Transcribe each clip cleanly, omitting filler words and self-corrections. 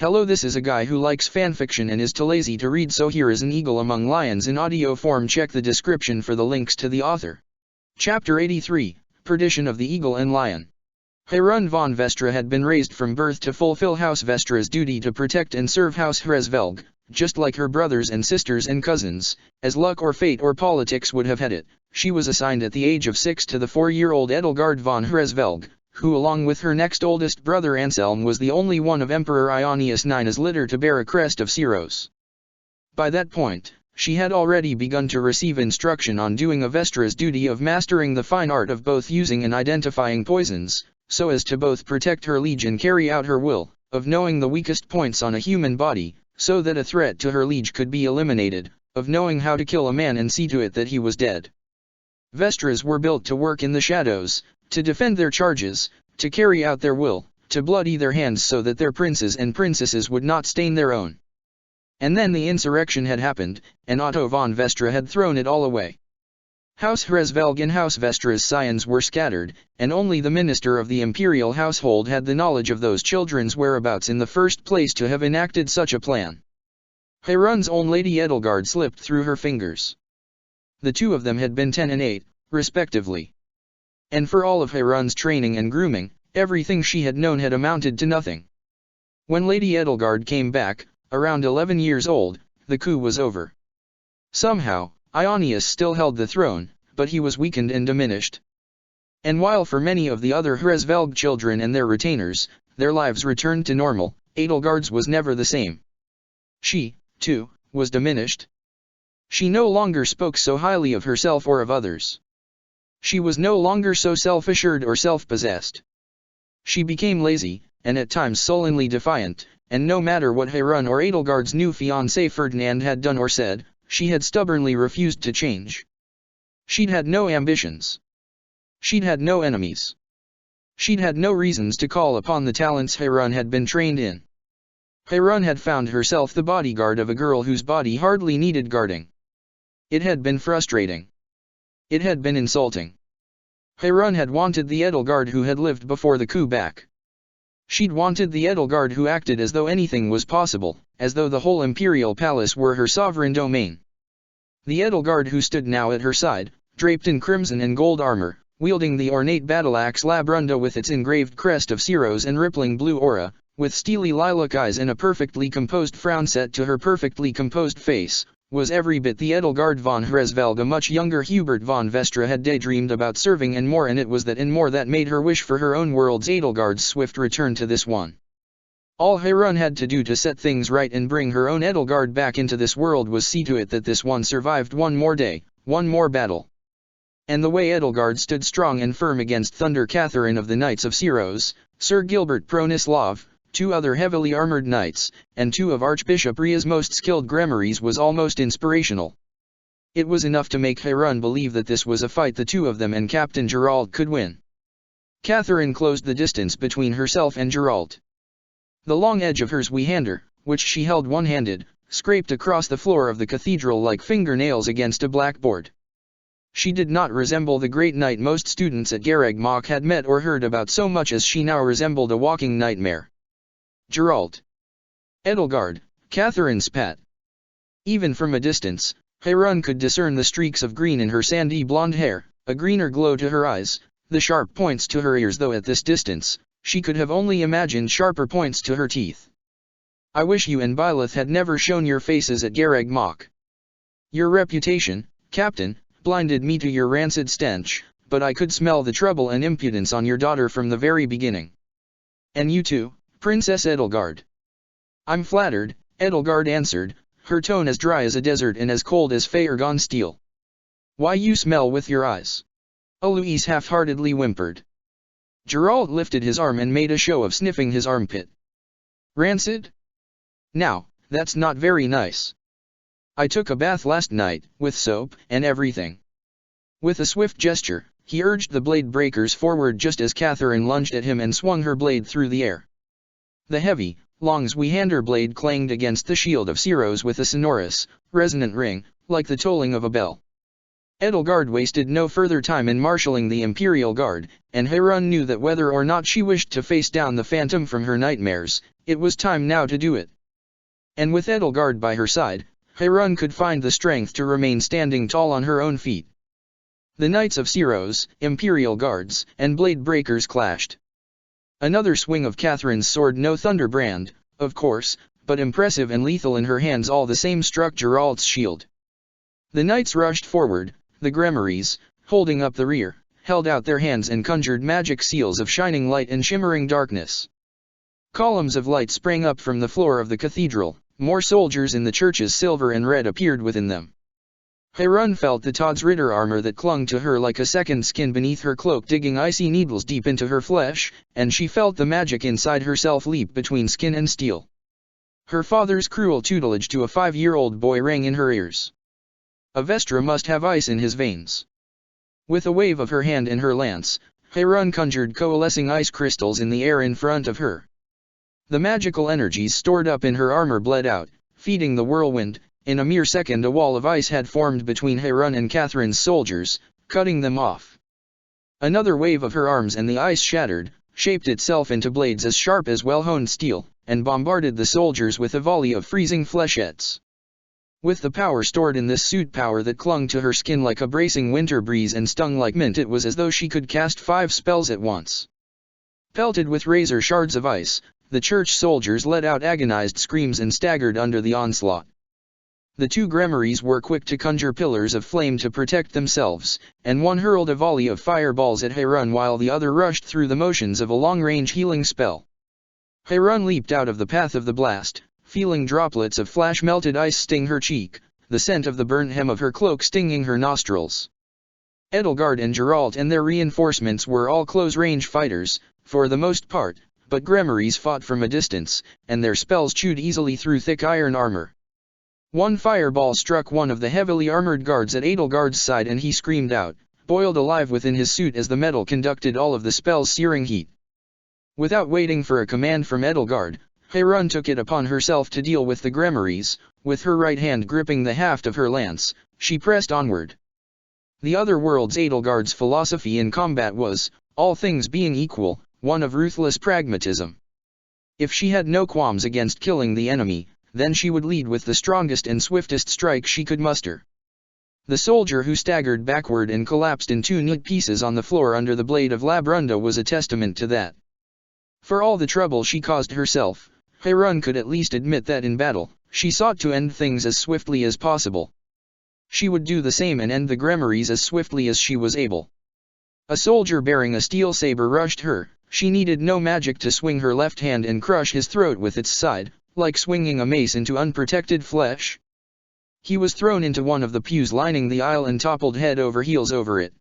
Hello, this is a guy who likes fanfiction and is too lazy to read, so here is An Eagle Among Lions in audio form. Check the description for the links to the author. Chapter 83, Perdition of the Eagle and Lion. Harun von Vestra had been raised from birth to fulfill House Vestra's duty to protect and serve House Hresvelg, just like her brothers and sisters and cousins, as luck or fate or politics would have had it. She was assigned at the age of 6 to the 4-year-old Edelgard von Hresvelg, who along with her next oldest brother Anselm was the only one of Emperor Ionius IX's litter to bear a crest of Syros. By that point, she had already begun to receive instruction on doing a Vestra's duty of mastering the fine art of both using and identifying poisons, so as to both protect her liege and carry out her will, of knowing the weakest points on a human body, so that a threat to her liege could be eliminated, of knowing how to kill a man and see to it that he was dead. Vestras were built to work in the shadows, to defend their charges, to carry out their will, to bloody their hands so that their princes and princesses would not stain their own. And then the insurrection had happened, and Otto von Vestra had thrown it all away. House Hresvelg and House Vestra's scions were scattered, and only the minister of the imperial household had the knowledge of those children's whereabouts in the first place to have enacted such a plan. Harun's own Lady Edelgard slipped through her fingers. The two of them had been 10 and 8, respectively. And for all of Harun's training and grooming, everything she had known had amounted to nothing. When Lady Edelgard came back, around 11 years old, the coup was over. Somehow, Ionius still held the throne, but he was weakened and diminished. And while for many of the other Hresvelg children and their retainers, their lives returned to normal, Edelgard's was never the same. She, too, was diminished. She no longer spoke so highly of herself or of others. She was no longer so self-assured or self-possessed. She became lazy, and at times sullenly defiant, and no matter what Harun or Edelgard's new fiancé Ferdinand had done or said, she had stubbornly refused to change. She'd had no ambitions. She'd had no enemies. She'd had no reasons to call upon the talents Harun had been trained in. Harun had found herself the bodyguard of a girl whose body hardly needed guarding. It had been frustrating. It had been insulting. Harun had wanted the Edelgard who had lived before the coup back. She'd wanted the Edelgard who acted as though anything was possible, as though the whole imperial palace were her sovereign domain. The Edelgard who stood now at her side, draped in crimson and gold armor, wielding the ornate battle-axe Labrunda with its engraved crest of Syros and rippling blue aura, with steely lilac eyes and a perfectly composed frown set to her perfectly composed face, was every bit the Edelgard von Hresvelg a much younger Hubert von Vestra had daydreamed about serving, and it was that and more that made her wish for her own world's Edelgard's swift return to this one. All Harun had to do to set things right and bring her own Edelgard back into this world was see to it that this one survived one more day, one more battle. And the way Edelgard stood strong and firm against Thunder Catherine of the Knights of Syros, Sir Gilbert Pronislav, 2 other heavily armored knights, and 2 of Archbishop Ria's most skilled grimoires was almost inspirational. It was enough to make Harun believe that this was a fight the 2 of them and Captain Geralt could win. Catherine closed the distance between herself and Geralt. The long edge of her Zweihander, which she held one-handed, scraped across the floor of the cathedral like fingernails against a blackboard. She did not resemble the great knight most students at Garreg Mach had met or heard about so much as she now resembled a walking nightmare. Geralt. Edelgard, Catherine spat. Even from a distance, Harun could discern the streaks of green in her sandy blonde hair, a greener glow to her eyes, the sharp points to her ears, though at this distance, she could have only imagined sharper points to her teeth. I wish you and Byleth had never shown your faces at Garreg Mach. Your reputation, Captain, blinded me to your rancid stench, but I could smell the trouble and impudence on your daughter from the very beginning. And you too, Princess Edelgard. I'm flattered, Edelgard answered, her tone as dry as a desert and as cold as Faergon steel. Why, you smell with your eyes. Alois half-heartedly whimpered. Geralt lifted his arm and made a show of sniffing his armpit. Rancid? Now, that's not very nice. I took a bath last night, with soap and everything. With a swift gesture, he urged the blade breakers forward just as Catherine lunged at him and swung her blade through the air. The heavy, long Zweihander blade clanged against the shield of Syros with a sonorous, resonant ring, like the tolling of a bell. Edelgard wasted no further time in marshalling the Imperial Guard, and Heirun knew that whether or not she wished to face down the phantom from her nightmares, it was time now to do it. And with Edelgard by her side, Heirun could find the strength to remain standing tall on her own feet. The Knights of Siros, Imperial Guards, and Blade Breakers clashed. Another swing of Catherine's sword, no Thunderbrand, of course, but impressive and lethal in her hands all the same, struck Geralt's shield. The knights rushed forward. The Grimoires, holding up the rear, held out their hands and conjured magic seals of shining light and shimmering darkness. Columns of light sprang up from the floor of the cathedral, more soldiers in the churches silver and red appeared within them. Heirun felt the Todd's Ritter armor that clung to her like a second skin beneath her cloak digging icy needles deep into her flesh, and she felt the magic inside herself leap between skin and steel. Her father's cruel tutelage to a 5-year-old boy rang in her ears. Avestra must have ice in his veins. With a wave of her hand and her lance, Heirun conjured coalescing ice crystals in the air in front of her. The magical energies stored up in her armor bled out, feeding the whirlwind. In a mere second a wall of ice had formed between Heirun and Catherine's soldiers, cutting them off. Another wave of her arms and the ice shattered, shaped itself into blades as sharp as well-honed steel, and bombarded the soldiers with a volley of freezing flechets. With the power stored in this suit, power that clung to her skin like a bracing winter breeze and stung like mint, it was as though she could cast 5 spells at once. Pelted with razor shards of ice, the church soldiers let out agonized screams and staggered under the onslaught. The 2 Grimoires were quick to conjure pillars of flame to protect themselves, and one hurled a volley of fireballs at Heirun while the other rushed through the motions of a long-range healing spell. Heirun leaped out of the path of the blast, feeling droplets of flash-melted ice sting her cheek, the scent of the burnt hem of her cloak stinging her nostrils. Edelgard and Geralt and their reinforcements were all close-range fighters, for the most part, but Grimoires fought from a distance, and their spells chewed easily through thick iron armor. One fireball struck one of the heavily armored guards at Edelgard's side and he screamed out, boiled alive within his suit as the metal conducted all of the spell's searing heat. Without waiting for a command from Edelgard, Heirun took it upon herself to deal with the Grimoires. With her right hand gripping the haft of her lance, she pressed onward. The other world's Edelgard's philosophy in combat was, all things being equal, one of ruthless pragmatism. If she had no qualms against killing the enemy, then she would lead with the strongest and swiftest strike she could muster. The soldier who staggered backward and collapsed in 2 neat pieces on the floor under the blade of Labrunda was a testament to that. For all the trouble she caused herself, Heirun could at least admit that in battle, she sought to end things as swiftly as possible. She would do the same and end the Grimoires as swiftly as she was able. A soldier bearing a steel saber rushed her. She needed no magic to swing her left hand and crush his throat with its side, like swinging a mace into unprotected flesh. He was thrown into one of the pews lining the aisle and toppled head over heels over it.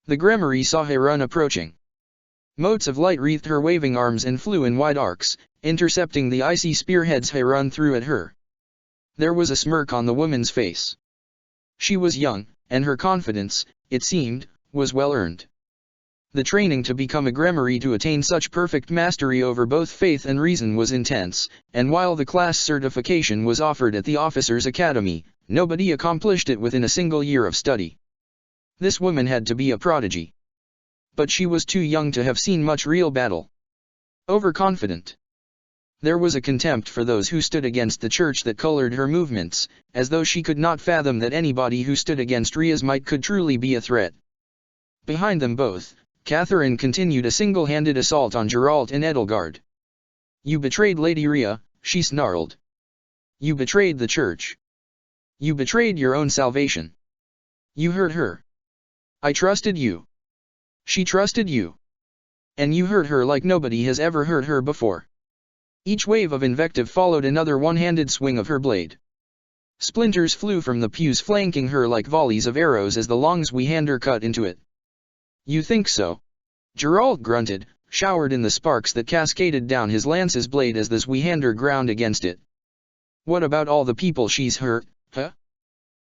The Grimoire saw Heirun approaching. Motes of light wreathed her waving arms and flew in wide arcs, intercepting the icy spearheads Heirun threw at her. There was a smirk on the woman's face. She was young, and her confidence, it seemed, was well earned. The training to become a Grimoire to attain such perfect mastery over both faith and reason was intense, and while the class certification was offered at the Officers' Academy, nobody accomplished it within a single year of study. This woman had to be a prodigy. But she was too young to have seen much real battle. Overconfident. There was a contempt for those who stood against the church that colored her movements, as though she could not fathom that anybody who stood against Ria's might could truly be a threat. Behind them both, Catherine continued a single-handed assault on Geralt and Edelgard. "You betrayed Lady Ria," she snarled. "You betrayed the church. You betrayed your own salvation. You hurt her. I trusted you. She trusted you. And you hurt her like nobody has ever hurt her before." Each wave of invective followed another one-handed swing of her blade. Splinters flew from the pews flanking her like volleys of arrows as the long Zweihänder cut into it. "You think so?" Geralt grunted, showered in the sparks that cascaded down his lance's blade as the Zweihänder ground against it. "What about all the people she's hurt, huh?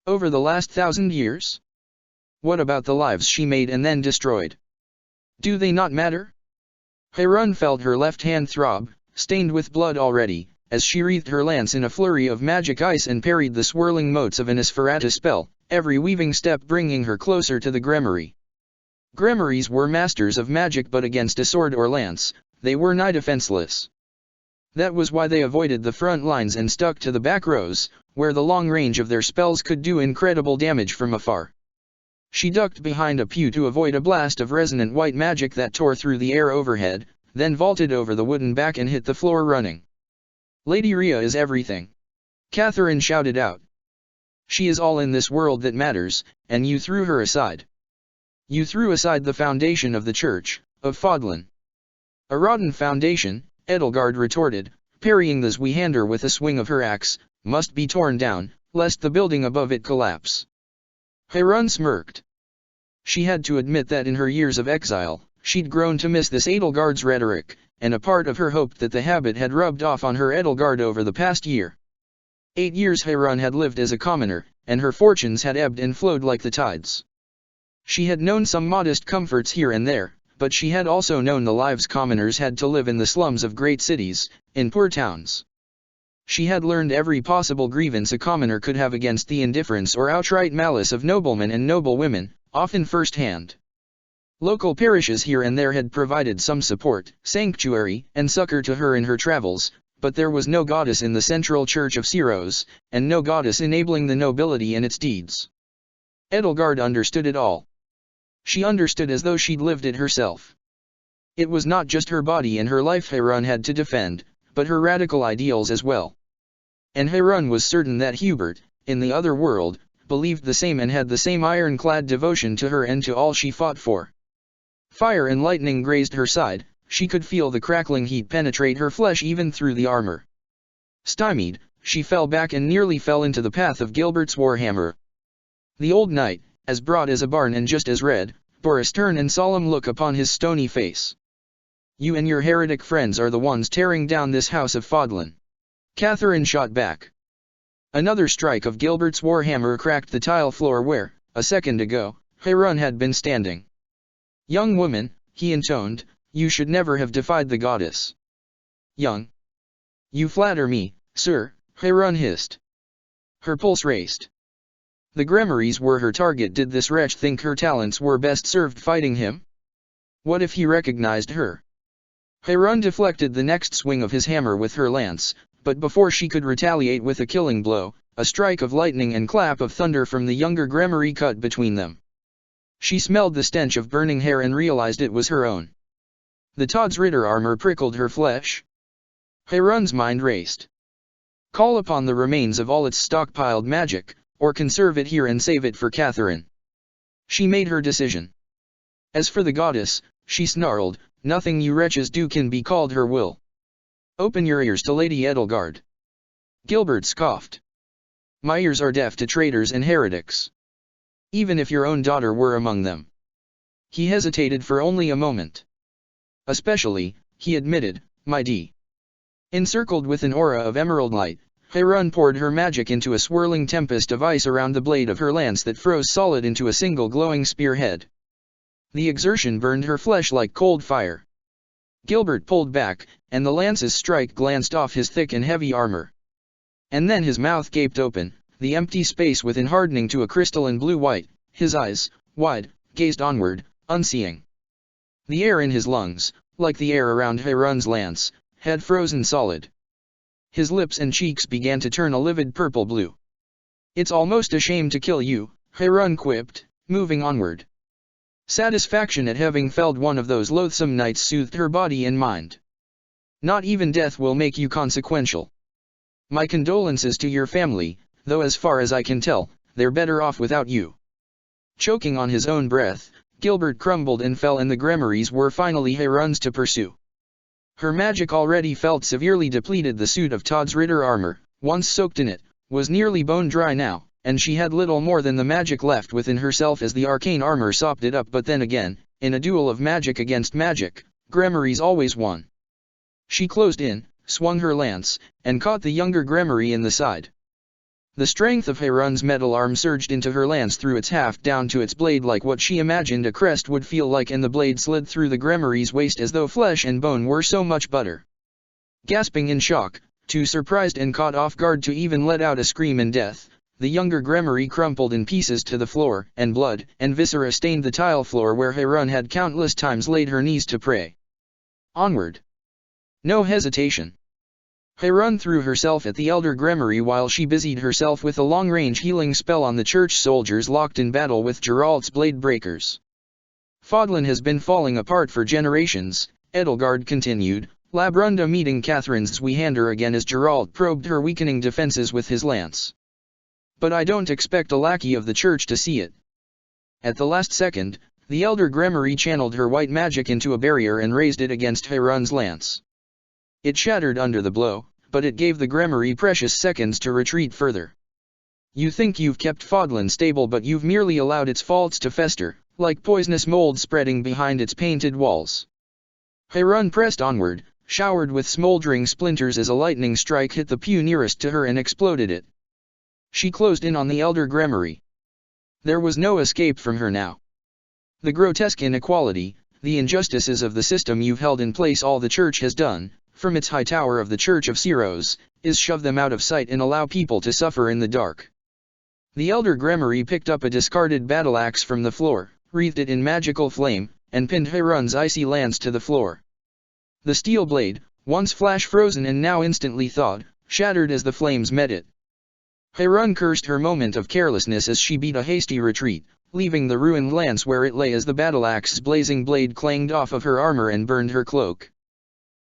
Over the last 1,000 years? What about the lives she made and then destroyed? Do they not matter?" Heirun felt her left hand throb, stained with blood already, as she wreathed her lance in a flurry of magic ice and parried the swirling motes of an Nosferatu spell, every weaving step bringing her closer to the Gremory. Gremories were masters of magic, but against a sword or lance, they were nigh defenseless. That was why they avoided the front lines and stuck to the back rows, where the long range of their spells could do incredible damage from afar. She ducked behind a pew to avoid a blast of resonant white magic that tore through the air overhead, then vaulted over the wooden back and hit the floor running. "Lady Rhea is everything," Catherine shouted out. "She is all in this world that matters, and you threw her aside. You threw aside the foundation of the Church of Fodlan." "A rotten foundation," Edelgard retorted, parrying the Zweihänder with a swing of her axe, "must be torn down, lest the building above it collapse." Heron smirked. She had to admit that in her years of exile, she'd grown to miss this Edelgard's rhetoric, and a part of her hoped that the habit had rubbed off on her Edelgard over the past year. 8 years Heron had lived as a commoner, and her fortunes had ebbed and flowed like the tides. She had known some modest comforts here and there, but she had also known the lives commoners had to live in the slums of great cities, in poor towns. She had learned every possible grievance a commoner could have against the indifference or outright malice of noblemen and noblewomen, often firsthand. Local parishes here and there had provided some support, sanctuary, and succor to her in her travels, but there was no goddess in the central church of Syros, and no goddess enabling the nobility in its deeds. Edelgard understood it all. She understood as though she'd lived it herself. It was not just her body and her life Heron had to defend, but her radical ideals as well. And Heron was certain that Hubert, in the other world, believed the same and had the same ironclad devotion to her and to all she fought for. Fire and lightning grazed her side, she could feel the crackling heat penetrate her flesh even through the armor. Stymied, she fell back and nearly fell into the path of Gilbert's warhammer. The old knight, as broad as a barn and just as red, bore a stern and solemn look upon his stony face. "You and your heretic friends are the ones tearing down this house of Fodlan," Catherine shot back. Another strike of Gilbert's warhammer cracked the tile floor where, a second ago, Heron had been standing. "Young woman," he intoned, "you should never have defied the goddess." "Young? You flatter me, sir," Heron hissed. Her pulse raced. The Gremories were her target. Did this wretch think her talents were best served fighting him? What if he recognized her? Heron deflected the next swing of his hammer with her lance, but before she could retaliate with a killing blow, a strike of lightning and clap of thunder from the younger Gremory cut between them. She smelled the stench of burning hair and realized it was her own. The Todd's Ritter armor prickled her flesh. Heron's mind raced. Call upon the remains of all its stockpiled magic, or conserve it here and save it for Catherine. She made her decision. As for the goddess, she snarled, nothing you wretches do can be called her will. Open your ears to Lady Edelgard. Gilbert scoffed. My ears are deaf to traitors and heretics. Even if your own daughter were among them. He hesitated for only a moment. Especially, he admitted, my D. Encircled with an aura of emerald light, Heron poured her magic into a swirling tempest of ice around the blade of her lance that froze solid into a single glowing spearhead. The exertion burned her flesh like cold fire. Gilbert pulled back, and the lance's strike glanced off his thick and heavy armor. And then his mouth gaped open, the empty space within hardening to a crystalline blue-white, his eyes, wide, gazed onward, unseeing. The air in his lungs, like the air around Heron's lance, had frozen solid. His lips and cheeks began to turn a livid purple-blue. It's almost a shame to kill you, Heron quipped, moving onward. Satisfaction at having felled one of those loathsome knights soothed her body and mind. Not even death will make you consequential. My condolences to your family, though as far as I can tell, they're better off without you. Choking on his own breath, Gilbert crumbled and fell, and the Gremories were finally Heron's to pursue. Her magic already felt severely depleted. The suit of Todd's Ritter armor, once soaked in it, was nearly bone dry now, and she had little more than the magic left within herself as the arcane armor sopped it up. But then again, in a duel of magic against magic, Gremories always won. She closed in, swung her lance, and caught the younger Gremory in the side. The strength of Heron's metal arm surged into her lance through its haft down to its blade like what she imagined a crest would feel like, and the blade slid through the Gremory's waist as though flesh and bone were so much butter. Gasping in shock, too surprised and caught off guard to even let out a scream in death, the younger Gremory crumpled in pieces to the floor, and blood and viscera stained the tile floor where Heron had countless times laid her knees to pray. Onward! No hesitation! Heron threw herself at the elder Gremory while she busied herself with a long-range healing spell on the church soldiers locked in battle with Geralt's blade breakers. Fodlan has been falling apart for generations, Edelgard continued, Labrunda meeting Catherine's Zweehander again as Geralt probed her weakening defenses with his lance. But I don't expect a lackey of the church to see it. At the last second, the elder Gremory channeled her white magic into a barrier and raised it against Heron's lance. It shattered under the blow, but it gave the Gremory precious seconds to retreat further. You think you've kept Fodlan stable, but you've merely allowed its faults to fester, like poisonous mold spreading behind its painted walls. Heron pressed onward, showered with smoldering splinters as a lightning strike hit the pew nearest to her and exploded it. She closed in on the elder Gremory. There was no escape from her now. The grotesque inequality, the injustices of the system you've held in place, all the church has done, from its high tower of the Church of Ceros, is shove them out of sight and allow people to suffer in the dark. The elder Gremory picked up a discarded battle axe from the floor, wreathed it in magical flame, and pinned Heron's icy lance to the floor. The steel blade, once flash-frozen and now instantly thawed, shattered as the flames met it. Heron cursed her moment of carelessness as she beat a hasty retreat, leaving the ruined lance where it lay as the battle-axe's blazing blade clanged off of her armor and burned her cloak.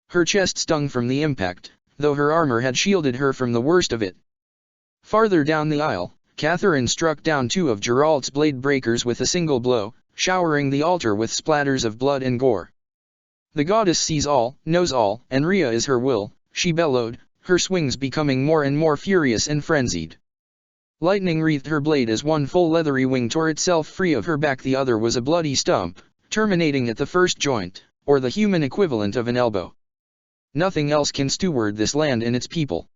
Her chest stung from the impact, though her armor had shielded her from the worst of it. Farther down the aisle, Catherine struck down two of Geralt's blade breakers with a single blow, showering the altar with splatters of blood and gore. The goddess sees all, knows all, and Rhea is her will, she bellowed, her swings becoming more and more furious and frenzied. Lightning wreathed her blade as one full leathery wing tore itself free of her back. The other was a bloody stump, terminating at the first joint, or the human equivalent of an elbow. Nothing else can steward this land and its people.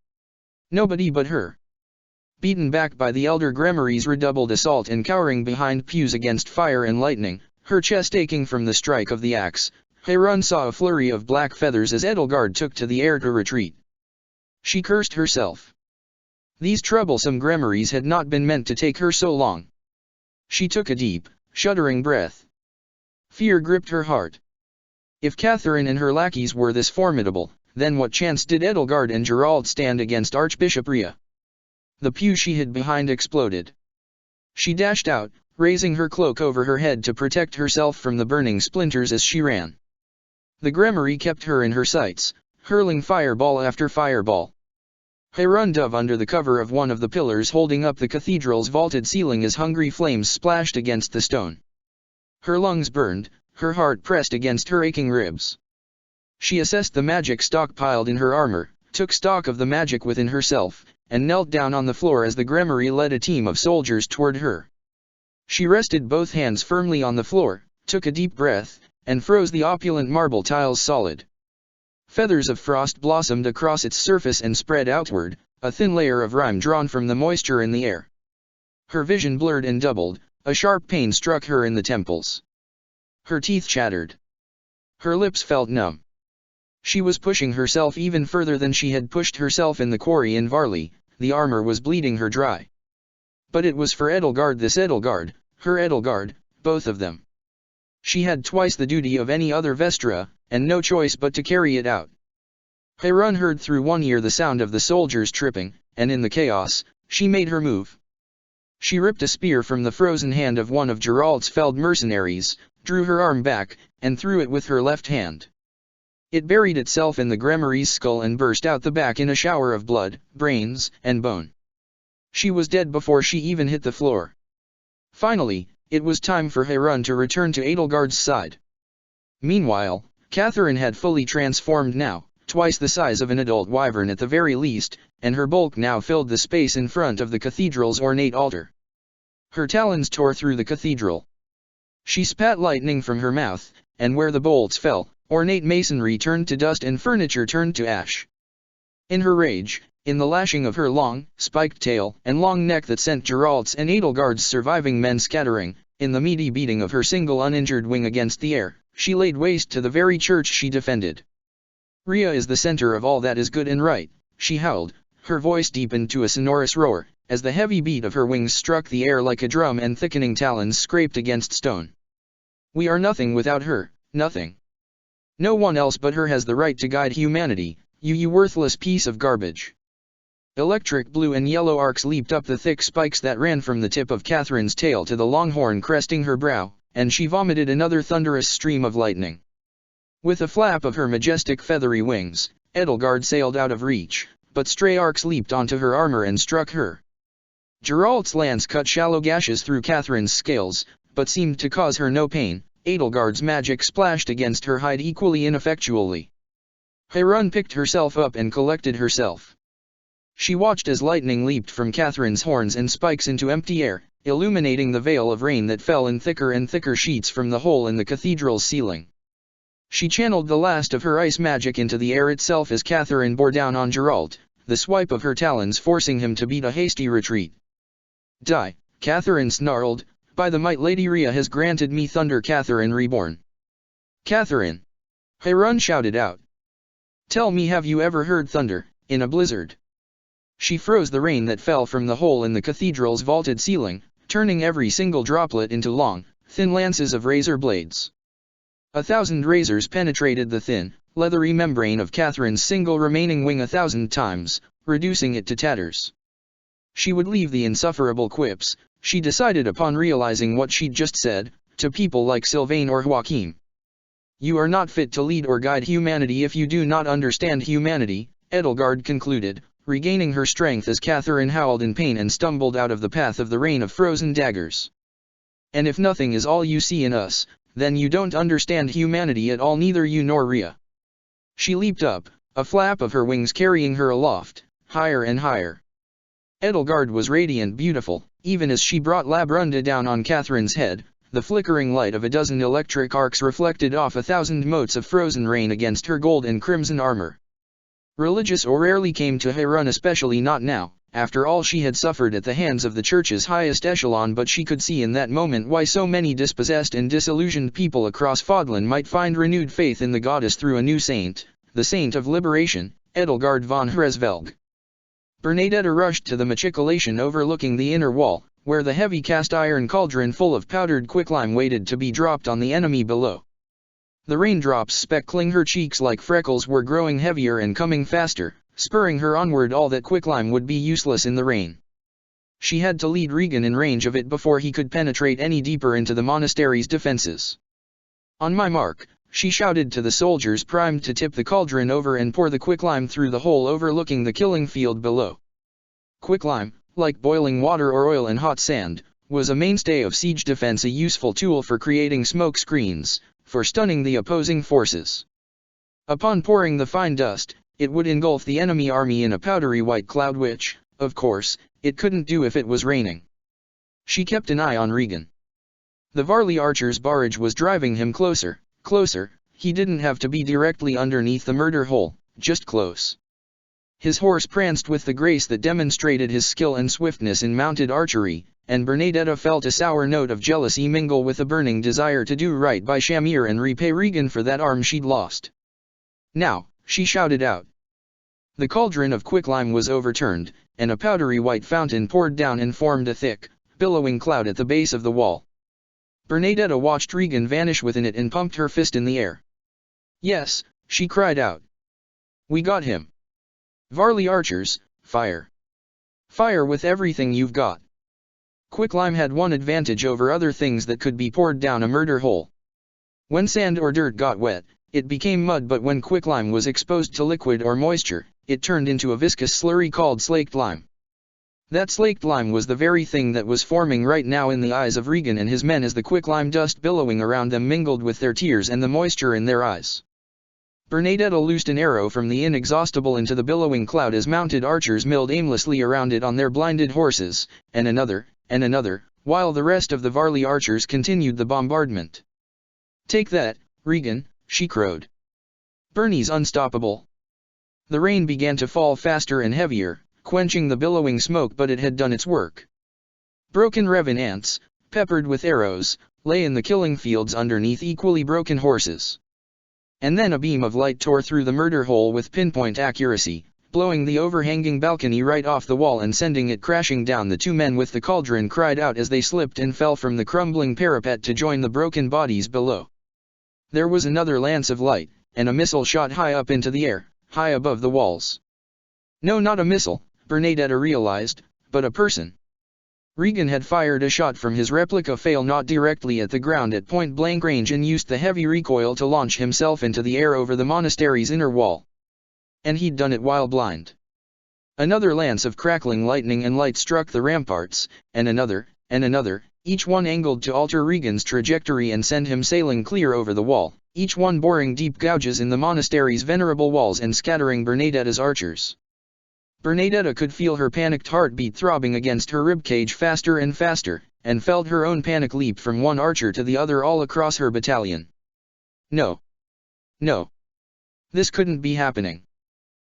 Nobody but her. Beaten back by the elder Gremory's redoubled assault and cowering behind pews against fire and lightning, her chest aching from the strike of the axe, Heron saw a flurry of black feathers as Edelgard took to the air to retreat. She cursed herself. These troublesome Gremorys had not been meant to take her so long. She took a deep, shuddering breath. Fear gripped her heart. If Catherine and her lackeys were this formidable, then what chance did Edelgard and Geralt stand against Archbishop Rhea? The pew she hid behind exploded. She dashed out, raising her cloak over her head to protect herself from the burning splinters as she ran. The Gremory kept her in her sights, hurling fireball after fireball. Heron dove under the cover of one of the pillars holding up the cathedral's vaulted ceiling as hungry flames splashed against the stone. Her lungs burned, her heart pressed against her aching ribs. She assessed the magic stockpiled in her armor, took stock of the magic within herself, and knelt down on the floor as the Gremory led a team of soldiers toward her. She rested both hands firmly on the floor, took a deep breath, and froze the opulent marble tiles solid. Feathers of frost blossomed across its surface and spread outward, a thin layer of rime drawn from the moisture in the air. Her vision blurred and doubled, a sharp pain struck her in the temples. Her teeth chattered. Her lips felt numb. She was pushing herself even further than she had pushed herself in the quarry in Varley, the armor was bleeding her dry. But it was for Edelgard, this Edelgard, her Edelgard, both of them. She had twice the duty of any other Vestra, and no choice but to carry it out. Heron heard through one ear the sound of the soldiers tripping, and in the chaos, she made her move. She ripped a spear from the frozen hand of one of Geralt's felled mercenaries, drew her arm back, and threw it with her left hand. It buried itself in the Gremory's skull and burst out the back in a shower of blood, brains, and bone. She was dead before she even hit the floor. Finally, it was time for Heron to return to Edelgard's side. Meanwhile, Catherine had fully transformed now, twice the size of an adult wyvern at the very least, and her bulk now filled the space in front of the cathedral's ornate altar. Her talons tore through the cathedral. She spat lightning from her mouth, and where the bolts fell, ornate masonry turned to dust and furniture turned to ash. In her rage, in the lashing of her long, spiked tail and long neck that sent Geralt's and Edelgard's surviving men scattering, in the meaty beating of her single uninjured wing against the air, she laid waste to the very church she defended. Rhea is the center of all that is good and right, she howled, her voice deepened to a sonorous roar, as the heavy beat of her wings struck the air like a drum and thickening talons scraped against stone. We are nothing without her, nothing. No one else but her has the right to guide humanity, you worthless piece of garbage. Electric blue and yellow arcs leaped up the thick spikes that ran from the tip of Catherine's tail to the long horn cresting her brow, and she vomited another thunderous stream of lightning. With a flap of her majestic feathery wings, Edelgard sailed out of reach, but stray arcs leaped onto her armor and struck her. Geralt's lance cut shallow gashes through Catherine's scales, but seemed to cause her no pain. Edelgard's magic splashed against her hide equally ineffectually. Heirun picked herself up and collected herself. She watched as lightning leaped from Catherine's horns and spikes into empty air, illuminating the veil of rain that fell in thicker and thicker sheets from the hole in the cathedral's ceiling. She channeled the last of her ice magic into the air itself as Catherine bore down on Geralt, the swipe of her talons forcing him to beat a hasty retreat. Die, Catherine snarled, by the might Lady Rhea has granted me thunder. Catherine reborn. Catherine! Heirun shouted out. Tell me, have you ever heard thunder, in a blizzard? She froze the rain that fell from the hole in the cathedral's vaulted ceiling, turning every single droplet into long, thin lances of razor blades. 1,000 razors penetrated the thin, leathery membrane of Catherine's single remaining wing 1,000 times, reducing it to tatters. She would leave the insufferable quips, she decided upon realizing what she'd just said, to people like Sylvain or Joachim. You are not fit to lead or guide humanity if you do not understand humanity, Edelgard concluded, regaining her strength as Catherine howled in pain and stumbled out of the path of the rain of frozen daggers. And if nothing is all you see in us, then you don't understand humanity at all, neither you nor Rhea. She leaped up, a flap of her wings carrying her aloft, higher and higher. Edelgard was radiant beautiful, even as she brought Labrunda down on Catherine's head. The flickering light of a dozen electric arcs reflected off 1,000 motes of frozen rain against her gold and crimson armor. Religious or rarely came to Heirun, especially not now, after all she had suffered at the hands of the church's highest echelon, but she could see in that moment why so many dispossessed and disillusioned people across Fodlan might find renewed faith in the goddess through a new saint, the saint of liberation, Edelgard von Hresvelg. Bernadetta rushed to the matriculation overlooking the inner wall, where the heavy cast-iron cauldron full of powdered quicklime waited to be dropped on the enemy below. The raindrops speckling her cheeks like freckles were growing heavier and coming faster, spurring her onward. All that quicklime would be useless in the rain. She had to lead Regan in range of it before he could penetrate any deeper into the monastery's defenses. On my mark, she shouted to the soldiers primed to tip the cauldron over and pour the quicklime through the hole overlooking the killing field below. Quicklime, like boiling water or oil in hot sand, was a mainstay of siege defense, a useful tool for creating smoke screens, for stunning the opposing forces. Upon pouring the fine dust, it would engulf the enemy army in a powdery white cloud which, of course, it couldn't do if it was raining. She kept an eye on Regan. The Varley archer's barrage was driving him closer, closer. He didn't have to be directly underneath the murder hole, just close. His horse pranced with the grace that demonstrated his skill and swiftness in mounted archery, and Bernadetta felt a sour note of jealousy mingle with a burning desire to do right by Shamir and repay Regan for that arm she'd lost. Now, she shouted out. The cauldron of quicklime was overturned, and a powdery white fountain poured down and formed a thick, billowing cloud at the base of the wall. Bernadetta watched Regan vanish within it and pumped her fist in the air. Yes, she cried out. We got him. Varley archers, fire. Fire with everything you've got. Quicklime had one advantage over other things that could be poured down a murder hole. When sand or dirt got wet, it became mud, but when quicklime was exposed to liquid or moisture, it turned into a viscous slurry called slaked lime. That slaked lime was the very thing that was forming right now in the eyes of Regan and his men as the quicklime dust billowing around them mingled with their tears and the moisture in their eyes. Bernadetta loosed an arrow from the inexhaustible into the billowing cloud as mounted archers milled aimlessly around it on their blinded horses, and another, while the rest of the Varley archers continued the bombardment. Take that, Regan, she crowed. Bernie's unstoppable. The rain began to fall faster and heavier, quenching the billowing smoke, but it had done its work. Broken revenants, peppered with arrows, lay in the killing fields underneath equally broken horses. And then a beam of light tore through the murder hole with pinpoint accuracy, blowing the overhanging balcony right off the wall and sending it crashing down. The two men with the cauldron cried out as they slipped and fell from the crumbling parapet to join the broken bodies below. There was another lance of light, and a missile shot high up into the air, high above the walls. No, not a missile, Bernadetta realized, but a person. Regan had fired a shot from his replica Fail not directly at the ground at point-blank range and used the heavy recoil to launch himself into the air over the monastery's inner wall. And he'd done it while blind. Another lance of crackling lightning and light struck the ramparts, and another, each one angled to alter Regan's trajectory and send him sailing clear over the wall, each one boring deep gouges in the monastery's venerable walls and scattering Bernadetta's archers. Bernadetta could feel her panicked heartbeat throbbing against her ribcage faster and faster, and felt her own panic leap from one archer to the other all across her battalion. No. No. This couldn't be happening.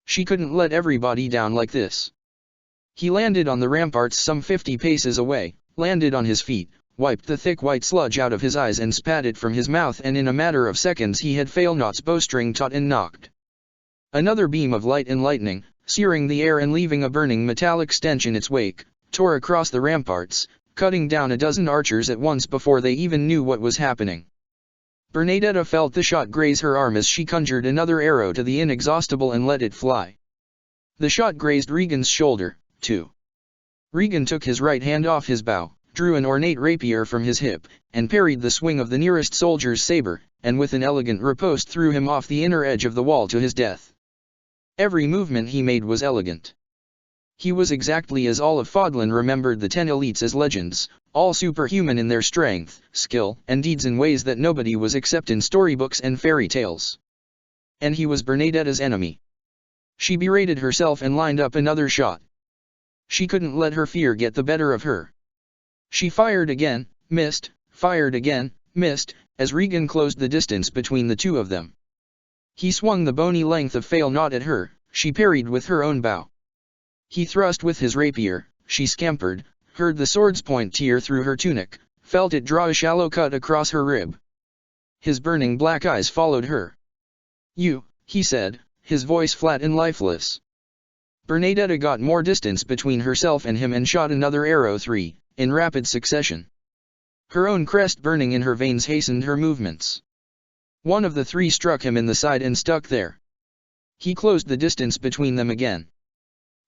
She couldn't let everybody down like this. He landed on the ramparts some 50 paces away, landed on his feet, wiped the thick white sludge out of his eyes and spat it from his mouth, and in a matter of seconds he had Failnaugh's bowstring taut and knocked. Another beam of light and lightning, searing the air and leaving a burning metallic stench in its wake, tore across the ramparts, cutting down a dozen archers at once before they even knew what was happening. Bernadetta felt the shot graze her arm as she conjured another arrow to the inexhaustible and let it fly. The shot grazed Regan's shoulder, too. Regan took his right hand off his bow, drew an ornate rapier from his hip, and parried the swing of the nearest soldier's saber, and with an elegant riposte threw him off the inner edge of the wall to his death. Every movement he made was elegant. He was exactly as all of Fodlan remembered the 10 elites as legends, all superhuman in their strength, skill, and deeds in ways that nobody was except in storybooks and fairy tales. And he was Bernadetta's enemy. She berated herself and lined up another shot. She couldn't let her fear get the better of her. She fired again, missed, fired again, missed, as Regan closed the distance between the two of them. He swung the bony length of Failnaught at her, she parried with her own bow. He thrust with his rapier, she scampered, heard the sword's point tear through her tunic, felt it draw a shallow cut across her rib. His burning black eyes followed her. "You," he said, his voice flat and lifeless. Bernadetta got more distance between herself and him and shot another arrow 3, in rapid succession. Her own crest burning in her veins hastened her movements. One of the 3 struck him in the side and stuck there. He closed the distance between them again.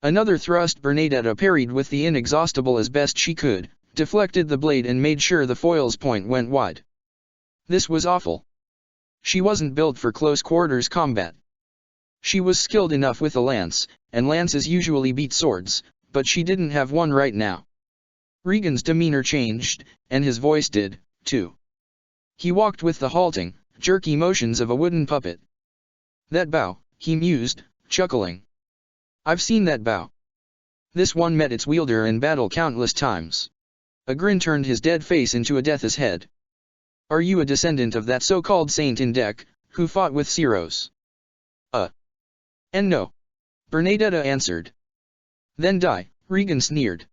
Another thrust Bernadetta parried with the inexhaustible as best she could, deflected the blade and made sure the foil's point went wide. This was awful. She wasn't built for close quarters combat. She was skilled enough with a lance, and lances usually beat swords, but she didn't have one right now. Regan's demeanor changed, and his voice did, too. He walked with the halting, jerky motions of a wooden puppet. "That bow," he mused, chuckling. "I've seen that bow. This one met its wielder in battle countless times." A grin turned his dead face into a death's head. "Are you a descendant of that so-called saint in Dec, who fought with Ceros?" And no," Bernadetta answered. "Then die," Regan sneered.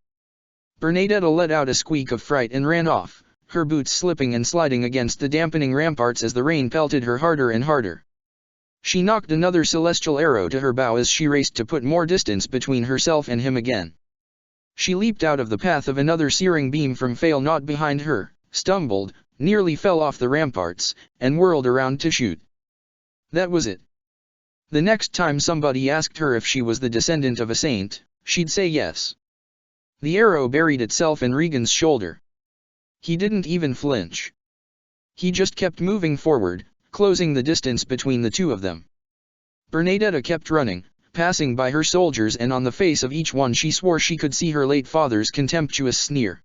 Bernadetta let out a squeak of fright and ran off, her boots slipping and sliding against the dampening ramparts as the rain pelted her harder and harder. She knocked another celestial arrow to her bow as she raced to put more distance between herself and him again. She leaped out of the path of another searing beam from Failnaught behind her, stumbled, nearly fell off the ramparts, and whirled around to shoot. That was it. The next time somebody asked her if she was the descendant of a saint, she'd say yes. The arrow buried itself in Regan's shoulder. He didn't even flinch. He just kept moving forward, closing the distance between the two of them. Bernadetta kept running, passing by her soldiers, and on the face of each one she swore she could see her late father's contemptuous sneer.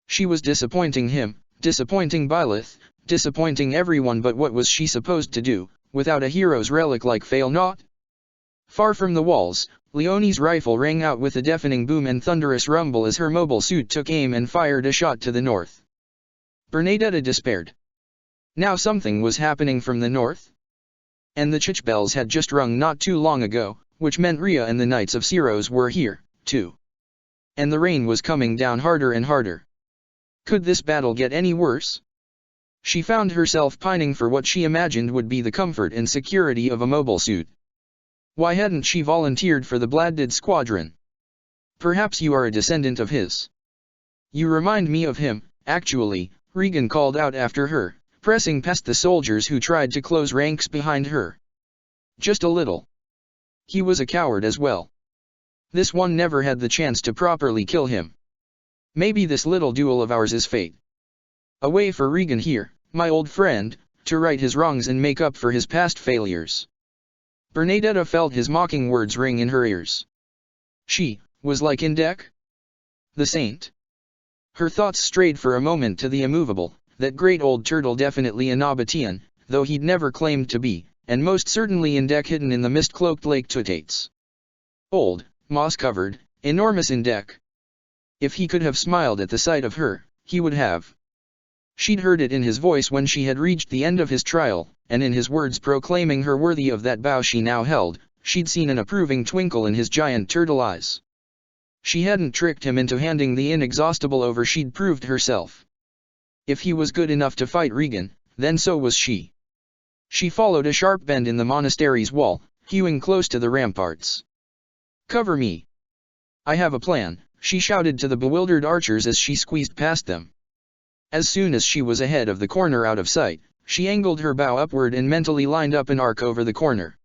She was disappointing him, disappointing Byleth, disappointing everyone, but what was she supposed to do, without a hero's relic like Failnaught? Far from the walls, Leonie's rifle rang out with a deafening boom and thunderous rumble as her mobile suit took aim and fired a shot to the north. Bernadetta despaired. Now something was happening from the north? And the church bells had just rung not too long ago, which meant Rhea and the Knights of Ceros were here, too. And the rain was coming down harder and harder. Could this battle get any worse? She found herself pining for what she imagined would be the comfort and security of a mobile suit. Why hadn't she volunteered for the Bladdid squadron? Perhaps you are a descendant of his. You remind me of him, actually, Regan called out after her, pressing past the soldiers who tried to close ranks behind her. Just a little. He was a coward as well. This one never had the chance to properly kill him. Maybe this little duel of ours is fate. A way for Regan here, my old friend, to right his wrongs and make up for his past failures. Bernadetta felt his mocking words ring in her ears. She was like Indek? The saint? Her thoughts strayed for a moment to the immovable, that great old turtle, definitely a Nabatean, though he'd never claimed to be, and most certainly Indek hidden in the mist-cloaked Lake Tutates. Old, moss-covered, enormous Indek. If he could have smiled at the sight of her, he would have. She'd heard it in his voice when she had reached the end of his trial, and in his words proclaiming her worthy of that bow she now held, she'd seen an approving twinkle in his giant turtle eyes. She hadn't tricked him into handing the inexhaustible over, she'd proved herself. If he was good enough to fight Regan, then so was she. She followed a sharp bend in the monastery's wall, hewing close to the ramparts. Cover me. I have a plan, she shouted to the bewildered archers as she squeezed past them. As soon as she was ahead of the corner out of sight, she angled her bow upward and mentally lined up an arc over the corner.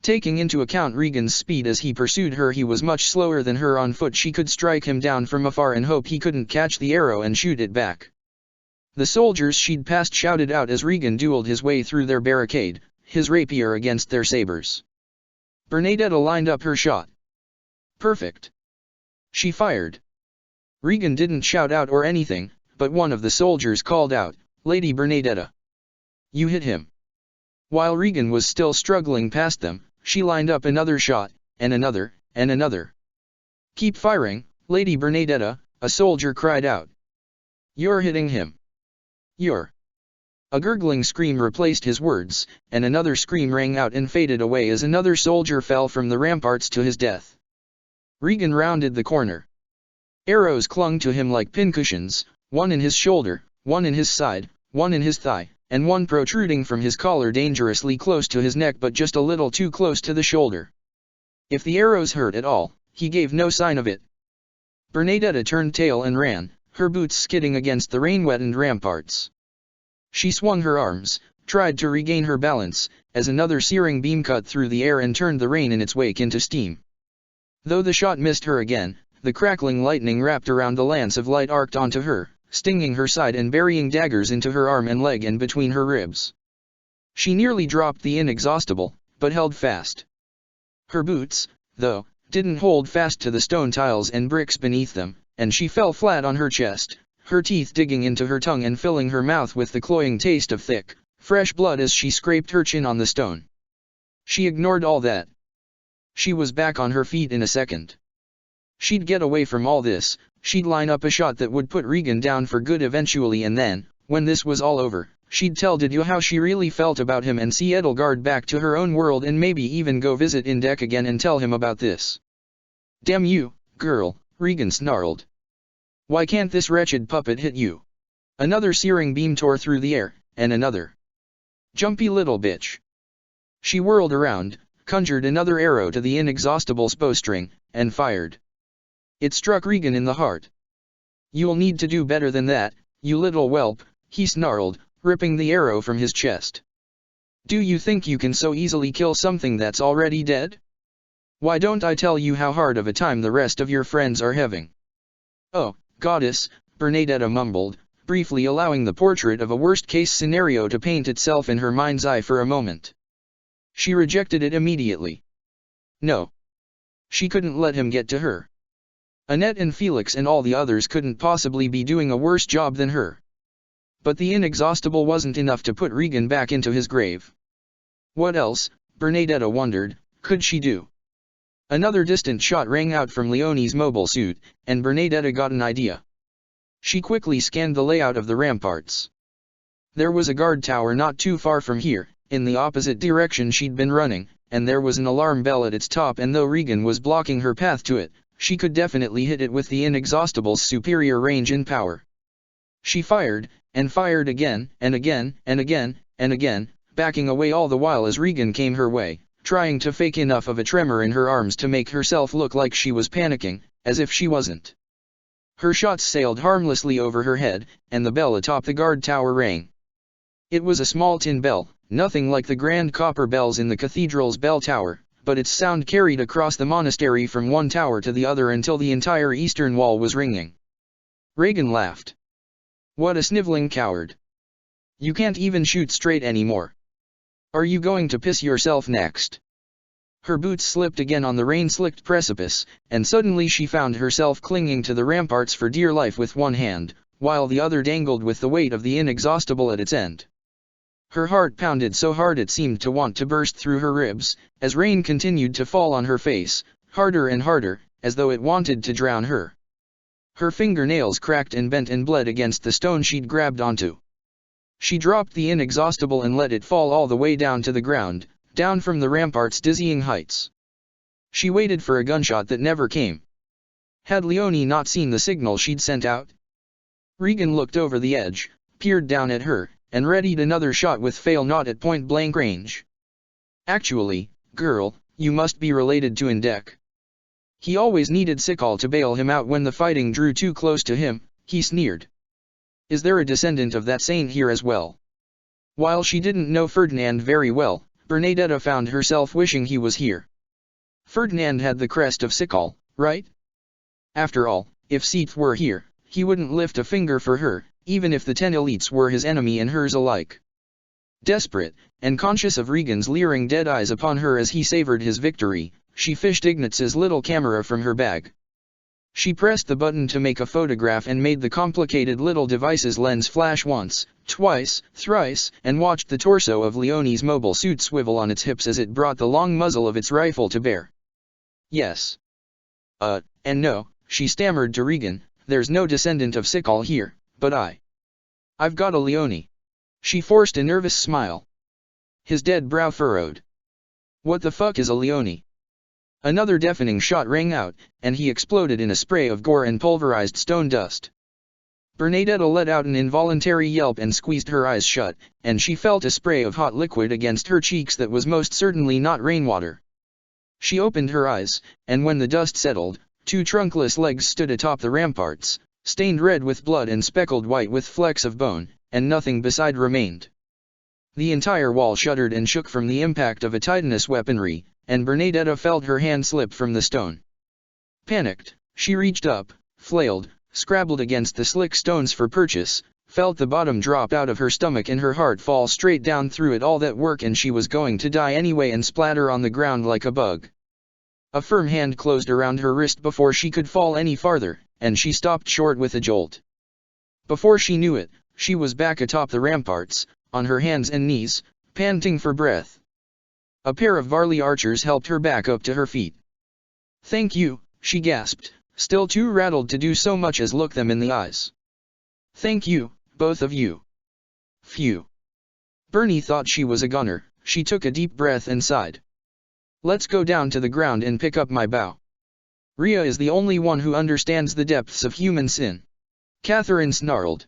Taking into account Regan's speed as he pursued her, he was much slower than her on foot. She could strike him down from afar and hope he couldn't catch the arrow and shoot it back. The soldiers she'd passed shouted out as Regan dueled his way through their barricade, his rapier against their sabers. Bernadetta lined up her shot. Perfect. She fired. Regan didn't shout out or anything, but one of the soldiers called out, "Lady Bernadetta. You hit him." While Regan was still struggling past them, she lined up another shot, and another, and another. "Keep firing, Lady Bernadetta," a soldier cried out. "You're hitting him. You're." A gurgling scream replaced his words, and another scream rang out and faded away as another soldier fell from the ramparts to his death. Regan rounded the corner. Arrows clung to him like pincushions, one in his shoulder, one in his side, one in his thigh, and one protruding from his collar dangerously close to his neck but just a little too close to the shoulder. If the arrows hurt at all, he gave no sign of it. Bernadetta turned tail and ran, her boots skidding against the rain-wetted ramparts. She swung her arms, tried to regain her balance, as another searing beam cut through the air and turned the rain in its wake into steam. Though the shot missed her again, the crackling lightning wrapped around the lance of light arced onto her, stinging her side and burying daggers into her arm and leg and between her ribs. She nearly dropped the inexhaustible, but held fast. Her boots, though, didn't hold fast to the stone tiles and bricks beneath them, and she fell flat on her chest, her teeth digging into her tongue and filling her mouth with the cloying taste of thick, fresh blood as she scraped her chin on the stone. She ignored all that. She was back on her feet in a second. She'd get away from all this, she'd line up a shot that would put Regan down for good eventually, and then, when this was all over, she'd tell Didu how she really felt about him and see Edelgard back to her own world and maybe even go visit Indek again and tell him about this. "Damn you, girl," Regan snarled. "Why can't this wretched puppet hit you?" Another searing beam tore through the air, and another. "Jumpy little bitch." She whirled around, conjured another arrow to the inexhaustible bowstring, and fired. It struck Regan in the heart. "You'll need to do better than that, you little whelp," he snarled, ripping the arrow from his chest. "Do you think you can so easily kill something that's already dead? Why don't I tell you how hard of a time the rest of your friends are having?" "Oh, goddess," Bernadetta mumbled, briefly allowing the portrait of a worst-case scenario to paint itself in her mind's eye for a moment. She rejected it immediately. No. She couldn't let him get to her. Annette and Felix and all the others couldn't possibly be doing a worse job than her. But the inexhaustible wasn't enough to put Regan back into his grave. What else, Bernadetta wondered, could she do? Another distant shot rang out from Leonie's mobile suit, and Bernadetta got an idea. She quickly scanned the layout of the ramparts. There was a guard tower not too far from here, in the opposite direction she'd been running, and there was an alarm bell at its top, and though Regan was blocking her path to it, she could definitely hit it with the inexhaustible's superior range and power. She fired, and fired again, and again, and again, and again, backing away all the while as Regan came her way, trying to fake enough of a tremor in her arms to make herself look like she was panicking, as if she wasn't. Her shots sailed harmlessly over her head, and the bell atop the guard tower rang. It was a small tin bell, nothing like the grand copper bells in the cathedral's bell tower, but its sound carried across the monastery from one tower to the other until the entire eastern wall was ringing. Regan laughed. What a sniveling coward. You can't even shoot straight anymore. Are you going to piss yourself next? Her boots slipped again on the rain-slicked precipice, and suddenly she found herself clinging to the ramparts for dear life with one hand, while the other dangled with the weight of the inexhaustible at its end. Her heart pounded so hard it seemed to want to burst through her ribs, as rain continued to fall on her face, harder and harder, as though it wanted to drown her. Her fingernails cracked and bent and bled against the stone she'd grabbed onto. She dropped the inexhaustible and let it fall all the way down to the ground, down from the rampart's dizzying heights. She waited for a gunshot that never came. Had Leonie not seen the signal she'd sent out? Regan looked over the edge, peered down at her, and readied another shot with fail not at point-blank range. Actually, girl, you must be related to Indek. He always needed Sikal to bail him out when the fighting drew too close to him, he sneered. Is there a descendant of that saint here as well? While she didn't know Ferdinand very well, Bernadetta found herself wishing he was here. Ferdinand had the crest of Sikal, right? After all, if Seath were here, he wouldn't lift a finger for her, even if the 10 elites were his enemy and hers alike. Desperate, and conscious of Regan's leering dead eyes upon her as he savored his victory, she fished Ignaz's little camera from her bag. She pressed the button to make a photograph and made the complicated little device's lens flash once, twice, thrice, and watched the torso of Leonie's mobile suit swivel on its hips as it brought the long muzzle of its rifle to bear. Yes. And no, she stammered to Regan, there's no descendant of Sikal here, but I've got a Leonie. She forced a nervous smile. His dead brow furrowed. What the fuck is a Leonie? Another deafening shot rang out, and he exploded in a spray of gore and pulverized stone dust. Bernadetta let out an involuntary yelp and squeezed her eyes shut, and she felt a spray of hot liquid against her cheeks that was most certainly not rainwater. She opened her eyes, and when the dust settled, 2 trunkless legs stood atop the ramparts, stained red with blood and speckled white with flecks of bone, and nothing beside remained. The entire wall shuddered and shook from the impact of a titanous weaponry, and Bernadetta felt her hand slip from the stone. Panicked, she reached up, flailed, scrabbled against the slick stones for purchase, felt the bottom drop out of her stomach and her heart fall straight down through it. All that work and she was going to die anyway and splatter on the ground like a bug. A firm hand closed around her wrist before she could fall any farther, and she stopped short with a jolt. Before she knew it, she was back atop the ramparts, on her hands and knees, panting for breath. A pair of Varley archers helped her back up to her feet. Thank you, she gasped, still too rattled to do so much as look them in the eyes. Thank you, both of you. Phew. Bernie thought she was a gunner. She took a deep breath and sighed. Let's go down to the ground and pick up my bow. Rhea is the only one who understands the depths of human sin. Catherine snarled.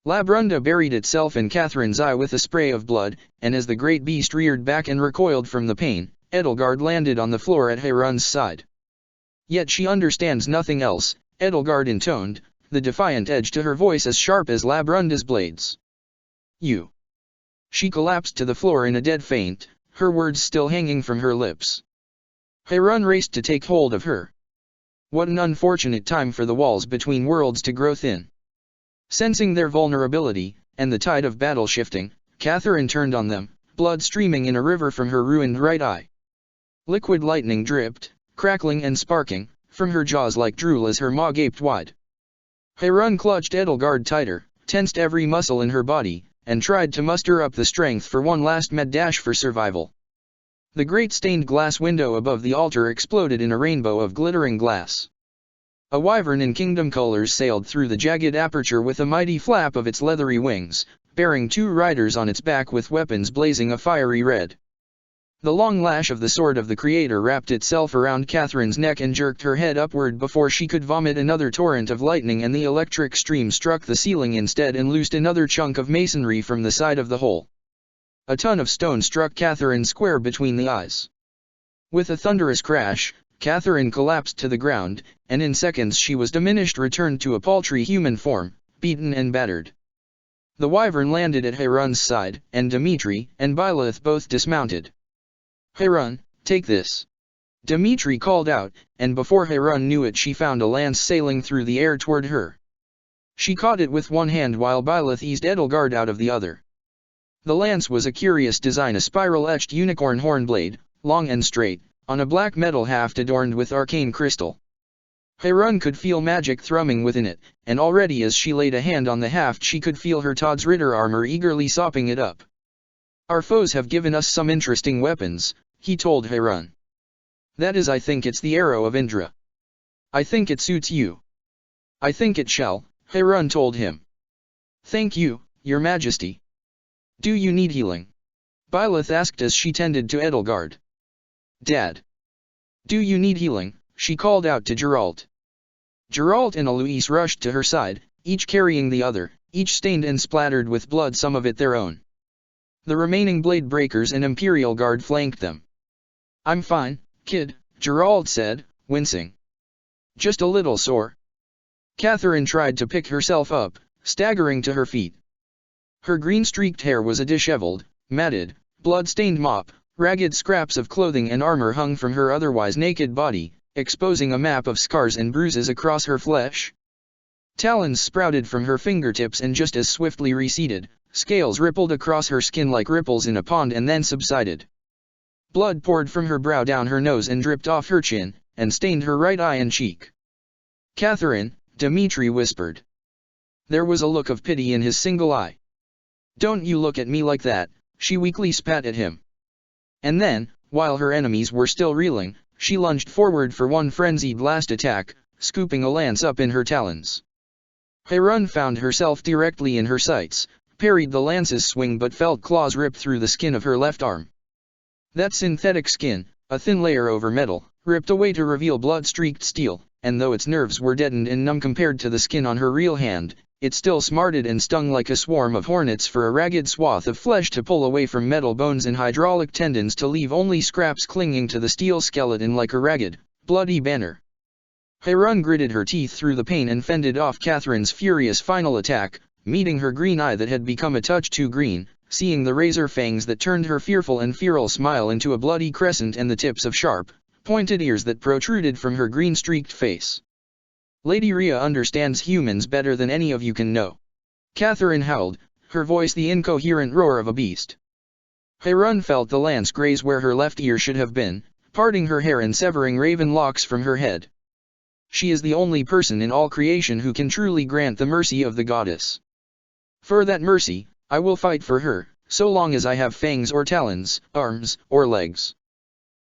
Labrunda buried itself in Catherine's eye with a spray of blood, and as the great beast reared back and recoiled from the pain, Edelgard landed on the floor at Heron's side. Yet she understands nothing else, Edelgard intoned, the defiant edge to her voice as sharp as Labrunda's blades. You. She collapsed to the floor in a dead faint, her words still hanging from her lips. Heron raced to take hold of her. What an unfortunate time for the walls between worlds to grow thin. Sensing their vulnerability, and the tide of battle shifting, Catherine turned on them, blood streaming in a river from her ruined right eye. Liquid lightning dripped, crackling and sparking, from her jaws like drool as her maw gaped wide. Heron clutched Edelgard tighter, tensed every muscle in her body, and tried to muster up the strength for one last mad dash for survival. The great stained glass window above the altar exploded in a rainbow of glittering glass. A wyvern in kingdom colors sailed through the jagged aperture with a mighty flap of its leathery wings, bearing 2 riders on its back with weapons blazing a fiery red. The long lash of the sword of the Creator wrapped itself around Catherine's neck and jerked her head upward before she could vomit another torrent of lightning, and the electric stream struck the ceiling instead and loosed another chunk of masonry from the side of the hole. A ton of stone struck Catherine square between the eyes. With a thunderous crash, Catherine collapsed to the ground, and in seconds she was diminished, returned to a paltry human form, beaten and battered. The wyvern landed at Harun's side, and Dmitri and Byleth both dismounted. "Harun, take this," Dmitri called out, and before Harun knew it she found a lance sailing through the air toward her. She caught it with one hand while Byleth eased Edelgard out of the other. The lance was a curious design, a spiral-etched unicorn horn blade, long and straight, on a black metal haft adorned with arcane crystal. Harun could feel magic thrumming within it, and already as she laid a hand on the haft she could feel her Todd's Ritter armor eagerly sopping it up. "Our foes have given us some interesting weapons," he told Harun. "That is, I think it's the arrow of Indra. I think it suits you." "I think it shall," Harun told him. "Thank you, Your Majesty." "Do you need healing?" Byleth asked as she tended to Edelgard. "Dad. Do you need healing?" she called out to Geralt. Geralt and Alois rushed to her side, each carrying the other, each stained and splattered with blood, some of it their own. The remaining blade breakers and Imperial Guard flanked them. "I'm fine, kid," Geralt said, wincing. "Just a little sore." Catherine tried to pick herself up, staggering to her feet. Her green-streaked hair was a disheveled, matted, blood-stained mop. Ragged scraps of clothing and armor hung from her otherwise naked body, exposing a map of scars and bruises across her flesh. Talons sprouted from her fingertips and just as swiftly receded. Scales rippled across her skin like ripples in a pond and then subsided. Blood poured from her brow down her nose and dripped off her chin, and stained her right eye and cheek. "Catherine," Dmitri whispered. There was a look of pity in his single eye. "Don't you look at me like that," she weakly spat at him. And then, while her enemies were still reeling, she lunged forward for one frenzied last attack, scooping a lance up in her talons. Harun found herself directly in her sights, parried the lance's swing but felt claws rip through the skin of her left arm. That synthetic skin, a thin layer over metal, ripped away to reveal blood-streaked steel, and though its nerves were deadened and numb compared to the skin on her real hand, it still smarted and stung like a swarm of hornets for a ragged swath of flesh to pull away from metal bones and hydraulic tendons to leave only scraps clinging to the steel skeleton like a ragged, bloody banner. Harun gritted her teeth through the pain and fended off Catherine's furious final attack, meeting her green eye that had become a touch too green, seeing the razor fangs that turned her fearful and feral smile into a bloody crescent and the tips of sharp, pointed ears that protruded from her green-streaked face. "Lady Rhea understands humans better than any of you can know," Catherine howled, her voice the incoherent roar of a beast. Harun felt the lance graze where her left ear should have been, parting her hair and severing raven locks from her head. "She is the only person in all creation who can truly grant the mercy of the goddess. For that mercy, I will fight for her, so long as I have fangs or talons, arms, or legs."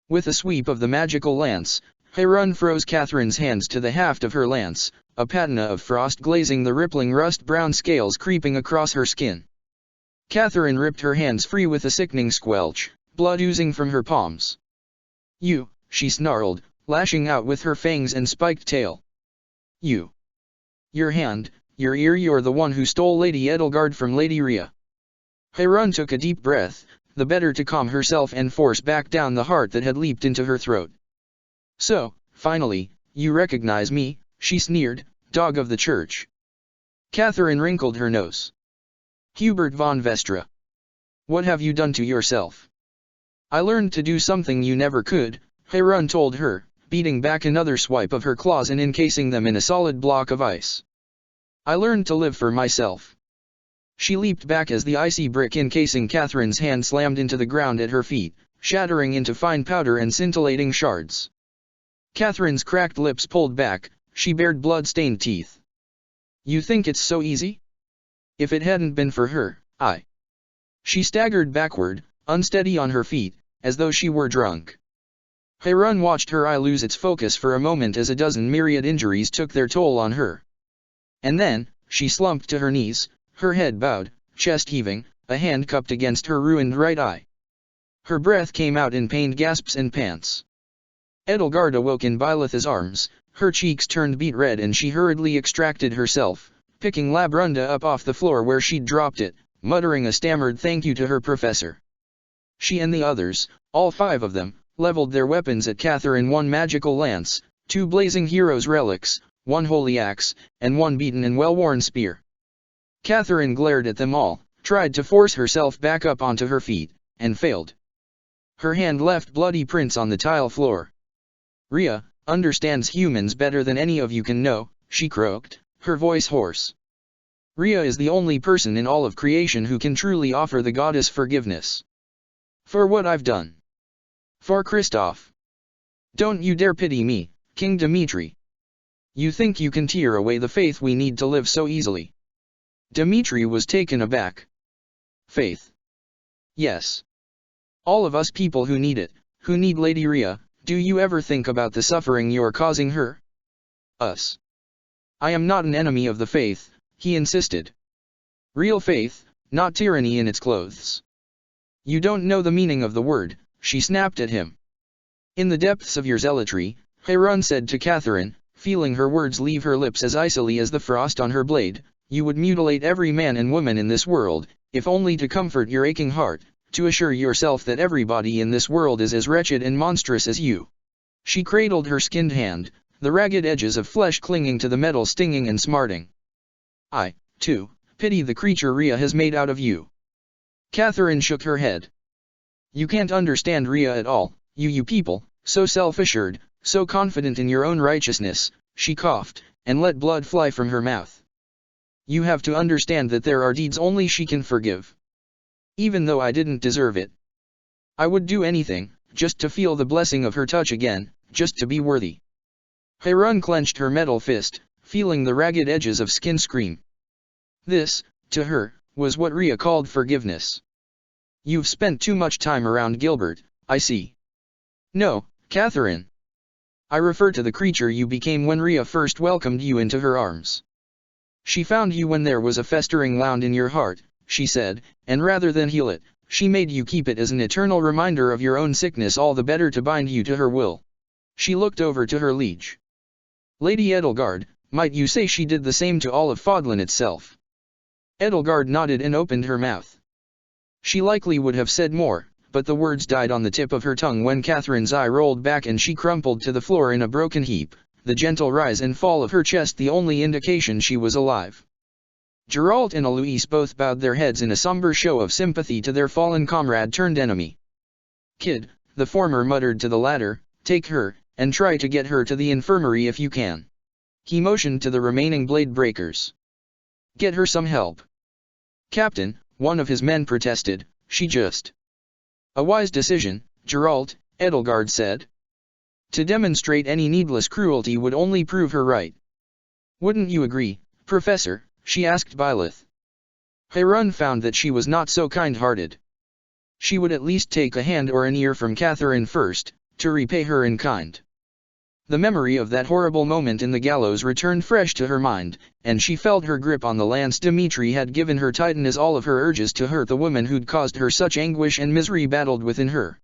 With a sweep of the magical lance, Harun froze Catherine's hands to the haft of her lance, a patina of frost glazing the rippling rust-brown scales creeping across her skin. Catherine ripped her hands free with a sickening squelch, blood oozing from her palms. "You," she snarled, lashing out with her fangs and spiked tail. "You. Your hand, your ear, you're the one who stole Lady Edelgard from Lady Rhea." Harun took a deep breath, the better to calm herself and force back down the heart that had leaped into her throat. "So, finally, you recognize me," she sneered, "dog of the church." Catherine wrinkled her nose. "Hubert von Vestra. What have you done to yourself?" "I learned to do something you never could," Harun told her, beating back another swipe of her claws and encasing them in a solid block of ice. "I learned to live for myself." She leaped back as the icy brick encasing Catherine's hand slammed into the ground at her feet, shattering into fine powder and scintillating shards. Catherine's cracked lips pulled back, she bared blood-stained teeth. "You think it's so easy? If it hadn't been for her, I..." She staggered backward, unsteady on her feet, as though she were drunk. Harun watched her eye lose its focus for a moment as a dozen myriad injuries took their toll on her. And then, she slumped to her knees, her head bowed, chest heaving, a hand cupped against her ruined right eye. Her breath came out in pained gasps and pants. Edelgard awoke in Byleth's arms, her cheeks turned beet red and she hurriedly extracted herself, picking Labrunda up off the floor where she'd dropped it, muttering a stammered thank you to her professor. She and the others, all 5 of them, leveled their weapons at Catherine: 1 magical lance, 2 blazing heroes' relics, 1 holy axe, and 1 beaten and well-worn spear. Catherine glared at them all, tried to force herself back up onto her feet, and failed. Her hand left bloody prints on the tile floor. "Rhea understands humans better than any of you can know," she croaked, her voice hoarse. "Rhea is the only person in all of creation who can truly offer the goddess forgiveness. For what I've done. For Kristoff. Don't you dare pity me, King Dimitri. You think you can tear away the faith we need to live so easily?" Dimitri was taken aback. "Faith? Yes. All of us people who need it, who need Lady Rhea. Do you ever think about the suffering you're causing her?" "Us. I am not an enemy of the faith," he insisted. "Real faith, not tyranny in its clothes." "You don't know the meaning of the word," she snapped at him. "In the depths of your zealotry," Harun said to Catherine, feeling her words leave her lips as icily as the frost on her blade, "you would mutilate every man and woman in this world, if only to comfort your aching heart, to assure yourself that everybody in this world is as wretched and monstrous as you." She cradled her skinned hand, the ragged edges of flesh clinging to the metal stinging and smarting. "I, too, pity the creature Rhea has made out of you." Catherine shook her head. "You can't understand Rhea at all, you people, so self-assured, so confident in your own righteousness," she coughed, and let blood fly from her mouth. "You have to understand that there are deeds only she can forgive. Even though I didn't deserve it. I would do anything, just to feel the blessing of her touch again, just to be worthy." Harun clenched her metal fist, feeling the ragged edges of skin scream. This, to her, was what Rhea called forgiveness. "You've spent too much time around Gilbert, I see." "No, Catherine. I refer to the creature you became when Rhea first welcomed you into her arms. She found you when there was a festering wound in your heart," she said, "and rather than heal it, she made you keep it as an eternal reminder of your own sickness, all the better to bind you to her will." She looked over to her liege. "Lady Edelgard, might you say she did the same to all of Fodlan itself?" Edelgard nodded and opened her mouth. She likely would have said more, but the words died on the tip of her tongue when Catherine's eye rolled back and she crumpled to the floor in a broken heap, the gentle rise and fall of her chest the only indication she was alive. Geralt and Eloise both bowed their heads in a somber show of sympathy to their fallen comrade turned enemy. "Kid," the former muttered to the latter, "take her, and try to get her to the infirmary if you can." He motioned to the remaining blade breakers. "Get her some help." "Captain," one of his men protested, "she just—" "A wise decision, Geralt," Edelgard said. "To demonstrate any needless cruelty would only prove her right." "Wouldn't you agree, Professor?" she asked Byleth. Harun found that she was not so kind-hearted. She would at least take a hand or an ear from Catherine first, to repay her in kind. The memory of that horrible moment in the gallows returned fresh to her mind, and she felt her grip on the lance Dimitri had given her tighten as all of her urges to hurt the woman who'd caused her such anguish and misery battled within her.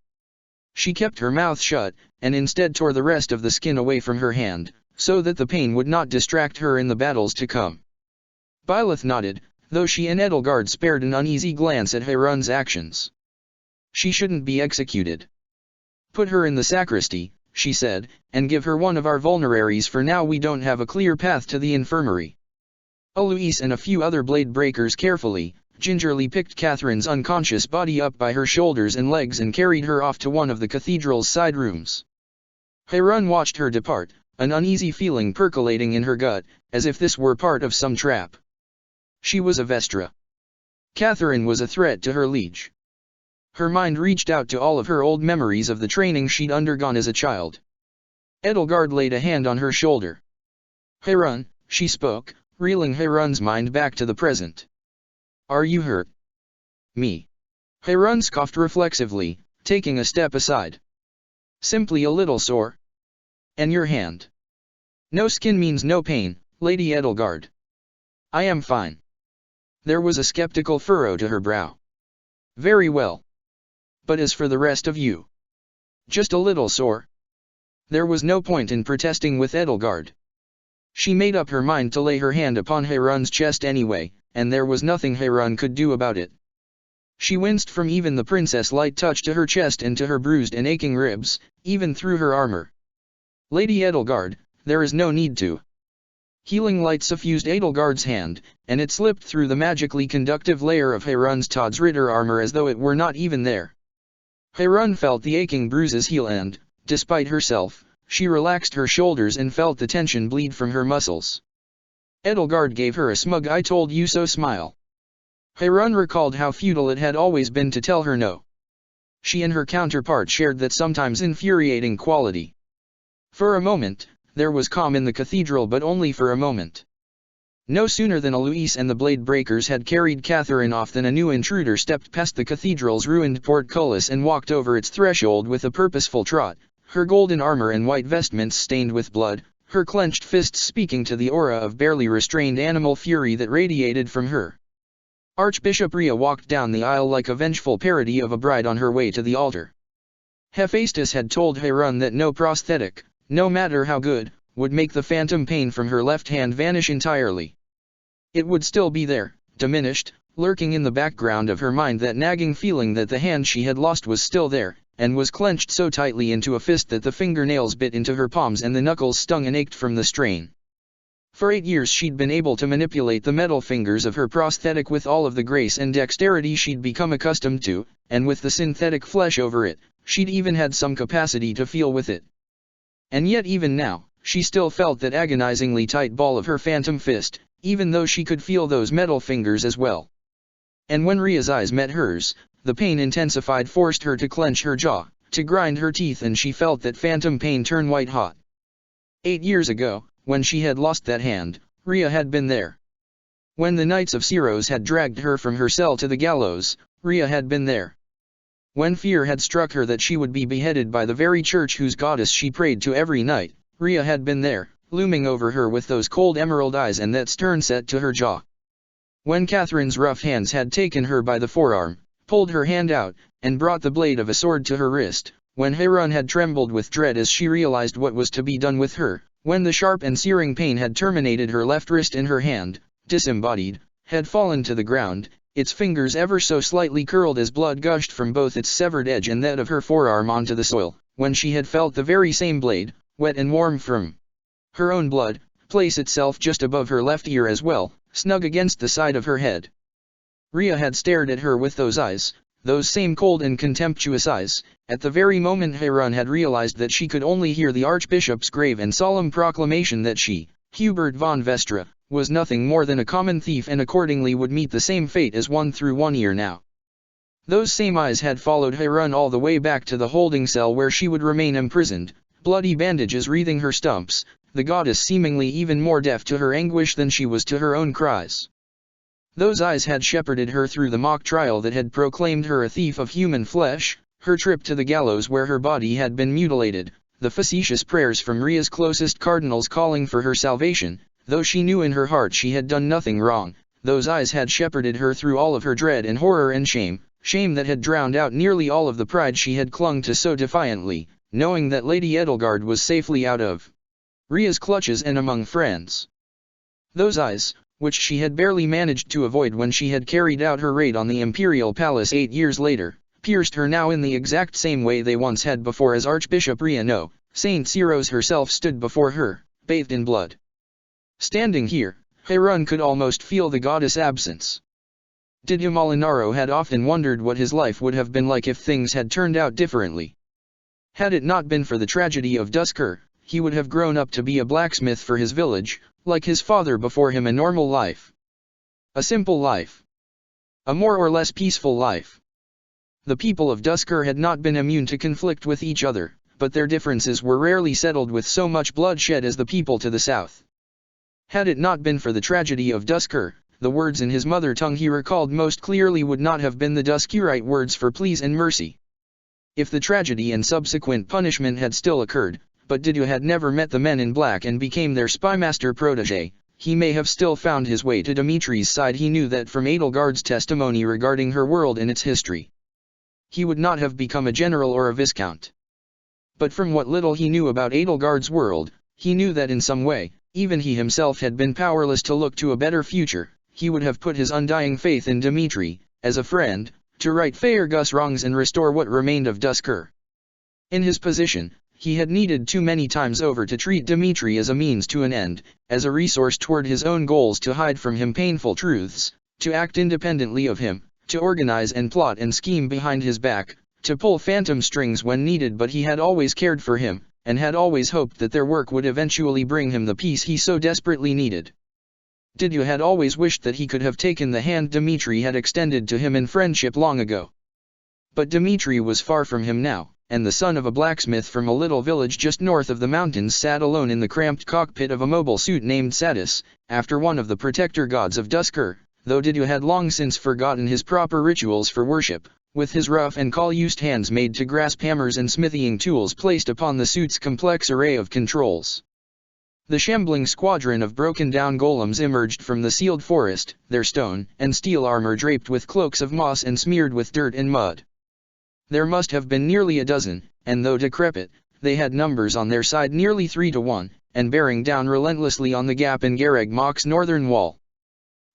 She kept her mouth shut, and instead tore the rest of the skin away from her hand, so that the pain would not distract her in the battles to come. Byleth nodded, though she and Edelgard spared an uneasy glance at Harun's actions. "She shouldn't be executed. Put her in the sacristy," she said, "and give her one of our vulneraries, for now we don't have a clear path to the infirmary." Eloise and a few other blade breakers carefully, gingerly picked Catherine's unconscious body up by her shoulders and legs and carried her off to one of the cathedral's side rooms. Harun watched her depart, an uneasy feeling percolating in her gut, as if this were part of some trap. She was a Vestra. Catherine was a threat to her liege. Her mind reached out to all of her old memories of the training she'd undergone as a child. Edelgard laid a hand on her shoulder. "Harun," she spoke, reeling Harun's mind back to the present. "Are you hurt?" "Me?" Harun scoffed reflexively, taking a step aside. "Simply a little sore." "And your hand?" "No skin means no pain, Lady Edelgard. I am fine." There was a skeptical furrow to her brow. "Very well. But as for the rest of you?" "Just a little sore." There was no point in protesting with Edelgard. She made up her mind to lay her hand upon Harun's chest anyway, and there was nothing Harun could do about it. She winced from even the princess' light touch to her chest and to her bruised and aching ribs, even through her armor. Lady Edelgard, there is no need to. Healing light suffused Edelgard's hand, and it slipped through the magically conductive layer of Heirunstad's Ritter armor as though it were not even there. Heirun felt the aching bruises heal and, despite herself, she relaxed her shoulders and felt the tension bleed from her muscles. Edelgard gave her a smug "I told you so" smile. Heirun recalled how futile it had always been to tell her no. She and her counterpart shared that sometimes infuriating quality. For a moment, there was calm in the cathedral, but only for a moment. No sooner than Eloise and the Blade Breakers had carried Catherine off than a new intruder stepped past the cathedral's ruined portcullis and walked over its threshold with a purposeful trot, her golden armor and white vestments stained with blood, her clenched fists speaking to the aura of barely restrained animal fury that radiated from her. Archbishop Rhea walked down the aisle like a vengeful parody of a bride on her way to the altar. Hephaestus had told Heirun that no prosthetic, no matter how good, would make the phantom pain from her left hand vanish entirely. It would still be there, diminished, lurking in the background of her mind, that nagging feeling that the hand she had lost was still there, and was clenched so tightly into a fist that the fingernails bit into her palms and the knuckles stung and ached from the strain. For 8 years she'd been able to manipulate the metal fingers of her prosthetic with all of the grace and dexterity she'd become accustomed to, and with the synthetic flesh over it, she'd even had some capacity to feel with it. And yet even now, she still felt that agonizingly tight ball of her phantom fist, even though she could feel those metal fingers as well. And when Rhea's eyes met hers, the pain intensified, forced her to clench her jaw, to grind her teeth, and she felt that phantom pain turn white hot. 8 years ago, when she had lost that hand, Rhea had been there. When the Knights of Syros had dragged her from her cell to the gallows, Rhea had been there. When fear had struck her that she would be beheaded by the very church whose goddess she prayed to every night, Rhea had been there, looming over her with those cold emerald eyes and that stern set to her jaw. When Catherine's rough hands had taken her by the forearm, pulled her hand out, and brought the blade of a sword to her wrist, when Heirun had trembled with dread as she realized what was to be done with her, when the sharp and searing pain had terminated her left wrist and her hand, disembodied, had fallen to the ground, its fingers ever so slightly curled as blood gushed from both its severed edge and that of her forearm onto the soil, when she had felt the very same blade, wet and warm from her own blood, place itself just above her left ear as well, snug against the side of her head. Rhea had stared at her with those eyes, those same cold and contemptuous eyes, at the very moment Heirun had realized that she could only hear the Archbishop's grave and solemn proclamation that she, Hubert von Vestra, was nothing more than a common thief and accordingly would meet the same fate as one through 1 year now. Those same eyes had followed Heirun all the way back to the holding cell where she would remain imprisoned, bloody bandages wreathing her stumps, the goddess seemingly even more deaf to her anguish than she was to her own cries. Those eyes had shepherded her through the mock trial that had proclaimed her a thief of human flesh, her trip to the gallows where her body had been mutilated, the facetious prayers from Rhea's closest cardinals calling for her salvation, though she knew in her heart she had done nothing wrong. Those eyes had shepherded her through all of her dread and horror and shame, shame that had drowned out nearly all of the pride she had clung to so defiantly, knowing that Lady Edelgard was safely out of Rhea's clutches and among friends. Those eyes, which she had barely managed to avoid when she had carried out her raid on the Imperial Palace 8 years later, pierced her now in the exact same way they once had before as Archbishop Rhea no, Saint Syros herself stood before her, bathed in blood. Standing here, Heirun could almost feel the goddess' absence. Didymus Molinaro had often wondered what his life would have been like if things had turned out differently. Had it not been for the tragedy of Duscur, he would have grown up to be a blacksmith for his village, like his father before him, a normal life. A simple life. A more or less peaceful life. The people of Duscur had not been immune to conflict with each other, but their differences were rarely settled with so much bloodshed as the people to the south. Had it not been for the tragedy of Duscur, the words in his mother tongue he recalled most clearly would not have been the Duscurite words for please and mercy. If the tragedy and subsequent punishment had still occurred, but Didymus had never met the men in black and became their spymaster protege, he may have still found his way to Dimitri's side. He knew that from Edelgard's testimony regarding her world and its history. He would not have become a general or a viscount. But from what little he knew about Edelgard's world, he knew that in some way, even he himself had been powerless to look to a better future. He would have put his undying faith in Dimitri, as a friend, to right Faerghus' wrongs and restore what remained of Duscur. In his position, he had needed too many times over to treat Dmitri as a means to an end, as a resource toward his own goals, to hide from him painful truths, to act independently of him, to organize and plot and scheme behind his back, to pull phantom strings when needed. But he had always cared for him, and had always hoped that their work would eventually bring him the peace he so desperately needed. Didu had always wished that he could have taken the hand Dmitri had extended to him in friendship long ago. But Dmitri was far from him now, and the son of a blacksmith from a little village just north of the mountains sat alone in the cramped cockpit of a mobile suit named Satis, after one of the protector gods of Duscur, though Didu had long since forgotten his proper rituals for worship, with his rough and call-used hands made to grasp hammers and smithying tools placed upon the suit's complex array of controls. The shambling squadron of broken-down golems emerged from the sealed forest, their stone and steel armor draped with cloaks of moss and smeared with dirt and mud. There must have been nearly a dozen, and though decrepit, they had numbers on their side nearly 3 to 1, and bearing down relentlessly on the gap in Gareg Mach's northern wall.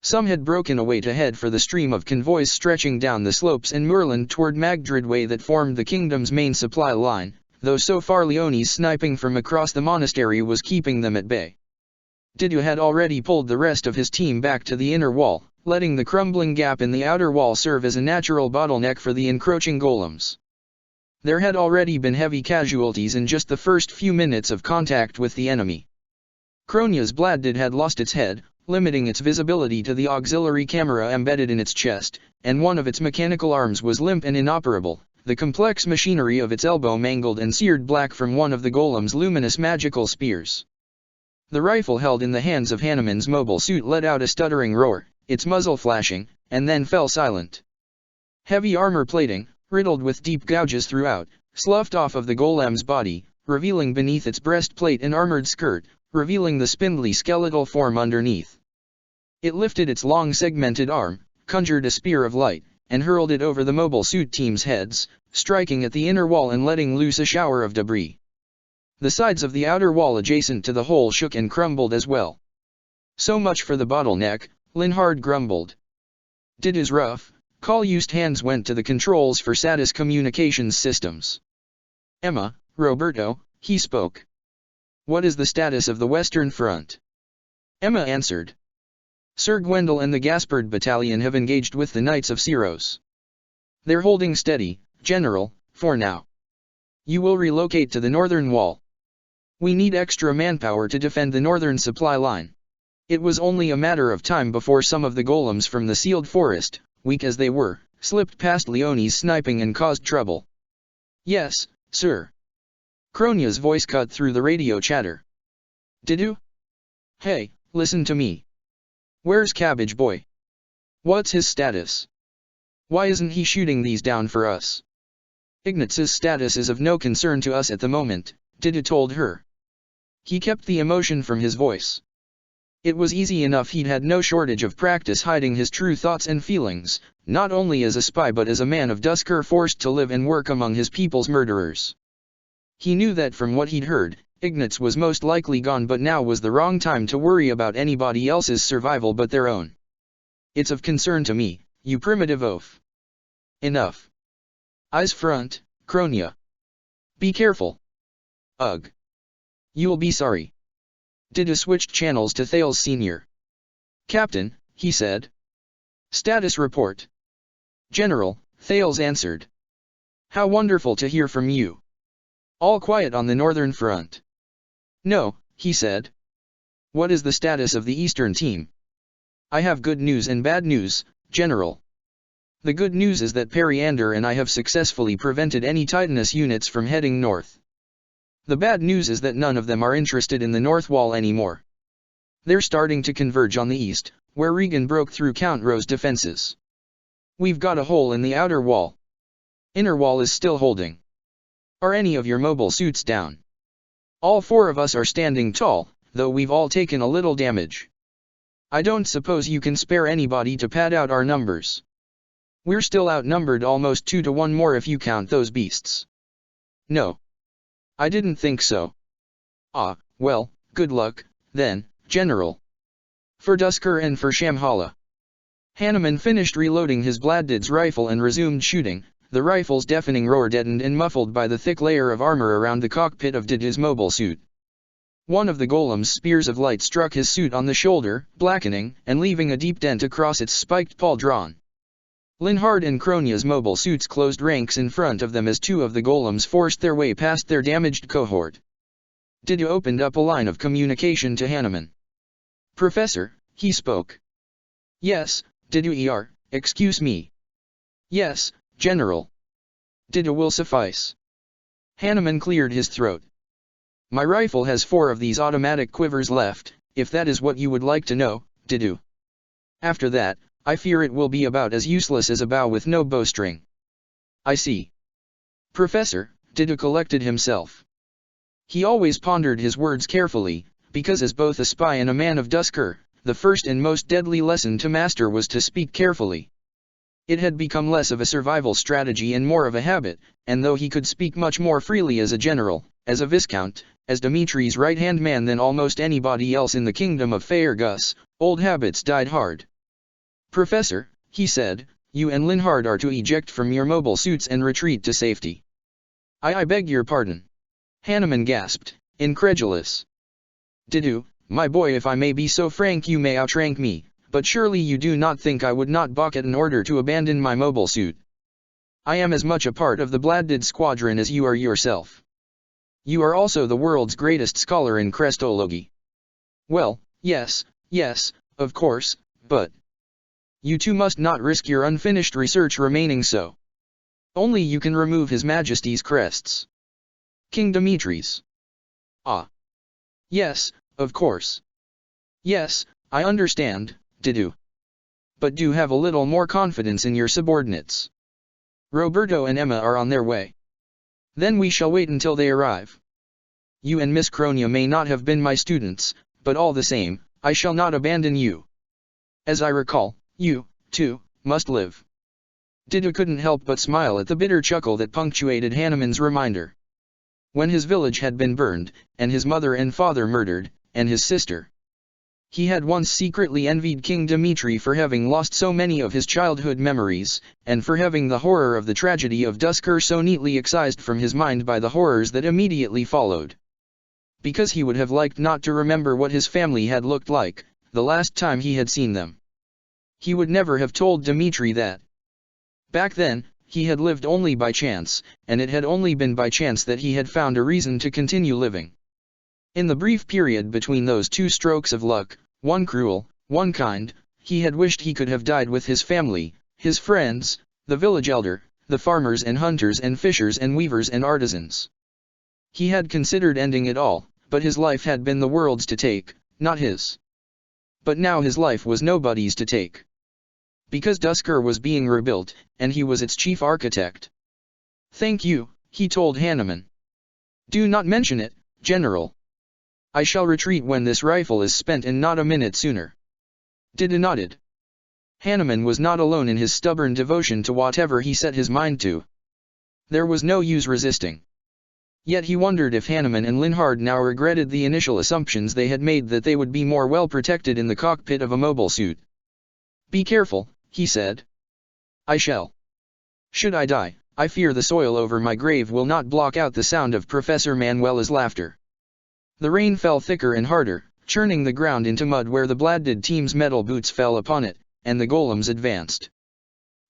Some had broken away to head for the stream of convoys stretching down the slopes in Moorland toward Magdridway that formed the kingdom's main supply line, though so far Leonie's sniping from across the monastery was keeping them at bay. Didu had already pulled the rest of his team back to the inner wall, letting the crumbling gap in the outer wall serve as a natural bottleneck for the encroaching golems. There had already been heavy casualties in just the first few minutes of contact with the enemy. Kronia's Bladdid had lost its head, limiting its visibility to the auxiliary camera embedded in its chest, and one of its mechanical arms was limp and inoperable, the complex machinery of its elbow mangled and seared black from one of the golem's luminous magical spears. The rifle held in the hands of Hanuman's mobile suit let out a stuttering roar, its muzzle flashing, and then fell silent. Heavy armor plating, riddled with deep gouges throughout, sloughed off of the golem's body, revealing beneath its breastplate an armored skirt, revealing the spindly skeletal form underneath. It lifted its long segmented arm, conjured a spear of light, and hurled it over the mobile suit team's heads, striking at the inner wall and letting loose a shower of debris. The sides of the outer wall adjacent to the hole shook and crumbled as well. So much for the bottleneck, Linhard grumbled. Didu's rough, call-used hands went to the controls for Satis communications systems. Emma, Roberto, he spoke. What is the status of the Western Front? Emma answered. Sir Gwendol and the Gaspard Battalion have engaged with the Knights of Syros. They're holding steady, General, for now. You will relocate to the northern wall. We need extra manpower to defend the northern supply line. It was only a matter of time before some of the golems from the sealed forest, weak as they were, slipped past Leonie's sniping and caused trouble. Yes, sir. Kronia's voice cut through the radio chatter. Didu? Hey, listen to me. Where's Cabbage Boy? What's his status? Why isn't he shooting these down for us? Ignaz's status is of no concern to us at the moment, Didu told her. He kept the emotion from his voice. It was easy enough, he'd had no shortage of practice hiding his true thoughts and feelings, not only as a spy but as a man of Duscur forced to live and work among his people's murderers. He knew that from what he'd heard, Ignaz was most likely gone, but now was the wrong time to worry about anybody else's survival but their own. It's of concern to me, you primitive oaf. Enough. Eyes front, Kronia. Be careful. Ugh. You'll be sorry. Didu switched channels to Thales Sr. Captain, he said. Status report. General, Thales answered. How wonderful to hear from you. All quiet on the northern front. No, he said. What is the status of the eastern team? I have good news and bad news, General. The good news is that Periander and I have successfully prevented any Titanus units from heading north. The bad news is that none of them are interested in the north wall anymore. They're starting to converge on the east, where Regan broke through Count Rowe's defenses. We've got a hole in the outer wall. Inner wall is still holding. Are any of your mobile suits down? All 4 of us are standing tall, though we've all taken a little damage. I don't suppose you can spare anybody to pad out our numbers. We're still outnumbered almost 2 to 1 more if you count those beasts. No. I didn't think so. Ah, well, good luck, then, General. For Duscur and for Shamhala. Hanuman finished reloading his Bladdid's rifle and resumed shooting, the rifle's deafening roar deadened and muffled by the thick layer of armor around the cockpit of Didu's mobile suit. One of the golem's spears of light struck his suit on the shoulder, blackening and leaving a deep dent across its spiked pauldron. Linhard and Kronia's mobile suits closed ranks in front of them as two of the golems forced their way past their damaged cohort. Didu opened up a line of communication to Hanuman. "Professor," he spoke. "Yes, Didu excuse me." "Yes, General." "Didu will suffice." Hanuman cleared his throat. "My rifle has 4 of these automatic quivers left, if that is what you would like to know, Didu. After that, I fear it will be about as useless as a bow with no bowstring." "I see." "Professor," Didu collected himself. He always pondered his words carefully, because as both a spy and a man of Duscur, the first and most deadly lesson to master was to speak carefully. It had become less of a survival strategy and more of a habit, and though he could speak much more freely as a general, as a viscount, as Dimitri's right-hand man than almost anybody else in the kingdom of Faerghus, old habits died hard. "Professor," he said, "you and Linhard are to eject from your mobile suits and retreat to safety." I beg your pardon." Hanuman gasped, incredulous. "Didu, my boy, if I may be so frank, you may outrank me, but surely you do not think I would not balk at an order to abandon my mobile suit. I am as much a part of the Bladdid squadron as you are yourself. You are also the world's greatest scholar in crestology." "Well, yes, of course, but you too must not risk your unfinished research remaining so. Only you can remove His Majesty's crests. King Dimitri's." "Ah. Yes, of course. Yes, I understand, Didu. But do have a little more confidence in your subordinates. Roberto and Emma are on their way. Then we shall wait until they arrive. You and Miss Kronia may not have been my students, but all the same, I shall not abandon you. As I recall, you, too, must live." Didu couldn't help but smile at the bitter chuckle that punctuated Hanuman's reminder. When his village had been burned, and his mother and father murdered, and his sister. He had once secretly envied King Dimitri for having lost so many of his childhood memories, and for having the horror of the tragedy of Duscur so neatly excised from his mind by the horrors that immediately followed. Because he would have liked not to remember what his family had looked like, the last time he had seen them. He would never have told Dimitri that. Back then, he had lived only by chance, and it had only been by chance that he had found a reason to continue living. In the brief period between those two strokes of luck, one cruel, one kind, he had wished he could have died with his family, his friends, the village elder, the farmers and hunters and fishers and weavers and artisans. He had considered ending it all, but his life had been the world's to take, not his. But now his life was nobody's to take. Because Duscur was being rebuilt, and he was its chief architect. "Thank you," he told Hanuman. "Do not mention it, General. I shall retreat when this rifle is spent and not a minute sooner." Didu nodded. Hanuman was not alone in his stubborn devotion to whatever he set his mind to. There was no use resisting. Yet he wondered if Hanuman and Linhard now regretted the initial assumptions they had made that they would be more well protected in the cockpit of a mobile suit. "Be careful," he said. "I shall. Should I die, I fear the soil over my grave will not block out the sound of Professor Manuela's laughter." The rain fell thicker and harder, churning the ground into mud where the Bladdid team's metal boots fell upon it, and the golems advanced.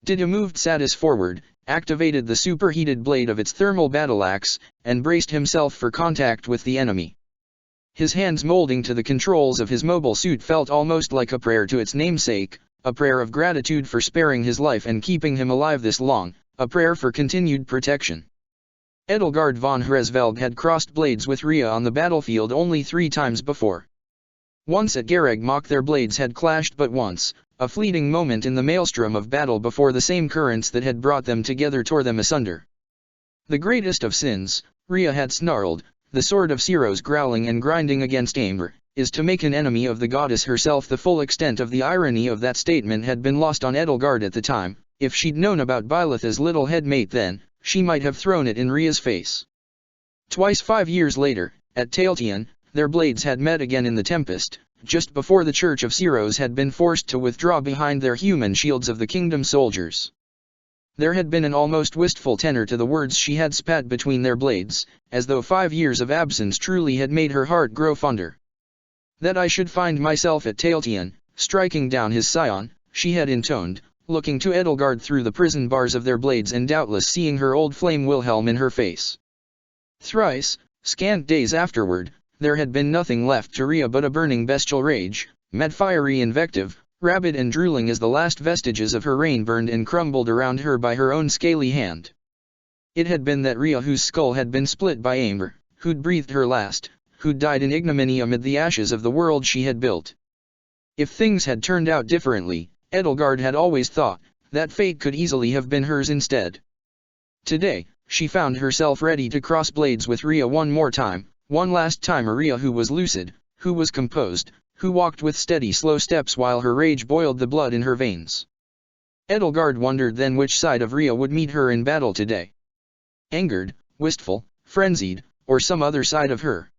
Didu moved Satis forward, activated the superheated blade of its thermal battle axe, and braced himself for contact with the enemy. His hands molding to the controls of his mobile suit felt almost like a prayer to its namesake, a prayer of gratitude for sparing his life and keeping him alive this long, a prayer for continued protection. Edelgard von Hresvelg had crossed blades with Rhea on the battlefield only 3 times before. Once at Garagmach their blades had clashed but once, a fleeting moment in the maelstrom of battle before the same currents that had brought them together tore them asunder. The greatest of sins, Rhea had snarled, the sword of Siros growling and grinding against Amber, is to make an enemy of the goddess herself. The full extent of the irony of that statement had been lost on Edelgard at the time. If she'd known about Byleth's little headmate then, she might have thrown it in Rhea's face. Twice 5 years later, at Tailtean, their blades had met again in the Tempest, just before the Church of Ceros had been forced to withdraw behind their human shields of the kingdom soldiers. There had been an almost wistful tenor to the words she had spat between their blades, as though 5 years of absence truly had made her heart grow fonder. That I should find myself at Tailtean, striking down his scion, she had intoned, looking to Edelgard through the prison bars of their blades and doubtless seeing her old flame Wilhelm in her face. Thrice, scant days afterward, there had been nothing left to Rhea but a burning bestial rage, mad fiery invective, rabid and drooling as the last vestiges of her reign burned and crumbled around her by her own scaly hand. It had been that Rhea whose skull had been split by Amber, who'd breathed her last, who'd died in ignominy amid the ashes of the world she had built. If things had turned out differently, Edelgard had always thought, that fate could easily have been hers instead. Today, she found herself ready to cross blades with Rhea one more time, one last time, a Rhea who was lucid, who was composed, who walked with steady slow steps while her rage boiled the blood in her veins. Edelgard wondered then which side of Rhea would meet her in battle today. Angered, wistful, frenzied, or some other side of her.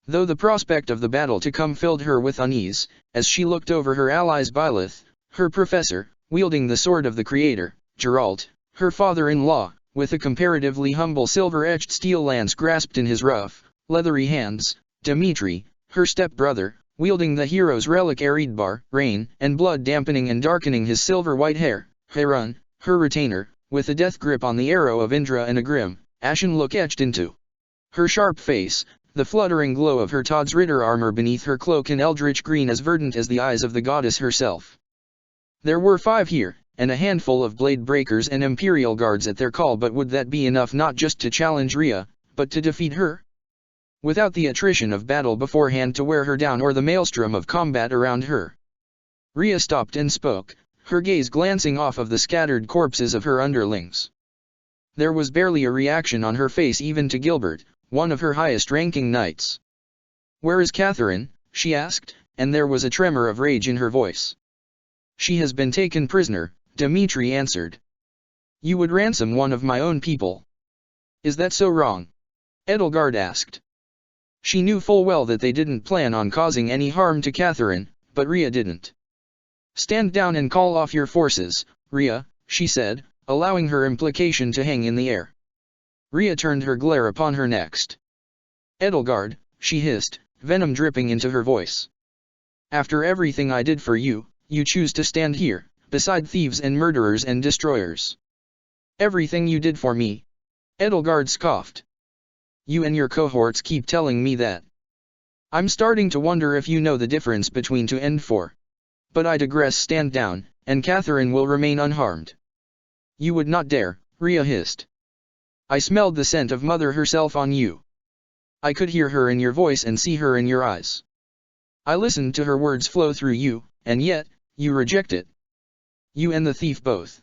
Though the prospect of the battle to come filled her with unease, as she looked over her allies Byleth, her professor, wielding the sword of the Creator, Geralt, her father-in-law, with a comparatively humble silver-etched steel lance grasped in his rough, leathery hands, Dimitri, her step-brother, wielding the hero's relic Eredbar, rain and blood dampening and darkening his silver-white hair, Harun, her retainer, with a death grip on the arrow of Indra and a grim, ashen look etched into her sharp face, the fluttering glow of her Todd's Ritter armor beneath her cloak an eldritch green as verdant as the eyes of the goddess herself. There were 5 here, and a handful of blade breakers and imperial guards at their call, but would that be enough not just to challenge Rhea, but to defeat her? Without the attrition of battle beforehand to wear her down or the maelstrom of combat around her. Rhea stopped and spoke, her gaze glancing off of the scattered corpses of her underlings. There was barely a reaction on her face even to Gilbert, one of her highest-ranking knights. "Where is Catherine?" she asked, and there was a tremor of rage in her voice. "She has been taken prisoner," Dimitri answered. "You would ransom one of my own people. Is that so wrong?" Edelgard asked. She knew full well that they didn't plan on causing any harm to Catherine, but Rhea didn't. "Stand down and call off your forces, Rhea," she said, allowing her implication to hang in the air. Rhea turned her glare upon her next. "Edelgard," she hissed, venom dripping into her voice. "After everything I did for you, you choose to stand here, beside thieves and murderers and destroyers." "Everything you did for me?" Edelgard scoffed. "You and your cohorts keep telling me that. I'm starting to wonder if you know the difference between 2 and 4. But I digress. Stand down, and Catherine will remain unharmed." "You would not dare," Rhea hissed. "I smelled the scent of Mother herself on you. I could hear her in your voice and see her in your eyes. I listened to her words flow through you, and yet, you reject it. You and the thief both."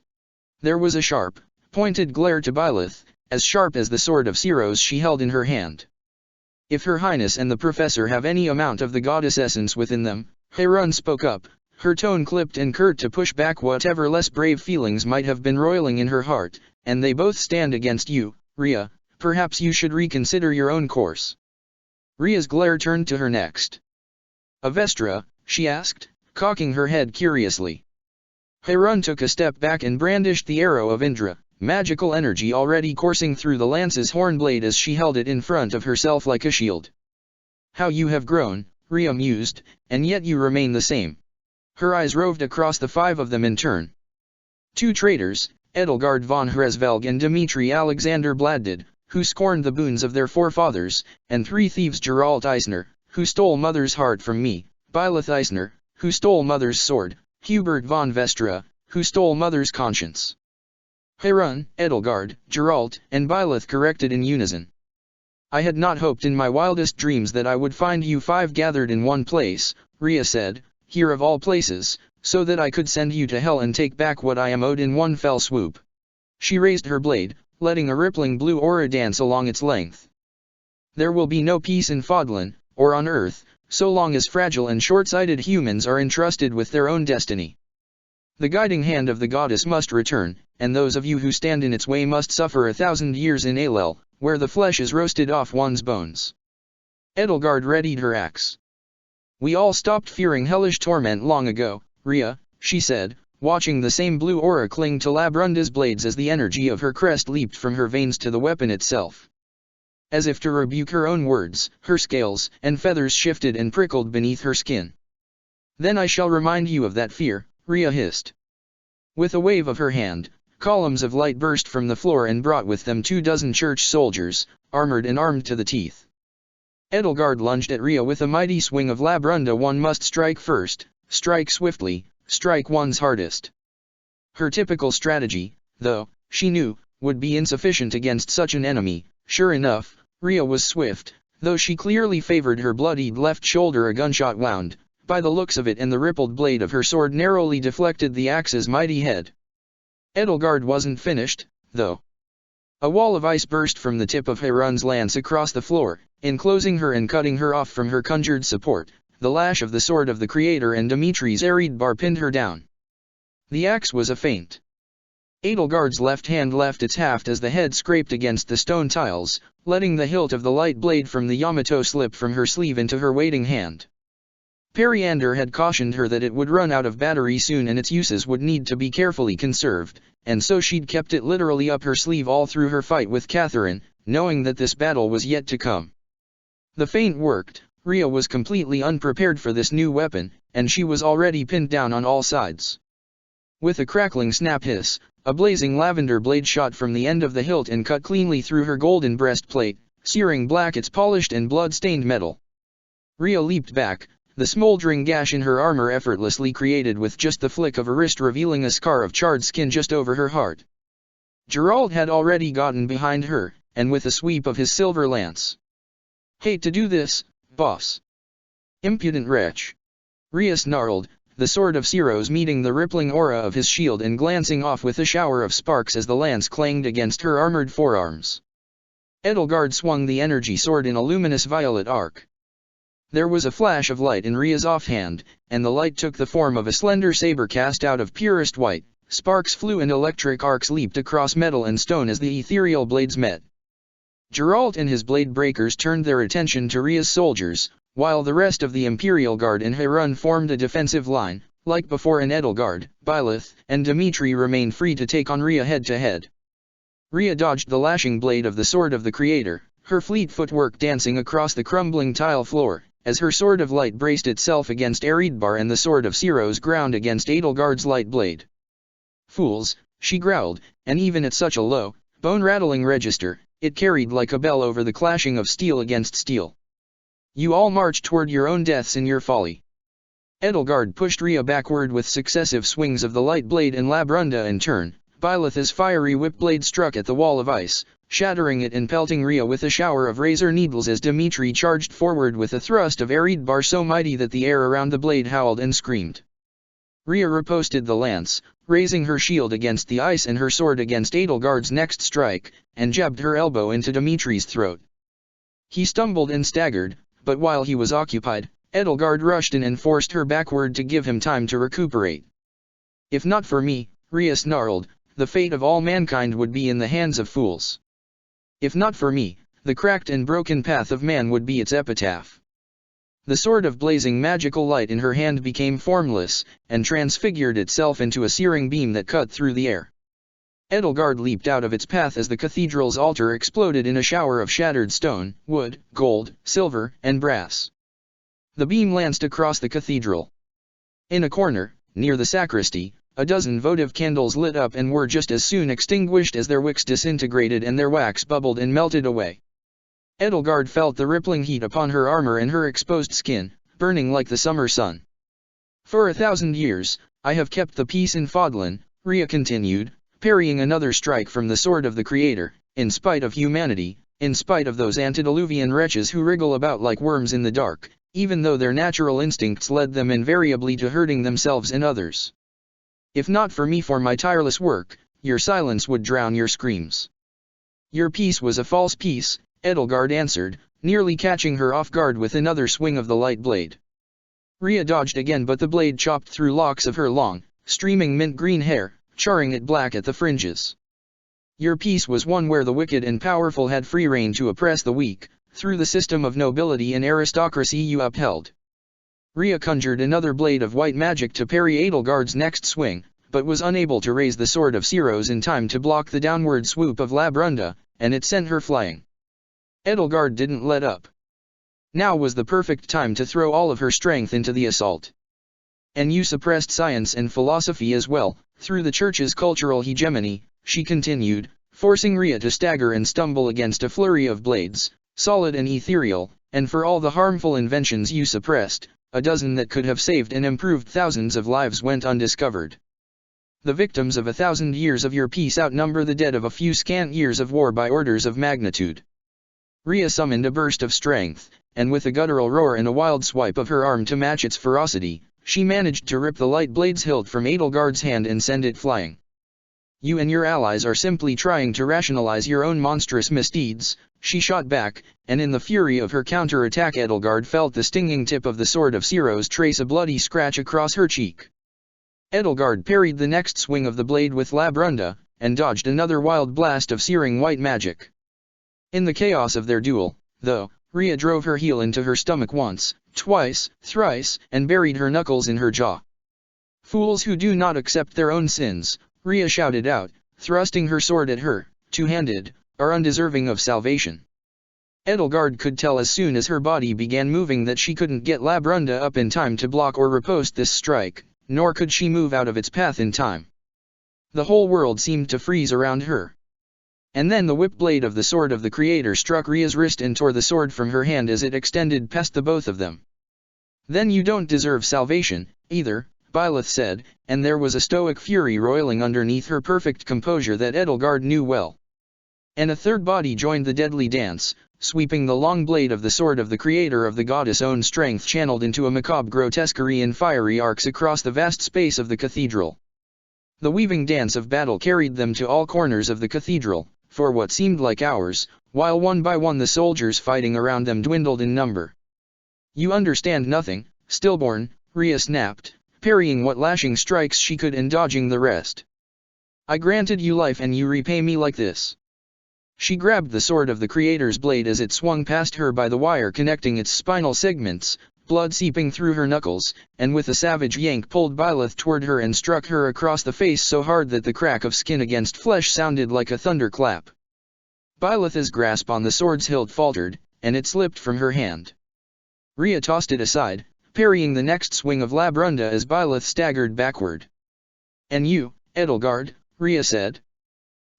There was a sharp, pointed glare to Byleth, as sharp as the sword of Ceros she held in her hand. "If Her Highness and the Professor have any amount of the goddess essence within them," Harun spoke up, her tone clipped and curt to push back whatever less brave feelings might have been roiling in her heart, "and they both stand against you, Rhea, perhaps you should reconsider your own course." Rhea's glare turned to her next. "Avestra?" she asked, cocking her head curiously. Harun took a step back and brandished the arrow of Indra, magical energy already coursing through the lance's horn blade as she held it in front of herself like a shield. "How you have grown," Rhea mused, "and yet you remain the same." Her eyes roved across the 5 of them in turn. 2 traitors, Edelgard von Hresvelg and Dimitri Alexander Bladdid, who scorned the boons of their forefathers, and 3 thieves, Geralt Eisner, who stole Mother's heart from me, Byleth Eisner, who stole Mother's sword, Hubert von Vestra, who stole Mother's conscience. Harun, Edelgard, Geralt, and Byleth corrected in unison. "I had not hoped in my wildest dreams that I would find you 5 gathered in one place," Rhea said, "here of all places, so that I could send you to hell and take back what I am owed in one fell swoop." She raised her blade, letting a rippling blue aura dance along its length. "There will be no peace in Fodlan, or on Earth, so long as fragile and short-sighted humans are entrusted with their own destiny. The guiding hand of the goddess must return, and those of you who stand in its way must suffer 1,000 years in Alel, where the flesh is roasted off one's bones." Edelgard readied her axe. We all stopped fearing hellish torment long ago, Rhea, she said, watching the same blue aura cling to Labrunda's blades as the energy of her crest leaped from her veins to the weapon itself. As if to rebuke her own words, her scales and feathers shifted and prickled beneath her skin. Then I shall remind you of that fear, Rhea hissed. With a wave of her hand, columns of light burst from the floor and brought with them 24 church soldiers, armored and armed to the teeth. Edelgard lunged at Rhea with a mighty swing of Labrunda. One must strike first, strike swiftly, strike one's hardest. Her typical strategy, though, she knew, would be insufficient against such an enemy. Sure enough, Rhea was swift, though she clearly favored her bloodied left shoulder. A gunshot wound, by the looks of it, and the rippled blade of her sword narrowly deflected the axe's mighty head. Edelgard wasn't finished, though. A wall of ice burst from the tip of Heron's lance across the floor, enclosing her and cutting her off from her conjured support. The lash of the sword of the Creator and Dimitri's Eredbar pinned her down. The axe was a feint. Edelgard's left hand left its haft as the head scraped against the stone tiles, letting the hilt of the light blade from the Yamato slip from her sleeve into her waiting hand. Periander had cautioned her that it would run out of battery soon and its uses would need to be carefully conserved, and so she'd kept it literally up her sleeve all through her fight with Catherine, knowing that this battle was yet to come. The feint worked. Rhea was completely unprepared for this new weapon, and she was already pinned down on all sides. With a crackling snap hiss, a blazing lavender blade shot from the end of the hilt and cut cleanly through her golden breastplate, searing black its polished and blood-stained metal. Rhea leaped back, the smoldering gash in her armor effortlessly created with just the flick of a wrist, revealing a scar of charred skin just over her heart. Geralt had already gotten behind her, and with a sweep of his silver lance. "Hate to do this, boss." "Impudent wretch." Rhea snarled, the sword of Siros meeting the rippling aura of his shield and glancing off with a shower of sparks as the lance clanged against her armored forearms. Edelgard swung the energy sword in a luminous violet arc. There was a flash of light in Rhea's offhand, and the light took the form of a slender saber cast out of purest white. Sparks flew and electric arcs leaped across metal and stone as the ethereal blades met. Geralt and his blade breakers turned their attention to Rhea's soldiers, while the rest of the Imperial Guard and Heron formed a defensive line. Like before, and Edelgard, Byleth, and Dimitri remained free to take on Rhea head-to-head. Rhea dodged the lashing blade of the sword of the Creator, her fleet footwork dancing across the crumbling tile floor, as her sword of light braced itself against Eredbar and the sword of Siros ground against Edelgard's light blade. "Fools," she growled, and even at such a low, bone-rattling register, it carried like a bell over the clashing of steel against steel. "You all march toward your own deaths in your folly." Edelgard pushed Rhea backward with successive swings of the light blade, and Labrunda in turn. Byleth's fiery whip blade struck at the wall of ice, shattering it and pelting Rhea with a shower of razor needles as Dimitri charged forward with a thrust of Eredbar so mighty that the air around the blade howled and screamed. Rhea riposted the lance, raising her shield against the ice and her sword against Edelgard's next strike, and jabbed her elbow into Dimitri's throat. He stumbled and staggered, but while he was occupied, Edelgard rushed in and forced her backward to give him time to recuperate. "If not for me," Rhea snarled, "the fate of all mankind would be in the hands of fools. If not for me, the cracked and broken path of man would be its epitaph." The sword of blazing magical light in her hand became formless, and transfigured itself into a searing beam that cut through the air. Edelgard leaped out of its path as the cathedral's altar exploded in a shower of shattered stone, wood, gold, silver, and brass. The beam lanced across the cathedral. In a corner, near the sacristy, a dozen votive candles lit up and were just as soon extinguished as their wicks disintegrated and their wax bubbled and melted away. Edelgard felt the rippling heat upon her armor and her exposed skin, burning like the summer sun. "For 1,000 years, I have kept the peace in Fodlan," Rhea continued, parrying another strike from the sword of the Creator, "in spite of humanity, in spite of those antediluvian wretches who wriggle about like worms in the dark, even though their natural instincts led them invariably to hurting themselves and others. If not for me, for my tireless work, your silence would drown your screams." "Your peace was a false peace," Edelgard answered, nearly catching her off guard with another swing of the light blade. Rhea dodged again, but the blade chopped through locks of her long, streaming mint-green hair, charring it black at the fringes. "Your peace was one where the wicked and powerful had free rein to oppress the weak, through the system of nobility and aristocracy you upheld." Rhea conjured another blade of white magic to parry Edelgard's next swing, but was unable to raise the Sword of Ceros in time to block the downward swoop of Labrunda, and it sent her flying. Edelgard didn't let up. Now was the perfect time to throw all of her strength into the assault. And you suppressed science and philosophy as well, through the Church's cultural hegemony, she continued, forcing Rhea to stagger and stumble against a flurry of blades, solid and ethereal, and for all the harmful inventions you suppressed, a dozen that could have saved and improved thousands of lives went undiscovered. The victims of 1,000 years of your peace outnumber the dead of a few scant years of war by orders of magnitude. Rhea summoned a burst of strength, and with a guttural roar and a wild swipe of her arm to match its ferocity, she managed to rip the light blade's hilt from Edelgard's hand and send it flying. You and your allies are simply trying to rationalize your own monstrous misdeeds, she shot back, and in the fury of her counter-attack Edelgard felt the stinging tip of the Sword of Ceros trace a bloody scratch across her cheek. Edelgard parried the next swing of the blade with Labrunda, and dodged another wild blast of searing white magic. In the chaos of their duel, though, Rhea drove her heel into her stomach once, twice, thrice, and buried her knuckles in her jaw. Fools who do not accept their own sins, Rhea shouted out, thrusting her sword at her, two-handed, are undeserving of salvation. Edelgard could tell as soon as her body began moving that she couldn't get Labrunda up in time to block or riposte this strike, nor could she move out of its path in time. The whole world seemed to freeze around her. And then the whip blade of the Sword of the Creator struck Rhea's wrist and tore the sword from her hand as it extended past the both of them. Then you don't deserve salvation, either, Byleth said, and there was a stoic fury roiling underneath her perfect composure that Edelgard knew well. And a third body joined the deadly dance, sweeping the long blade of the Sword of the Creator of the goddess' own strength channeled into a macabre grotesquerie in fiery arcs across the vast space of the cathedral. The weaving dance of battle carried them to all corners of the cathedral, for what seemed like hours, while one by one the soldiers fighting around them dwindled in number. You understand nothing, stillborn, Rhea snapped, parrying what lashing strikes she could and dodging the rest. I granted you life and you repay me like this. She grabbed the Sword of the Creator's blade as it swung past her by the wire connecting its spinal segments, blood seeping through her knuckles, and with a savage yank pulled Byleth toward her and struck her across the face so hard that the crack of skin against flesh sounded like a thunderclap. Byleth's grasp on the sword's hilt faltered, and it slipped from her hand. Rhea tossed it aside, parrying the next swing of Labrunda as Byleth staggered backward. And you, Edelgard, Rhea said.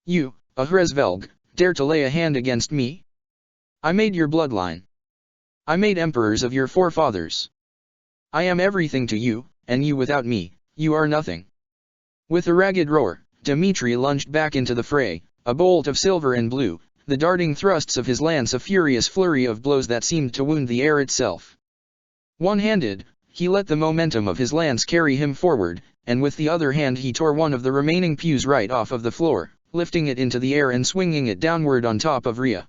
You, a Hresvelg, dare to lay a hand against me? I made your bloodline. I made emperors of your forefathers. I am everything to you, and you without me, you are nothing. With a ragged roar, Dimitri lunged back into the fray, a bolt of silver and blue, the darting thrusts of his lance a furious flurry of blows that seemed to wound the air itself. One-handed, he let the momentum of his lance carry him forward, and with the other hand he tore one of the remaining pews right off of the floor, lifting it into the air and swinging it downward on top of Rhea.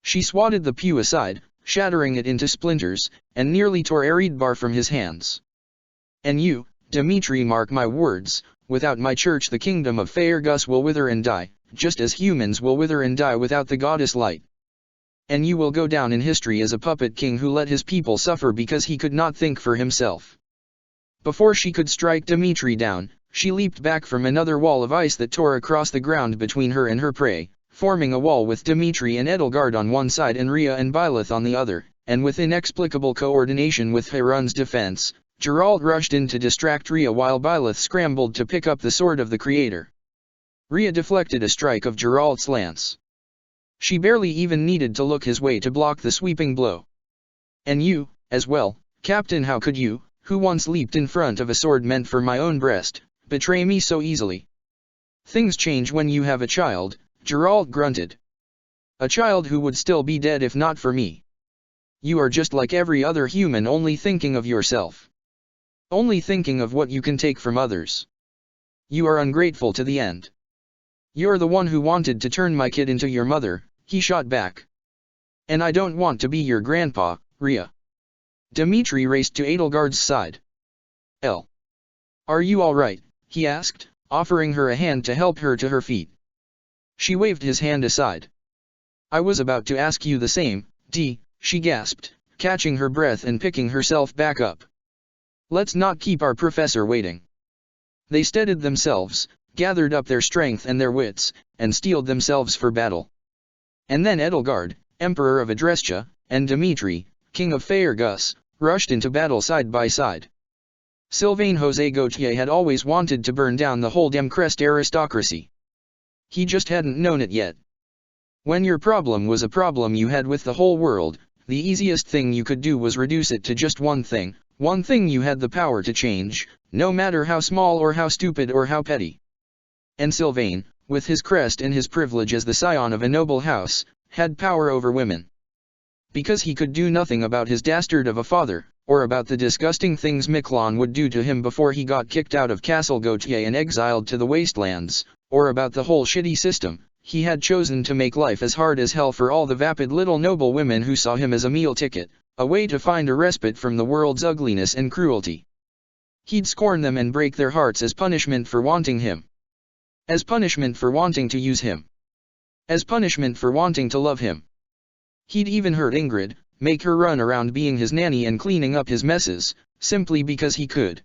She swatted the pew aside, shattering it into splinters, and nearly tore Eridbar from his hands. And you, Dimitri, mark my words, without my church the kingdom of Faerghus will wither and die, just as humans will wither and die without the goddess light. And you will go down in history as a puppet king who let his people suffer because he could not think for himself. Before she could strike Dimitri down, she leaped back from another wall of ice that tore across the ground between her and her prey, forming a wall with Dimitri and Edelgard on one side and Rhea and Byleth on the other, and with inexplicable coordination with Harun's defense, Geralt rushed in to distract Rhea while Byleth scrambled to pick up the Sword of the Creator. Rhea deflected a strike of Geralt's lance. She barely even needed to look his way to block the sweeping blow. And you, as well, Captain, how could you, who once leaped in front of a sword meant for my own breast, betray me so easily? Things change when you have a child, Geralt grunted. A child who would still be dead if not for me. You are just like every other human, only thinking of yourself. Only thinking of what you can take from others. You are ungrateful to the end. You're the one who wanted to turn my kid into your mother, he shot back. And I don't want to be your grandpa, Rhea. Dimitri raced to Edelgard's side. Are you all right? He asked, offering her a hand to help her to her feet. She waved his hand aside. I was about to ask you the same, she gasped, catching her breath and picking herself back up. Let's not keep our professor waiting. They steadied themselves, gathered up their strength and their wits, and steeled themselves for battle. And then Edelgard, Emperor of Adrestia, and Dimitri, King of Faerghus, rushed into battle side by side. Sylvain José Gautier had always wanted to burn down the whole Demcrest aristocracy. He just hadn't known it yet. When your problem was a problem you had with the whole world, the easiest thing you could do was reduce it to just one thing you had the power to change, no matter how small or how stupid or how petty. And Sylvain, with his crest and his privilege as the scion of a noble house, had power over women. Because he could do nothing about his dastard of a father, or about the disgusting things Miquelon would do to him before he got kicked out of Castle Gautier and exiled to the wastelands, or about the whole shitty system, he had chosen to make life as hard as hell for all the vapid little noble women who saw him as a meal ticket, a way to find a respite from the world's ugliness and cruelty. He'd scorn them and break their hearts as punishment for wanting him. As punishment for wanting to use him. As punishment for wanting to love him. He'd even hurt Ingrid, make her run around being his nanny and cleaning up his messes, simply because he could.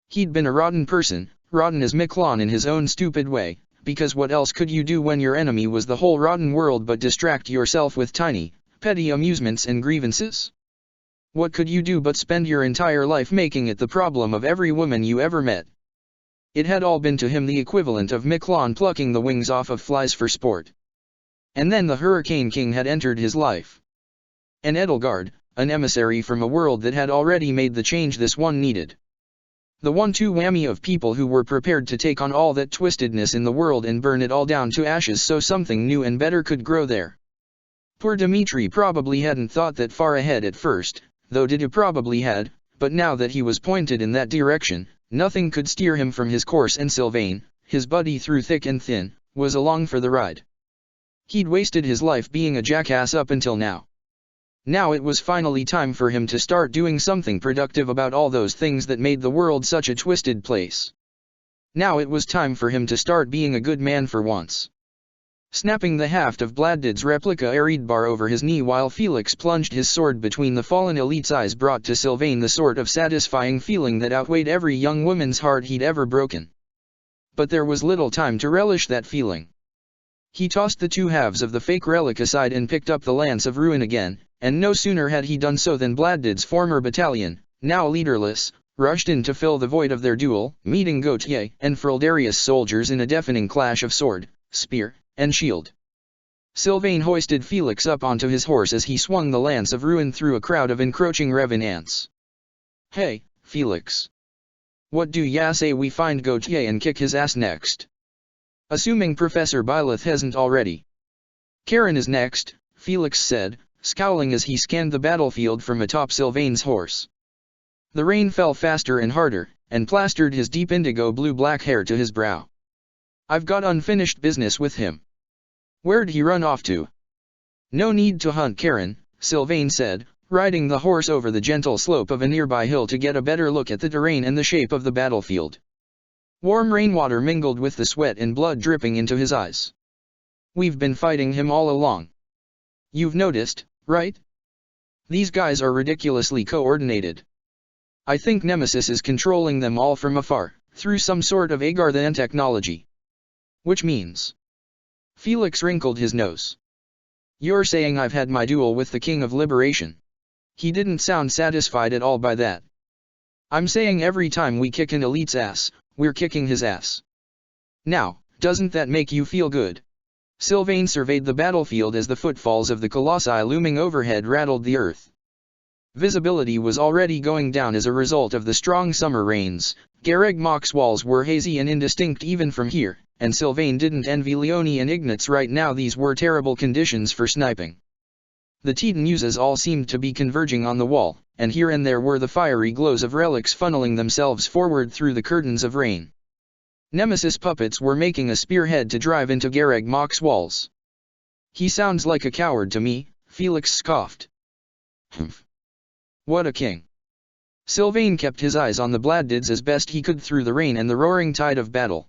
He'd been a rotten person, rotten as Miquelon in his own stupid way, because what else could you do when your enemy was the whole rotten world but distract yourself with tiny, petty amusements and grievances? What could you do but spend your entire life making it the problem of every woman you ever met? It had all been to him the equivalent of Miquelon plucking the wings off of flies for sport. And then the Hurricane King had entered his life. And Edelgard, an emissary from a world that had already made the change this one needed. The 1-2 whammy of people who were prepared to take on all that twistedness in the world and burn it all down to ashes so something new and better could grow there. Poor Dimitri probably hadn't thought that far ahead at first, though Didu probably had, but now that he was pointed in that direction, nothing could steer him from his course, and Sylvain, his buddy through thick and thin, was along for the ride. He'd wasted his life being a jackass up until now. Now it was finally time for him to start doing something productive about all those things that made the world such a twisted place. Now it was time for him to start being a good man for once. Snapping the haft of Bladdid's replica Eredbar over his knee while Felix plunged his sword between the fallen elite's eyes brought to Sylvain the sort of satisfying feeling that outweighed every young woman's heart he'd ever broken. But there was little time to relish that feeling. He tossed the two halves of the fake relic aside and picked up the Lance of Ruin again, and no sooner had he done so than Bladdid's former battalion, now leaderless, rushed in to fill the void of their duel, meeting Gautier and Frildarius soldiers in a deafening clash of sword, spear, and shield. Sylvain hoisted Felix up onto his horse as he swung the Lance of Ruin through a crowd of encroaching revenants. "Hey, Felix. What do ya say we find Gautier and kick his ass next? Assuming Professor Byleth hasn't already." "Karen is next," Felix said, scowling as he scanned the battlefield from atop Sylvain's horse. The rain fell faster and harder, and plastered his deep indigo blue-black hair to his brow. "I've got unfinished business with him." "Where'd he run off to?" "No need to hunt Karen," Sylvain said, riding the horse over the gentle slope of a nearby hill to get a better look at the terrain and the shape of the battlefield. Warm rainwater mingled with the sweat and blood dripping into his eyes. "We've been fighting him all along. You've noticed, right? These guys are ridiculously coordinated. I think Nemesis is controlling them all from afar, through some sort of Agarthan technology." "Which means?" Felix wrinkled his nose. "You're saying I've had my duel with the King of Liberation." He didn't sound satisfied at all by that. "I'm saying every time we kick an elite's ass, we're kicking his ass. Now, doesn't that make you feel good?" Sylvain surveyed the battlefield as the footfalls of the colossi looming overhead rattled the earth. Visibility was already going down as a result of the strong summer rains. Garreg Mach's walls were hazy and indistinct even from here, and Sylvain didn't envy Leone and Ignatz right now. These were terrible conditions for sniping. The Titanuses all seemed to be converging on the wall, and here and there were the fiery glows of relics funneling themselves forward through the curtains of rain. Nemesis puppets were making a spearhead to drive into Garreg Mach's walls. "He sounds like a coward to me," Felix scoffed. "Humph. What a king." Sylvain kept his eyes on the Bladdids as best he could through the rain and the roaring tide of battle.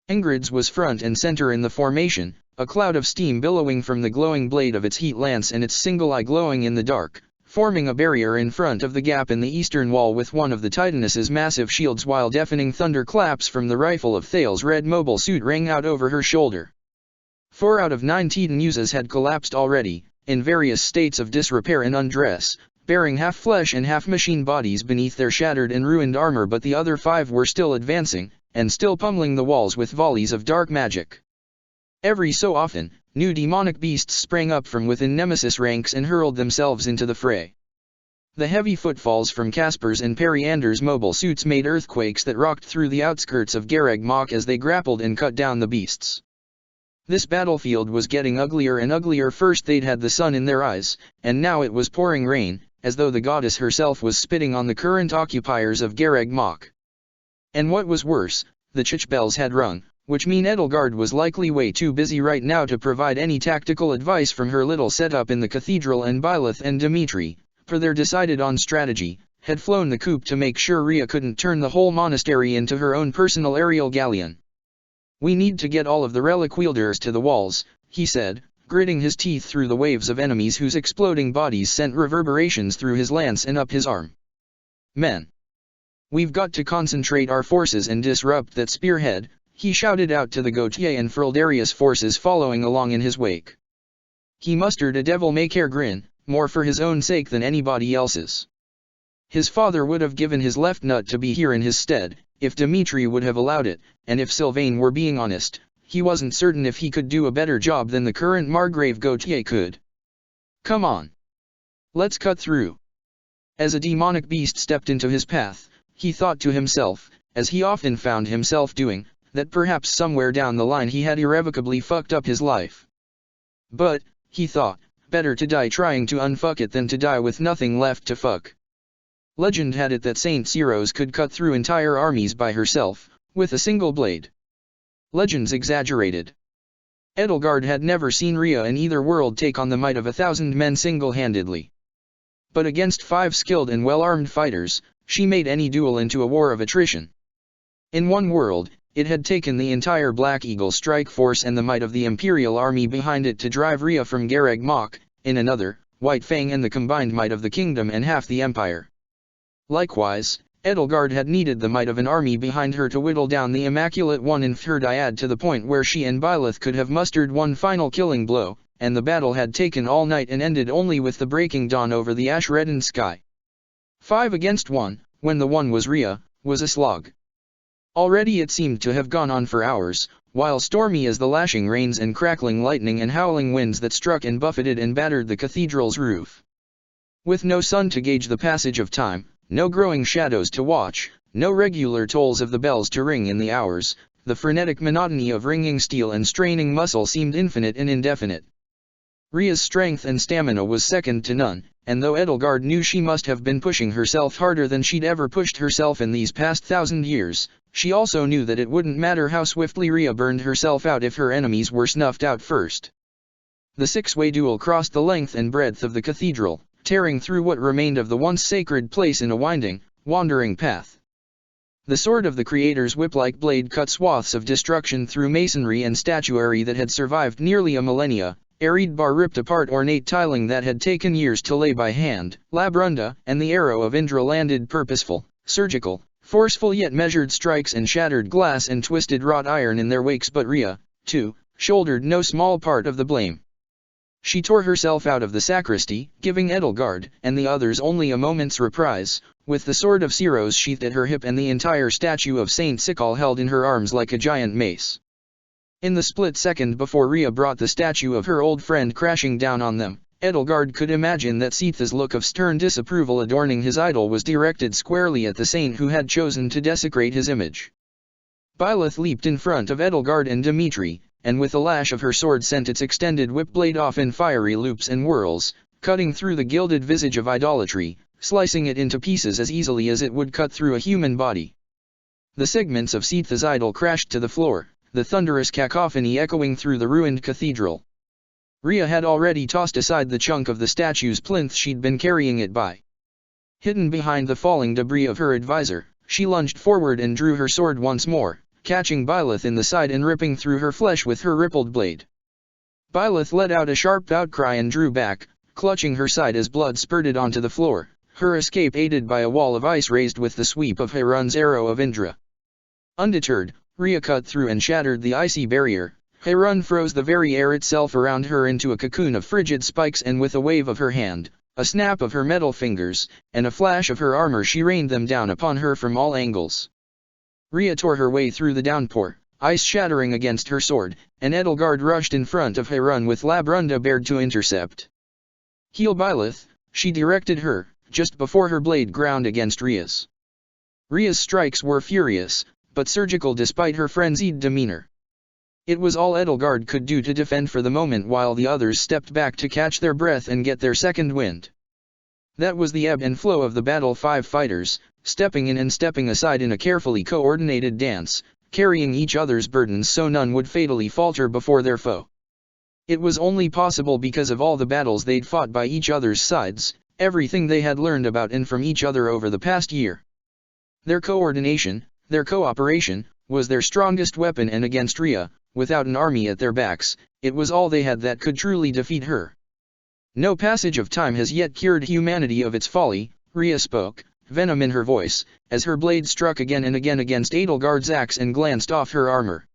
Ingrid's was front and center in the formation, a cloud of steam billowing from the glowing blade of its heat lance and its single eye glowing in the dark, forming a barrier in front of the gap in the eastern wall with one of the Titaness's massive shields, while deafening thunderclaps from the rifle of Thale's red mobile suit rang out over her shoulder. 4 out of 9 Titanuses had collapsed already, in various states of disrepair and undress, bearing half flesh and half machine bodies beneath their shattered and ruined armor, but the other 5 were still advancing, and still pummeling the walls with volleys of dark magic. Every so often, new demonic beasts sprang up from within Nemesis ranks and hurled themselves into the fray. The heavy footfalls from Casper's and Periander's mobile suits made earthquakes that rocked through the outskirts of Garreg Mach as they grappled and cut down the beasts. This battlefield was getting uglier and uglier. First they'd had the sun in their eyes, and now it was pouring rain, as though the goddess herself was spitting on the current occupiers of Garreg Mach. And what was worse, the church bells had rung, which mean Edelgard was likely way too busy right now to provide any tactical advice from her little setup in the cathedral, and Byleth and Dimitri, for their decided on strategy, had flown the coop to make sure Rhea couldn't turn the whole monastery into her own personal aerial galleon. "We need to get all of the relic wielders to the walls," he said, gritting his teeth through the waves of enemies whose exploding bodies sent reverberations through his lance and up his arm. "Men, we've got to concentrate our forces and disrupt that spearhead," he shouted out to the Gautier and Frildarius forces following along in his wake. He mustered a devil-may-care grin, more for his own sake than anybody else's. His father would have given his left nut to be here in his stead, if Dimitri would have allowed it, and if Sylvain were being honest, he wasn't certain if he could do a better job than the current Margrave Gautier could. "Come on. Let's cut through." As a demonic beast stepped into his path, he thought to himself, as he often found himself doing, that perhaps somewhere down the line he had irrevocably fucked up his life. But, he thought, better to die trying to unfuck it than to die with nothing left to fuck. Legend had it that Saint Cyros could cut through entire armies by herself, with a single blade. Legends exaggerated. Edelgard had never seen Rhea in either world take on the might of 1,000 men single-handedly. But against 5 skilled and well-armed fighters, she made any duel into a war of attrition. In one world, it had taken the entire Black Eagle strike force and the might of the Imperial army behind it to drive Rhea from Garreg Mach, in another, White Fang and the combined might of the kingdom and half the empire. Likewise, Edelgard had needed the might of an army behind her to whittle down the Immaculate One in Fhirdiad to the point where she and Byleth could have mustered one final killing blow, and the battle had taken all night and ended only with the breaking dawn over the ash-reddened sky. 5 against 1, when the one was Rhea, was a slog. Already it seemed to have gone on for hours, while stormy as the lashing rains and crackling lightning and howling winds that struck and buffeted and battered the cathedral's roof. With no sun to gauge the passage of time, no growing shadows to watch, no regular tolls of the bells to ring in the hours, the frenetic monotony of ringing steel and straining muscle seemed infinite and indefinite. Rhea's strength and stamina was second to none, and though Edelgard knew she must have been pushing herself harder than she'd ever pushed herself in these past 1,000 years, she also knew that it wouldn't matter how swiftly Rhea burned herself out if her enemies were snuffed out first. The 6-way duel crossed the length and breadth of the cathedral, tearing through what remained of the once sacred place in a winding, wandering path. The sword of the Creator's whip-like blade cut swaths of destruction through masonry and statuary that had survived nearly a millennia, Eredbar ripped apart ornate tiling that had taken years to lay by hand, Labrunda and the arrow of Indra landed purposeful, surgical, forceful yet measured strikes and shattered glass and twisted wrought iron in their wakes, but Rhea, too, shouldered no small part of the blame. She tore herself out of the sacristy, giving Edelgard and the others only a moment's reprise, with the sword of Cyros sheathed at her hip and the entire statue of Saint Sical held in her arms like a giant mace. In the split second before Rhea brought the statue of her old friend crashing down on them, Edelgard could imagine that Sitha's look of stern disapproval adorning his idol was directed squarely at the saint who had chosen to desecrate his image. Byleth leaped in front of Edelgard and Dimitri, and with a lash of her sword sent its extended whip blade off in fiery loops and whirls, cutting through the gilded visage of idolatry, slicing it into pieces as easily as it would cut through a human body. The segments of Sitha's idol crashed to the floor, the thunderous cacophony echoing through the ruined cathedral. Rhea had already tossed aside the chunk of the statue's plinth she'd been carrying it by. Hidden behind the falling debris of her advisor, she lunged forward and drew her sword once more, catching Byleth in the side and ripping through her flesh with her rippled blade. Byleth let out a sharp outcry and drew back, clutching her side as blood spurted onto the floor, her escape aided by a wall of ice raised with the sweep of Harun's arrow of Indra. Undeterred, Rhea cut through and shattered the icy barrier. Harun froze the very air itself around her into a cocoon of frigid spikes, and with a wave of her hand, a snap of her metal fingers, and a flash of her armor, she rained them down upon her from all angles. Rhea tore her way through the downpour, ice shattering against her sword, and Edelgard rushed in front of Harun with Labrunda bared to intercept. Heal Byleth, she directed her, just before her blade ground against Rhea's. Rhea's strikes were furious, but surgical despite her frenzied demeanor. It was all Edelgard could do to defend for the moment while the others stepped back to catch their breath and get their second wind. That was the ebb and flow of the battle, 5 fighters, stepping in and stepping aside in a carefully coordinated dance, carrying each other's burdens so none would fatally falter before their foe. It was only possible because of all the battles they'd fought by each other's sides, everything they had learned about and from each other over the past year. Their coordination, their cooperation, was their strongest weapon, and against Rhea, without an army at their backs, it was all they had that could truly defeat her. No passage of time has yet cured humanity of its folly, Rhea spoke, venom in her voice, as her blade struck again and again against Edelgard's axe and glanced off her armor.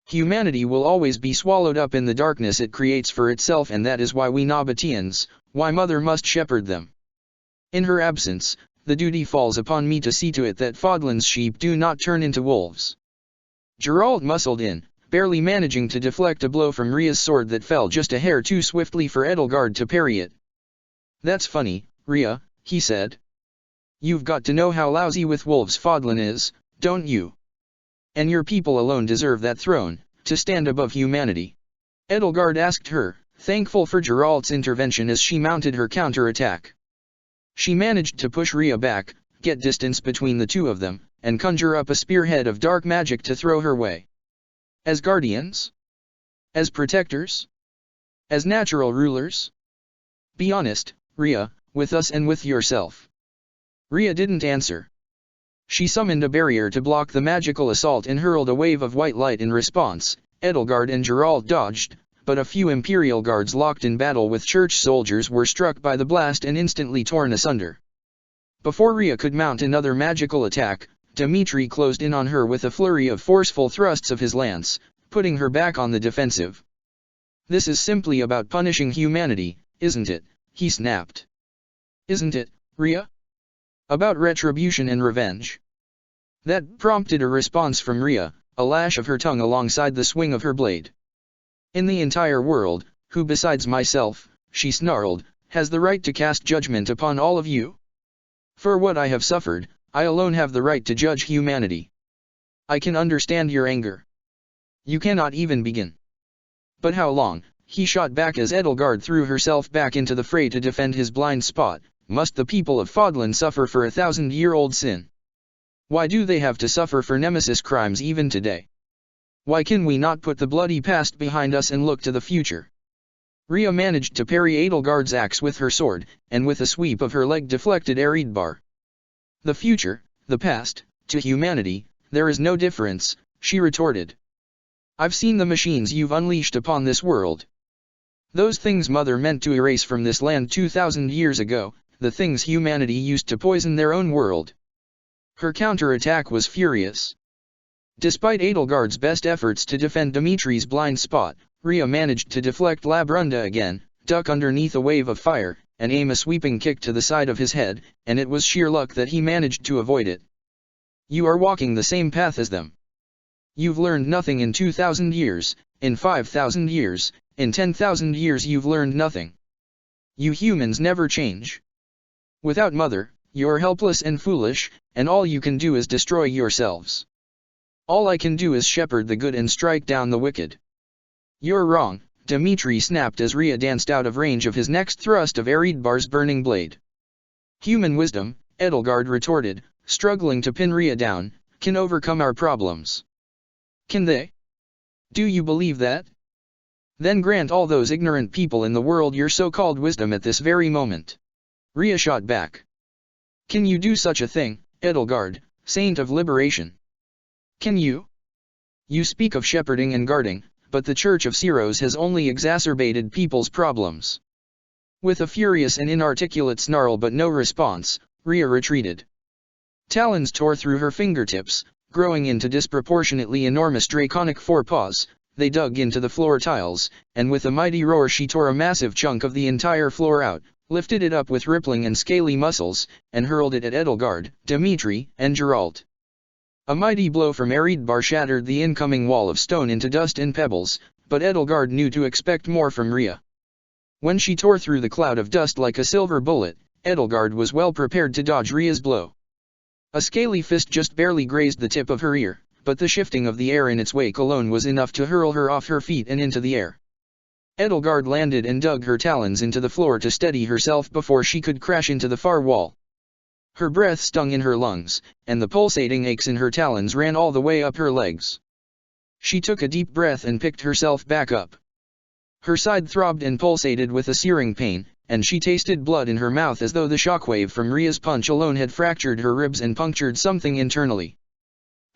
Humanity will always be swallowed up in the darkness it creates for itself, and that is why we Nabateans, why Mother must shepherd them. In her absence, the duty falls upon me to see to it that Fodlan's sheep do not turn into wolves. Geralt muscled in, barely managing to deflect a blow from Rhea's sword that fell just a hair too swiftly for Edelgard to parry it. "That's funny, Rhea," he said. "You've got to know how lousy with wolves Fodlan is, don't you? And your people alone deserve that throne, to stand above humanity." Edelgard asked her, thankful for Geralt's intervention as she mounted her counter-attack. She managed to push Rhea back, get distance between the two of them, and conjure up a spearhead of dark magic to throw her way. As guardians? As protectors? As natural rulers? Be honest, Rhea, with us and with yourself. Rhea didn't answer. She summoned a barrier to block the magical assault and hurled a wave of white light in response. Edelgard and Geralt dodged, but a few Imperial guards locked in battle with church soldiers were struck by the blast and instantly torn asunder. Before Rhea could mount another magical attack, Dimitri closed in on her with a flurry of forceful thrusts of his lance, putting her back on the defensive. "This is simply about punishing humanity, isn't it?" he snapped. "Isn't it, Rhea? About retribution and revenge?" That prompted a response from Rhea, a lash of her tongue alongside the swing of her blade. "In the entire world, who besides myself," she snarled, "has the right to cast judgment upon all of you? For what I have suffered, I alone have the right to judge humanity. I can understand your anger. You cannot even begin. But how long?" he shot back as Edelgard threw herself back into the fray to defend his blind spot. "Must the people of Fodlan suffer for 1,000-year-old sin? Why do they have to suffer for Nemesis crimes even today? Why can we not put the bloody past behind us and look to the future?" Rhea managed to parry Edelgard's axe with her sword, and with a sweep of her leg deflected Eredbar. "The future, the past, to humanity, there is no difference," she retorted. "I've seen the machines you've unleashed upon this world. Those things Mother meant to erase from this land 2,000 years ago, the things humanity used to poison their own world." Her counterattack was furious. Despite Edelgard's best efforts to defend Dimitri's blind spot, Rhea managed to deflect Labrunda again, duck underneath a wave of fire, and aim a sweeping kick to the side of his head, and it was sheer luck that he managed to avoid it. "You are walking the same path as them. You've learned nothing in 2,000 years, in 5,000 years, in 10,000 years you've learned nothing. You humans never change. Without Mother, you're helpless and foolish, and all you can do is destroy yourselves. All I can do is shepherd the good and strike down the wicked." "You're wrong," Dimitri snapped as Rhea danced out of range of his next thrust of Eredbar's burning blade. "Human wisdom," Edelgard retorted, struggling to pin Rhea down, "can overcome our problems." "Can they? Do you believe that? Then grant all those ignorant people in the world your so-called wisdom at this very moment." Rhea shot back. "Can you do such a thing, Edelgard, saint of liberation? Can you? You speak of shepherding and guarding, but the Church of Ceros has only exacerbated people's problems. With a furious and inarticulate snarl but no response, Rhea retreated. Talons tore through her fingertips, growing into disproportionately enormous draconic forepaws. They dug into the floor tiles, and with a mighty roar she tore a massive chunk of the entire floor out, lifted it up with rippling and scaly muscles, and hurled it at Edelgard, Dimitri, and Geralt. A mighty blow from Eredbar shattered the incoming wall of stone into dust and pebbles, but Edelgard knew to expect more from Rhea. When she tore through the cloud of dust like a silver bullet, Edelgard was well prepared to dodge Rhea's blow. A scaly fist just barely grazed the tip of her ear, but the shifting of the air in its wake alone was enough to hurl her off her feet and into the air. Edelgard landed and dug her talons into the floor to steady herself before she could crash into the far wall. Her breath stung in her lungs, and the pulsating aches in her talons ran all the way up her legs. She took a deep breath and picked herself back up. Her side throbbed and pulsated with a searing pain, and she tasted blood in her mouth as though the shockwave from Rhea's punch alone had fractured her ribs and punctured something internally.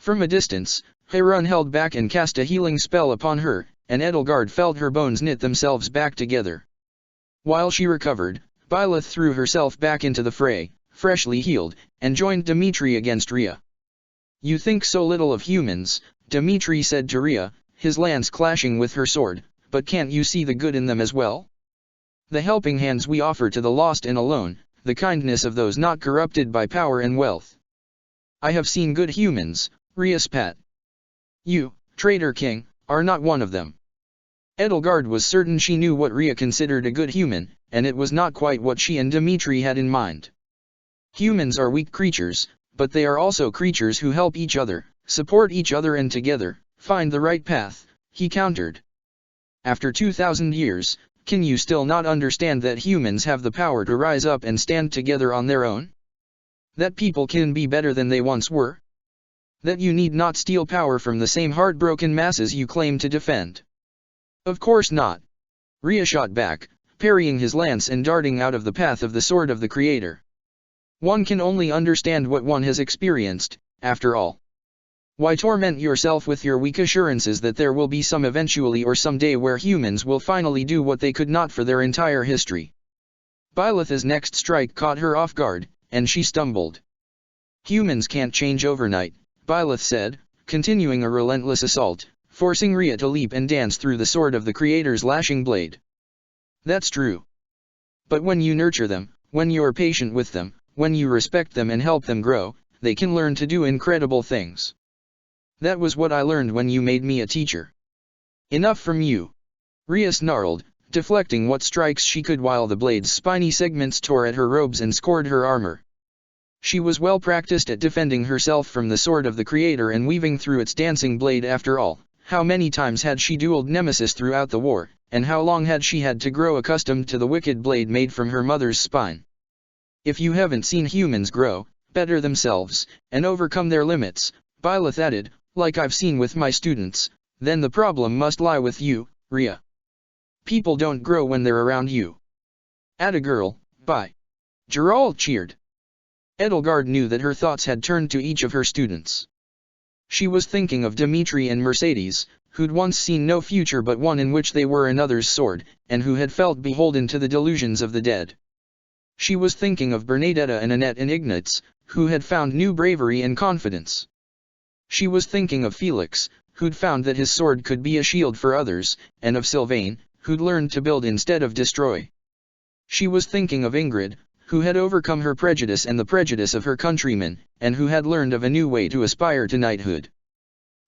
From a distance, Harun held back and cast a healing spell upon her, and Edelgard felt her bones knit themselves back together. While she recovered, Byleth threw herself back into the fray, freshly healed, and joined Dimitri against Rhea. "You think so little of humans," Dimitri said to Rhea, his lance clashing with her sword, "but can't you see the good in them as well? The helping hands we offer to the lost and alone, the kindness of those not corrupted by power and wealth." "I have seen good humans," Rhea spat. "You, traitor king, are not one of them." Edelgard was certain she knew what Rhea considered a good human, and it was not quite what she and Dimitri had in mind. Humans are weak creatures, but they are also creatures who help each other, support each other and together, find the right path, he countered. "After 2,000 years, can you still not understand that humans have the power to rise up and stand together on their own? That people can be better than they once were? That you need not steal power from the same heartbroken masses you claim to defend?" "Of course not," Rhea shot back, parrying his lance and darting out of the path of the sword of the Creator. "One can only understand what one has experienced, after all. Why torment yourself with your weak assurances that there will be some eventually or some day where humans will finally do what they could not for their entire history?" Byleth's next strike caught her off guard, and she stumbled. "Humans can't change overnight," Byleth said, continuing a relentless assault, forcing Rhea to leap and dance through the sword of the Creator's lashing blade. "That's true. But when you nurture them, when you're patient with them, when you respect them and help them grow, they can learn to do incredible things. That was what I learned when you made me a teacher." "Enough from you," Rhea snarled, deflecting what strikes she could while the blade's spiny segments tore at her robes and scored her armor. She was well practiced at defending herself from the sword of the Creator and weaving through its dancing blade. After all, how many times had she dueled Nemesis throughout the war, and how long had she had to grow accustomed to the wicked blade made from her mother's spine? "If you haven't seen humans grow, better themselves, and overcome their limits," Byleth added, "like I've seen with my students, then the problem must lie with you, Rhea. People don't grow when they're around you." "Atta girl, bye." Geralt cheered. Edelgard knew that her thoughts had turned to each of her students. She was thinking of Dimitri and Mercedes, who'd once seen no future but one in which they were another's sword, and who had felt beholden to the delusions of the dead. She was thinking of Bernadetta and Annette and Ignatz, who had found new bravery and confidence. She was thinking of Felix, who'd found that his sword could be a shield for others, and of Sylvain, who'd learned to build instead of destroy. She was thinking of Ingrid, who had overcome her prejudice and the prejudice of her countrymen, and who had learned of a new way to aspire to knighthood.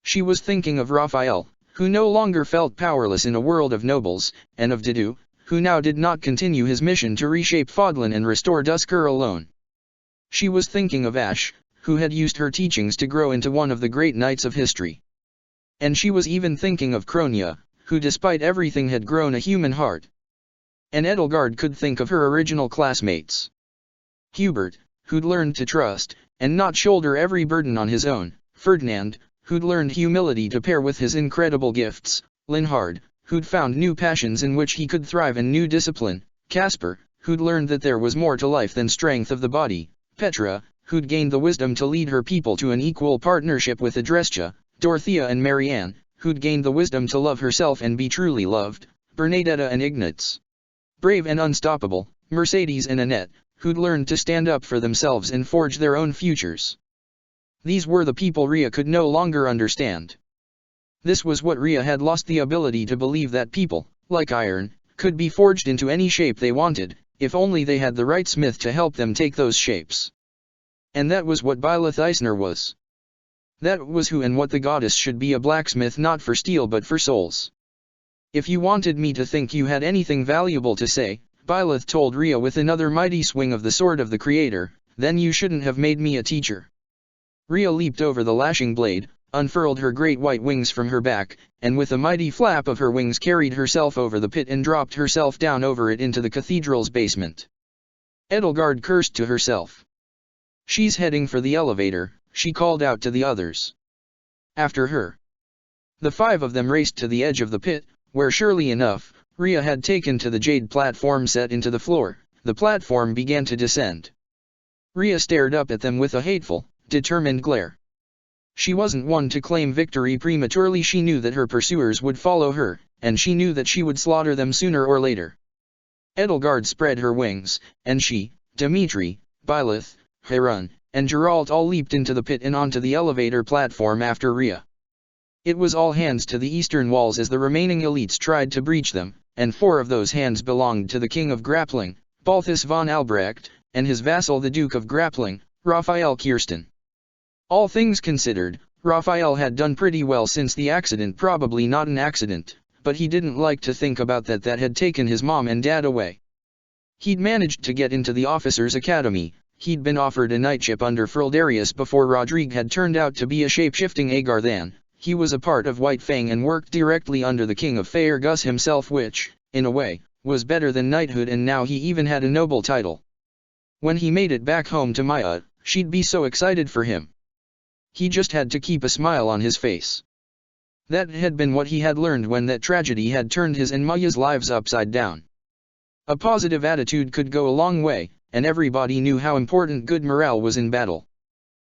She was thinking of Raphael, who no longer felt powerless in a world of nobles, and of Dedue, who now did not continue his mission to reshape Fodlan and restore Duscur alone. She was thinking of Ashe, who had used her teachings to grow into one of the great knights of history. And she was even thinking of Cronia, who despite everything had grown a human heart. And Edelgard could think of her original classmates. Hubert, who'd learned to trust, and not shoulder every burden on his own; Ferdinand, who'd learned humility to pair with his incredible gifts; Linhard, who'd found new passions in which he could thrive and new discipline; Caspar, who'd learned that there was more to life than strength of the body; Petra, who'd gained the wisdom to lead her people to an equal partnership with Adrestia; Dorothea and Marianne, who'd gained the wisdom to love herself and be truly loved; Bernadetta and Ignatz. brave and unstoppable, Mercedes and Annette, who'd learned to stand up for themselves and forge their own futures. These were the people Rhea could no longer understand. This was what Rhea had lost the ability to believe, that people, like iron, could be forged into any shape they wanted, if only they had the right smith to help them take those shapes. And that was what Byleth Eisner was. That was who and what the goddess should be, a blacksmith not for steel but for souls. If you wanted me to think you had anything valuable to say, Byleth told Rhea with another mighty swing of the sword of the Creator, then you shouldn't have made me a teacher. Rhea leaped over the lashing blade, unfurled her great white wings from her back, and with a mighty flap of her wings carried herself over the pit and dropped herself down over it into the cathedral's basement. Edelgard cursed to herself. She's heading for the elevator, she called out to the others. After her. The 5 of them raced to the edge of the pit, where surely enough, Rhea had taken to the jade platform set into the floor. The platform began to descend. Rhea stared up at them with a hateful, determined glare. She wasn't one to claim victory prematurely. She knew that her pursuers would follow her, and she knew that she would slaughter them sooner or later. Edelgard spread her wings, and she, Dimitri, Byleth, Harun, and Geralt all leaped into the pit and onto the elevator platform after Rhea. It was all hands to the eastern walls as the remaining elites tried to breach them, and 4 of those hands belonged to the King of Grappling, Balthus von Albrecht, and his vassal the Duke of Grappling, Raphael Kirsten. All things considered, Raphael had done pretty well since the accident. Probably not an accident, but he didn't like to think about that had taken his mom and dad away. He'd managed to get into the officers' academy, he'd been offered a knightship under Frildarius before Rodrigue had turned out to be a shape-shifting Agarthan. He was a part of White Fang and worked directly under the King of Faerghus himself, which, in a way, was better than knighthood, and now he even had a noble title. When he made it back home to Maya, she'd be so excited for him. He just had to keep a smile on his face. That had been what he had learned when that tragedy had turned his and Maya's lives upside down. A positive attitude could go a long way, and everybody knew how important good morale was in battle.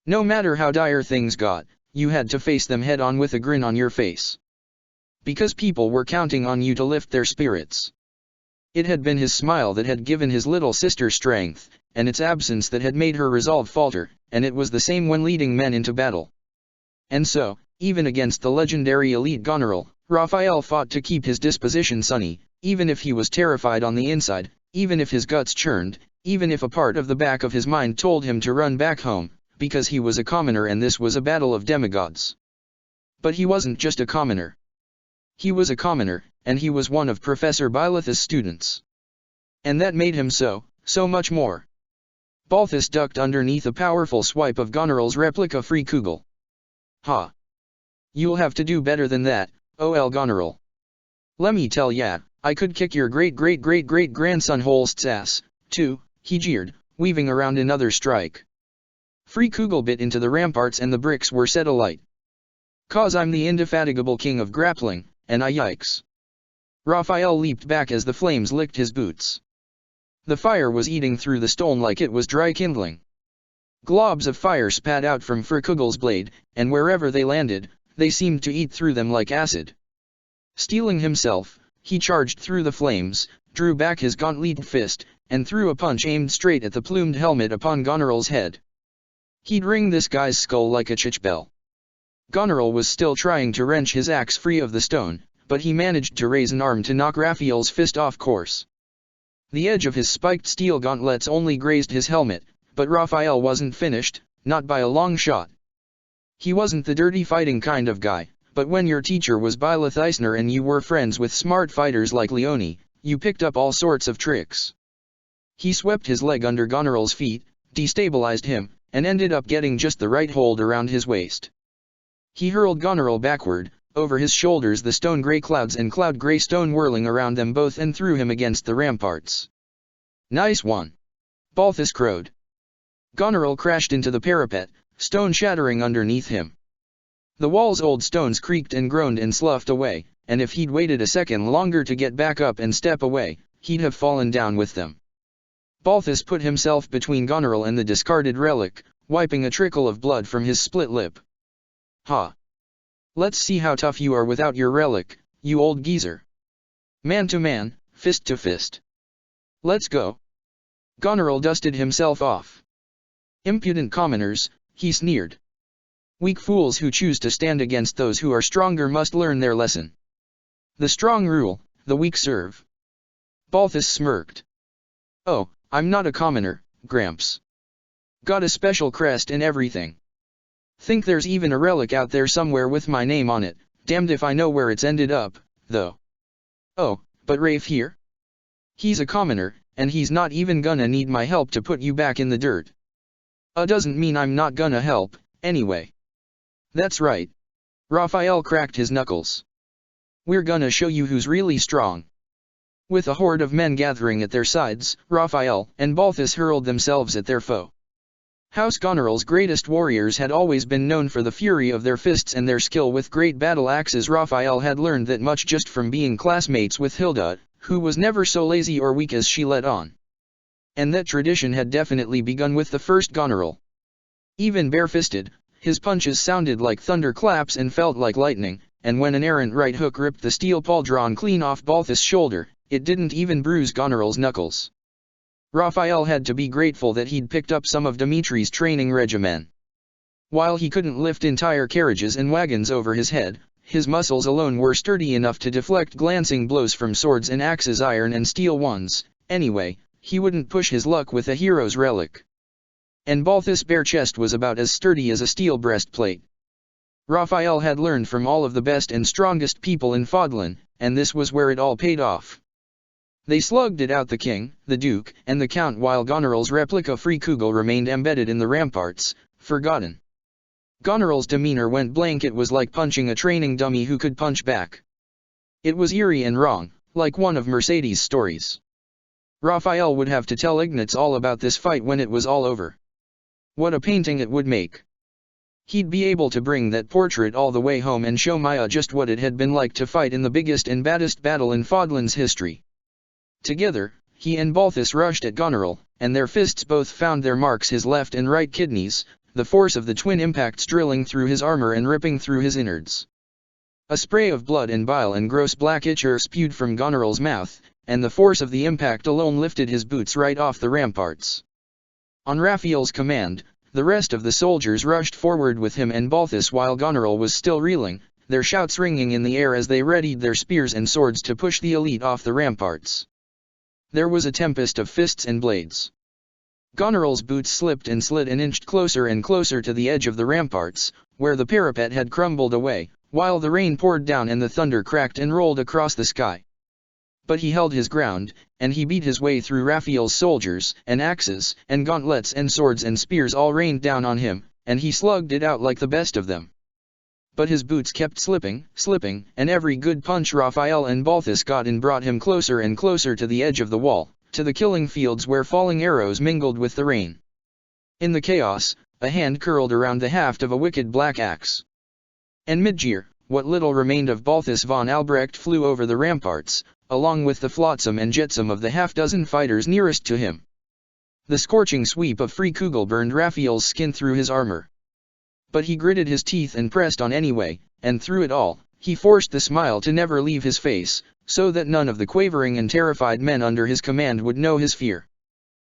No matter how dire things got, you had to face them head on with a grin on your face. Because people were counting on you to lift their spirits. It had been his smile that had given his little sister strength, and its absence that had made her resolve falter, and it was the same when leading men into battle. And so, even against the legendary elite Goneril, Raphael fought to keep his disposition sunny, even if he was terrified on the inside, even if his guts churned, even if a part of the back of his mind told him to run back home, because he was a commoner and this was a battle of demigods. But he wasn't just a commoner. He was a commoner, and he was one of Professor Byleth's students. And that made him so much more. Balthus ducked underneath a powerful swipe of Goneril's replica free Kugel. Ha! You'll have to do better than that, O.L. Goneril. Lemme tell ya, I could kick your great-great-great-great-grandson Holst's ass, too, he jeered, weaving around another strike. Free Kugel bit into the ramparts and the bricks were set alight. 'Cause I'm the indefatigable King of Grappling, and I yikes. Raphael leaped back as the flames licked his boots. The fire was eating through the stone like it was dry kindling. Globs of fire spat out from Free Kugel's blade, and wherever they landed, they seemed to eat through them like acid. Steeling himself, he charged through the flames, drew back his gauntleted fist, and threw a punch aimed straight at the plumed helmet upon Goneril's head. He'd ring this guy's skull like a church bell. Goneril was still trying to wrench his axe free of the stone, but he managed to raise an arm to knock Raphael's fist off course. The edge of his spiked steel gauntlets only grazed his helmet, but Raphael wasn't finished, not by a long shot. He wasn't the dirty fighting kind of guy, but when your teacher was Byleth Eisner and you were friends with smart fighters like Leone, you picked up all sorts of tricks. He swept his leg under Goneril's feet, destabilized him, and ended up getting just the right hold around his waist. He hurled Goneril backward, over his shoulders the stone-grey clouds and cloud-grey stone whirling around them both, and threw him against the ramparts. Nice one! Balthus crowed. Goneril crashed into the parapet, stone shattering underneath him. The wall's old stones creaked and groaned and sloughed away, and if he'd waited a second longer to get back up and step away, he'd have fallen down with them. Balthus put himself between Goneril and the discarded relic, wiping a trickle of blood from his split lip. Ha! Let's see how tough you are without your relic, you old geezer. Man to man, fist to fist. Let's go. Goneril dusted himself off. Impudent commoners, he sneered. Weak fools who choose to stand against those who are stronger must learn their lesson. The strong rule, the weak serve. Balthus smirked. Oh, I'm not a commoner, Gramps. Got a special crest and everything. Think there's even a relic out there somewhere with my name on it, damned if I know where it's ended up, though. Oh, but Rafe here? He's a commoner, and he's not even gonna need my help to put you back in the dirt. Doesn't mean I'm not gonna help, anyway. That's right. Raphael cracked his knuckles. We're gonna show you who's really strong. With a horde of men gathering at their sides, Raphael and Balthus hurled themselves at their foe. House Goneril's greatest warriors had always been known for the fury of their fists and their skill with great battle axes. Raphael had learned that much just from being classmates with Hilda, who was never so lazy or weak as she let on. And that tradition had definitely begun with the first Goneril. Even barefisted, his punches sounded like thunderclaps and felt like lightning, and when an errant right hook ripped the steel pauldron clean off Balthus' shoulder, it didn't even bruise Goneril's knuckles. Raphael had to be grateful that he'd picked up some of Dimitri's training regimen. While he couldn't lift entire carriages and wagons over his head, his muscles alone were sturdy enough to deflect glancing blows from swords and axes, iron and steel ones. Anyway, he wouldn't push his luck with a hero's relic. And Balthus' bare chest was about as sturdy as a steel breastplate. Raphael had learned from all of the best and strongest people in Fodlan, and this was where it all paid off. They slugged it out, the king, the duke, and the count, while Goneril's replica Freekugel remained embedded in the ramparts, forgotten. Goneril's demeanor went blank. It was like punching a training dummy who could punch back. It was eerie and wrong, like one of Mercedes' stories. Raphael would have to tell Ignatz all about this fight when it was all over. What a painting it would make. He'd be able to bring that portrait all the way home and show Maya just what it had been like to fight in the biggest and baddest battle in Fodlan's history. Together, he and Balthus rushed at Goneril, and their fists both found their marks: his left and right kidneys, the force of the twin impacts drilling through his armor and ripping through his innards. A spray of blood and bile and gross black ichor spewed from Goneril's mouth, and the force of the impact alone lifted his boots right off the ramparts. On Raphael's command, the rest of the soldiers rushed forward with him and Balthus while Goneril was still reeling, their shouts ringing in the air as they readied their spears and swords to push the elite off the ramparts. There was a tempest of fists and blades. Goneril's boots slipped and slid and inched closer and closer to the edge of the ramparts, where the parapet had crumbled away, while the rain poured down and the thunder cracked and rolled across the sky. But he held his ground, and he beat his way through Raphael's soldiers, and axes, and gauntlets and swords and spears all rained down on him, and he slugged it out like the best of them. But his boots kept slipping, and every good punch Raphael and Balthus got in brought him closer and closer to the edge of the wall, to the killing fields where falling arrows mingled with the rain. In the chaos, a hand curled around the haft of a wicked black axe. And mid-jeer, what little remained of Balthus von Albrecht flew over the ramparts, along with the flotsam and jetsam of the half-dozen fighters nearest to him. The scorching sweep of Freekugel burned Raphael's skin through his armor. But he gritted his teeth and pressed on anyway, and through it all, he forced the smile to never leave his face, so that none of the quavering and terrified men under his command would know his fear.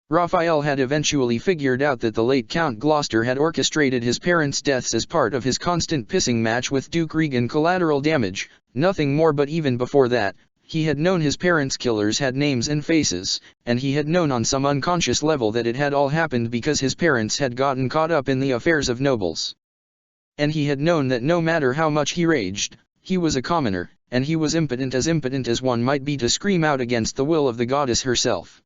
Raphael had eventually figured out that the late Count Gloucester had orchestrated his parents' deaths as part of his constant pissing match with Duke Regan. Collateral damage, nothing more. But even before that, he had known his parents' killers had names and faces, and he had known on some unconscious level that it had all happened because his parents had gotten caught up in the affairs of nobles. And he had known that no matter how much he raged, he was a commoner, and he was impotent as one might be to scream out against the will of the goddess herself.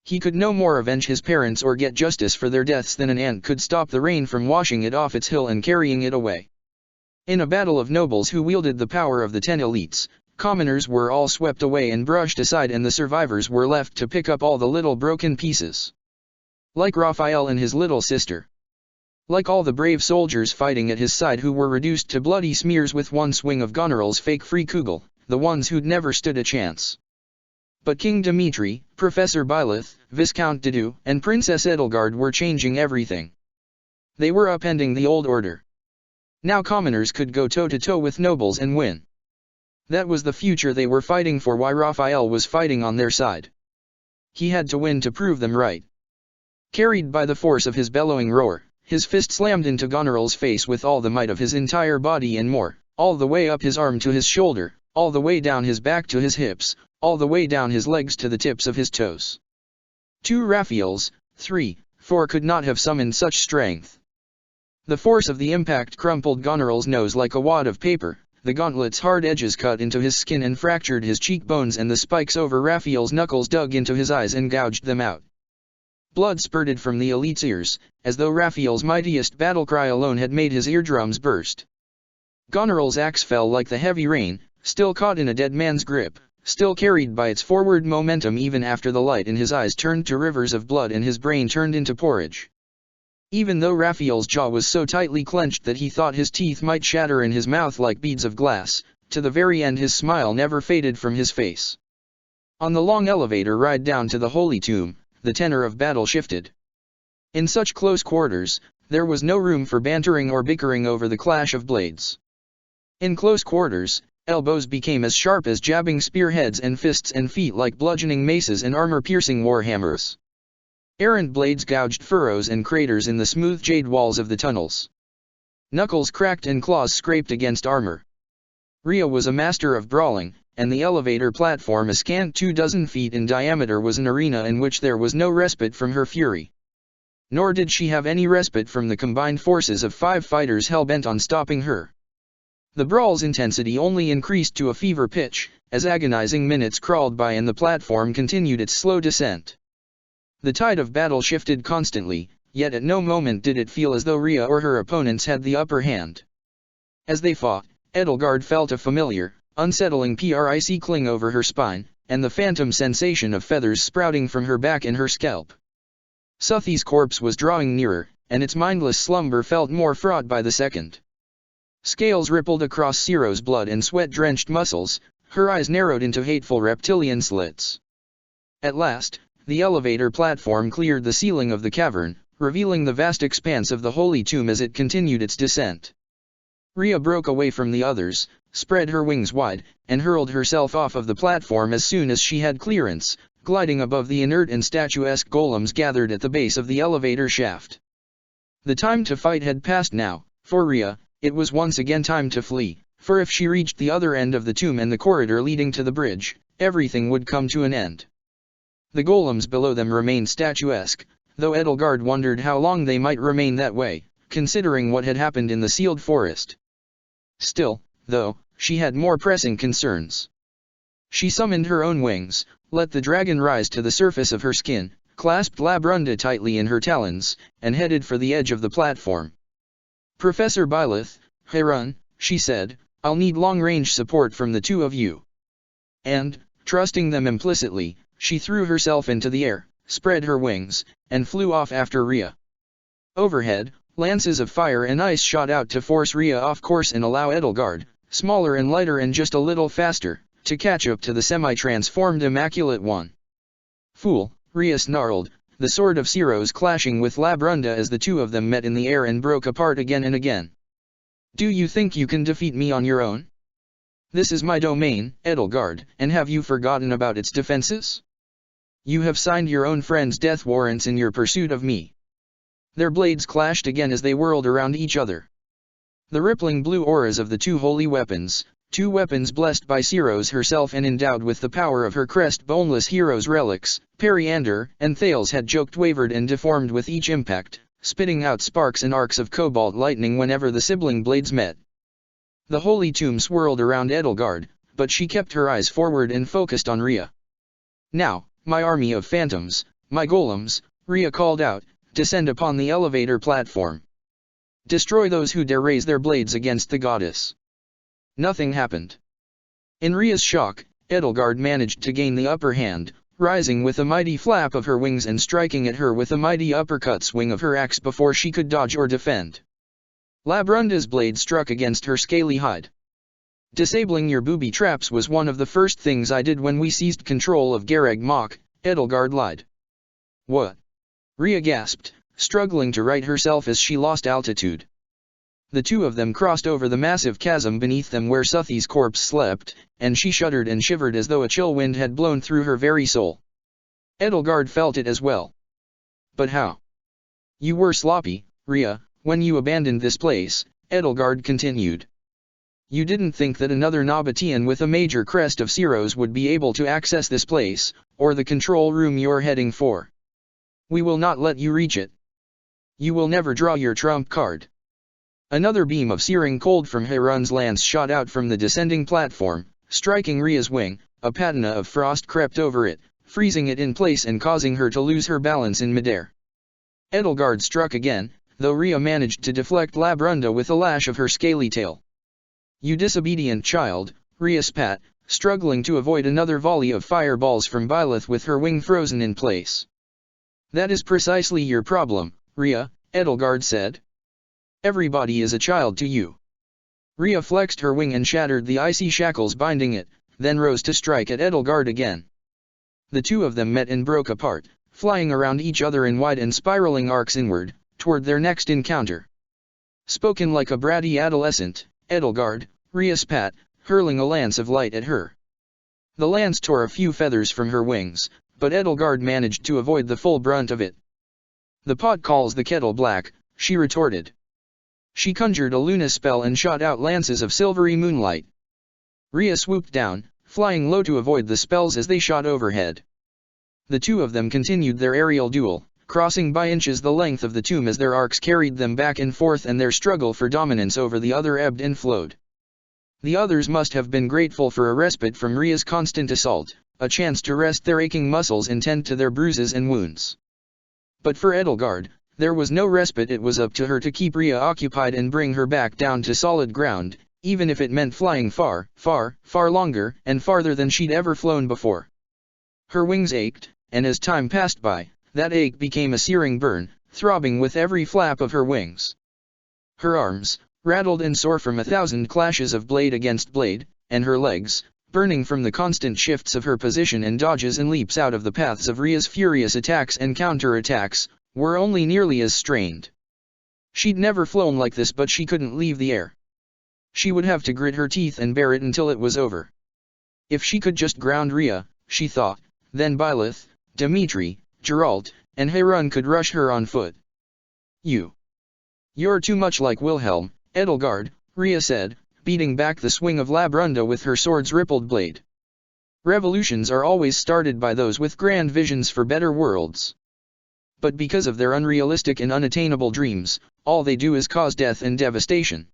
He could no more avenge his parents or get justice for their deaths than an ant could stop the rain from washing it off its hill and carrying it away. In a battle of nobles who wielded the power of the 10 elites, commoners were all swept away and brushed aside, and the survivors were left to pick up all the little broken pieces. Like Raphael and his little sister. Like all the brave soldiers fighting at his side who were reduced to bloody smears with one swing of Goneril's fake Freekugel, the ones who'd never stood a chance. But King Dimitri, Professor Byleth, Viscount Dedu, and Princess Edelgard were changing everything. They were upending the old order. Now commoners could go toe-to-toe with nobles and win. That was the future they were fighting for. Why Raphael was fighting on their side. He had to win to prove them right. Carried by the force of his bellowing roar, his fist slammed into Goneril's face with all the might of his entire body and more, all the way up his arm to his shoulder, all the way down his back to his hips, all the way down his legs to the tips of his toes. 2 Raphaels, 3, 4 could not have summoned such strength. The force of the impact crumpled Goneril's nose like a wad of paper, the gauntlet's hard edges cut into his skin and fractured his cheekbones, and the spikes over Raphael's knuckles dug into his eyes and gouged them out. Blood spurted from the elite's ears, as though Raphael's mightiest battlecry alone had made his eardrums burst. Goneril's axe fell like the heavy rain, still caught in a dead man's grip, still carried by its forward momentum even after the light in his eyes turned to rivers of blood and his brain turned into porridge. Even though Raphael's jaw was so tightly clenched that he thought his teeth might shatter in his mouth like beads of glass, to the very end his smile never faded from his face. On the long elevator ride down to the Holy Tomb, the tenor of battle shifted. In such close quarters, there was no room for bantering or bickering over the clash of blades. In close quarters, elbows became as sharp as jabbing spearheads and fists and feet like bludgeoning maces and armor-piercing warhammers. Errant blades gouged furrows and craters in the smooth jade walls of the tunnels. Knuckles cracked and claws scraped against armor. Rhea was a master of brawling, and the elevator platform, a scant 24 feet in diameter, was an arena in which there was no respite from her fury. Nor did she have any respite from the combined forces of 5 fighters hell-bent on stopping her. The brawl's intensity only increased to a fever pitch, as agonizing minutes crawled by and the platform continued its slow descent. The tide of battle shifted constantly, yet at no moment did it feel as though Rhea or her opponents had the upper hand. As they fought, Edelgard felt a familiar, unsettling prick cling over her spine, and the phantom sensation of feathers sprouting from her back and her scalp. Suthi's corpse was drawing nearer, and its mindless slumber felt more fraught by the second. Scales rippled across Ciro's blood and sweat-drenched muscles, her eyes narrowed into hateful reptilian slits. At last, the elevator platform cleared the ceiling of the cavern, revealing the vast expanse of the Holy Tomb as it continued its descent. Rhea broke away from the others, spread her wings wide, and hurled herself off of the platform as soon as she had clearance, gliding above the inert and statuesque golems gathered at the base of the elevator shaft. The time to fight had passed now. For Rhea, it was once again time to flee, for if she reached the other end of the tomb and the corridor leading to the bridge, everything would come to an end. The golems below them remained statuesque, though Edelgard wondered how long they might remain that way, considering what had happened in the sealed forest. Still, though, she had more pressing concerns. She summoned her own wings, let the dragon rise to the surface of her skin, clasped Labrunda tightly in her talons, and headed for the edge of the platform. "Professor Byleth, Harun," she said, "I'll need long-range support from the 2 of you." And, trusting them implicitly, she threw herself into the air, spread her wings, and flew off after Rhea. Overhead, lances of fire and ice shot out to force Rhea off course and allow Edelgard, smaller and lighter and just a little faster, to catch up to the semi-transformed Immaculate One. "Fool," Rhea snarled, the sword of Ciro's clashing with Labrunda as the 2 of them met in the air and broke apart again and again. "Do you think you can defeat me on your own? This is my domain, Edelgard, and have you forgotten about its defenses? You have signed your own friend's death warrants in your pursuit of me." Their blades clashed again as they whirled around each other. The rippling blue auras of the 2 holy weapons, 2 weapons blessed by Ciro's herself and endowed with the power of her crest boneless hero's relics, Periander and Thales, had joked, wavered and deformed with each impact, spitting out sparks and arcs of cobalt lightning whenever the sibling blades met. The Holy Tomb swirled around Edelgard, but she kept her eyes forward and focused on Rhea. "Now, my army of phantoms, my golems," Rhea called out, "descend upon the elevator platform. Destroy those who dare raise their blades against the goddess." Nothing happened. In Rhea's shock, Edelgard managed to gain the upper hand, rising with a mighty flap of her wings and striking at her with a mighty uppercut swing of her axe before she could dodge or defend. Labrunda's blade struck against her scaly hide. "Disabling your booby traps was one of the first things I did when we seized control of Gareg Mach," Edelgard lied. "What?" Rhea gasped, struggling to right herself as she lost altitude. The 2 of them crossed over the massive chasm beneath them where Suthi's corpse slept, and she shuddered and shivered as though a chill wind had blown through her very soul. Edelgard felt it as well. But how? You were sloppy, Rhea, when you abandoned this place, Edelgard continued. You didn't think that another Nabatean with a major crest of Ceros would be able to access this place, or the control room you're heading for. We will not let you reach it. You will never draw your trump card. Another beam of searing cold from Heron's lance shot out from the descending platform, striking Rhea's wing. A patina of frost crept over it, freezing it in place and causing her to lose her balance in midair. Edelgard struck again, though Rhea managed to deflect Labrunda with a lash of her scaly tail. You disobedient child, Rhea spat, struggling to avoid another volley of fireballs from Byleth with her wing frozen in place. That is precisely your problem, Rhea, Edelgard said. Everybody is a child to you. Rhea flexed her wing and shattered the icy shackles binding it, then rose to strike at Edelgard again. The two of them met and broke apart, flying around each other in wide and spiraling arcs inward, toward their next encounter. Spoken like a bratty adolescent, Edelgard, Rhea spat, hurling a lance of light at her. The lance tore a few feathers from her wings, but Edelgard managed to avoid the full brunt of it. The pot calls the kettle black, she retorted. She conjured a Luna spell and shot out lances of silvery moonlight. Rhea swooped down, flying low to avoid the spells as they shot overhead. The two of them continued their aerial duel, crossing by inches the length of the tomb as their arcs carried them back and forth and their struggle for dominance over the other ebbed and flowed. The others must have been grateful for a respite from Rhea's constant assault, a chance to rest their aching muscles and tend to their bruises and wounds. But for Edelgard, there was no respite. It was up to her to keep Rhea occupied and bring her back down to solid ground, even if it meant flying far, far, far longer and farther than she'd ever flown before. Her wings ached, and as time passed by, that ache became a searing burn, throbbing with every flap of her wings. Her arms, rattled and sore from 1,000 clashes of blade against blade, and her legs, burning from the constant shifts of her position and dodges and leaps out of the paths of Rhea's furious attacks and counter-attacks, were only nearly as strained. She'd never flown like this, but she couldn't leave the air. She would have to grit her teeth and bear it until it was over. If she could just ground Rhea, she thought, then Byleth, Dimitri, Geralt, and Heron could rush her on foot. You're too much like Wilhelm, Edelgard, Rhea said, beating back the swing of Labrunda with her sword's rippled blade. Revolutions are always started by those with grand visions for better worlds. But because of their unrealistic and unattainable dreams, all they do is cause death and devastation.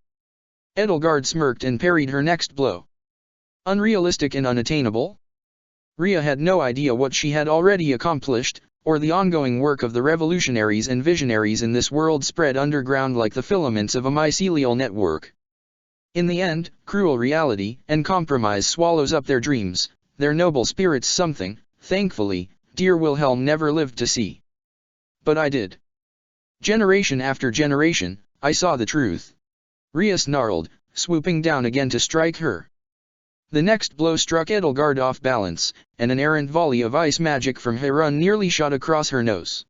Edelgard smirked and parried her next blow. Unrealistic and unattainable? Rhea had no idea what she had already accomplished, or the ongoing work of the revolutionaries and visionaries in this world spread underground like the filaments of a mycelial network. In the end, cruel reality and compromise swallows up their dreams, their noble spirits. Something, thankfully, dear Wilhelm never lived to see. But I did. Generation after generation, I saw the truth. Rhea snarled, swooping down again to strike her. The next blow struck Edelgard off balance, and an errant volley of ice magic from Heron nearly shot across her nose.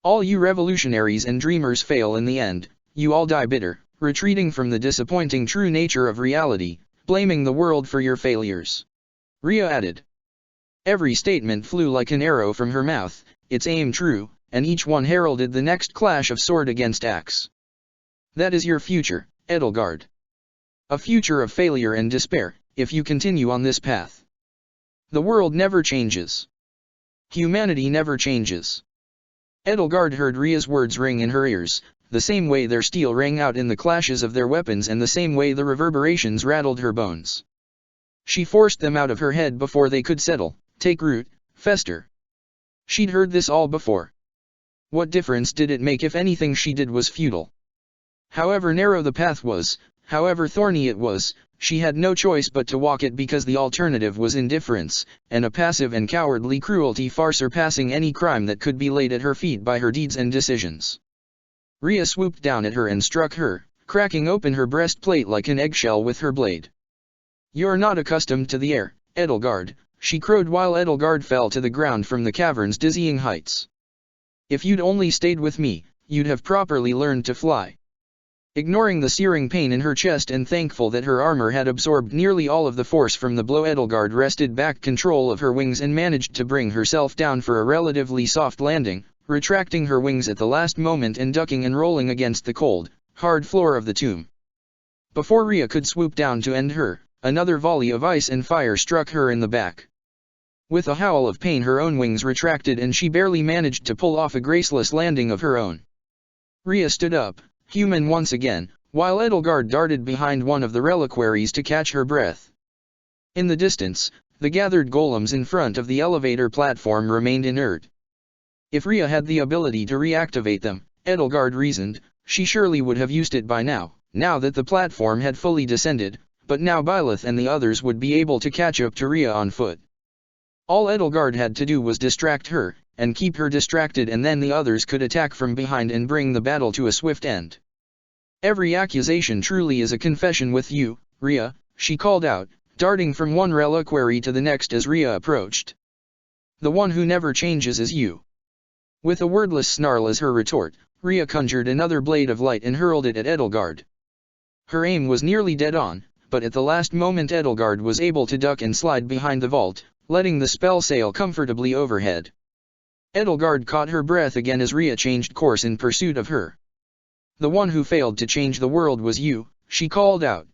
All you revolutionaries and dreamers fail in the end, you all die bitter, retreating from the disappointing true nature of reality, blaming the world for your failures. Rhea added. Every statement flew like an arrow from her mouth, its aim true, and each one heralded the next clash of sword against axe. That is your future, Edelgard. A future of failure and despair, if you continue on this path. The world never changes. Humanity never changes. Edelgard heard Rhea's words ring in her ears, the same way their steel rang out in the clashes of their weapons and the same way the reverberations rattled her bones. She forced them out of her head before they could settle, take root, fester. She'd heard this all before. What difference did it make if anything she did was futile? However narrow the path was, however thorny it was, she had no choice but to walk it because the alternative was indifference, and a passive and cowardly cruelty far surpassing any crime that could be laid at her feet by her deeds and decisions. Rhea swooped down at her and struck her, cracking open her breastplate like an eggshell with her blade. You're not accustomed to the air, Edelgard, she crowed while Edelgard fell to the ground from the cavern's dizzying heights. If you'd only stayed with me, you'd have properly learned to fly. Ignoring the searing pain in her chest and thankful that her armor had absorbed nearly all of the force from the blow, Edelgard wrested back control of her wings and managed to bring herself down for a relatively soft landing, retracting her wings at the last moment and ducking and rolling against the cold, hard floor of the tomb. Before Rhea could swoop down to end her, another volley of ice and fire struck her in the back. With a howl of pain, her own wings retracted and she barely managed to pull off a graceless landing of her own. Rhea stood up, human once again, while Edelgard darted behind one of the reliquaries to catch her breath. In the distance, the gathered golems in front of the elevator platform remained inert. If Rhea had the ability to reactivate them, Edelgard reasoned, she surely would have used it by now that the platform had fully descended, but now Byleth and the others would be able to catch up to Rhea on foot. All Edelgard had to do was distract her, and keep her distracted, and then the others could attack from behind and bring the battle to a swift end. Every accusation truly is a confession with you, Rhea, she called out, darting from one reliquary to the next as Rhea approached. The one who never changes is you. With a wordless snarl as her retort, Rhea conjured another blade of light and hurled it at Edelgard. Her aim was nearly dead on, but at the last moment Edelgard was able to duck and slide behind the vault, letting the spell sail comfortably overhead. Edelgard caught her breath again as Rhea changed course in pursuit of her. The one who failed to change the world was you, she called out.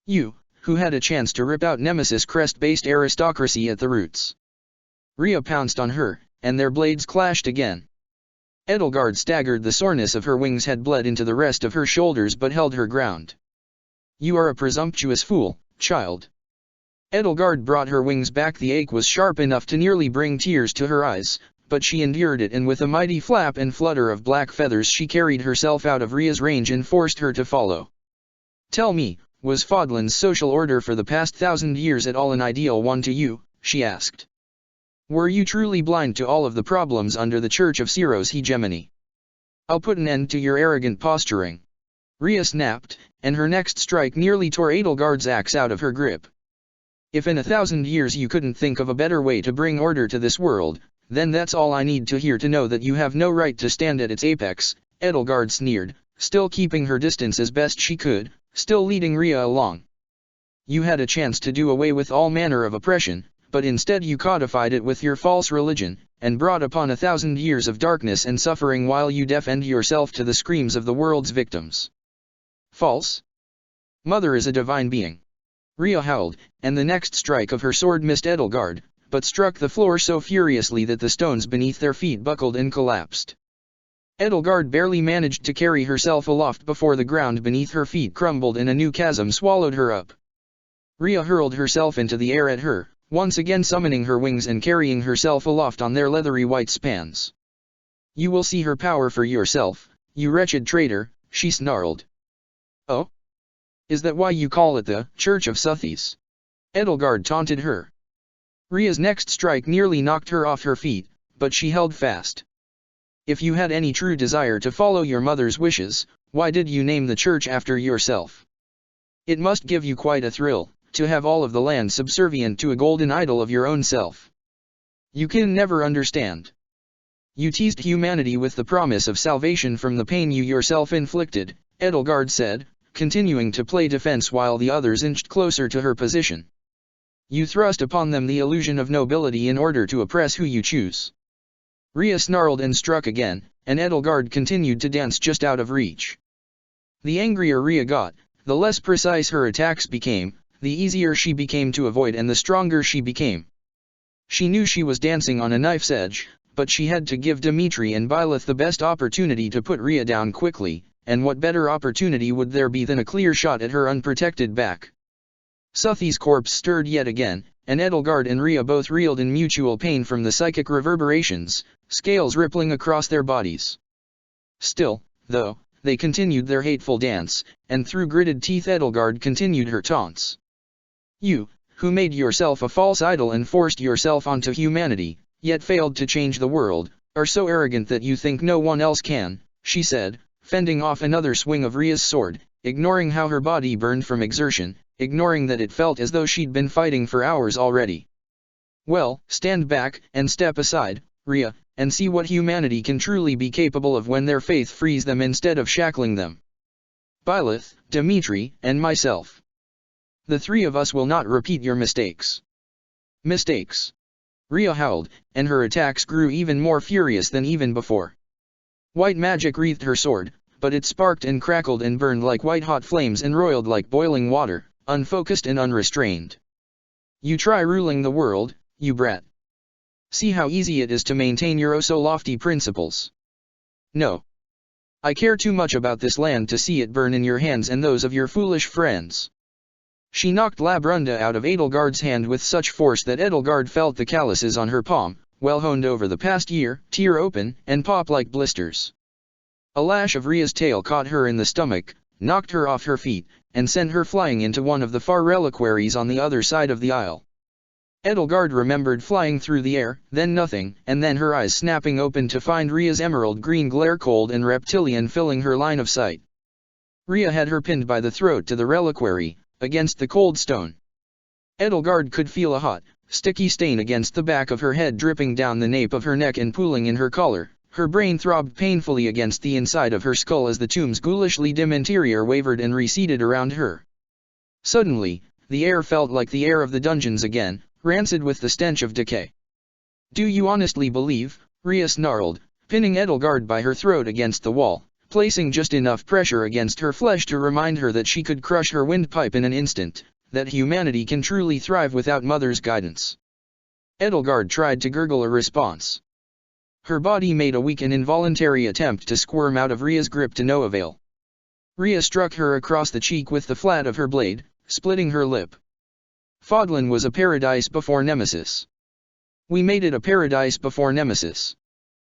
You, who had a chance to rip out Nemesis crest-based aristocracy at the roots. Rhea pounced on her, and their blades clashed again. Edelgard staggered, the soreness of her wings had bled into the rest of her shoulders but held her ground. You are a presumptuous fool, child. Edelgard brought her wings back. The ache was sharp enough to nearly bring tears to her eyes, but she endured it, and with a mighty flap and flutter of black feathers she carried herself out of Rhea's range and forced her to follow. Tell me, was Fodlan's social order for the past 1,000 years at all an ideal one to you? She asked. Were you truly blind to all of the problems under the Church of Siro's hegemony? I'll put an end to your arrogant posturing. Rhea snapped, and her next strike nearly tore Edelgard's axe out of her grip. If in 1,000 years you couldn't think of a better way to bring order to this world, then that's all I need to hear to know that you have no right to stand at its apex, Edelgard sneered, still keeping her distance as best she could, still leading Rhea along. You had a chance to do away with all manner of oppression, but instead you codified it with your false religion, and brought upon 1,000 years of darkness and suffering while you deafened yourself to the screams of the world's victims. False? Mother is a divine being. Rhea howled, and the next strike of her sword missed Edelgard, but struck the floor so furiously that the stones beneath their feet buckled and collapsed. Edelgard barely managed to carry herself aloft before the ground beneath her feet crumbled and a new chasm swallowed her up. Rhea hurled herself into the air at her, once again summoning her wings and carrying herself aloft on their leathery white spans. You will see her power for yourself, you wretched traitor, she snarled. Oh? Is that why you call it the Church of Sothis? Edelgard taunted her. Rhea's next strike nearly knocked her off her feet, but she held fast. If you had any true desire to follow your mother's wishes, why did you name the church after yourself? It must give you quite a thrill, to have all of the land subservient to a golden idol of your own self. You can never understand. You teased humanity with the promise of salvation from the pain you yourself inflicted, Edelgard said, continuing to play defense while the others inched closer to her position. You thrust upon them the illusion of nobility in order to oppress who you choose. Rhea snarled and struck again, and Edelgard continued to dance just out of reach. The angrier Rhea got, the less precise her attacks became, the easier she became to avoid and the stronger she became. She knew she was dancing on a knife's edge, but she had to give Dimitri and Byleth the best opportunity to put Rhea down quickly, and what better opportunity would there be than a clear shot at her unprotected back? Suthi's corpse stirred yet again, and Edelgard and Rhea both reeled in mutual pain from the psychic reverberations, scales rippling across their bodies. Still, though, they continued their hateful dance, and through gritted teeth Edelgard continued her taunts. You, who made yourself a false idol and forced yourself onto humanity, yet failed to change the world, are so arrogant that you think no one else can, she said, fending off another swing of Rhea's sword, ignoring how her body burned from exertion, ignoring that it felt as though she'd been fighting for hours already. Well, stand back, and step aside, Rhea, and see what humanity can truly be capable of when their faith frees them instead of shackling them. Byleth, Dimitri, and myself. The three of us will not repeat your mistakes. Mistakes. Rhea howled, and her attacks grew even more furious than even before. White magic wreathed her sword, but it sparked and crackled and burned like white-hot flames and roiled like boiling water, unfocused and unrestrained. You try ruling the world, you brat. See how easy it is to maintain your oh-so-lofty principles. No. I care too much about this land to see it burn in your hands and those of your foolish friends. She knocked Labrunda out of Edelgard's hand with such force that Edelgard felt the calluses on her palm, well honed over the past year, tear open and pop like blisters. A lash of Rhea's tail caught her in the stomach, knocked her off her feet, and sent her flying into one of the far reliquaries on the other side of the aisle. Edelgard remembered flying through the air, then nothing, and then her eyes snapping open to find Rhea's emerald green glare cold and reptilian filling her line of sight. Rhea had her pinned by the throat to the reliquary, against the cold stone. Edelgard could feel a hot, sticky stain against the back of her head dripping down the nape of her neck and pooling in her collar. Her brain throbbed painfully against the inside of her skull as the tomb's ghoulishly dim interior wavered and receded around her. Suddenly, the air felt like the air of the dungeons again, rancid with the stench of decay. Do you honestly believe, Rhea snarled, pinning Edelgard by her throat against the wall, placing just enough pressure against her flesh to remind her that she could crush her windpipe in an instant, that humanity can truly thrive without Mother's guidance. Edelgard tried to gurgle a response. Her body made a weak and involuntary attempt to squirm out of Rhea's grip to no avail. Rhea struck her across the cheek with the flat of her blade, splitting her lip. Fodlan was a paradise before Nemesis. We made it a paradise before Nemesis.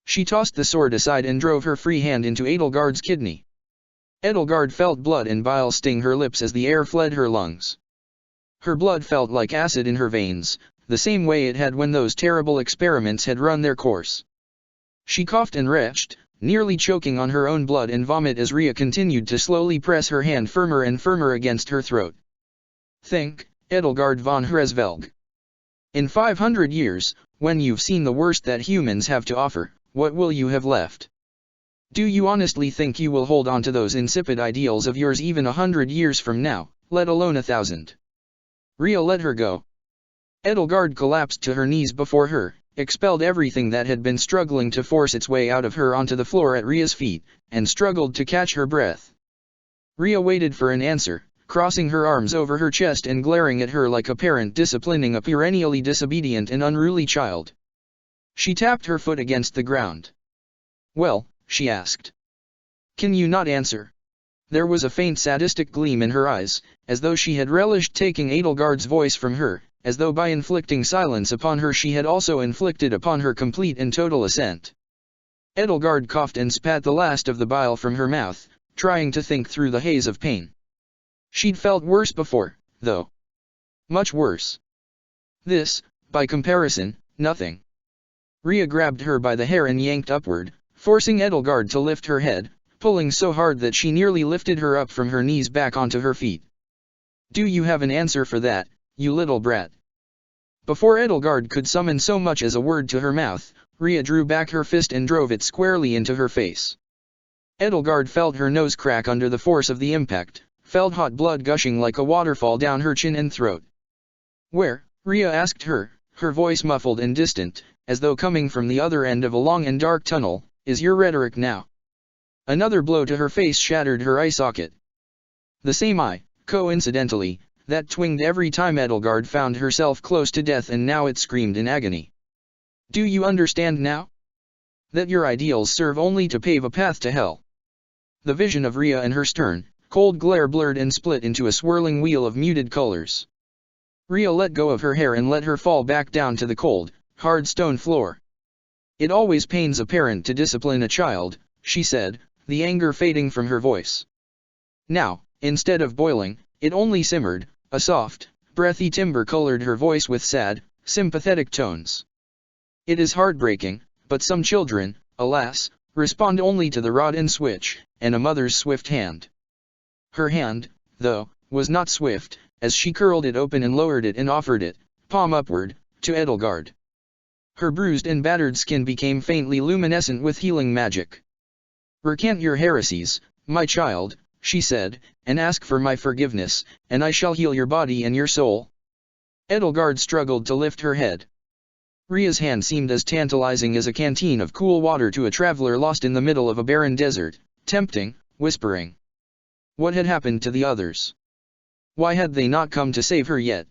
She tossed the sword aside and drove her free hand into Edelgard's kidney. Edelgard felt blood and bile sting her lips as the air fled her lungs. Her blood felt like acid in her veins, the same way it had when those terrible experiments had run their course. She coughed and retched, nearly choking on her own blood and vomit as Rhea continued to slowly press her hand firmer and firmer against her throat. Think, Edelgard von Hresvelg. In 500 years, when you've seen the worst that humans have to offer, what will you have left? Do you honestly think you will hold on to those insipid ideals of yours even 100 years from now, let alone 1,000? Rhea let her go. Edelgard collapsed to her knees before her, expelled everything that had been struggling to force its way out of her onto the floor at Rhea's feet, and struggled to catch her breath. Rhea waited for an answer, crossing her arms over her chest and glaring at her like a parent disciplining a perennially disobedient and unruly child. She tapped her foot against the ground. Well, she asked. Can you not answer? There was a faint sadistic gleam in her eyes, as though she had relished taking Edelgard's voice from her, as though by inflicting silence upon her she had also inflicted upon her complete and total assent. Edelgard coughed and spat the last of the bile from her mouth, trying to think through the haze of pain. She'd felt worse before, though. Much worse. This, by comparison, nothing. Rhea grabbed her by the hair and yanked upward, forcing Edelgard to lift her head, pulling so hard that she nearly lifted her up from her knees back onto her feet. Do you have an answer for that, you little brat? Before Edelgard could summon so much as a word to her mouth, Rhea drew back her fist and drove it squarely into her face. Edelgard felt her nose crack under the force of the impact, felt hot blood gushing like a waterfall down her chin and throat. Where, Rhea asked her, her voice muffled and distant, as though coming from the other end of a long and dark tunnel, is your rhetoric now? Another blow to her face shattered her eye socket. The same eye, coincidentally, that twinged every time Edelgard found herself close to death, and now it screamed in agony. Do you understand now? That your ideals serve only to pave a path to hell. The vision of Rhea and her stern, cold glare blurred and split into a swirling wheel of muted colors. Rhea let go of her hair and let her fall back down to the cold, hard stone floor. It always pains a parent to discipline a child, she said, the anger fading from her voice. Now, instead of boiling, it only simmered. A soft, breathy timbre colored her voice with sad, sympathetic tones. It is heartbreaking, but some children, alas, respond only to the rod and switch, and a mother's swift hand. Her hand, though, was not swift, as she curled it open and lowered it and offered it, palm upward, to Edelgard. Her bruised and battered skin became faintly luminescent with healing magic. Recant your heresies, my child, she said, and ask for my forgiveness, and I shall heal your body and your soul. Edelgard struggled to lift her head. Rhea's hand seemed as tantalizing as a canteen of cool water to a traveler lost in the middle of a barren desert, tempting, whispering. What had happened to the others? Why had they not come to save her yet?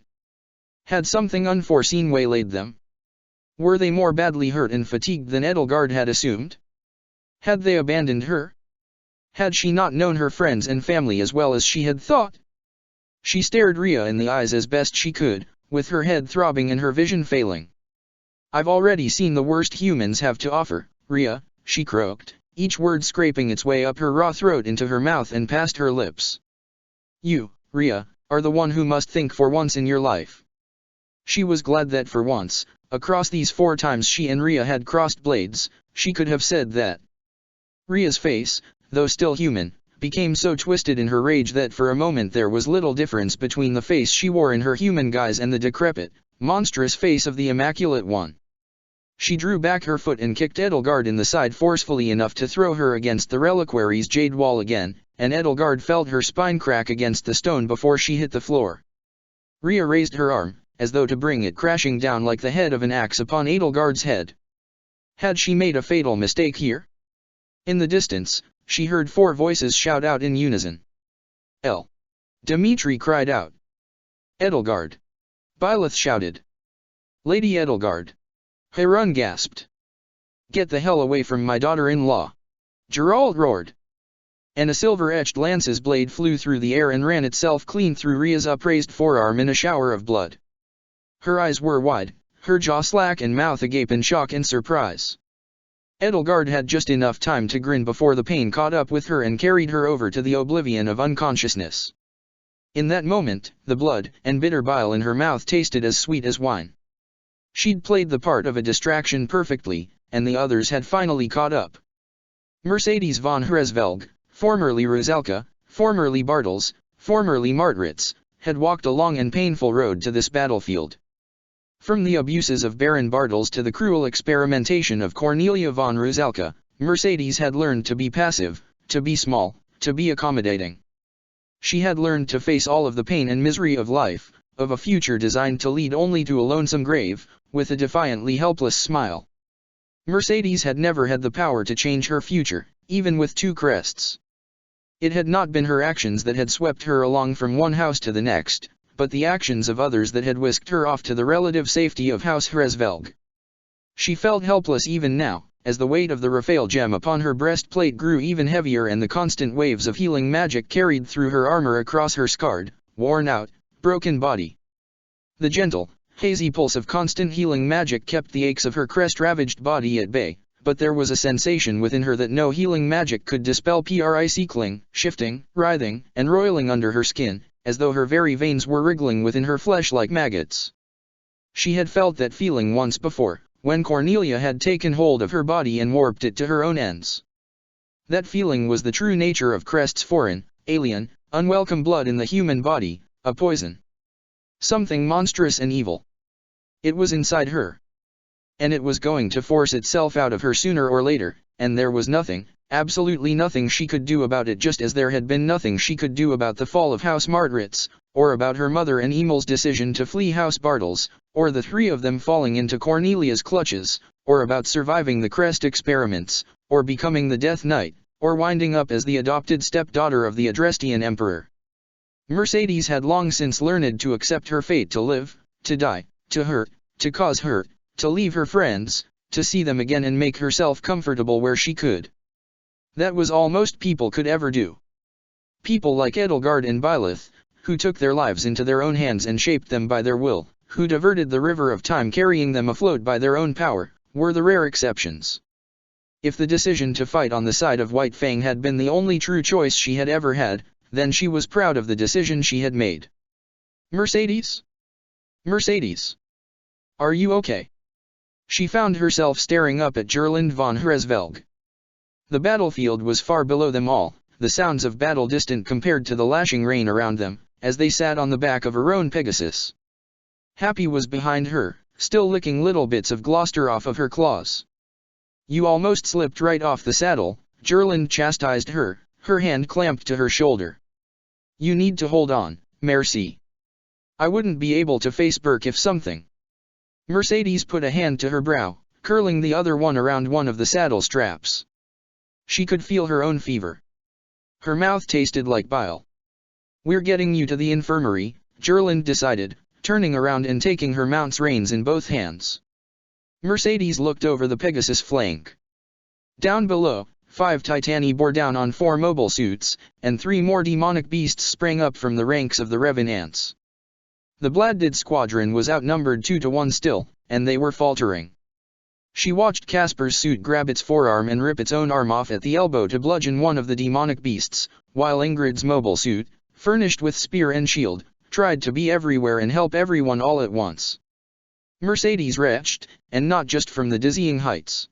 Had something unforeseen waylaid them? Were they more badly hurt and fatigued than Edelgard had assumed? Had they abandoned her? Had she not known her friends and family as well as she had thought? She stared Rhea in the eyes as best she could, with her head throbbing and her vision failing. I've already seen the worst humans have to offer, Rhea, she croaked, each word scraping its way up her raw throat into her mouth and past her lips. You, Rhea, are the one who must think for once in your life. She was glad that for once, across these 4 times she and Rhea had crossed blades, she could have said that. Rhea's face, though still human, became so twisted in her rage that for a moment there was little difference between the face she wore in her human guise and the decrepit, monstrous face of the Immaculate One. She drew back her foot and kicked Edelgard in the side forcefully enough to throw her against the reliquary's jade wall again, and Edelgard felt her spine crack against the stone before she hit the floor. Rhea raised her arm, as though to bring it crashing down like the head of an axe upon Edelgard's head. Had she made a fatal mistake here? In the distance, she heard 4 voices shout out in unison. El. Dimitri cried out. Edelgard. Byleth shouted. Lady Edelgard. Harun gasped. Get the hell away from my daughter-in-law. Geralt roared. And a silver-etched lance's blade flew through the air and ran itself clean through Rhea's upraised forearm in a shower of blood. Her eyes were wide, her jaw slack and mouth agape in shock and surprise. Edelgard had just enough time to grin before the pain caught up with her and carried her over to the oblivion of unconsciousness. In that moment, the blood and bitter bile in her mouth tasted as sweet as wine. She'd played the part of a distraction perfectly, and the others had finally caught up. Mercedes von Hresvelg, formerly Rusalka, formerly Bartels, formerly Martritz, had walked a long and painful road to this battlefield. From the abuses of Baron Bartels to the cruel experimentation of Cornelia von Rusalka, Mercedes had learned to be passive, to be small, to be accommodating. She had learned to face all of the pain and misery of life, of a future designed to lead only to a lonesome grave, with a defiantly helpless smile. Mercedes had never had the power to change her future, even with 2 crests. It had not been her actions that had swept her along from one house to the next, but the actions of others that had whisked her off to the relative safety of House Hresvelg. She felt helpless even now, as the weight of the Raphael gem upon her breastplate grew even heavier and the constant waves of healing magic carried through her armor across her scarred, worn-out, broken body. The gentle, hazy pulse of constant healing magic kept the aches of her crest-ravaged body at bay, but there was a sensation within her that no healing magic could dispel, prickling, shifting, writhing, and roiling under her skin, as though her very veins were wriggling within her flesh like maggots. She had felt that feeling once before, when Cornelia had taken hold of her body and warped it to her own ends. That feeling was the true nature of Crest's foreign, alien, unwelcome blood in the human body, a poison. Something monstrous and evil. It was inside her. And it was going to force itself out of her sooner or later, and there was nothing, absolutely nothing she could do about it, just as there had been nothing she could do about the fall of House Martritz, or about her mother and Emil's decision to flee House Bartels, or the 3 of them falling into Cornelia's clutches, or about surviving the Crest experiments, or becoming the Death Knight, or winding up as the adopted stepdaughter of the Adrestian Emperor. Mercedes had long since learned to accept her fate, to live, to die, to hurt, to cause hurt, to leave her friends, to see them again and make herself comfortable where she could. That was all most people could ever do. People like Edelgard and Byleth, who took their lives into their own hands and shaped them by their will, who diverted the river of time carrying them afloat by their own power, were the rare exceptions. If the decision to fight on the side of White Fang had been the only true choice she had ever had, then she was proud of the decision she had made. Mercedes? Mercedes? Are you okay? She found herself staring up at Gerland von Hresvelg. The battlefield was far below them all, the sounds of battle distant compared to the lashing rain around them, as they sat on the back of her own Pegasus. Happy was behind her, still licking little bits of Gloucester off of her claws. You almost slipped right off the saddle, Gerland chastised her, her hand clamped to her shoulder. You need to hold on, merci. I wouldn't be able to face Burke if something. Mercedes put a hand to her brow, curling the other one around one of the saddle straps. She could feel her own fever. Her mouth tasted like bile. We're getting you to the infirmary, Gerland decided, turning around and taking her mount's reins in both hands. Mercedes looked over the Pegasus flank. Down below, 5 Titani bore down on 4 mobile suits, and 3 more demonic beasts sprang up from the ranks of the Revenants. The Bladdid squadron was outnumbered 2-1 still, and they were faltering. She watched Casper's suit grab its forearm and rip its own arm off at the elbow to bludgeon one of the demonic beasts, while Ingrid's mobile suit, furnished with spear and shield, tried to be everywhere and help everyone all at once. Mercedes retched, and not just from the dizzying heights.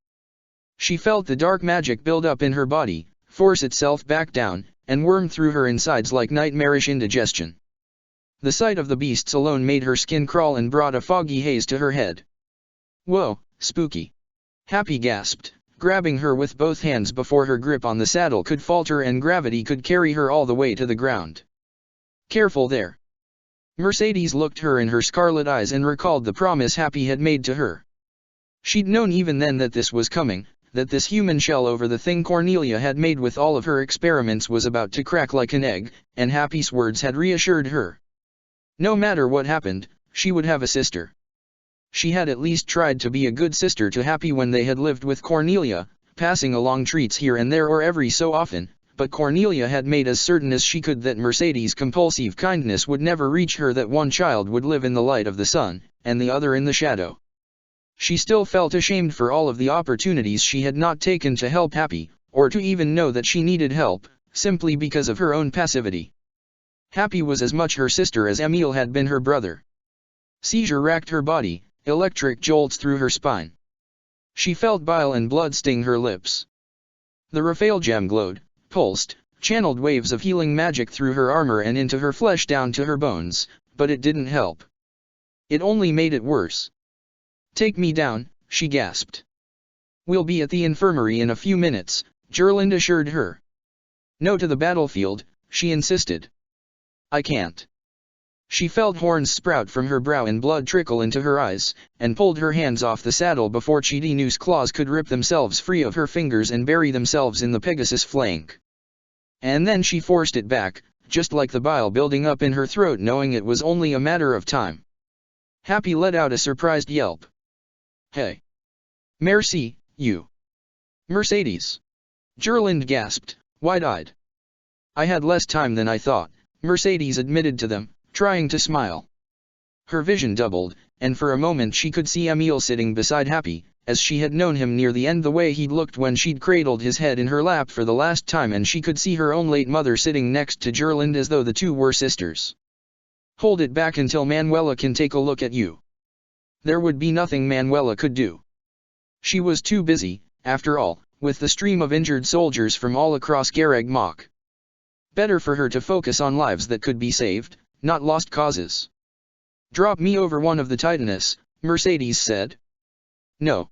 She felt the dark magic build up in her body, force itself back down, and worm through her insides like nightmarish indigestion. The sight of the beasts alone made her skin crawl and brought a foggy haze to her head. Whoa, spooky. Happy gasped, grabbing her with both hands before her grip on the saddle could falter and gravity could carry her all the way to the ground. Careful there. Mercedes looked her in her scarlet eyes and recalled the promise Happy had made to her. She'd known even then that this was coming, that this human shell over the thing Cornelia had made with all of her experiments was about to crack like an egg, and Happy's words had reassured her. No matter what happened, she would have a sister. She had at least tried to be a good sister to Happy when they had lived with Cornelia, passing along treats here and there or every so often, but Cornelia had made as certain as she could that Mercedes' compulsive kindness would never reach her, that one child would live in the light of the sun, and the other in the shadow. She still felt ashamed for all of the opportunities she had not taken to help Happy, or to even know that she needed help, simply because of her own passivity. Happy was as much her sister as Emil had been her brother. Seizure racked her body, electric jolts through her spine. She felt bile and blood sting her lips. The Raphael gem glowed, pulsed, channeled waves of healing magic through her armor and into her flesh down to her bones, but it didn't help. It only made it worse. Take me down, she gasped. We'll be at the infirmary in a few minutes, Gerland assured her. No to the battlefield, she insisted. I can't. She felt horns sprout from her brow and blood trickle into her eyes, and pulled her hands off the saddle before Chidinu's claws could rip themselves free of her fingers and bury themselves in the Pegasus flank. And then she forced it back, just like the bile building up in her throat, knowing it was only a matter of time. Happy let out a surprised yelp. Hey. Merci, you. Mercedes. Gerland gasped, wide-eyed. I had less time than I thought, Mercedes admitted to them, trying to smile. Her vision doubled, and for a moment she could see Emil sitting beside Happy, as she had known him near the end, the way he'd looked when she'd cradled his head in her lap for the last time, and she could see her own late mother sitting next to Gerland as though the two were sisters. Hold it back until Manuela can take a look at you. There would be nothing Manuela could do. She was too busy, after all, with the stream of injured soldiers from all across Garreg Mach. Better for her to focus on lives that could be saved, not lost causes. Drop me over one of the Titanus, Mercedes said. No.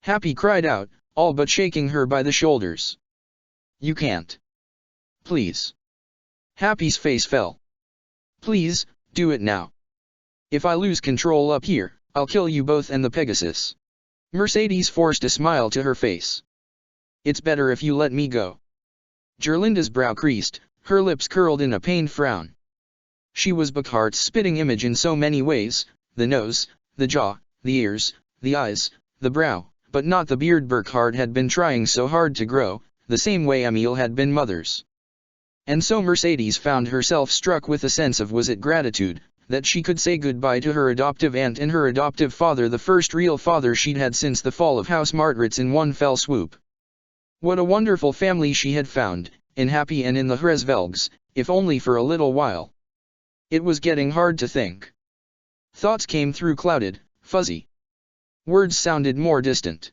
Happy cried out, all but shaking her by the shoulders. You can't. Please. Happy's face fell. Please, do it now. If I lose control up here, I'll kill you both and the Pegasus. Mercedes forced a smile to her face. It's better if you let me go. Gerlinda's brow creased, her lips curled in a pained frown. She was Buckhart's spitting image in so many ways, the nose, the jaw, the ears, the eyes, the brow, but not the beard Burkhart had been trying so hard to grow, the same way Emil had been mother's. And so Mercedes found herself struck with a sense of gratitude, that she could say goodbye to her adoptive aunt and her adoptive father, the first real father she'd had since the fall of House Martritz, in one fell swoop. What a wonderful family she had found, in Happy and in the Hresvelgs, if only for a little while. It was getting hard to think. Thoughts came through clouded, fuzzy. Words sounded more distant.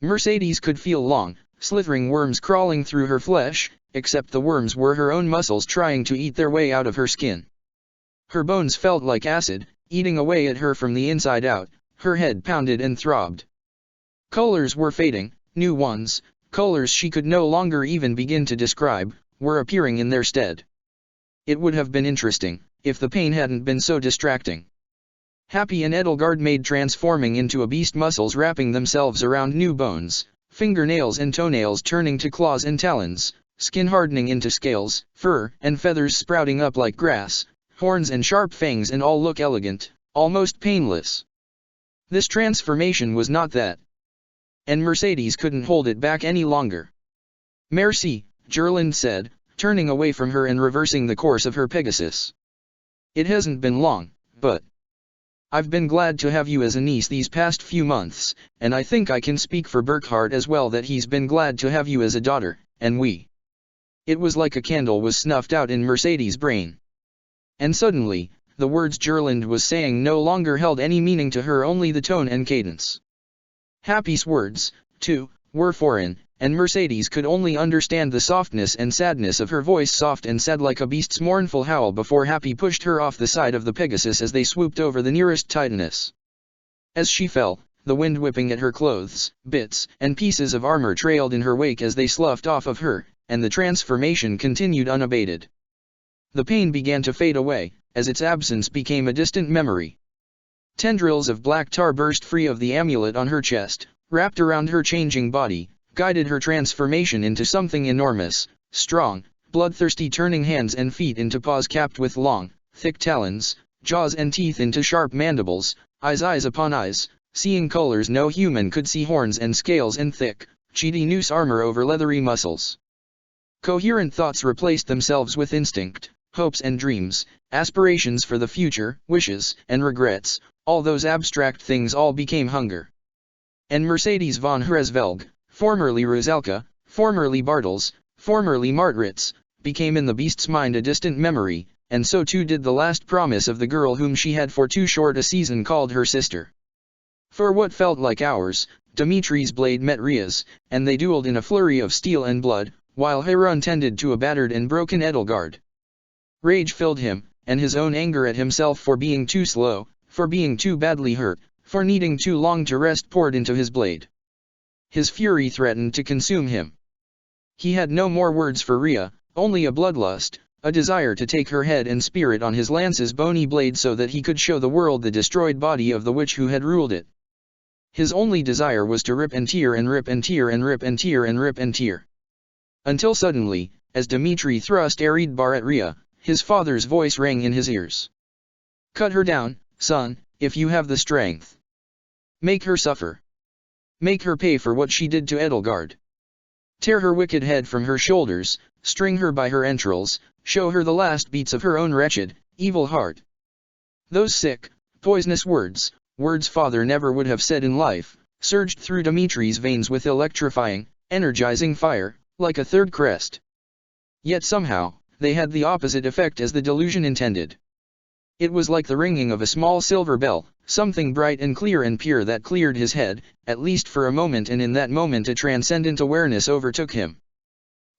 Mercedes could feel long, slithering worms crawling through her flesh, except the worms were her own muscles trying to eat their way out of her skin. Her bones felt like acid, eating away at her from the inside out, her head pounded and throbbed. Colors were fading, new ones, colors she could no longer even begin to describe, were appearing in their stead. It would have been interesting, if the pain hadn't been so distracting. Happy and Edelgard made transforming into a beast, muscles wrapping themselves around new bones, fingernails and toenails turning to claws and talons, skin hardening into scales, fur and feathers sprouting up like grass, horns and sharp fangs, and all look elegant, almost painless. This transformation was not that. And Mercedes couldn't hold it back any longer. "Merci," Gerland said, turning away from her and reversing the course of her Pegasus. "It hasn't been long, but I've been glad to have you as a niece these past few months, and I think I can speak for Burkhardt as well that he's been glad to have you as a daughter, and we." It was like a candle was snuffed out in Mercedes' brain. And suddenly, the words Gerland was saying no longer held any meaning to her, only the tone and cadence. Happy's words, too, were foreign, and Mercedes could only understand the softness and sadness of her voice, soft and sad like a beast's mournful howl, before Happy pushed her off the side of the Pegasus as they swooped over the nearest Titaness. As she fell, the wind whipping at her clothes, bits and pieces of armor trailed in her wake as they sloughed off of her, and the transformation continued unabated. The pain began to fade away, as its absence became a distant memory. Tendrils of black tar burst free of the amulet on her chest, wrapped around her changing body, guided her transformation into something enormous, strong, bloodthirsty, turning hands and feet into paws capped with long, thick talons, jaws and teeth into sharp mandibles, eyes upon eyes, seeing colors no human could see, horns and scales and thick, chitinous armor over leathery muscles. Coherent thoughts replaced themselves with instinct, hopes and dreams, aspirations for the future, wishes and regrets. All those abstract things all became hunger. And Mercedes von Hersvelg, formerly Rosalka, formerly Bartels, formerly Martritz, became in the beast's mind a distant memory, and so too did the last promise of the girl whom she had for too short a season called her sister. For what felt like hours, Dimitri's blade met Rhea's, and they dueled in a flurry of steel and blood, while Heron tended to a battered and broken Edelgard. Rage filled him, and his own anger at himself for being too slow, for being too badly hurt, for needing too long to rest poured into his blade. His fury threatened to consume him. He had no more words for Rhea, only a bloodlust, a desire to take her head and spirit on his lance's bony blade so that he could show the world the destroyed body of the witch who had ruled it. His only desire was to rip and tear and rip and tear and rip and tear and rip and tear. Until suddenly, as Dimitri thrust Eridbar at Rhea, his father's voice rang in his ears. "Cut her down, son, if you have the strength. Make her suffer. Make her pay for what she did to Edelgard. Tear her wicked head from her shoulders, string her by her entrails, show her the last beats of her own wretched, evil heart." Those sick, poisonous words, words father never would have said in life, surged through Dimitri's veins with electrifying, energizing fire, like a third crest. Yet somehow, they had the opposite effect as the delusion intended. It was like the ringing of a small silver bell, something bright and clear and pure that cleared his head, at least for a moment, and in that moment a transcendent awareness overtook him.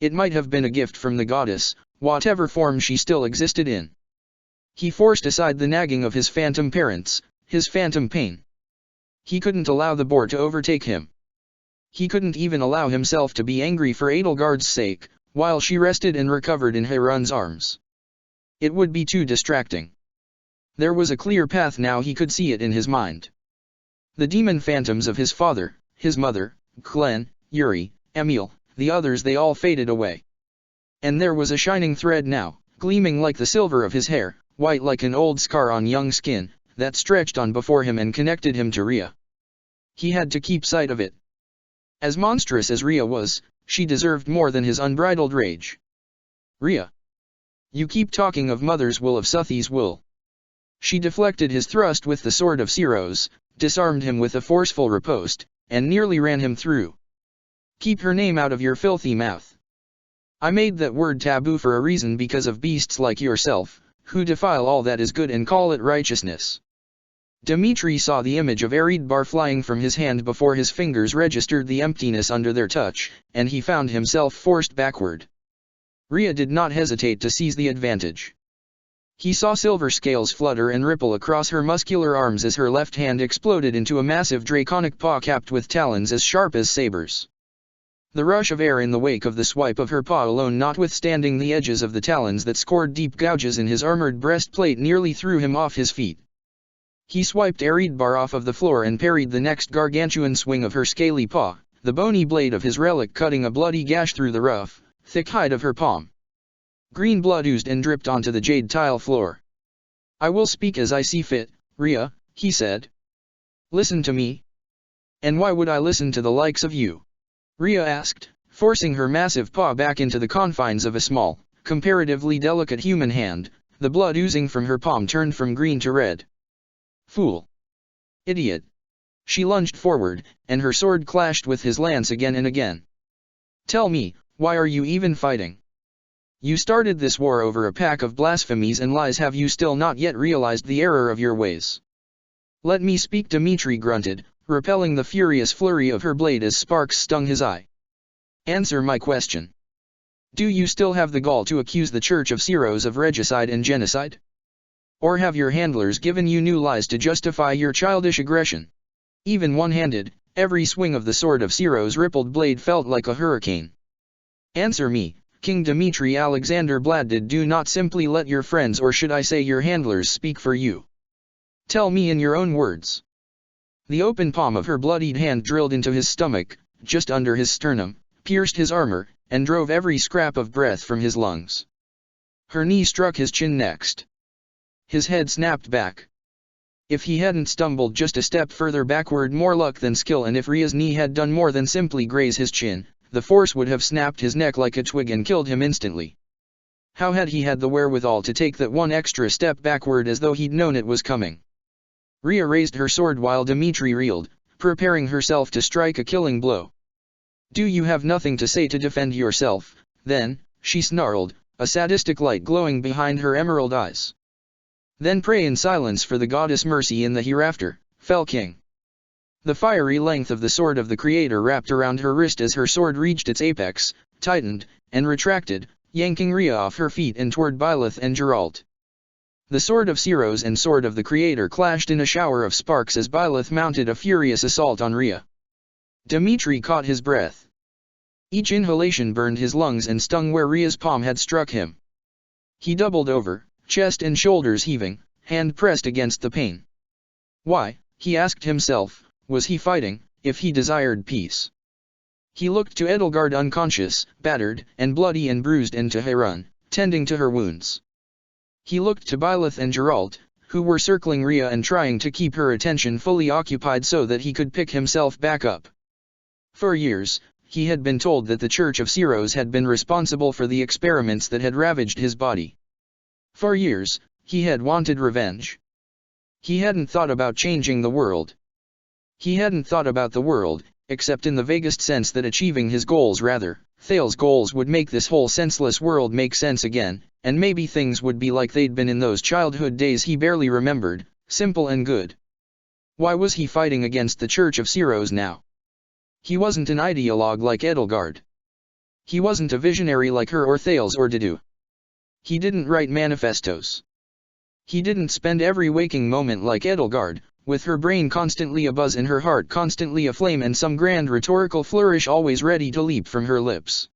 It might have been a gift from the goddess, whatever form she still existed in. He forced aside the nagging of his phantom parents, his phantom pain. He couldn't allow the boar to overtake him. He couldn't even allow himself to be angry for Edelgard's sake, while she rested and recovered in Heron's arms. It would be too distracting. There was a clear path now, he could see it in his mind. The demon phantoms of his father, his mother, Glenn, Yuri, Emil, the others, they all faded away. And there was a shining thread now, gleaming like the silver of his hair, white like an old scar on young skin, that stretched on before him and connected him to Rhea. He had to keep sight of it. As monstrous as Rhea was, she deserved more than his unbridled rage. "Rhea, you keep talking of mother's wool, of Suthi's wool." She deflected his thrust with the sword of Siros, disarmed him with a forceful riposte, and nearly ran him through. "Keep her name out of your filthy mouth. I made that word taboo for a reason, because of beasts like yourself, who defile all that is good and call it righteousness." Dimitri saw the image of Eridbar flying from his hand before his fingers registered the emptiness under their touch, and he found himself forced backward. Rhea did not hesitate to seize the advantage. He saw silver scales flutter and ripple across her muscular arms as her left hand exploded into a massive draconic paw capped with talons as sharp as sabers. The rush of air in the wake of the swipe of her paw alone, notwithstanding the edges of the talons that scored deep gouges in his armored breastplate, nearly threw him off his feet. He swiped Eredbar off of the floor and parried the next gargantuan swing of her scaly paw, the bony blade of his relic cutting a bloody gash through the rough, thick hide of her palm. Green blood oozed and dripped onto the jade tile floor. "I will speak as I see fit, Rhea," he said. "Listen to me." "And why would I listen to the likes of you?" Rhea asked, forcing her massive paw back into the confines of a small, comparatively delicate human hand. The blood oozing from her palm turned from green to red. "Fool! Idiot!" She lunged forward, and her sword clashed with his lance again and again. "Tell me, why are you even fighting? You started this war over a pack of blasphemies and lies. Have you still not yet realized the error of your ways?" "Let me speak," Dimitri grunted, repelling the furious flurry of her blade as sparks stung his eye. "Answer my question. Do you still have the gall to accuse the Church of Syros of regicide and genocide? Or have your handlers given you new lies to justify your childish aggression?" Even one-handed, every swing of the sword of Syros' rippled blade felt like a hurricane. "Answer me, King Dmitri Alexander Bladdid. Do not simply let your friends, or should I say your handlers, speak for you. Tell me in your own words." The open palm of her bloodied hand drilled into his stomach, just under his sternum, pierced his armor, and drove every scrap of breath from his lungs. Her knee struck his chin next. His head snapped back. If he hadn't stumbled just a step further backward, more luck than skill, and if Rhea's knee had done more than simply graze his chin, the force would have snapped his neck like a twig and killed him instantly. How had he had the wherewithal to take that one extra step backward as though he'd known it was coming? Rhea raised her sword while Dimitri reeled, preparing herself to strike a killing blow. "Do you have nothing to say to defend yourself, then?" she snarled, a sadistic light glowing behind her emerald eyes. "Then pray in silence for the goddess Mercy in the hereafter, fell king." The fiery length of the sword of the Creator wrapped around her wrist as her sword reached its apex, tightened, and retracted, yanking Rhea off her feet and toward Byleth and Geralt. The sword of Syros and sword of the Creator clashed in a shower of sparks as Byleth mounted a furious assault on Rhea. Dimitri caught his breath. Each inhalation burned his lungs and stung where Rhea's palm had struck him. He doubled over, chest and shoulders heaving, hand pressed against the pain. Why, he asked himself, was he fighting, if he desired peace? He looked to Edelgard, unconscious, battered, and bloody and bruised, and to Harun, tending to her wounds. He looked to Byleth and Geralt, who were circling Rhea and trying to keep her attention fully occupied so that he could pick himself back up. For years, he had been told that the Church of Syros had been responsible for the experiments that had ravaged his body. For years, he had wanted revenge. He hadn't thought about changing the world. He hadn't thought about the world, except in the vaguest sense that achieving his goals, rather, Thal's goals, would make this whole senseless world make sense again, and maybe things would be like they'd been in those childhood days he barely remembered, simple and good. Why was he fighting against the Church of Syros now? He wasn't an ideologue like Edelgard. He wasn't a visionary like her or Thales or Dedue. He didn't write manifestos. He didn't spend every waking moment like Edelgard, with her brain constantly abuzz and her heart constantly aflame and some grand rhetorical flourish always ready to leap from her lips.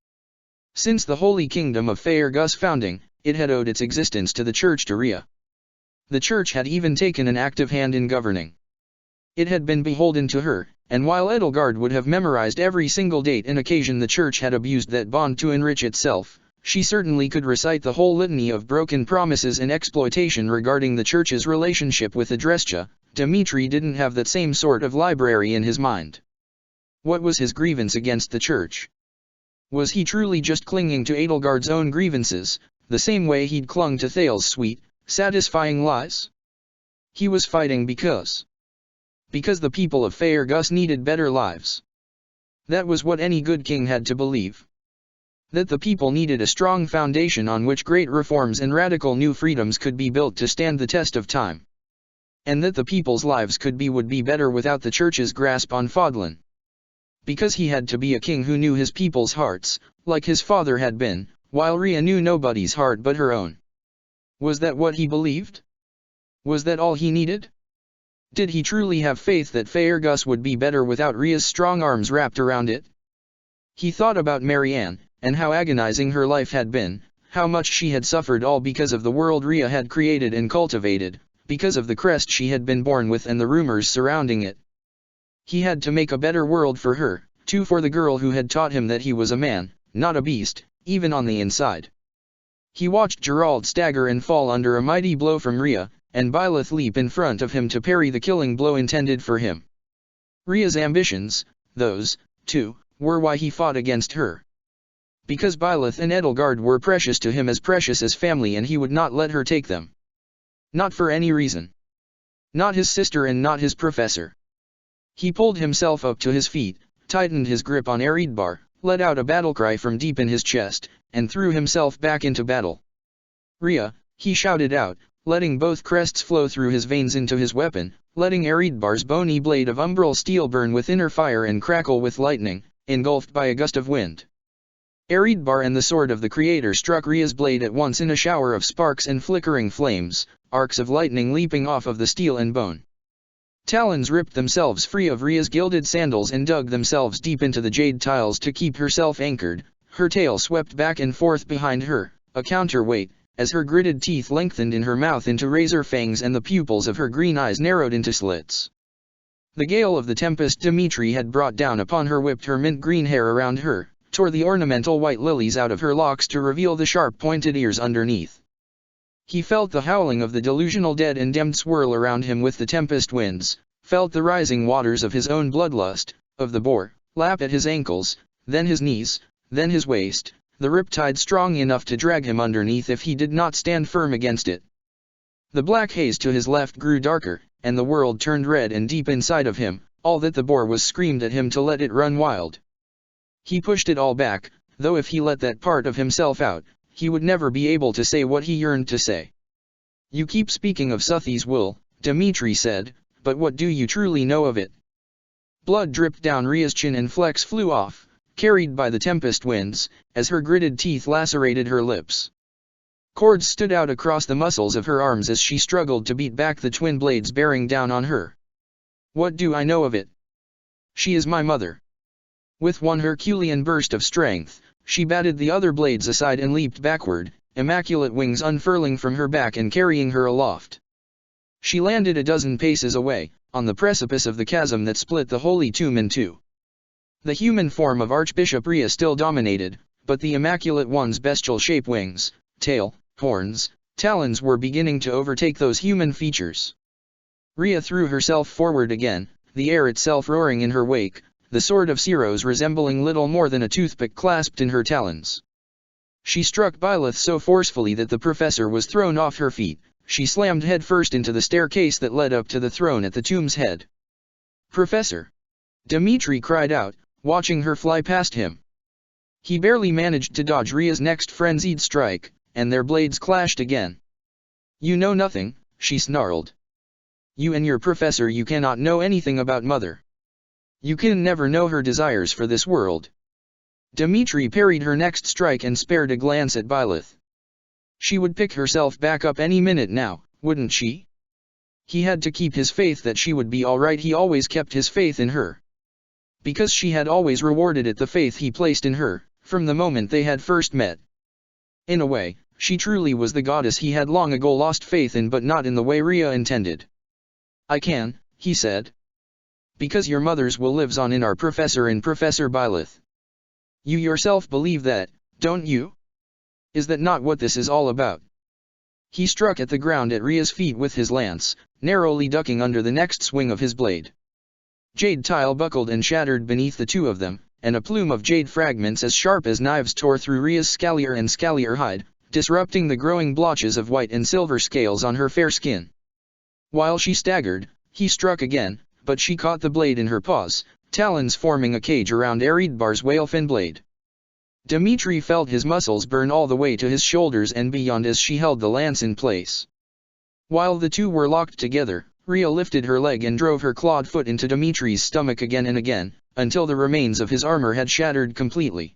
Since the Holy Kingdom of Faerghus founding, it had owed its existence to the Church to Rhea. The Church had even taken an active hand in governing. It had been beholden to her, and while Edelgard would have memorized every single date and occasion the Church had abused that bond to enrich itself, she certainly could recite the whole litany of broken promises and exploitation regarding the Church's relationship with Adrestia. Dimitri didn't have that same sort of library in his mind. What was his grievance against the Church? Was he truly just clinging to Edelgard's own grievances, the same way he'd clung to Thal's sweet, satisfying lies? He was fighting because the people of Faerghus needed better lives. That was what any good king had to believe. That the people needed a strong foundation on which great reforms and radical new freedoms could be built to stand the test of time. And that the people's lives would be better without the Church's grasp on Fodlan. Because he had to be a king who knew his people's hearts, like his father had been, while Rhea knew nobody's heart but her own. Was that what he believed? Was that all he needed? Did he truly have faith that Faerghus would be better without Rhea's strong arms wrapped around it? He thought about Marianne, and how agonizing her life had been, how much she had suffered, all because of the world Rhea had created and cultivated, because of the crest she had been born with and the rumors surrounding it. He had to make a better world for her, too, for the girl who had taught him that he was a man, not a beast, even on the inside. He watched Gerald stagger and fall under a mighty blow from Rhea, and Byleth leap in front of him to parry the killing blow intended for him. Rhea's ambitions, those, too, were why he fought against her. Because Byleth and Edelgard were precious to him, as precious as family, and he would not let her take them. Not for any reason. Not his sister and not his professor. He pulled himself up to his feet, tightened his grip on Eredbar, let out a battlecry from deep in his chest, and threw himself back into battle. Rhea, he shouted out, letting both crests flow through his veins into his weapon, letting Eredbar's bony blade of umbral steel burn with inner fire and crackle with lightning, engulfed by a gust of wind. Eredbar and the sword of the Creator struck Rhea's blade at once in a shower of sparks and flickering flames, arcs of lightning leaping off of the steel and bone. Talons ripped themselves free of Rhea's gilded sandals and dug themselves deep into the jade tiles to keep herself anchored. Her tail swept back and forth behind her, a counterweight, as her gritted teeth lengthened in her mouth into razor fangs and the pupils of her green eyes narrowed into slits. The gale of the tempest Dimitri had brought down upon her whipped her mint green hair around her, tore the ornamental white lilies out of her locks to reveal the sharp pointed ears underneath. He felt the howling of the delusional dead and damned swirl around him with the tempest winds, felt the rising waters of his own bloodlust, of the boar, lap at his ankles, then his knees, then his waist, the riptide strong enough to drag him underneath if he did not stand firm against it. The black haze to his left grew darker, and the world turned red and deep inside of him, all that the boar was screamed at him to let it run wild. He pushed it all back, though if he let that part of himself out, he would never be able to say what he yearned to say. "You keep speaking of Suthi's will," Dimitri said, "but what do you truly know of it?" Blood dripped down Rhea's chin and flecks flew off, carried by the tempest winds, as her gritted teeth lacerated her lips. Cords stood out across the muscles of her arms as she struggled to beat back the twin blades bearing down on her. "What do I know of it? She is my mother." With one Herculean burst of strength, she batted the other blades aside and leaped backward, immaculate wings unfurling from her back and carrying her aloft. She landed a dozen paces away, on the precipice of the chasm that split the Holy Tomb in two. The human form of Archbishop Rhea still dominated, but the Immaculate One's bestial shape, wings, tail, horns, talons were beginning to overtake those human features. Rhea threw herself forward again, the air itself roaring in her wake, the sword of Siros resembling little more than a toothpick clasped in her talons. She struck Byleth so forcefully that the professor was thrown off her feet. She slammed headfirst into the staircase that led up to the throne at the tomb's head. "Professor!" Dimitri cried out, watching her fly past him. He barely managed to dodge Rhea's next frenzied strike, and their blades clashed again. "You know nothing," she snarled. "You and your professor, you cannot know anything about Mother. You can never know her desires for this world." Dimitri parried her next strike and spared a glance at Byleth. She would pick herself back up any minute now, wouldn't she? He had to keep his faith that she would be all right. He always kept his faith in her. Because she had always rewarded it, the faith he placed in her, from the moment they had first met. In a way, she truly was the goddess he had long ago lost faith in, but not in the way Rhea intended. "I can," he said. "Because your mother's will lives on in our professor and Professor Byleth. You yourself believe that, don't you? Is that not what this is all about?" He struck at the ground at Rhea's feet with his lance, narrowly ducking under the next swing of his blade. Jade tile buckled and shattered beneath the two of them, and a plume of jade fragments as sharp as knives tore through Rhea's scalier and scalier hide, disrupting the growing blotches of white and silver scales on her fair skin. While she staggered, he struck again, but she caught the blade in her paws, talons forming a cage around Eredbar's whalefin blade. Dimitri felt his muscles burn all the way to his shoulders and beyond as she held the lance in place. While the two were locked together, Rhea lifted her leg and drove her clawed foot into Dimitri's stomach again and again, until the remains of his armor had shattered completely.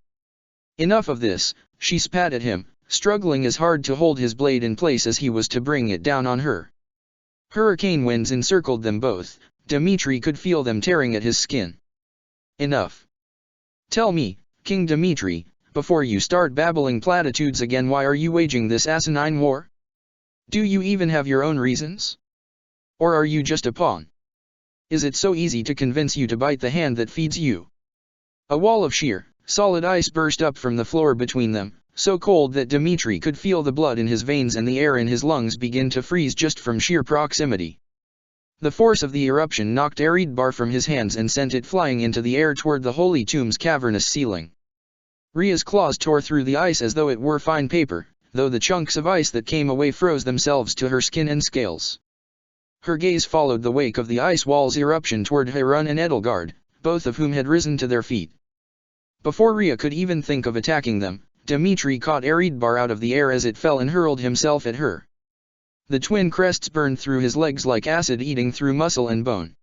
Enough of this, she spat at him, struggling as hard to hold his blade in place as he was to bring it down on her. Hurricane winds encircled them both. Dimitri could feel them tearing at his skin. "Enough. Tell me," King Dmitri, before you start babbling platitudes again, why are you waging this asinine war? Do you even have your own reasons? Or are you just a pawn? Is it so easy to convince you to bite the hand that feeds you? A wall of sheer, solid ice burst up from the floor between them, so cold that Dmitri could feel the blood in his veins and the air in his lungs begin to freeze just from sheer proximity. The force of the eruption knocked Eridbar from his hands and sent it flying into the air toward the holy tomb's cavernous ceiling. Ria's claws tore through the ice as though it were fine paper, though the chunks of ice that came away froze themselves to her skin and scales. Her gaze followed the wake of the ice wall's eruption toward Harun and Edelgard, both of whom had risen to their feet. Before Ria could even think of attacking them, Dmitri caught Eridbar out of the air as it fell and hurled himself at her. The twin crests burned through his legs like acid eating through muscle and bone.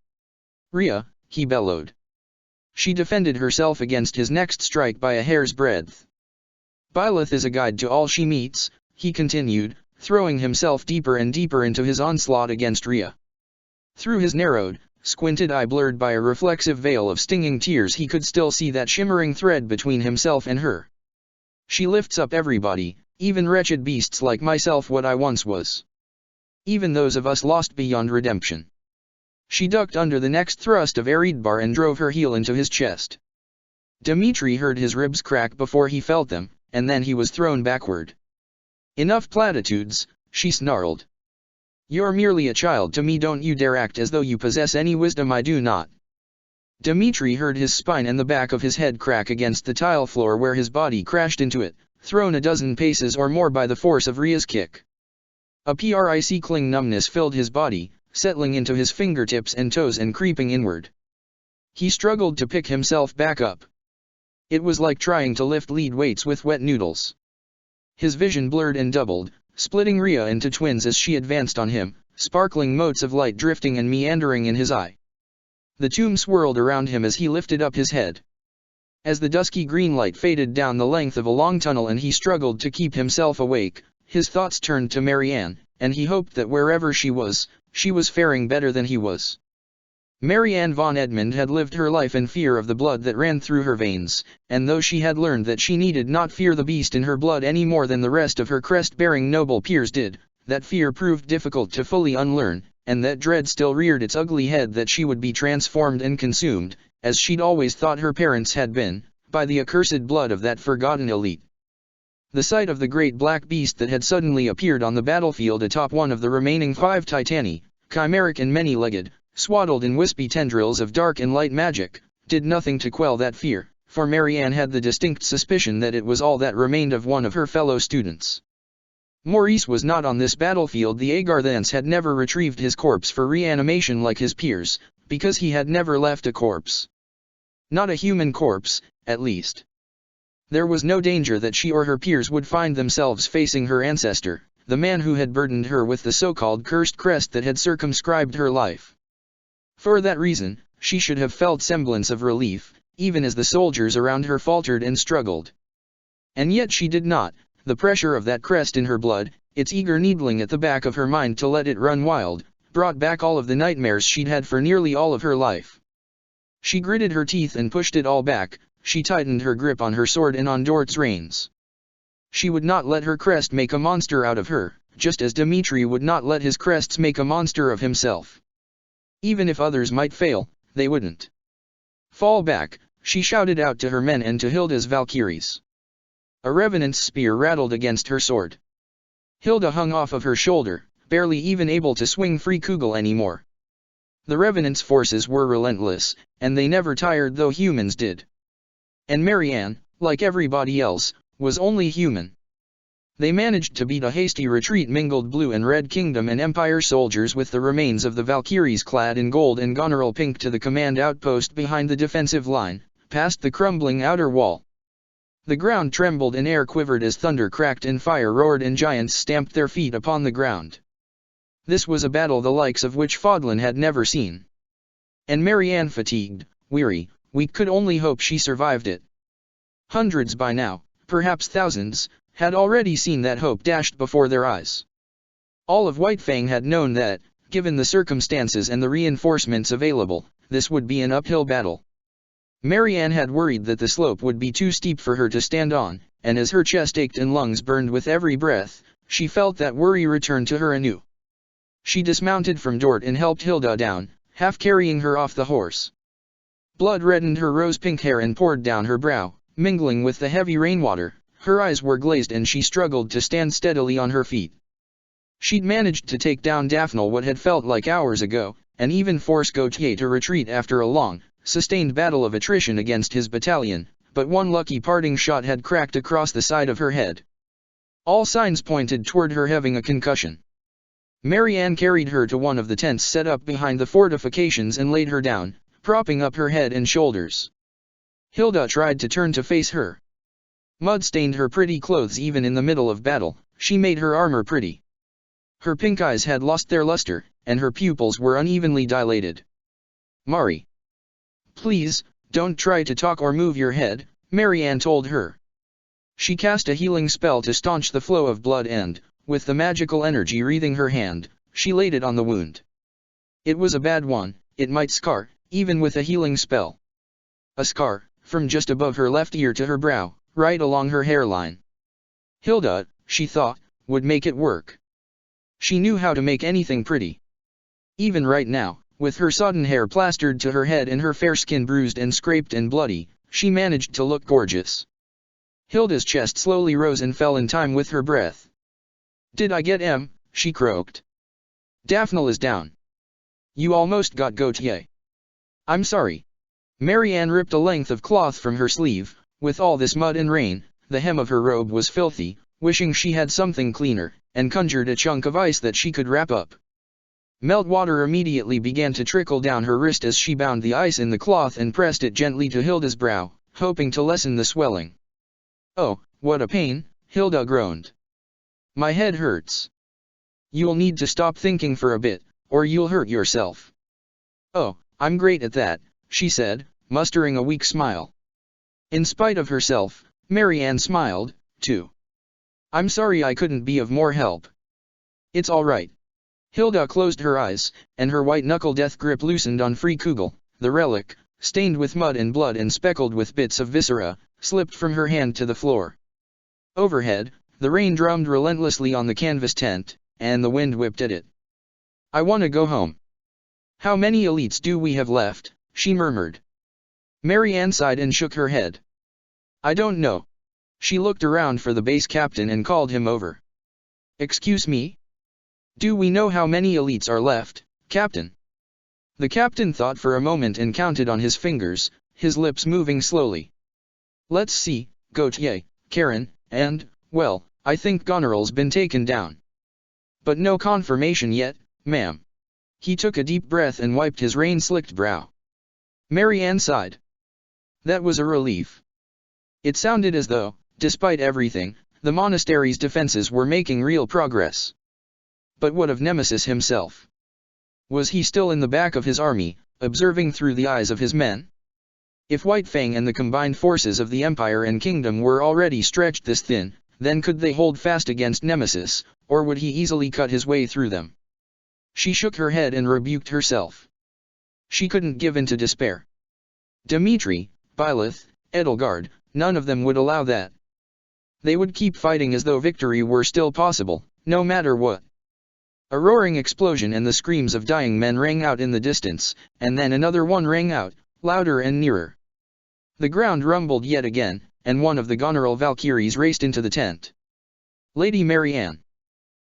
Ria, he bellowed. She defended herself against his next strike by a hair's breadth. Byleth is a guide to all she meets, he continued, throwing himself deeper and deeper into his onslaught against Ria. Through his narrowed, squinted eye blurred by a reflexive veil of stinging tears, he could still see that shimmering thread between himself and her. She lifts up everybody, even wretched beasts like myself, what I once was. Even those of us lost beyond redemption. She ducked under the next thrust of Eridbar and drove her heel into his chest. Dmitri heard his ribs crack before he felt them, and then he was thrown backward. Enough platitudes, she snarled. You're merely a child to me, don't you dare act as though you possess any wisdom I do not. Dmitri heard his spine and the back of his head crack against the tile floor where his body crashed into it, thrown a dozen paces or more by the force of Ria's kick. A prickling numbness filled his body, settling into his fingertips and toes and creeping inward. He struggled to pick himself back up. It was like trying to lift lead weights with wet noodles. His vision blurred and doubled, splitting Ria into twins as she advanced on him, sparkling motes of light drifting and meandering in his eye. The tomb swirled around him as he lifted up his head. As the dusky green light faded down the length of a long tunnel and he struggled to keep himself awake, his thoughts turned to Marianne, and he hoped that wherever she was faring better than he was. Marianne von Edmund had lived her life in fear of the blood that ran through her veins, and though she had learned that she needed not fear the beast in her blood any more than the rest of her crest-bearing noble peers did, that fear proved difficult to fully unlearn, and that dread still reared its ugly head that she would be transformed and consumed, as she'd always thought her parents had been, by the accursed blood of that forgotten elite. The sight of the great black beast that had suddenly appeared on the battlefield atop one of the remaining 5 Titani, chimeric and many-legged, swaddled in wispy tendrils of dark and light magic, did nothing to quell that fear, for Marianne had the distinct suspicion that it was all that remained of one of her fellow students. Maurice was not on this battlefield. The Agarthans had never retrieved his corpse for reanimation like his peers, because he had never left a corpse. Not a human corpse, at least. There was no danger that she or her peers would find themselves facing her ancestor, the man who had burdened her with the so-called cursed crest that had circumscribed her life. For that reason, she should have felt semblance of relief, even as the soldiers around her faltered and struggled. And yet she did not. The pressure of that crest in her blood, its eager needling at the back of her mind to let it run wild, brought back all of the nightmares she'd had for nearly all of her life. She gritted her teeth and pushed it all back. She tightened her grip on her sword and on Dort's reins. She would not let her crest make a monster out of her, just as Dmitri would not let his crests make a monster of himself. Even if others might fail, they wouldn't. Fall back, she shouted out to her men and to Hilda's Valkyries. A revenant's spear rattled against her sword. Hilda hung off of her shoulder, barely even able to swing free Kugel anymore. The revenant's forces were relentless, and they never tired, though humans did. And Marianne, like everybody else, was only human. They managed to beat a hasty retreat, mingled blue and red kingdom and empire soldiers with the remains of the Valkyries clad in gold and goneril pink to the command outpost behind the defensive line, past the crumbling outer wall. The ground trembled and air quivered as thunder cracked and fire roared and giants stamped their feet upon the ground. This was a battle the likes of which Fodlan had never seen. And Marianne, fatigued, weary, weak, could only hope she survived it. Hundreds by now, perhaps thousands, had already seen that hope dashed before their eyes. All of Whitefang had known that, given the circumstances and the reinforcements available, this would be an uphill battle. Marianne had worried that the slope would be too steep for her to stand on, and as her chest ached and lungs burned with every breath, she felt that worry return to her anew. She dismounted from Dort and helped Hilda down, half carrying her off the horse. Blood reddened her rose-pink hair and poured down her brow, mingling with the heavy rainwater. Her eyes were glazed and she struggled to stand steadily on her feet. She'd managed to take down Daphne what had felt like hours ago, and even force Gautier to retreat after a long, sustained battle of attrition against his battalion, but one lucky parting shot had cracked across the side of her head. All signs pointed toward her having a concussion. Marianne carried her to one of the tents set up behind the fortifications and laid her down, propping up her head and shoulders. Hilda tried to turn to face her. Mud stained her pretty clothes even in the middle of battle. She made her armor pretty. Her pink eyes had lost their luster, and her pupils were unevenly dilated. "Mari. Please, don't try to talk or move your head," Marianne told her. She cast a healing spell to staunch the flow of blood and, with the magical energy wreathing her hand, she laid it on the wound. It was a bad one, it might scar, even with a healing spell. A scar, from just above her left ear to her brow, right along her hairline. Hilda, she thought, would make it work. She knew how to make anything pretty. Even right now, with her sodden hair plastered to her head and her fair skin bruised and scraped and bloody, she managed to look gorgeous. Hilda's chest slowly rose and fell in time with her breath. "Did I get him?" she croaked. "Daphne is down. You almost got Gautier." "I'm sorry." Marianne ripped a length of cloth from her sleeve. With all this mud and rain, the hem of her robe was filthy, wishing she had something cleaner, and conjured a chunk of ice that she could wrap up. Meltwater immediately began to trickle down her wrist as she bound the ice in the cloth and pressed it gently to Hilda's brow, hoping to lessen the swelling. "Oh, what a pain," Hilda groaned. "My head hurts." "You'll need to stop thinking for a bit, or you'll hurt yourself." "Oh, I'm great at that," she said, mustering a weak smile. In spite of herself, Marianne smiled, too. "I'm sorry I couldn't be of more help." "It's all right." Hilda closed her eyes, and her white-knuckle death grip loosened on Free Kugel. The relic, stained with mud and blood and speckled with bits of viscera, slipped from her hand to the floor. Overhead, the rain drummed relentlessly on the canvas tent, and the wind whipped at it. "I want to go home." "How many elites do we have left?" she murmured. Marianne sighed and shook her head. "I don't know." She looked around for the base captain and called him over. "Excuse me? Do we know how many elites are left, Captain?" The captain thought for a moment and counted on his fingers, his lips moving slowly. "Let's see, Gautier, Karen, and, well, I think Goneril's been taken down. But no confirmation yet, ma'am." He took a deep breath and wiped his rain-slicked brow. Marianne sighed. That was a relief. It sounded as though, despite everything, the monastery's defenses were making real progress. But what of Nemesis himself? Was he still in the back of his army, observing through the eyes of his men? If White Fang and the combined forces of the Empire and Kingdom were already stretched this thin, then could they hold fast against Nemesis, or would he easily cut his way through them? She shook her head and rebuked herself. She couldn't give in to despair. Dimitri, Byleth, Edelgard, none of them would allow that. They would keep fighting as though victory were still possible, no matter what. A roaring explosion and the screams of dying men rang out in the distance, and then another one rang out, louder and nearer. The ground rumbled yet again, and one of the Goneril Valkyries raced into the tent. "Lady Marianne.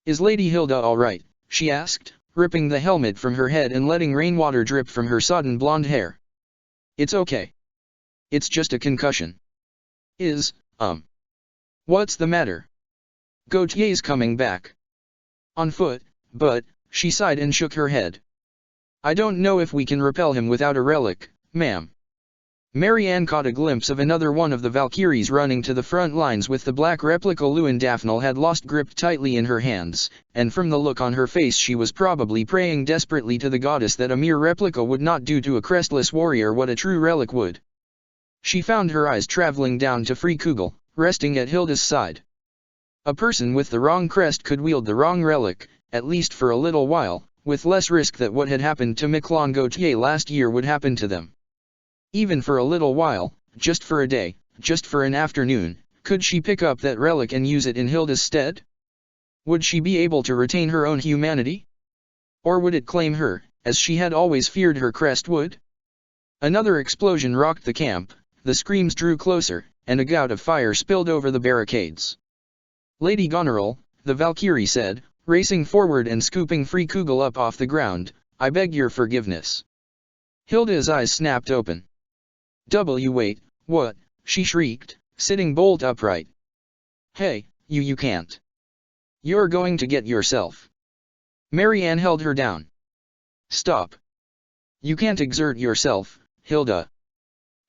Is Lady Hilda all right?" she asked, ripping the helmet from her head and letting rainwater drip from her sodden blonde hair. "It's okay. It's just a concussion." What's the matter?" "Gautier's coming back. On foot, but," she sighed and shook her head. "I don't know if we can repel him without a relic, ma'am." Marianne caught a glimpse of another one of the Valkyries running to the front lines with the black replica Lewin Daphne had lost gripped tightly in her hands, and from the look on her face she was probably praying desperately to the goddess that a mere replica would not do to a crestless warrior what a true relic would. She found her eyes traveling down to Free Kugel, resting at Hilda's side. A person with the wrong crest could wield the wrong relic, at least for a little while, with less risk that what had happened to Miquelon Gautier last year would happen to them. Even for a little while, just for a day, just for an afternoon, could she pick up that relic and use it in Hilda's stead? Would she be able to retain her own humanity? Or would it claim her, as she had always feared her crest would? Another explosion rocked the camp, the screams drew closer, and a gout of fire spilled over the barricades. Lady Goneril, the Valkyrie said, racing forward and scooping Free Kugel up off the ground, "I beg your forgiveness." Hilda's eyes snapped open. Wait, what?" she shrieked, sitting bolt upright. "Hey, you can't. You're going to get yourself." Marianne held her down. "Stop. You can't exert yourself, Hilda."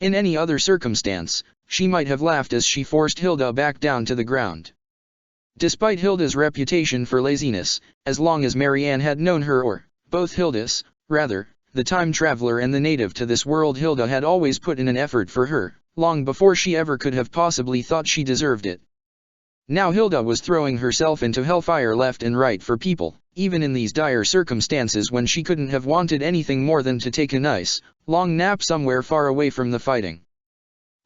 In any other circumstance, she might have laughed as she forced Hilda back down to the ground. Despite Hilda's reputation for laziness, as long as Marianne had known her, or both Hildas, rather, the time traveler and the native to this world, Hilda had always put in an effort for her, long before she ever could have possibly thought she deserved it. Now Hilda was throwing herself into hellfire left and right for people, even in these dire circumstances when she couldn't have wanted anything more than to take a nice, long nap somewhere far away from the fighting.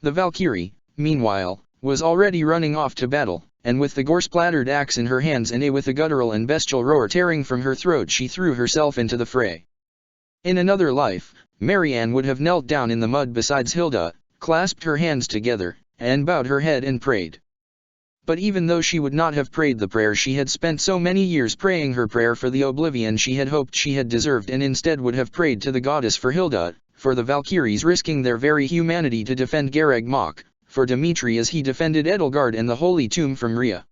The Valkyrie, meanwhile, was already running off to battle, and with the gore-splattered axe in her hands and with a guttural and bestial roar tearing from her throat, she threw herself into the fray. In another life, Marianne would have knelt down in the mud beside Hilda, clasped her hands together, and bowed her head and prayed. But even though she would not have prayed the prayer she had spent so many years praying, her prayer for the oblivion she had hoped she had deserved, and instead would have prayed to the goddess for Hilda, for the Valkyries risking their very humanity to defend Garreg Mach, for Dimitri as he defended Edelgard and the Holy Tomb from Rhea.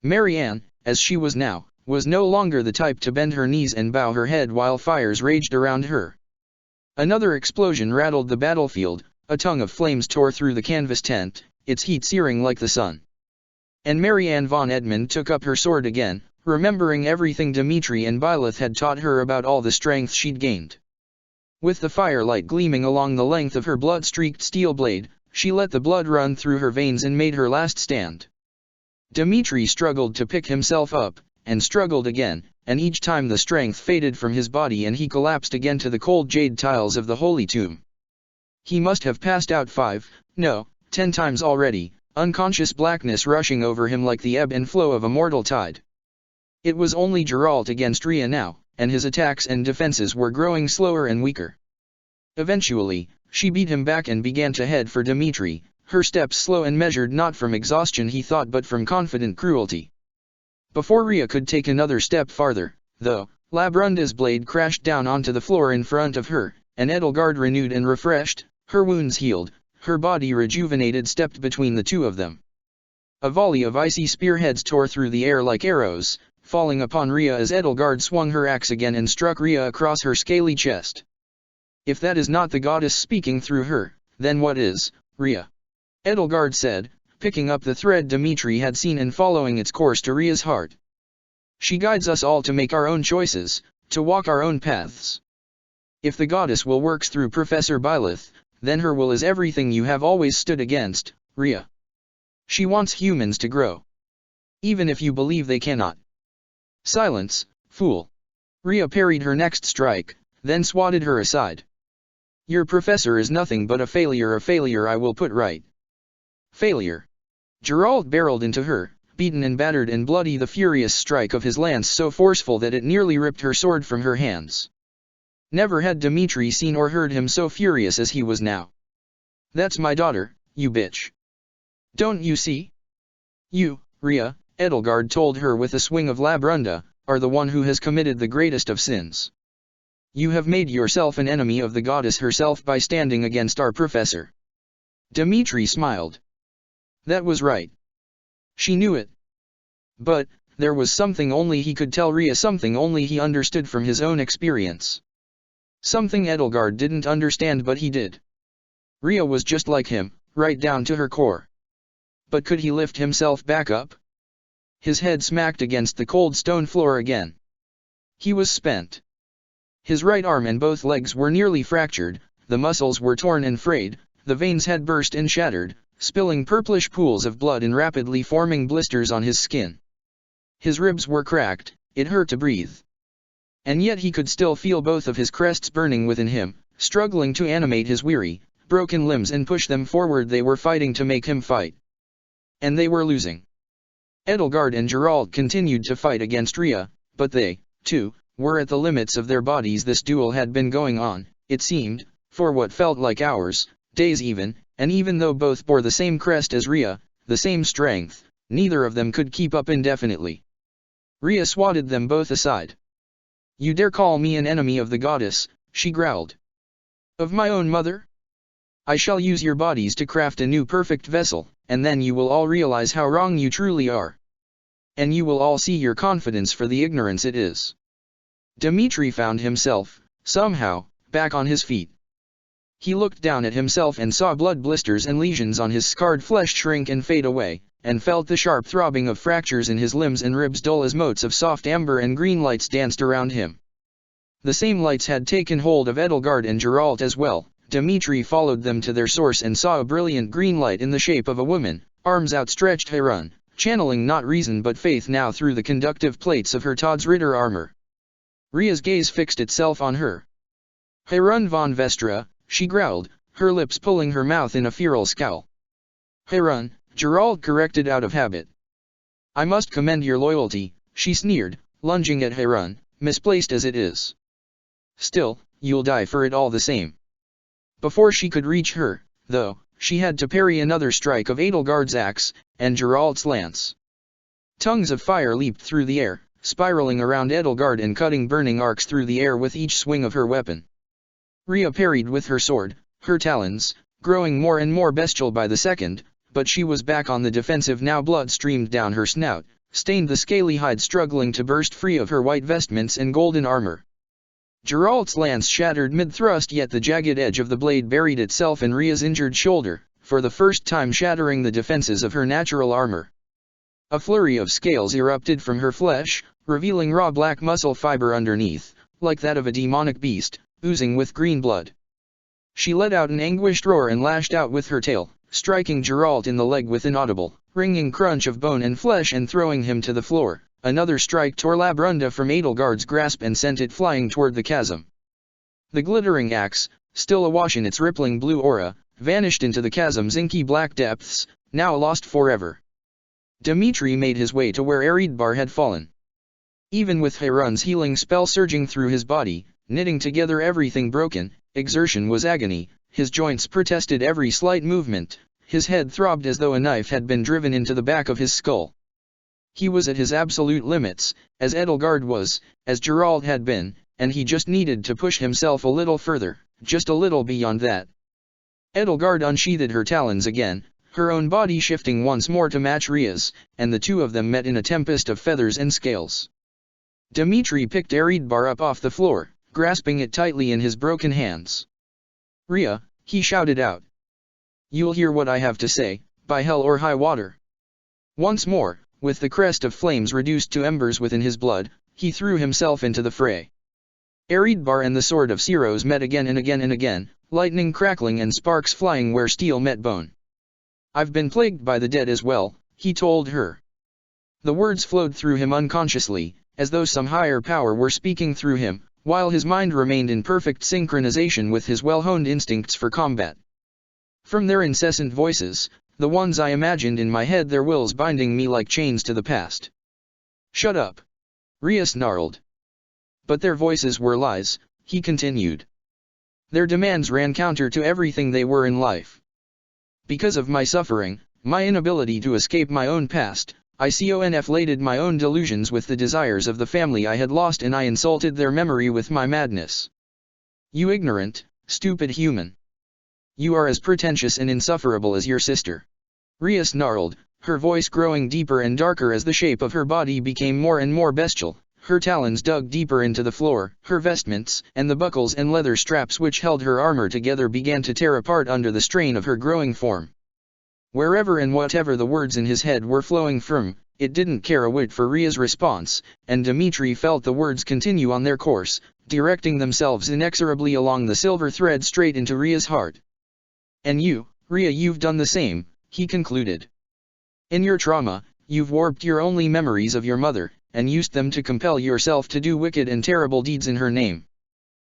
Marianne, as she was now, was no longer the type to bend her knees and bow her head while fires raged around her. Another explosion rattled the battlefield, a tongue of flames tore through the canvas tent, its heat searing like the sun. And Marianne von Edmund took up her sword again, remembering everything Dimitri and Byleth had taught her about all the strength she'd gained. With the firelight gleaming along the length of her blood-streaked steel blade, she let the blood run through her veins and made her last stand. Dimitri struggled to pick himself up, and struggled again, and each time the strength faded from his body and he collapsed again to the cold jade tiles of the Holy Tomb. He must have passed out 10 times already, unconscious blackness rushing over him like the ebb and flow of a mortal tide. It was only Geralt against Rhea now, and his attacks and defenses were growing slower and weaker. Eventually, she beat him back and began to head for Dimitri, her steps slow and measured, not from exhaustion he thought but from confident cruelty. Before Rhea could take another step farther, though, Labrunda's blade crashed down onto the floor in front of her, and Edelgard, renewed and refreshed, her wounds healed, her body rejuvenated, stepped between the two of them. A volley of icy spearheads tore through the air like arrows, falling upon Rhea as Edelgard swung her axe again and struck Rhea across her scaly chest. "If that is not the goddess speaking through her, then what is, Rhea?" Edelgard said, picking up the thread Dimitri had seen and following its course to Rhea's heart. "She guides us all to make our own choices, to walk our own paths. If the goddess will works through Professor Byleth, then her will is everything you have always stood against, Rhea. She wants humans to grow. Even if you believe they cannot." "Silence, fool." Rhea parried her next strike, then swatted her aside. "Your professor is nothing but a failure I will put right." "Failure?" Geralt barreled into her, beaten and battered and bloody, the furious strike of his lance so forceful that it nearly ripped her sword from her hands. Never had Dimitri seen or heard him so furious as he was now. "That's my daughter, you bitch. Don't you see? You, Rhea," Edelgard told her with a swing of Labrunda, "are the one who has committed the greatest of sins. You have made yourself an enemy of the goddess herself by standing against our professor." Dimitri smiled. That was right. She knew it. But, there was something only he could tell Rhea, something only he understood from his own experience. Something Edelgard didn't understand but he did. Rhea was just like him, right down to her core. But could he lift himself back up? His head smacked against the cold stone floor again. He was spent. His right arm and both legs were nearly fractured, the muscles were torn and frayed, the veins had burst and shattered, spilling purplish pools of blood and rapidly forming blisters on his skin. His ribs were cracked, it hurt to breathe. And yet he could still feel both of his crests burning within him, struggling to animate his weary, broken limbs and push them forward. They were fighting to make him fight. And they were losing. Edelgard and Geralt continued to fight against Rhea, but they, too, were at the limits of their bodies. This duel had been going on, it seemed, for what felt like hours, days even, and even though both bore the same crest as Rhea, the same strength, neither of them could keep up indefinitely. Rhea swatted them both aside. "You dare call me an enemy of the goddess," she growled. "Of my own mother? I shall use your bodies to craft a new perfect vessel, and then you will all realize how wrong you truly are. And you will all see your confidence for the ignorance it is." Dmitri found himself, somehow, back on his feet. He looked down at himself and saw blood blisters and lesions on his scarred flesh shrink and fade away, and felt the sharp throbbing of fractures in his limbs and ribs dull as motes of soft amber, and green lights danced around him. The same lights had taken hold of Edelgard and Geralt as well. Dmitri followed them to their source and saw a brilliant green light in the shape of a woman, arms outstretched. Heirun, channeling not reason but faith now through the conductive plates of her Todsritter armor. Rhea's gaze fixed itself on her. "Heirun von Vestra," she growled, her lips pulling her mouth in a feral scowl. "Heirun," Geralt corrected out of habit. "I must commend your loyalty," she sneered, lunging at Heirun, "misplaced as it is. Still, you'll die for it all the same." Before she could reach her, though, she had to parry another strike of Edelgard's axe, and Geralt's lance. Tongues of fire leaped through the air, spiraling around Edelgard and cutting burning arcs through the air with each swing of her weapon. Rhea parried with her sword, her talons, growing more and more bestial by the second, but she was back on the defensive now. Blood streamed down her snout, stained the scaly hide, struggling to burst free of her white vestments and golden armor. Geralt's lance shattered mid-thrust, yet the jagged edge of the blade buried itself in Rhea's injured shoulder, for the first time shattering the defenses of her natural armor. A flurry of scales erupted from her flesh, revealing raw black muscle fiber underneath, like that of a demonic beast, oozing with green blood. She let out an anguished roar and lashed out with her tail, striking Geralt in the leg with an audible, ringing crunch of bone and flesh and throwing him to the floor. Another strike tore Labrunda from Edelgard's grasp and sent it flying toward the chasm. The glittering axe, still awash in its rippling blue aura, vanished into the chasm's inky black depths, now lost forever. Dmitri made his way to where Eridbar had fallen. Even with Heirun's healing spell surging through his body, knitting together everything broken, exertion was agony. His joints protested every slight movement, his head throbbed as though a knife had been driven into the back of his skull. He was at his absolute limits, as Edelgard was, as Geralt had been, and he just needed to push himself a little further, just a little beyond that. Edelgard unsheathed her talons again, her own body shifting once more to match Rhea's, and the two of them met in a tempest of feathers and scales. Dmitri picked Eridbar up off the floor, grasping it tightly in his broken hands. "Rhea," he shouted out. "You'll hear what I have to say, by hell or high water." Once more, with the crest of flames reduced to embers within his blood, he threw himself into the fray. Eridbar and the sword of Siros met again and again and again, lightning crackling and sparks flying where steel met bone. "I've been plagued by the dead as well," he told her. The words flowed through him unconsciously, as though some higher power were speaking through him, while his mind remained in perfect synchronization with his well-honed instincts for combat. From their incessant voices, the ones I imagined in my head, their wills binding me like chains to the past. "Shut up," Rhea snarled. "But their voices were lies," he continued. "Their demands ran counter to everything they were in life. Because of my suffering, my inability to escape my own past, I conflated my own delusions with the desires of the family I had lost, and I insulted their memory with my madness. You ignorant, stupid human. You are as pretentious and insufferable as your sister." Rhea snarled, her voice growing deeper and darker as the shape of her body became more and more bestial. Her talons dug deeper into the floor, her vestments, and the buckles and leather straps which held her armor together began to tear apart under the strain of her growing form. Wherever and whatever the words in his head were flowing from, it didn't care a whit for Rhea's response, and Dmitri felt the words continue on their course, directing themselves inexorably along the silver thread straight into Rhea's heart. "And you, Rhea, you've done the same," he concluded. "In your trauma, you've warped your only memories of your mother, and used them to compel yourself to do wicked and terrible deeds in her name.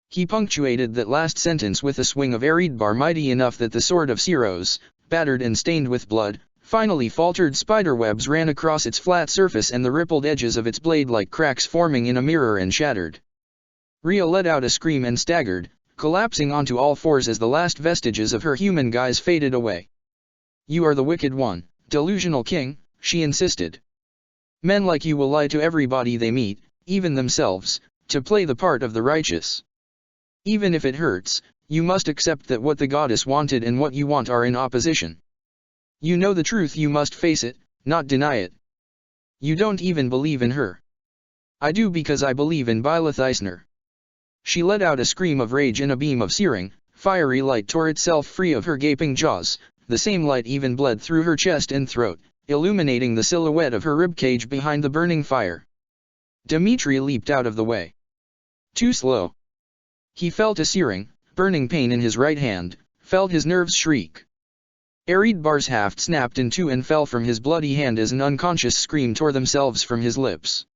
He punctuated that last sentence with a swing of Eredbar mighty enough that the sword of Siros, battered and stained with blood, finally faltered. Spiderwebs ran across its flat surface and the rippled edges of its blade like cracks forming in a mirror and shattered. Rhea let out a scream and staggered, collapsing onto all fours as the last vestiges of her human guise faded away. "You are the wicked one, delusional king," she insisted. "Men like you will lie to everybody they meet, even themselves, to play the part of the righteous. Even if it hurts, you must accept that what the goddess wanted and what you want are in opposition. You know the truth, you must face it, not deny it. You don't even believe in her. I do, because I believe in Byleth Eisner." She let out a scream of rage and a beam of searing, fiery light tore itself free of her gaping jaws. The same light even bled through her chest and throat, illuminating the silhouette of her ribcage behind the burning fire. Dimitri leaped out of the way. Too slow. He felt a searing, burning pain in his right hand, felt his nerves shriek. Eredbar's haft snapped in two and fell from his bloody hand as an unconscious scream tore themselves from his lips.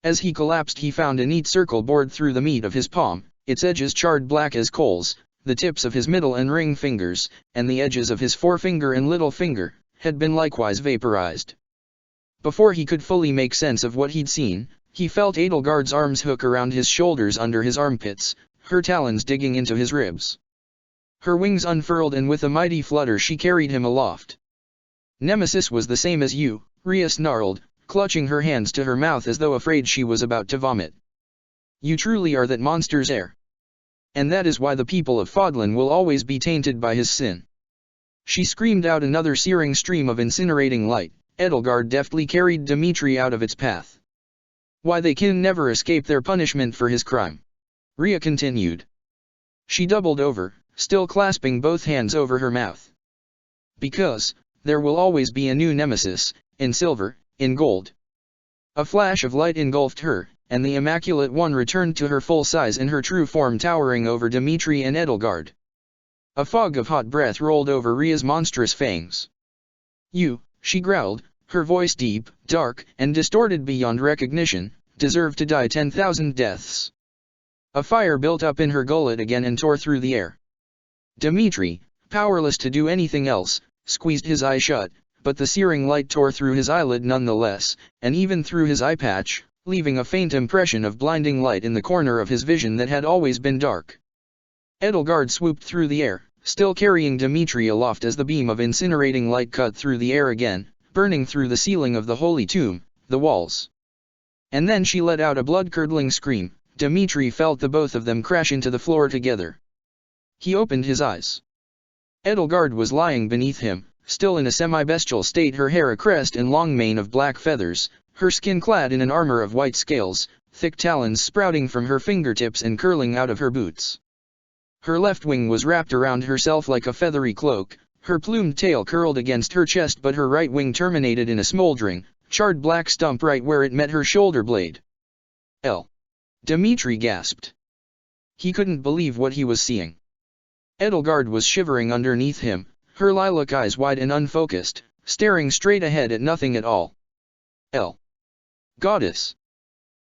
As he collapsed, he found a neat circle bored through the meat of his palm, its edges charred black as coals. The tips of his middle and ring fingers, and the edges of his forefinger and little finger, had been likewise vaporized. Before he could fully make sense of what he'd seen, he felt Edelgard's arms hook around his shoulders under his armpits, her talons digging into his ribs. Her wings unfurled and with a mighty flutter she carried him aloft. "Nemesis was the same as you," Rhea snarled, clutching her hands to her mouth as though afraid she was about to vomit. "You truly are that monster's heir. And that is why the people of Fodlan will always be tainted by his sin." She screamed out another searing stream of incinerating light. Edelgard deftly carried Dimitri out of its path. "Why they can never escape their punishment for his crime," Rhea continued. She doubled over, still clasping both hands over her mouth. "Because there will always be a new nemesis, in silver, in gold." A flash of light engulfed her, and the Immaculate One returned to her full size in her true form, towering over Dimitri and Edelgard. A fog of hot breath rolled over Rhea's monstrous fangs. "You," she growled, her voice deep, dark, and distorted beyond recognition, "deserve to die 10,000 deaths." A fire built up in her gullet again and tore through the air. Dimitri, powerless to do anything else, squeezed his eye shut, but the searing light tore through his eyelid nonetheless, and even through his eye patch, leaving a faint impression of blinding light in the corner of his vision that had always been dark. Edelgard swooped through the air, still carrying Dimitri aloft as the beam of incinerating light cut through the air again, burning through the ceiling of the holy tomb, the walls. And then she let out a blood-curdling scream. Dimitri felt the both of them crash into the floor together. He opened his eyes. Edelgard was lying beneath him, still in a semi-bestial state, her hair a crest and long mane of black feathers, her skin clad in an armor of white scales, thick talons sprouting from her fingertips and curling out of her boots. Her left wing was wrapped around herself like a feathery cloak, her plumed tail curled against her chest, but her right wing terminated in a smoldering, charred black stump right where it met her shoulder blade. Dimitri gasped. He couldn't believe what he was seeing. Edelgard was shivering underneath him, her lilac eyes wide and unfocused, staring straight ahead at nothing at all. Goddess!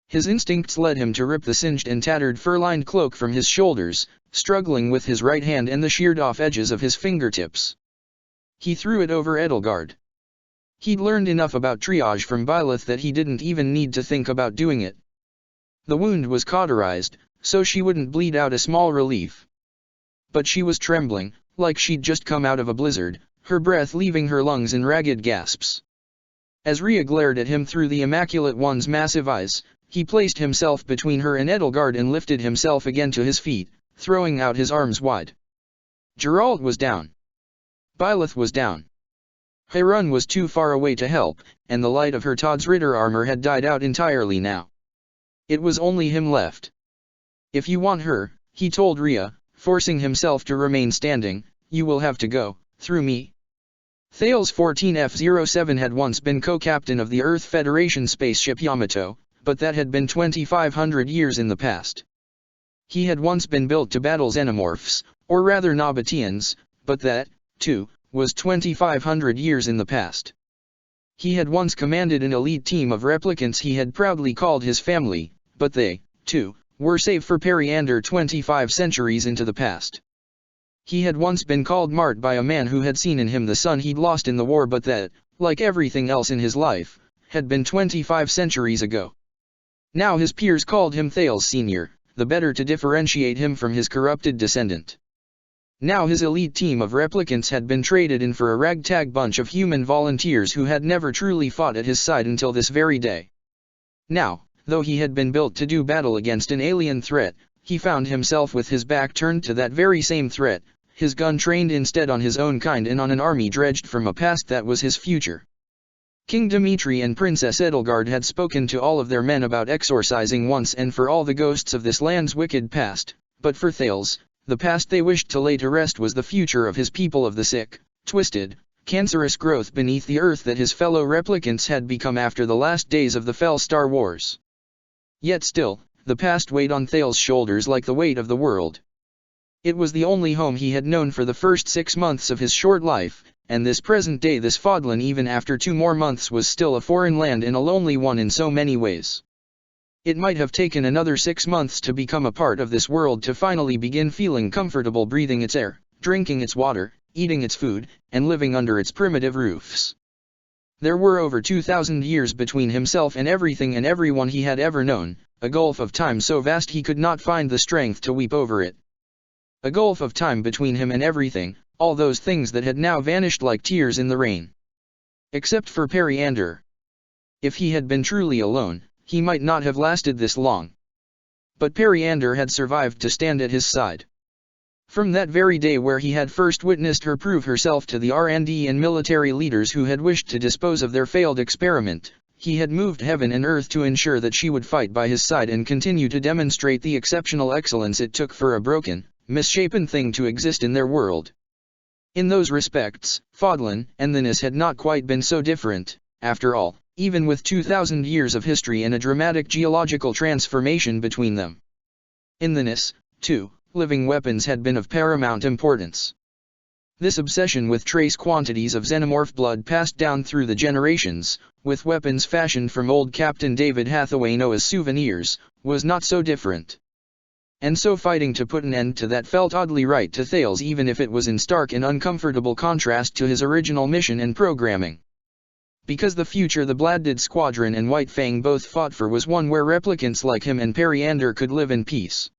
His instincts led him to rip the singed and tattered fur-lined cloak from his shoulders, struggling with his right hand and the sheared-off edges of his fingertips. He threw it over Edelgard. He'd learned enough about triage from Byleth that he didn't even need to think about doing it. The wound was cauterized, so she wouldn't bleed out, a small relief. But she was trembling, like she'd just come out of a blizzard, her breath leaving her lungs in ragged gasps. As Rhea glared at him through the Immaculate One's massive eyes, he placed himself between her and Edelgard and lifted himself again to his feet, throwing out his arms wide. Geralt was down. Byleth was down. Harun was too far away to help, and the light of her Todd's Ritter armor had died out entirely now. It was only him left. "If you want her," he told Rhea, forcing himself to remain standing, "you will have to go through me." Thales 14F-07 had once been co-captain of the Earth Federation spaceship Yamato, but that had been 2,500 years in the past. He had once been built to battle xenomorphs, or rather Nabateans, but that, too, was 2,500 years in the past. He had once commanded an elite team of replicants he had proudly called his family, but they, too, were save for Periander 25 centuries into the past. He had once been called Mart by a man who had seen in him the son he'd lost in the war, but that, like everything else in his life, had been 25 centuries ago. Now his peers called him Thales Sr., the better to differentiate him from his corrupted descendant. Now his elite team of replicants had been traded in for a ragtag bunch of human volunteers who had never truly fought at his side until this very day. Now, though he had been built to do battle against an alien threat, he found himself with his back turned to that very same threat, his gun trained instead on his own kind and on an army dredged from a past that was his future. King Dimitri and Princess Edelgard had spoken to all of their men about exorcising once and for all the ghosts of this land's wicked past, but for Thales, the past they wished to lay to rest was the future of his people, of the sick, twisted, cancerous growth beneath the earth that his fellow replicants had become after the last days of the fell Star Wars. Yet still, the past weighed on Thales' shoulders like the weight of the world. It was the only home he had known for the first 6 months of his short life, and this present day, this Fodlan, even after 2 more months, was still a foreign land and a lonely one in so many ways. It might have taken another 6 months to become a part of this world, to finally begin feeling comfortable breathing its air, drinking its water, eating its food, and living under its primitive roofs. There were over 2,000 years between himself and everything and everyone he had ever known, a gulf of time so vast he could not find the strength to weep over it. A gulf of time between him and everything, all those things that had now vanished like tears in the rain. Except for Periander. If he had been truly alone, he might not have lasted this long. But Periander had survived to stand at his side. From that very day where he had first witnessed her prove herself to the R&D and military leaders who had wished to dispose of their failed experiment, he had moved heaven and earth to ensure that she would fight by his side and continue to demonstrate the exceptional excellence it took for a broken, misshapen thing to exist in their world. In those respects, Fodlan and Thanis had not quite been so different, after all, even with 2,000 years of history and a dramatic geological transformation between them. In Thanis, too, living weapons had been of paramount importance. This obsession with trace quantities of xenomorph blood passed down through the generations, with weapons fashioned from old Captain David Hathaway Noah's souvenirs, was not so different. And so fighting to put an end to that felt oddly right to Thales, even if it was in stark and uncomfortable contrast to his original mission and programming. Because the future the Bladdid Squadron and White Fang both fought for was one where replicants like him and Periander could live in peace.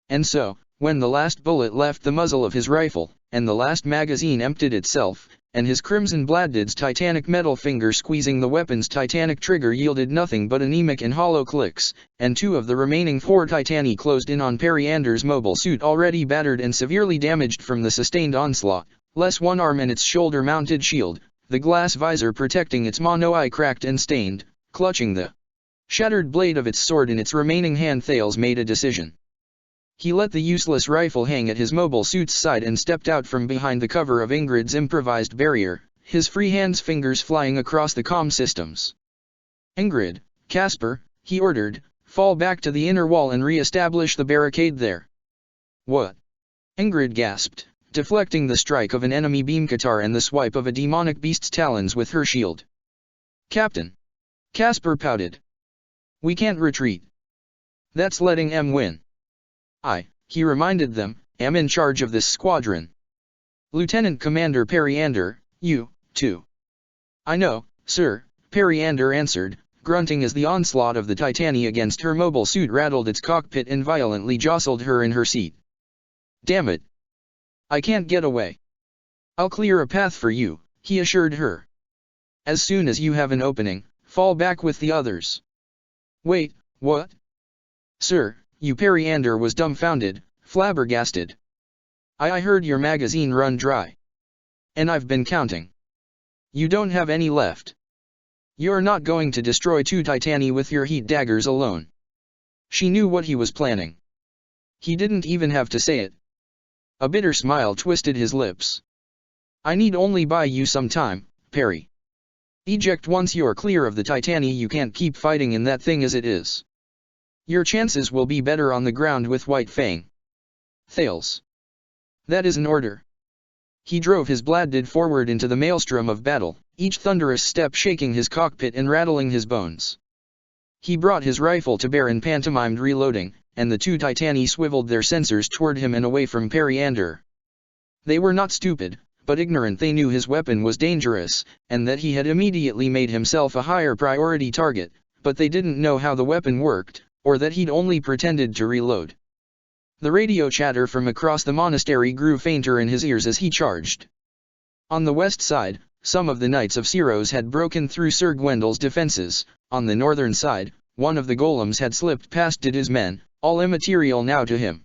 And so, when the last bullet left the muzzle of his rifle, and the last magazine emptied itself, and his crimson Bladdid's titanic metal finger squeezing the weapon's titanic trigger yielded nothing but anemic and hollow clicks, and 2 of the remaining 4 Titani closed in on Periander's mobile suit, already battered and severely damaged from the sustained onslaught, less one arm and its shoulder-mounted shield, the glass visor protecting its mono eye cracked and stained, clutching the shattered blade of its sword in its remaining hand, Thales made a decision. He let the useless rifle hang at his mobile suit's side and stepped out from behind the cover of Ingrid's improvised barrier, his free hand's fingers flying across the comm systems. "Ingrid, Casper," he ordered, "fall back to the inner wall and re-establish the barricade there." "What?" Ingrid gasped, deflecting the strike of an enemy beam guitar and the swipe of a demonic beast's talons with her shield. "Captain." Casper pouted. "We can't retreat. That's letting M win." He reminded them, "am in charge of this squadron." "Lieutenant Commander Periander, you, too." "I know, sir," Periander answered, grunting as the onslaught of the Titani against her mobile suit rattled its cockpit and violently jostled her in her seat. "Damn it. I can't get away." "I'll clear a path for you," he assured her. "As soon as you have an opening, fall back with the others." "Wait, what?" "Sir, you." Periander was dumbfounded, flabbergasted. I heard your magazine run dry. And I've been counting. You don't have any left. You're not going to destroy 2 Titani with your heat daggers alone." She knew what he was planning. He didn't even have to say it. A bitter smile twisted his lips. "I need only buy you some time, Perry. Eject once you're clear of the Titani. You can't keep fighting in that thing as it is. Your chances will be better on the ground with White Fang." "Thales. That is an order." He drove his Bladdid forward into the maelstrom of battle, each thunderous step shaking his cockpit and rattling his bones. He brought his rifle to bear and pantomimed reloading, and the two Titani swiveled their sensors toward him and away from Periander. They were not stupid, but ignorant. They knew his weapon was dangerous, and that he had immediately made himself a higher priority target, but they didn't know how the weapon worked, or that he'd only pretended to reload. The radio chatter from across the monastery grew fainter in his ears as he charged. On the west side, some of the Knights of Syros had broken through Sir Gwendel's defenses. On the northern side, one of the golems had slipped past Did's men, all immaterial now to him.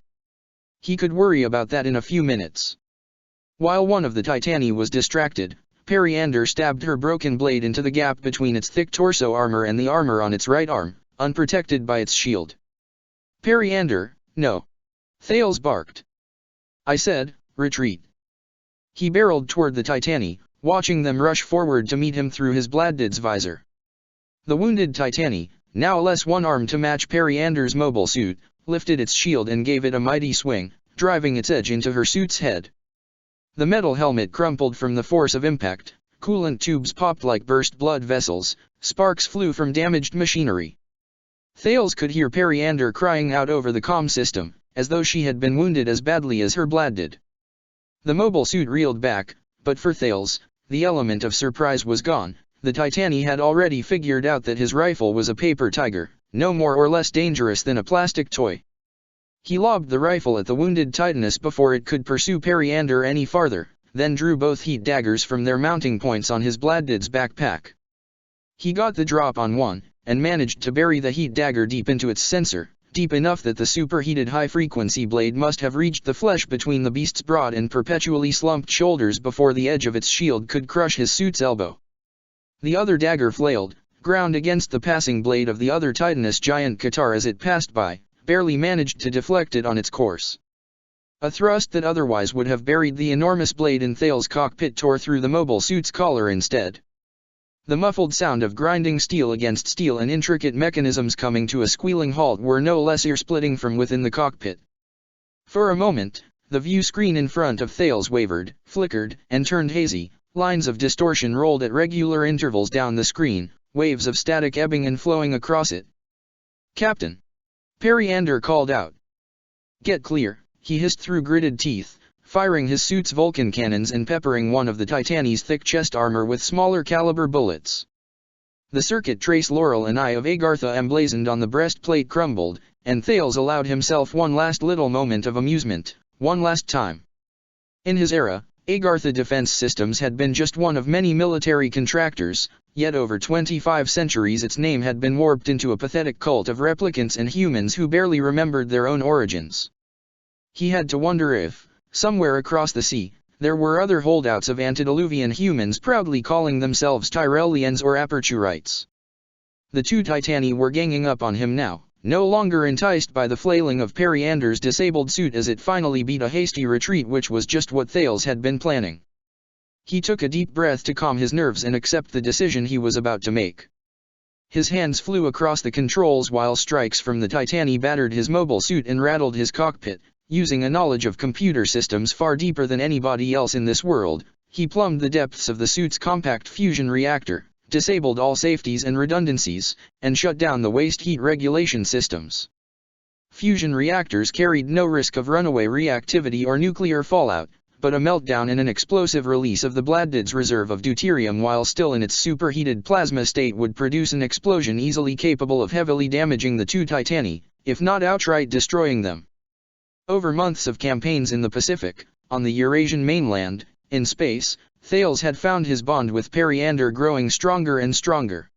He could worry about that in a few minutes. While one of the Titani was distracted, Periander stabbed her broken blade into the gap between its thick torso armor and the armor on its right arm, unprotected by its shield. Periander, no. Thales barked. I said, retreat. He barreled toward the Titani, watching them rush forward to meet him through his Bladdid's visor. The wounded Titani, now less one-armed to match Periander's mobile suit, lifted its shield and gave it a mighty swing, driving its edge into her suit's head. The metal helmet crumpled from the force of impact, coolant tubes popped like burst blood vessels, sparks flew from damaged machinery. Thales could hear Periander crying out over the comm system, as though she had been wounded as badly as her Bladdid. The mobile suit reeled back, but for Thales, the element of surprise was gone. The Titani had already figured out that his rifle was a paper tiger, no more or less dangerous than a plastic toy. He lobbed the rifle at the wounded Titaness before it could pursue Periander any farther, then drew both heat daggers from their mounting points on his Bladdid's backpack. He got the drop on one, and managed to bury the heat dagger deep into its sensor, deep enough that the superheated high-frequency blade must have reached the flesh between the beast's broad and perpetually slumped shoulders before the edge of its shield could crush his suit's elbow. The other dagger flailed, ground against the passing blade of the other Titaness giant Qatar as it passed by, barely managed to deflect it on its course. A thrust that otherwise would have buried the enormous blade in Thales' cockpit tore through the mobile suit's collar instead. The muffled sound of grinding steel against steel and intricate mechanisms coming to a squealing halt were no less ear-splitting from within the cockpit. For a moment, the view screen in front of Thales wavered, flickered, and turned hazy. Lines of distortion rolled at regular intervals down the screen, waves of static ebbing and flowing across it. Captain! Periander called out. Get clear, he hissed through gritted teeth, firing his suit's Vulcan cannons and peppering one of the Titani's thick chest armor with smaller caliber bullets. The circuit trace laurel and eye of Agartha emblazoned on the breastplate crumbled, and Thales allowed himself one last little moment of amusement, one last time. In his era, Agartha Defense Systems had been just one of many military contractors, yet over 25 centuries its name had been warped into a pathetic cult of replicants and humans who barely remembered their own origins. He had to wonder if, somewhere across the sea, there were other holdouts of antediluvian humans proudly calling themselves Tyrellians or Aperturites. The two Titani were ganging up on him now, no longer enticed by the flailing of Periander's disabled suit as it finally beat a hasty retreat, which was just what Thales had been planning. He took a deep breath to calm his nerves and accept the decision he was about to make. His hands flew across the controls while strikes from the Titani battered his mobile suit and rattled his cockpit. Using a knowledge of computer systems far deeper than anybody else in this world, he plumbed the depths of the suit's compact fusion reactor, disabled all safeties and redundancies, and shut down the waste heat regulation systems. Fusion reactors carried no risk of runaway reactivity or nuclear fallout, but a meltdown and an explosive release of the Bladdid's reserve of deuterium while still in its superheated plasma state would produce an explosion easily capable of heavily damaging the two Titani, if not outright destroying them. Over months of campaigns in the Pacific, on the Eurasian mainland, in space, Thales had found his bond with Periander growing stronger and stronger.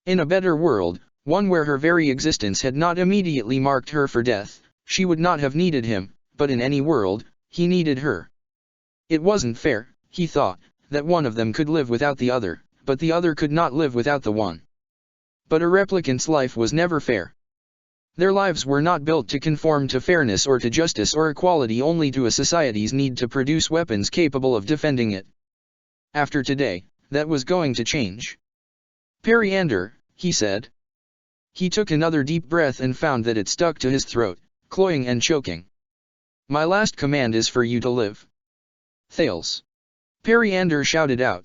In a better world, one where her very existence had not immediately marked her for death, she would not have needed him, but in any world, he needed her. It wasn't fair, he thought, that one of them could live without the other, but the other could not live without the one. But a replicant's life was never fair. Their lives were not built to conform to fairness or to justice or equality, only to a society's need to produce weapons capable of defending it. After today, that was going to change. Periander, he said. He took another deep breath and found that it stuck to his throat, cloying and choking. My last command is for you to live. Thales. Periander shouted out.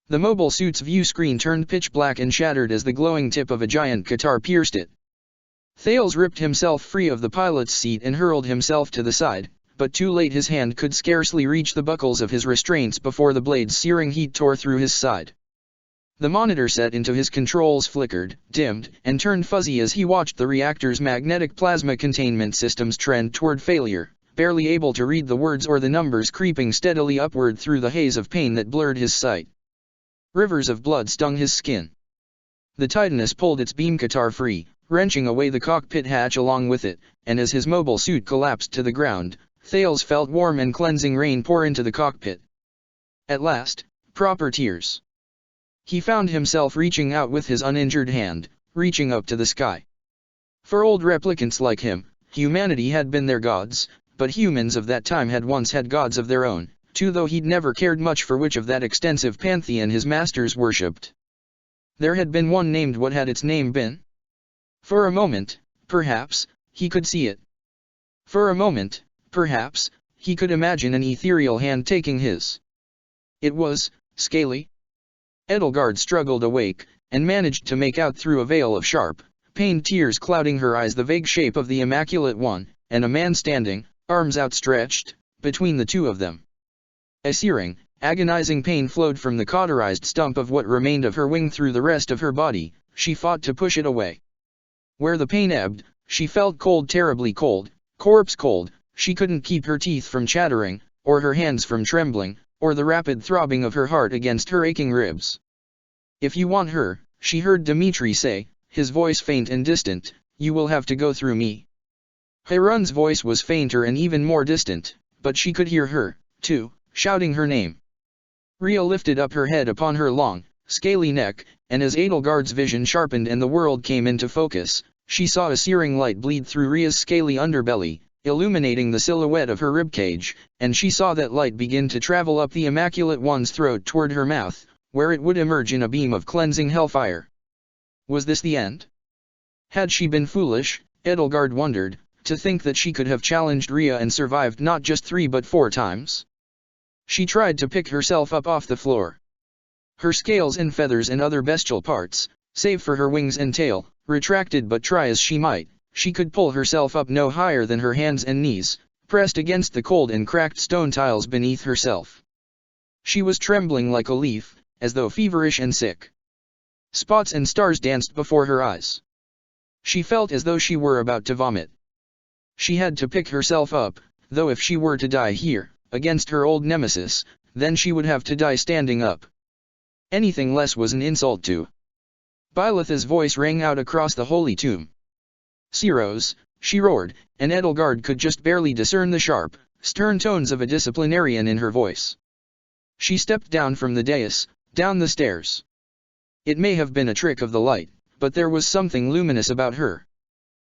The mobile suit's view screen turned pitch black and shattered as the glowing tip of a giant Qatar pierced it. Thales ripped himself free of the pilot's seat and hurled himself to the side, but too late. His hand could scarcely reach the buckles of his restraints before the blade's searing heat tore through his side. The monitor set into his controls flickered, dimmed, and turned fuzzy as he watched the reactor's magnetic plasma containment systems trend toward failure, barely able to read the words or the numbers creeping steadily upward through the haze of pain that blurred his sight. Rivers of blood stung his skin. The Titanus pulled its beam qatar free, wrenching away the cockpit hatch along with it, and as his mobile suit collapsed to the ground, Thales felt warm and cleansing rain pour into the cockpit. At last, proper tears. He found himself reaching out with his uninjured hand, reaching up to the sky. For old replicants like him, humanity had been their gods, but humans of that time had once had gods of their own, too, though he'd never cared much for which of that extensive pantheon his masters worshipped. There had been one named. What had its name been? For a moment, perhaps, he could see it. For a moment, perhaps, he could imagine an ethereal hand taking his. It was Scaly. Edelgard struggled awake, and managed to make out through a veil of sharp, pained tears clouding her eyes the vague shape of the Immaculate One, and a man standing, arms outstretched, between the two of them. A searing, agonizing pain flowed from the cauterized stump of what remained of her wing through the rest of her body. She fought to push it away. Where the pain ebbed, she felt cold, terribly cold, corpse cold. She couldn't keep her teeth from chattering, or her hands from trembling, or the rapid throbbing of her heart against her aching ribs. If you want her, she heard Dmitri say, his voice faint and distant, you will have to go through me. Harun's voice was fainter and even more distant, but she could hear her, too, shouting her name. Rhea lifted up her head upon her long, scaly neck, and as Edelgard's vision sharpened and the world came into focus, she saw a searing light bleed through Rhea's scaly underbelly, illuminating the silhouette of her ribcage, and she saw that light begin to travel up the Immaculate One's throat toward her mouth, where it would emerge in a beam of cleansing hellfire. Was this the end? Had she been foolish, Edelgard wondered, to think that she could have challenged Rhea and survived not just 3 but 4 times? She tried to pick herself up off the floor. Her scales and feathers and other bestial parts, save for her wings and tail, retracted, but try as she might, she could pull herself up no higher than her hands and knees, pressed against the cold and cracked stone tiles beneath herself. She was trembling like a leaf, as though feverish and sick. Spots and stars danced before her eyes. She felt as though she were about to vomit. She had to pick herself up, though if she were to die here, against her old nemesis, then she would have to die standing up. Anything less was an insult to. Byleth's voice rang out across the holy tomb. Ceros, she roared, and Edelgard could just barely discern the sharp, stern tones of a disciplinarian in her voice. She stepped down from the dais, down the stairs. It may have been a trick of the light, but there was something luminous about her.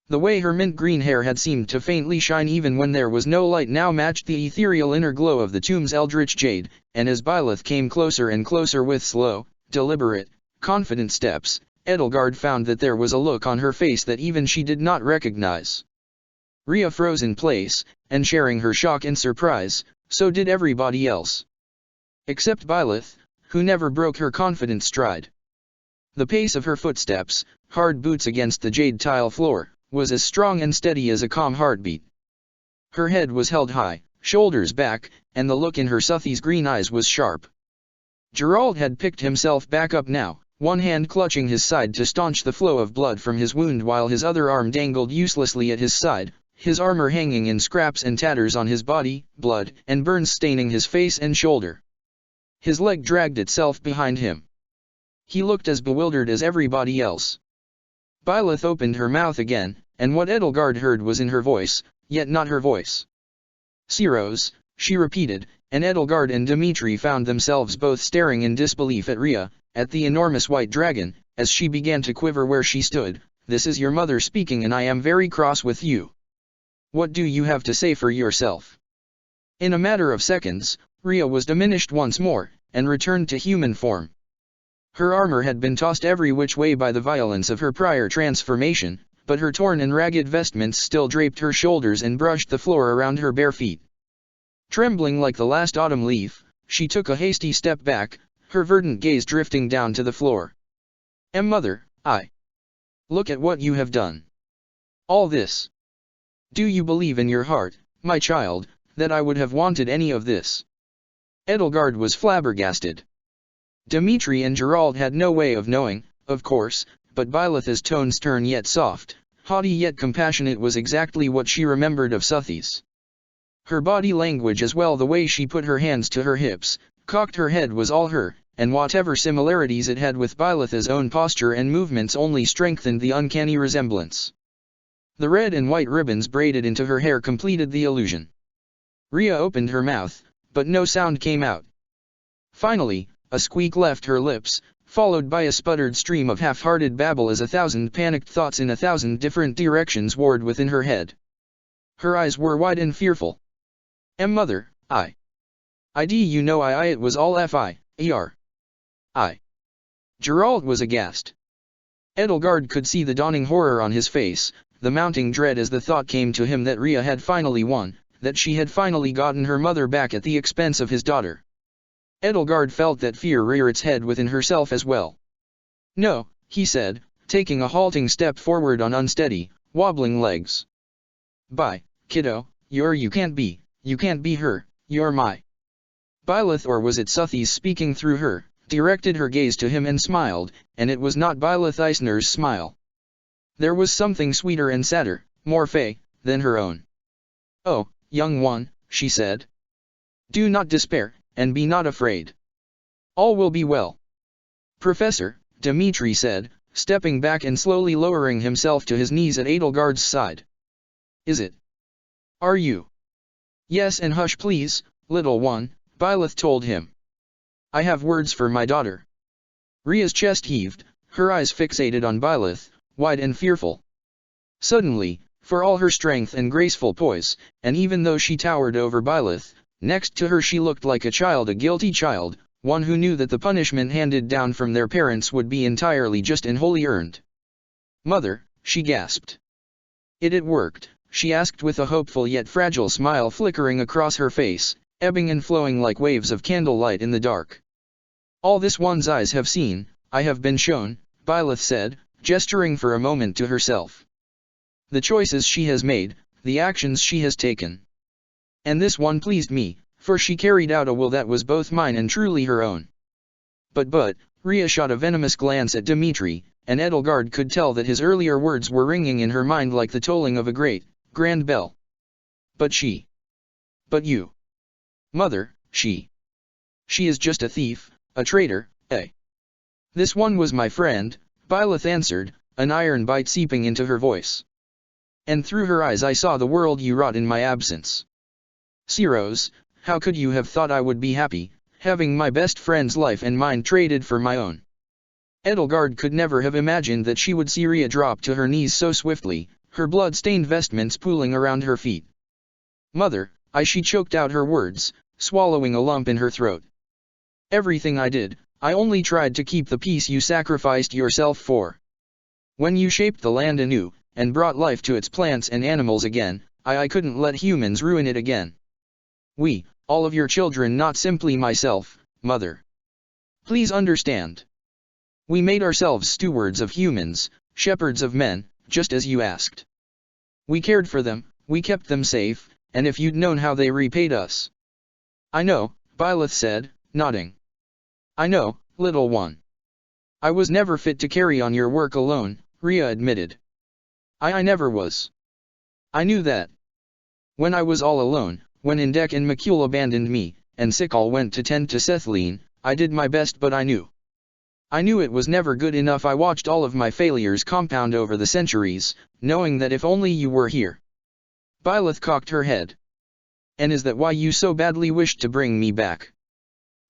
The way her mint-green hair had seemed to faintly shine even when there was no light now matched the ethereal inner glow of the tomb's eldritch jade, and as Byleth came closer and closer with slow, deliberate, confident steps, Edelgard found that there was a look on her face that even she did not recognize. Rhea froze in place, and sharing her shock and surprise, so did everybody else. Except Byleth, who never broke her confident stride. The pace of her footsteps, hard boots against the jade tile floor, was as strong and steady as a calm heartbeat. Her head was held high, shoulders back, and the look in her Suthi's green eyes was sharp. Gerald had picked himself back up now, one hand clutching his side to staunch the flow of blood from his wound while his other arm dangled uselessly at his side, his armor hanging in scraps and tatters on his body, blood and burns staining his face and shoulder. His leg dragged itself behind him. He looked as bewildered as everybody else. Byleth opened her mouth again, and what Edelgard heard was in her voice, yet not her voice. Ceros, she repeated, and Edelgard and Dmitri found themselves both staring in disbelief at Rhea, at the enormous white dragon, as she began to quiver where she stood. This is your mother speaking, and I am very cross with you. What do you have to say for yourself? In a matter of seconds, Rhea was diminished once more, and returned to human form. Her armor had been tossed every which way by the violence of her prior transformation, but her torn and ragged vestments still draped her shoulders and brushed the floor around her bare feet. Trembling like the last autumn leaf, she took a hasty step back, her verdant gaze drifting down to the floor. Mother, look at what you have done. All this. Do you believe in your heart, my child, that I would have wanted any of this? Edelgard was flabbergasted. Dmitri and Gerald had no way of knowing, of course, but Byleth's tone stern yet soft, haughty yet compassionate was exactly what she remembered of Suthi's. Her body language as well, the way she put her hands to her hips, cocked her head, was all her, and whatever similarities it had with Byleth's own posture and movements only strengthened the uncanny resemblance. The red and white ribbons braided into her hair completed the illusion. Rhea opened her mouth, but no sound came out. Finally, a squeak left her lips, followed by a sputtered stream of half-hearted babble as 1,000 panicked thoughts in 1,000 different directions warred within her head. Her eyes were wide and fearful. Mother, you know it was all F.I.E.R. Gerald was aghast. Edelgard could see the dawning horror on his face, the mounting dread as the thought came to him that Rhea had finally won, that she had finally gotten her mother back at the expense of his daughter. Edelgard felt that fear rear its head within herself as well. No, he said, taking a halting step forward on unsteady, wobbling legs. Kiddo, you can't be her, you're my. Byleth, or was it Suthi's speaking through her, directed her gaze to him and smiled, and it was not Byleth Eisner's smile. There was something sweeter and sadder, more fey, than her own. Oh, young one, she said. Do not despair, and be not afraid. All will be well. Professor, Dmitri said, stepping back and slowly lowering himself to his knees at Edelgard's side. Is it? Are you? Yes, and hush please, little one, Byleth told him. I have words for my daughter. Rhea's chest heaved, her eyes fixated on Byleth, wide and fearful. Suddenly, for all her strength and graceful poise, and even though she towered over Byleth, next to her she looked like a child, a guilty child, one who knew that the punishment handed down from their parents would be entirely just and wholly earned. Mother, she gasped. It worked, she asked with a hopeful yet fragile smile flickering across her face, ebbing and flowing like waves of candlelight in the dark. All this one's eyes have seen, I have been shown, Byleth said, gesturing for a moment to herself. The choices she has made, the actions she has taken. And this one pleased me, for she carried out a will that was both mine and truly her own. But, Rhea shot a venomous glance at Dmitri, and Edelgard could tell that his earlier words were ringing in her mind like the tolling of a great, grand bell. But you. Mother, she is just a thief, a traitor, This one was my friend, Byleth answered, an iron bite seeping into her voice. And through her eyes I saw the world you wrought in my absence. Siros, how could you have thought I would be happy, having my best friend's life and mine traded for my own? Edelgard could never have imagined that she would see Rhea drop to her knees so swiftly, her blood-stained vestments pooling around her feet. Mother, she choked out her words, swallowing a lump in her throat. Everything I did, I only tried to keep the peace you sacrificed yourself for. When you shaped the land anew, and brought life to its plants and animals again, I couldn't let humans ruin it again. We, all of your children, not simply myself, Mother. Please understand. We made ourselves stewards of humans, shepherds of men, just as you asked. We cared for them, we kept them safe, and if you'd known how they repaid us. I know, Byleth said, nodding. I know, little one. I was never fit to carry on your work alone, Rhea admitted. I never was. I knew that. When I was all alone, when Indek and Makul abandoned me, and Sikal went to tend to Sethleen, I did my best, but I knew it was never good enough. I watched all of my failures compound over the centuries, knowing that if only you were here. Byleth cocked her head. And is that why you so badly wished to bring me back?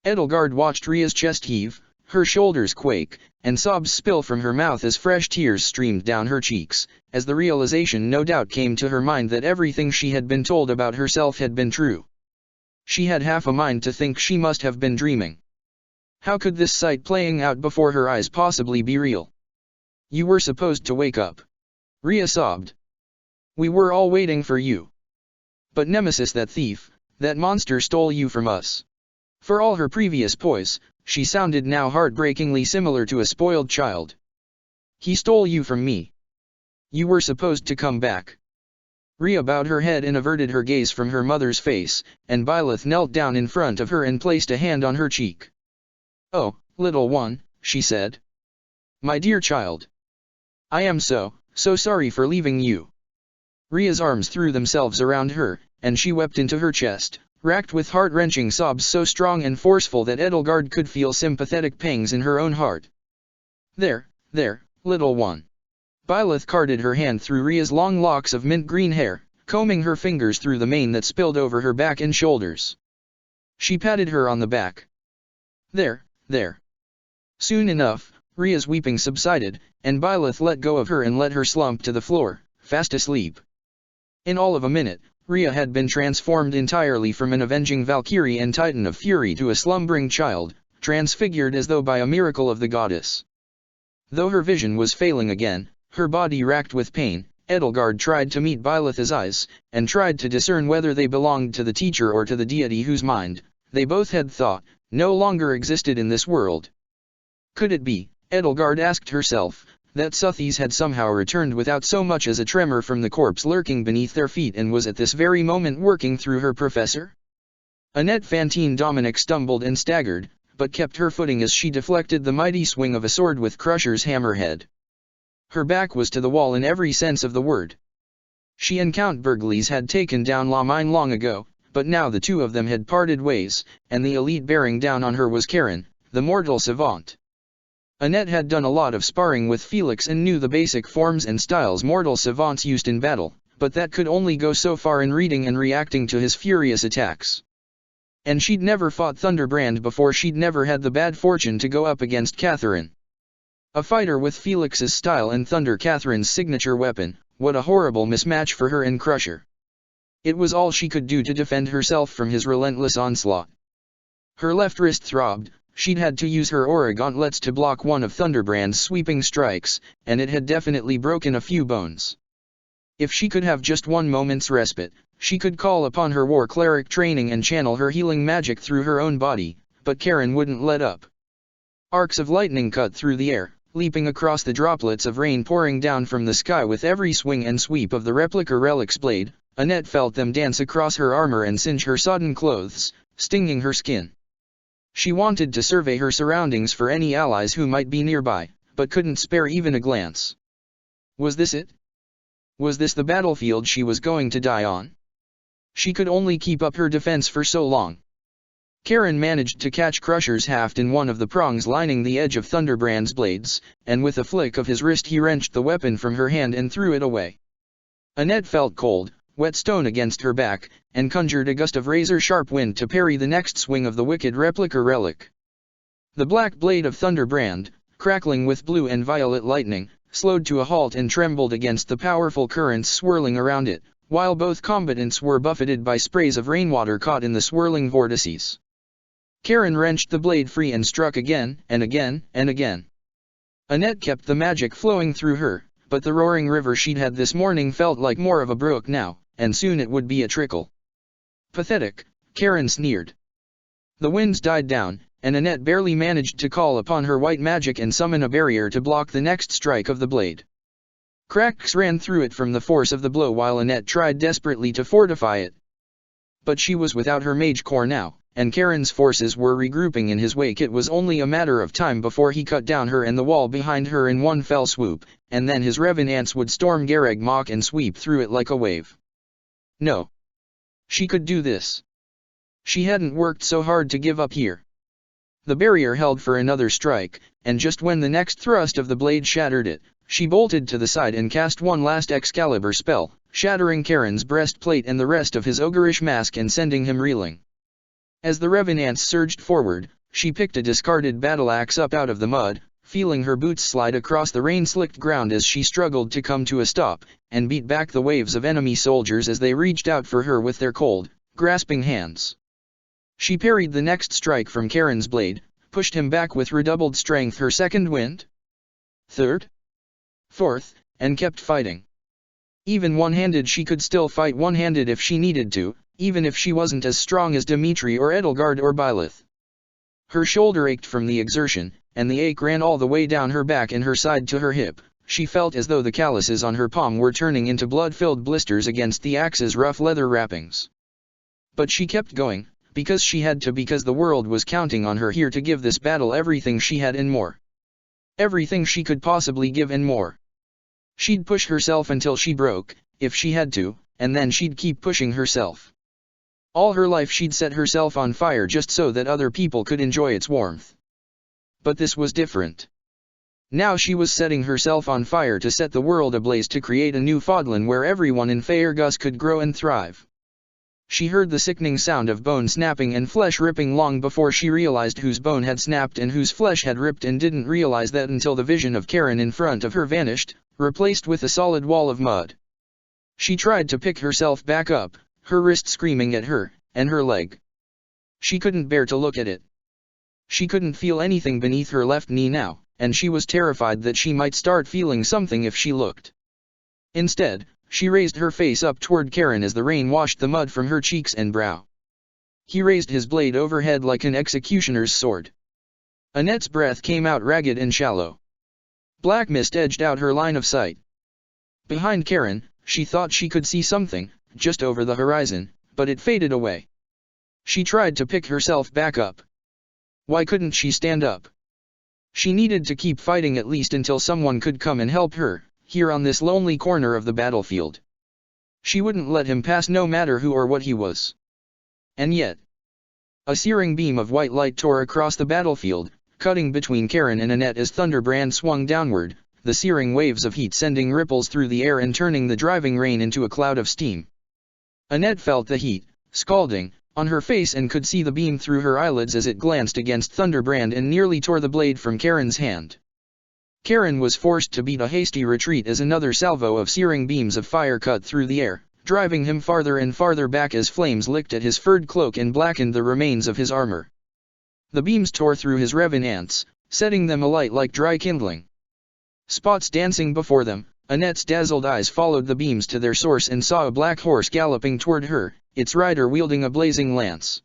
Edelgard watched Rhea's chest heave, her shoulders quake, and sobs spill from her mouth as fresh tears streamed down her cheeks, as the realization no doubt came to her mind that everything she had been told about herself had been true. She had half a mind to think she must have been dreaming. How could this sight playing out before her eyes possibly be real? You were supposed to wake up. Rhea sobbed. We were all waiting for you. But Nemesis, that thief, that monster, stole you from us. For all her previous poise, she sounded now heartbreakingly similar to a spoiled child. He stole you from me. You were supposed to come back. Rhea bowed her head and averted her gaze from her mother's face, and Byleth knelt down in front of her and placed a hand on her cheek. "Oh, little one," she said. "My dear child. I am so sorry for leaving you." Rhea's arms threw themselves around her, and she wept into her chest, racked with heart-wrenching sobs so strong and forceful that Edelgard could feel sympathetic pangs in her own heart. There, little one." Byleth carted her hand through Rhea's long locks of mint-green hair, combing her fingers through the mane that spilled over her back and shoulders. She patted her on the back. There. Soon enough, Rhea's weeping subsided, and Byleth let go of her and let her slump to the floor, fast asleep. In all of a minute, Rhea had been transformed entirely from an avenging Valkyrie and Titan of Fury to a slumbering child, transfigured as though by a miracle of the goddess. Though her vision was failing again, her body racked with pain, Edelgard tried to meet Byleth's eyes, and tried to discern whether they belonged to the teacher or to the deity whose mind, they both had thought, no longer existed in this world. Could it be, Edelgard asked herself, that Suthies had somehow returned without so much as a tremor from the corpse lurking beneath their feet and was at this very moment working through her professor? Annette Fantine Dominic stumbled and staggered, but kept her footing as she deflected the mighty swing of a sword with Crusher's hammerhead. Her back was to the wall in every sense of the word. She and Count Berglis had taken down La Mine long ago, but now the two of them had parted ways, and the elite bearing down on her was Karen, the mortal savant. Annette had done a lot of sparring with Felix and knew the basic forms and styles mortal savants used in battle, but that could only go so far in reading and reacting to his furious attacks. And she'd never fought Thunderbrand before, she'd never had the bad fortune to go up against Catherine. A fighter with Felix's style and Thunder, Catherine's signature weapon. What a horrible mismatch for her and Crusher. It was all she could do to defend herself from his relentless onslaught. Her left wrist throbbed, she'd had to use her aura gauntlets to block one of Thunderbrand's sweeping strikes, and it had definitely broken a few bones. If she could have just one moment's respite, she could call upon her war cleric training and channel her healing magic through her own body, but Karen wouldn't let up. Arcs of lightning cut through the air, leaping across the droplets of rain pouring down from the sky with every swing and sweep of the replica relic's blade. Annette felt them dance across her armor and singe her sodden clothes, stinging her skin. She wanted to survey her surroundings for any allies who might be nearby, but couldn't spare even a glance. Was this it? Was this the battlefield she was going to die on? She could only keep up her defense for so long. Karen managed to catch Crusher's haft in one of the prongs lining the edge of Thunderbrand's blades, and with a flick of his wrist he wrenched the weapon from her hand and threw it away. Annette felt cold, wet stone against her back, and conjured a gust of razor-sharp wind to parry the next swing of the wicked replica relic. The black blade of Thunderbrand, crackling with blue and violet lightning, slowed to a halt and trembled against the powerful currents swirling around it, while both combatants were buffeted by sprays of rainwater caught in the swirling vortices. Karen wrenched the blade free and struck again, and again, and again. Annette kept the magic flowing through her, but the roaring river she'd had this morning felt like more of a brook now, and soon it would be a trickle. Pathetic, Karen sneered. The winds died down, and Annette barely managed to call upon her white magic and summon a barrier to block the next strike of the blade. Cracks ran through it from the force of the blow while Annette tried desperately to fortify it. But she was without her mage core now, and Karen's forces were regrouping in his wake. It was only a matter of time before he cut down her and the wall behind her in one fell swoop, and then his revenants would storm Garreg Mach and sweep through it like a wave. No. She could do this. She hadn't worked so hard to give up here. The barrier held for another strike, and just when the next thrust of the blade shattered it, she bolted to the side and cast one last Excalibur spell, shattering Karen's breastplate and the rest of his ogreish mask and sending him reeling. As the revenants surged forward, she picked a discarded battle axe up out of the mud, feeling her boots slide across the rain-slicked ground as she struggled to come to a stop, and beat back the waves of enemy soldiers as they reached out for her with their cold, grasping hands. She parried the next strike from Karen's blade, pushed him back with redoubled strength, her second wind, third, fourth, and kept fighting. Even one-handed she could still fight one-handed if she needed to, even if she wasn't as strong as Dimitri or Edelgard or Byleth. Her shoulder ached from the exertion, and the ache ran all the way down her back and her side to her hip, she felt as though the calluses on her palm were turning into blood-filled blisters against the axe's rough leather wrappings. But she kept going, because she had to, because the world was counting on her here to give this battle everything she had and more. Everything she could possibly give and more. She'd push herself until she broke, if she had to, and then she'd keep pushing herself. All her life she'd set herself on fire just so that other people could enjoy its warmth. But this was different. Now she was setting herself on fire to set the world ablaze, to create a new Fodlan where everyone in Faerghus could grow and thrive. She heard the sickening sound of bone snapping and flesh ripping long before she realized whose bone had snapped and whose flesh had ripped, and didn't realize that until the vision of Karen in front of her vanished, replaced with a solid wall of mud. She tried to pick herself back up, her wrist screaming at her, and her leg. She couldn't bear to look at it. She couldn't feel anything beneath her left knee now, and she was terrified that she might start feeling something if she looked. Instead, she raised her face up toward Karen as the rain washed the mud from her cheeks and brow. He raised his blade overhead like an executioner's sword. Annette's breath came out ragged and shallow. Black mist edged out her line of sight. Behind Karen, she thought she could see something, just over the horizon, but it faded away. She tried to pick herself back up. Why couldn't she stand up? She needed to keep fighting at least until someone could come and help her, here on this lonely corner of the battlefield. She wouldn't let him pass no matter who or what he was. And yet, a searing beam of white light tore across the battlefield, cutting between Karen and Annette as Thunderbrand swung downward, the searing waves of heat sending ripples through the air and turning the driving rain into a cloud of steam. Annette felt the heat, scalding, on her face and could see the beam through her eyelids as it glanced against Thunderbrand and nearly tore the blade from Karen's hand. Karen was forced to beat a hasty retreat as another salvo of searing beams of fire cut through the air, driving him farther and farther back as flames licked at his furred cloak and blackened the remains of his armor. The beams tore through his revenants, setting them alight like dry kindling. Spots dancing before them, Annette's dazzled eyes followed the beams to their source and saw a black horse galloping toward her, its rider wielding a blazing lance.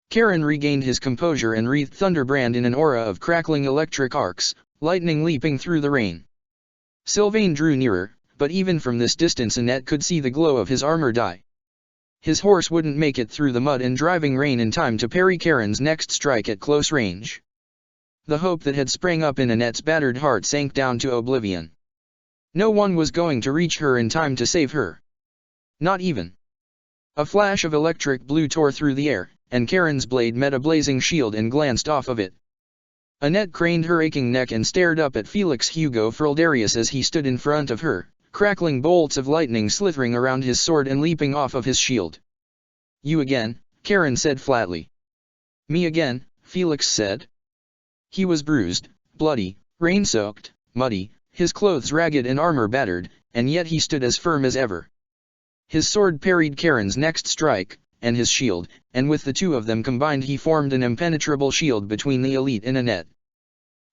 Karen regained his composure and wreathed Thunderbrand in an aura of crackling electric arcs, lightning leaping through the rain. Sylvain drew nearer, but even from this distance Annette could see the glow of his armor dye. His horse wouldn't make it through the mud and driving rain in time to parry Karen's next strike at close range. The hope that had sprang up in Annette's battered heart sank down to oblivion. No one was going to reach her in time to save her. Not even. A flash of electric blue tore through the air, and Karen's blade met a blazing shield and glanced off of it. Annette craned her aching neck and stared up at Felix Hugo Frildarius as he stood in front of her, crackling bolts of lightning slithering around his sword and leaping off of his shield. "You again," Karen said flatly. "Me again," Felix said. He was bruised, bloody, rain-soaked, muddy, his clothes ragged and armor battered, and yet he stood as firm as ever. His sword parried Karen's next strike, and his shield, and with the two of them combined he formed an impenetrable shield between the elite and Annette.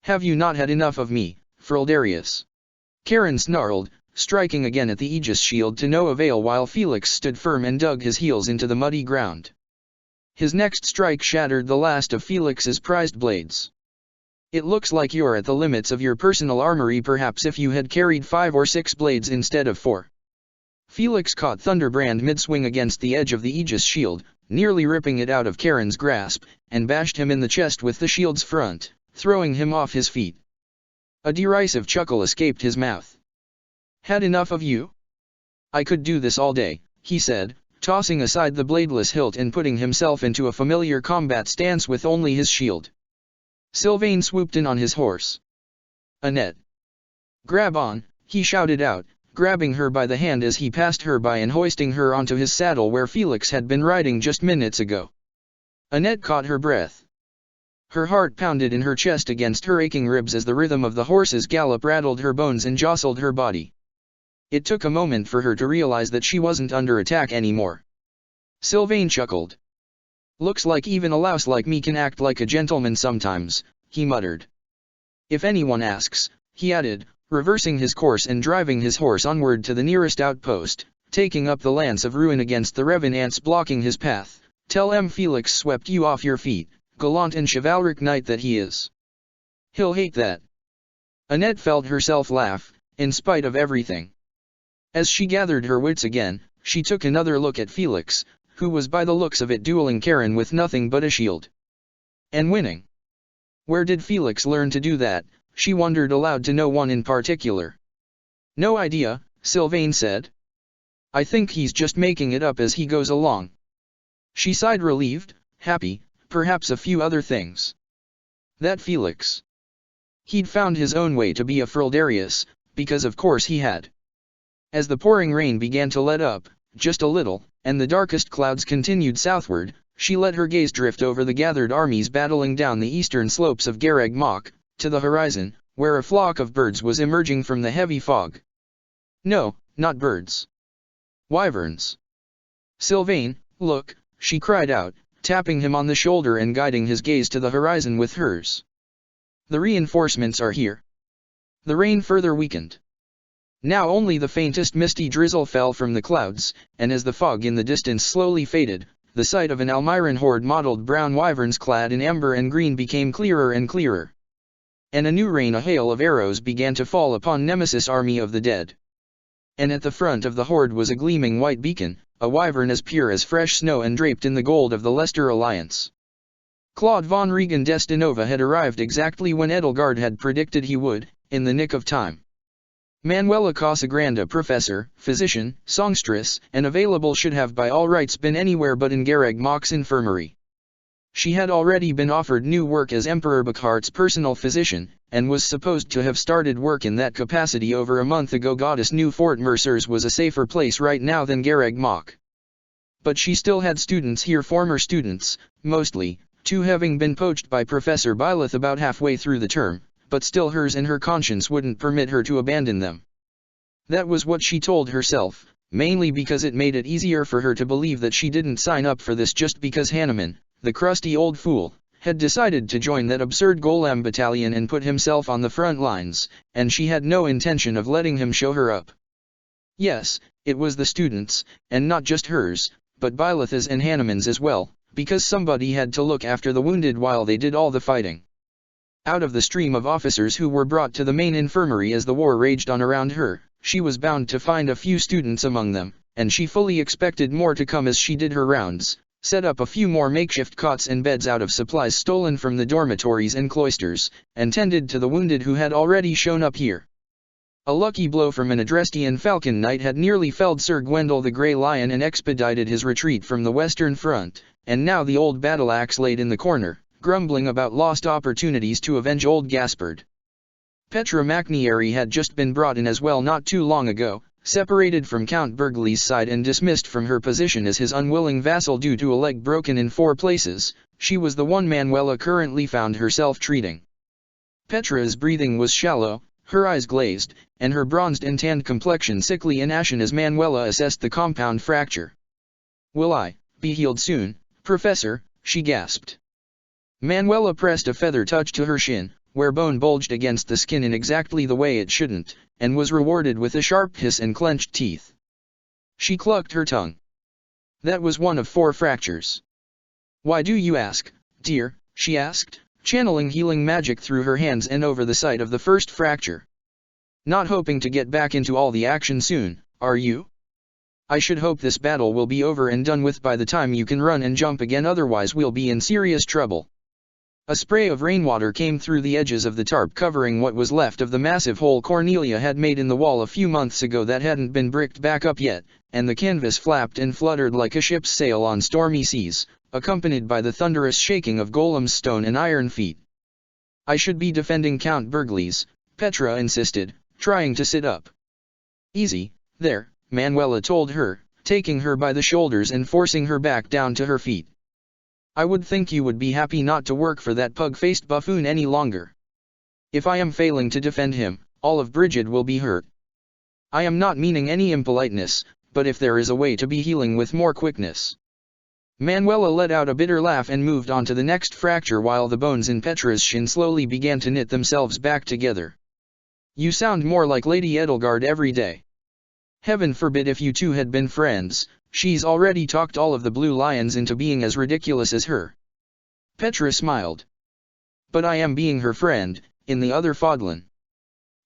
"Have you not had enough of me, Frildarius?" Karen snarled, striking again at the Aegis shield to no avail while Felix stood firm and dug his heels into the muddy ground. His next strike shattered the last of Felix's prized blades. "It looks like you're at the limits of your personal armory, perhaps if you had carried 5 or 6 blades instead of 4. Felix caught Thunderbrand mid-swing against the edge of the Aegis shield, nearly ripping it out of Karen's grasp, and bashed him in the chest with the shield's front, throwing him off his feet. A derisive chuckle escaped his mouth. "Had enough of you? I could do this all day," he said, tossing aside the bladeless hilt and putting himself into a familiar combat stance with only his shield. Sylvain swooped in on his horse. "Annette! Grab on," he shouted out, grabbing her by the hand as he passed her by and hoisting her onto his saddle where Felix had been riding just minutes ago. Annette caught her breath. Her heart pounded in her chest against her aching ribs as the rhythm of the horse's gallop rattled her bones and jostled her body. It took a moment for her to realize that she wasn't under attack anymore. Sylvain chuckled. "Looks like even a louse like me can act like a gentleman sometimes," he muttered. "If anyone asks," he added, reversing his course and driving his horse onward to the nearest outpost, taking up the lance of ruin against the revenants blocking his path, "tell Felix swept you off your feet, gallant and chivalric knight that he is. He'll hate that." Annette felt herself laugh, in spite of everything. As she gathered her wits again, she took another look at Felix, who was by the looks of it dueling Karen with nothing but a shield. And winning. Where did Felix learn to do that, she wondered aloud to no one in particular. No idea, Sylvain said. I think he's just making it up as he goes along. She sighed relieved, happy, perhaps a few other things. That Felix. He'd found his own way to be a Frildarius, because of course he had. As the pouring rain began to let up, just a little, and the darkest clouds continued southward, she let her gaze drift over the gathered armies battling down the eastern slopes of Garreg Mach, to the horizon, where a flock of birds was emerging from the heavy fog. No, not birds. Wyverns. Sylvain, look, she cried out, tapping him on the shoulder and guiding his gaze to the horizon with hers. The reinforcements are here. The rain further weakened. Now only the faintest misty drizzle fell from the clouds, and as the fog in the distance slowly faded, the sight of an Almiran horde mottled brown wyverns clad in amber and green became clearer and clearer. And a new rain, a hail of arrows began to fall upon Nemesis' army of the dead. And at the front of the horde was a gleaming white beacon, a wyvern as pure as fresh snow and draped in the gold of the Leicester Alliance. Claude von Regan d'Estinova had arrived exactly when Edelgard had predicted he would, in the nick of time. Manuela Casagrande, professor, physician, songstress, and available, should have by all rights been anywhere but in Garreg Mach's infirmary. She had already been offered new work as Emperor Burkhart's personal physician, and was supposed to have started work in that capacity over a month ago. Goddess knew Fort Mercers was a safer place right now than Garreg Mach. But she still had students here, former students, mostly, two having been poached by Professor Byleth about halfway through the term, but still hers and her conscience wouldn't permit her to abandon them. That was what she told herself, mainly because it made it easier for her to believe that she didn't sign up for this just because Hanneman, the crusty old fool, had decided to join that absurd Golem battalion and put himself on the front lines, and she had no intention of letting him show her up. Yes, it was the students, and not just hers, but Byleth's and Hanneman's as well, because somebody had to look after the wounded while they did all the fighting. Out of the stream of officers who were brought to the main infirmary as the war raged on around her, she was bound to find a few students among them, and she fully expected more to come as she did her rounds, set up a few more makeshift cots and beds out of supplies stolen from the dormitories and cloisters, and tended to the wounded who had already shown up here. A lucky blow from an Adrestian Falcon Knight had nearly felled Sir Gwendel the Grey Lion and expedited his retreat from the western front, and now the old battle-axe laid in the corner, grumbling about lost opportunities to avenge old Gaspard. Petra Macnieri had just been brought in as well not too long ago, separated from Count Burghley's side and dismissed from her position as his unwilling vassal due to a leg broken in 4 places. She was the one Manuela currently found herself treating. Petra's breathing was shallow, her eyes glazed, and her bronzed and tanned complexion sickly and ashen as Manuela assessed the compound fracture. "Will I be healed soon, Professor?" she gasped. Manuela pressed a feather touch to her shin, where bone bulged against the skin in exactly the way it shouldn't, and was rewarded with a sharp hiss and clenched teeth. She clucked her tongue. That was one of 4 fractures. "Why do you ask, dear?" she asked, channeling healing magic through her hands and over the site of the first fracture. "Not hoping to get back into all the action soon, are you? I should hope this battle will be over and done with by the time you can run and jump again, otherwise we'll be in serious trouble." A spray of rainwater came through the edges of the tarp covering what was left of the massive hole Cornelia had made in the wall a few months ago that hadn't been bricked back up yet, and the canvas flapped and fluttered like a ship's sail on stormy seas, accompanied by the thunderous shaking of Golem's stone and iron feet. "I should be defending Count Burghley's," Petra insisted, trying to sit up. "Easy, there," Manuela told her, taking her by the shoulders and forcing her back down to her feet. "I would think you would be happy not to work for that pug-faced buffoon any longer. If I am failing to defend him, all of Brigid will be hurt. I am not meaning any impoliteness, but if there is a way to be healing with more quickness." Manuela let out a bitter laugh and moved on to the next fracture while the bones in Petra's shin slowly began to knit themselves back together. "You sound more like Lady Edelgard every day. Heaven forbid if you two had been friends. She's already talked all of the Blue Lions into being as ridiculous as her." Petra smiled. "But I am being her friend, in the other Fodlan."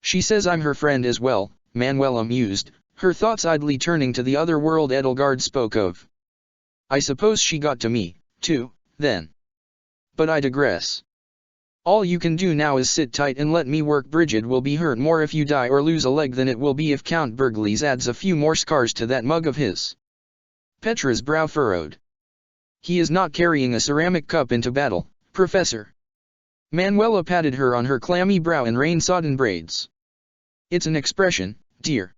She says I'm her friend as well, Manuela mused, her thoughts idly turning to the other world Edelgard spoke of. I suppose she got to me, too, then. But I digress. All you can do now is sit tight and let me work. Brigid will be hurt more if you die or lose a leg than it will be if Count Berglis adds a few more scars to that mug of his. Petra's brow furrowed. He is not carrying a ceramic cup into battle, Professor. Manuela patted her on her clammy brow and rain-sodden braids. It's an expression, dear.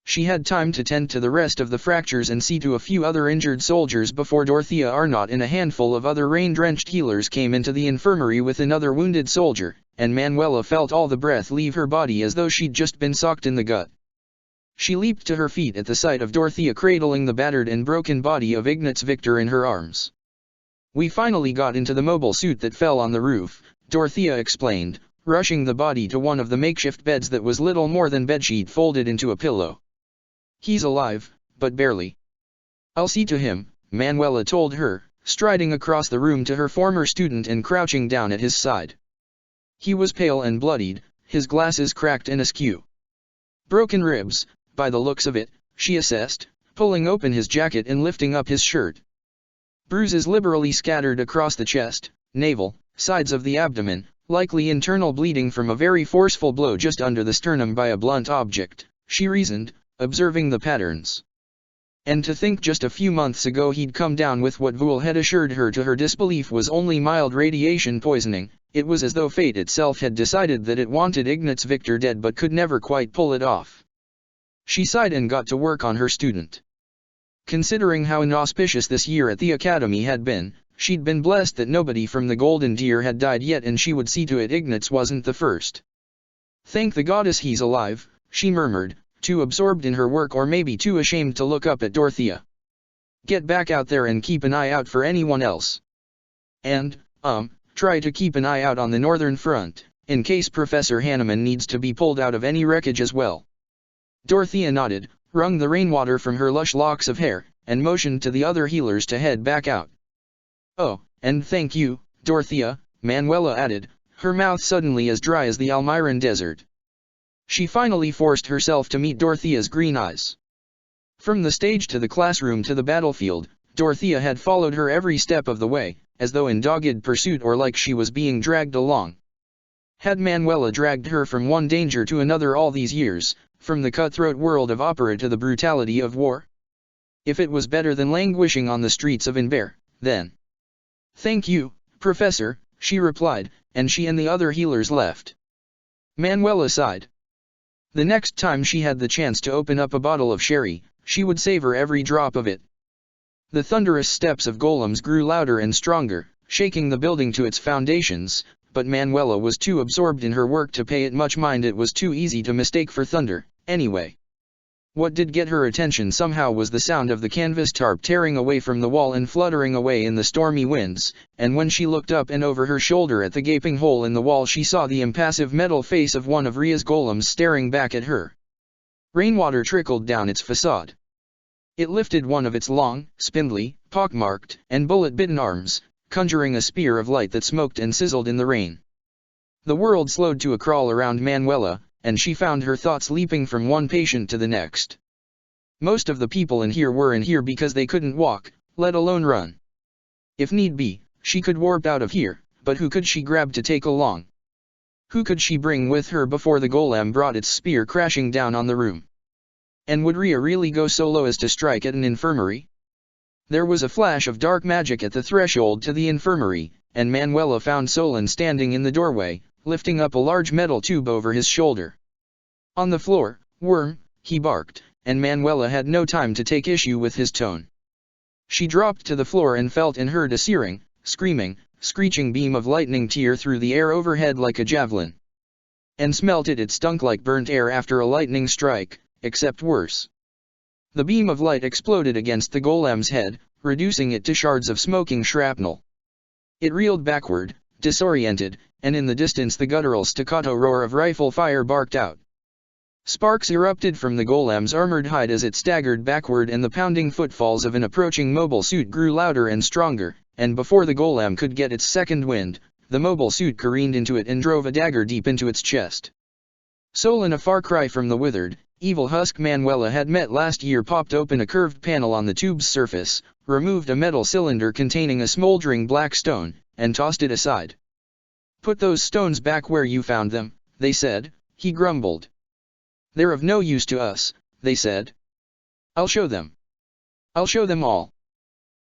She had time to tend to the rest of the fractures and see to a few other injured soldiers before Dorothea Arnott and a handful of other rain-drenched healers came into the infirmary with another wounded soldier, and Manuela felt all the breath leave her body as though she'd just been socked in the gut. She leaped to her feet at the sight of Dorothea cradling the battered and broken body of Ignaz Victor in her arms. We finally got into the mobile suit that fell on the roof, Dorothea explained, rushing the body to one of the makeshift beds that was little more than bedsheet folded into a pillow. He's alive, but barely. I'll see to him, Manuela told her, striding across the room to her former student and crouching down at his side. He was pale and bloodied, his glasses cracked and askew. Broken ribs, by the looks of it, she assessed, pulling open his jacket and lifting up his shirt. Bruises liberally scattered across the chest, navel, sides of the abdomen, likely internal bleeding from a very forceful blow just under the sternum by a blunt object, she reasoned, observing the patterns. And to think just a few months ago he'd come down with what Voul had assured her to her disbelief was only mild radiation poisoning. It was as though fate itself had decided that it wanted Ignaz Victor dead but could never quite pull it off. She sighed and got to work on her student. Considering how inauspicious this year at the academy had been, she'd been blessed that nobody from the Golden Deer had died yet, and she would see to it Ignaz wasn't the first. Thank the goddess he's alive, she murmured, too absorbed in her work or maybe too ashamed to look up at Dorothea. Get back out there and keep an eye out for anyone else. And, try to keep an eye out on the northern front, in case Professor Hanneman needs to be pulled out of any wreckage as well. Dorothea nodded, wrung the rainwater from her lush locks of hair, and motioned to the other healers to head back out. Oh, and thank you, Dorothea, Manuela added, her mouth suddenly as dry as the Almiran desert. She finally forced herself to meet Dorothea's green eyes. From the stage to the classroom to the battlefield, Dorothea had followed her every step of the way, as though in dogged pursuit or like she was being dragged along. Had Manuela dragged her from one danger to another all these years, from the cutthroat world of opera to the brutality of war? If it was better than languishing on the streets of Inver, then. Thank you, Professor, she replied, and she and the other healers left. Manuela sighed. The next time she had the chance to open up a bottle of sherry, she would savor every drop of it. The thunderous steps of golems grew louder and stronger, shaking the building to its foundations, but Manuela was too absorbed in her work to pay it much mind. It was too easy to mistake for thunder, anyway. What did get her attention somehow was the sound of the canvas tarp tearing away from the wall and fluttering away in the stormy winds, and when she looked up and over her shoulder at the gaping hole in the wall she saw the impassive metal face of one of Ria's golems staring back at her. Rainwater trickled down its facade. It lifted one of its long, spindly, pockmarked, and bullet-bitten arms, conjuring a spear of light that smoked and sizzled in the rain. The world slowed to a crawl around Manuela, and she found her thoughts leaping from one patient to the next. Most of the people in here were in here because they couldn't walk, let alone run. If need be, she could warp out of here, but who could she grab to take along? Who could she bring with her before the golem brought its spear crashing down on the room? And would Ria really go so low as to strike at an infirmary? There was a flash of dark magic at the threshold to the infirmary, and Manuela found Solon standing in the doorway, lifting up a large metal tube over his shoulder. On the floor, worm, he barked, and Manuela had no time to take issue with his tone. She dropped to the floor and felt and heard a searing, screaming, screeching beam of lightning tear through the air overhead like a javelin. And smelt it. It stunk like burnt air after a lightning strike, except worse. The beam of light exploded against the golem's head, reducing it to shards of smoking shrapnel. It reeled backward, disoriented, and in the distance the guttural staccato roar of rifle fire barked out. Sparks erupted from the golem's armored hide as it staggered backward, and the pounding footfalls of an approaching mobile suit grew louder and stronger, and before the golem could get its second wind, the mobile suit careened into it and drove a dagger deep into its chest. Solon, a far cry from the withered, evil husk Manuela had met last year, popped open a curved panel on the tube's surface, removed a metal cylinder containing a smoldering black stone, and tossed it aside. "Put those stones back where you found them," they said, he grumbled. "They're of no use to us," they said. "I'll show them. I'll show them all."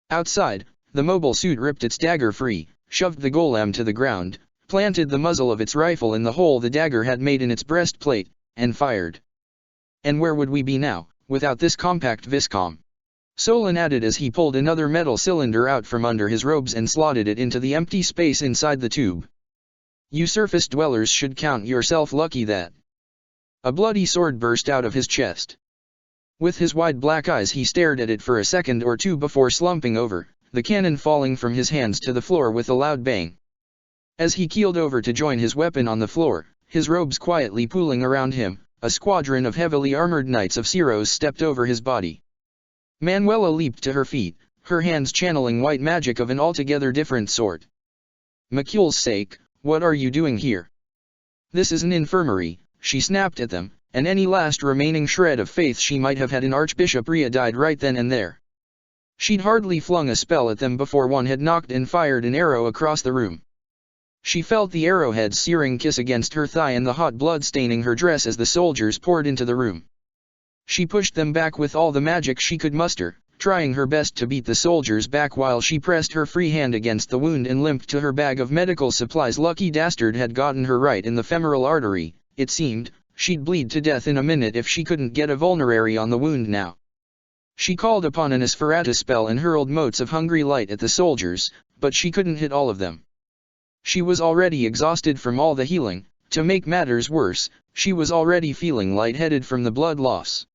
Outside, the mobile suit ripped its dagger free, shoved the golem to the ground, planted the muzzle of its rifle in the hole the dagger had made in its breastplate, and fired. "And where would we be now, without this compact Viscom?" Solon added as he pulled another metal cylinder out from under his robes and slotted it into the empty space inside the tube. "You surface dwellers should count yourself lucky that." A bloody sword burst out of his chest. With his wide black eyes he stared at it for a second or two before slumping over, the cannon falling from his hands to the floor with a loud bang. As he keeled over to join his weapon on the floor, his robes quietly pooling around him, a squadron of heavily armored knights of Ceros stepped over his body. Manuela leaped to her feet, her hands channeling white magic of an altogether different sort. "Macule's sake, what are you doing here? This is an infirmary," she snapped at them, and any last remaining shred of faith she might have had in Archbishop Rhea died right then and there. She'd hardly flung a spell at them before one had knocked and fired an arrow across the room. She felt the arrowhead's searing kiss against her thigh and the hot blood staining her dress as the soldiers poured into the room. She pushed them back with all the magic she could muster, trying her best to beat the soldiers back while she pressed her free hand against the wound and limped to her bag of medical supplies. Lucky dastard had gotten her right in the femoral artery, it seemed. She'd bleed to death in a minute if she couldn't get a vulnerary on the wound now. She called upon an Nosferatu spell and hurled motes of hungry light at the soldiers, but she couldn't hit all of them. She was already exhausted from all the healing. To make matters worse, she was already feeling lightheaded from the blood loss.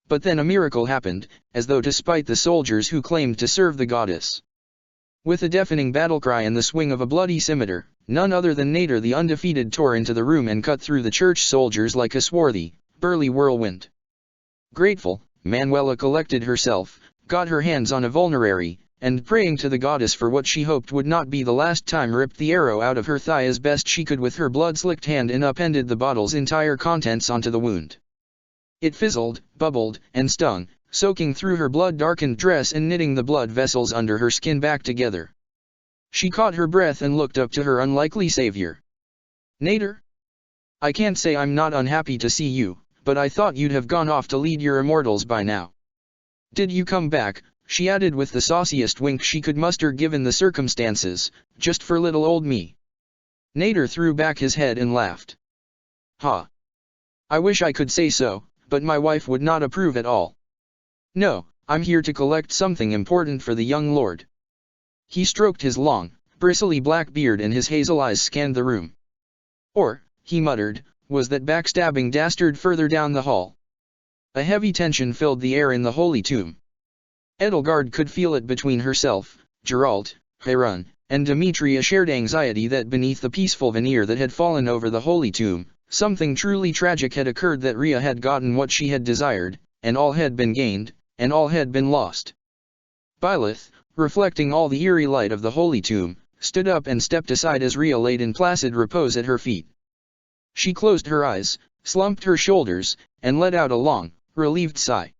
But then a miracle happened, as though to spite the soldiers who claimed to serve the goddess. With a deafening battlecry and the swing of a bloody scimitar, none other than Nader the undefeated tore into the room and cut through the church soldiers like a swarthy, burly whirlwind. Grateful, Manuela collected herself, got her hands on a vulnerary, and praying to the goddess for what she hoped would not be the last time, ripped the arrow out of her thigh as best she could with her blood-slicked hand and upended the bottle's entire contents onto the wound. It fizzled, bubbled, and stung, soaking through her blood-darkened dress and knitting the blood vessels under her skin back together. She caught her breath and looked up to her unlikely savior. "Nader? I can't say I'm not unhappy to see you, but I thought you'd have gone off to lead your immortals by now. Did you come back," she added with the sauciest wink she could muster given the circumstances, "just for little old me?" Nader threw back his head and laughed. "Ha! I wish I could say so, but my wife would not approve at all. No, I'm here to collect something important for the young lord." He stroked his long, bristly black beard and his hazel eyes scanned the room. "Or," he muttered, "was that backstabbing dastard further down the hall?" A heavy tension filled the air in the holy tomb. Edelgard could feel it between herself, Geralt, Harun, and Dimitri, a shared anxiety that beneath the peaceful veneer that had fallen over the holy tomb, something truly tragic had occurred, that Rhea had gotten what she had desired, and all had been gained, and all had been lost. Byleth, reflecting all the eerie light of the holy tomb, stood up and stepped aside as Rhea laid in placid repose at her feet. She closed her eyes, slumped her shoulders, and let out a long, relieved sigh.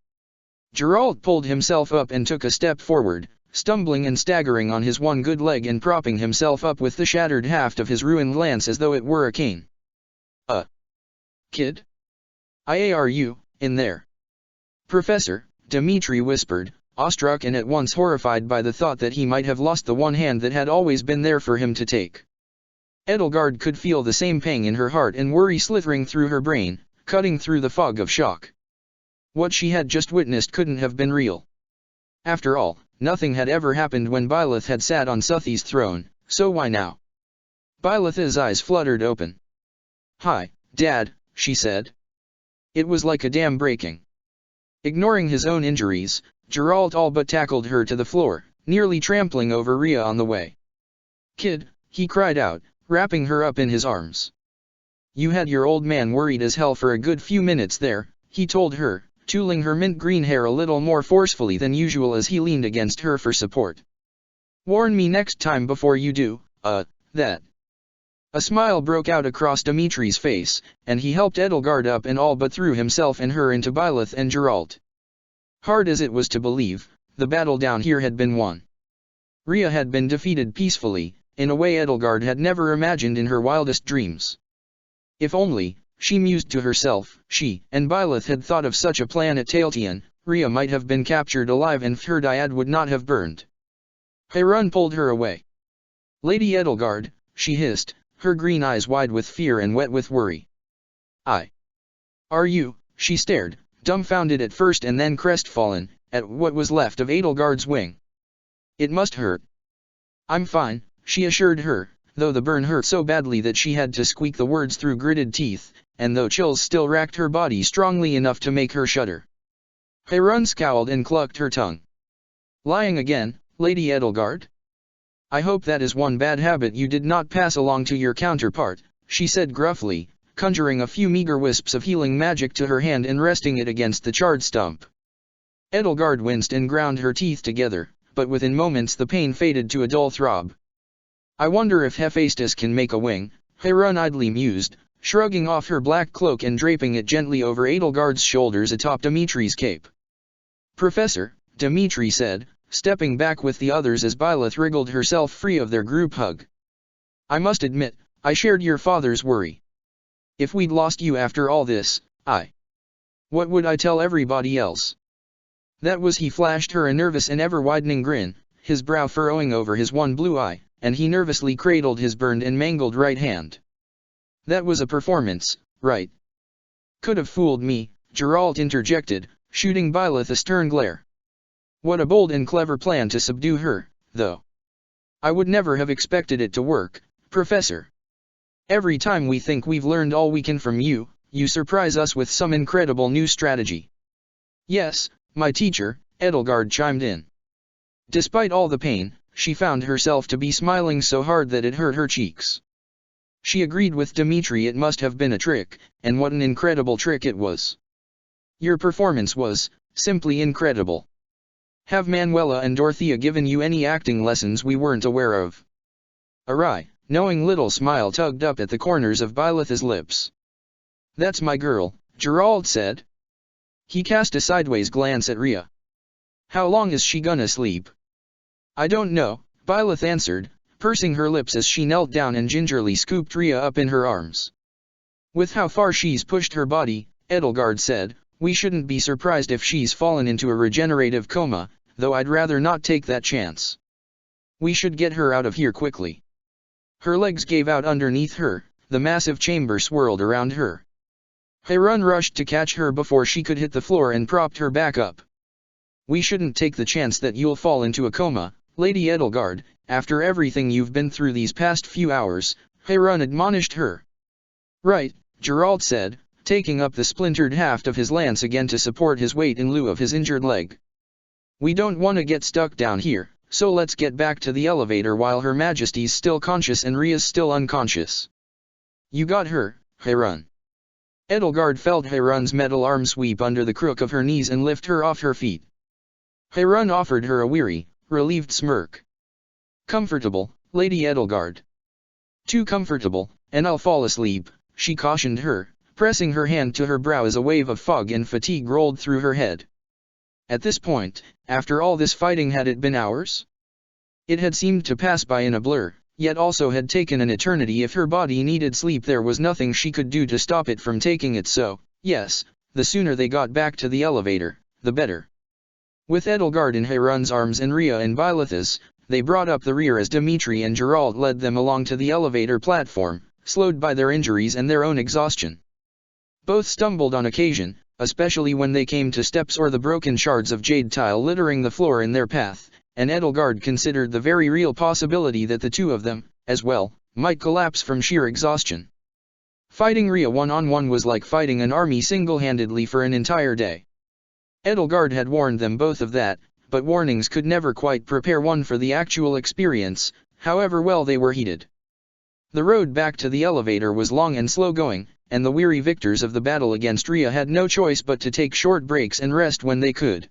Geralt pulled himself up and took a step forward, stumbling and staggering on his one good leg and propping himself up with the shattered haft of his ruined lance as though it were a cane. Kid? Are you in there?" "Professor," Dimitri whispered, awestruck and at once horrified by the thought that he might have lost the one hand that had always been there for him to take. Edelgard could feel the same pang in her heart and worry slithering through her brain, cutting through the fog of shock. What she had just witnessed couldn't have been real. After all, nothing had ever happened when Byleth had sat on Suthi's throne, so why now? Byleth's eyes fluttered open. "Hi, Dad," she said. It was like a dam breaking. Ignoring his own injuries, Geralt all but tackled her to the floor, nearly trampling over Rhea on the way. "Kid," he cried out, wrapping her up in his arms. "You had your old man worried as hell for a good few minutes there," he told her, tooling her mint green hair a little more forcefully than usual as he leaned against her for support. "Warn me next time before you do, that." A smile broke out across Dimitri's face, and he helped Edelgard up and all but threw himself and her into Byleth and Geralt. Hard as it was to believe, the battle down here had been won. Rhea had been defeated peacefully, in a way Edelgard had never imagined in her wildest dreams. If only, she mused to herself, she and Byleth had thought of such a plan at Tailtean, Rhea might have been captured alive and Fhirdiad would not have burned. Hayrun pulled her away. Lady Edelgard, she hissed, her green eyes wide with fear and wet with worry. Are you? She stared, dumbfounded at first and then crestfallen, at what was left of Edelgard's wing. It must hurt. I'm fine, she assured her, though the burn hurt so badly that she had to squeak the words through gritted teeth, and though chills still racked her body strongly enough to make her shudder. Hayrun scowled and clucked her tongue. Lying again, Lady Edelgard? I hope that is one bad habit you did not pass along to your counterpart, she said gruffly, conjuring a few meager wisps of healing magic to her hand and resting it against the charred stump. Edelgard winced and ground her teeth together, but within moments the pain faded to a dull throb. I wonder if Hephaestus can make a wing, Hayrun idly mused, shrugging off her black cloak and draping it gently over Edelgard's shoulders atop Dimitri's cape. Professor, Dimitri said, stepping back with the others as Byleth wriggled herself free of their group hug. I must admit, I shared your father's worry. If we'd lost you after all this, what would I tell everybody else? That was he flashed her a nervous and ever-widening grin, his brow furrowing over his one blue eye, and he nervously cradled his burned and mangled right hand. That was a performance, right? Could have fooled me, Geralt interjected, shooting Byleth a stern glare. What a bold and clever plan to subdue her, though. I would never have expected it to work, Professor. Every time we think we've learned all we can from you, you surprise us with some incredible new strategy. Yes, my teacher, Edelgard chimed in. Despite all the pain, she found herself to be smiling so hard that it hurt her cheeks. She agreed with Dimitri it must have been a trick, and what an incredible trick it was. Your performance was, simply incredible. Have Manuela and Dorothea given you any acting lessons we weren't aware of? A wry, knowing little smile tugged up at the corners of Byleth's lips. That's my girl, Geralt said. He cast a sideways glance at Rhea. How long is she gonna sleep? I don't know, Byleth answered, pursing her lips as she knelt down and gingerly scooped Rhea up in her arms. With how far she's pushed her body, Edelgard said, we shouldn't be surprised if she's fallen into a regenerative coma, though I'd rather not take that chance. We should get her out of here quickly. Her legs gave out underneath her, the massive chamber swirled around her. Hayrun rushed to catch her before she could hit the floor and propped her back up. We shouldn't take the chance that you'll fall into a coma, Lady Edelgard, after everything you've been through these past few hours, Hayrun admonished her. Right, Geralt said, taking up the splintered haft of his lance again to support his weight in lieu of his injured leg. We don't want to get stuck down here, so let's get back to the elevator while Her Majesty's still conscious and Rhea's still unconscious. You got her, Hayrun. Edelgard felt Hayrun's metal arm sweep under the crook of her knees and lift her off her feet. Hayrun offered her a weary, relieved smirk. Comfortable, Lady Edelgard. Too comfortable, and I'll fall asleep, she cautioned her, pressing her hand to her brow as a wave of fog and fatigue rolled through her head. At this point, after all this fighting, had it been hours? It had seemed to pass by in a blur, yet also had taken an eternity. If her body needed sleep, there was nothing she could do to stop it from taking it, so, yes, the sooner they got back to the elevator, the better. With Edelgard in Hayrun's arms and Rhea in Byleth's, they brought up the rear as Dimitri and Geralt led them along to the elevator platform, slowed by their injuries and their own exhaustion. Both stumbled on occasion, especially when they came to steps or the broken shards of jade tile littering the floor in their path, and Edelgard considered the very real possibility that the two of them, as well, might collapse from sheer exhaustion. Fighting Rhea one-on-one was like fighting an army single-handedly for an entire day. Edelgard had warned them both of that, but warnings could never quite prepare one for the actual experience, however well they were heeded. The road back to the elevator was long and slow-going, and the weary victors of the battle against Rhea had no choice but to take short breaks and rest when they could.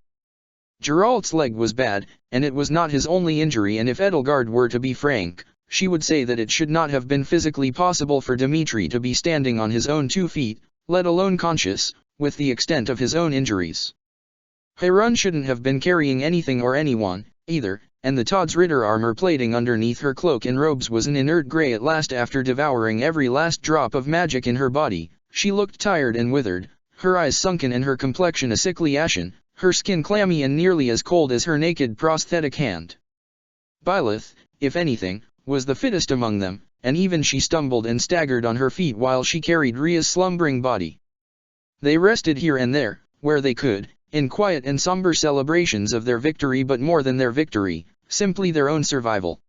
Geralt's leg was bad, and it was not his only injury, and if Edelgard were to be frank, she would say that it should not have been physically possible for Dmitri to be standing on his own 2 feet, let alone conscious, with the extent of his own injuries. Harun shouldn't have been carrying anything or anyone, either, and the Todd's Ritter armor plating underneath her cloak and robes was an inert gray at last. After devouring every last drop of magic in her body, she looked tired and withered, her eyes sunken and her complexion a sickly ashen, her skin clammy and nearly as cold as her naked prosthetic hand. Byleth, if anything, was the fittest among them, and even she stumbled and staggered on her feet while she carried Rhea's slumbering body. They rested here and there, where they could, in quiet and somber celebrations of their victory, but more than their victory, simply their own survival.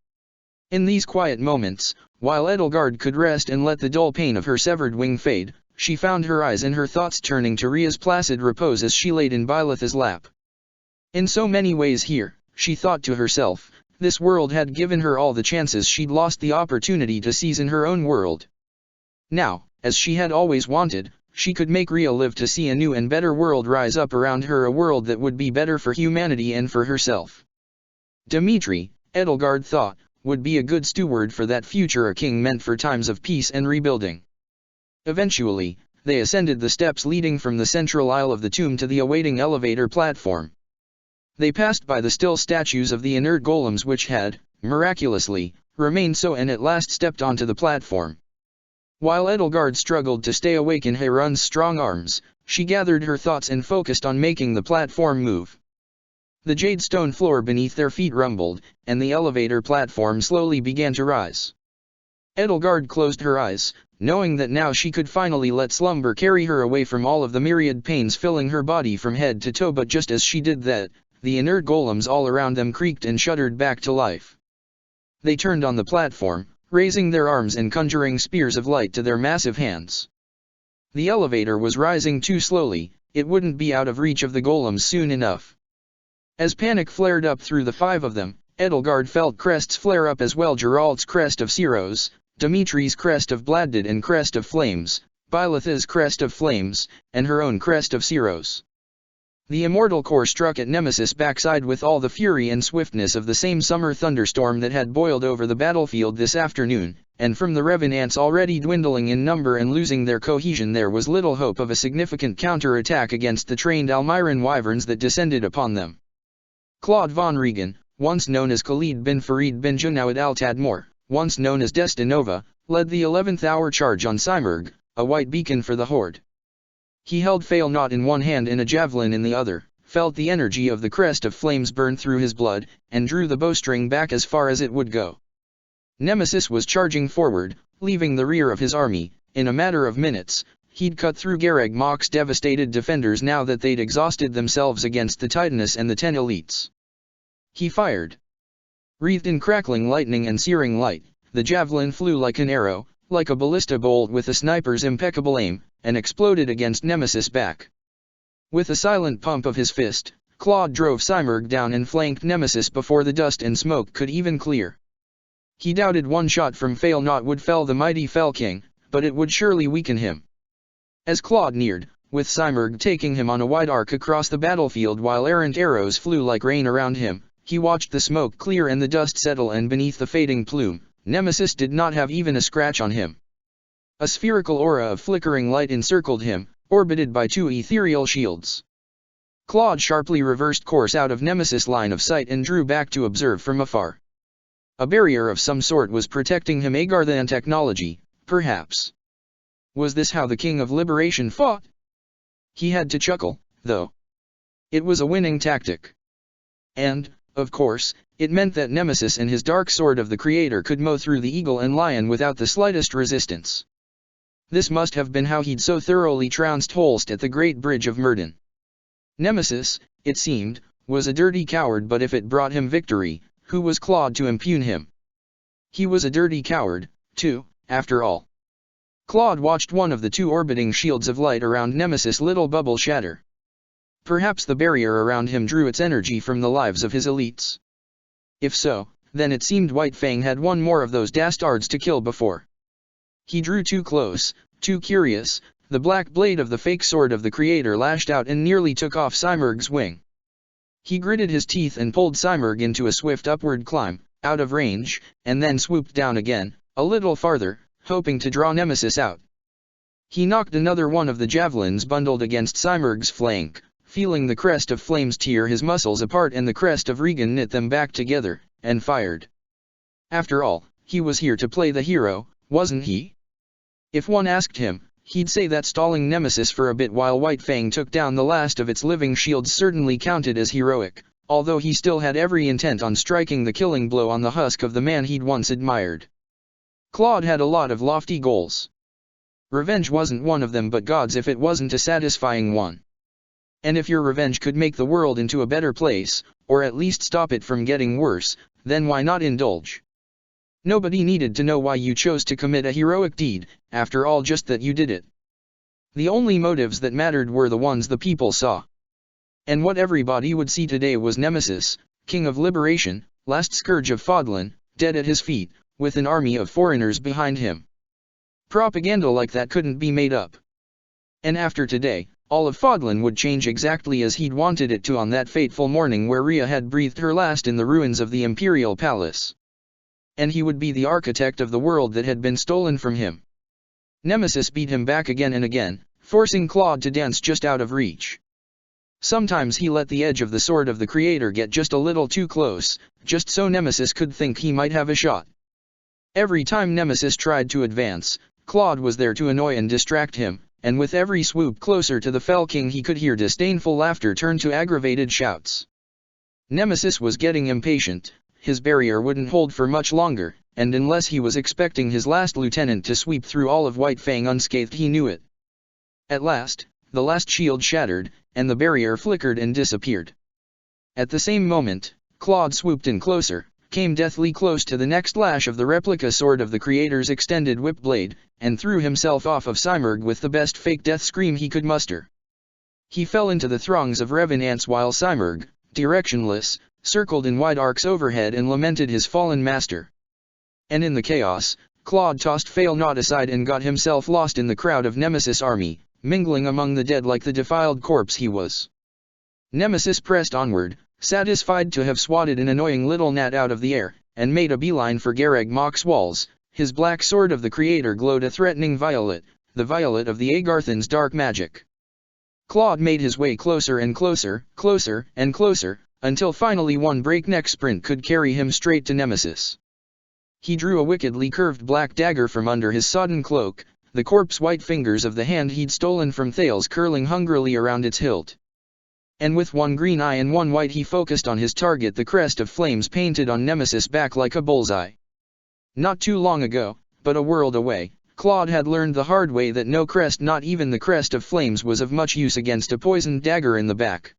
In these quiet moments, while Edelgard could rest and let the dull pain of her severed wing fade, she found her eyes and her thoughts turning to Rhea's placid repose as she laid in Byleth's lap. In so many ways here, she thought to herself, this world had given her all the chances she'd lost the opportunity to seize in her own world. Now, as she had always wanted, she could make Rhea live to see a new and better world rise up around her, a world that would be better for humanity and for herself. Dmitri, Edelgard thought, would be a good steward for that future, a king meant for times of peace and rebuilding. Eventually, they ascended the steps leading from the central aisle of the tomb to the awaiting elevator platform. They passed by the still statues of the inert golems which had, miraculously, remained so, and at last stepped onto the platform. While Edelgard struggled to stay awake in Harun's strong arms, she gathered her thoughts and focused on making the platform move. The jade stone floor beneath their feet rumbled, and the elevator platform slowly began to rise. Edelgard closed her eyes, knowing that now she could finally let slumber carry her away from all of the myriad pains filling her body from head to toe. But just as she did that, the inert golems all around them creaked and shuddered back to life. They turned on the platform, raising their arms and conjuring spears of light to their massive hands. The elevator was rising too slowly, it wouldn't be out of reach of the golems soon enough. As panic flared up through the 5 of them, Edelgard felt crests flare up as well: Geralt's crest of Ceros, Dimitri's crest of Bladded and crest of flames, Byleth's crest of flames, and her own crest of Ceros. The immortal core struck at Nemesis' backside with all the fury and swiftness of the same summer thunderstorm that had boiled over the battlefield this afternoon, and from the revenants already dwindling in number and losing their cohesion, there was little hope of a significant counter-attack against the trained Almiran wyverns that descended upon them. Claude von Regan, once known as Khalid bin Farid bin Junawad al-Tadmor, once known as Destinova, led the 11th hour charge on Simurgh, a white beacon for the Horde. He held Fail Not in one hand and a javelin in the other, felt the energy of the crest of flames burn through his blood, and drew the bowstring back as far as it would go. Nemesis was charging forward, leaving the rear of his army. In a matter of minutes, he'd cut through Gareg Mach's devastated defenders now that they'd exhausted themselves against the Titaness and the 10 elites. He fired. Wreathed in crackling lightning and searing light, the javelin flew like an arrow, like a ballista bolt with a sniper's impeccable aim, and exploded against Nemesis' back. With a silent pump of his fist, Claude drove Simurgh down and flanked Nemesis before the dust and smoke could even clear. He doubted one shot from Fail Not would fell the mighty Fell King, but it would surely weaken him. As Claude neared, with Simurgh taking him on a wide arc across the battlefield while errant arrows flew like rain around him, he watched the smoke clear and the dust settle, and beneath the fading plume, Nemesis did not have even a scratch on him. A spherical aura of flickering light encircled him, orbited by 2 ethereal shields. Claude sharply reversed course out of Nemesis' line of sight and drew back to observe from afar. A barrier of some sort was protecting him, Agarthan technology, perhaps. Was this how the King of Liberation fought? He had to chuckle, though. It was a winning tactic. And, of course, it meant that Nemesis and his dark sword of the Creator could mow through the Eagle and Lion without the slightest resistance. This must have been how he'd so thoroughly trounced Holst at the Great Bridge of Myrddin. Nemesis, it seemed, was a dirty coward, but if it brought him victory, who was Claude to impugn him? He was a dirty coward, too, after all. Claude watched one of the 2 orbiting shields of light around Nemesis' little bubble shatter. Perhaps the barrier around him drew its energy from the lives of his elites. If so, then it seemed White Fang had one more of those dastards to kill before. He drew too close, too curious. The black blade of the fake sword of the Creator lashed out and nearly took off Simurgh's wing. He gritted his teeth and pulled Simurgh into a swift upward climb, out of range, and then swooped down again, a little farther, hoping to draw Nemesis out. He knocked another one of the javelins bundled against Simurgh's flank, feeling the crest of flames tear his muscles apart and the crest of Regan knit them back together, and fired. After all, he was here to play the hero, wasn't he? If one asked him, he'd say that stalling Nemesis for a bit while White Fang took down the last of its living shields certainly counted as heroic, although he still had every intent on striking the killing blow on the husk of the man he'd once admired. Claude had a lot of lofty goals. Revenge wasn't one of them, but gods if it wasn't a satisfying one. And if your revenge could make the world into a better place, or at least stop it from getting worse, then why not indulge? Nobody needed to know why you chose to commit a heroic deed, after all, just that you did it. The only motives that mattered were the ones the people saw. And what everybody would see today was Nemesis, King of Liberation, last scourge of Fodlan, dead at his feet, with an army of foreigners behind him. Propaganda like that couldn't be made up. And after today, all of Fodlan would change exactly as he'd wanted it to on that fateful morning where Rhea had breathed her last in the ruins of the Imperial Palace. And he would be the architect of the world that had been stolen from him. Nemesis beat him back again and again, forcing Claude to dance just out of reach. Sometimes he let the edge of the sword of the Creator get just a little too close, just so Nemesis could think he might have a shot. Every time Nemesis tried to advance, Claude was there to annoy and distract him, and with every swoop closer to the Fell King he could hear disdainful laughter turn to aggravated shouts. Nemesis was getting impatient. His barrier wouldn't hold for much longer, and unless he was expecting his last lieutenant to sweep through all of White Fang unscathed, he knew it. At last, the last shield shattered, and the barrier flickered and disappeared. At the same moment, Claude swooped in closer, came deathly close to the next lash of the replica sword of the Creator's extended whip blade, and threw himself off of Simurgh with the best fake death scream he could muster. He fell into the throngs of revenants while Simurgh, directionless, circled in wide arcs overhead and lamented his fallen master. And in the chaos, Claude tossed Failnaught aside and got himself lost in the crowd of Nemesis' army, mingling among the dead like the defiled corpse he was. Nemesis pressed onward, satisfied to have swatted an annoying little gnat out of the air, and made a beeline for Garreg Mach's walls. His black sword of the Creator glowed a threatening violet, the violet of the Agarthan's dark magic. Claude made his way closer and closer, closer and closer, until finally one breakneck sprint could carry him straight to Nemesis. He drew a wickedly curved black dagger from under his sodden cloak, the corpse-white fingers of the hand he'd stolen from Thales curling hungrily around its hilt. And with one green eye and one white he focused on his target, the crest of flames painted on Nemesis' back like a bullseye. Not too long ago, but a world away, Claude had learned the hard way that no crest, not even the crest of flames, was of much use against a poisoned dagger in the back.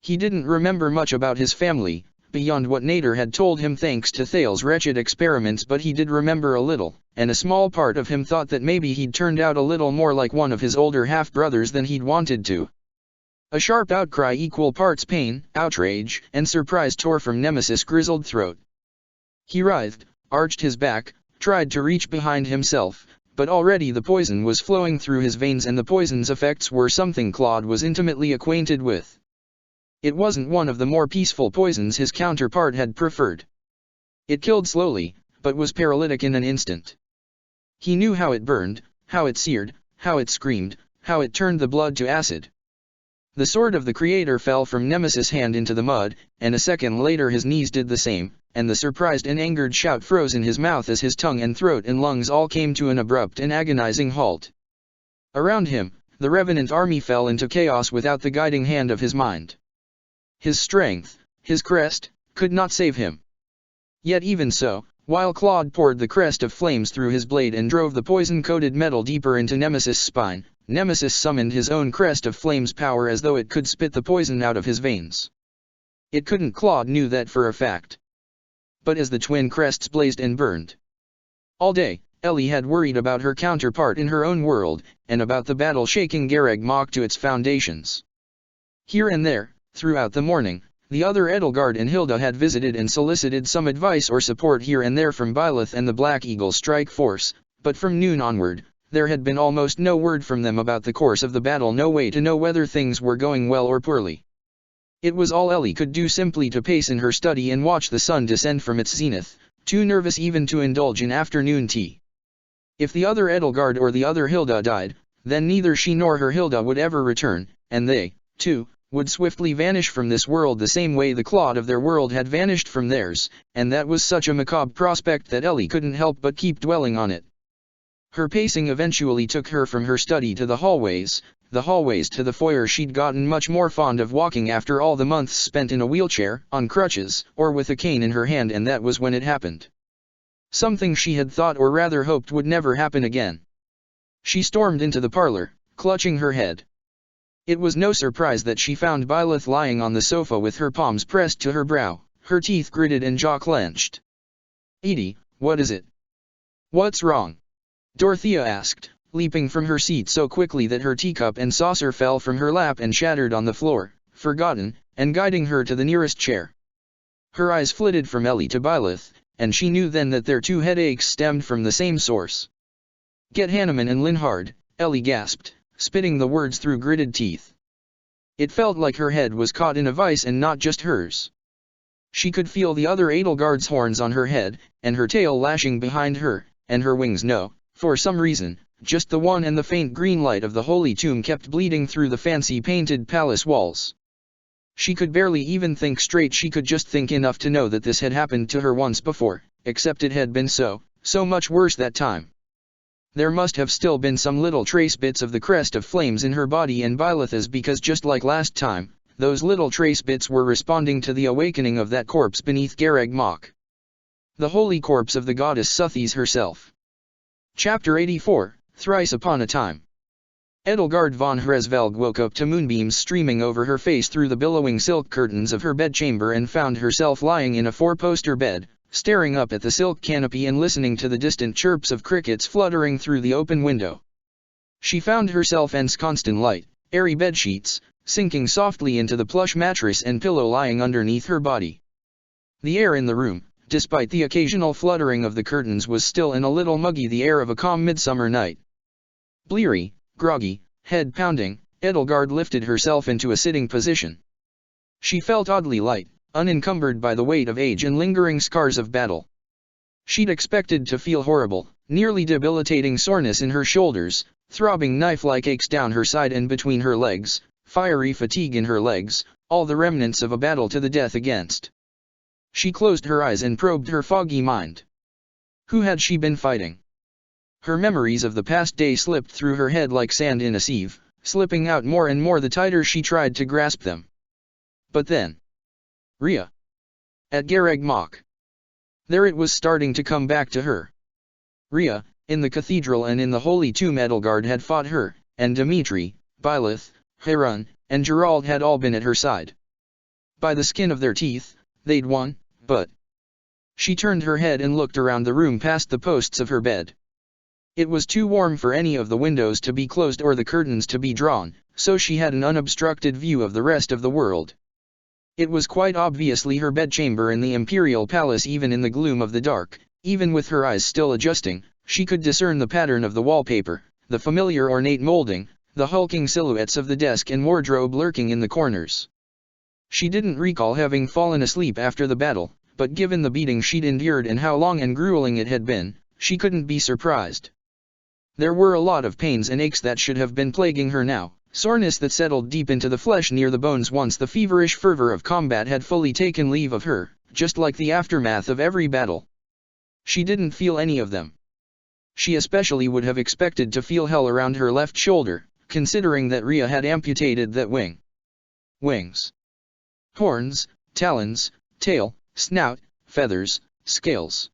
He didn't remember much about his family, beyond what Nader had told him thanks to Thales' wretched experiments, but he did remember a little, and a small part of him thought that maybe he'd turned out a little more like one of his older half-brothers than he'd wanted to. A sharp outcry, equal parts pain, outrage, and surprise tore from Nemesis' grizzled throat. He writhed, arched his back, tried to reach behind himself, but already the poison was flowing through his veins, and the poison's effects were something Claude was intimately acquainted with. It wasn't one of the more peaceful poisons his counterpart had preferred. It killed slowly, but was paralytic in an instant. He knew how it burned, how it seared, how it screamed, how it turned the blood to acid. The sword of the Creator fell from Nemesis' hand into the mud, and a second later his knees did the same, and the surprised and angered shout froze in his mouth as his tongue and throat and lungs all came to an abrupt and agonizing halt. Around him, the Revenant army fell into chaos without the guiding hand of his mind. His strength, his crest, could not save him. Yet even so, while Claude poured the crest of flames through his blade and drove the poison-coated metal deeper into Nemesis' spine, Nemesis summoned his own crest of flames power as though it could spit the poison out of his veins. It couldn't. Claude knew that for a fact. But as the twin crests blazed and burned all day, Ellie had worried about her counterpart in her own world, and about the battle shaking Garreg Mach to its foundations. Here and there, throughout the morning, the other Edelgard and Hilda had visited and solicited some advice or support here and there from Byleth and the Black Eagle strike force, but from noon onward, there had been almost no word from them about the course of the battle, no way to know whether things were going well or poorly. It was all Ellie could do, simply to pace in her study and watch the sun descend from its zenith, too nervous even to indulge in afternoon tea. If the other Edelgard or the other Hilda died, then neither she nor her Hilda would ever return, and they, too, would swiftly vanish from this world the same way the clod of their world had vanished from theirs, and that was such a macabre prospect that Ellie couldn't help but keep dwelling on it. Her pacing eventually took her from her study to the hallways to the foyer. She'd gotten much more fond of walking after all the months spent in a wheelchair, on crutches, or with a cane in her hand, and that was when it happened. Something she had thought, or rather hoped, would never happen again. She stormed into the parlor, clutching her head. It was no surprise that she found Byleth lying on the sofa with her palms pressed to her brow, her teeth gritted and jaw clenched. "Edie, what is it? What's wrong?" Dorothea asked, leaping from her seat so quickly that her teacup and saucer fell from her lap and shattered on the floor, forgotten, and guiding her to the nearest chair. Her eyes flitted from Ellie to Byleth, and she knew then that their two headaches stemmed from the same source. "Get Hanneman and Linhard," Ellie gasped, spitting the words through gritted teeth. It felt like her head was caught in a vice, and not just hers. She could feel the other Edelgard's horns on her head, and her tail lashing behind her, and her wings. No, for some reason, just the one, and the faint green light of the holy tomb kept bleeding through the fancy painted palace walls. She could barely even think straight. She could just think enough to know that this had happened to her once before, except it had been so much worse that time. There must have still been some little trace bits of the crest of flames in her body and Byleth's, because just like last time, those little trace bits were responding to the awakening of that corpse beneath Garreg Mach. The holy corpse of the goddess Suthes herself. Chapter 84, Thrice Upon a Time. Edelgard von Hresvelg woke up to moonbeams streaming over her face through the billowing silk curtains of her bedchamber, and found herself lying in a four-poster bed, staring up at the silk canopy and listening to the distant chirps of crickets fluttering through the open window. She found herself ensconced in light, airy bedsheets, sinking softly into the plush mattress and pillow lying underneath her body. The air in the room, despite the occasional fluttering of the curtains, was still and a little muggy, the air of a calm midsummer night. Bleary, groggy, head pounding, Edelgard lifted herself into a sitting position. She felt oddly light, unencumbered by the weight of age and lingering scars of battle. She'd expected to feel horrible, nearly debilitating soreness in her shoulders, throbbing knife-like aches down her side and between her legs, fiery fatigue in her legs, all the remnants of a battle to the death against. She closed her eyes and probed her foggy mind. Who had she been fighting? Her memories of the past day slipped through her head like sand in a sieve, slipping out more and more the tighter she tried to grasp them. But then, Rhea. At Garreg Mach. There it was, starting to come back to her. Rhea, in the cathedral and in the holy tomb. Edelgard had fought her, and Dimitri, Byleth, Harun, and Gerald had all been at her side. By the skin of their teeth, they'd won, but... She turned her head and looked around the room past the posts of her bed. It was too warm for any of the windows to be closed or the curtains to be drawn, so she had an unobstructed view of the rest of the world. It was quite obviously her bedchamber in the imperial palace. Even in the gloom of the dark, even with her eyes still adjusting, she could discern the pattern of the wallpaper, the familiar ornate molding, the hulking silhouettes of the desk and wardrobe lurking in the corners. She didn't recall having fallen asleep after the battle, but given the beating she'd endured and how long and grueling it had been, she couldn't be surprised. There were a lot of pains and aches that should have been plaguing her now, soreness that settled deep into the flesh near the bones once the feverish fervor of combat had fully taken leave of her, just like the aftermath of every battle. She didn't feel any of them. She especially would have expected to feel hell around her left shoulder, considering that Rhea had amputated that wing. Wings. Horns, talons, tail, snout, feathers, scales.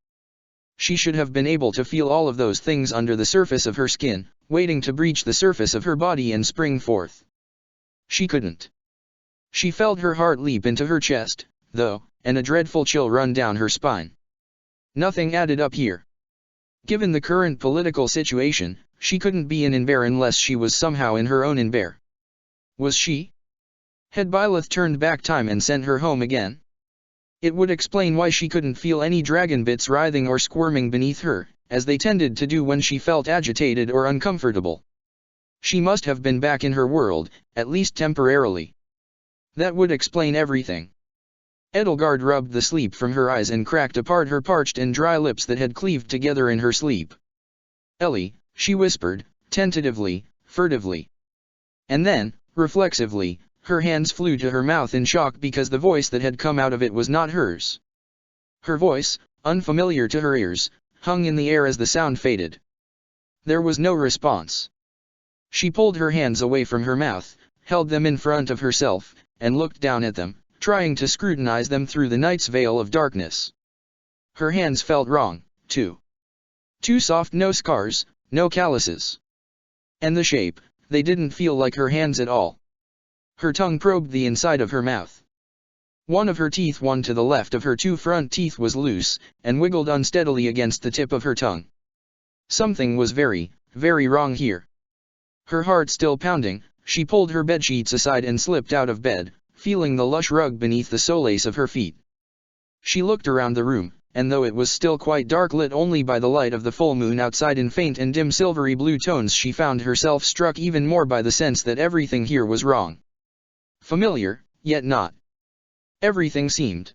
She should have been able to feel all of those things under the surface of her skin, waiting to breach the surface of her body and spring forth. She couldn't. She felt her heart leap into her chest, though, and a dreadful chill run down her spine. Nothing added up here. Given the current political situation, she couldn't be in Inver unless she was somehow in her own Inver. Was she? Had Byleth turned back time and sent her home again? It would explain why she couldn't feel any dragon bits writhing or squirming beneath her, as they tended to do when she felt agitated or uncomfortable. She must have been back in her world, at least temporarily. That would explain everything. Edelgard rubbed the sleep from her eyes and cracked apart her parched and dry lips that had cleaved together in her sleep. "Ellie," she whispered, tentatively, furtively. And then, reflexively, her hands flew to her mouth in shock because the voice that had come out of it was not hers. Her voice, unfamiliar to her ears, hung in the air as the sound faded. There was no response. She pulled her hands away from her mouth, held them in front of herself, and looked down at them, trying to scrutinize them through the night's veil of darkness. Her hands felt wrong, too. Too soft, no scars, no calluses. And the shape, they didn't feel like her hands at all. Her tongue probed the inside of her mouth. One of her teeth, one to the left of her two front teeth, was loose, and wiggled unsteadily against the tip of her tongue. Something was very, very wrong here. Her heart still pounding, she pulled her bedsheets aside and slipped out of bed, feeling the lush rug beneath the solace of her feet. She looked around the room, and though it was still quite dark, lit only by the light of the full moon outside in faint and dim silvery blue tones, she found herself struck even more by the sense that everything here was wrong. Familiar, yet not. Everything seemed.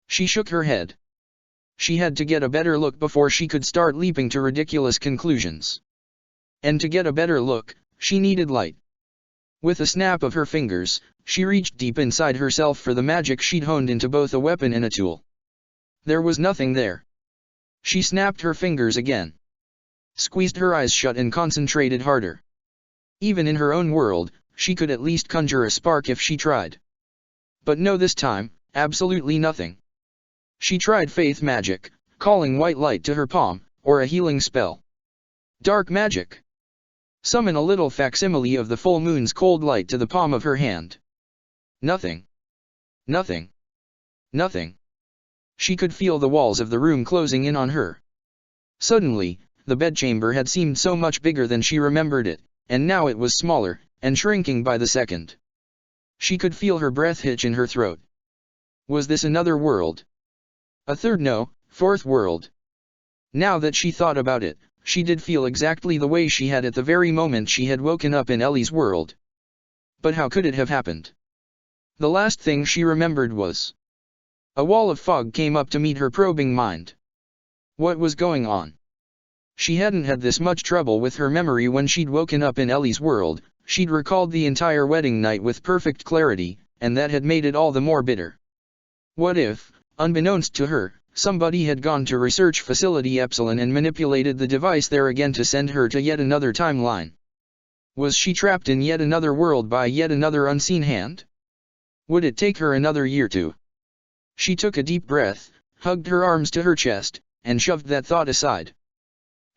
She shook her head. She had to get a better look before she could start leaping to ridiculous conclusions. And to get a better look, she needed light. With a snap of her fingers, she reached deep inside herself for the magic she'd honed into both a weapon and a tool. There was nothing there. She snapped her fingers again. Squeezed her eyes shut and concentrated harder. Even in her own world, she could at least conjure a spark if she tried. But no, this time, absolutely nothing. She tried faith magic, calling white light to her palm, or a healing spell. Dark magic. Summon a little facsimile of the full moon's cold light to the palm of her hand. Nothing. Nothing. Nothing. She could feel the walls of the room closing in on her. Suddenly, the bedchamber had seemed so much bigger than she remembered it, and now it was smaller, and shrinking by the second. She could feel her breath hitch in her throat. Was this another world? A third, no, fourth world. Now that she thought about it, she did feel exactly the way she had at the very moment she had woken up in Ellie's world. But how could it have happened? The last thing she remembered was a wall of fog came up to meet her probing mind. What was going on? She hadn't had this much trouble with her memory when she'd woken up in Ellie's world. She'd recalled the entire wedding night with perfect clarity, and that had made it all the more bitter. What if, unbeknownst to her, somebody had gone to Research Facility Epsilon and manipulated the device there again to send her to yet another timeline? Was she trapped in yet another world by yet another unseen hand? Would it take her another year to? She took a deep breath, hugged her arms to her chest, and shoved that thought aside.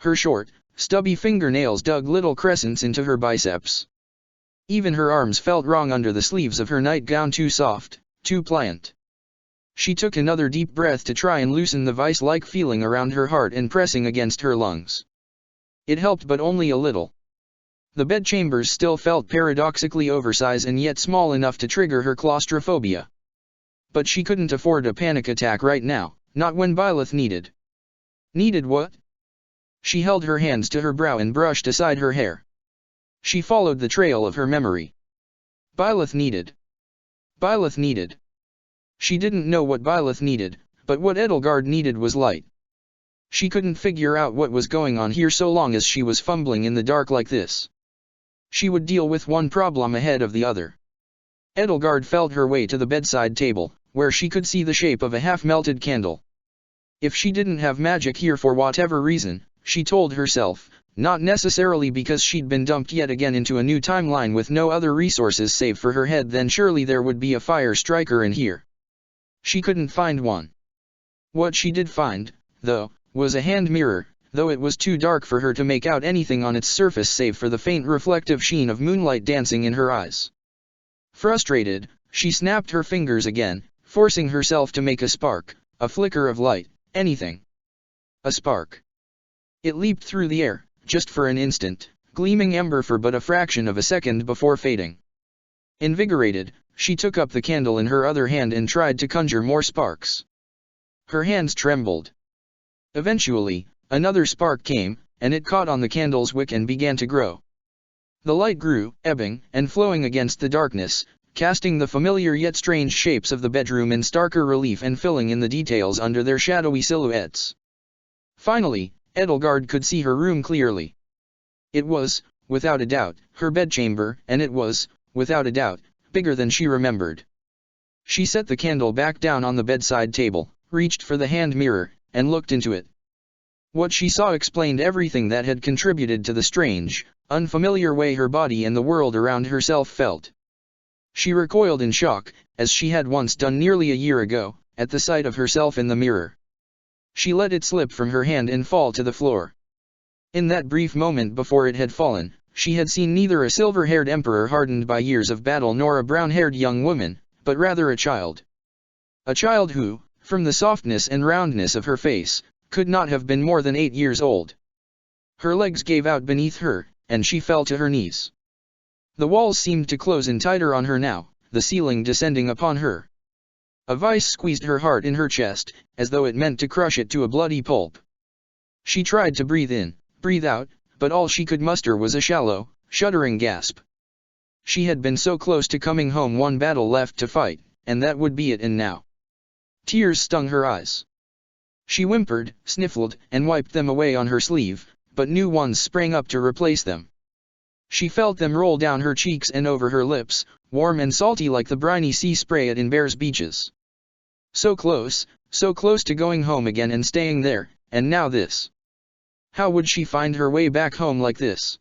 Her short, stubby fingernails dug little crescents into her biceps. Even her arms felt wrong under the sleeves of her nightgown, too soft, too pliant. She took another deep breath to try and loosen the vice-like feeling around her heart and pressing against her lungs. It helped, but only a little. The bedchambers still felt paradoxically oversized and yet small enough to trigger her claustrophobia. But she couldn't afford a panic attack right now, not when Byleth needed. Needed what? She held her hands to her brow and brushed aside her hair. She followed the trail of her memory. Byleth needed. Byleth needed. She didn't know what Byleth needed, but what Edelgard needed was light. She couldn't figure out what was going on here so long as she was fumbling in the dark like this. She would deal with one problem ahead of the other. Edelgard felt her way to the bedside table, where she could see the shape of a half-melted candle. If she didn't have magic here for whatever reason, she told herself, not necessarily because she'd been dumped yet again into a new timeline with no other resources save for her head, then surely there would be a fire striker in here. She couldn't find one. What she did find, though, was a hand mirror, though it was too dark for her to make out anything on its surface save for the faint reflective sheen of moonlight dancing in her eyes. Frustrated, she snapped her fingers again, forcing herself to make a spark, a flicker of light, anything. A spark. It leaped through the air, just for an instant, gleaming ember for but a fraction of a second before fading. Invigorated, she took up the candle in her other hand and tried to conjure more sparks. Her hands trembled. Eventually, another spark came, and it caught on the candle's wick and began to grow. The light grew, ebbing and flowing against the darkness, casting the familiar yet strange shapes of the bedroom in starker relief and filling in the details under their shadowy silhouettes. Finally, Edelgard could see her room clearly. It was, without a doubt, her bedchamber, and it was, without a doubt, bigger than she remembered. She set the candle back down on the bedside table, reached for the hand mirror, and looked into it. What she saw explained everything that had contributed to the strange, unfamiliar way her body and the world around herself felt. She recoiled in shock, as she had once done nearly a year ago, at the sight of herself in the mirror. She let it slip from her hand and fall to the floor. In that brief moment before it had fallen, she had seen neither a silver-haired emperor hardened by years of battle nor a brown-haired young woman, but rather a child. A child who, from the softness and roundness of her face, could not have been more than 8 years old. Her legs gave out beneath her, and she fell to her knees. The walls seemed to close in tighter on her now, the ceiling descending upon her. A vice squeezed her heart in her chest, as though it meant to crush it to a bloody pulp. She tried to breathe in, breathe out, but all she could muster was a shallow, shuddering gasp. She had been so close to coming home, one battle left to fight, and that would be it, and now. Tears stung her eyes. She whimpered, sniffled, and wiped them away on her sleeve, but new ones sprang up to replace them. She felt them roll down her cheeks and over her lips, warm and salty like the briny sea spray at Inver's beaches. So close to going home again and staying there, and now this. How would she find her way back home like this?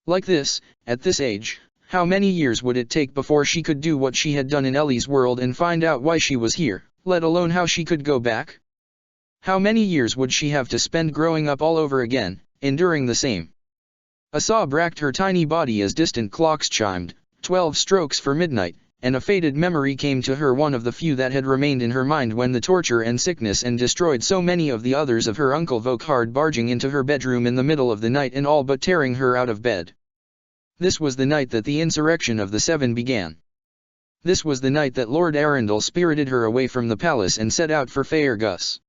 Like this, at this age, how many years would it take before she could do what she had done in Ellie's world and find out why she was here, let alone how she could go back? How many years would she have to spend growing up all over again, enduring the same? A sob racked her tiny body as distant clocks chimed, 12 strokes for midnight, and a faded memory came to her, one of the few that had remained in her mind when the torture and sickness and destroyed so many of the others of her Uncle Vokhard barging into her bedroom in the middle of the night and all but tearing her out of bed. This was the night that the insurrection of the Seven began. This was the night that Lord Arundel spirited her away from the palace and set out for Faerghus.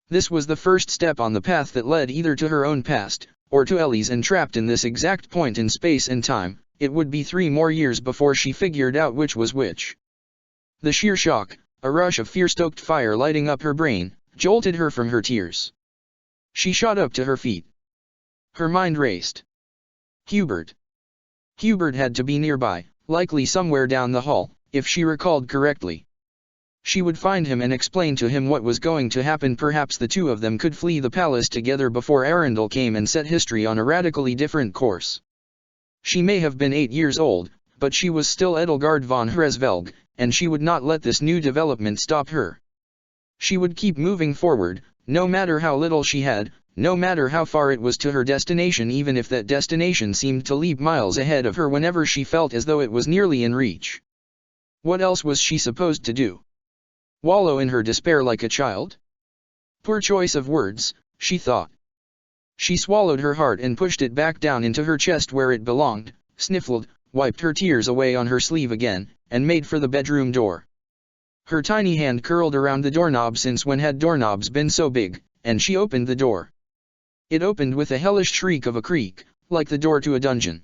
This was the first step on the path that led either to her own past, or to Ellie's, and trapped in this exact point in space and time, it would be 3 more years before she figured out which was which. The sheer shock, a rush of fear-stoked fire lighting up her brain, jolted her from her tears. She shot up to her feet. Her mind raced. Hubert. Hubert had to be nearby, likely somewhere down the hall, if she recalled correctly. She would find him and explain to him what was going to happen. Perhaps the two of them could flee the palace together before Arundel came and set history on a radically different course. She may have been 8 years old, but she was still Edelgard von Hresvelg, and she would not let this new development stop her. She would keep moving forward, no matter how little she had, no matter how far it was to her destination, even if that destination seemed to leap miles ahead of her whenever she felt as though it was nearly in reach. What else was she supposed to do? Wallow in her despair like a child? Poor choice of words, she thought. She swallowed her heart and pushed it back down into her chest where it belonged, sniffled, wiped her tears away on her sleeve again, and made for the bedroom door. Her tiny hand curled around the doorknob, since when had doorknobs been so big, and she opened the door. It opened with a hellish shriek of a creak, like the door to a dungeon.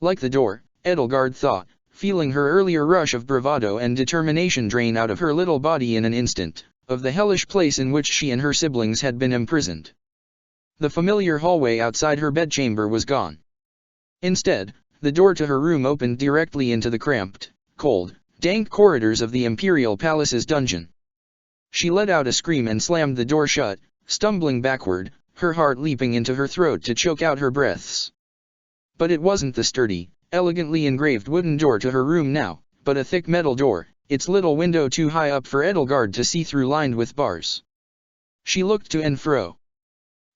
Like the door, Edelgard thought, feeling her earlier rush of bravado and determination drain out of her little body in an instant, of the hellish place in which she and her siblings had been imprisoned. The familiar hallway outside her bedchamber was gone. Instead, the door to her room opened directly into the cramped, cold, dank corridors of the Imperial Palace's dungeon. She let out a scream and slammed the door shut, stumbling backward, her heart leaping into her throat to choke out her breaths. But it wasn't the sturdy, elegantly engraved wooden door to her room now, but a thick metal door, its little window too high up for Edelgard to see through, lined with bars. She looked to and fro.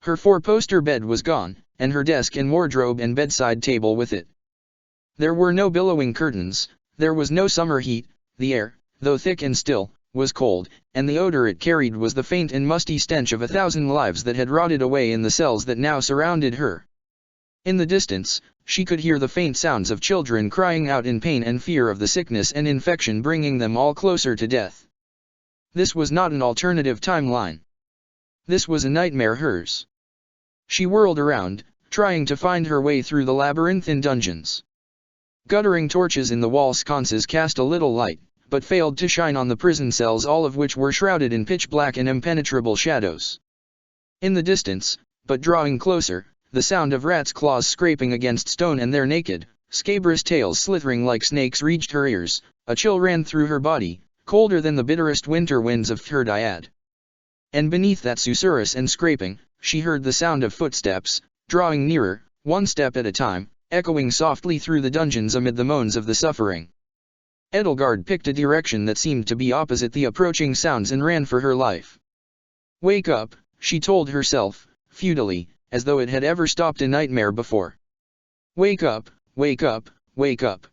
Her 4-poster bed was gone, and her desk and wardrobe and bedside table with it. There were no billowing curtains, there was no summer heat, the air, though thick and still, was cold, and the odor it carried was the faint and musty stench of 1,000 lives that had rotted away in the cells that now surrounded her. In the distance, she could hear the faint sounds of children crying out in pain and fear of the sickness and infection bringing them all closer to death. This was not an alternative timeline. This was a nightmare, hers. She whirled around, trying to find her way through the labyrinthine dungeons. Guttering torches in the wall sconces cast a little light, but failed to shine on the prison cells, all of which were shrouded in pitch black and impenetrable shadows. In the distance, but drawing closer, the sound of rats' claws scraping against stone and their naked, scabrous tails slithering like snakes reached her ears. A chill ran through her body, colder than the bitterest winter winds of Third-Iad. And beneath that susurrus and scraping, she heard the sound of footsteps, drawing nearer, one step at a time, echoing softly through the dungeons amid the moans of the suffering. Edelgard picked a direction that seemed to be opposite the approaching sounds and ran for her life. "Wake up," she told herself, futilely, as though it had ever stopped a nightmare before. "Wake up, wake up, wake up."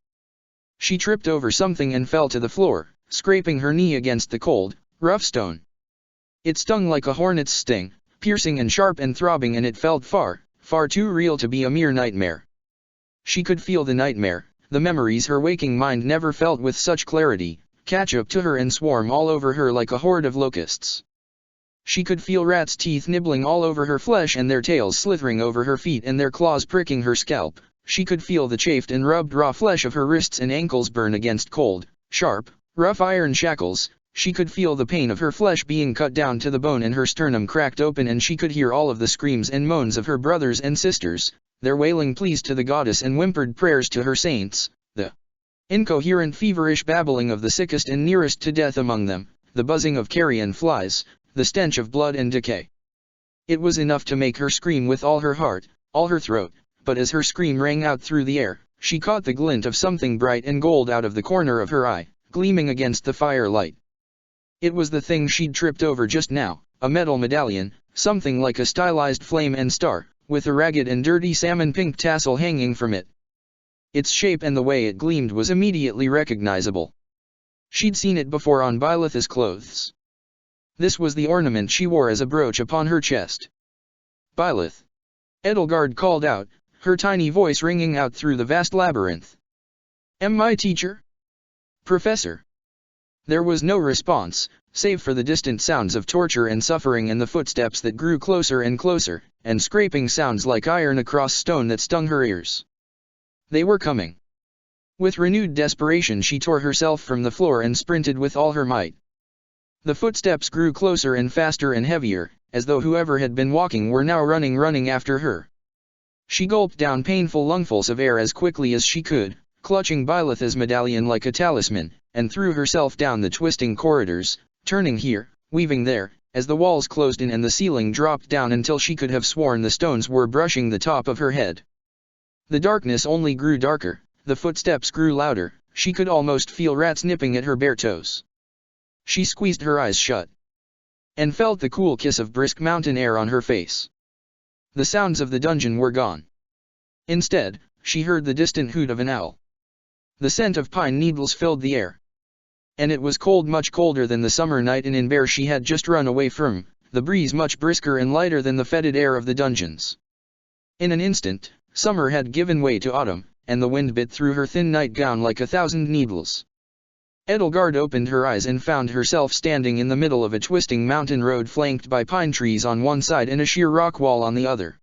She tripped over something and fell to the floor, scraping her knee against the cold, rough stone. It stung like a hornet's sting, piercing and sharp and throbbing, and it felt far, far too real to be a mere nightmare. She could feel the nightmare, the memories her waking mind never felt with such clarity, catch up to her and swarm all over her like a horde of locusts. She could feel rats' teeth nibbling all over her flesh and their tails slithering over her feet and their claws pricking her scalp. She could feel the chafed and rubbed raw flesh of her wrists and ankles burn against cold, sharp, rough iron shackles. She could feel the pain of her flesh being cut down to the bone and her sternum cracked open, and she could hear all of the screams and moans of her brothers and sisters, their wailing pleas to the goddess and whimpered prayers to her saints, the incoherent feverish babbling of the sickest and nearest to death among them, the buzzing of carrion flies, the stench of blood and decay. It was enough to make her scream with all her heart, all her throat, but as her scream rang out through the air, she caught the glint of something bright and gold out of the corner of her eye, gleaming against the firelight. It was the thing she'd tripped over just now, a metal medallion, something like a stylized flame and star, with a ragged and dirty salmon-pink tassel hanging from it. Its shape and the way it gleamed was immediately recognizable. She'd seen it before on Byleth's clothes. This was the ornament she wore as a brooch upon her chest. "Byleth!" Edelgard called out, her tiny voice ringing out through the vast labyrinth. "Am I teacher? Professor?" There was no response, save for the distant sounds of torture and suffering and the footsteps that grew closer and closer, and scraping sounds like iron across stone that stung her ears. They were coming. With renewed desperation she tore herself from the floor and sprinted with all her might. The footsteps grew closer and faster and heavier, as though whoever had been walking were now running after her. She gulped down painful lungfuls of air as quickly as she could, clutching Byleth's medallion like a talisman, and threw herself down the twisting corridors, turning here, weaving there, as the walls closed in and the ceiling dropped down until she could have sworn the stones were brushing the top of her head. The darkness only grew darker, the footsteps grew louder, she could almost feel rats nipping at her bare toes. She squeezed her eyes shut, and felt the cool kiss of brisk mountain air on her face. The sounds of the dungeon were gone. Instead, she heard the distant hoot of an owl. The scent of pine needles filled the air. And it was cold, much colder than the summer night in Inver she had just run away from, the breeze much brisker and lighter than the fetid air of the dungeons. In an instant, summer had given way to autumn, and the wind bit through her thin nightgown like 1,000 needles. Edelgard opened her eyes and found herself standing in the middle of a twisting mountain road flanked by pine trees on one side and a sheer rock wall on the other.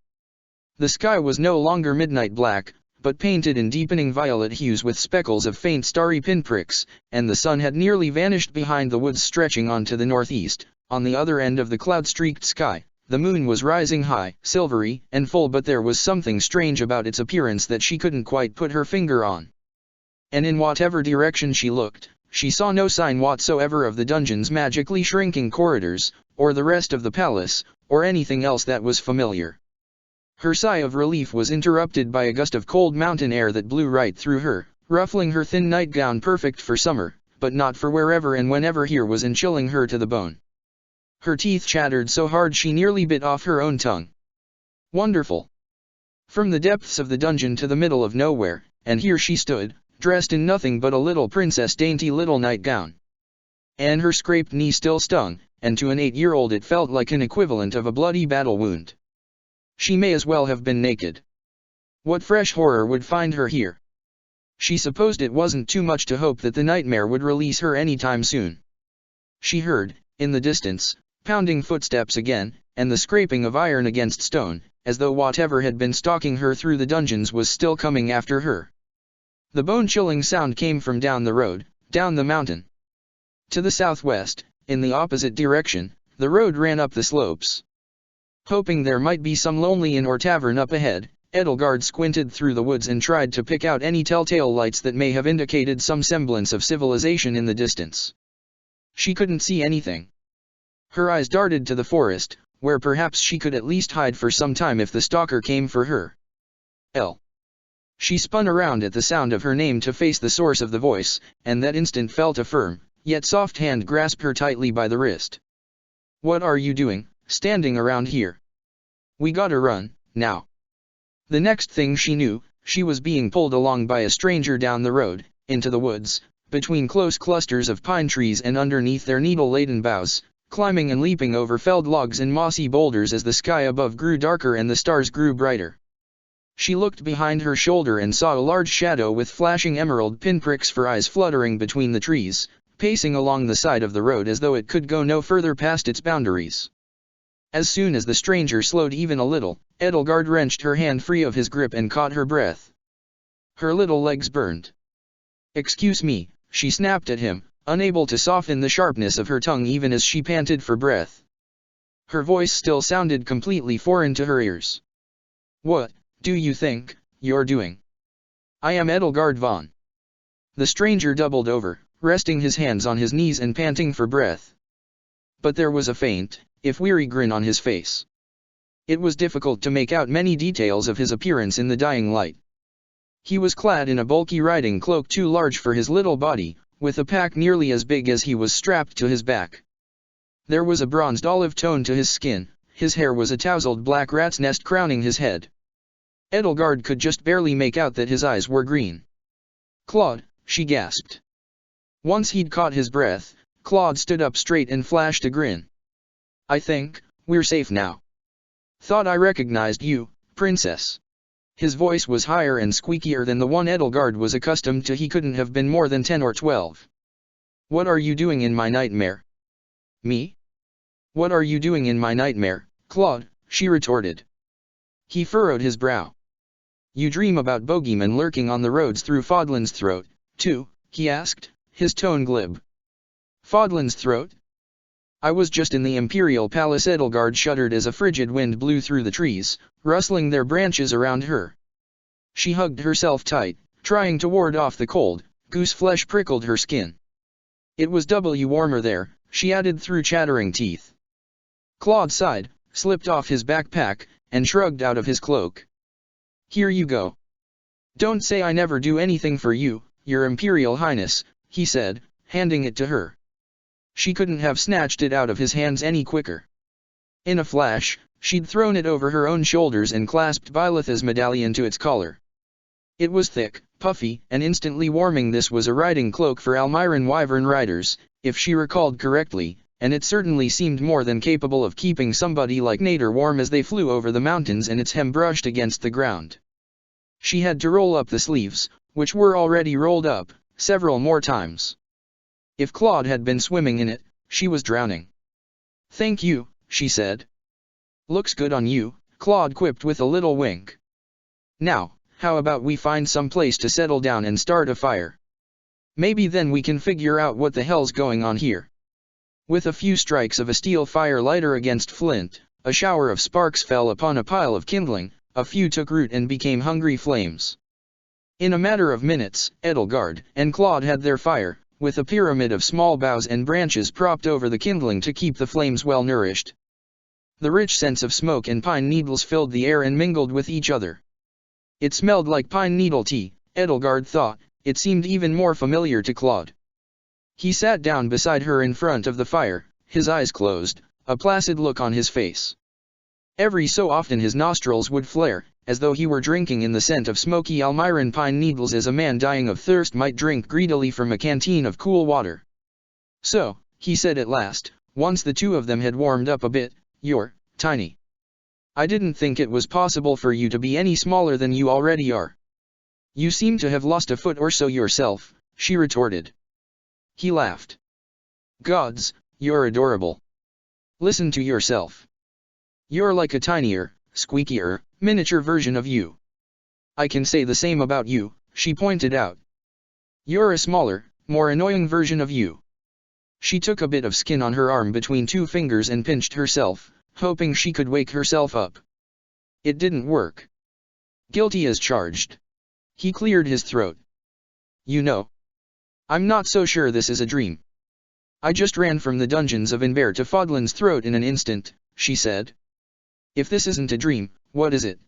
The sky was no longer midnight black, but painted in deepening violet hues with speckles of faint starry pinpricks, and the sun had nearly vanished behind the woods stretching on to the northeast. On the other end of the cloud-streaked sky, the moon was rising high, silvery, and full, but there was something strange about its appearance that she couldn't quite put her finger on. And in whatever direction she looked, she saw no sign whatsoever of the dungeon's magically shrinking corridors, or the rest of the palace, or anything else that was familiar. Her sigh of relief was interrupted by a gust of cold mountain air that blew right through her, ruffling her thin nightgown, perfect for summer, but not for wherever and whenever here was, and chilling her to the bone. Her teeth chattered so hard she nearly bit off her own tongue. Wonderful! From the depths of the dungeon to the middle of nowhere, and here she stood, dressed in nothing but a little princess dainty little nightgown. And her scraped knee still stung, and to an 8-year-old it felt like an equivalent of a bloody battle wound. She may as well have been naked. What fresh horror would find her here? She supposed it wasn't too much to hope that the nightmare would release her any time soon. She heard, in the distance, pounding footsteps again, and the scraping of iron against stone, as though whatever had been stalking her through the dungeons was still coming after her. The bone-chilling sound came from down the road, down the mountain. To the southwest, in the opposite direction, the road ran up the slopes. Hoping there might be some lonely inn or tavern up ahead, Edelgard squinted through the woods and tried to pick out any telltale lights that may have indicated some semblance of civilization in the distance. She couldn't see anything. Her eyes darted to the forest, where perhaps she could at least hide for some time if the stalker came for her. Elle. She spun around at the sound of her name to face the source of the voice, and that instant felt a firm, yet soft hand grasp her tightly by the wrist. What are you doing, standing around here? We gotta run, now. The next thing she knew, she was being pulled along by a stranger down the road, into the woods, between close clusters of pine trees and underneath their needle-laden boughs, climbing and leaping over felled logs and mossy boulders as the sky above grew darker and the stars grew brighter. She looked behind her shoulder and saw a large shadow with flashing emerald pinpricks for eyes fluttering between the trees, pacing along the side of the road as though it could go no further past its boundaries. As soon as the stranger slowed even a little, Edelgard wrenched her hand free of his grip and caught her breath. Her little legs burned. Excuse me, she snapped at him, unable to soften the sharpness of her tongue even as she panted for breath. Her voice still sounded completely foreign to her ears. What do you think you're doing? I am Edelgard von. The stranger doubled over, resting his hands on his knees and panting for breath. But there was a faint, if weary grin on his face. It was difficult to make out many details of his appearance in the dying light. He was clad in a bulky riding cloak too large for his little body, with a pack nearly as big as he was strapped to his back. There was a bronzed olive tone to his skin, his hair was a tousled black rat's nest crowning his head. Edelgard could just barely make out that his eyes were green. Claude, she gasped. Once he'd caught his breath, Claude stood up straight and flashed a grin. I think we're safe now. Thought I recognized you, princess. His voice was higher and squeakier than the one Edelgard was accustomed to. He couldn't have been more than 10 or 12. What are you doing in my nightmare? Me? What are you doing in my nightmare, Claude? She retorted. He furrowed his brow. You dream about bogeymen lurking on the roads through Fodlan's Throat, too, he asked, his tone glib. Fodlan's Throat? I was just in the Imperial Palace. Edelgard shuddered as a frigid wind blew through the trees, rustling their branches around her. She hugged herself tight, trying to ward off the cold. Goose flesh prickled her skin. It was doubly warmer there, she added through chattering teeth. Claude sighed, slipped off his backpack, and shrugged out of his cloak. Here you go. Don't say I never do anything for you, Your Imperial Highness, he said, handing it to her. She couldn't have snatched it out of his hands any quicker. In a flash, she'd thrown it over her own shoulders and clasped Bylitha's medallion to its collar. It was thick, puffy, and instantly warming. This was a riding cloak for Almiran wyvern riders, if she recalled correctly, and it certainly seemed more than capable of keeping somebody like Nader warm as they flew over the mountains and its hem brushed against the ground. She had to roll up the sleeves, which were already rolled up, several more times. If Claude had been swimming in it, she was drowning. Thank you, she said. Looks good on you, Claude quipped with a little wink. Now, how about we find some place to settle down and start a fire? Maybe then we can figure out what the hell's going on here. With a few strikes of a steel fire lighter against flint, a shower of sparks fell upon a pile of kindling, a few took root and became hungry flames. In a matter of minutes, Edelgard and Claude had their fire, with a pyramid of small boughs and branches propped over the kindling to keep the flames well nourished. The rich scents of smoke and pine needles filled the air and mingled with each other. It smelled like pine needle tea, Edelgard thought. It seemed even more familiar to Claude. He sat down beside her in front of the fire, his eyes closed, a placid look on his face. Every so often his nostrils would flare, as though he were drinking in the scent of smoky Almiran pine needles as a man dying of thirst might drink greedily from a canteen of cool water. So, he said at last, once the two of them had warmed up a bit, you're tiny. I didn't think it was possible for you to be any smaller than you already are. You seem to have lost a foot or so yourself, she retorted. He laughed. Gods, you're adorable. Listen to yourself. You're like a tinier, squeakier, miniature version of you. I can say the same about you, she pointed out, You're a smaller, more annoying version of you. She took a bit of skin on her arm between two fingers and pinched herself, hoping she could wake herself up. It didn't work. Guilty as charged. He cleared his throat. You know, I'm not so sure this is a dream. I just ran from the dungeons of Inver to Fodlan's throat in an instant, she said. If this isn't a dream, what is it?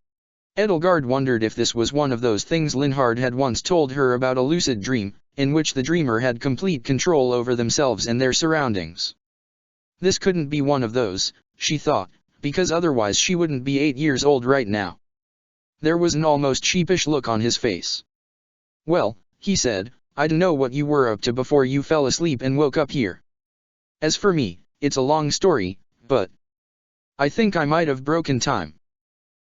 Edelgard wondered if this was one of those things Linhard had once told her about a lucid dream, in which the dreamer had complete control over themselves and their surroundings. This couldn't be one of those, she thought, because otherwise she wouldn't be 8 years old right now. There was an almost sheepish look on his face. Well, he said, I don't know what you were up to before you fell asleep and woke up here. As for me, it's a long story, but I think I might have broken time.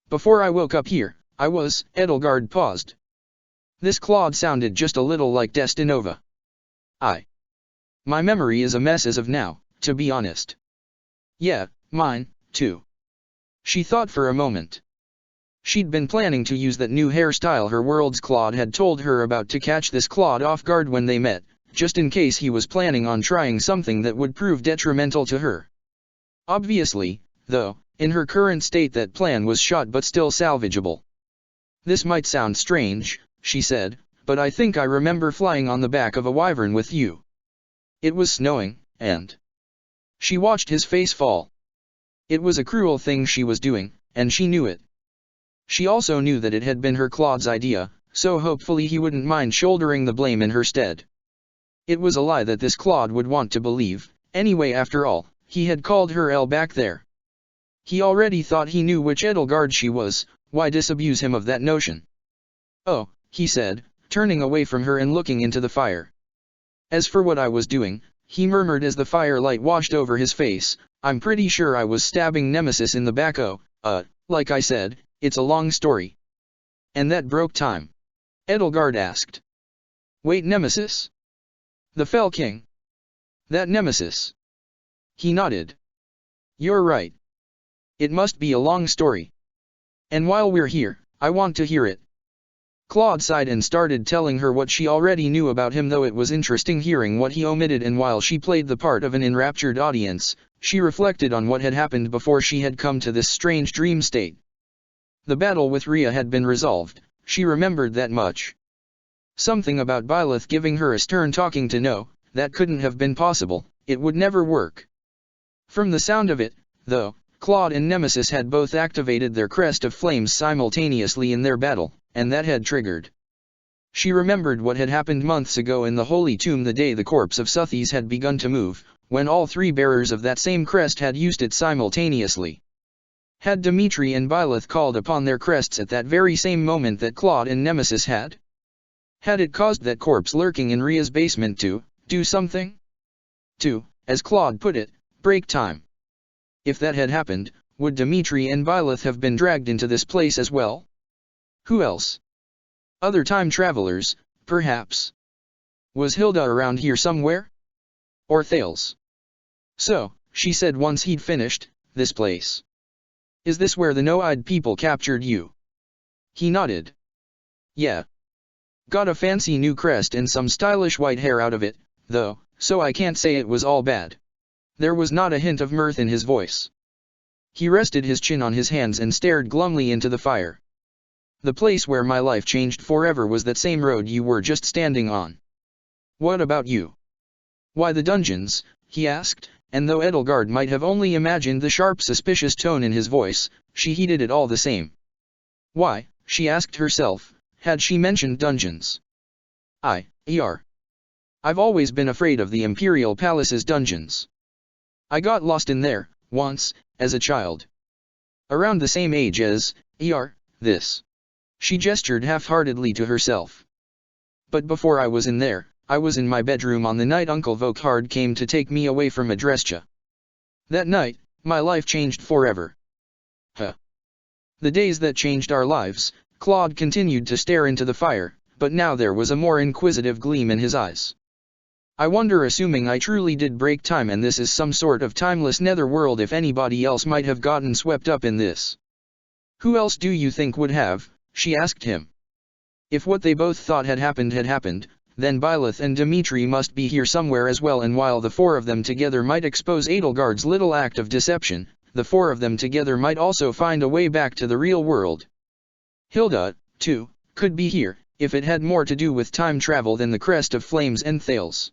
Before I woke up here, I was. Edelgard paused. This Claude sounded just a little like Destinova. My memory is a mess as of now, to be honest. Yeah, mine, too. She thought for a moment. She'd been planning to use that new hairstyle her world's Claude had told her about to catch this Claude off guard when they met, just in case he was planning on trying something that would prove detrimental to her. Obviously, though, in her current state that plan was shot but still salvageable. This might sound strange, she said, but I think I remember flying on the back of a wyvern with you. It was snowing, and she watched his face fall. It was a cruel thing she was doing, and she knew it. She also knew that it had been her Claude's idea, so hopefully he wouldn't mind shouldering the blame in her stead. It was a lie that this Claude would want to believe, anyway after all, he had called her Elle back there. He already thought he knew which Edelgard she was, why disabuse him of that notion? Oh, he said, turning away from her and looking into the fire. As for what I was doing, he murmured as the firelight washed over his face, I'm pretty sure I was stabbing Nemesis in the back. Like I said, it's a long story. And that broke time? Edelgard asked. Wait, Nemesis? The Fell King? That Nemesis? He nodded. You're right. It must be a long story. And while we're here, I want to hear it. Claude sighed and started telling her what she already knew about him, though it was interesting hearing what he omitted, and while she played the part of an enraptured audience, she reflected on what had happened before she had come to this strange dream state. The battle with Rhea had been resolved, she remembered that much. Something about Byleth giving her a stern talking to no, that couldn't have been possible, it would never work. From the sound of it, though, Claude and Nemesis had both activated their crest of flames simultaneously in their battle, and that had triggered. She remembered what had happened months ago in the Holy Tomb the day the corpse of Suthes had begun to move, when all three bearers of that same crest had used it simultaneously. Had Dimitri and Byleth called upon their crests at that very same moment that Claude and Nemesis had? Had it caused that corpse lurking in Rhea's basement to do something? To, as Claude put it, break time. If that had happened, would Dimitri and Byleth have been dragged into this place as well? Who else? Other time travelers, perhaps. Was Hilda around here somewhere? Or Thales? So, she said once he'd finished, this place. Is this where the no-eyed people captured you? He nodded. Yeah. Got a fancy new crest and some stylish white hair out of it, though, so I can't say it was all bad. There was not a hint of mirth in his voice. He rested his chin on his hands and stared glumly into the fire. The place where my life changed forever was that same road you were just standing on. What about you? Why the dungeons? He asked, and though Edelgard might have only imagined the sharp suspicious tone in his voice, she heeded it all the same. Why, she asked herself, had she mentioned dungeons? I've always been afraid of the Imperial Palace's dungeons. I got lost in there, once, as a child. Around the same age as, this. She gestured half-heartedly to herself. But before I was in there, I was in my bedroom on the night Uncle Vokhard came to take me away from Adrestia. That night, my life changed forever. The days that changed our lives, Claude continued to stare into the fire, but now there was a more inquisitive gleam in his eyes. I wonder, assuming I truly did break time and this is some sort of timeless netherworld, if anybody else might have gotten swept up in this. Who else do you think would have? She asked him. If what they both thought had happened, then Byleth and Dimitri must be here somewhere as well, and while the four of them together might expose Edelgard's little act of deception, the four of them together might also find a way back to the real world. Hilda, too, could be here, if it had more to do with time travel than the Crest of Flames and Thales.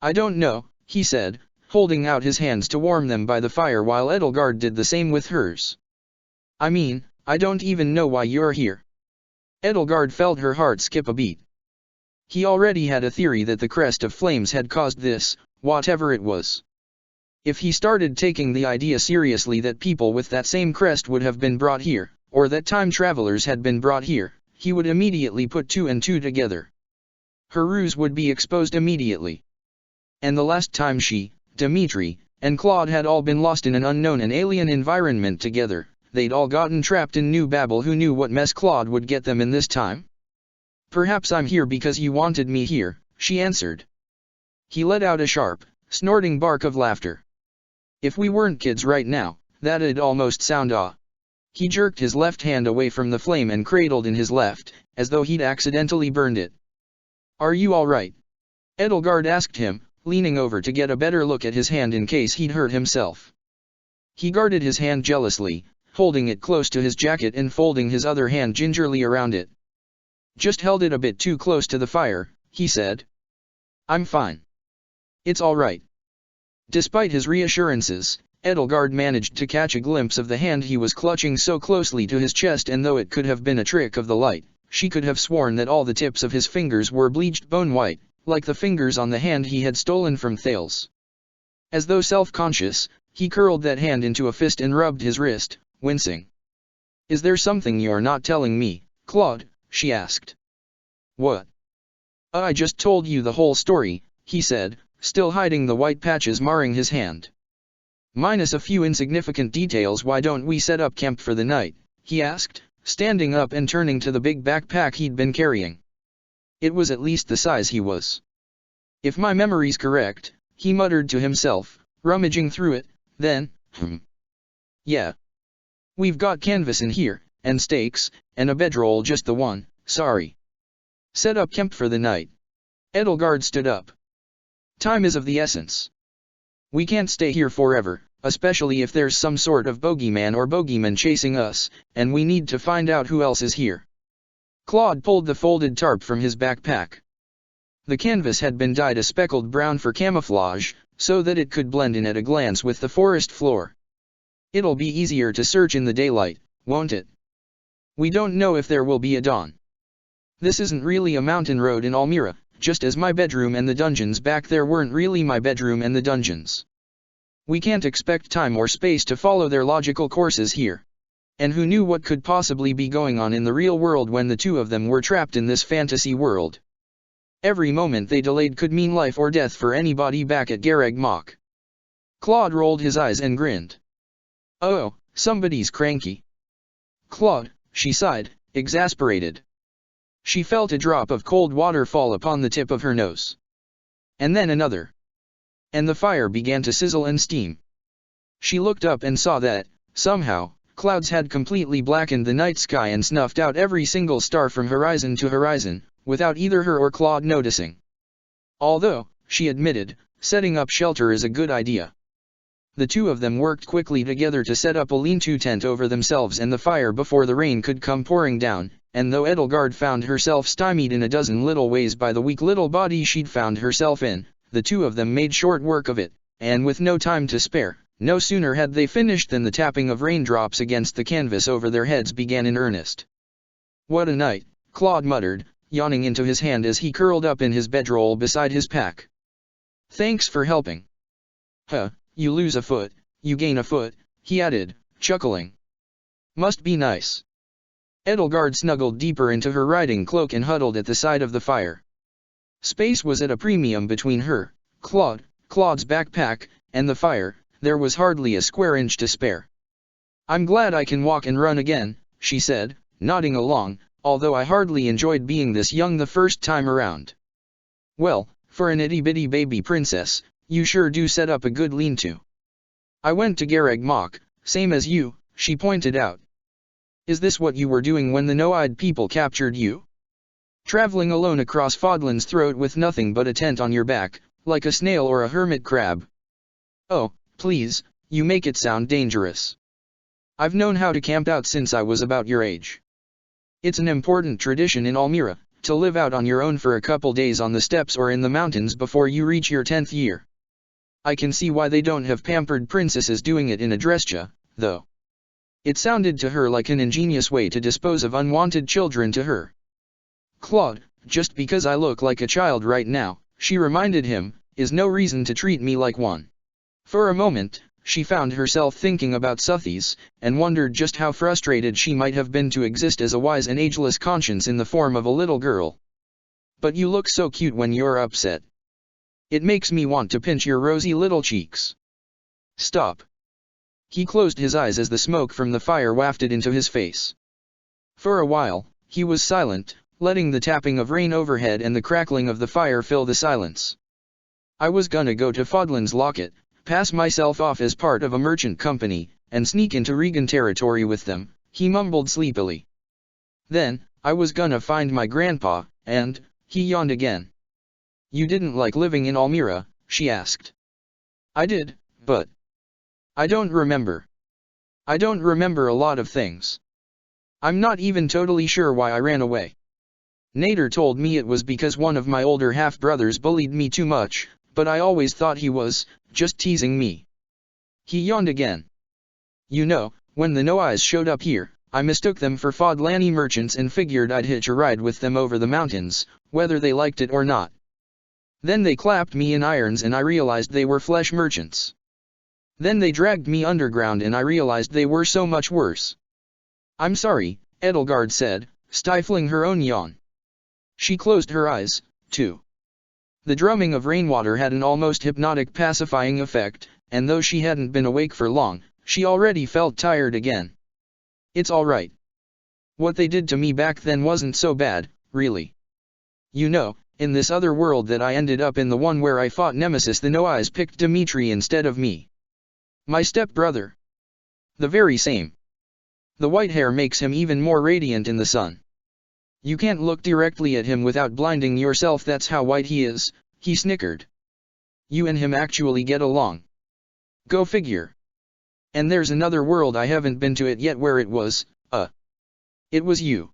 I don't know, he said, holding out his hands to warm them by the fire while Edelgard did the same with hers. I mean, I don't even know why you're here. Edelgard felt her heart skip a beat. He already had a theory that the Crest of Flames had caused this, whatever it was. If he started taking the idea seriously that people with that same crest would have been brought here, or that time travelers had been brought here, he would immediately put two and two together. Her ruse would be exposed immediately. And the last time she, Dimitri, and Claude had all been lost in an unknown and alien environment together, they'd all gotten trapped in New Babel. Who knew what mess Claude would get them in this time? Perhaps I'm here because you wanted me here, she answered. He let out a sharp, snorting bark of laughter. If we weren't kids right now, that'd almost sound awe. He jerked his left hand away from the flame and cradled in his left, as though he'd accidentally burned it. Are you all right? Edelgard asked him, leaning over to get a better look at his hand in case he'd hurt himself. He guarded his hand jealously, holding it close to his jacket and folding his other hand gingerly around it. Just held it a bit too close to the fire, he said. I'm fine. It's all right. Despite his reassurances, Edelgard managed to catch a glimpse of the hand he was clutching so closely to his chest, and though it could have been a trick of the light, she could have sworn that all the tips of his fingers were bleached bone white, like the fingers on the hand he had stolen from Thales. As though self-conscious, he curled that hand into a fist and rubbed his wrist, wincing. Is there something you're not telling me, Claude? She asked. What? I just told you the whole story, he said, still hiding the white patches marring his hand. Minus a few insignificant details. Why don't we set up camp for the night? He asked, standing up and turning to the big backpack he'd been carrying. It was at least the size he was. If my memory's correct, he muttered to himself, rummaging through it, then, yeah. We've got canvas in here, and stakes, and a bedroll. Just the one, sorry. Set up camp for the night. Edelgard stood up. Time is of the essence. We can't stay here forever, especially if there's some sort of bogeyman or bogeyman chasing us, and we need to find out who else is here. Claude pulled the folded tarp from his backpack. The canvas had been dyed a speckled brown for camouflage, so that it could blend in at a glance with the forest floor. It'll be easier to search in the daylight, won't it? We don't know if there will be a dawn. This isn't really a mountain road in Almira, just as my bedroom and the dungeons back there weren't really my bedroom and the dungeons. We can't expect time or space to follow their logical courses here. And who knew what could possibly be going on in the real world when the two of them were trapped in this fantasy world? Every moment they delayed could mean life or death for anybody back at Garreg Mach. Claude rolled his eyes and grinned. Oh, somebody's cranky. Claude, she sighed, exasperated. She felt a drop of cold water fall upon the tip of her nose. And then another. And the fire began to sizzle and steam. She looked up and saw that, somehow, clouds had completely blackened the night sky and snuffed out every single star from horizon to horizon, without either her or Claude noticing. Although, she admitted, setting up shelter is a good idea. The two of them worked quickly together to set up a lean-to tent over themselves and the fire before the rain could come pouring down, and though Edelgard found herself stymied in a dozen little ways by the weak little body she'd found herself in, the two of them made short work of it, and with no time to spare, no sooner had they finished than the tapping of raindrops against the canvas over their heads began in earnest. What a night, Claude muttered, yawning into his hand as he curled up in his bedroll beside his pack. Thanks for helping. Huh. You lose a foot, you gain a foot, he added, chuckling. Must be nice. Edelgard snuggled deeper into her riding cloak and huddled at the side of the fire. Space was at a premium between her, Claude's backpack, and the fire. There was hardly a square inch to spare. I'm glad I can walk and run again, she said, nodding along, although I hardly enjoyed being this young the first time around. Well, for an itty-bitty baby princess, you sure do set up a good lean-to. I went to Garreg Mach, same as you, she pointed out. Is this what you were doing when the No-Eyed people captured you? Traveling alone across Fodlan's throat with nothing but a tent on your back, like a snail or a hermit crab. Oh, please, you make it sound dangerous. I've known how to camp out since I was about your age. It's an important tradition in Almira, to live out on your own for a couple days on the steppes or in the mountains before you reach your 10th year. I can see why they don't have pampered princesses doing it in Adrestia, though. It sounded to her like an ingenious way to dispose of unwanted children to her. Claude, just because I look like a child right now, she reminded him, is no reason to treat me like one. For a moment, she found herself thinking about Suthies, and wondered just how frustrated she might have been to exist as a wise and ageless conscience in the form of a little girl. But you look so cute when you're upset. It makes me want to pinch your rosy little cheeks. Stop. He closed his eyes as the smoke from the fire wafted into his face. For a while, he was silent, letting the tapping of rain overhead and the crackling of the fire fill the silence. I was gonna go to Fodlan's Locket, pass myself off as part of a merchant company, and sneak into Regan territory with them, he mumbled sleepily. Then, I was gonna find my grandpa, and, he yawned again. You didn't like living in Almira, she asked. I did, but I don't remember. I don't remember a lot of things. I'm not even totally sure why I ran away. Nader told me it was because one of my older half-brothers bullied me too much, but I always thought he was just teasing me. He yawned again. You know, when the Noais showed up here, I mistook them for Fodlani merchants and figured I'd hitch a ride with them over the mountains, whether they liked it or not. Then they clapped me in irons and I realized they were flesh merchants. Then they dragged me underground and I realized they were so much worse. I'm sorry, Edelgard said, stifling her own yawn. She closed her eyes, too. The drumming of rainwater had an almost hypnotic pacifying effect, and though she hadn't been awake for long, she already felt tired again. It's all right. What they did to me back then wasn't so bad, really. You know, in this other world that I ended up in, the one where I fought Nemesis, the Noais picked Dimitri instead of me. My step-brother. The very same. The white hair makes him even more radiant in the sun. You can't look directly at him without blinding yourself, that's how white he is, he snickered. You and him actually get along. Go figure. And there's another world I haven't been to it yet where it was, it was you.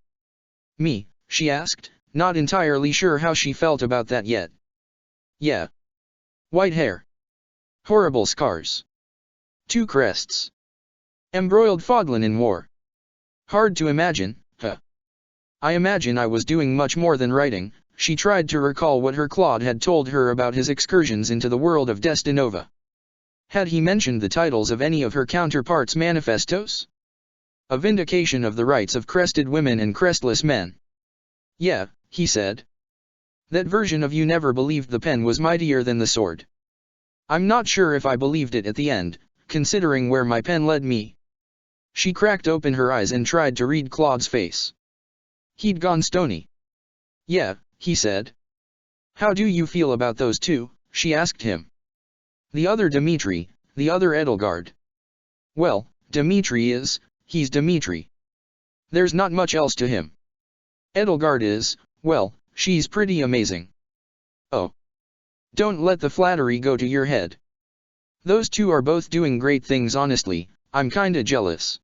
Me, she asked, not entirely sure how she felt about that yet. Yeah. White hair. Horrible scars. 2 crests. Embroiled Fodlan in war. Hard to imagine, huh? I imagine I was doing much more than writing. She tried to recall what her Claude had told her about his excursions into the world of Destinova. Had he mentioned the titles of any of her counterparts' manifestos? A vindication of the rights of crested women and crestless men. Yeah, he said. That version of you never believed the pen was mightier than the sword. I'm not sure if I believed it at the end, considering where my pen led me. She cracked open her eyes and tried to read Claude's face. He'd gone stony. Yeah, he said. How do you feel about those two? She asked him. The other Dimitri, the other Edelgard. Well, Dimitri is, he's Dimitri. There's not much else to him. Edelgard is, well, she's pretty amazing. Oh. Don't let the flattery go to your head. Those two are both doing great things, honestly, I'm kinda jealous.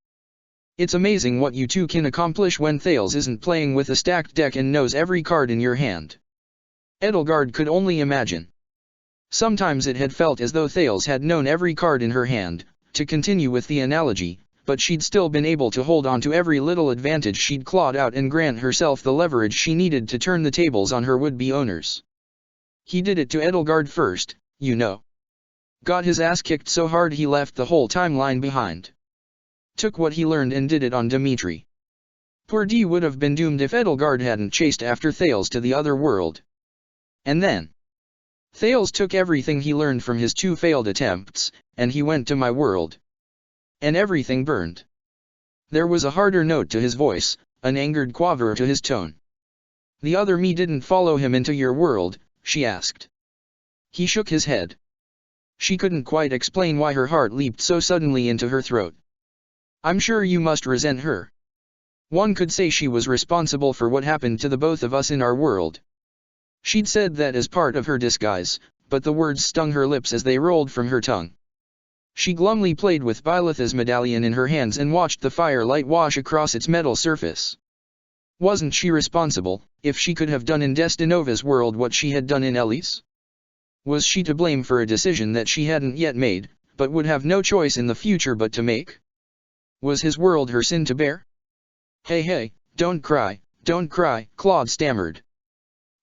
It's amazing what you two can accomplish when Thales isn't playing with a stacked deck and knows every card in your hand. Edelgard could only imagine. Sometimes it had felt as though Thales had known every card in her hand, to continue with the analogy, but she'd still been able to hold on to every little advantage she'd clawed out and grant herself the leverage she needed to turn the tables on her would-be owners. He did it to Edelgard first, you know. Got his ass kicked so hard he left the whole timeline behind. Took what he learned and did it on Dimitri. Poor D would have been doomed if Edelgard hadn't chased after Thales to the other world. And then Thales took everything he learned from his 2 failed attempts, and he went to my world. And everything burned. There was a harder note to his voice, an angered quaver to his tone. The other me didn't follow him into your world, she asked. He shook his head. She couldn't quite explain why her heart leaped so suddenly into her throat. I'm sure you must resent her. One could say she was responsible for what happened to the both of us in our world. She'd said that as part of her disguise, but the words stung her lips as they rolled from her tongue. She glumly played with Bylitha's medallion in her hands and watched the firelight wash across its metal surface. Wasn't she responsible, if she could have done in Destinova's world what she had done in Ellie's? Was she to blame for a decision that she hadn't yet made, but would have no choice in the future but to make? Was his world her sin to bear? Hey, don't cry, Claude stammered.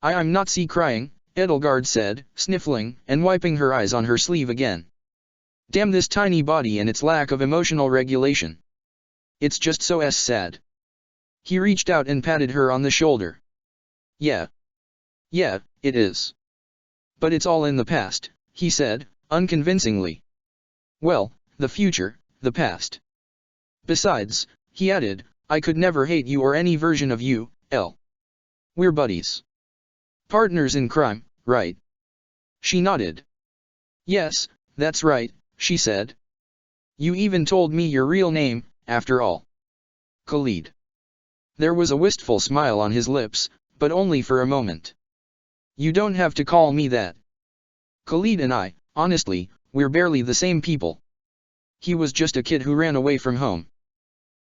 I'm not crying, Edelgard said, sniffling, and wiping her eyes on her sleeve again. Damn this tiny body and its lack of emotional regulation. It's just so sad. He reached out and patted her on the shoulder. Yeah, it is. But it's all in the past, he said, unconvincingly. Well, the future, the past. Besides, he added, I could never hate you or any version of you, Elle. We're buddies. Partners in crime, right? She nodded. Yes, that's right, she said. You even told me your real name, after all. Khalid. There was a wistful smile on his lips, but only for a moment. You don't have to call me that. Khalid and I, honestly, we're barely the same people. He was just a kid who ran away from home.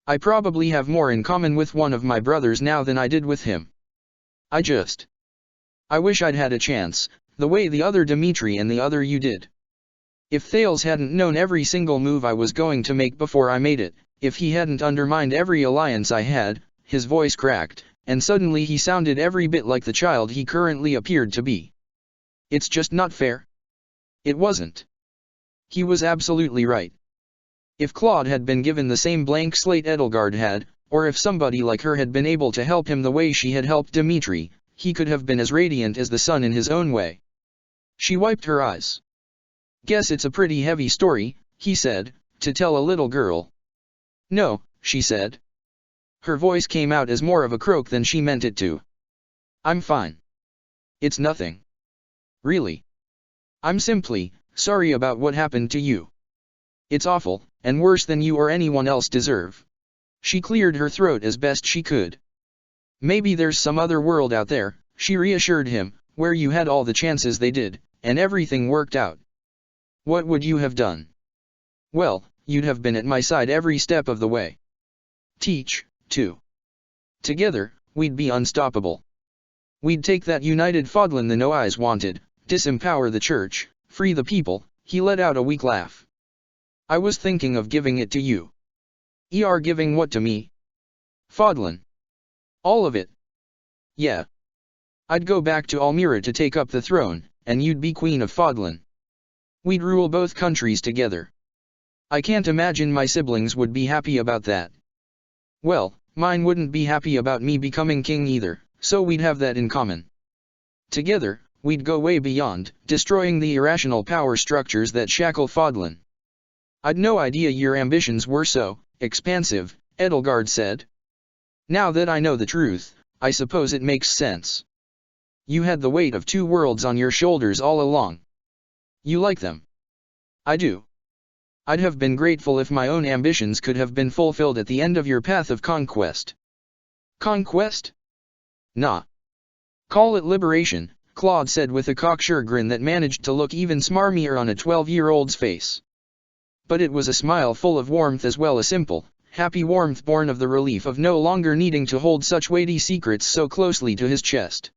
I probably have more in common with one of my brothers now than I did with him. I wish I'd had a chance, the way the other Dimitri and the other you did. If Thales hadn't known every single move I was going to make before I made it, if he hadn't undermined every alliance I had, his voice cracked, and suddenly he sounded every bit like the child he currently appeared to be. It's just not fair. It wasn't. He was absolutely right. If Claude had been given the same blank slate Edelgard had, or if somebody like her had been able to help him the way she had helped Dimitri, he could have been as radiant as the sun in his own way. She wiped her eyes. Guess it's a pretty heavy story, he said, to tell a little girl. No, she said. Her voice came out as more of a croak than she meant it to. I'm fine. It's nothing. Really. I'm simply sorry about what happened to you. It's awful, and worse than you or anyone else deserve. She cleared her throat as best she could. Maybe there's some other world out there, she reassured him, where you had all the chances they did, and everything worked out. What would you have done? Well, you'd have been at my side every step of the way. Teach, too. Together, we'd be unstoppable. We'd take that united Fodlan the No-Eyes wanted, disempower the church, free the people. He let out a weak laugh. I was thinking of giving it to you. Giving what to me? Fodlan. All of it. Yeah. I'd go back to Almira to take up the throne, and you'd be Queen of Fodlan. We'd rule both countries together. I can't imagine my siblings would be happy about that. Well, mine wouldn't be happy about me becoming king either, so we'd have that in common. Together, we'd go way beyond, destroying the irrational power structures that shackle Fodlan. I'd no idea your ambitions were so expansive, Edelgard said. Now that I know the truth, I suppose it makes sense. You had the weight of two worlds on your shoulders all along. You like them. I do. I'd have been grateful if my own ambitions could have been fulfilled at the end of your path of conquest. Conquest? Nah. Call it liberation, Claude said with a cocksure grin that managed to look even smarmier on a 12-year-old's face. But it was a smile full of warmth as well as simple, happy warmth born of the relief of no longer needing to hold such weighty secrets so closely to his chest.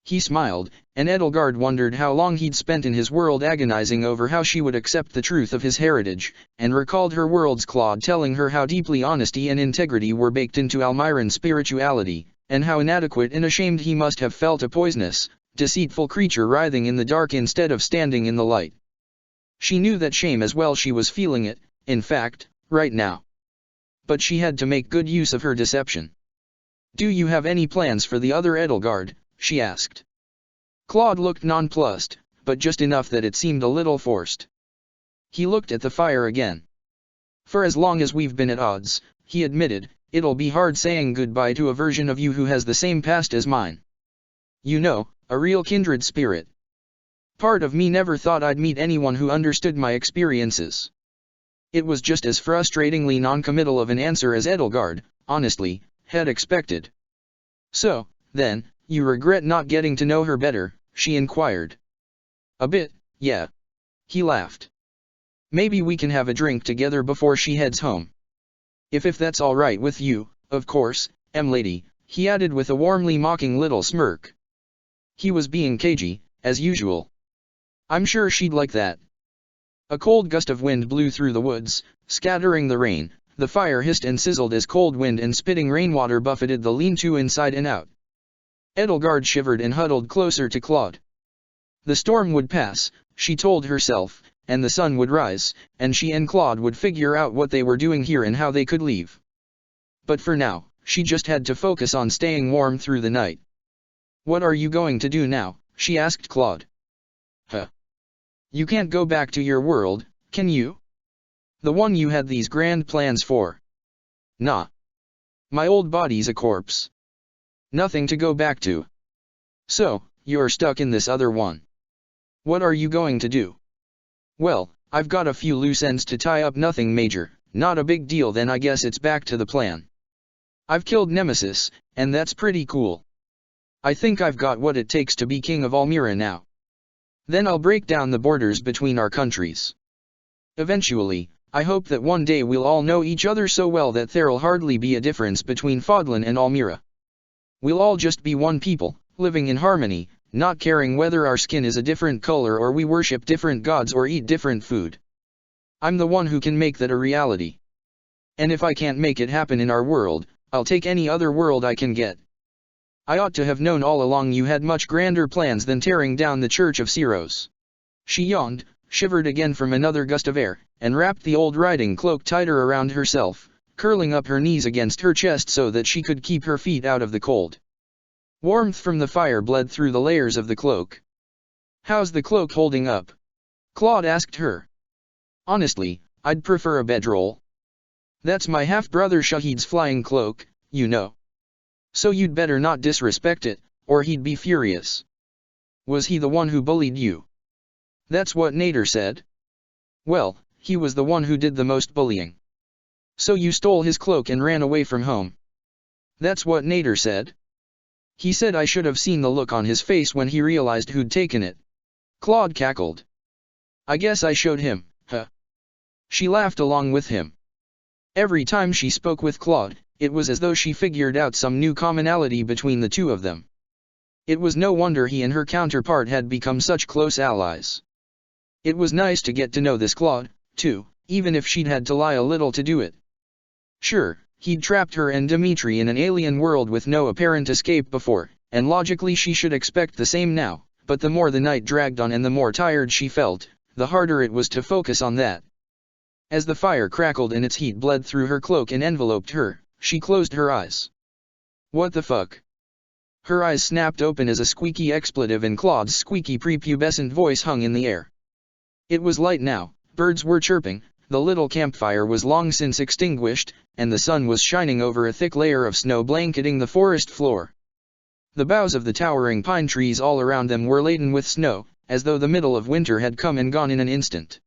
He smiled, and Edelgard wondered how long he'd spent in his world agonizing over how she would accept the truth of his heritage, and recalled her world's Claude telling her how deeply honesty and integrity were baked into Almiran spirituality, and how inadequate and ashamed he must have felt a poisonous, deceitful creature writhing in the dark instead of standing in the light. She knew that shame as well. She was feeling it, in fact, right now. But she had to make good use of her deception. Do you have any plans for the other Edelgard? She asked. Claude looked nonplussed, but just enough that it seemed a little forced. He looked at the fire again. For as long as we've been at odds, he admitted, it'll be hard saying goodbye to a version of you who has the same past as mine. You know, a real kindred spirit. Part of me never thought I'd meet anyone who understood my experiences. It was just as frustratingly non-committal of an answer as Edelgard, honestly, had expected. So, then, you regret not getting to know her better, she inquired. A bit, yeah. He laughed. Maybe we can have a drink together before she heads home. If that's all right with you, of course, lady, he added with a warmly mocking little smirk. He was being cagey, as usual. I'm sure she'd like that. A cold gust of wind blew through the woods, scattering the rain. The fire hissed and sizzled as cold wind and spitting rainwater buffeted the lean-to inside and out. Edelgard shivered and huddled closer to Claude. The storm would pass, she told herself, and the sun would rise, and she and Claude would figure out what they were doing here and how they could leave. But for now, she just had to focus on staying warm through the night. What are you going to do now? She asked Claude. Huh? You can't go back to your world, can you? The one you had these grand plans for. Nah. My old body's a corpse. Nothing to go back to. So, you're stuck in this other one. What are you going to do? Well, I've got a few loose ends to tie up, nothing major, not a big deal, then I guess it's back to the plan. I've killed Nemesis, and that's pretty cool. I think I've got what it takes to be king of Almira now. Then I'll break down the borders between our countries. Eventually, I hope that one day we'll all know each other so well that there'll hardly be a difference between Fodlan and Almira. We'll all just be one people, living in harmony, not caring whether our skin is a different color or we worship different gods or eat different food. I'm the one who can make that a reality. And if I can't make it happen in our world, I'll take any other world I can get. I ought to have known all along you had much grander plans than tearing down the Church of Ceros. She yawned, shivered again from another gust of air, and wrapped the old riding cloak tighter around herself, curling up her knees against her chest so that she could keep her feet out of the cold. Warmth from the fire bled through the layers of the cloak. How's the cloak holding up? Claude asked her. Honestly, I'd prefer a bedroll. That's my half-brother Shahid's flying cloak, you know. So you'd better not disrespect it, or he'd be furious. Was he the one who bullied you? That's what Nader said. Well, he was the one who did the most bullying. So you stole his cloak and ran away from home. That's what Nader said. He said I should have seen the look on his face when he realized who'd taken it. Claude cackled. I guess I showed him, huh? She laughed along with him. Every time she spoke with Claude, it was as though she figured out some new commonality between the two of them. It was no wonder he and her counterpart had become such close allies. It was nice to get to know this Claude, too, even if she'd had to lie a little to do it. Sure, he'd trapped her and Dimitri in an alien world with no apparent escape before, and logically she should expect the same now, but the more the night dragged on and the more tired she felt, the harder it was to focus on that. As the fire crackled and its heat bled through her cloak and enveloped her, she closed her eyes. What the fuck? Her eyes snapped open as a squeaky expletive in Claude's squeaky prepubescent voice hung in the air. It was light now, birds were chirping, the little campfire was long since extinguished, and the sun was shining over a thick layer of snow blanketing the forest floor. The boughs of the towering pine trees all around them were laden with snow, as though the middle of winter had come and gone in an instant.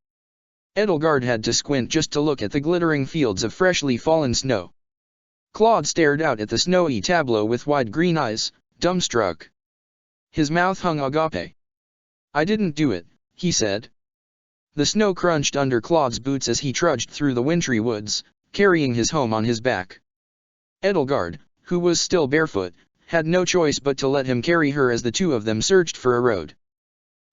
Edelgard had to squint just to look at the glittering fields of freshly fallen snow. Claude stared out at the snowy tableau with wide green eyes, dumbstruck. His mouth hung agape. I didn't do it, he said. The snow crunched under Claude's boots as he trudged through the wintry woods, carrying his home on his back. Edelgard, who was still barefoot, had no choice but to let him carry her as the two of them searched for a road.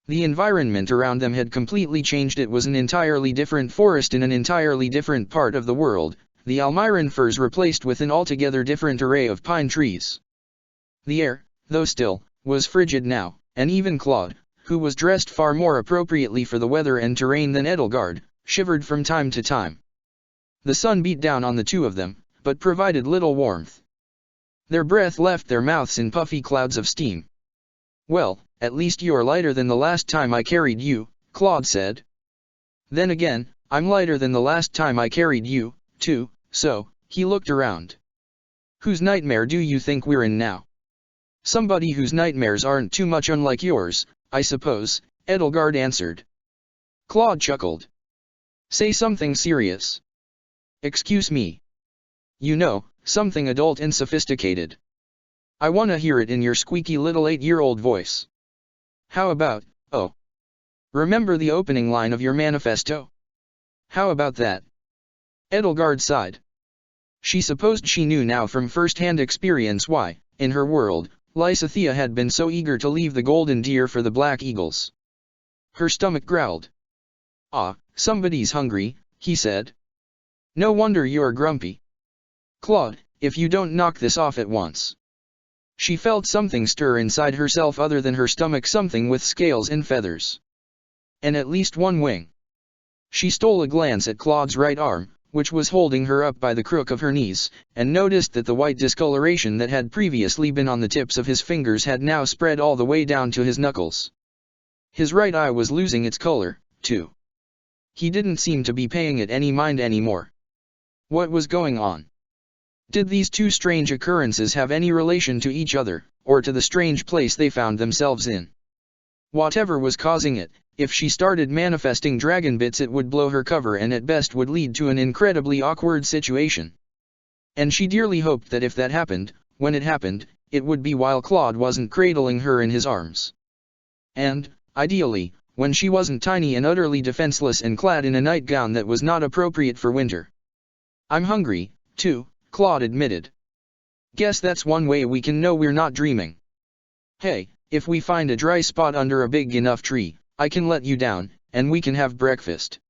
The environment around them had completely changed. It was an entirely different forest in an entirely different part of the world, the Almiran firs replaced with an altogether different array of pine trees. The air, though still, was frigid now, and even Claude, who was dressed far more appropriately for the weather and terrain than Edelgard, shivered from time to time. The sun beat down on the two of them, but provided little warmth. Their breath left their mouths in puffy clouds of steam. Well, at least you're lighter than the last time I carried you, Claude said. Then again, I'm lighter than the last time I carried you, too, so, he looked around. Whose nightmare do you think we're in now? Somebody whose nightmares aren't too much unlike yours, I suppose, Edelgard answered. Claude chuckled. Say something serious. Excuse me. You know, something adult and sophisticated. I wanna hear it in your squeaky little 8-year-old voice. How about, oh. Remember the opening line of your manifesto? How about that? Edelgard sighed. She supposed she knew now from first-hand experience why, in her world, Lysithea had been so eager to leave the golden deer for the black eagles. Her stomach growled. Ah, somebody's hungry, he said. No wonder you're grumpy. Claude, if you don't knock this off at once. She felt something stir inside herself other than her stomach, something with scales and feathers. And at least one wing. She stole a glance at Claude's right arm, which was holding her up by the crook of her knees, and noticed that the white discoloration that had previously been on the tips of his fingers had now spread all the way down to his knuckles. His right eye was losing its color, too. He didn't seem to be paying it any mind anymore. What was going on? Did these two strange occurrences have any relation to each other, or to the strange place they found themselves in? Whatever was causing it, if she started manifesting dragon bits it would blow her cover and at best would lead to an incredibly awkward situation. And she dearly hoped that if that happened, when it happened, it would be while Claude wasn't cradling her in his arms. And, ideally, when she wasn't tiny and utterly defenseless and clad in a nightgown that was not appropriate for winter. I'm hungry, too, Claude admitted. Guess that's one way we can know we're not dreaming. Hey, if we find a dry spot under a big enough tree, I can let you down, and we can have breakfast.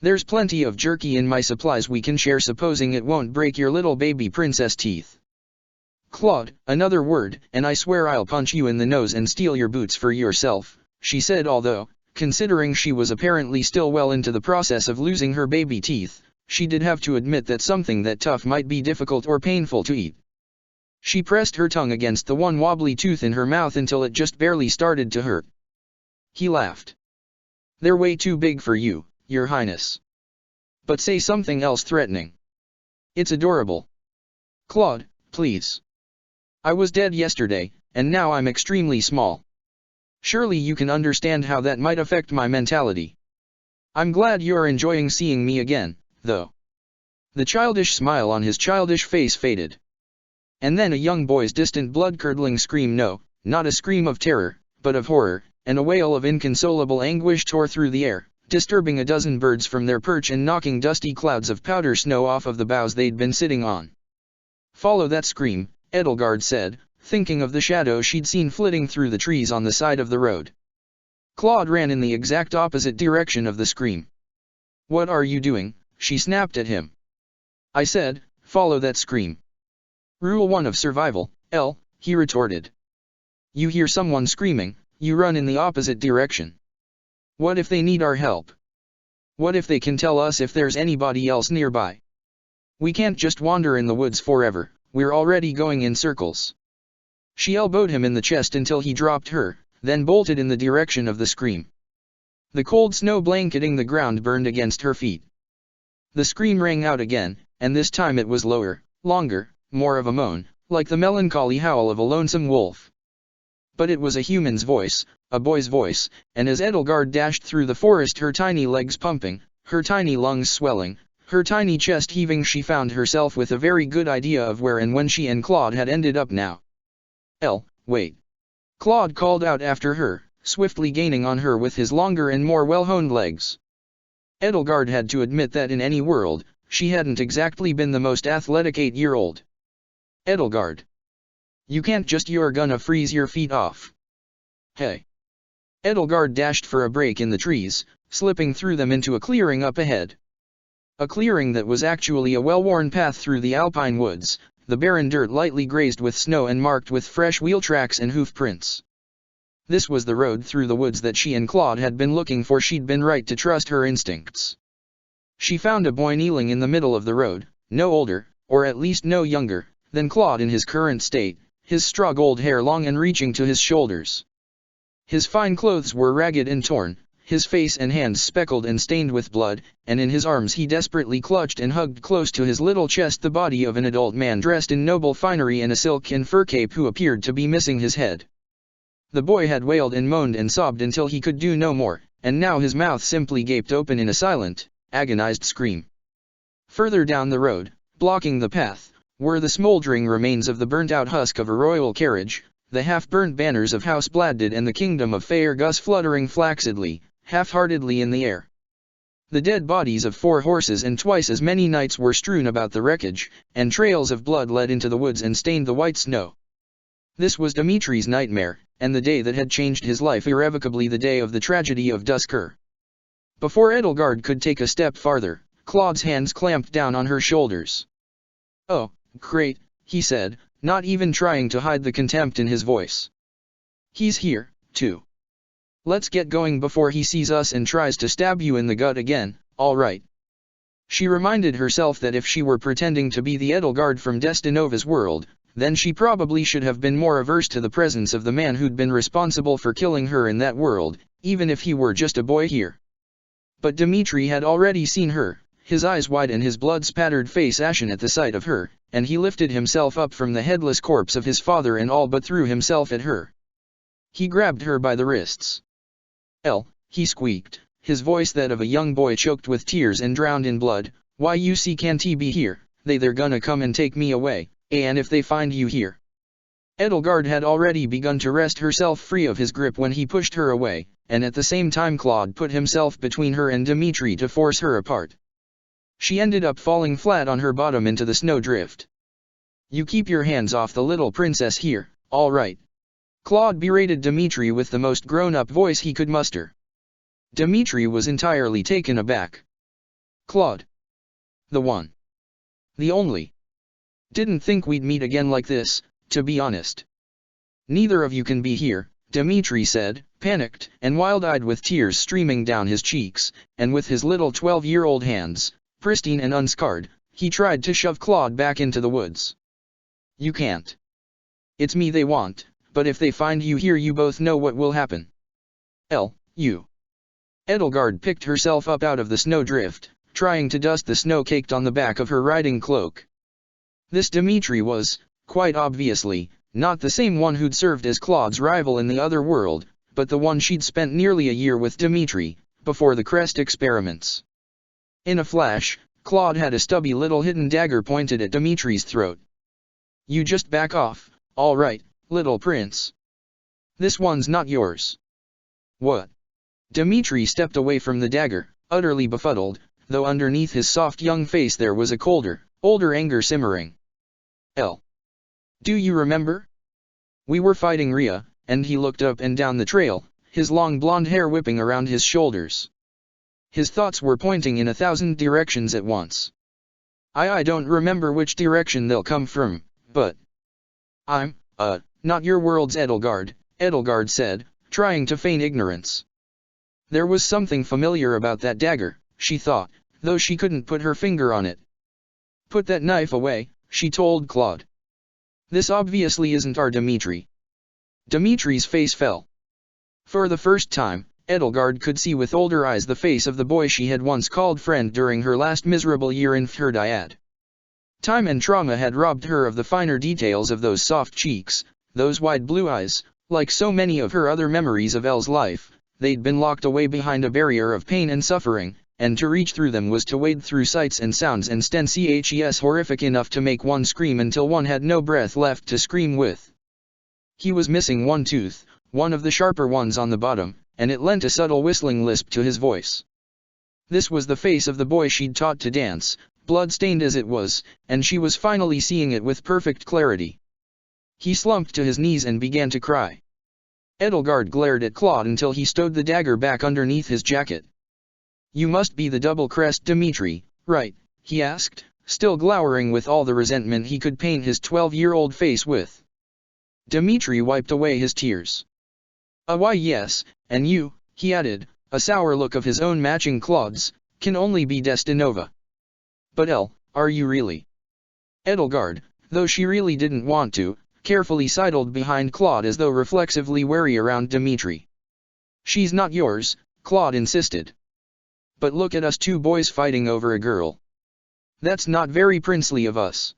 There's plenty of jerky in my supplies we can share, supposing it won't break your little baby princess teeth. Claude, another word, and I swear I'll punch you in the nose and steal your boots for yourself, she said, although, considering she was apparently still well into the process of losing her baby teeth, she did have to admit that something that tough might be difficult or painful to eat. She pressed her tongue against the one wobbly tooth in her mouth until it just barely started to hurt. He laughed. They're way too big for you, Your Highness. But say something else threatening. It's adorable. Claude, please. I was dead yesterday, and now I'm extremely small. Surely you can understand how that might affect my mentality. I'm glad you're enjoying seeing me again, though. The childish smile on his childish face faded. And then a young boy's distant blood-curdling scream, no, not a scream of terror, but of horror, and a wail of inconsolable anguish tore through the air, disturbing a dozen birds from their perch and knocking dusty clouds of powder snow off of the boughs they'd been sitting on. Follow that scream, Edelgard said, thinking of the shadow she'd seen flitting through the trees on the side of the road. Claude ran in the exact opposite direction of the scream. What are you doing? She snapped at him. I said, follow that scream. Rule 1 of survival, L, he retorted. You hear someone screaming, you run in the opposite direction. What if they need our help? What if they can tell us if there's anybody else nearby? We can't just wander in the woods forever, we're already going in circles. She elbowed him in the chest until he dropped her, then bolted in the direction of the scream. The cold snow blanketing the ground burned against her feet. The scream rang out again, and this time it was lower, longer, more of a moan, like the melancholy howl of a lonesome wolf. But it was a human's voice, a boy's voice, and as Edelgard dashed through the forest, her tiny legs pumping, her tiny lungs swelling, her tiny chest heaving, she found herself with a very good idea of where and when she and Claude had ended up now. Wait. Claude called out after her, swiftly gaining on her with his longer and more well-honed legs. Edelgard had to admit that in any world, she hadn't exactly been the most athletic 8-year-old. Edelgard. You can't just, you're gonna freeze your feet off. Hey. Edelgard dashed for a break in the trees, slipping through them into a clearing up ahead. A clearing that was actually a well-worn path through the alpine woods, the barren dirt lightly grazed with snow and marked with fresh wheel tracks and hoof prints. This was the road through the woods that she and Claude had been looking for. She'd been right to trust her instincts. She found a boy kneeling in the middle of the road, no older, or at least no younger, than Claude in his current state, his straw gold hair long and reaching to his shoulders. His fine clothes were ragged and torn, his face and hands speckled and stained with blood, and in his arms he desperately clutched and hugged close to his little chest the body of an adult man dressed in noble finery and a silk and fur cape who appeared to be missing his head. The boy had wailed and moaned and sobbed until he could do no more, and now his mouth simply gaped open in a silent, agonized scream. Further down the road, blocking the path, were the smoldering remains of the burnt-out husk of a royal carriage, the half-burnt banners of House Bladded and the kingdom of Faerghus fluttering flaxidly, half-heartedly in the air. The dead bodies of 4 horses and twice as many knights were strewn about the wreckage, and trails of blood led into the woods and stained the white snow. This was Dimitri's nightmare, and the day that had changed his life irrevocably, the day of the tragedy of Duscur. Before Edelgard could take a step farther, Claude's hands clamped down on her shoulders. "Oh, great," he said, not even trying to hide the contempt in his voice. "He's here, too. Let's get going before he sees us and tries to stab you in the gut again, all right." She reminded herself that if she were pretending to be the Edelgard from Destinova's world, then she probably should have been more averse to the presence of the man who'd been responsible for killing her in that world, even if he were just a boy here. But Dimitri had already seen her, his eyes wide and his blood-spattered face ashen at the sight of her, and he lifted himself up from the headless corpse of his father and all but threw himself at her. He grabbed her by the wrists. He squeaked, his voice that of a young boy choked with tears and drowned in blood. "Why you see can't he be here? They're gonna come and take me away, and if they find you here." Edelgard had already begun to wrest herself free of his grip when he pushed her away, and at the same time Claude put himself between her and Dimitri to force her apart. She ended up falling flat on her bottom into the snowdrift. "You keep your hands off the little princess here, all right?" Claude berated Dimitri with the most grown-up voice he could muster. Dimitri was entirely taken aback. "Claude? The one. The only. Didn't think we'd meet again like this, to be honest." "Neither of you can be here," Dimitri said, panicked and wild-eyed with tears streaming down his cheeks, and with his little 12-year-old hands, pristine and unscarred, he tried to shove Claude back into the woods. "You can't. It's me they want. But if they find you here, you both know what will happen." You. Edelgard picked herself up out of the snowdrift, trying to dust the snow caked on the back of her riding cloak. This Dimitri was, quite obviously, not the same one who'd served as Claude's rival in the other world, but the one she'd spent nearly a year with Dimitri, before the Crest experiments. In a flash, Claude had a stubby little hidden dagger pointed at Dimitri's throat. "You just back off, all right, little prince. This one's not yours." "What?" Dimitri stepped away from the dagger, utterly befuddled, though underneath his soft young face there was a colder, older anger simmering. "Do you remember? We were fighting Rhea," and he looked up and down the trail, his long blonde hair whipping around his shoulders. His thoughts were pointing in 1,000 directions at once. I don't remember which direction they'll come from, but I'm, not your world's Edelgard," Edelgard said, trying to feign ignorance. There was something familiar about that dagger, she thought, though she couldn't put her finger on it. "Put that knife away," she told Claude. "This obviously isn't our Dimitri." Dimitri's face fell. For the first time, Edelgard could see with older eyes the face of the boy she had once called friend during her last miserable year in Fhirdiad. Time and trauma had robbed her of the finer details of those soft cheeks, those wide blue eyes. Like so many of her other memories of Elle's life, they'd been locked away behind a barrier of pain and suffering, and to reach through them was to wade through sights and sounds and stenches horrific enough to make one scream until one had no breath left to scream with. He was missing one tooth, one of the sharper ones on the bottom, and it lent a subtle whistling lisp to his voice. This was the face of the boy she'd taught to dance, blood-stained as it was, and she was finally seeing it with perfect clarity. He slumped to his knees and began to cry. Edelgard glared at Claude until he stowed the dagger back underneath his jacket. "You must be the double-crest Dimitri, right?" he asked, still glowering with all the resentment he could paint his 12-year-old face with. Dimitri wiped away his tears. Why yes, and you," he added, a sour look of his own matching Claude's, "can only be Destinova." "But are you really?" Edelgard, though she really didn't want to, carefully sidled behind Claude as though reflexively wary around Dimitri. "She's not yours," Claude insisted. "But look at us two boys fighting over a girl. That's not very princely of us."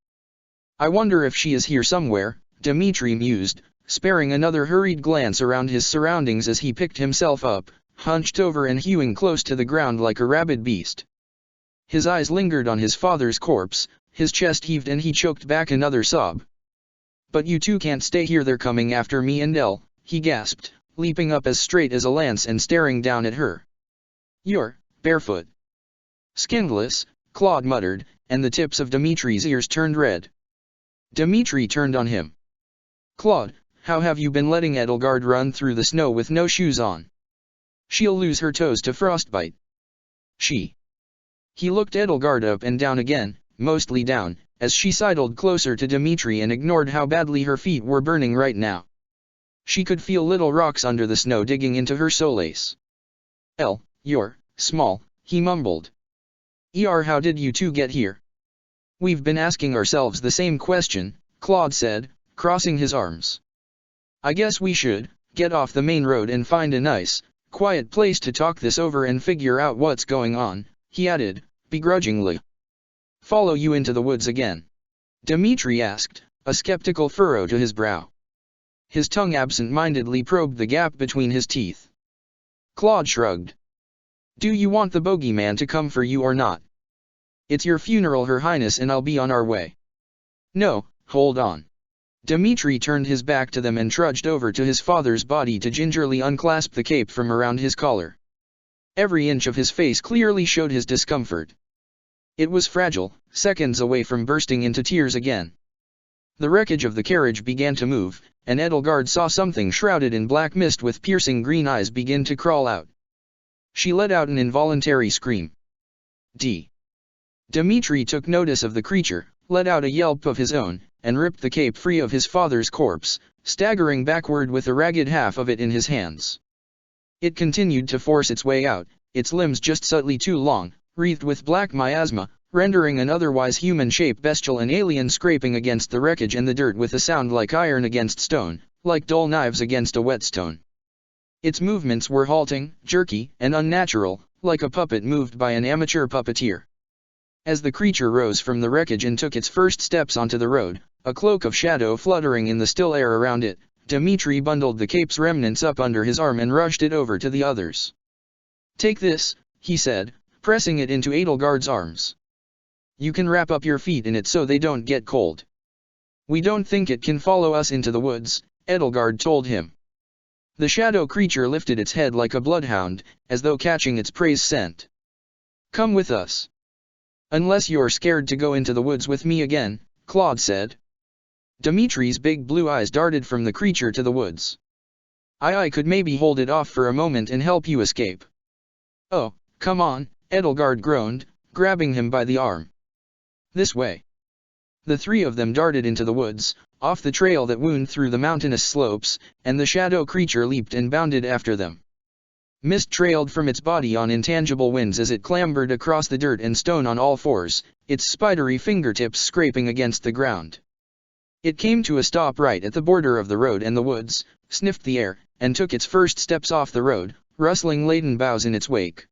"I wonder if she is here somewhere," Dimitri mused, sparing another hurried glance around his surroundings as he picked himself up, hunched over and hewing close to the ground like a rabid beast. His eyes lingered on his father's corpse, his chest heaved and he choked back another sob. "But you two can't stay here, they're coming after me and Elle," he gasped, leaping up as straight as a lance and staring down at her. "You're barefoot." "Skinless," Claude muttered, and the tips of Dimitri's ears turned red. Dimitri turned on him. "Claude, how have you been letting Edelgard run through the snow with no shoes on? She'll lose her toes to frostbite." He looked Edelgard up and down again, mostly down, as she sidled closer to Dimitri and ignored how badly her feet were burning right now. She could feel little rocks under the snow digging into her solace. "Elle, you're small," he mumbled. How did you two get here?" "We've been asking ourselves the same question," Claude said, crossing his arms. "I guess we should get off the main road and find a nice, quiet place to talk this over and figure out what's going on," he added, begrudgingly. "Follow you into the woods again?" Dimitri asked, a skeptical furrow to his brow. His tongue absent-mindedly probed the gap between his teeth. Claude shrugged. "Do you want the bogeyman to come for you or not? It's your funeral, Her Highness, and I'll be on our way." "No, hold on." Dimitri turned his back to them and trudged over to his father's body to gingerly unclasp the cape from around his collar. Every inch of his face clearly showed his discomfort. It was fragile, seconds away from bursting into tears again. The wreckage of the carriage began to move, and Edelgard saw something shrouded in black mist with piercing green eyes begin to crawl out. She let out an involuntary scream. Dimitri took notice of the creature, let out a yelp of his own, and ripped the cape free of his father's corpse, staggering backward with the ragged half of it in his hands. It continued to force its way out, its limbs just slightly too long, wreathed with black miasma, rendering an otherwise human-shaped bestial and alien scraping against the wreckage and the dirt with a sound like iron against stone, like dull knives against a whetstone. Its movements were halting, jerky, and unnatural, like a puppet moved by an amateur puppeteer. As the creature rose from the wreckage and took its first steps onto the road, a cloak of shadow fluttering in the still air around it, Dimitri bundled the cape's remnants up under his arm and rushed it over to the others. "Take this," he said, pressing it into Edelgard's arms. "You can wrap up your feet in it so they don't get cold." "We don't think it can follow us into the woods," Edelgard told him. The shadow creature lifted its head like a bloodhound, as though catching its prey's scent. "Come with us. Unless you're scared to go into the woods with me again," Claude said. Dimitri's big blue eyes darted from the creature to the woods. I could maybe hold it off for a moment and help you escape." "Oh, come on," Edelgard groaned, grabbing him by the arm. "This way." The three of them darted into the woods, off the trail that wound through the mountainous slopes, and the shadow creature leaped and bounded after them. Mist trailed from its body on intangible winds as it clambered across the dirt and stone on all fours, its spidery fingertips scraping against the ground. It came to a stop right at the border of the road and the woods, sniffed the air, and took its first steps off the road, rustling laden boughs in its wake.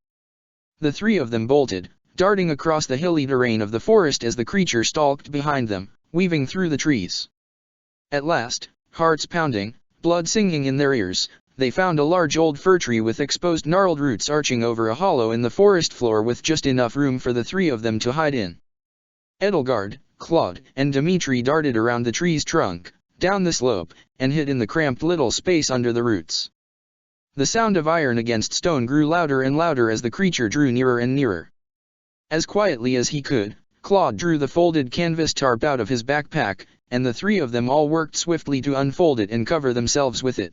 The three of them bolted, darting across the hilly terrain of the forest as the creature stalked behind them, weaving through the trees. At last, hearts pounding, blood singing in their ears, they found a large old fir tree with exposed gnarled roots arching over a hollow in the forest floor with just enough room for the three of them to hide in. Edelgard, Claude, and Dimitri darted around the tree's trunk, down the slope, and hid in the cramped little space under the roots. The sound of iron against stone grew louder and louder as the creature drew nearer and nearer. As quietly as he could, Claude drew the folded canvas tarp out of his backpack, and the three of them all worked swiftly to unfold it and cover themselves with it.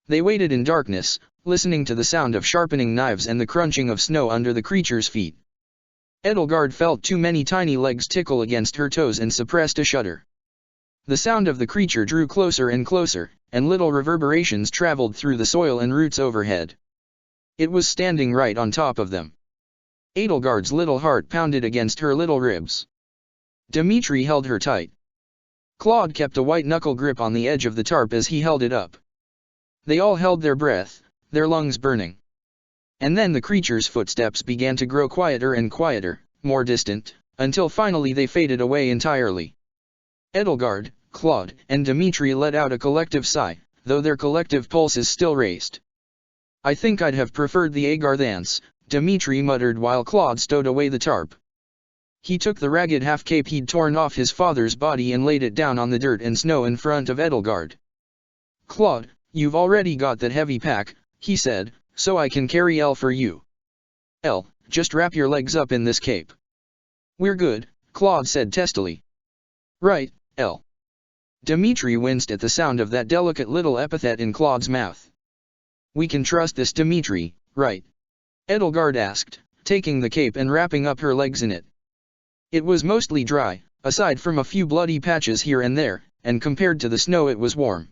They waited in darkness, listening to the sound of sharpening knives and the crunching of snow under the creature's feet. Edelgard felt too many tiny legs tickle against her toes and suppressed a shudder. The sound of the creature drew closer and closer, and little reverberations traveled through the soil and roots overhead. It was standing right on top of them. Edelgard's little heart pounded against her little ribs. Dimitri held her tight. Claude kept a white-knuckle grip on the edge of the tarp as he held it up. They all held their breath, their lungs burning. And then the creature's footsteps began to grow quieter and quieter, more distant, until finally they faded away entirely. Edelgard, Claude, and Dimitri let out a collective sigh, though their collective pulses still raced. "I think I'd have preferred the Agarthans," Dimitri muttered while Claude stowed away the tarp. He took the ragged half-cape he'd torn off his father's body and laid it down on the dirt and snow in front of Edelgard. "Claude, you've already got that heavy pack," he said, "so I can carry Elle for you. Elle, just wrap your legs up in this cape." "We're good," Claude said testily. "Right, Elle." Dimitri winced at the sound of that delicate little epithet in Claude's mouth. "We can trust this Dimitri, right?" Edelgard asked, taking the cape and wrapping up her legs in it. It was mostly dry, aside from a few bloody patches here and there, and compared to the snow it was warm.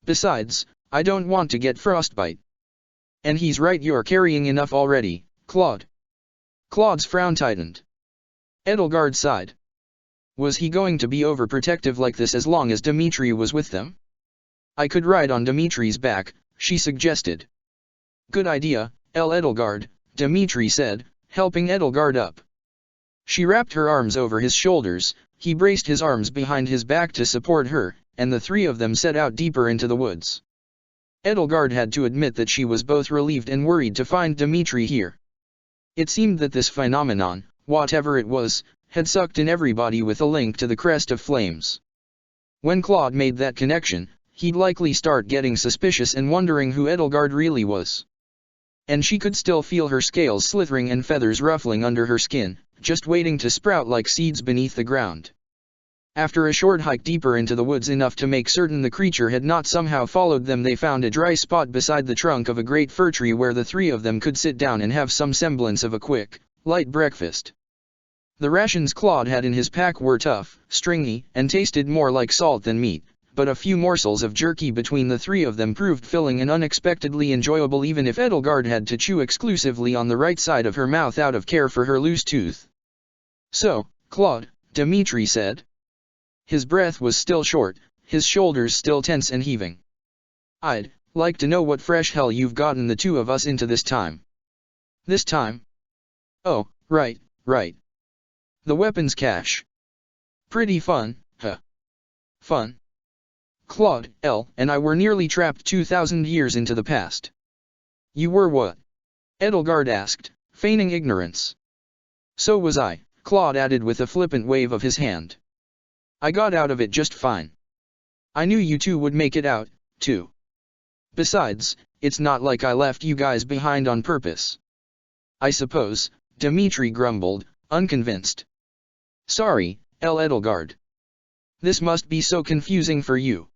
"Besides, I don't want to get frostbite." "And he's right, you're carrying enough already, Claude." Claude's frown tightened. Edelgard sighed. Was he going to be overprotective like this as long as Dimitri was with them? "I could ride on Dimitri's back," she suggested. "Good idea, Edelgard," Dimitri said, helping Edelgard up. She wrapped her arms over his shoulders, he braced his arms behind his back to support her, and the three of them set out deeper into the woods. Edelgard had to admit that she was both relieved and worried to find Dimitri here. It seemed that this phenomenon, whatever it was, had sucked in everybody with a link to the Crest of Flames. When Claude made that connection, he'd likely start getting suspicious and wondering who Edelgard really was. And she could still feel her scales slithering and feathers ruffling under her skin, just waiting to sprout like seeds beneath the ground. After a short hike deeper into the woods enough to make certain the creature had not somehow followed them, they found a dry spot beside the trunk of a great fir tree where the three of them could sit down and have some semblance of a quick, light breakfast. The rations Claude had in his pack were tough, stringy, and tasted more like salt than meat, but a few morsels of jerky between the three of them proved filling and unexpectedly enjoyable, even if Edelgard had to chew exclusively on the right side of her mouth out of care for her loose tooth. "So, Claude," Dimitri said. His breath was still short, his shoulders still tense and heaving. "I'd like to know what fresh hell you've gotten the two of us into this time." "This time? Oh, right. The weapons cache. Pretty fun, huh?" "Fun? Claude, Elle, and I were nearly trapped 2,000 years into the past." "You were what?" Edelgard asked, feigning ignorance. "So was I," Claude added with a flippant wave of his hand. "I got out of it just fine. I knew you two would make it out, too. Besides, it's not like I left you guys behind on purpose." "I suppose," Dimitri grumbled, unconvinced. "Sorry, Edelgard. This must be so confusing for you."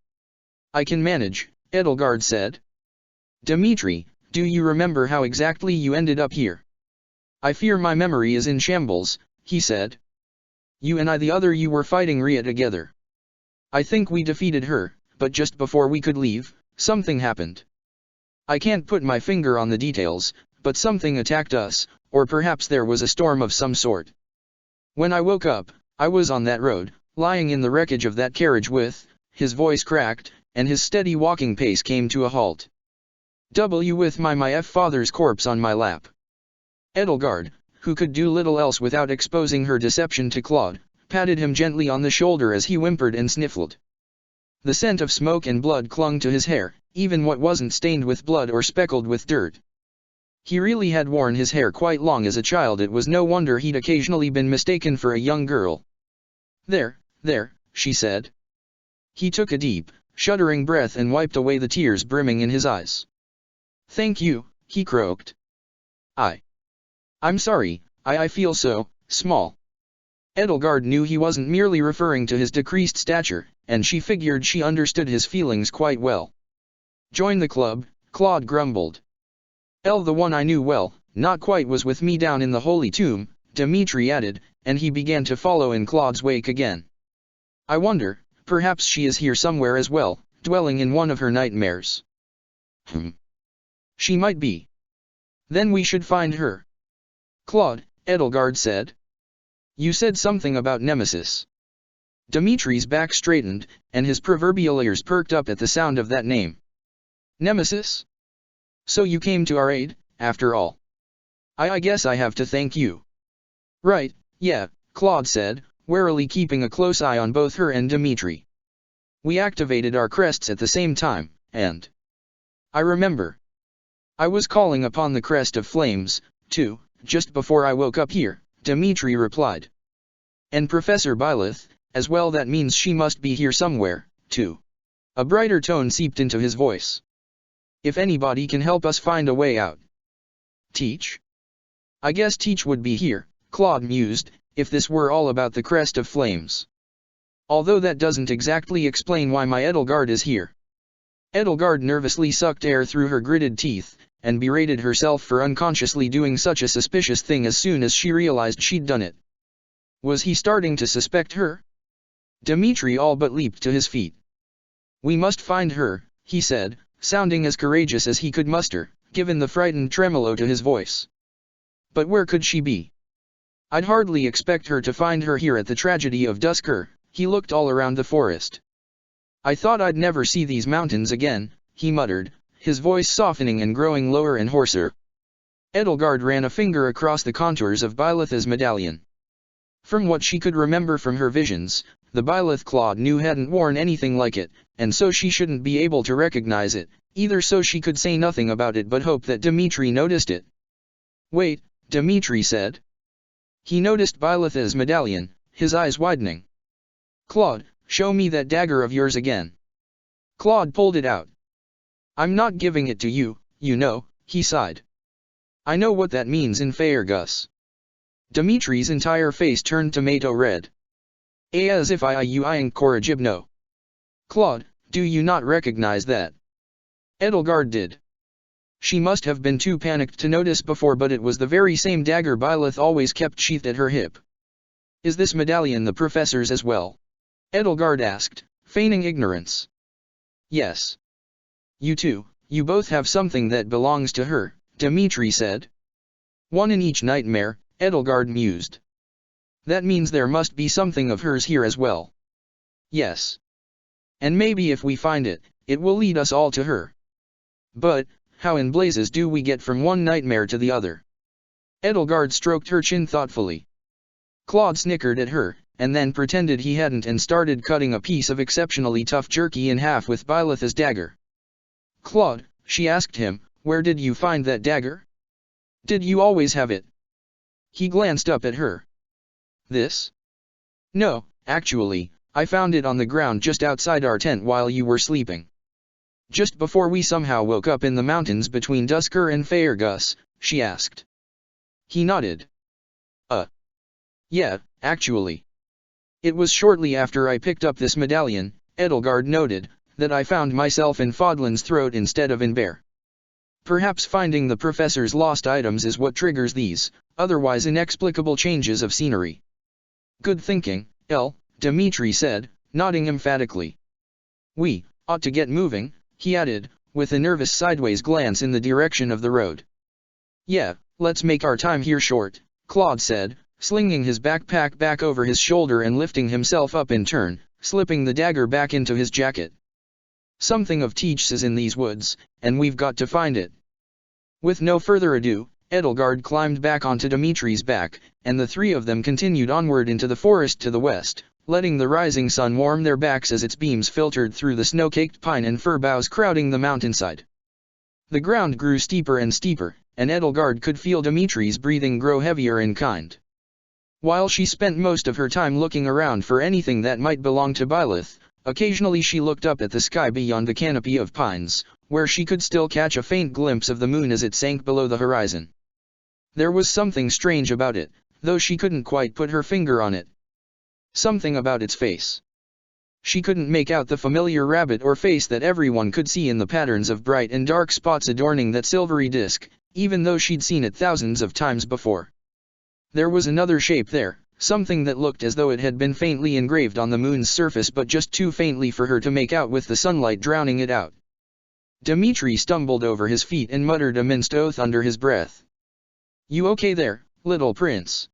"I can manage," Edelgard said. "Dimitri, do you remember how exactly you ended up here?" "I fear my memory is in shambles," he said. "You and the other you were fighting Rhea together. I think we defeated her, but just before we could leave, something happened. I can't put my finger on the details, but something attacked us, or perhaps there was a storm of some sort. When I woke up, I was on that road, lying in the wreckage of that carriage with," his voice cracked, and his steady walking pace came to a halt. With my father's corpse on my lap." Edelgard, who could do little else without exposing her deception to Claude, patted him gently on the shoulder as he whimpered and sniffled. The scent of smoke and blood clung to his hair, even what wasn't stained with blood or speckled with dirt. He really had worn his hair quite long as a child. It was no wonder he'd occasionally been mistaken for a young girl. There, she said. He took a deep, shuddering breath and wiped away the tears brimming in his eyes. "Thank you," he croaked. I'm sorry, I feel so small." Edelgard knew he wasn't merely referring to his decreased stature, and she figured she understood his feelings quite well. "Join the club," Claude grumbled. "Elle, the one I knew well, not quite, was with me down in the Holy Tomb," Dimitri added, and he began to follow in Claude's wake again. "I wonder, perhaps she is here somewhere as well, dwelling in one of her nightmares." "She might be. Then we should find her." "Claude," Edelgard said. "You said something about Nemesis." Dimitri's back straightened, and his proverbial ears perked up at the sound of that name. "Nemesis? So you came to our aid, after all. I guess I have to thank you." "Right, yeah," Claude said, warily keeping a close eye on both her and Dimitri. "We activated our crests at the same time, and I remember. I was calling upon the Crest of Flames, too, just before I woke up here," Dimitri replied. And Professor Byleth, as well, that means she must be here somewhere, too. A brighter tone seeped into his voice. If anybody can help us find a way out. Teach? I guess Teach would be here, Claude mused, if this were all about the crest of flames. Although that doesn't exactly explain why my Edelgard is here. Edelgard nervously sucked air through her gritted teeth, and berated herself for unconsciously doing such a suspicious thing as soon as she realized she'd done it. Was he starting to suspect her? Dimitri all but leaped to his feet. We must find her, he said, sounding as courageous as he could muster, given the frightened tremolo to his voice. But where could she be? I'd hardly expect her to find her here at the tragedy of Duscur. He looked all around the forest. I thought I'd never see these mountains again, he muttered, his voice softening and growing lower and hoarser. Edelgard ran a finger across the contours of Byleth's medallion. From what she could remember from her visions, the Byleth Claude knew hadn't worn anything like it, and so she shouldn't be able to recognize it, either, so she could say nothing about it but hope that Dimitri noticed it. Wait, Dimitri said. He noticed Byleth's medallion, his eyes widening. Claude, show me that dagger of yours again. Claude pulled it out. I'm not giving it to you, you know, he sighed. I know what that means in Faerghus. Dimitri's entire face turned tomato red. As if you ain't Corregibno. Claude, do you not recognize that? Edelgard did. She must have been too panicked to notice before, but it was the very same dagger Byleth always kept sheathed at her hip. Is this medallion the professor's as well? Edelgard asked, feigning ignorance. Yes. You two, you both have something that belongs to her, Dimitri said. One in each nightmare, Edelgard mused. That means there must be something of hers here as well. Yes. And maybe if we find it, it will lead us all to her. But, how in blazes do we get from one nightmare to the other? Edelgard stroked her chin thoughtfully. Claude snickered at her, and then pretended he hadn't and started cutting a piece of exceptionally tough jerky in half with Byleth's dagger. Claude, she asked him, where did you find that dagger? Did you always have it? He glanced up at her. This? No, actually, I found it on the ground just outside our tent while you were sleeping. Just before we somehow woke up in the mountains between Duscur and Faerghus, she asked. He nodded. Yeah, actually. It was shortly after I picked up this medallion, Edelgard noted, that I found myself in Fodlan's throat instead of in Bear. Perhaps finding the professor's lost items is what triggers these, otherwise inexplicable changes of scenery. Good thinking, Dimitri said, nodding emphatically. We ought to get moving, he added, with a nervous sideways glance in the direction of the road. Yeah, let's make our time here short, Claude said, slinging his backpack back over his shoulder and lifting himself up in turn, slipping the dagger back into his jacket. Something of Teach's is in these woods, and we've got to find it. With no further ado, Edelgard climbed back onto Dimitri's back, and the three of them continued onward into the forest to the west, letting the rising sun warm their backs as its beams filtered through the snow-caked pine and fir boughs crowding the mountainside. The ground grew steeper and steeper, and Edelgard could feel Dimitri's breathing grow heavier in kind. While she spent most of her time looking around for anything that might belong to Byleth, occasionally she looked up at the sky beyond the canopy of pines, where she could still catch a faint glimpse of the moon as it sank below the horizon. There was something strange about it, though she couldn't quite put her finger on it. Something about its face. She couldn't make out the familiar rabbit or face that everyone could see in the patterns of bright and dark spots adorning that silvery disk, even though she'd seen it thousands of times before. There was another shape there, something that looked as though it had been faintly engraved on the moon's surface, but just too faintly for her to make out with the sunlight drowning it out. Dimitri stumbled over his feet and muttered a minced oath under his breath. You okay there, little prince?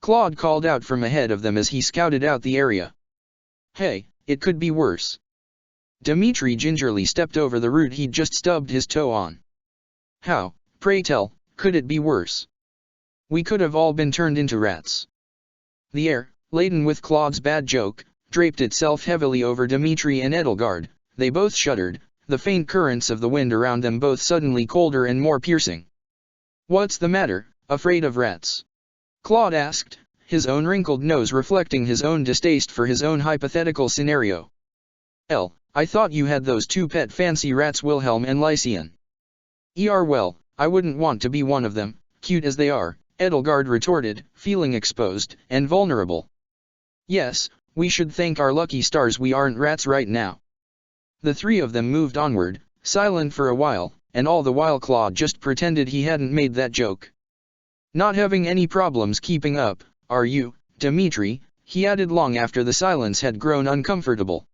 Claude called out from ahead of them as he scouted out the area. Hey, it could be worse. Dimitri gingerly stepped over the root he'd just stubbed his toe on. How, pray tell, could it be worse? We could have all been turned into rats. The air, laden with Claude's bad joke, draped itself heavily over Dimitri and Edelgard. They both shuddered, the faint currents of the wind around them both suddenly colder and more piercing. What's the matter, afraid of rats? Claude asked, his own wrinkled nose reflecting his own distaste for his own hypothetical scenario. I thought you had those two pet fancy rats, Wilhelm and Lycian. Well, I wouldn't want to be one of them, cute as they are, Edelgard retorted, feeling exposed and vulnerable. Yes, we should thank our lucky stars we aren't rats right now. The three of them moved onward, silent for a while, and all the while Claude just pretended he hadn't made that joke. Not having any problems keeping up, are you, Dimitri? He added long after the silence had grown uncomfortable.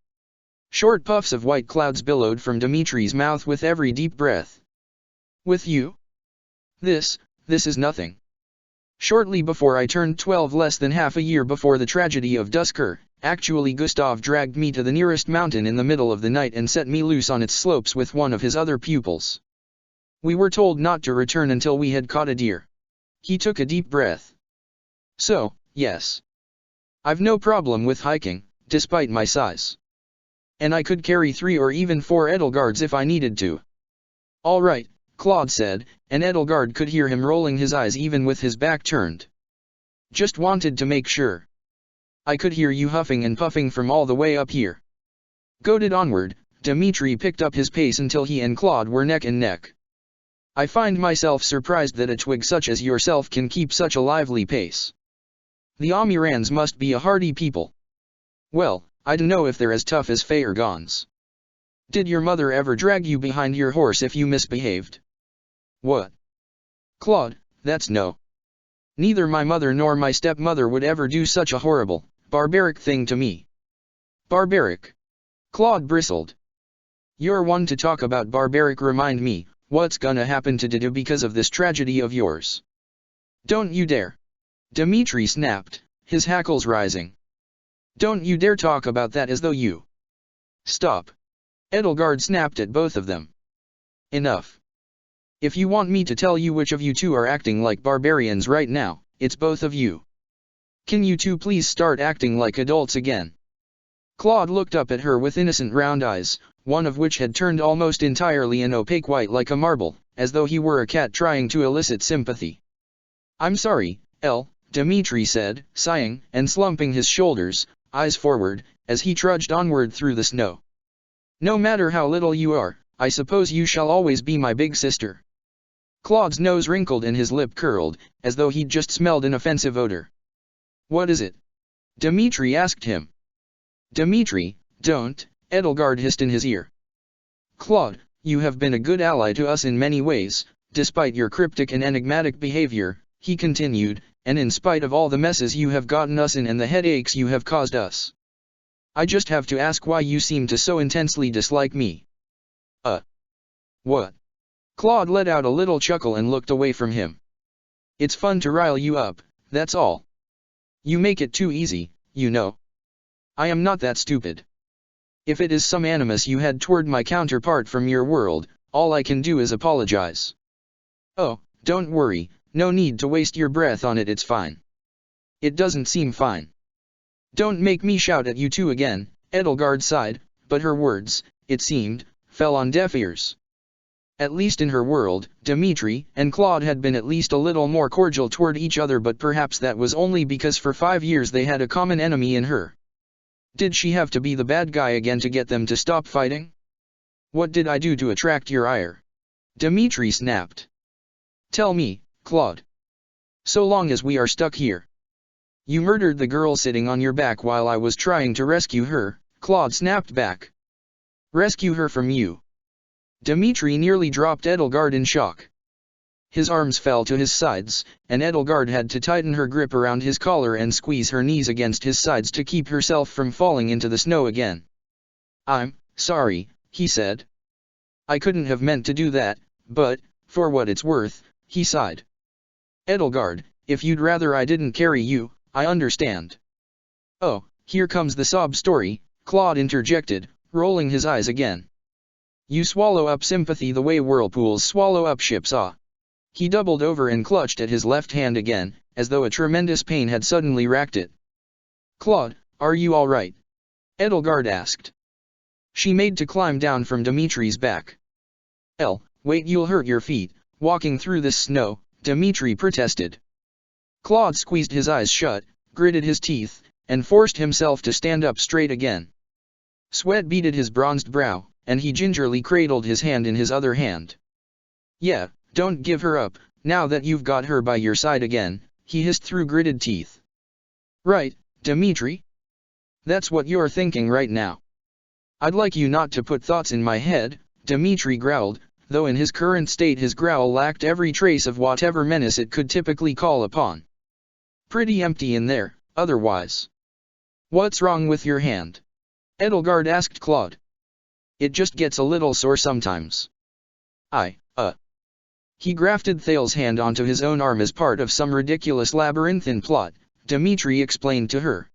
Short puffs of white clouds billowed from Dimitri's mouth with every deep breath. With you? This is nothing. Shortly before I turned 12, less than half a year before the tragedy of Dusker, actually Gustav dragged me to the nearest mountain in the middle of the night and set me loose on its slopes with one of his other pupils. We were told not to return until we had caught a deer. He took a deep breath. So, yes. I've no problem with hiking, despite my size. And I could carry 3 or even 4 Edelgards if I needed to. All right, Claude said, and Edelgard could hear him rolling his eyes even with his back turned. Just wanted to make sure. I could hear you huffing and puffing from all the way up here. Goaded onward, Dimitri picked up his pace until he and Claude were neck and neck. I find myself surprised that a twig such as yourself can keep such a lively pace. The Amirans must be a hardy people. Well, I don't know if they're as tough as Faergons. Did your mother ever drag you behind your horse if you misbehaved? What? Claude, that's no. Neither my mother nor my stepmother would ever do such a horrible, barbaric thing to me. Barbaric? Claude bristled. You're one to talk about barbaric. Remind me, what's gonna happen to Dido because of this tragedy of yours? Don't you dare. Dimitri snapped, his hackles rising. Don't you dare talk about that as though you... Stop. Edelgard snapped at both of them. Enough. If you want me to tell you which of you two are acting like barbarians right now, it's both of you. Can you two please start acting like adults again? Claude looked up at her with innocent round eyes, one of which had turned almost entirely an opaque white like a marble, as though he were a cat trying to elicit sympathy. I'm sorry, Dimitri said, sighing and slumping his shoulders, eyes forward, as he trudged onward through the snow. No matter how little you are, I suppose you shall always be my big sister. Claude's nose wrinkled and his lip curled, as though he'd just smelled an offensive odor. What is it? Dimitri asked him. Dimitri, don't, Edelgard hissed in his ear. Claude, you have been a good ally to us in many ways, despite your cryptic and enigmatic behavior, he continued, and in spite of all the messes you have gotten us in and the headaches you have caused us. I just have to ask why you seem to so intensely dislike me. What? Claude let out a little chuckle and looked away from him. It's fun to rile you up, that's all. You make it too easy, you know. I am not that stupid. If it is some animus you had toward my counterpart from your world, all I can do is apologize. Oh, don't worry, no need to waste your breath on it, it's fine. It doesn't seem fine. Don't make me shout at you two again, Edelgard sighed, but her words, it seemed, fell on deaf ears. At least in her world, Dimitri and Claude had been at least a little more cordial toward each other, but perhaps that was only because for 5 years they had a common enemy in her. Did she have to be the bad guy again to get them to stop fighting? What did I do to attract your ire? Dimitri snapped. Tell me, Claude. So long as we are stuck here. You murdered the girl sitting on your back while I was trying to rescue her, Claude snapped back. Rescue her from you? Dimitri nearly dropped Edelgard in shock. His arms fell to his sides, and Edelgard had to tighten her grip around his collar and squeeze her knees against his sides to keep herself from falling into the snow again. I'm sorry, he said. I couldn't have meant to do that, but, for what it's worth, he sighed. Edelgard, if you'd rather I didn't carry you, I understand. Oh, here comes the sob story, Claude interjected, rolling his eyes again. You swallow up sympathy the way whirlpools swallow up ships. He doubled over and clutched at his left hand again, as though a tremendous pain had suddenly racked it. Claude, are you all right? Edelgard asked. She made to climb down from Dimitri's back. Wait, you'll hurt your feet, walking through this snow, Dimitri protested. Claude squeezed his eyes shut, gritted his teeth, and forced himself to stand up straight again. Sweat beaded his bronzed brow, and he gingerly cradled his hand in his other hand. "Yeah, don't give her up, now that you've got her by your side again," he hissed through gritted teeth. "Right, Dmitri? That's what you're thinking right now." "I'd like you not to put thoughts in my head," Dmitri growled, though in his current state his growl lacked every trace of whatever menace it could typically call upon. "Pretty empty in there, otherwise." "What's wrong with your hand?" Edelgard asked Claude. "It just gets a little sore sometimes." He grafted Thal's hand onto his own arm as part of some ridiculous labyrinthine plot, Dmitri explained to her.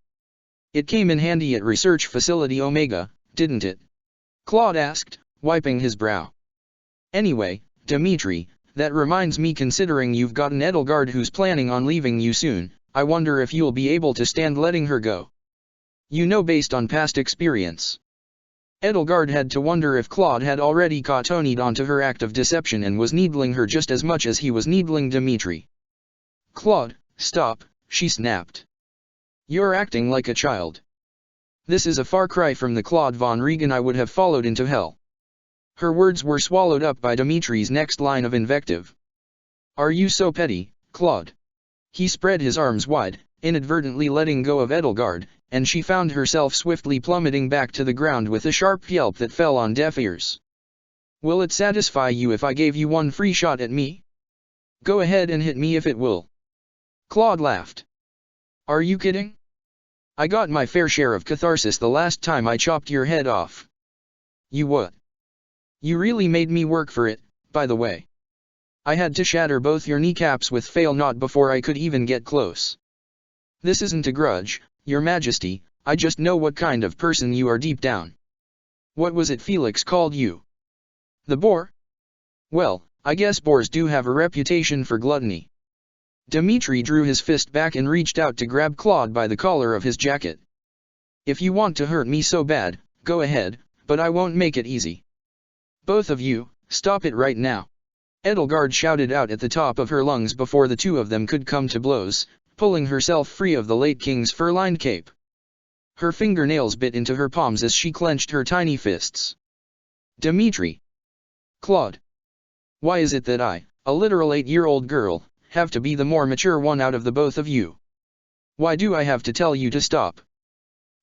"It came in handy at Research Facility Omega, didn't it?" Claude asked, wiping his brow. "Anyway, Dmitri, that reminds me, considering you've got an Edelgard who's planning on leaving you soon, I wonder if you'll be able to stand letting her go. You know, based on past experience." Edelgard had to wonder if Claude had already caught Onid onto her act of deception and was needling her just as much as he was needling Dmitri. "Claude, stop," she snapped. "You're acting like a child. This is a far cry from the Claude von Regan I would have followed into hell." Her words were swallowed up by Dmitri's next line of invective. "Are you so petty, Claude?" He spread his arms wide, inadvertently letting go of Edelgard, and she found herself swiftly plummeting back to the ground with a sharp yelp that fell on deaf ears. "Will it satisfy you if I gave you one free shot at me? Go ahead and hit me if it will." Claude laughed. "Are you kidding? I got my fair share of catharsis the last time I chopped your head off." "You what? You really made me work for it, by the way. I had to shatter both your kneecaps with fail not before I could even get close. This isn't a grudge, Your Majesty, I just know what kind of person you are deep down." "What was it Felix called you? The boar? Well, I guess boars do have a reputation for gluttony." Dmitri drew his fist back and reached out to grab Claude by the collar of his jacket. "If you want to hurt me so bad, go ahead, but I won't make it easy. Both of you, stop it right now." Edelgard shouted out at the top of her lungs before the two of them could come to blows, pulling herself free of the late king's fur-lined cape. Her fingernails bit into her palms as she clenched her tiny fists. "Dmitri! Claude! Why is it that I, a literal 8-year-old girl, have to be the more mature one out of the both of you? Why do I have to tell you to stop?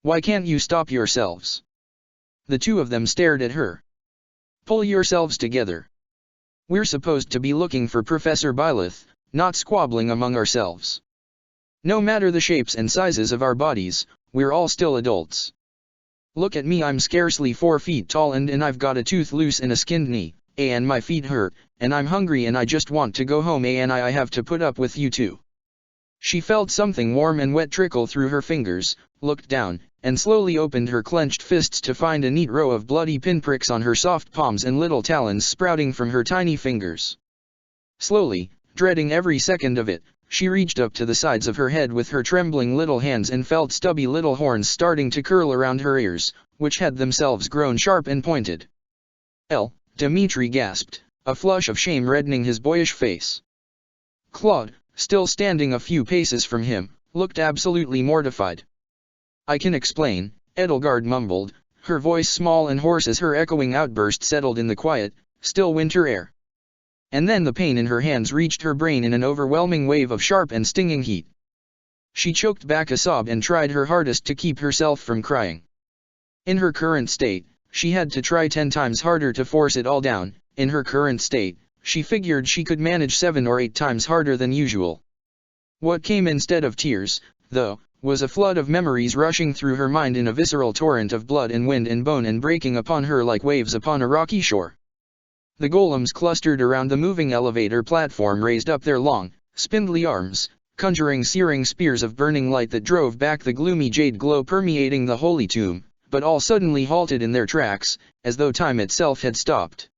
Why can't you stop yourselves?" The two of them stared at her. "Pull yourselves together. We're supposed to be looking for Professor Byleth, not squabbling among ourselves. No matter the shapes and sizes of our bodies, we're all still adults. Look at me, I'm scarcely 4 feet tall and I've got a tooth loose in a skinned knee, and my feet hurt, and I'm hungry and I just want to go home and I have to put up with you too." She felt something warm and wet trickle through her fingers, looked down, and slowly opened her clenched fists to find a neat row of bloody pinpricks on her soft palms and little talons sprouting from her tiny fingers. Slowly, dreading every second of it, she reached up to the sides of her head with her trembling little hands and felt stubby little horns starting to curl around her ears, which had themselves grown sharp and pointed. Dmitri gasped, a flush of shame reddening his boyish face. Claude, still standing a few paces from him, looked absolutely mortified. "I can explain," Edelgard mumbled, her voice small and hoarse as her echoing outburst settled in the quiet, still winter air. And then the pain in her hands reached her brain in an overwhelming wave of sharp and stinging heat. She choked back a sob and tried her hardest to keep herself from crying. In her current state, she had to try 10 times harder to force it all down. In her current state, she figured she could manage 7 or 8 times harder than usual. What came instead of tears, though, was a flood of memories rushing through her mind in a visceral torrent of blood and wind and bone and breaking upon her like waves upon a rocky shore. The golems clustered around the moving elevator platform raised up their long, spindly arms, conjuring searing spears of burning light that drove back the gloomy jade glow permeating the holy tomb, but all suddenly halted in their tracks, as though time itself had stopped.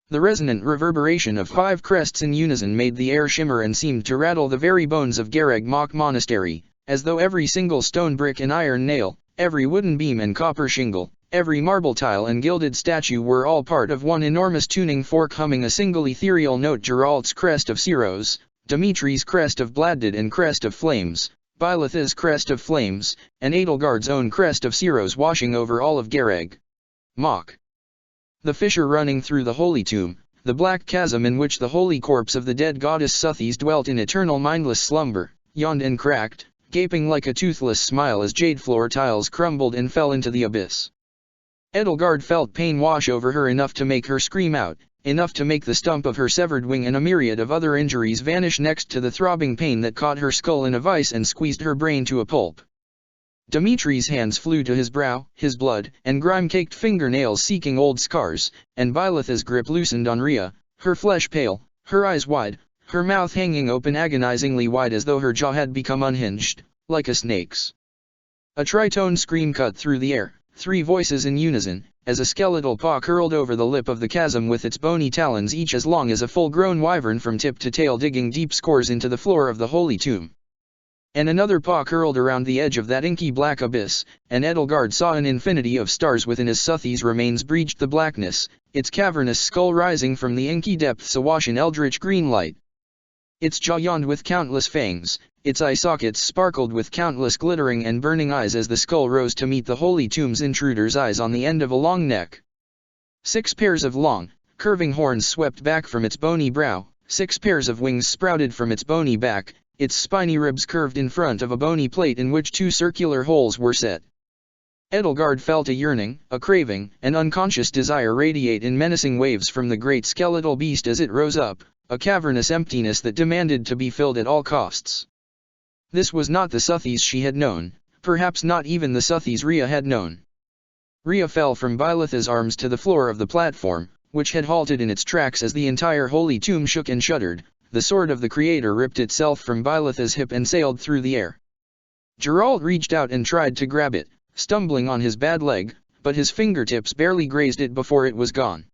The resonant reverberation of 5 crests in unison made the air shimmer and seemed to rattle the very bones of Garag Mach Monastery, as though every single stone brick and iron nail, every wooden beam and copper shingle, every marble tile and gilded statue were all part of one enormous tuning fork humming a single ethereal note. Geralt's crest of Ceros, Dmitri's crest of Bladded and crest of Flames, Byleth's crest of flames, and Edelgard's own crest of Ceros washing over all of Gareg. Mach. The fissure running through the holy tomb, the black chasm in which the holy corpse of the dead goddess Suthis dwelt in eternal mindless slumber, yawned and cracked, gaping like a toothless smile as jade floor tiles crumbled and fell into the abyss. Edelgard felt pain wash over her, enough to make her scream out, enough to make the stump of her severed wing and a myriad of other injuries vanish next to the throbbing pain that caught her skull in a vice and squeezed her brain to a pulp. Dimitri's hands flew to his brow, his blood and grime-caked fingernails seeking old scars, and Byleth's grip loosened on Rhea, her flesh pale, her eyes wide, her mouth hanging open agonizingly wide as though her jaw had become unhinged, like a snake's. A tritone scream cut through the air, 3 voices in unison, as a skeletal paw curled over the lip of the chasm with its bony talons each as long as a full-grown wyvern from tip to tail digging deep scores into the floor of the holy tomb. And another paw curled around the edge of that inky black abyss, and Edelgard saw an infinity of stars within as Suthis' remains breached the blackness, its cavernous skull rising from the inky depths awash in eldritch green light. Its jaw yawned with countless fangs, its eye sockets sparkled with countless glittering and burning eyes as the skull rose to meet the holy tomb's intruder's eyes on the end of a long neck. 6 pairs of long, curving horns swept back from its bony brow, 6 pairs of wings sprouted from its bony back, its spiny ribs curved in front of a bony plate in which 2 circular holes were set. Edelgard felt a yearning, a craving, an unconscious desire radiate in menacing waves from the great skeletal beast as it rose up, a cavernous emptiness that demanded to be filled at all costs. This was not the Suthis she had known, perhaps not even the Suthis Rhea had known. Rhea fell from Byleth's arms to the floor of the platform, which had halted in its tracks as the entire holy tomb shook and shuddered. The sword of the Creator ripped itself from Byleth's hip and sailed through the air. Geralt reached out and tried to grab it, stumbling on his bad leg, but his fingertips barely grazed it before it was gone.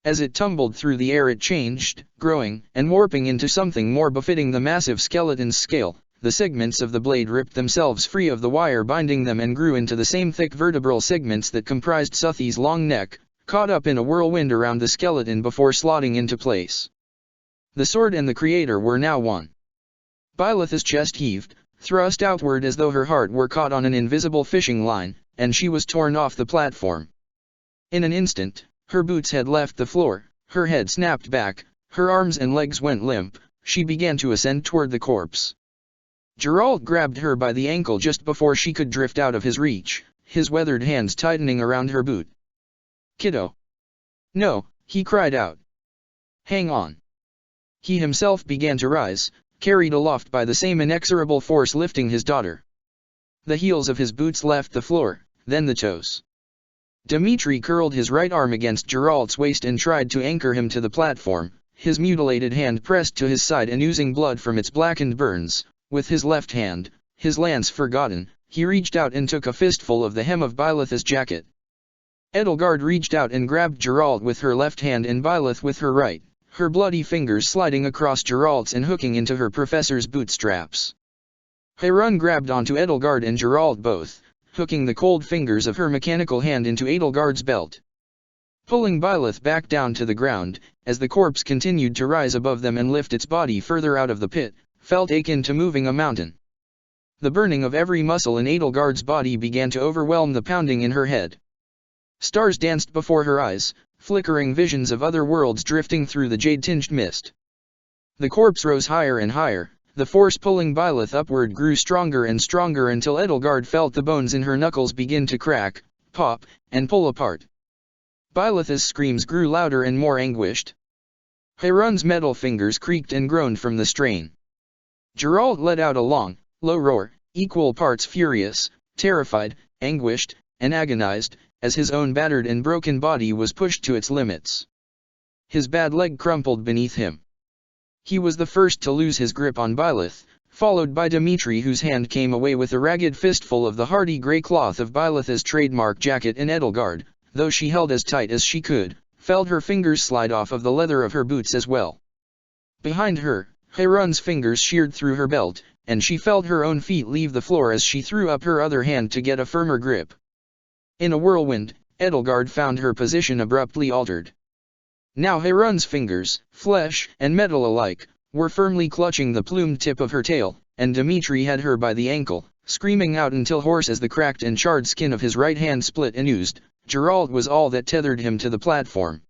As it tumbled through the air it changed, growing, and warping into something more befitting the massive skeleton's scale. The segments of the blade ripped themselves free of the wire binding them and grew into the same thick vertebral segments that comprised Suthis' long neck, caught up in a whirlwind around the skeleton before slotting into place. The sword and the Creator were now one. Byleth's chest heaved, thrust outward as though her heart were caught on an invisible fishing line, and she was torn off the platform. In an instant, her boots had left the floor, her head snapped back, her arms and legs went limp, she began to ascend toward the corpse. Geralt grabbed her by the ankle just before she could drift out of his reach, his weathered hands tightening around her boot. "Kiddo!" "No," he cried out. "Hang on." He himself began to rise, carried aloft by the same inexorable force lifting his daughter. The heels of his boots left the floor, then the toes. Dimitri curled his right arm against Geralt's waist and tried to anchor him to the platform, his mutilated hand pressed to his side and oozing blood from its blackened burns. With his left hand, his lance forgotten, he reached out and took a fistful of the hem of Byleth's jacket. Edelgard reached out and grabbed Geralt with her left hand and Byleth with her right, her bloody fingers sliding across Geralt's and hooking into her professor's bootstraps. Harun grabbed onto Edelgard and Geralt both, hooking the cold fingers of her mechanical hand into Edelgard's belt. Pulling Byleth back down to the ground, as the corpse continued to rise above them and lift its body further out of the pit, felt akin to moving a mountain. The burning of every muscle in Edelgard's body began to overwhelm the pounding in her head. Stars danced before her eyes, flickering visions of other worlds drifting through the jade-tinged mist. The corpse rose higher and higher, the force pulling Byleth upward grew stronger and stronger until Edelgard felt the bones in her knuckles begin to crack, pop, and pull apart. Byleth's screams grew louder and more anguished. Harun's metal fingers creaked and groaned from the strain. Geralt let out a long, low roar, equal parts furious, terrified, anguished, and agonized, as his own battered and broken body was pushed to its limits. His bad leg crumpled beneath him. He was the first to lose his grip on Byleth, followed by Dimitri, whose hand came away with a ragged fistful of the hardy grey cloth of Byleth's trademark jacket, and Edelgard, though she held as tight as she could, felt her fingers slide off of the leather of her boots as well. Behind her, Harun's fingers sheared through her belt, and she felt her own feet leave the floor as she threw up her other hand to get a firmer grip. In a whirlwind, Edelgard found her position abruptly altered. Now Harun's fingers, flesh and metal alike, were firmly clutching the plumed tip of her tail, and Dmitri had her by the ankle, screaming out until hoarse as the cracked and charred skin of his right hand split and oozed. Geralt was all that tethered him to the platform.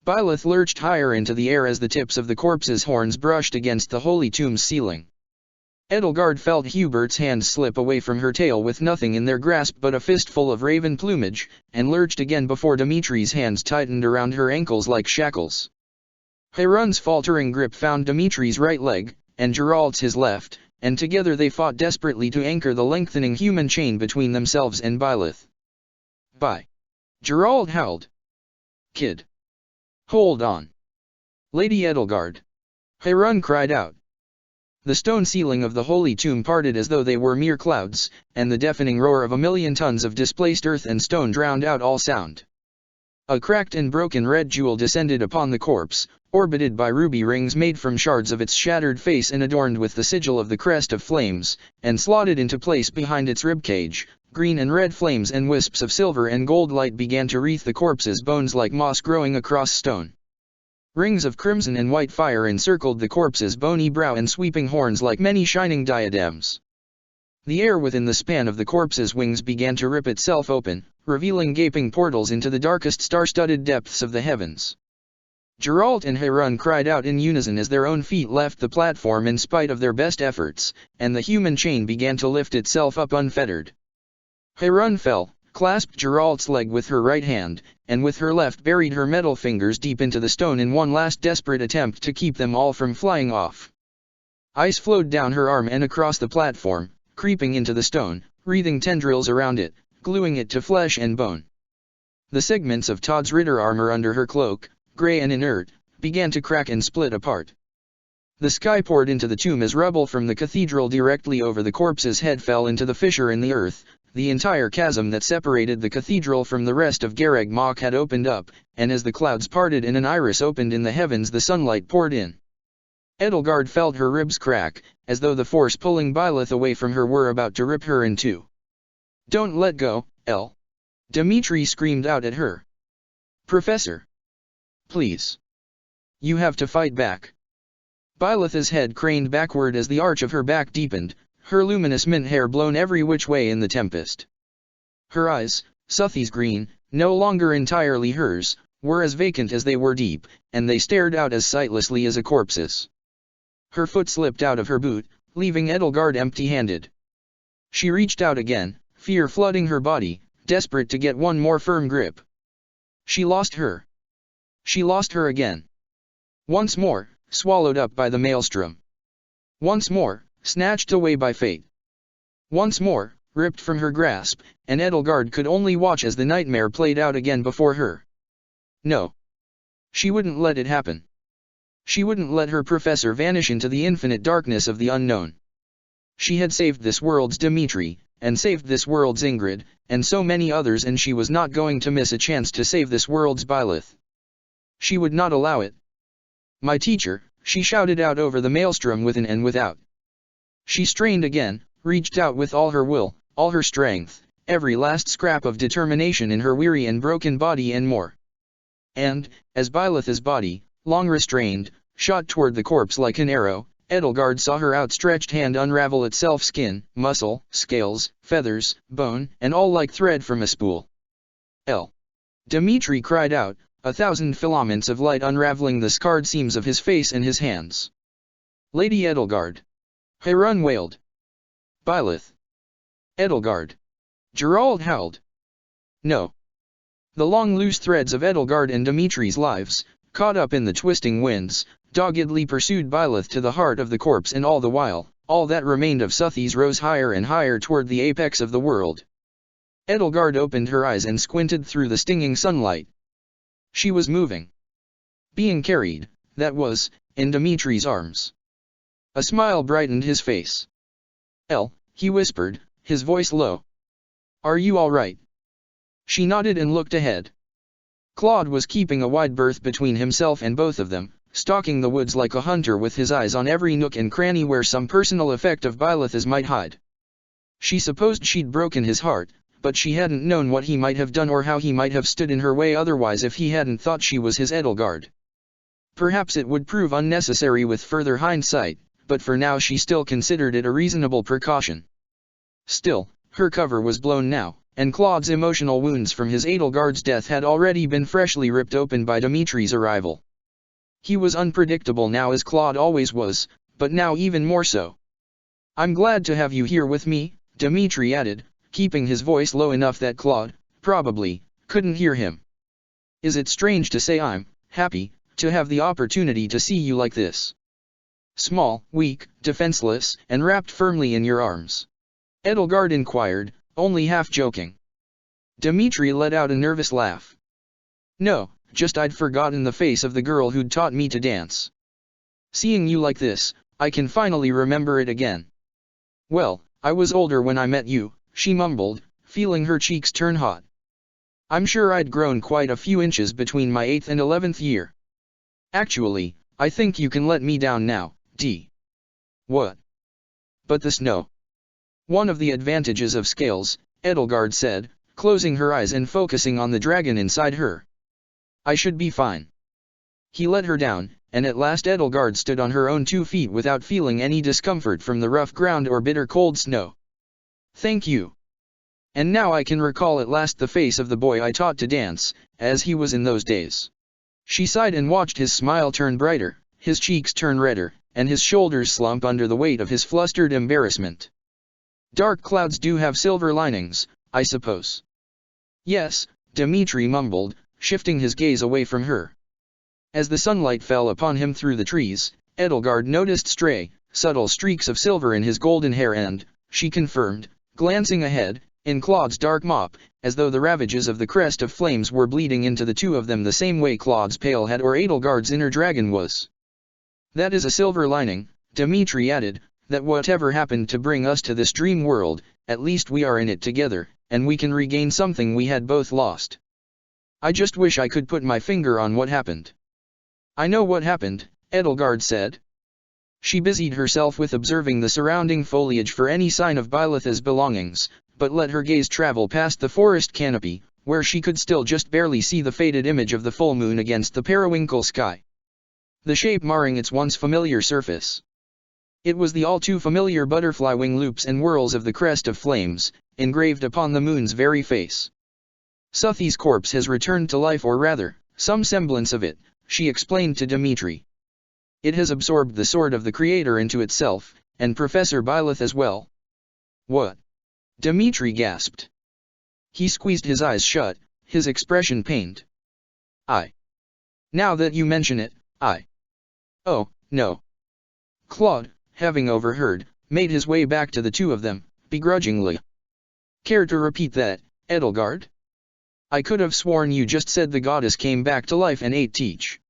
Byleth lurched higher into the air as the tips of the corpse's horns brushed against the holy tomb's ceiling. Edelgard felt Hubert's hands slip away from her tail with nothing in their grasp but a fistful of raven plumage, and lurched again before Dimitri's hands tightened around her ankles like shackles. Heron's faltering grip found Dimitri's right leg, and Geralt's his left, and together they fought desperately to anchor the lengthening human chain between themselves and Byleth. "Bye!" Geralt howled. "Kid! Hold on! Lady Edelgard!" Heron cried out. The stone ceiling of the holy tomb parted as though they were mere clouds, and the deafening roar of 1,000,000 tons of displaced earth and stone drowned out all sound. A cracked and broken red jewel descended upon the corpse, orbited by ruby rings made from shards of its shattered face and adorned with the sigil of the crest of flames, and slotted into place behind its ribcage. Green and red flames and wisps of silver and gold light began to wreath the corpse's bones like moss growing across stone. Rings of crimson and white fire encircled the corpse's bony brow and sweeping horns like many shining diadems. The air within the span of the corpse's wings began to rip itself open, revealing gaping portals into the darkest star-studded depths of the heavens. Geralt and Heron cried out in unison as their own feet left the platform in spite of their best efforts, and the human chain began to lift itself up unfettered. Heron fell, clasped Geralt's leg with her right hand, and with her left buried her metal fingers deep into the stone in one last desperate attempt to keep them all from flying off. Ice flowed down her arm and across the platform, creeping into the stone, wreathing tendrils around it, gluing it to flesh and bone. The segments of Todd's Ritter armor under her cloak, grey and inert, began to crack and split apart. The sky poured into the tomb as rubble from the cathedral directly over the corpse's head fell into the fissure in the earth. The entire chasm that separated the cathedral from the rest of Garreg Mach had opened up, and as the clouds parted and an iris opened in the heavens, the sunlight poured in. Edelgard felt her ribs crack, as though the force pulling Byleth away from her were about to rip her in two. "Don't let go, El!" Dmitri screamed out at her. "Professor! Please! You have to fight back!" Byleth's head craned backward as the arch of her back deepened, her luminous mint hair blown every which way in the tempest. Her eyes, Suthi's green, no longer entirely hers, were as vacant as they were deep, and they stared out as sightlessly as a corpse's. Her foot slipped out of her boot, leaving Edelgard empty-handed. She reached out again, fear flooding her body, desperate to get one more firm grip. She lost her. She lost her again. Once more, swallowed up by the maelstrom. Once more, snatched away by fate. Once more, ripped from her grasp, and Edelgard could only watch as the nightmare played out again before her. No. She wouldn't let it happen. She wouldn't let her professor vanish into the infinite darkness of the unknown. She had saved this world's Dmitri, and saved this world's Ingrid, and so many others, and she was not going to miss a chance to save this world's Byleth. She would not allow it. "My teacher," she shouted out over the maelstrom within and without. She strained again, reached out with all her will, all her strength, every last scrap of determination in her weary and broken body and more. And, as Byleth's body, long restrained, shot toward the corpse like an arrow, Edelgard saw her outstretched hand unravel itself, skin, muscle, scales, feathers, bone, and all like thread from a spool. "El!" Dmitri cried out, 1,000 filaments of light unraveling the scarred seams of his face and his hands. "Lady Edelgard!" Heron wailed. "Byleth!" "Edelgard!" Geralt howled. No. The long loose threads of Edelgard and Dimitri's lives, caught up in the twisting winds, doggedly pursued Byleth to the heart of the corpse, and all the while, all that remained of Suthi's rose higher and higher toward the apex of the world. Edelgard opened her eyes and squinted through the stinging sunlight. She was moving. Being carried, that was, in Dimitri's arms. A smile brightened his face. "El," he whispered, his voice low. "Are you all right?" She nodded and looked ahead. Claude was keeping a wide berth between himself and both of them, stalking the woods like a hunter with his eyes on every nook and cranny where some personal effect of Byleth's might hide. She supposed she'd broken his heart, but she hadn't known what he might have done or how he might have stood in her way otherwise if he hadn't thought she was his Edelgard. Perhaps it would prove unnecessary with further hindsight, but for now she still considered it a reasonable precaution. Still, her cover was blown now, and Claude's emotional wounds from his Edelgard's death had already been freshly ripped open by Dimitri's arrival. He was unpredictable now, as Claude always was, but now even more so. "I'm glad to have you here with me," Dimitri added, keeping his voice low enough that Claude, probably, couldn't hear him. "Is it strange to say I'm happy to have the opportunity to see you like this? Small, weak, defenseless, and wrapped firmly in your arms?" Edelgard inquired, only half joking. Dimitri let out a nervous laugh. "No, just I'd forgotten the face of the girl who'd taught me to dance. Seeing you like this, I can finally remember it again." "Well, I was older when I met you," she mumbled, feeling her cheeks turn hot. "I'm sure I'd grown quite a few inches between my 8th and 11th year. Actually, I think you can let me down now, D." "What?" "But the snow." "One of the advantages of scales," Edelgard said, closing her eyes and focusing on the dragon inside her. "I should be fine." He let her down, and at last Edelgard stood on her own 2 feet without feeling any discomfort from the rough ground or bitter cold snow. "Thank you. And now I can recall at last the face of the boy I taught to dance, as he was in those days." She sighed and watched his smile turn brighter, his cheeks turn redder, and his shoulders slump under the weight of his flustered embarrassment. "Dark clouds do have silver linings, I suppose." "Yes," Dimitri mumbled, shifting his gaze away from her. As the sunlight fell upon him through the trees, Edelgard noticed stray, subtle streaks of silver in his golden hair and, she confirmed, glancing ahead, in Claude's dark mop, as though the ravages of the crest of flames were bleeding into the two of them the same way Claude's pale head or Edelgard's inner dragon was. "That is a silver lining," Dimitri added, "that whatever happened to bring us to this dream world, at least we are in it together, and we can regain something we had both lost. I just wish I could put my finger on what happened." "I know what happened," Edelgard said. She busied herself with observing the surrounding foliage for any sign of Byleth's belongings, but let her gaze travel past the forest canopy, where she could still just barely see the faded image of the full moon against the periwinkle sky, the shape marring its once familiar surface. It was the all too familiar butterfly wing loops and whirls of the crest of flames, engraved upon the moon's very face. "Suthi's corpse has returned to life, or rather, some semblance of it," she explained to Dimitri. "It has absorbed the sword of the Creator into itself, and Professor Byleth as well." "What?" Dimitri gasped. He squeezed his eyes shut, his expression pained. Now that you mention it, Oh, no." Claude, having overheard, made his way back to the two of them, begrudgingly. "Care to repeat that, Edelgard? I could have sworn you just said the goddess came back to life and ate Teach."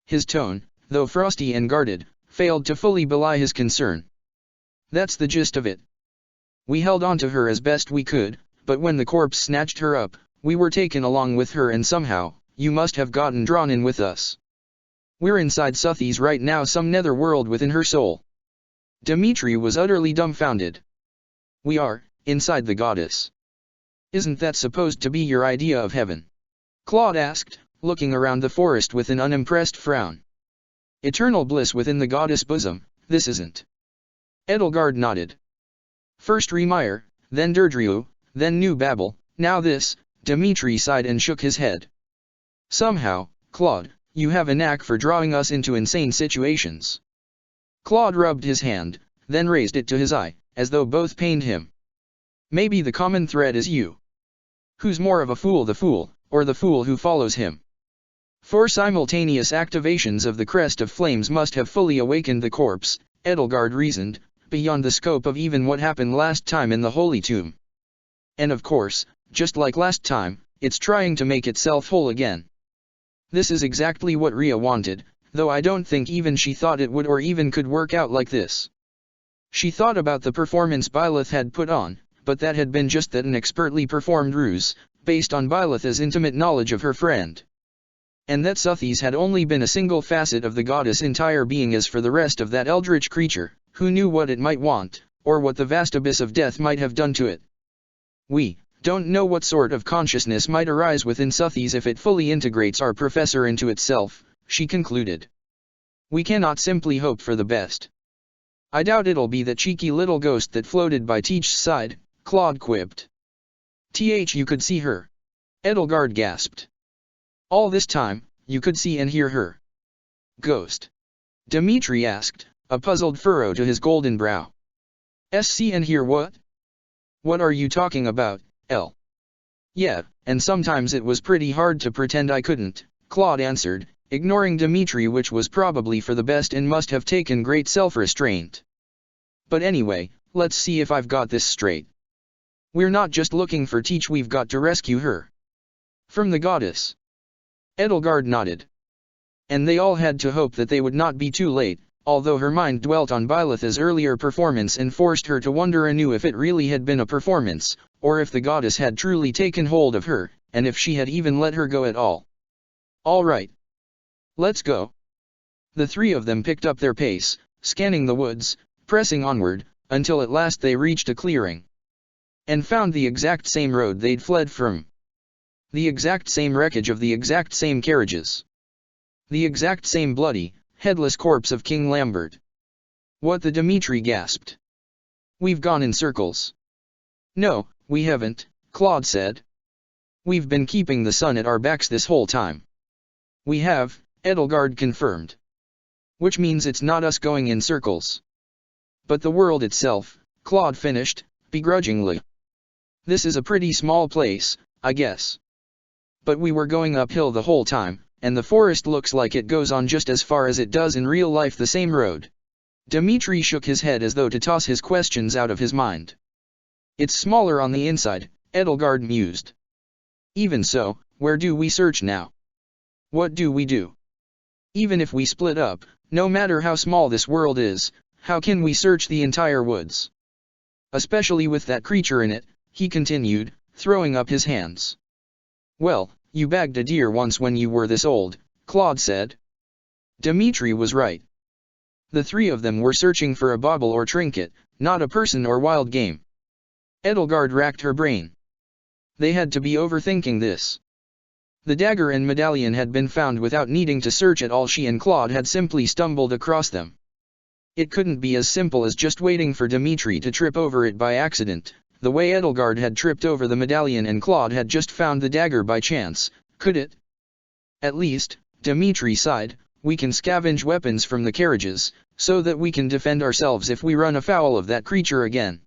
His tone, though frosty and guarded, failed to fully belie his concern. "That's the gist of it. We held on to her as best we could, but when the corpse snatched her up, we were taken along with her, and somehow, you must have gotten drawn in with us. We're inside Suthi's right now, some nether world within her soul." Dimitri was utterly dumbfounded. "We are, inside the goddess. Isn't that supposed to be your idea of heaven?" Claude asked, looking around the forest with an unimpressed frown. "Eternal bliss within the goddess' bosom, this isn't." Edelgard nodded. "First Remire, then Derdriu, then New Babel, now this," Dimitri sighed and shook his head. "Somehow, Claude, you have a knack for drawing us into insane situations." Claude rubbed his hand, then raised it to his eye, as though both pained him. "Maybe the common thread is you. Who's more of a fool, the fool, or the fool who follows him?" 4 simultaneous activations of the crest of flames must have fully awakened the corpse, Edelgard reasoned, beyond the scope of even what happened last time in the Holy Tomb. And of course, just like last time, it's trying to make itself whole again. This is exactly what Rhea wanted, though I don't think even she thought it would or even could work out like this. She thought about the performance Byleth had put on, but that had been just that, an expertly performed ruse, based on Byleth's intimate knowledge of her friend. And that Suthi's had only been a single facet of the goddess' entire being. As for the rest of that eldritch creature, who knew what it might want, or what the vast abyss of death might have done to it? "We don't know what sort of consciousness might arise within Suthi's if it fully integrates our professor into itself," she concluded. "We cannot simply hope for the best. I doubt it'll be that cheeky little ghost that floated by Teach's side, Claude quipped. You could see her. Edelgard gasped. All this time, you could see and hear her. Ghost? Dimitri asked, a puzzled furrow to his golden brow. See and hear what? What are you talking about, El? Yeah, and sometimes it was pretty hard to pretend I couldn't, Claude answered, ignoring Dimitri, which was probably for the best and must have taken great self-restraint. But anyway, let's see if I've got this straight. We're not just looking for Teach, we've got to rescue her. From the goddess. Edelgard nodded. And they all had to hope that they would not be too late, although her mind dwelt on Bylitha's earlier performance and forced her to wonder anew if it really had been a performance, or if the goddess had truly taken hold of her, and if she had even let her go at all. All right. Let's go. The three of them picked up their pace, scanning the woods, pressing onward, until at last they reached a clearing. And found the exact same road they'd fled from. The exact same wreckage of the exact same carriages. The exact same bloody, headless corpse of King Lambert. What the Dimitri gasped. We've gone in circles. No, we haven't, Claude said. We've been keeping the sun at our backs this whole time. We have, Edelgard confirmed. Which means it's not us going in circles. But the world itself, Claude finished, begrudgingly. This is a pretty small place, I guess. But we were going uphill the whole time, and the forest looks like it goes on just as far as it does in real life, the same road. Dimitri shook his head as though to toss his questions out of his mind. It's smaller on the inside, Edelgard mused. Even so, where do we search now? What do we do? Even if we split up, no matter how small this world is, how can we search the entire woods? Especially with that creature in it, he continued, throwing up his hands. Well, you bagged a deer once when you were this old, Claude said. Dimitri was right. The three of them were searching for a bauble or trinket, not a person or wild game. Edelgard racked her brain. They had to be overthinking this. The dagger and medallion had been found without needing to search at all. She and Claude had simply stumbled across them. It couldn't be as simple as just waiting for Dimitri to trip over it by accident, the way Edelgard had tripped over the medallion and Claude had just found the dagger by chance, could it? At least, Dimitri sighed, we can scavenge weapons from the carriages, so that we can defend ourselves if we run afoul of that creature again.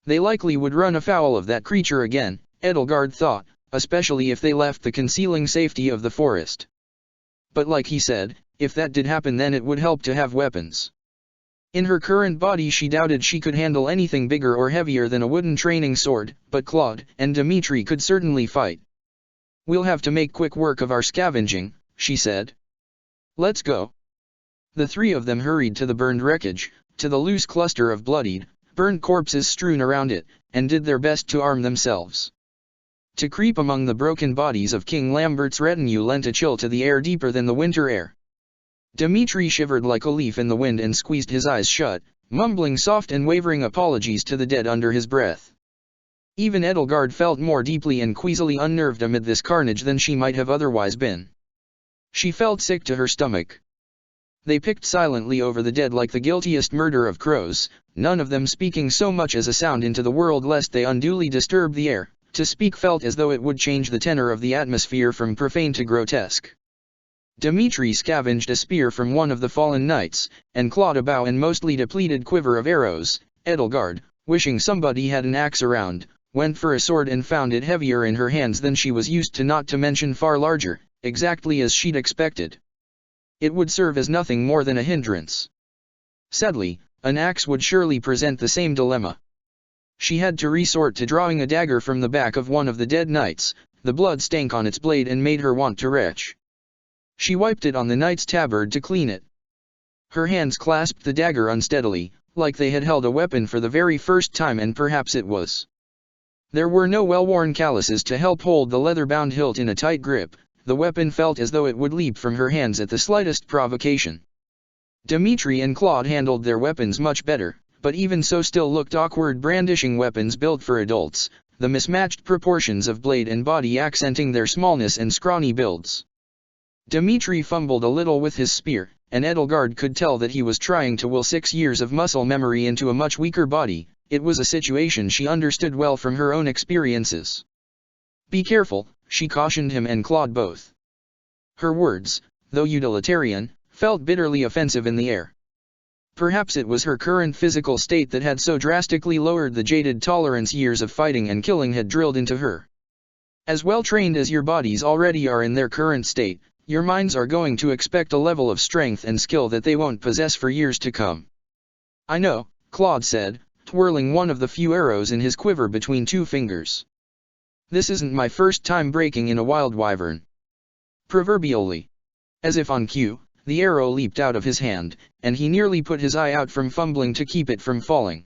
They likely would run afoul of that creature again, Edelgard thought, especially if they left the concealing safety of the forest. But like he said, if that did happen, then it would help to have weapons. In her current body she doubted she could handle anything bigger or heavier than a wooden training sword, but Claude and Dimitri could certainly fight. We'll have to make quick work of our scavenging, she said. Let's go. The three of them hurried to the burned wreckage, to the loose cluster of bloodied, burned corpses strewn around it, and did their best to arm themselves. To creep among the broken bodies of King Lambert's retinue lent a chill to the air deeper than the winter air. Dimitri shivered like a leaf in the wind and squeezed his eyes shut, mumbling soft and wavering apologies to the dead under his breath. Even Edelgard felt more deeply and queasily unnerved amid this carnage than she might have otherwise been. She felt sick to her stomach. They picked silently over the dead like the guiltiest murder of crows, none of them speaking so much as a sound into the world lest they unduly disturb the air. To speak felt as though it would change the tenor of the atmosphere from profane to grotesque. Dimitri scavenged a spear from one of the fallen knights, and clawed a bow and mostly depleted quiver of arrows. Edelgard, wishing somebody had an axe around, went for a sword and found it heavier in her hands than she was used to, not to mention far larger, exactly as she'd expected. It would serve as nothing more than a hindrance. Sadly, an axe would surely present the same dilemma. She had to resort to drawing a dagger from the back of one of the dead knights. The blood stank on its blade and made her want to retch. She wiped it on the knight's tabard to clean it. Her hands clasped the dagger unsteadily, like they had held a weapon for the very first time, and perhaps it was. There were no well-worn calluses to help hold the leather-bound hilt in a tight grip. The weapon felt as though it would leap from her hands at the slightest provocation. Dimitri and Claude handled their weapons much better, but even so still looked awkward, brandishing weapons built for adults, the mismatched proportions of blade and body accenting their smallness and scrawny builds. Dimitri fumbled a little with his spear, and Edelgard could tell that he was trying to will 6 years of muscle memory into a much weaker body. It was a situation she understood well from her own experiences. "Be careful," she cautioned him and Claude both. Her words, though utilitarian, felt bitterly offensive in the air. Perhaps it was her current physical state that had so drastically lowered the jaded tolerance years of fighting and killing had drilled into her. As well trained as your bodies already are in their current state, your minds are going to expect a level of strength and skill that they won't possess for years to come. "I know," Claude said, twirling one of the few arrows in his quiver between 2 fingers. "This isn't my first time breaking in a wild wyvern." Proverbially. As if on cue, the arrow leaped out of his hand, and he nearly put his eye out from fumbling to keep it from falling.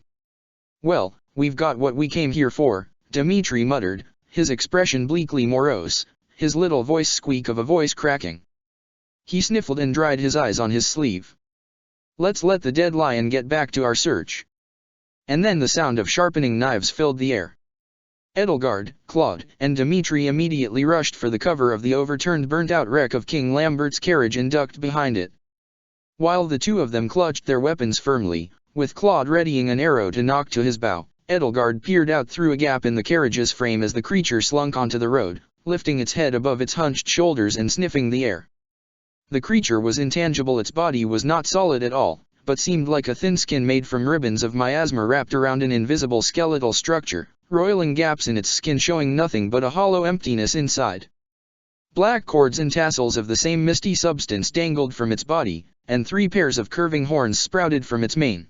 "Well, we've got what we came here for," Dmitri muttered, his expression bleakly morose, his little voice squeak of a voice cracking. He sniffled and dried his eyes on his sleeve. "Let's let the dead lion get back to our search." And then the sound of sharpening knives filled the air. Edelgard, Claude, and Dmitri immediately rushed for the cover of the overturned burnt-out wreck of King Lambert's carriage and ducked behind it. While the two of them clutched their weapons firmly, with Claude readying an arrow to knock to his bow, Edelgard peered out through a gap in the carriage's frame as the creature slunk onto the road, lifting its head above its hunched shoulders and sniffing the air. The creature was intangible. Its body was not solid at all, but seemed like a thin skin made from ribbons of miasma wrapped around an invisible skeletal structure, roiling gaps in its skin showing nothing but a hollow emptiness inside. Black cords and tassels of the same misty substance dangled from its body, and 3 pairs of curving horns sprouted from its mane.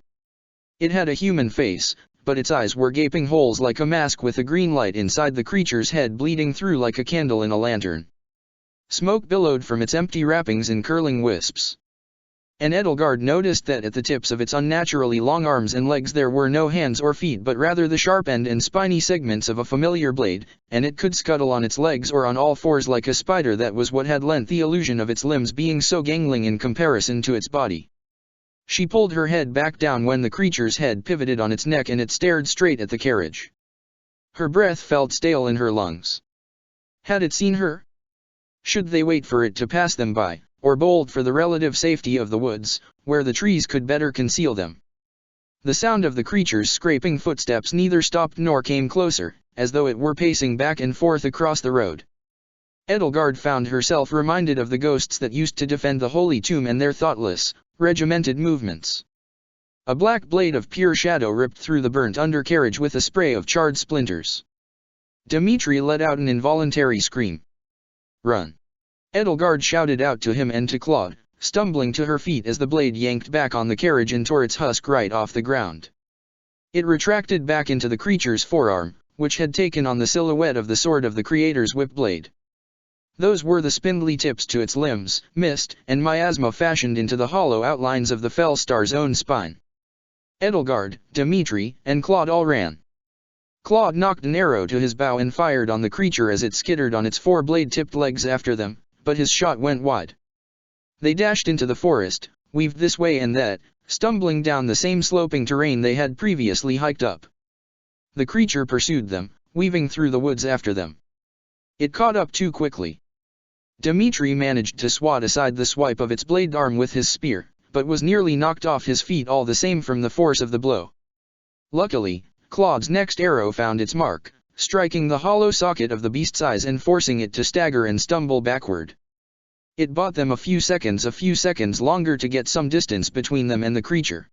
It had a human face, but its eyes were gaping holes like a mask with a green light inside the creature's head bleeding through like a candle in a lantern. Smoke billowed from its empty wrappings in curling wisps. And Edelgard noticed that at the tips of its unnaturally long arms and legs there were no hands or feet but rather the sharp end and spiny segments of a familiar blade, and it could scuttle on its legs or on all fours like a spider. That was what had lent the illusion of its limbs being so gangling in comparison to its body. She pulled her head back down when the creature's head pivoted on its neck and it stared straight at the carriage. Her breath felt stale in her lungs. Had it seen her? Should they wait for it to pass them by, or bolt for the relative safety of the woods, where the trees could better conceal them? The sound of the creature's scraping footsteps neither stopped nor came closer, as though it were pacing back and forth across the road. Edelgard found herself reminded of the ghosts that used to defend the Holy Tomb and their thoughtless, regimented movements. A black blade of pure shadow ripped through the burnt undercarriage with a spray of charred splinters. Dmitri let out an involuntary scream. "Run!" Edelgard shouted out to him and to Claude, stumbling to her feet as the blade yanked back on the carriage and tore its husk right off the ground. It retracted back into the creature's forearm, which had taken on the silhouette of the sword of the creator's whip blade. Those were the spindly tips to its limbs, mist and miasma fashioned into the hollow outlines of the fell star's own spine. Edelgard, Dmitri, and Claude all ran. Claude knocked an arrow to his bow and fired on the creature as it skittered on its 4 blade-tipped legs after them, but his shot went wide. They dashed into the forest, weaved this way and that, stumbling down the same sloping terrain they had previously hiked up. The creature pursued them, weaving through the woods after them. It caught up too quickly. Dmitri managed to swat aside the swipe of its blade arm with his spear, but was nearly knocked off his feet all the same from the force of the blow. Luckily, Claude's next arrow found its mark, striking the hollow socket of the beast's eyes and forcing it to stagger and stumble backward. It bought them a few seconds longer to get some distance between them and the creature.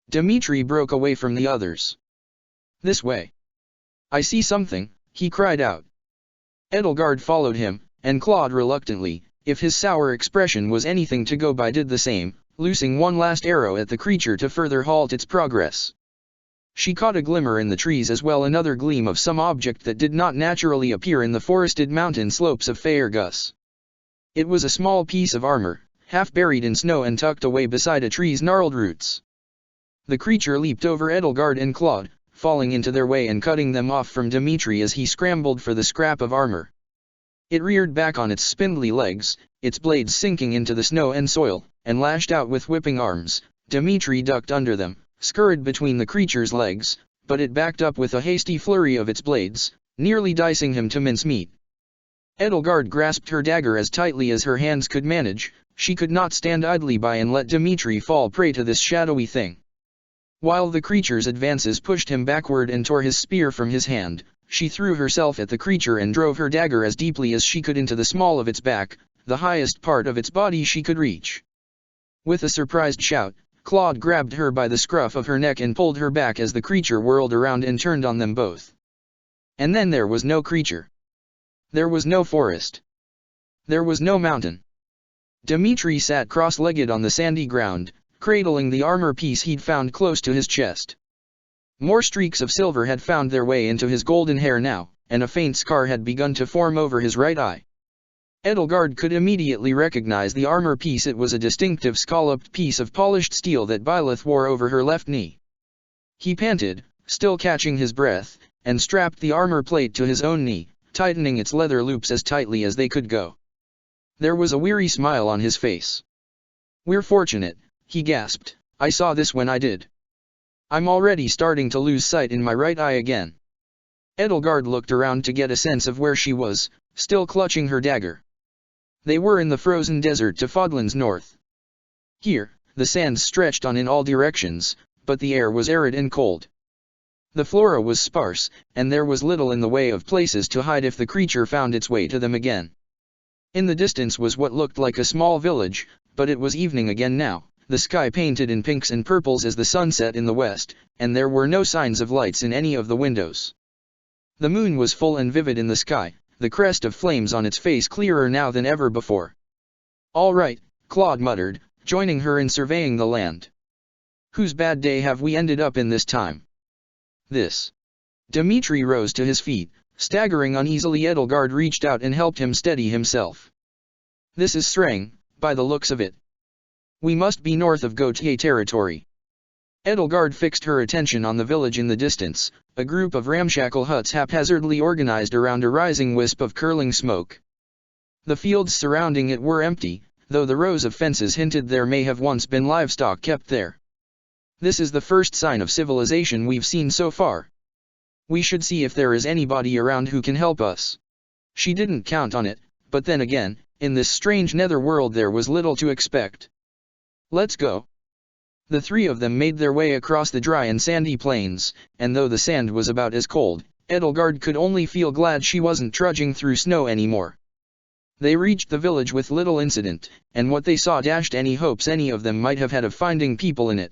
Dmitri broke away from the others. "This way. I see something," he cried out. Edelgard followed him, and Claude reluctantly, if his sour expression was anything to go by, did the same, loosing one last arrow at the creature to further halt its progress. She caught a glimmer in the trees as well, another gleam of some object that did not naturally appear in the forested mountain slopes of Faerghus. It was a small piece of armor, half buried in snow and tucked away beside a tree's gnarled roots. The creature leaped over Edelgard and Claude, falling into their way and cutting them off from Dmitri as he scrambled for the scrap of armor. It reared back on its spindly legs, its blades sinking into the snow and soil, and lashed out with whipping arms. Dmitri ducked under them, scurried between the creature's legs, but it backed up with a hasty flurry of its blades, nearly dicing him to mincemeat. Edelgard grasped her dagger as tightly as her hands could manage, She could not stand idly by and let Dmitri fall prey to this shadowy thing. While the creature's advances pushed him backward and tore his spear from his hand, she threw herself at the creature and drove her dagger as deeply as she could into the small of its back, the highest part of its body she could reach. With a surprised shout, Claude grabbed her by the scruff of her neck and pulled her back as the creature whirled around and turned on them both. And then there was no creature. There was no forest. There was no mountain. Dmitri sat cross-legged on the sandy ground, cradling the armor piece he'd found close to his chest. More streaks of silver had found their way into his golden hair now, and a faint scar had begun to form over his right eye. Edelgard could immediately recognize the armor piece. It was a distinctive scalloped piece of polished steel that Byleth wore over her left knee. He panted, still catching his breath, and strapped the armor plate to his own knee, tightening its leather loops as tightly as they could go. There was a weary smile on his face. "We're fortunate," he gasped. "I saw this when I did. I'm already starting to lose sight in my right eye again." Edelgard looked around to get a sense of where she was, still clutching her dagger. They were in the frozen desert to Fodlan's north. Here, the sands stretched on in all directions, but the air was arid and cold. The flora was sparse, and there was little in the way of places to hide if the creature found its way to them again. In the distance was what looked like a small village, but it was evening again now, the sky painted in pinks and purples as the sun set in the west, and there were no signs of lights in any of the windows. The moon was full and vivid in the sky, the crest of flames on its face clearer now than ever before. "All right," Claude muttered, joining her in surveying the land. "Whose bad day have we ended up in this time?" "This." Dmitri rose to his feet, staggering uneasily. Edelgard reached out and helped him steady himself. "This is Sreng, by the looks of it. We must be north of Gautier territory." Edelgard fixed her attention on the village in the distance, a group of ramshackle huts haphazardly organized around a rising wisp of curling smoke. The fields surrounding it were empty, though the rows of fences hinted there may have once been livestock kept there. "This is the first sign of civilization we've seen so far. We should see if there is anybody around who can help us." She didn't count on it, but then again, in this strange netherworld there was little to expect. "Let's go." The three of them made their way across the dry and sandy plains, and though the sand was about as cold, Edelgard could only feel glad she wasn't trudging through snow anymore. They reached the village with little incident, and what they saw dashed any hopes any of them might have had of finding people in it.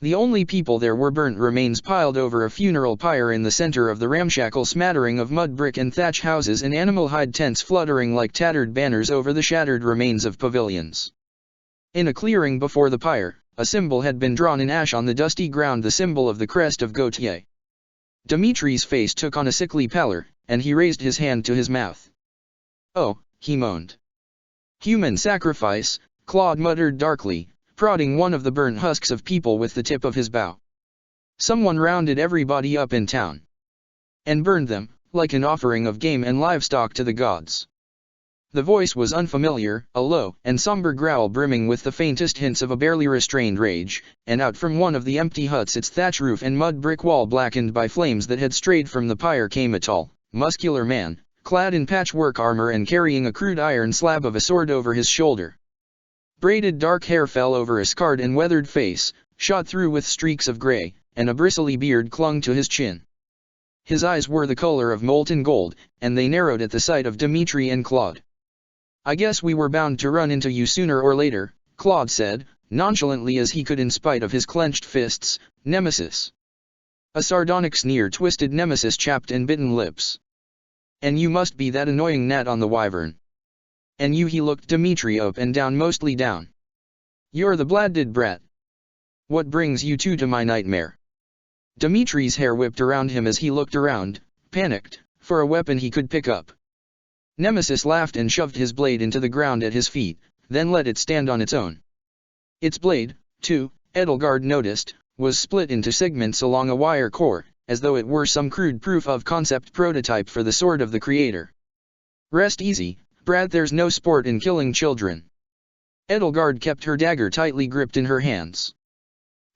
The only people there were burnt remains piled over a funeral pyre in the center of the ramshackle smattering of mud brick and thatch houses and animal hide tents fluttering like tattered banners over the shattered remains of pavilions. In a clearing before the pyre, a symbol had been drawn in ash on the dusty ground, the symbol of the crest of Gautier. Dmitri's face took on a sickly pallor, and he raised his hand to his mouth. "Oh," he moaned. "Human sacrifice," Claude muttered darkly, prodding one of the burnt husks of people with the tip of his bow. "Someone rounded everybody up in town and burned them, like an offering of game and livestock to the gods." The voice was unfamiliar, a low and somber growl brimming with the faintest hints of a barely restrained rage, and out from one of the empty huts, its thatch roof and mud brick wall blackened by flames that had strayed from the pyre, came a tall, muscular man, clad in patchwork armor and carrying a crude iron slab of a sword over his shoulder. Braided dark hair fell over a scarred and weathered face, shot through with streaks of gray, and a bristly beard clung to his chin. His eyes were the color of molten gold, and they narrowed at the sight of Dmitri and Claude. "I guess we were bound to run into you sooner or later," Claude said, nonchalantly as he could in spite of his clenched fists. "Nemesis." A sardonic sneer twisted Nemesis' chapped and bitten lips. "And you must be that annoying gnat on the wyvern. And you," he looked Dmitri up and down, mostly down. "You're the bladed brat. What brings you two to my nightmare?" Dmitri's hair whipped around him as he looked around, panicked, for a weapon he could pick up. Nemesis laughed and shoved his blade into the ground at his feet, then let it stand on its own. Its blade, too, Edelgard noticed, was split into segments along a wire core, as though it were some crude proof-of-concept prototype for the sword of the creator. "Rest easy, brat, there's no sport in killing children." Edelgard kept her dagger tightly gripped in her hands.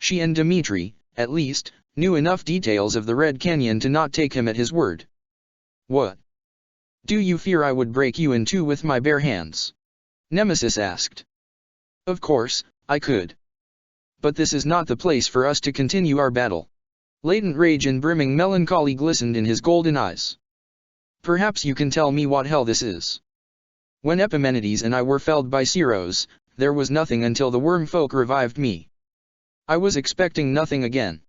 She and Dmitri, at least, knew enough details of the Red Canyon to not take him at his word. "What? Do you fear I would break you in two with my bare hands?" Nemesis asked. Of course, I could. But this is not the place for us to continue our battle. Latent rage and brimming melancholy glistened in his golden eyes. Perhaps you can tell me what hell this is. When Epimenides and I were felled by Ceros, there was nothing until the worm folk revived me. I was expecting nothing again.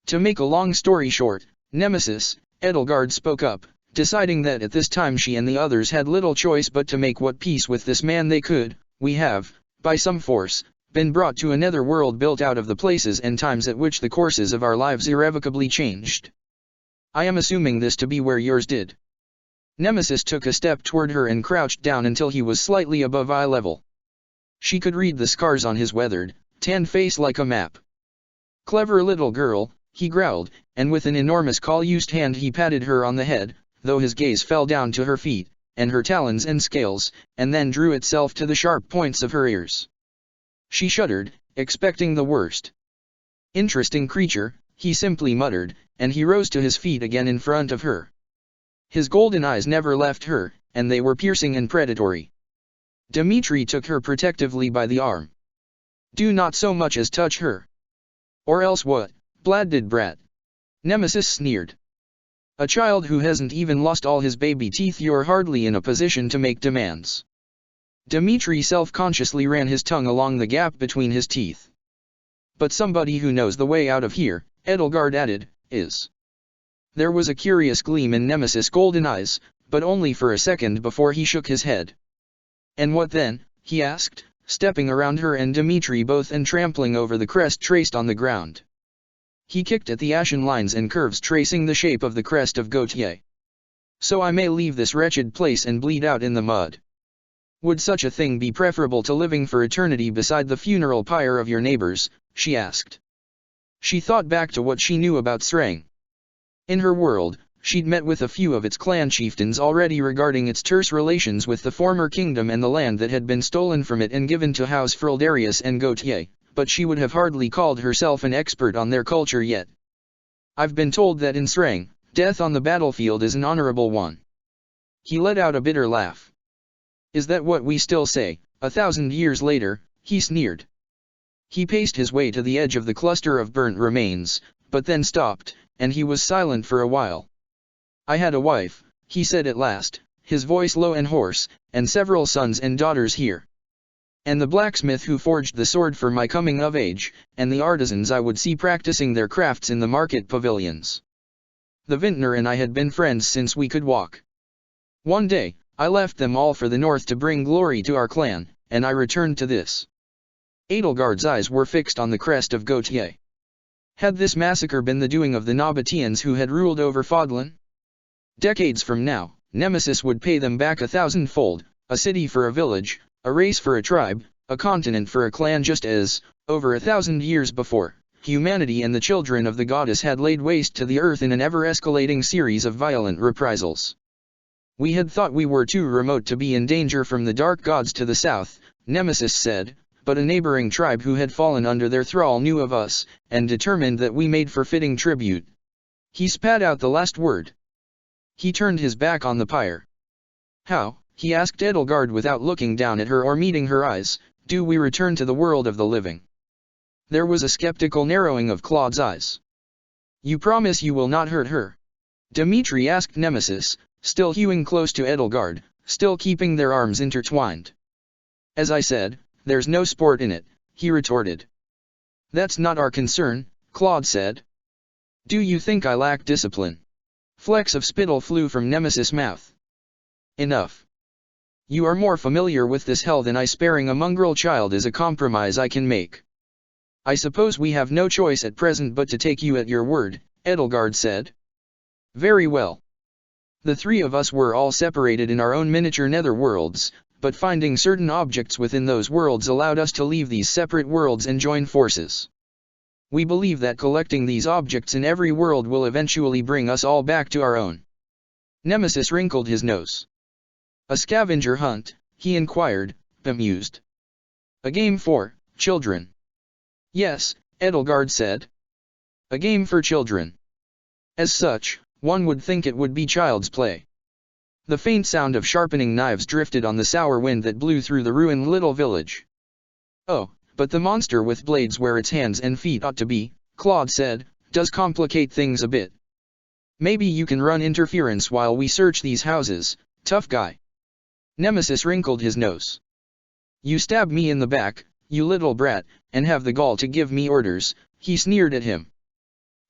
To make a long story short, Nemesis, Edelgard spoke up, deciding that at this time she and the others had little choice but to make what peace with this man they could. We have, by some force, been brought to another world built out of the places and times at which the courses of our lives irrevocably changed. I am assuming this to be where yours did. Nemesis took a step toward her and crouched down until he was slightly above eye level. She could read the scars on his weathered, tanned face like a map. Clever little girl, he growled, and with an enormous claw-used hand he patted her on the head, though his gaze fell down to her feet, and her talons and scales, and then drew itself to the sharp points of her ears. She shuddered, expecting the worst. Interesting creature, he simply muttered, and he rose to his feet again in front of her. His golden eyes never left her, and they were piercing and predatory. Dmitri took her protectively by the arm. Do not so much as touch her. Or else what, bladded brat? Nemesis sneered. A child who hasn't even lost all his baby teeth, you're hardly in a position to make demands. Dmitri self-consciously ran his tongue along the gap between his teeth. But somebody who knows the way out of here, Edelgard added, is. There was a curious gleam in Nemesis' golden eyes, but only for a second before he shook his head. And what then? He asked, stepping around her and Dmitri both and trampling over the crest traced on the ground. He kicked at the ashen lines and curves tracing the shape of the crest of Gautier. So I may leave this wretched place and bleed out in the mud. Would such a thing be preferable to living for eternity beside the funeral pyre of your neighbors? She asked. She thought back to what she knew about Sreng. In her world, she'd met with a few of its clan chieftains already regarding its terse relations with the former kingdom and the land that had been stolen from it and given to House Frildarius and Gautier, but she would have hardly called herself an expert on their culture yet. I've been told that in Sreng, death on the battlefield is an honorable one. He let out a bitter laugh. Is that what we still say, 1,000 years later? He sneered. He paced his way to the edge of the cluster of burnt remains, but then stopped, and he was silent for a while. I had a wife, he said at last, his voice low and hoarse, and several sons and daughters here. And the blacksmith who forged the sword for my coming of age, and the artisans I would see practicing their crafts in the market pavilions. The vintner and I had been friends since we could walk. One day, I left them all for the north to bring glory to our clan, and I returned to this. Edelgard's eyes were fixed on the crest of Gautier. Had this massacre been the doing of the Nabateans who had ruled over Fodlan? Decades from now, Nemesis would pay them back 1,000-fold, a city for a village, a race for a tribe, a continent for a clan, just as, over 1,000 years before, humanity and the children of the goddess had laid waste to the earth in an ever-escalating series of violent reprisals. We had thought we were too remote to be in danger from the dark gods to the south, Nemesis said, but a neighboring tribe who had fallen under their thrall knew of us, and determined that we made for fitting tribute. He spat out the last word. He turned his back on the pyre. How, he asked Edelgard without looking down at her or meeting her eyes, do we return to the world of the living? There was a skeptical narrowing of Claude's eyes. You promise you will not hurt her? Dmitri asked Nemesis, still hewing close to Edelgard, still keeping their arms intertwined. As I said, there's no sport in it, he retorted. That's not our concern, Claude said. Do you think I lack discipline? Flecks of spittle flew from Nemesis' mouth. Enough. You are more familiar with this hell than I. Sparing a mongrel child is a compromise I can make. I suppose we have no choice at present but to take you at your word, Edelgard said. Very well. The three of us were all separated in our own miniature netherworlds, but finding certain objects within those worlds allowed us to leave these separate worlds and join forces. We believe that collecting these objects in every world will eventually bring us all back to our own. Nemesis wrinkled his nose. A scavenger hunt, he inquired, bemused. A game for children. Yes, Edelgard said. A game for children. As such, one would think it would be child's play. The faint sound of sharpening knives drifted on the sour wind that blew through the ruined little village. Oh, but the monster with blades where its hands and feet ought to be, Claude said, does complicate things a bit. Maybe you can run interference while we search these houses, tough guy. Nemesis wrinkled his nose. You stab me in the back, you little brat, and have the gall to give me orders, he sneered at him.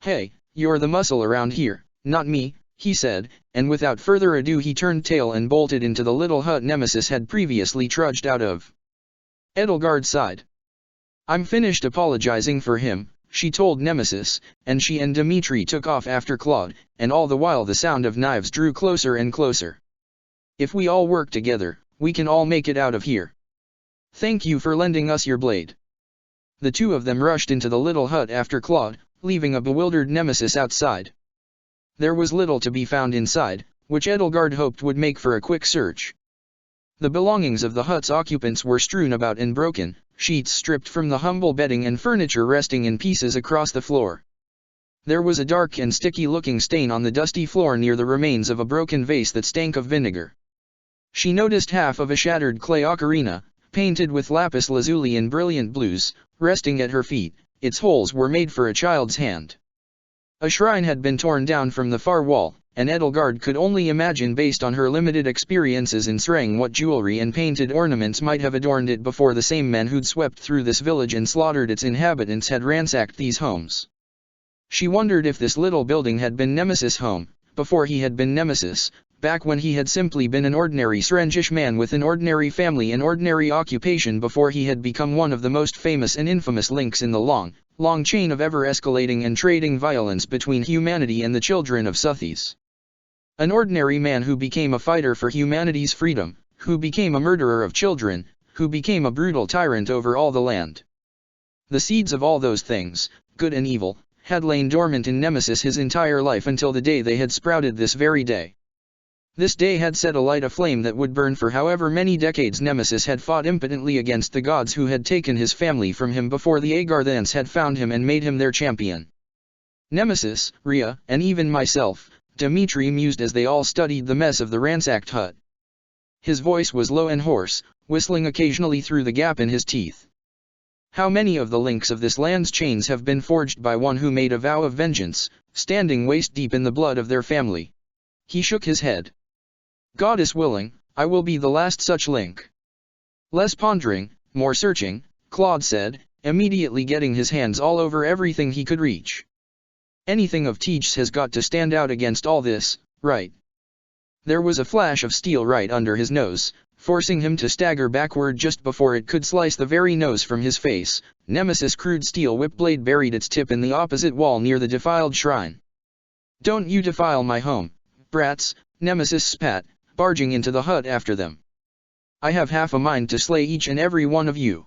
Hey, you're the muscle around here, not me, he said, and without further ado he turned tail and bolted into the little hut Nemesis had previously trudged out of. Edelgard sighed. I'm finished apologizing for him, she told Nemesis, and she and Dimitri took off after Claude, and all the while the sound of knives drew closer and closer. If we all work together, we can all make it out of here. Thank you for lending us your blade. The two of them rushed into the little hut after Claude, leaving a bewildered Nemesis outside. There was little to be found inside, which Edelgard hoped would make for a quick search. The belongings of the hut's occupants were strewn about and broken, sheets stripped from the humble bedding and furniture resting in pieces across the floor. There was a dark and sticky-looking stain on the dusty floor near the remains of a broken vase that stank of vinegar. She noticed half of a shattered clay ocarina, painted with lapis lazuli in brilliant blues, resting at her feet. Its holes were made for a child's hand. A shrine had been torn down from the far wall, and Edelgard could only imagine based on her limited experiences in Sreng what jewelry and painted ornaments might have adorned it before the same men who'd swept through this village and slaughtered its inhabitants had ransacked these homes. She wondered if this little building had been Nemesis' home, before he had been Nemesis, back when he had simply been an ordinary Srengish man with an ordinary family and ordinary occupation before he had become one of the most famous and infamous links in the long chain of ever-escalating and trading violence between humanity and the children of Suthes. An ordinary man who became a fighter for humanity's freedom, who became a murderer of children, who became a brutal tyrant over all the land. The seeds of all those things, good and evil, had lain dormant in Nemesis his entire life until the day they had sprouted this very day. This day had set alight a flame that would burn for however many decades Nemesis had fought impotently against the gods who had taken his family from him before the Agarthans had found him and made him their champion. Nemesis, Rhea, and even myself, Dimitri mused as they all studied the mess of the ransacked hut. His voice was low and hoarse, whistling occasionally through the gap in his teeth. How many of the links of this land's chains have been forged by one who made a vow of vengeance, standing waist-deep in the blood of their family? He shook his head. Goddess willing, I will be the last such link. Less pondering, more searching, Claude said, immediately getting his hands all over everything he could reach. Anything of Teach's has got to stand out against all this, right? There was a flash of steel right under his nose, forcing him to stagger backward just before it could slice the very nose from his face. Nemesis' crude steel whip blade buried its tip in the opposite wall near the defiled shrine. Don't you defile my home, brats, Nemesis spat, barging into the hut after them. I have half a mind to slay each and every one of you.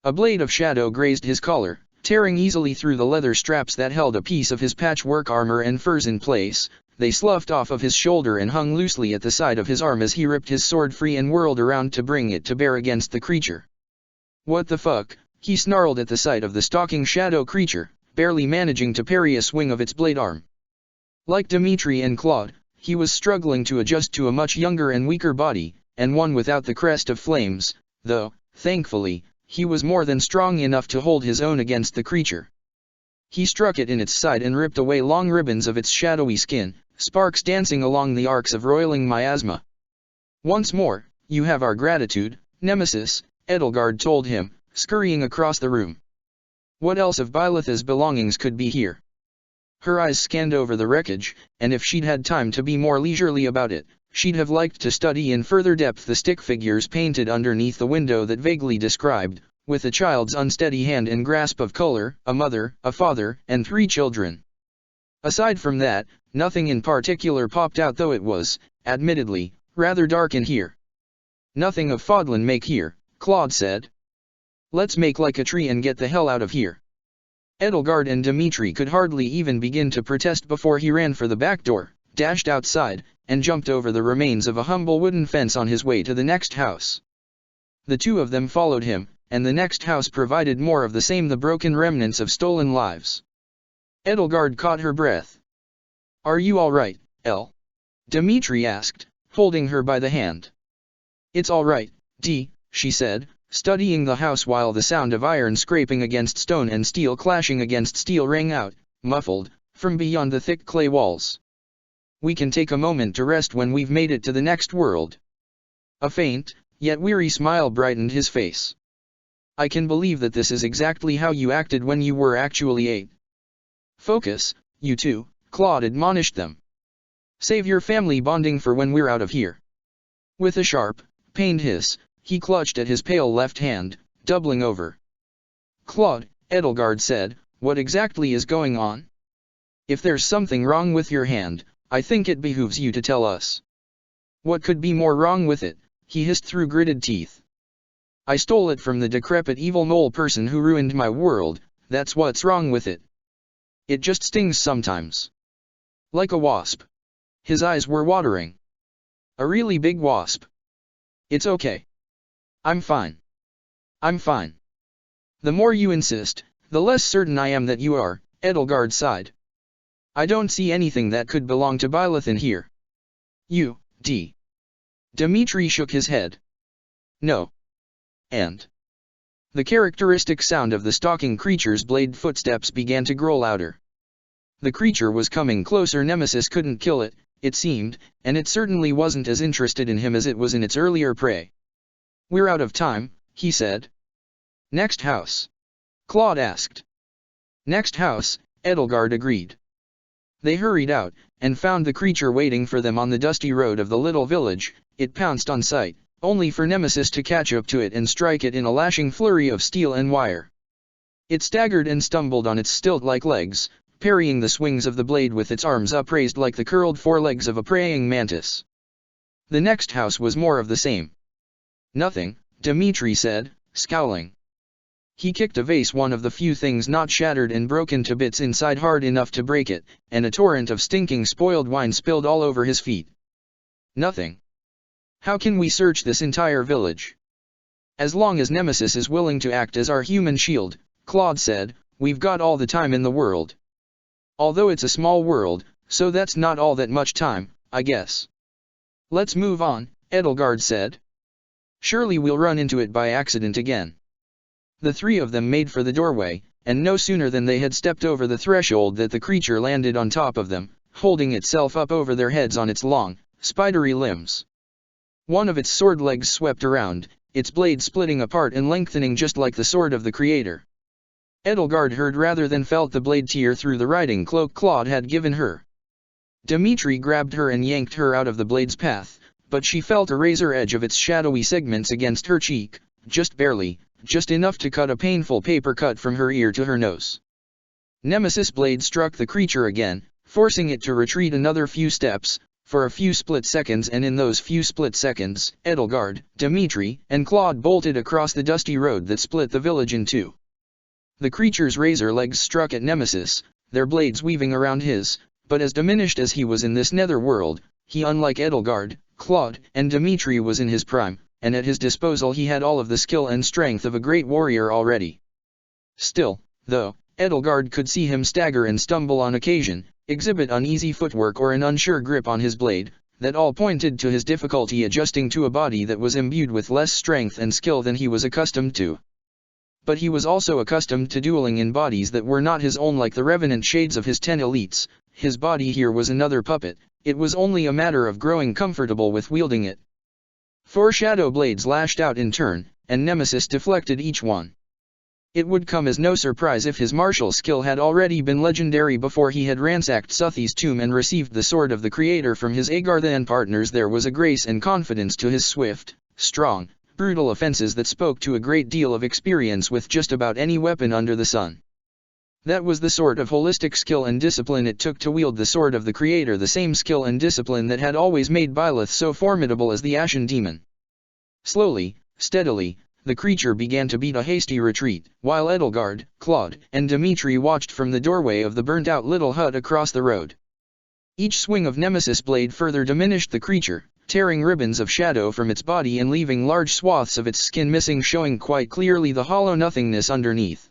A blade of shadow grazed his collar, tearing easily through the leather straps that held a piece of his patchwork armor and furs in place. They sloughed off of his shoulder and hung loosely at the side of his arm as he ripped his sword free and whirled around to bring it to bear against the creature. What the fuck, he snarled at the sight of the stalking shadow creature, barely managing to parry a swing of its blade arm. Like Dimitri and Claude, he was struggling to adjust to a much younger and weaker body, and one without the crest of flames, though, thankfully, he was more than strong enough to hold his own against the creature. He struck it in its side and ripped away long ribbons of its shadowy skin, sparks dancing along the arcs of roiling miasma. Once more, you have our gratitude, Nemesis, Edelgard told him, scurrying across the room. What else of Bylitha's belongings could be here? Her eyes scanned over the wreckage, and if she'd had time to be more leisurely about it, she'd have liked to study in further depth the stick figures painted underneath the window that vaguely described, with a child's unsteady hand and grasp of color, a mother, a father, and 3 children. Aside from that, nothing in particular popped out, though it was, admittedly, rather dark in here. Nothing of Fodlan make here, Claude said. Let's make like a tree and get the hell out of here. Edelgard and Dimitri could hardly even begin to protest before he ran for the back door, dashed outside, and jumped over the remains of a humble wooden fence on his way to the next house. The two of them followed him, and the next house provided more of the same, the broken remnants of stolen lives. Edelgard caught her breath. Are you all right, Elle? Dimitri asked, holding her by the hand. It's all right, Dee, she said, studying the house while the sound of iron scraping against stone and steel clashing against steel rang out, muffled, from beyond the thick clay walls. "We can take a moment to rest when we've made it to the next world." A faint, yet weary smile brightened his face. "I can believe that this is exactly how you acted when you were actually 8. Focus, you two," Claude admonished them. "Save your family bonding for when we're out of here." With a sharp, pained hiss, he clutched at his pale left hand, doubling over. "Claude," Edelgard said, "what exactly is going on? If there's something wrong with your hand, I think it behooves you to tell us." "What could be more wrong with it?" he hissed through gritted teeth. "I stole it from the decrepit evil mole person who ruined my world, that's what's wrong with it. It just stings sometimes. Like a wasp." His eyes were watering. "A really big wasp." "It's okay. I'm fine. I'm fine." "The more you insist, the less certain I am that you are," Edelgard sighed. "I don't see anything that could belong to Byleth in here." Dimitri shook his head. "No. And." The characteristic sound of the stalking creature's blade footsteps began to grow louder. The creature was coming closer. Nemesis couldn't kill it, it seemed, and it certainly wasn't as interested in him as it was in its earlier prey. "We're out of time," he said. "Next house?" Claude asked. "Next house," Edelgard agreed. They hurried out, and found the creature waiting for them on the dusty road of the little village. It pounced on sight, only for Nemesis to catch up to it and strike it in a lashing flurry of steel and wire. It staggered and stumbled on its stilt-like legs, parrying the swings of the blade with its arms upraised like the curled forelegs of a praying mantis. The next house was more of the same. "Nothing," Dimitri said, scowling. He kicked a vase, one of the few things not shattered and broken to bits inside, hard enough to break it, and a torrent of stinking spoiled wine spilled all over his feet. "Nothing. How can we search this entire village?" "As long as Nemesis is willing to act as our human shield," Claude said, "we've got all the time in the world. Although it's a small world, so that's not all that much time, I guess." "Let's move on," Edelgard said. "Surely we'll run into it by accident again." The three of them made for the doorway, and no sooner than they had stepped over the threshold that the creature landed on top of them, holding itself up over their heads on its long, spidery limbs. One of its sword legs swept around, its blade splitting apart and lengthening just like the sword of the Creator. Edelgard heard rather than felt the blade tear through the riding cloak Claude had given her. Dimitri grabbed her and yanked her out of the blade's path, but she felt a razor edge of its shadowy segments against her cheek, just barely, just enough to cut a painful paper cut from her ear to her nose. Nemesis' blade struck the creature again, forcing it to retreat another few steps, for a few split seconds, and in those few split seconds, Edelgard, Dimitri, and Claude bolted across the dusty road that split the village in two. The creature's razor legs struck at Nemesis, their blades weaving around his, but as diminished as he was in this nether world, he, unlike Edelgard, Claude, and Dimitri, was in his prime, and at his disposal he had all of the skill and strength of a great warrior already. Still, though, Edelgard could see him stagger and stumble on occasion, exhibit uneasy footwork or an unsure grip on his blade, that all pointed to his difficulty adjusting to a body that was imbued with less strength and skill than he was accustomed to. But he was also accustomed to dueling in bodies that were not his own, like the revenant shades of his 10 elites. His body here was another puppet, it was only a matter of growing comfortable with wielding it. 4 shadow blades lashed out in turn, and Nemesis deflected each one. It would come as no surprise if his martial skill had already been legendary before he had ransacked Suthi's tomb and received the sword of the Creator from his Agarthan partners. There was a grace and confidence to his swift, strong, brutal offenses that spoke to a great deal of experience with just about any weapon under the sun. That was the sort of holistic skill and discipline it took to wield the sword of the Creator, the same skill and discipline that had always made Byleth so formidable as the Ashen Demon. Slowly, steadily, the creature began to beat a hasty retreat, while Edelgard, Claude, and Dimitri watched from the doorway of the burnt-out little hut across the road. Each swing of Nemesis' blade further diminished the creature, tearing ribbons of shadow from its body and leaving large swaths of its skin missing, showing quite clearly the hollow nothingness underneath.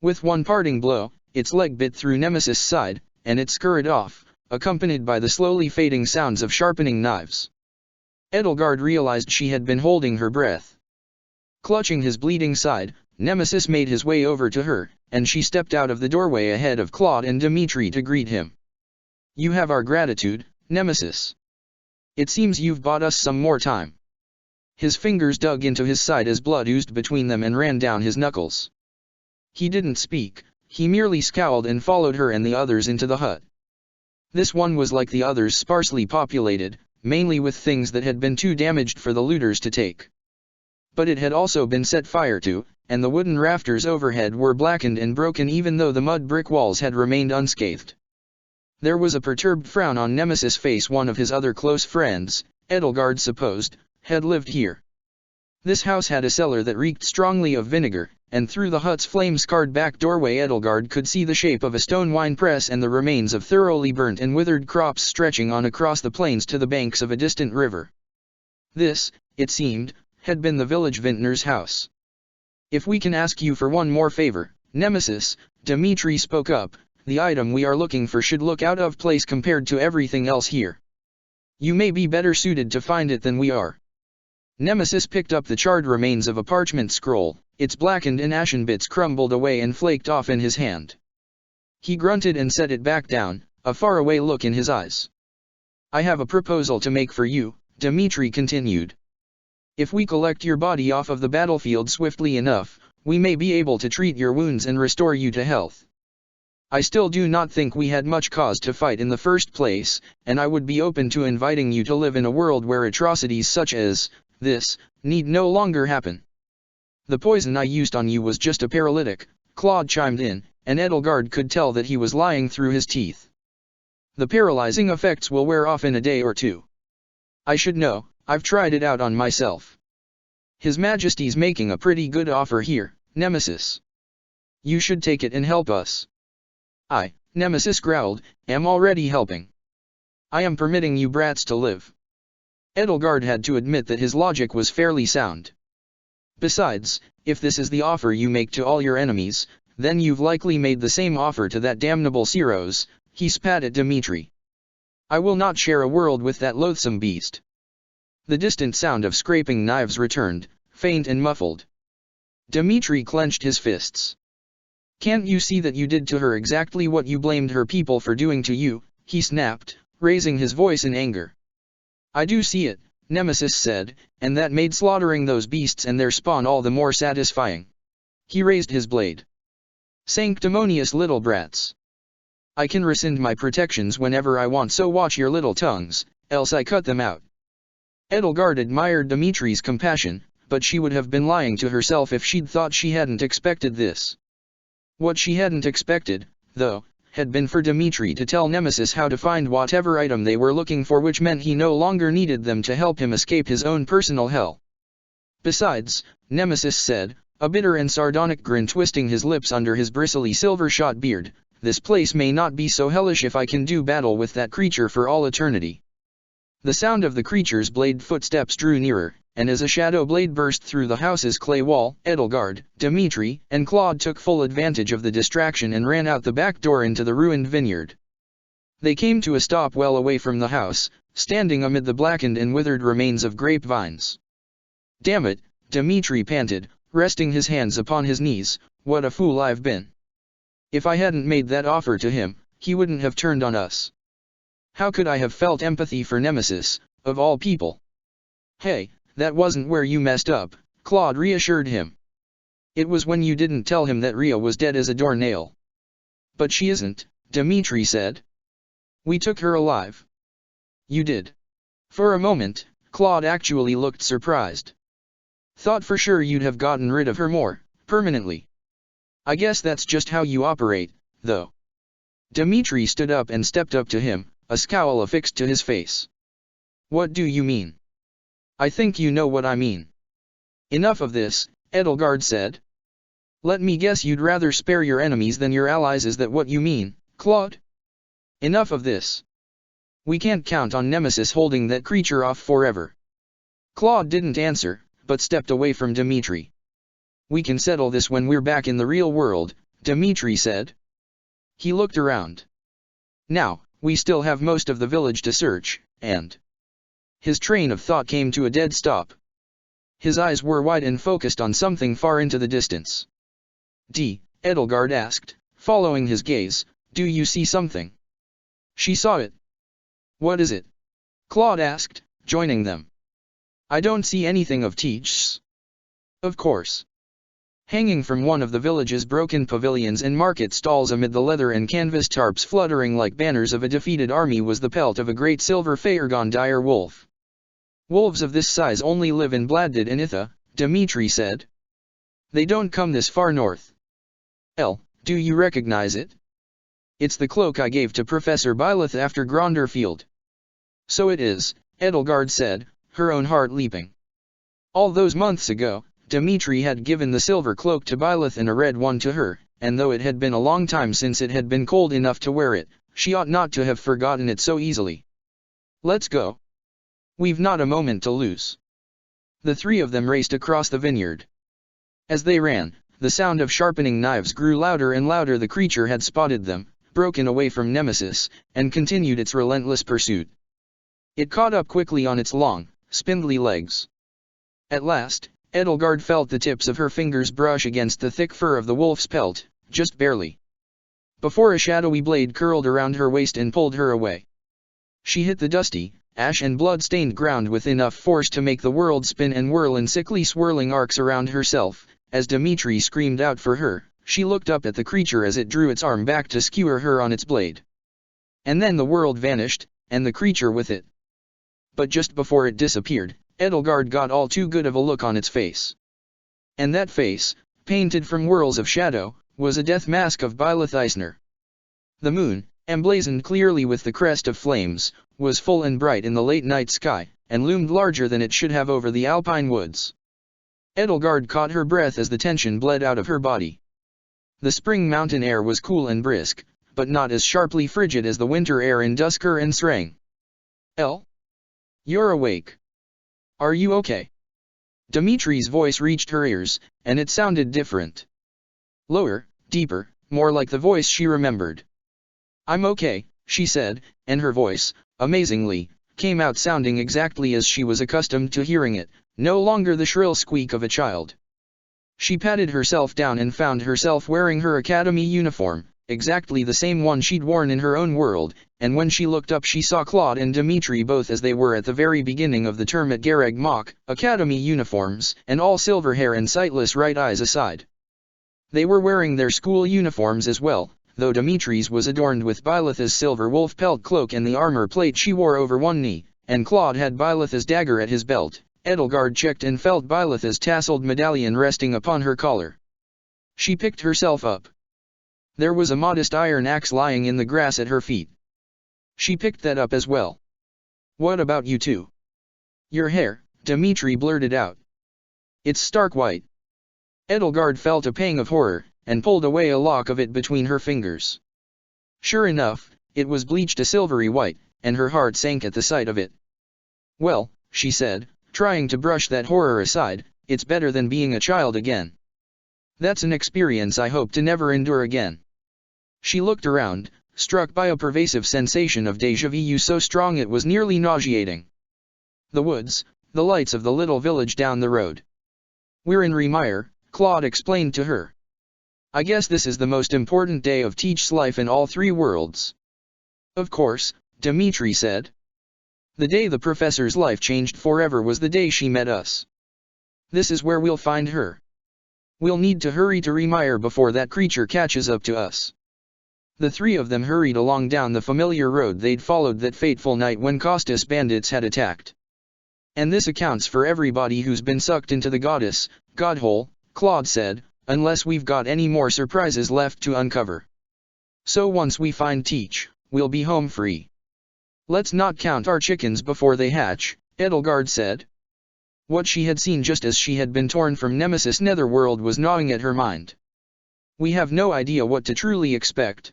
With one parting blow, its leg bit through Nemesis' side, and it scurried off, accompanied by the slowly fading sounds of sharpening knives. Edelgard realized she had been holding her breath. Clutching his bleeding side, Nemesis made his way over to her, and she stepped out of the doorway ahead of Claude and Dimitri to greet him. "You have our gratitude, Nemesis. It seems you've bought us some more time." His fingers dug into his side as blood oozed between them and ran down his knuckles. He didn't speak, he merely scowled and followed her and the others into the hut. This one was like the others, sparsely populated, mainly with things that had been too damaged for the looters to take. But it had also been set fire to, and the wooden rafters overhead were blackened and broken even though the mud brick walls had remained unscathed. There was a perturbed frown on Nemesis' face. One of his other close friends, Edelgard supposed, had lived here. This house had a cellar that reeked strongly of vinegar, and through the hut's flame-scarred back doorway Edelgard could see the shape of a stone wine press and the remains of thoroughly burnt and withered crops stretching on across the plains to the banks of a distant river. This, it seemed, had been the village vintner's house. "If we can ask you for one more favor, Nemesis," Dimitri spoke up, "the item we are looking for should look out of place compared to everything else here. You may be better suited to find it than we are." Nemesis picked up the charred remains of a parchment scroll, its blackened and ashen bits crumbled away and flaked off in his hand. He grunted and set it back down, a faraway look in his eyes. "I have a proposal to make for you," Dimitri continued. "If we collect your body off of the battlefield swiftly enough, we may be able to treat your wounds and restore you to health. I still do not think we had much cause to fight in the first place, and I would be open to inviting you to live in a world where atrocities such as this need no longer happen." "The poison I used on you was just a paralytic," Claude chimed in, and Edelgard could tell that he was lying through his teeth. "The paralyzing effects will wear off in a day or two. I should know, I've tried it out on myself. His Majesty's making a pretty good offer here, Nemesis. You should take it and help us." "I," Nemesis growled, "am already helping. I am permitting you brats to live." Edelgard had to admit that his logic was fairly sound. "Besides, if this is the offer you make to all your enemies, then you've likely made the same offer to that damnable Siros," he spat at Dimitri. "I will not share a world with that loathsome beast." The distant sound of scraping knives returned, faint and muffled. Dimitri clenched his fists. "Can't you see that you did to her exactly what you blamed her people for doing to you?" he snapped, raising his voice in anger. "I do see it," Nemesis said, "and that made slaughtering those beasts and their spawn all the more satisfying." He raised his blade. "Sanctimonious little brats. I can rescind my protections whenever I want, so watch your little tongues, else I cut them out." Edelgard admired Dimitri's compassion, but she would have been lying to herself if she'd thought she hadn't expected this. What she hadn't expected, though, had been for Dimitri to tell Nemesis how to find whatever item they were looking for, which meant he no longer needed them to help him escape his own personal hell. "Besides," Nemesis said, a bitter and sardonic grin twisting his lips under his bristly silver-shot beard, "this place may not be so hellish if I can do battle with that creature for all eternity." The sound of the creature's blade footsteps drew nearer, and as a shadow blade burst through the house's clay wall, Edelgard, Dimitri, and Claude took full advantage of the distraction and ran out the back door into the ruined vineyard. They came to a stop well away from the house, standing amid the blackened and withered remains of grapevines. "Damn it," Dimitri panted, resting his hands upon his knees, "what a fool I've been. If I hadn't made that offer to him, he wouldn't have turned on us. How could I have felt empathy for Nemesis, of all people?" "Hey, that wasn't where you messed up," Claude reassured him. "It was when you didn't tell him that Ria was dead as a doornail." "But she isn't," Dimitri said. "We took her alive." "You did?" For a moment, Claude actually looked surprised. "Thought for sure you'd have gotten rid of her more permanently. I guess that's just how you operate, though." Dimitri stood up and stepped up to him, a scowl affixed to his face. "What do you mean?" "I think you know what I mean." "Enough of this," Edelgard said. "Let me guess you'd rather spare your enemies than your allies. Is that what you mean, Claude?" "Enough of this. We can't count on Nemesis holding that creature off forever." Claude didn't answer, but stepped away from Dimitri. "We can settle this when we're back in the real world," Dimitri said. He looked around. "Now, we still have most of the village to search, and..." His train of thought came to a dead stop. His eyes were wide and focused on something far into the distance. Edelgard asked, following his gaze, do you see something? She saw it. What is it? Claude asked, joining them. I don't see anything of Teach's. Of course. Hanging from one of the village's broken pavilions and market stalls amid the leather and canvas tarps fluttering like banners of a defeated army was the pelt of a great silver Faergon dire wolf. Wolves of this size only live in Bladdid and Itha, Dimitri said. They don't come this far north. Do you recognize it? It's the cloak I gave to Professor Byleth after Gronderfield. So it is, Edelgard said, her own heart leaping. All those months ago, Dimitri had given the silver cloak to Byleth and a red one to her, and though it had been a long time since it had been cold enough to wear it, she ought not to have forgotten it so easily. Let's go. We've not a moment to lose. The three of them raced across the vineyard. As they ran, the sound of sharpening knives grew louder and louder. The creature had spotted them, broken away from Nemesis, and continued its relentless pursuit. It caught up quickly on its long, spindly legs. At last, Edelgard felt the tips of her fingers brush against the thick fur of the wolf's pelt, just barely. Before a shadowy blade curled around her waist and pulled her away. She hit the dusty, ash and blood-stained ground with enough force to make the world spin and whirl in sickly swirling arcs around herself. As Dimitri screamed out for her, she looked up at the creature as it drew its arm back to skewer her on its blade. And then the world vanished, and the creature with it. But just before it disappeared, Edelgard got all too good of a look on its face. And that face, painted from whirls of shadow, was a death mask of Byleth Eisner. The moon, emblazoned clearly with the crest of flames, was full and bright in the late night sky, and loomed larger than it should have over the alpine woods. Edelgard caught her breath as the tension bled out of her body. The spring mountain air was cool and brisk, but not as sharply frigid as the winter air in Dusker and Srang. You're awake. Are you okay? Dimitri's voice reached her ears, and it sounded different. Lower, deeper, more like the voice she remembered. I'm okay, she said, and her voice, amazingly, came out sounding exactly as she was accustomed to hearing it, no longer the shrill squeak of a child. She patted herself down and found herself wearing her academy uniform, exactly the same one she'd worn in her own world, and when she looked up she saw Claude and Dimitri both as they were at the very beginning of the term at Garag Mach, academy uniforms, and all silver hair and sightless right eyes aside. They were wearing their school uniforms as well, though Dimitri's was adorned with Byleth's silver wolf pelt cloak and the armor plate she wore over one knee, and Claude had Byleth's dagger at his belt. Edelgard checked and felt Byleth's tasseled medallion resting upon her collar. She picked herself up. There was a modest iron axe lying in the grass at her feet. She picked that up as well. What about you two? Your hair, Dimitri blurted out. It's stark white. Edelgard felt a pang of horror, and pulled away a lock of it between her fingers. Sure enough, it was bleached a silvery white, and her heart sank at the sight of it. Well, she said, trying to brush that horror aside, it's better than being a child again. That's an experience I hope to never endure again. She looked around, struck by a pervasive sensation of déjà vu so strong it was nearly nauseating. The woods, the lights of the little village down the road. We're in Remire, Claude explained to her. I guess this is the most important day of Teach's life in all three worlds. Of course, Dimitri said. The day the professor's life changed forever was the day she met us. This is where we'll find her. We'll need to hurry to Remire before that creature catches up to us. The three of them hurried along down the familiar road they'd followed that fateful night when Costus bandits had attacked. And this accounts for everybody who's been sucked into the goddess, Godhole, Claude said, unless we've got any more surprises left to uncover. So once we find Teach, we'll be home free. Let's not count our chickens before they hatch, Edelgard said. What she had seen just as she had been torn from Nemesis Netherworld was gnawing at her mind. We have no idea what to truly expect.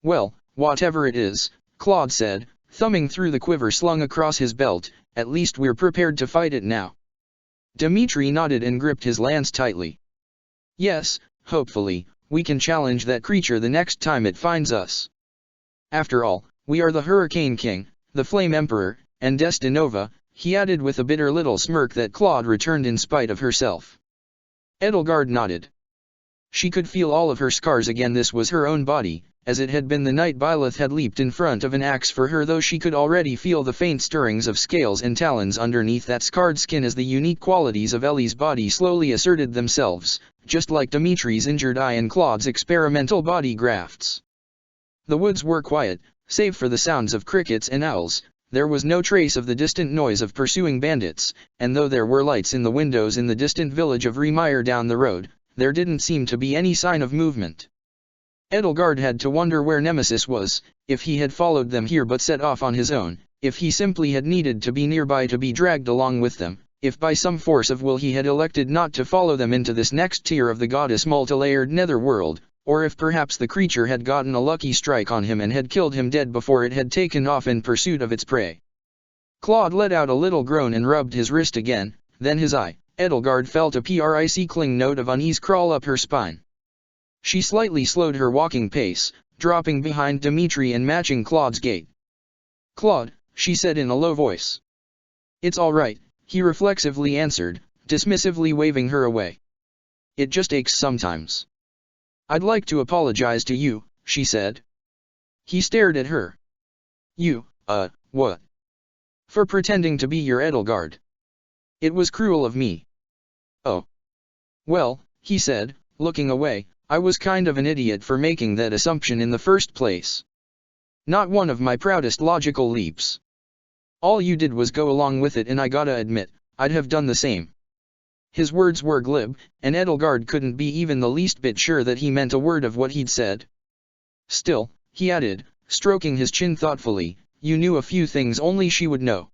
Well, whatever it is, Claude said, thumbing through the quiver slung across his belt, at least we're prepared to fight it now. Dimitri nodded and gripped his lance tightly. Yes, hopefully, we can challenge that creature the next time it finds us. After all, we are the Hurricane King, the Flame Emperor, and Destinova, he added with a bitter little smirk that Claude returned in spite of herself. Edelgard nodded. She could feel all of her scars again. This was her own body, as it had been the night Byleth had leaped in front of an axe for her, though she could already feel the faint stirrings of scales and talons underneath that scarred skin as the unique qualities of Ellie's body slowly asserted themselves, just like Dimitri's injured eye and Claude's experimental body grafts. The woods were quiet, save for the sounds of crickets and owls. There was no trace of the distant noise of pursuing bandits, and though there were lights in the windows in the distant village of Remire down the road, there didn't seem to be any sign of movement. Edelgard had to wonder where Nemesis was, if he had followed them here but set off on his own, if he simply had needed to be nearby to be dragged along with them, if by some force of will he had elected not to follow them into this next tier of the goddess multilayered netherworld, or if perhaps the creature had gotten a lucky strike on him and had killed him dead before it had taken off in pursuit of its prey. Claude let out a little groan and rubbed his wrist again, then his eye. Edelgard felt a prickling note of unease crawl up her spine. She slightly slowed her walking pace, dropping behind Dimitri and matching Claude's gait. "Claude," she said in a low voice. "It's all right," he reflexively answered, dismissively waving her away. "It just aches sometimes." "I'd like to apologize to you," she said. He stared at her. "You, what?" "For pretending to be your Edelgard. It was cruel of me." "Oh. Well," he said, looking away, "I was kind of an idiot for making that assumption in the first place. Not one of my proudest logical leaps. All you did was go along with it, and I gotta admit, I'd have done the same." His words were glib, and Edelgard couldn't be even the least bit sure that he meant a word of what he'd said. "Still," he added, stroking his chin thoughtfully, "you knew a few things only she would know.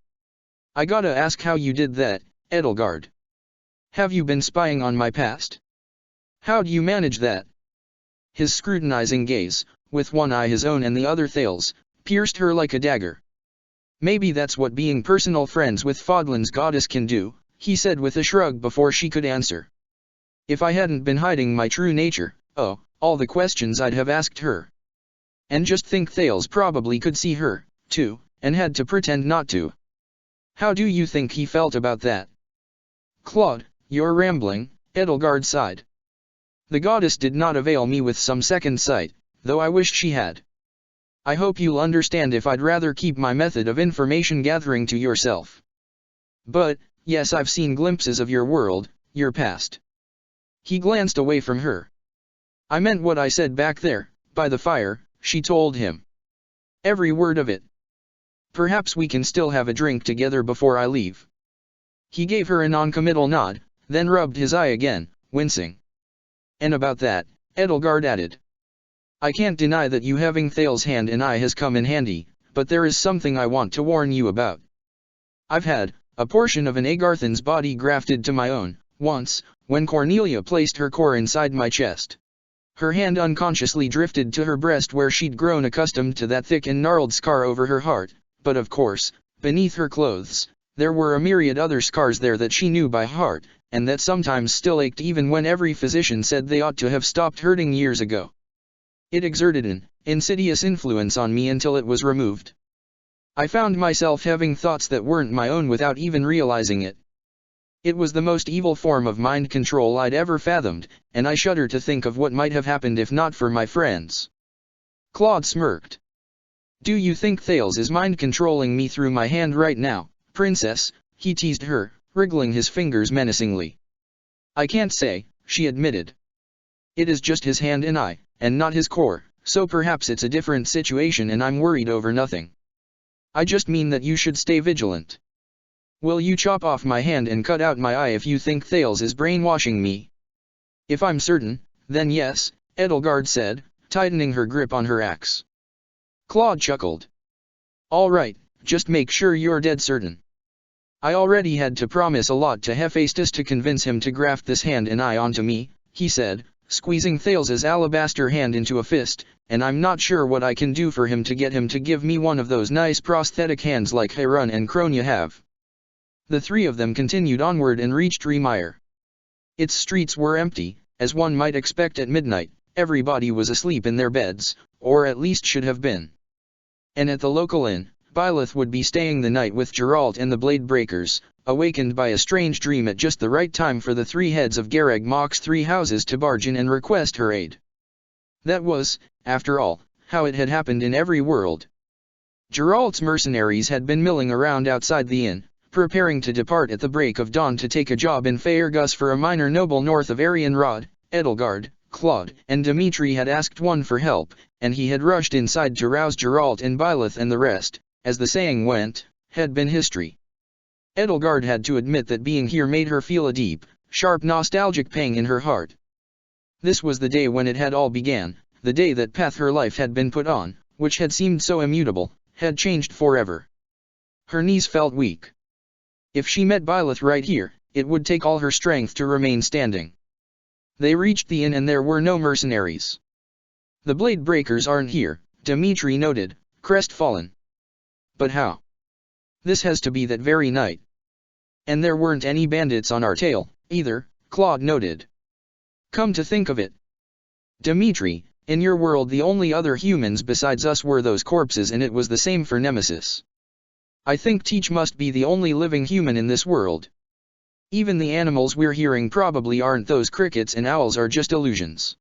I gotta ask how you did that, Edelgard. Have you been spying on my past? How'd you manage that?" His scrutinizing gaze, with one eye his own and the other Thales's, pierced her like a dagger. "Maybe that's what being personal friends with Fodlan's goddess can do," he said with a shrug before she could answer. "If I hadn't been hiding my true nature, all the questions I'd have asked her. And just think, Thales probably could see her, too, and had to pretend not to. How do you think he felt about that?" "Claude, you're rambling," Edelgard sighed. "The goddess did not avail me with some second sight, though I wished she had. I hope you'll understand if I'd rather keep my method of information gathering to yourself. But, yes, I've seen glimpses of your world, your past." He glanced away from her. "I meant what I said back there, by the fire," she told him. "Every word of it. Perhaps we can still have a drink together before I leave." He gave her a non-committal nod, then rubbed his eye again, wincing. "And about that," Edelgard added. "I can't deny that you having Thales' hand and eye has come in handy, but there is something I want to warn you about. I've had a portion of an Agarthan's body grafted to my own, once, when Cornelia placed her core inside my chest." Her hand unconsciously drifted to her breast where she'd grown accustomed to that thick and gnarled scar over her heart, but of course, beneath her clothes, there were a myriad other scars there that she knew by heart, and that sometimes still ached even when every physician said they ought to have stopped hurting years ago. It exerted an insidious influence on me until it was removed. I found myself having thoughts that weren't my own without even realizing it. It was the most evil form of mind control I'd ever fathomed, and I shudder to think of what might have happened if not for my friends." Claude smirked. "Do you think Thales is mind controlling me through my hand right now, princess?" he teased her, wriggling his fingers menacingly. "I can't say," she admitted. "It is just his hand and eye, and not his core, so perhaps it's a different situation and I'm worried over nothing. I just mean that you should stay vigilant. Will you chop off my hand and cut out my eye if you think Thales is brainwashing me?" "If I'm certain, then yes," Edelgard said, tightening her grip on her axe. Claude chuckled. "All right, just make sure you're dead certain. I already had to promise a lot to Hephaestus to convince him to graft this hand and eye onto me," he said, squeezing Thales's alabaster hand into a fist, "and I'm not sure what I can do for him to get him to give me one of those nice prosthetic hands like Harun and Kronya have." The three of them continued onward and reached Remire. Its streets were empty, as one might expect at midnight. Everybody was asleep in their beds, or at least should have been. And at the local inn, Byleth would be staying the night with Geralt and the Blade Breakers, awakened by a strange dream at just the right time for the three heads of Garreg Mach's three houses to barge in and request her aid. That was, after all, how it had happened in every world. Geralt's mercenaries had been milling around outside the inn, preparing to depart at the break of dawn to take a job in Faerghus for a minor noble north of Arianrhod. Edelgard, Claude, and Dimitri had asked one for help, and he had rushed inside to rouse Geralt and Byleth, and the rest, as the saying went, had been history. Edelgard had to admit that being here made her feel a deep, sharp nostalgic pang in her heart. This was the day when it had all began, the day that path her life had been put on, which had seemed so immutable, had changed forever. Her knees felt weak. If she met Byleth right here, it would take all her strength to remain standing. They reached the inn and there were no mercenaries. The Blade Breakers aren't here, Dimitri noted, crestfallen. But how? This has to be that very night. And there weren't any bandits on our tail, either, Claude noted. Come to think of it, Dimitri, in your world the only other humans besides us were those corpses, and it was the same for Nemesis. I think Teach must be the only living human in this world. Even the animals we're hearing probably aren't. Those crickets and owls are just illusions.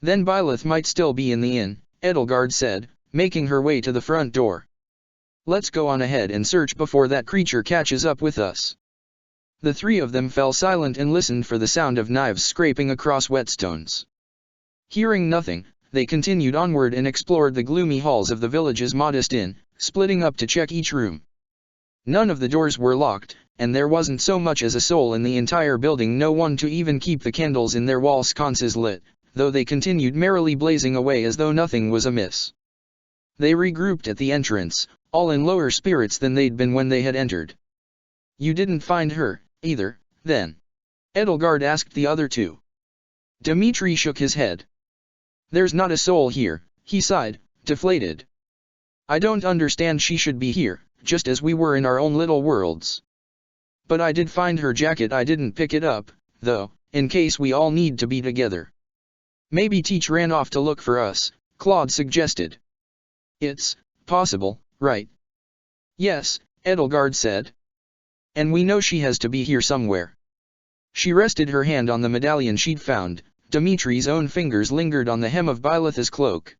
Then Byleth might still be in the inn, Edelgard said, making her way to the front door. Let's go on ahead and search before that creature catches up with us. The three of them fell silent and listened for the sound of knives scraping across whetstones. Hearing nothing, they continued onward and explored the gloomy halls of the village's modest inn, splitting up to check each room. None of the doors were locked, and there wasn't so much as a soul in the entire building, no one to even keep the candles in their wall sconces lit, though they continued merrily blazing away as though nothing was amiss. They regrouped at the entrance, all in lower spirits than they'd been when they had entered. You didn't find her, either, then? Edelgard asked the other two. Dimitri shook his head. There's not a soul here, he sighed, deflated. I don't understand. She should be here, just as we were in our own little worlds. But I did find her jacket. I didn't pick it up, though, in case we all need to be together. Maybe Teach ran off to look for us, Claude suggested. It's possible, right? Yes, Edelgard said. And we know she has to be here somewhere. She rested her hand on the medallion she'd found. Dimitri's own fingers lingered on the hem of Byleth's cloak.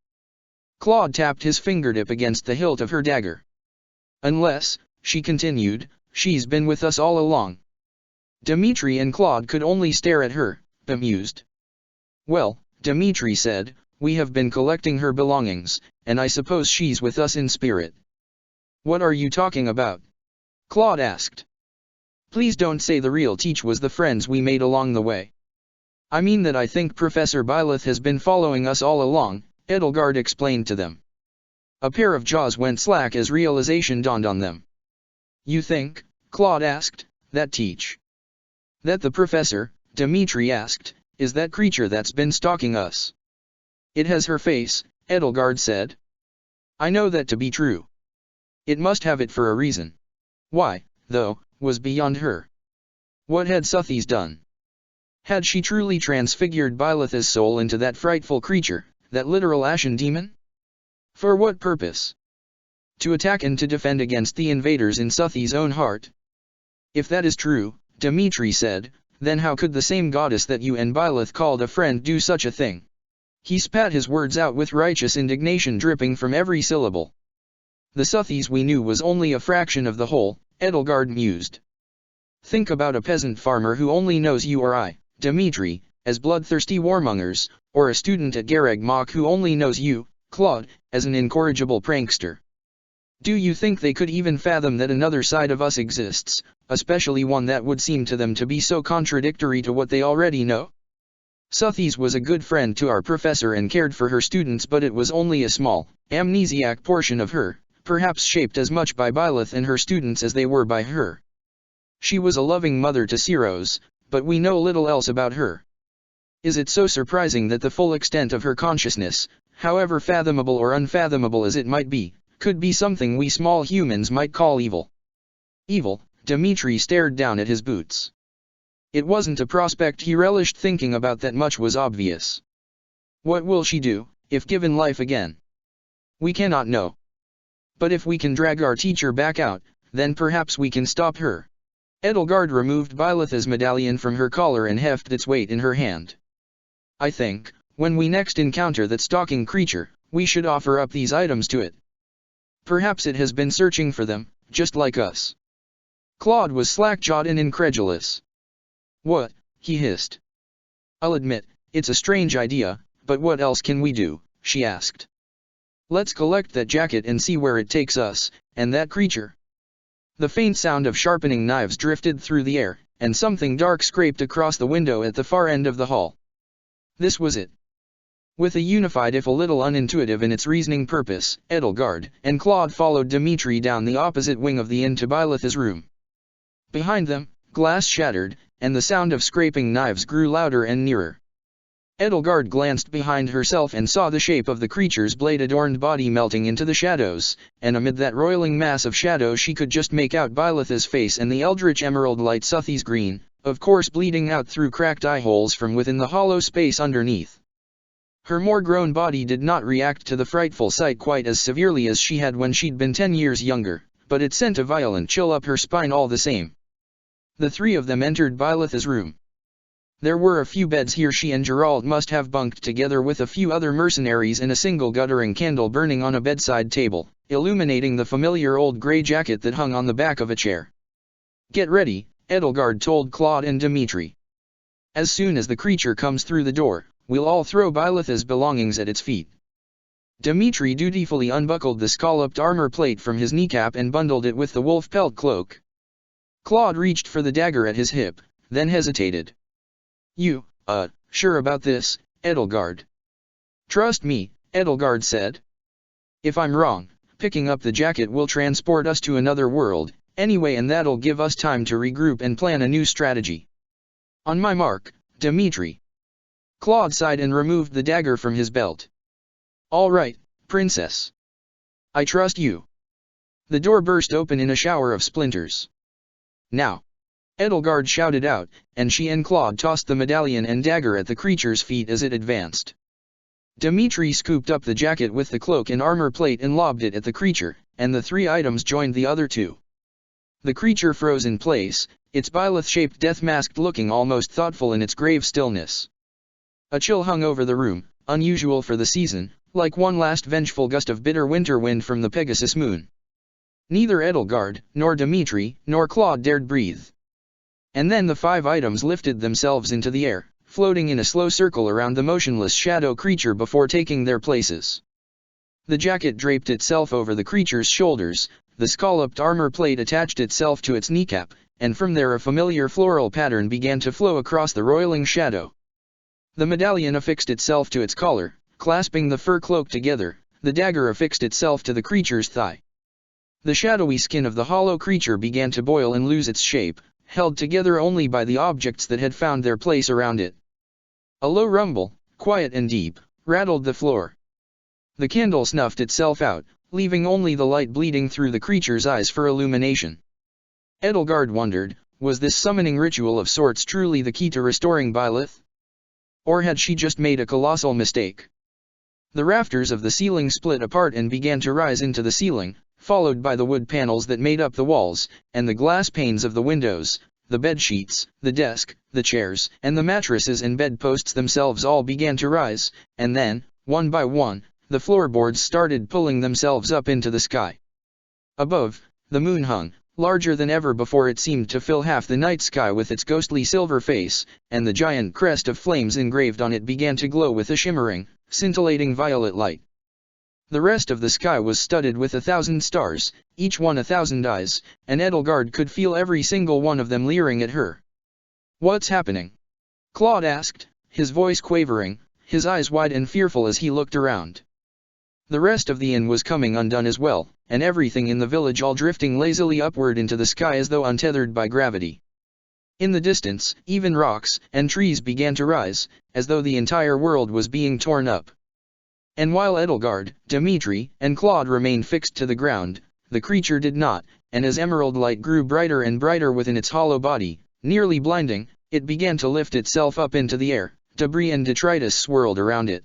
Claude tapped his fingertip against the hilt of her dagger. Unless, she continued, she's been with us all along. Dimitri and Claude could only stare at her, bemused. Well, Dimitri said, we have been collecting her belongings, and I suppose she's with us in spirit. What are you talking about? Claude asked. Please don't say the real Teach was the friends we made along the way. I mean that I think Professor Byleth has been following us all along, Edelgard explained to them. A pair of jaws went slack as realization dawned on them. You think, Claude asked, that Teach? That the professor, Dimitri asked, is that creature that's been stalking us? It has her face, Edelgard said. I know that to be true. It must have it for a reason. Why, though, was beyond her. What had Suthies done? Had she truly transfigured Byleth's soul into that frightful creature, that literal ashen demon? For what purpose? To attack and to defend against the invaders in Suthi's own heart? If that is true, Dimitri said, then how could the same goddess that you and Byleth called a friend do such a thing? He spat his words out with righteous indignation dripping from every syllable. The Suthies we knew was only a fraction of the whole, Edelgard mused. Think about a peasant farmer who only knows you or I, Dimitri, as bloodthirsty warmongers, or a student at Garreg Mach who only knows you, Claude, as an incorrigible prankster. Do you think they could even fathom that another side of us exists, especially one that would seem to them to be so contradictory to what they already know? Suthies was a good friend to our professor and cared for her students, but it was only a small, amnesiac portion of her, perhaps shaped as much by Byleth and her students as they were by her. She was a loving mother to Ceros, but we know little else about her. Is it so surprising that the full extent of her consciousness, however fathomable or unfathomable as it might be, could be something we small humans might call evil? Evil, Dimitri stared down at his boots. It wasn't a prospect he relished thinking about, that much was obvious. What will she do, if given life again? We cannot know. But if we can drag our teacher back out, then perhaps we can stop her. Edelgard removed Byleth's medallion from her collar and hefted its weight in her hand. I think, when we next encounter that stalking creature, we should offer up these items to it. Perhaps it has been searching for them, just like us. Claude was slack-jawed and incredulous. What? He hissed. I'll admit, it's a strange idea, but what else can we do? She asked. Let's collect that jacket and see where it takes us, and that creature. The faint sound of sharpening knives drifted through the air, and something dark scraped across the window at the far end of the hall. This was it. With a unified if a little unintuitive in its reasoning purpose, Edelgard and Claude followed Dimitri down the opposite wing of the inn to Byleth's room. Behind them, glass shattered, and the sound of scraping knives grew louder and nearer. Edelgard glanced behind herself and saw the shape of the creature's blade-adorned body melting into the shadows, and amid that roiling mass of shadow she could just make out Byleth's face and the eldritch emerald light Suthi's green, of course bleeding out through cracked eye-holes from within the hollow space underneath. Her more grown body did not react to the frightful sight quite as severely as she had when she'd been 10 years younger, but it sent a violent chill up her spine all the same. The three of them entered Byleth's room. There were a few beds here. She and Geralt must have bunked together with a few other mercenaries, and a single guttering candle burning on a bedside table, illuminating the familiar old grey jacket that hung on the back of a chair. Get ready, Edelgard told Claude and Dimitri. As soon as the creature comes through the door, we'll all throw Byleth's belongings at its feet. Dimitri dutifully unbuckled the scalloped armor plate from his kneecap and bundled it with the wolf pelt cloak. Claude reached for the dagger at his hip, then hesitated. You, sure about this, Edelgard? Trust me, Edelgard said. If I'm wrong, picking up the jacket will transport us to another world, anyway, and that'll give us time to regroup and plan a new strategy. On my mark, Dimitri. Claude sighed and removed the dagger from his belt. All right, princess. I trust you. The door burst open in a shower of splinters. Now! Edelgard shouted out, and she and Claude tossed the medallion and dagger at the creature's feet as it advanced. Dimitri scooped up the jacket with the cloak and armor plate and lobbed it at the creature, and the three items joined the other two. The creature froze in place, its Byleth-shaped death mask looking almost thoughtful in its grave stillness. A chill hung over the room, unusual for the season, like one last vengeful gust of bitter winter wind from the Pegasus moon. Neither Edelgard, nor Dimitri, nor Claude dared breathe. And then the five items lifted themselves into the air, floating in a slow circle around the motionless shadow creature before taking their places. The jacket draped itself over the creature's shoulders, the scalloped armor plate attached itself to its kneecap, and from there a familiar floral pattern began to flow across the roiling shadow. The medallion affixed itself to its collar, clasping the fur cloak together, the dagger affixed itself to the creature's thigh. The shadowy skin of the hollow creature began to boil and lose its shape, held together only by the objects that had found their place around it. A low rumble, quiet and deep, rattled the floor. The candle snuffed itself out, leaving only the light bleeding through the creature's eyes for illumination. Edelgard wondered, was this summoning ritual of sorts truly the key to restoring Byleth? Or had she just made a colossal mistake? The rafters of the ceiling split apart and began to rise into the ceiling, followed by the wood panels that made up the walls, and the glass panes of the windows, the bedsheets, the desk, the chairs, and the mattresses and bedposts themselves all began to rise, and then, one by one, the floorboards started pulling themselves up into the sky. Above, the moon hung, larger than ever before. It seemed to fill half the night sky with its ghostly silver face, and the giant crest of flames engraved on it began to glow with a shimmering, scintillating violet light. The rest of the sky was studded with 1,000 stars, each one 1,000 eyes, and Edelgard could feel every single one of them leering at her. What's happening? Claude asked, his voice quavering, his eyes wide and fearful as he looked around. The rest of the inn was coming undone as well, and everything in the village all drifting lazily upward into the sky as though untethered by gravity. In the distance, even rocks and trees began to rise, as though the entire world was being torn up. And while Edelgard, Dimitri, and Claude remained fixed to the ground, the creature did not, and as emerald light grew brighter and brighter within its hollow body, nearly blinding, it began to lift itself up into the air. Debris and detritus swirled around it.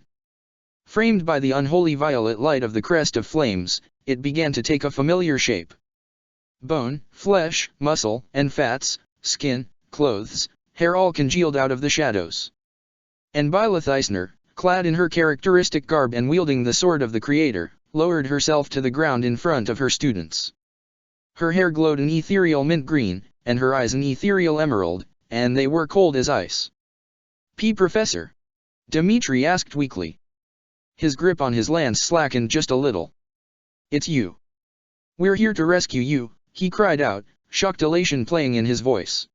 Framed by the unholy violet light of the crest of flames, it began to take a familiar shape. Bone, flesh, muscle, and fats, skin, clothes, hair all congealed out of the shadows. And Byleth Eisner, clad in her characteristic garb and wielding the sword of the Creator, lowered herself to the ground in front of her students. Her hair glowed an ethereal mint green, and her eyes an ethereal emerald, and they were cold as ice. Professor?" Dimitri asked weakly. His grip on his lance slackened just a little. "It's you. We're here to rescue you," he cried out, shocked elation playing in his voice.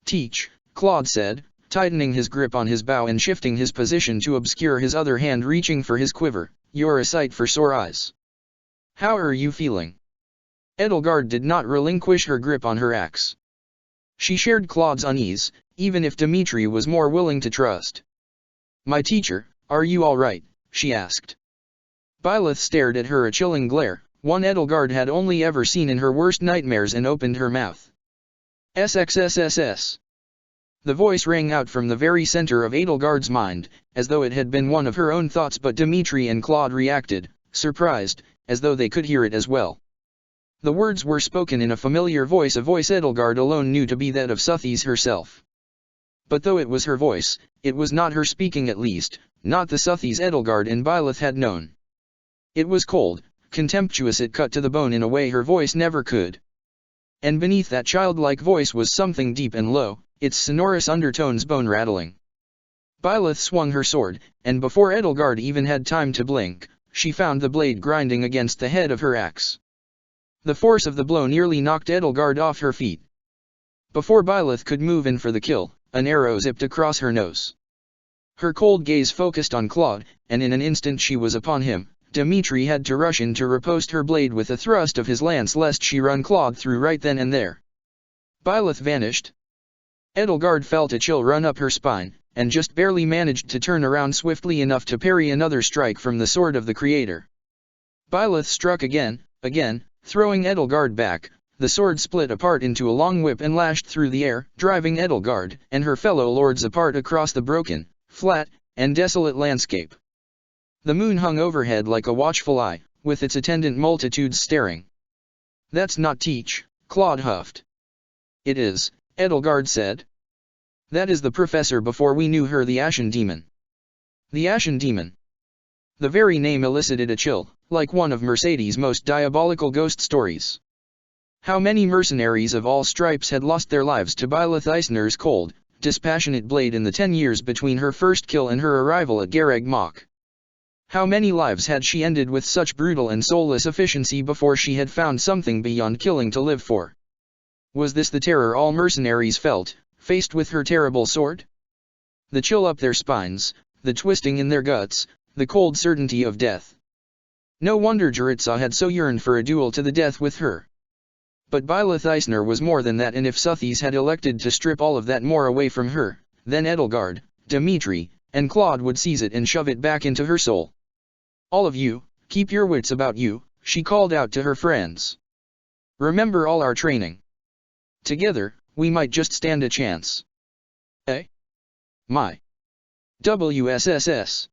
"Teach," Claude said, tightening his grip on his bow and shifting his position to obscure his other hand reaching for his quiver. "You're a sight for sore eyes. How are you feeling?" Edelgard did not relinquish her grip on her axe. She shared Claude's unease, even if Dimitri was more willing to trust. "My teacher, are you all right?" she asked. Byleth stared at her a chilling glare, one Edelgard had only ever seen in her worst nightmares, and opened her mouth. "SXSSS." The voice rang out from the very center of Edelgard's mind, as though it had been one of her own thoughts, but Dimitri and Claude reacted, surprised, as though they could hear it as well. The words were spoken in a familiar voice, a voice Edelgard alone knew to be that of Sothis herself. But though it was her voice, it was not her speaking, at least, not the Sothis Edelgard and Byleth had known. It was cold, contemptuous, it cut to the bone in a way her voice never could. And beneath that childlike voice was something deep and low, its sonorous undertones bone-rattling. Byleth swung her sword, and before Edelgard even had time to blink, she found the blade grinding against the head of her axe. The force of the blow nearly knocked Edelgard off her feet. Before Byleth could move in for the kill, an arrow zipped across her nose. Her cold gaze focused on Claude, and in an instant she was upon him. Dimitri had to rush in to riposte her blade with a thrust of his lance lest she run Claude through right then and there. Byleth vanished. Edelgard felt a chill run up her spine, and just barely managed to turn around swiftly enough to parry another strike from the sword of the Creator. Byleth struck again, throwing Edelgard back. The sword split apart into a long whip and lashed through the air, driving Edelgard and her fellow lords apart across the broken, flat, and desolate landscape. The moon hung overhead like a watchful eye, with its attendant multitudes staring. "That's not Teach," Claude huffed. "It is," Edelgard said. "That is the professor before we knew her, the Ashen Demon." The Ashen Demon. The very name elicited a chill, like one of Mercedes' most diabolical ghost stories. How many mercenaries of all stripes had lost their lives to Byleth Eisner's cold, dispassionate blade in the 10 years between her first kill and her arrival at Gareg Mach? How many lives had she ended with such brutal and soulless efficiency before she had found something beyond killing to live for? Was this the terror all mercenaries felt, faced with her terrible sword? The chill up their spines, the twisting in their guts, the cold certainty of death. No wonder Jaritza had so yearned for a duel to the death with her. But Byleth Eisner was more than that, and if Sothis had elected to strip all of that more away from her, then Edelgard, Dimitri, and Claude would seize it and shove it back into her soul. "All of you, keep your wits about you," she called out to her friends. "Remember all our training. Together, we might just stand a chance." Eh? My. WSSS.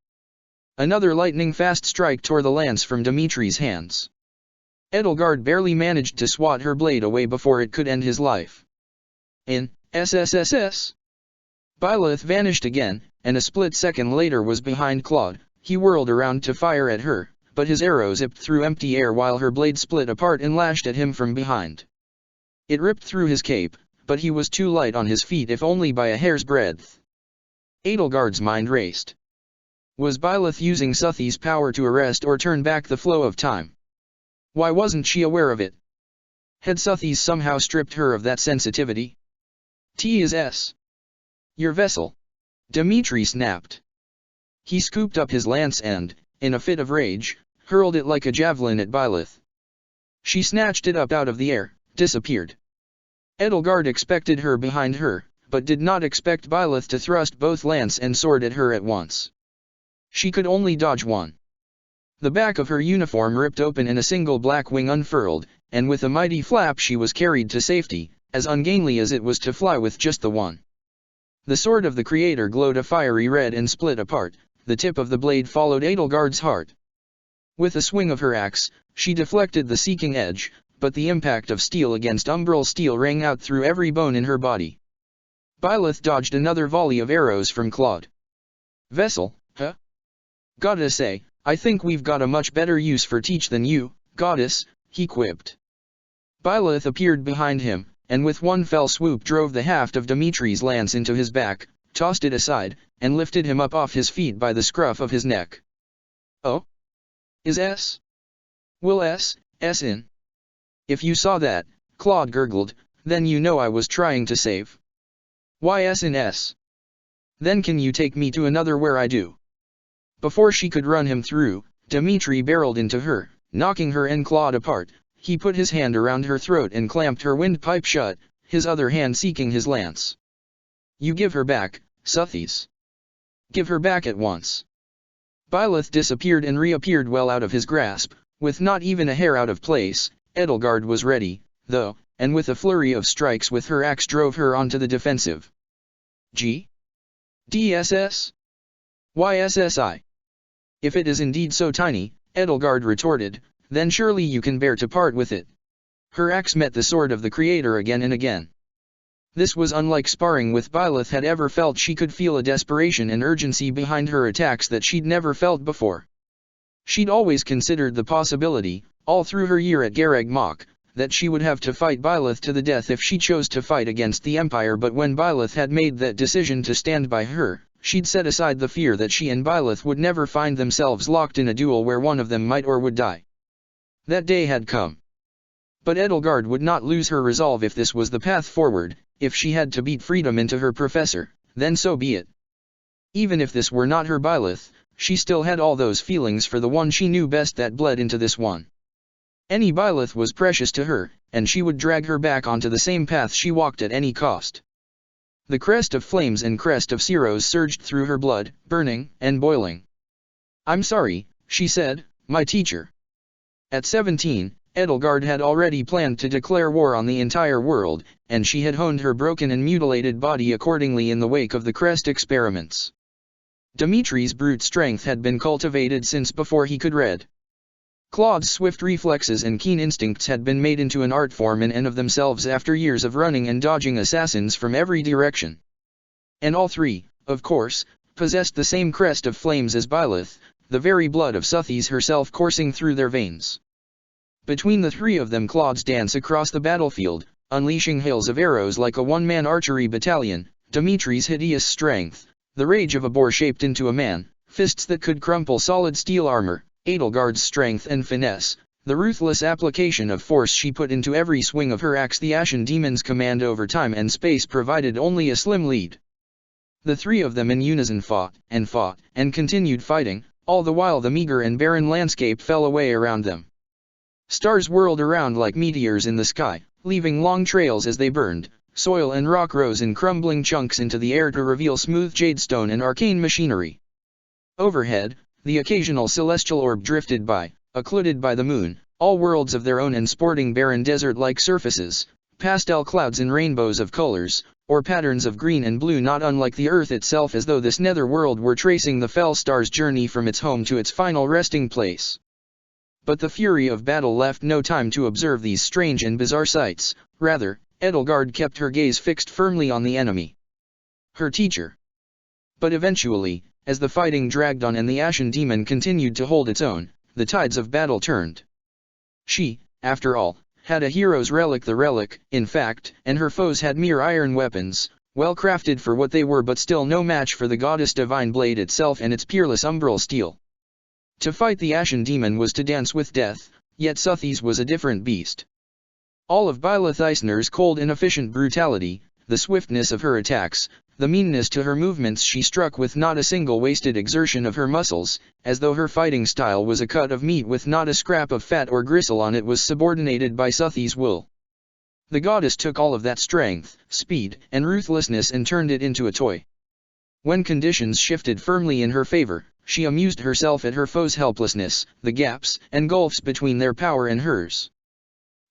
Another lightning-fast strike tore the lance from Dimitri's hands. Edelgard barely managed to swat her blade away before it could end his life. In SSSS. Byleth vanished again, and a split second later was behind Claude. He whirled around to fire at her, but his arrow zipped through empty air while her blade split apart and lashed at him from behind. It ripped through his cape, but he was too light on his feet if only by a hair's breadth. Edelgard's mind raced. Was Byleth using Sothis' power to arrest or turn back the flow of time? Why wasn't she aware of it? Had Sothis somehow stripped her of that sensitivity? "T.S. Your vessel," Dimitri snapped. He scooped up his lance and, in a fit of rage, hurled it like a javelin at Byleth. She snatched it up out of the air, disappeared. Edelgard expected her behind her, but did not expect Byleth to thrust both lance and sword at her at once. She could only dodge one. The back of her uniform ripped open and a single black wing unfurled, and with a mighty flap she was carried to safety, as ungainly as it was to fly with just the one. The sword of the Creator glowed a fiery red and split apart. The tip of the blade followed Edelgard's heart. With a swing of her axe, She deflected the seeking edge, but the impact of steel against umbral steel rang out through every bone in her body. Byleth dodged another volley of arrows from Claude. "Vessel, huh? Goddess A, I think we've got a much better use for Teach than you, goddess," he quipped. Byleth appeared behind him, and with one fell swoop drove the haft of Dimitri's lance into his back, tossed it aside, and lifted him up off his feet by the scruff of his neck. "Oh? Is S? Will S in?" "If you saw that," Claude gurgled, "then you know I was trying to save." "Why S in S? Then can you take me to another where I do?" Before she could run him through, Dimitri barreled into her, knocking her and Claude apart. He put his hand around her throat and clamped her windpipe shut, his other hand seeking his lance. "You give her back, Suthies. Give her back at once." Byleth disappeared and reappeared well out of his grasp, with not even a hair out of place. Edelgard was ready, though, and with a flurry of strikes with her axe drove her onto the defensive. "G? DSS? Why SSI? If it is indeed so tiny," Edelgard retorted, "then surely you can bear to part with it." Her axe met the sword of the Creator again and again. This was unlike sparring with Byleth had ever felt. She could feel a desperation and urgency behind her attacks that she'd never felt before. She'd always considered the possibility, all through her year at Garreg Mach, that she would have to fight Byleth to the death if she chose to fight against the Empire, but when Byleth had made that decision to stand by her, she'd set aside the fear that she and Byleth would never find themselves locked in a duel where one of them might or would die. That day had come. But Edelgard would not lose her resolve if this was the path forward. If she had to beat freedom into her professor, then so be it. Even if this were not her Byleth, she still had all those feelings for the one she knew best that bled into this one. Any Byleth was precious to her, and she would drag her back onto the same path she walked at any cost. The crest of flames and crest of Ceros surged through her blood, burning and boiling. "I'm sorry," she said, "my teacher." At 17, Edelgard had already planned to declare war on the entire world, and she had honed her broken and mutilated body accordingly in the wake of the crest experiments. Dimitri's brute strength had been cultivated since before he could read. Claude's swift reflexes and keen instincts had been made into an art form in and of themselves after years of running and dodging assassins from every direction. And all three, of course, possessed the same crest of flames as Byleth, the very blood of Suthies herself coursing through their veins. Between the three of them Claude's dance across the battlefield, unleashing hails of arrows like a one-man archery battalion, Dimitri's hideous strength, the rage of a boar shaped into a man, fists that could crumple solid steel armor, Edelgard's strength and finesse, the ruthless application of force she put into every swing of her axe. The Ashen Demon's command over time and space provided only a slim lead. The three of them in unison fought, and continued fighting, all the while the meager and barren landscape fell away around them. Stars whirled around like meteors in the sky, leaving long trails as they burned. Soil and rock rose in crumbling chunks into the air to reveal smooth jadestone and arcane machinery. Overhead, the occasional celestial orb drifted by, occluded by the moon, all worlds of their own and sporting barren desert-like surfaces, pastel clouds in rainbows of colors, or patterns of green and blue not unlike the Earth itself, as though this nether world were tracing the fell star's journey from its home to its final resting place. But the fury of battle left no time to observe these strange and bizarre sights. Rather, Edelgard kept her gaze fixed firmly on the enemy. Her teacher. But eventually, as the fighting dragged on and the Ashen Demon continued to hold its own, the tides of battle turned. She, after all, had a hero's relic, the relic, in fact, and her foes had mere iron weapons, well crafted for what they were but still no match for the goddess divine blade itself and its peerless umbral steel. To fight the Ashen Demon was to dance with death, yet Suthies was a different beast. All of Byleth Eisner's cold inefficient brutality, the swiftness of her attacks, the meanness to her movements, she struck with not a single wasted exertion of her muscles, as though her fighting style was a cut of meat with not a scrap of fat or gristle on it was subordinated by Suthies' will. The goddess took all of that strength, speed, and ruthlessness and turned it into a toy. When conditions shifted firmly in her favor, she amused herself at her foes' helplessness, the gaps and gulfs between their power and hers.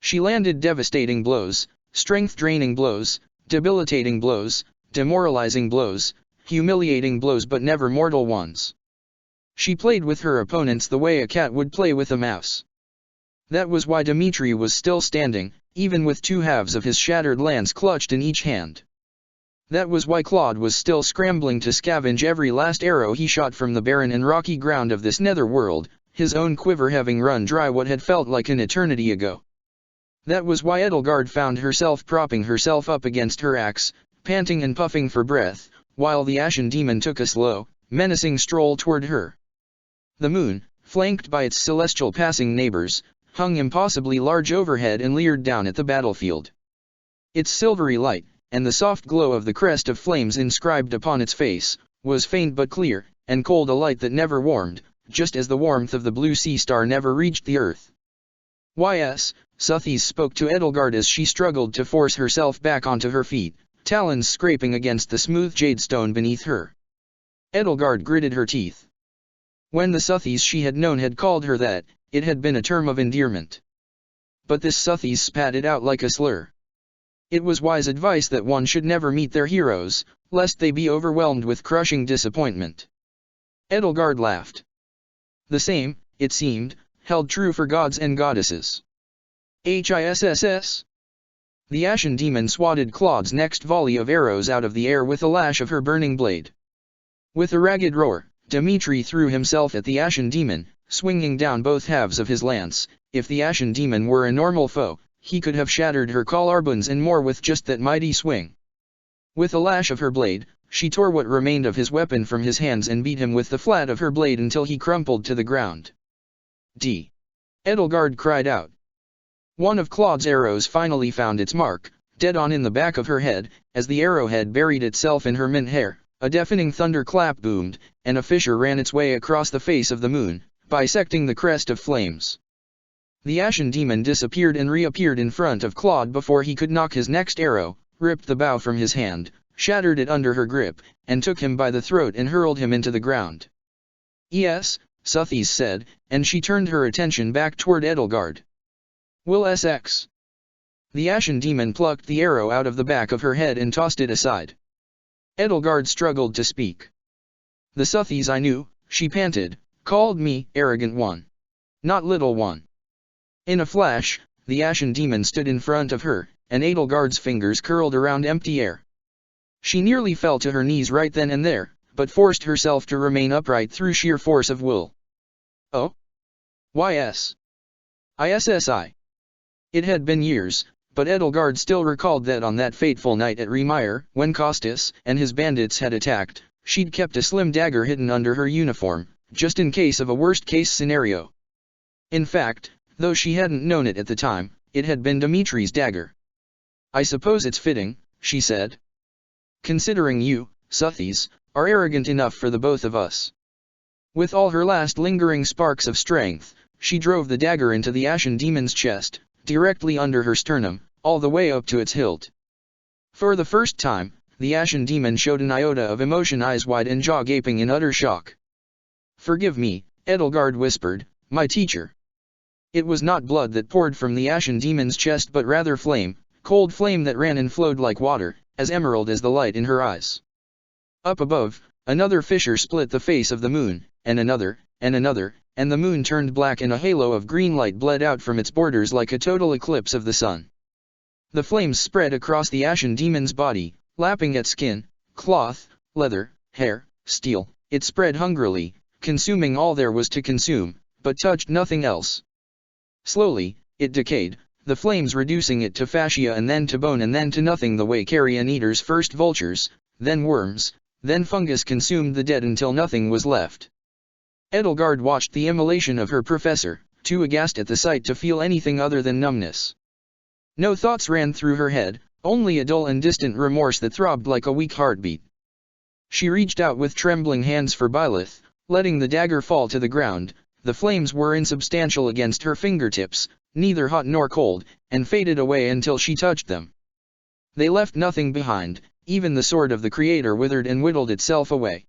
She landed devastating blows, strength-draining blows, debilitating blows, demoralizing blows, humiliating blows, but never mortal ones. She played with her opponents the way a cat would play with a mouse. That was why Dmitri was still standing, even with two halves of his shattered lance clutched in each hand. That was why Claude was still scrambling to scavenge every last arrow he shot from the barren and rocky ground of this netherworld, his own quiver having run dry what had felt like an eternity ago. That was why Edelgard found herself propping herself up against her axe, panting and puffing for breath, while the Ashen Demon took a slow, menacing stroll toward her. The moon, flanked by its celestial passing neighbors, hung impossibly large overhead and leered down at the battlefield. Its silvery light, and the soft glow of the crest of flames inscribed upon its face, was faint but clear, and cold, a light that never warmed, just as the warmth of the blue sea star never reached the earth. "Ys," Sothis spoke to Edelgard as she struggled to force herself back onto her feet, talons scraping against the smooth jade stone beneath her. Edelgard gritted her teeth. When the Sothis she had known had called her that, it had been a term of endearment. But this Sothis spat it out like a slur. It was wise advice that one should never meet their heroes, lest they be overwhelmed with crushing disappointment. Edelgard laughed. The same, it seemed, held true for gods and goddesses. Hisss. The Ashen Demon swatted Claude's next volley of arrows out of the air with a lash of her burning blade. With a ragged roar, Dmitri threw himself at the Ashen Demon, swinging down both halves of his lance. If the Ashen Demon were a normal foe, he could have shattered her collarbones and more with just that mighty swing. With a lash of her blade, she tore what remained of his weapon from his hands and beat him with the flat of her blade until he crumpled to the ground. D. Edelgard cried out. One of Claude's arrows finally found its mark, dead on in the back of her head. As the arrowhead buried itself in her mint hair, a deafening thunderclap boomed, and a fissure ran its way across the face of the moon, bisecting the crest of flames. The Ashen Demon disappeared and reappeared in front of Claude before he could knock his next arrow, ripped the bow from his hand, shattered it under her grip, and took him by the throat and hurled him into the ground. "Yes," Sothis said, and she turned her attention back toward Edelgard. "Will SX." The Ashen Demon plucked the arrow out of the back of her head and tossed it aside. Edelgard struggled to speak. "The Sothis I knew," she panted, "called me arrogant one. Not little one." In a flash, the Ashen Demon stood in front of her, and Edelgard's fingers curled around empty air. She nearly fell to her knees right then and there, but forced herself to remain upright through sheer force of will. "Oh? Ys. Issi." It had been years, but Edelgard still recalled that on that fateful night at Remire, when Costas and his bandits had attacked, she'd kept a slim dagger hidden under her uniform, just in case of a worst-case scenario. In fact, though she hadn't known it at the time, it had been Dmitri's dagger. "I suppose it's fitting," she said. "Considering you, Sothis, are arrogant enough for the both of us." With all her last lingering sparks of strength, she drove the dagger into the Ashen Demon's chest, directly under her sternum, all the way up to its hilt. For the first time, the Ashen Demon showed an iota of emotion, eyes wide and jaw gaping in utter shock. "Forgive me," Edelgard whispered, "my teacher." It was not blood that poured from the Ashen Demon's chest, but rather flame, cold flame that ran and flowed like water, as emerald as the light in her eyes. Up above, another fissure split the face of the moon, and another, and the moon turned black and a halo of green light bled out from its borders like a total eclipse of the sun. The flames spread across the Ashen Demon's body, lapping at skin, cloth, leather, hair, steel. It spread hungrily, consuming all there was to consume, but touched nothing else. Slowly, it decayed, the flames reducing it to fascia and then to bone and then to nothing, the way carrion eaters, first vultures, then worms, then fungus, consumed the dead until nothing was left. Edelgard watched the immolation of her professor, too aghast at the sight to feel anything other than numbness. No thoughts ran through her head, only a dull and distant remorse that throbbed like a weak heartbeat. She reached out with trembling hands for Byleth, letting the dagger fall to the ground. The flames were insubstantial against her fingertips, neither hot nor cold, and faded away until she touched them. They left nothing behind, even the sword of the Creator withered and whittled itself away.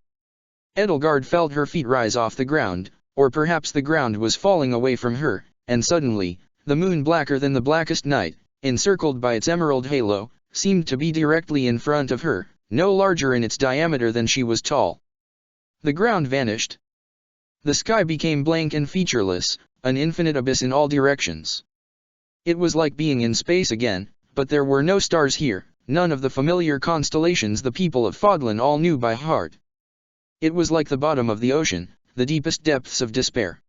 Edelgard felt her feet rise off the ground, or perhaps the ground was falling away from her, and suddenly, the moon, blacker than the blackest night, encircled by its emerald halo, seemed to be directly in front of her, no larger in its diameter than she was tall. The ground vanished. The sky became blank and featureless, an infinite abyss in all directions. It was like being in space again, but there were no stars here, none of the familiar constellations the people of Fodlan all knew by heart. It was like the bottom of the ocean, the deepest depths of despair.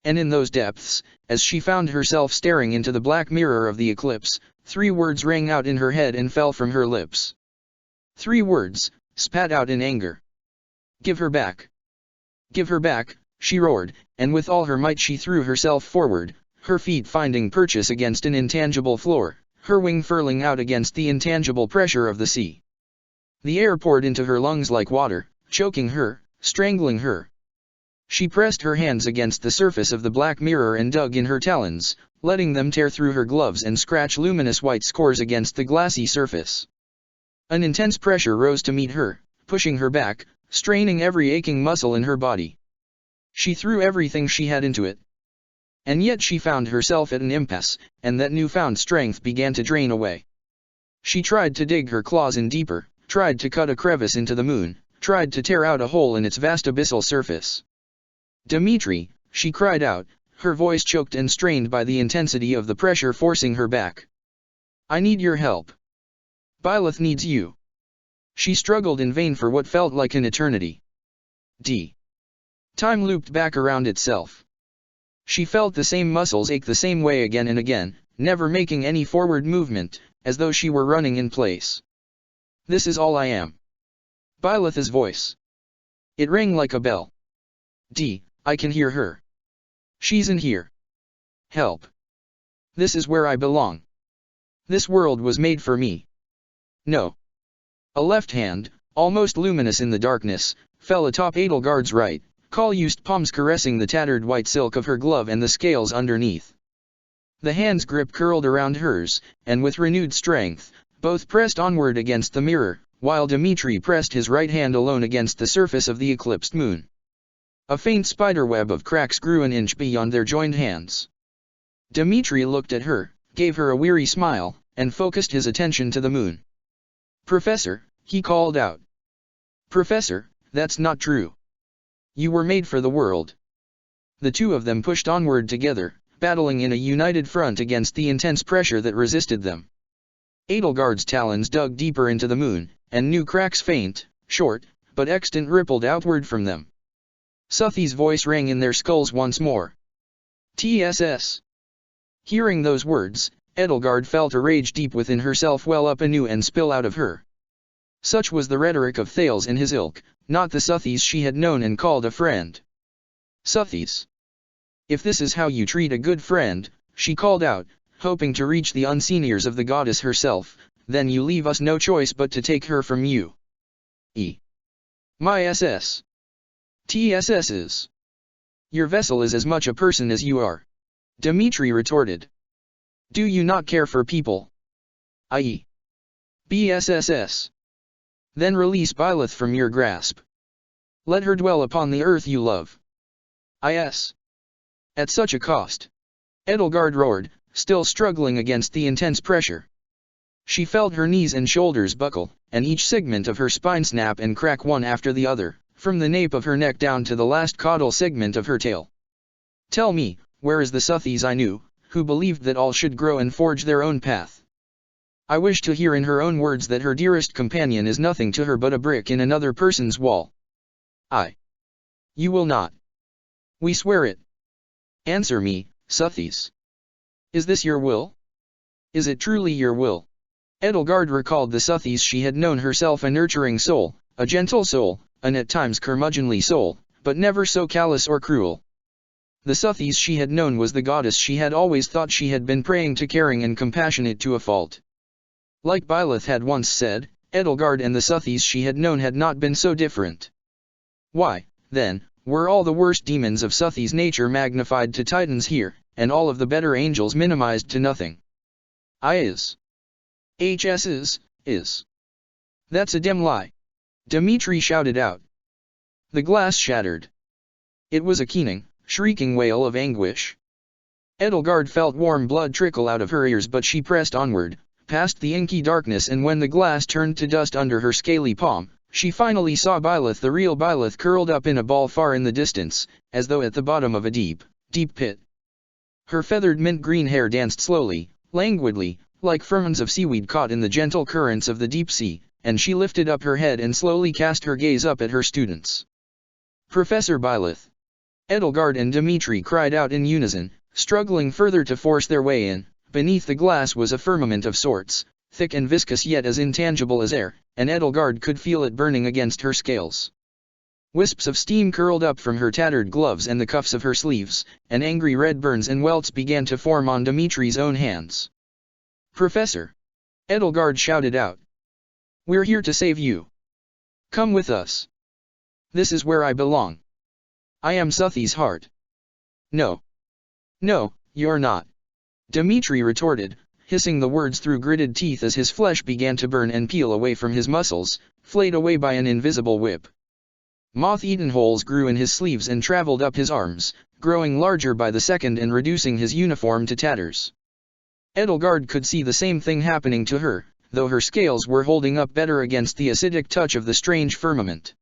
And in those depths, as she found herself staring into the black mirror of the eclipse, 3 words rang out in her head and fell from her lips. 3 words, spat out in anger. "Give her back! Give her back!" she roared, and with all her might she threw herself forward, her feet finding purchase against an intangible floor, her wing furling out against the intangible pressure of the sea. The air poured into her lungs like water, choking her, strangling her. She pressed her hands against the surface of the black mirror and dug in her talons, letting them tear through her gloves and scratch luminous white scores against the glassy surface. An intense pressure rose to meet her, pushing her back, straining every aching muscle in her body. She threw everything she had into it. And yet she found herself at an impasse, and that newfound strength began to drain away. She tried to dig her claws in deeper, tried to cut a crevice into the moon, tried to tear out a hole in its vast abyssal surface. "Dimitri," she cried out, her voice choked and strained by the intensity of the pressure forcing her back. "I need your help. Byleth needs you." She struggled in vain for what felt like an eternity. Time looped back around itself. She felt the same muscles ache the same way again and again, never making any forward movement, as though she were running in place. "This is all I am." Byleth's voice. It rang like a bell. I can hear her. "She's in here. Help. This is where I belong. This world was made for me." No. A left hand, almost luminous in the darkness, fell atop Edelgard's right, calloused palms caressing the tattered white silk of her glove and the scales underneath. The hand's grip curled around hers, and with renewed strength, both pressed onward against the mirror, while Dimitri pressed his right hand alone against the surface of the eclipsed moon. A faint spiderweb of cracks grew an inch beyond their joined hands. Dimitri looked at her, gave her a weary smile, and focused his attention to the moon. "Professor," he called out. "Professor, that's not true. You were made for the world." The two of them pushed onward together, battling in a united front against the intense pressure that resisted them. Edelgard's talons dug deeper into the moon, and new cracks faint, short, but extant rippled outward from them. Suthi's voice rang in their skulls once more. "TSS." Hearing those words, Edelgard felt a rage deep within herself well up anew and spill out of her. Such was the rhetoric of Thales and his ilk, not the Suthis she had known and called a friend. "Suthis. If this is how you treat a good friend," she called out, hoping to reach the unseen ears of the goddess herself, "then you leave us no choice but to take her from you." "My SS. TSS's. Your vessel is as much a person as you are," Dimitri retorted. "Do you not care for people? I.e. BSSS. Then release Byleth from your grasp. Let her dwell upon the earth you love. Is. At such a cost." Edelgard roared, still struggling against the intense pressure. She felt her knees and shoulders buckle, and each segment of her spine snap and crack one after the other, from the nape of her neck down to the last caudal segment of her tail. "Tell me, where is the Suthis I knew, who believed that all should grow and forge their own path?" I wish to hear in her own words that her dearest companion is nothing to her but a brick in another person's wall. You will not. We swear it. Answer me, Suthis. Is this your will? Is it truly your will? Edelgard recalled the Suthis she had known herself, a nurturing soul, a gentle soul, an at times curmudgeonly soul, but never so callous or cruel. The Suthis she had known was the goddess she had always thought she had been praying to, caring and compassionate to a fault. Like Byleth had once said, Edelgard and the Suthis she had known had not been so different. Why, then, were all the worst demons of Suthi's nature magnified to titans here, and all of the better angels minimized to nothing? Is. That's a dim lie. Dimitri shouted out. The glass shattered. It was a keening, shrieking wail of anguish. Edelgard felt warm blood trickle out of her ears, but she pressed onward, past the inky darkness, and when the glass turned to dust under her scaly palm, she finally saw Byleth, the real Byleth, curled up in a ball far in the distance, as though at the bottom of a deep, deep pit, Her feathered mint green hair danced slowly, languidly, like fronds of seaweed caught in the gentle currents of the deep sea, and she lifted up her head and slowly cast her gaze up at her students. Professor Byleth. Edelgard and Dmitri cried out in unison, struggling further to force their way in. Beneath the glass was a firmament of sorts, thick and viscous yet as intangible as air, and Edelgard could feel it burning against her scales. Wisps of steam curled up from her tattered gloves and the cuffs of her sleeves, and angry red burns and welts began to form on Dmitri's own hands. Professor! Edelgard shouted out. We're here to save you. Come with us. This is where I belong. I am Suthi's heart. No. No, you're not. Dmitri retorted, hissing the words through gritted teeth as his flesh began to burn and peel away from his muscles, flayed away by an invisible whip. Moth-eaten holes grew in his sleeves and traveled up his arms, growing larger by the second and reducing his uniform to tatters. Edelgard could see the same thing happening to her, though her scales were holding up better against the acidic touch of the strange firmament.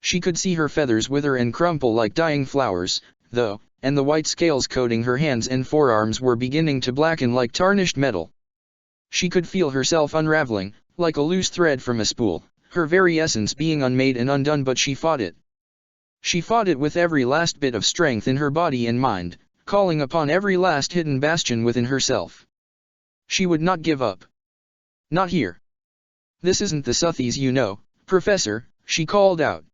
She could see her feathers wither and crumple like dying flowers, though, and the white scales coating her hands and forearms were beginning to blacken like tarnished metal. She could feel herself unraveling, like a loose thread from a spool, her very essence being unmade and undone, but she fought it. She fought it with every last bit of strength in her body and mind, calling upon every last hidden bastion within herself. She would not give up. Not here. This isn't the Suthies, you know, Professor, she called out.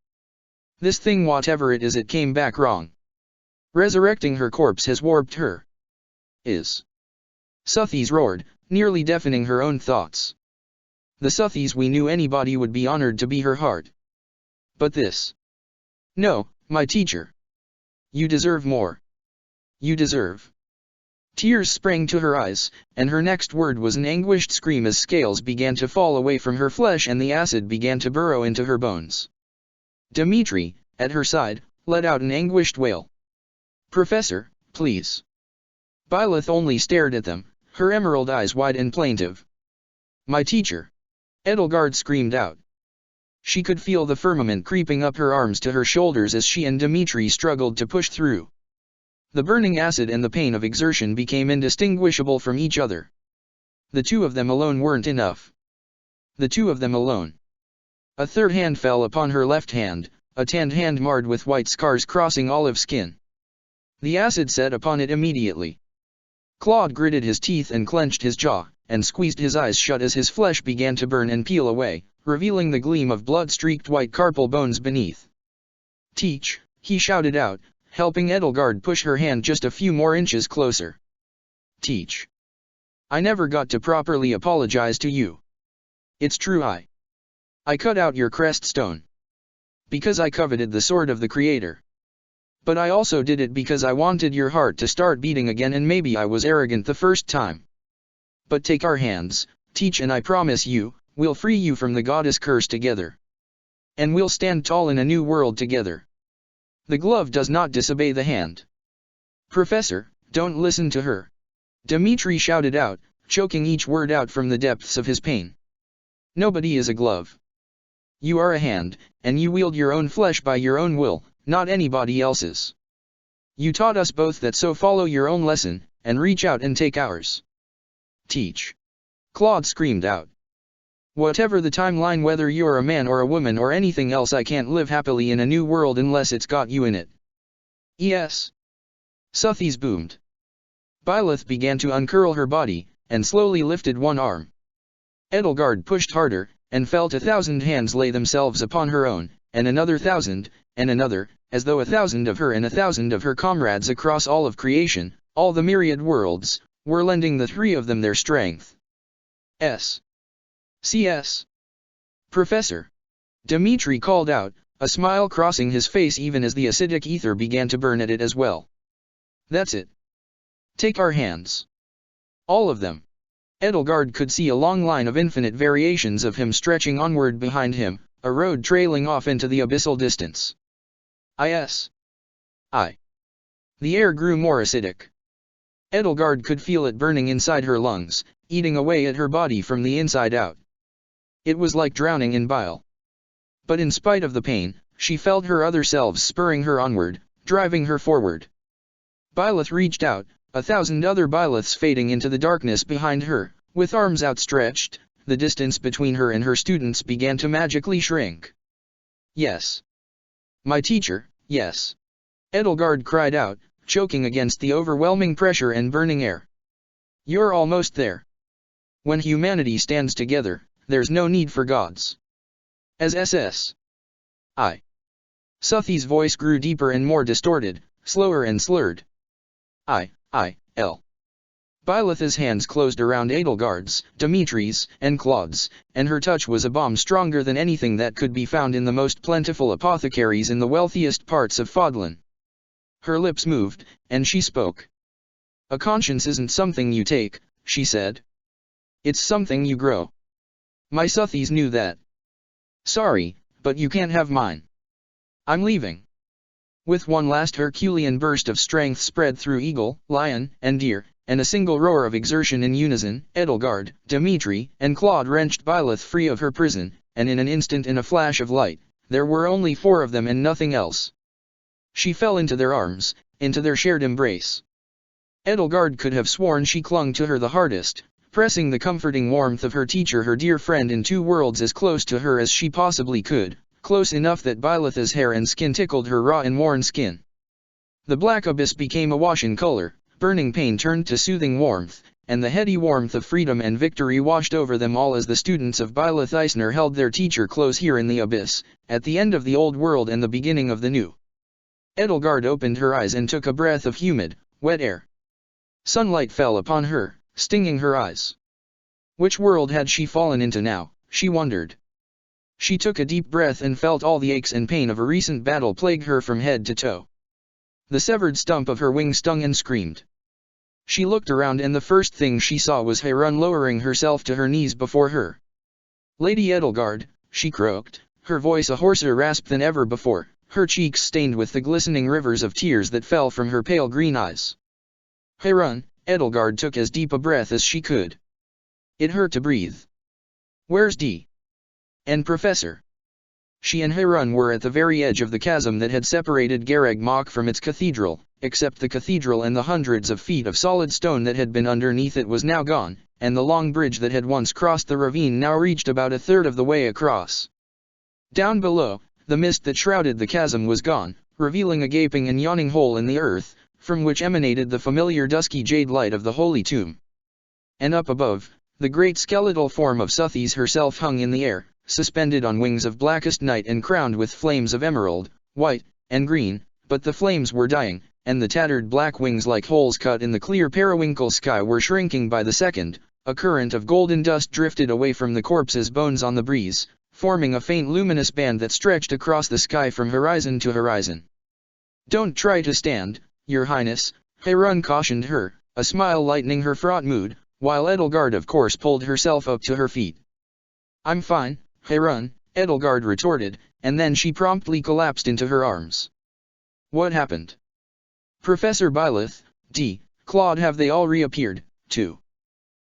This thing, whatever it is, it came back wrong. Resurrecting her corpse has warped her. Is. Suthies roared, nearly deafening her own thoughts. The Suthies we knew, anybody would be honored to be her heart. But this. No, my teacher. You deserve more. You deserve. Tears sprang to her eyes, and her next word was an anguished scream as scales began to fall away from her flesh and the acid began to burrow into her bones. Dmitri, at her side, let out an anguished wail. Professor, please. Byleth only stared at them, her emerald eyes wide and plaintive. My teacher. Edelgard screamed out. She could feel the firmament creeping up her arms to her shoulders as she and Dmitri struggled to push through. The burning acid and the pain of exertion became indistinguishable from each other. The two of them alone weren't enough. The two of them alone. A third hand fell upon her left hand, a tanned hand marred with white scars crossing olive skin. The acid set upon it immediately. Claude gritted his teeth and clenched his jaw, and squeezed his eyes shut as his flesh began to burn and peel away, revealing the gleam of blood-streaked white carpal bones beneath. Teach, he shouted out, helping Edelgard push her hand just a few more inches closer. Teach. I never got to properly apologize to you. It's true, I cut out your crest stone. Because I coveted the sword of the Creator. But I also did it because I wanted your heart to start beating again, and maybe I was arrogant the first time. But take our hands, Teach, and I promise you, we'll free you from the goddess curse together. And we'll stand tall in a new world together. The glove does not disobey the hand. Professor, don't listen to her. Dmitri shouted out, choking each word out from the depths of his pain. Nobody is a glove. You are a hand, and you wield your own flesh by your own will, not anybody else's. You taught us both that, so follow your own lesson, and reach out and take ours. Teach. Claude screamed out. Whatever the timeline, whether you're a man or a woman or anything else, I can't live happily in a new world unless it's got you in it. Yes. Suthies boomed. Byleth began to uncurl her body, and slowly lifted one arm. Edelgard pushed harder, and felt 1,000 hands lay themselves upon her own, and another 1,000, and another, as though 1,000 of her and 1,000 of her comrades across all of creation, all the myriad worlds, were lending the three of them their strength. CS. Professor. Dmitri called out, a smile crossing his face even as the acidic ether began to burn at it as well. That's it. Take our hands. All of them. Edelgard could see a long line of infinite variations of him stretching onward behind him, a road trailing off into the abyssal distance. The air grew more acidic. Edelgard could feel it burning inside her lungs, eating away at her body from the inside out. It was like drowning in bile. But in spite of the pain, she felt her other selves spurring her onward, driving her forward. Byleth reached out, 1,000 other Byleths fading into the darkness behind her, with arms outstretched, the distance between her and her students began to magically shrink. Yes. My teacher, yes. Edelgard cried out, choking against the overwhelming pressure and burning air. You're almost there. When humanity stands together, there's no need for gods. As SS. I. Suthi's voice grew deeper and more distorted, slower and slurred. L. Byleth's hands closed around Edelgard's, Dimitri's, and Claude's, and her touch was a bomb stronger than anything that could be found in the most plentiful apothecaries in the wealthiest parts of Fodlan. Her lips moved, and she spoke. A conscience isn't something you take, she said. It's something you grow. My Suthis knew that. Sorry, but you can't have mine. I'm leaving. With one last Herculean burst of strength spread through eagle, lion, and deer, and a single roar of exertion in unison, Edelgard, Dimitri, and Claude wrenched Byleth free of her prison, and in an instant, in a flash of light, there were only 4 of them and nothing else. She fell into their arms, into their shared embrace. Edelgard could have sworn she clung to her the hardest, pressing the comforting warmth of her teacher, her dear friend, in 2 worlds as close to her as she possibly could, close enough that Byleth's hair and skin tickled her raw and worn skin. The black abyss became awash in color, burning pain turned to soothing warmth, and the heady warmth of freedom and victory washed over them all as the students of Byleth Eisner held their teacher close here in the abyss, at the end of the old world and the beginning of the new. Edelgard opened her eyes and took a breath of humid, wet air. Sunlight fell upon her, stinging her eyes. Which world had she fallen into now, she wondered. She took a deep breath and felt all the aches and pain of a recent battle plague her from head to toe. The severed stump of her wing stung and screamed. She looked around and the first thing she saw was Heron lowering herself to her knees before her. Lady Edelgard, she croaked, her voice a hoarser rasp than ever before, her cheeks stained with the glistening rivers of tears that fell from her pale green eyes. Heron, Edelgard took as deep a breath as she could. It hurt to breathe. Where's D? And Professor? She and Heron were at the very edge of the chasm that had separated Garreg Mach from its cathedral, except the cathedral and the hundreds of feet of solid stone that had been underneath it was now gone, and the long bridge that had once crossed the ravine now reached about 1/3 of the way across. Down below, the mist that shrouded the chasm was gone, revealing a gaping and yawning hole in the earth, from which emanated the familiar dusky jade light of the holy tomb. And up above, the great skeletal form of Suthis herself hung in the air, suspended on wings of blackest night and crowned with flames of emerald, white, and green, but the flames were dying, and the tattered black wings like holes cut in the clear periwinkle sky were shrinking by the second. A current of golden dust drifted away from the corpse's bones on the breeze, forming a faint luminous band that stretched across the sky from horizon to horizon. Don't try to stand, Your Highness, Heron cautioned her, a smile lightening her fraught mood, while Edelgard of course pulled herself up to her feet. I'm fine, Heron, Edelgard retorted, and then she promptly collapsed into her arms. What happened? Professor Byleth, D. Claude, have they all reappeared, too?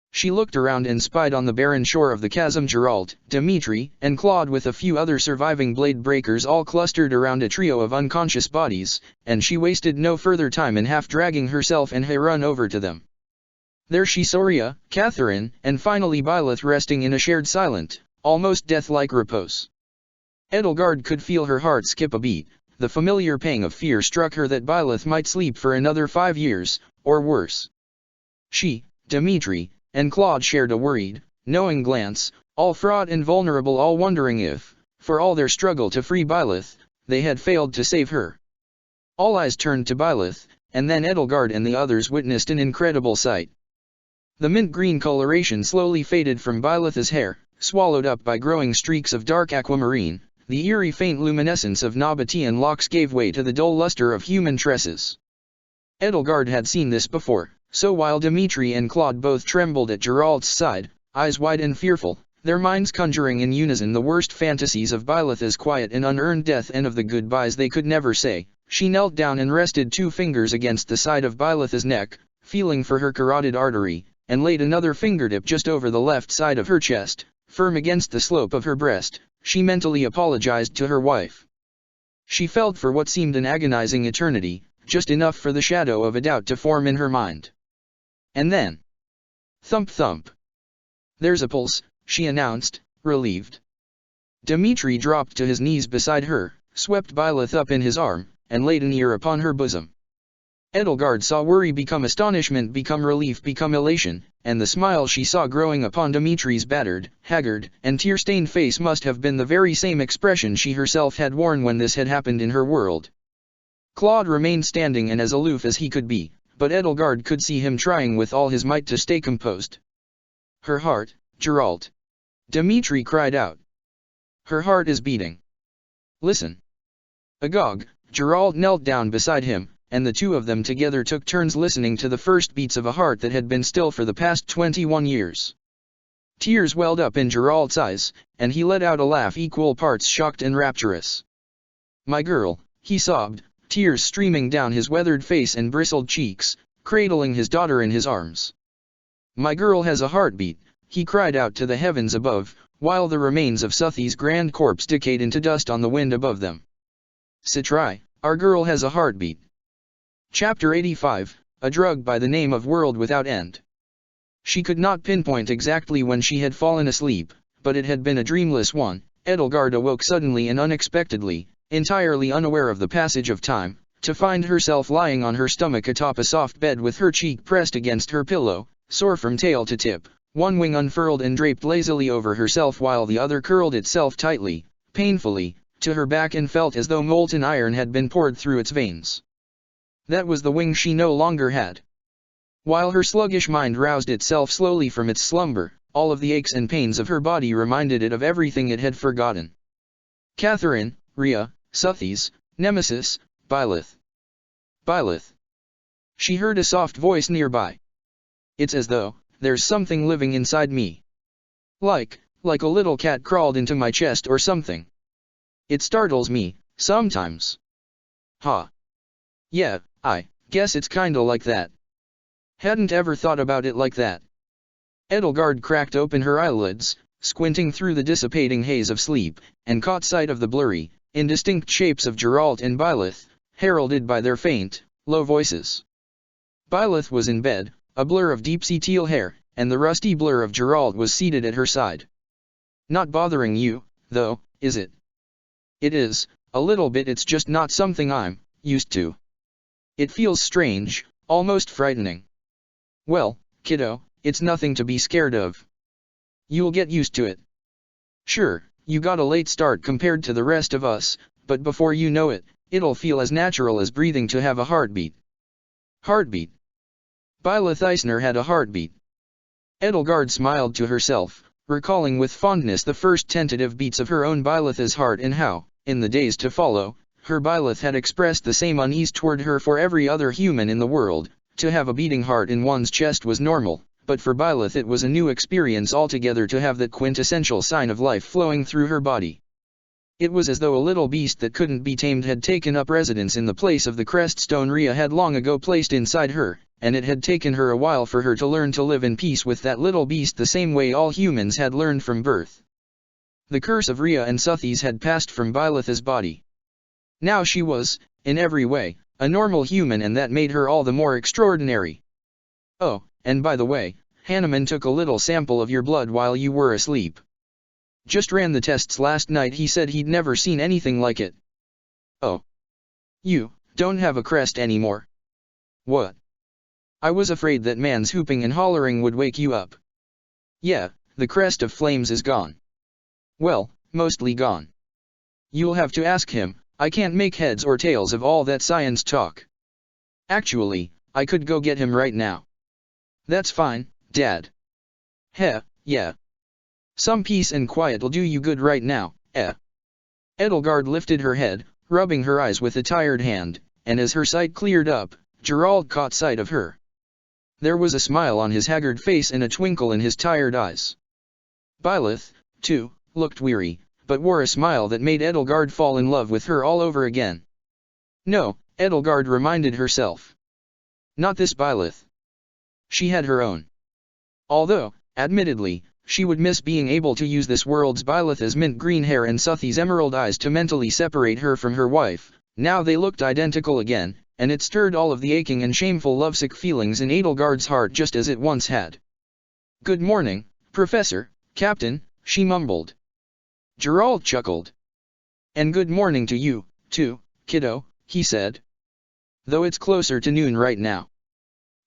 She looked around and spied on the barren shore of the chasm Geralt, Dimitri, and Claude with a few other surviving blade breakers all clustered around a trio of unconscious bodies, and she wasted no further time in half-dragging herself and Heron over to them. There she saw Ria, Catherine, and finally Byleth resting in a shared silent, almost death-like repose. Edelgard could feel her heart skip a beat. The familiar pang of fear struck her that Byleth might sleep for another 5 years, or worse. She, Dimitri, and Claude shared a worried, knowing glance, all fraught and vulnerable, all wondering if, for all their struggle to free Byleth, they had failed to save her. All eyes turned to Byleth, and then Edelgard and the others witnessed an incredible sight. The mint-green coloration slowly faded from Byleth's hair, swallowed up by growing streaks of dark aquamarine. The eerie faint luminescence of Nabatean locks gave way to the dull luster of human tresses. Edelgard had seen this before, so while Dimitri and Claude both trembled at Geralt's side, eyes wide and fearful, their minds conjuring in unison the worst fantasies of Byleth's quiet and unearned death and of the goodbyes they could never say, she knelt down and rested 2 fingers against the side of Byleth's neck, feeling for her carotid artery, and laid another fingertip just over the left side of her chest, firm against the slope of her breast. She mentally apologized to her wife. She felt for what seemed an agonizing eternity, just enough for the shadow of a doubt to form in her mind. And then, thump thump. There's a pulse, she announced, relieved. Dmitri dropped to his knees beside her, swept Byleth up in his arm, and laid an ear upon her bosom. Edelgard saw worry become astonishment become relief become elation, and the smile she saw growing upon Dmitri's battered, haggard, and tear-stained face must have been the very same expression she herself had worn when this had happened in her world. Claude remained standing and as aloof as he could be, but Edelgard could see him trying with all his might to stay composed. Her heart, Geralt. Dmitri cried out. Her heart is beating. Listen. Agog, Geralt knelt down beside him, and the two of them together took turns listening to the first beats of a heart that had been still for the past 21 years. Tears welled up in Geralt's eyes, and he let out a laugh equal parts shocked and rapturous. My girl, he sobbed, tears streaming down his weathered face and bristled cheeks, cradling his daughter in his arms. My girl has a heartbeat, he cried out to the heavens above, while the remains of Suthi's grand corpse decayed into dust on the wind above them. Citrai, our girl has a heartbeat. Chapter 85, A Drug by the Name of World Without End. She could not pinpoint exactly when she had fallen asleep, but it had been a dreamless one. Edelgard awoke suddenly and unexpectedly, entirely unaware of the passage of time, to find herself lying on her stomach atop a soft bed with her cheek pressed against her pillow, sore from tail to tip, one wing unfurled and draped lazily over herself while the other curled itself tightly, painfully, to her back and felt as though molten iron had been poured through its veins. That was the wing she no longer had. While her sluggish mind roused itself slowly from its slumber, all of the aches and pains of her body reminded it of everything it had forgotten. Catherine, Rhea, Suthi's, Nemesis, Byleth. Byleth. She heard a soft voice nearby. It's as though, there's something living inside me. Like a little cat crawled into my chest or something. It startles me, sometimes. Ha. Yeah, I guess it's kinda like that. Hadn't ever thought about it like that. Edelgard cracked open her eyelids, squinting through the dissipating haze of sleep, and caught sight of the blurry, indistinct shapes of Geralt and Byleth, heralded by their faint, low voices. Byleth was in bed, a blur of deep-sea teal hair, and the rusty blur of Geralt was seated at her side. Not bothering you, though, is it? It is, a little bit. It's just not something I'm used to. It feels strange, almost frightening. Well, kiddo, it's nothing to be scared of. You'll get used to it. Sure, you got a late start compared to the rest of us, but before you know it, it'll feel as natural as breathing to have a heartbeat. Heartbeat. Byleth Eisner had a heartbeat. Edelgard smiled to herself, recalling with fondness the first tentative beats of her own Byleth's heart and how, in the days to follow, her Byleth had expressed the same unease toward her for every other human in the world. To have a beating heart in one's chest was normal, but for Byleth it was a new experience altogether to have that quintessential sign of life flowing through her body. It was as though a little beast that couldn't be tamed had taken up residence in the place of the creststone Rhea had long ago placed inside her, and it had taken her a while for her to learn to live in peace with that little beast the same way all humans had learned from birth. The curse of Rhea and Suthi's had passed from Byleth's body. Now she was, in every way, a normal human, and that made her all the more extraordinary. Oh, and by the way, Hanneman took a little sample of your blood while you were asleep. Just ran the tests last night. He said he'd never seen anything like it. Oh. You don't have a crest anymore. What? I was afraid that man's hooping and hollering would wake you up. Yeah, the crest of flames is gone. Well, mostly gone. You'll have to ask him. I can't make heads or tails of all that science talk. Actually, I could go get him right now. That's fine, Dad. Heh, yeah. Some peace and quiet'll do you good right now, eh? Edelgard lifted her head, rubbing her eyes with a tired hand, and as her sight cleared up, Geralt caught sight of her. There was a smile on his haggard face and a twinkle in his tired eyes. Byleth, too, looked weary, but wore a smile that made Edelgard fall in love with her all over again. No, Edelgard reminded herself. Not this Byleth. She had her own. Although, admittedly, she would miss being able to use this world's Byleth's mint green hair and Suthi's emerald eyes to mentally separate her from her wife. Now they looked identical again, and it stirred all of the aching and shameful lovesick feelings in Edelgard's heart just as it once had. "Good morning, Professor, Captain," she mumbled. Geralt chuckled. "And good morning to you, too, kiddo," he said. "Though it's closer to noon right now.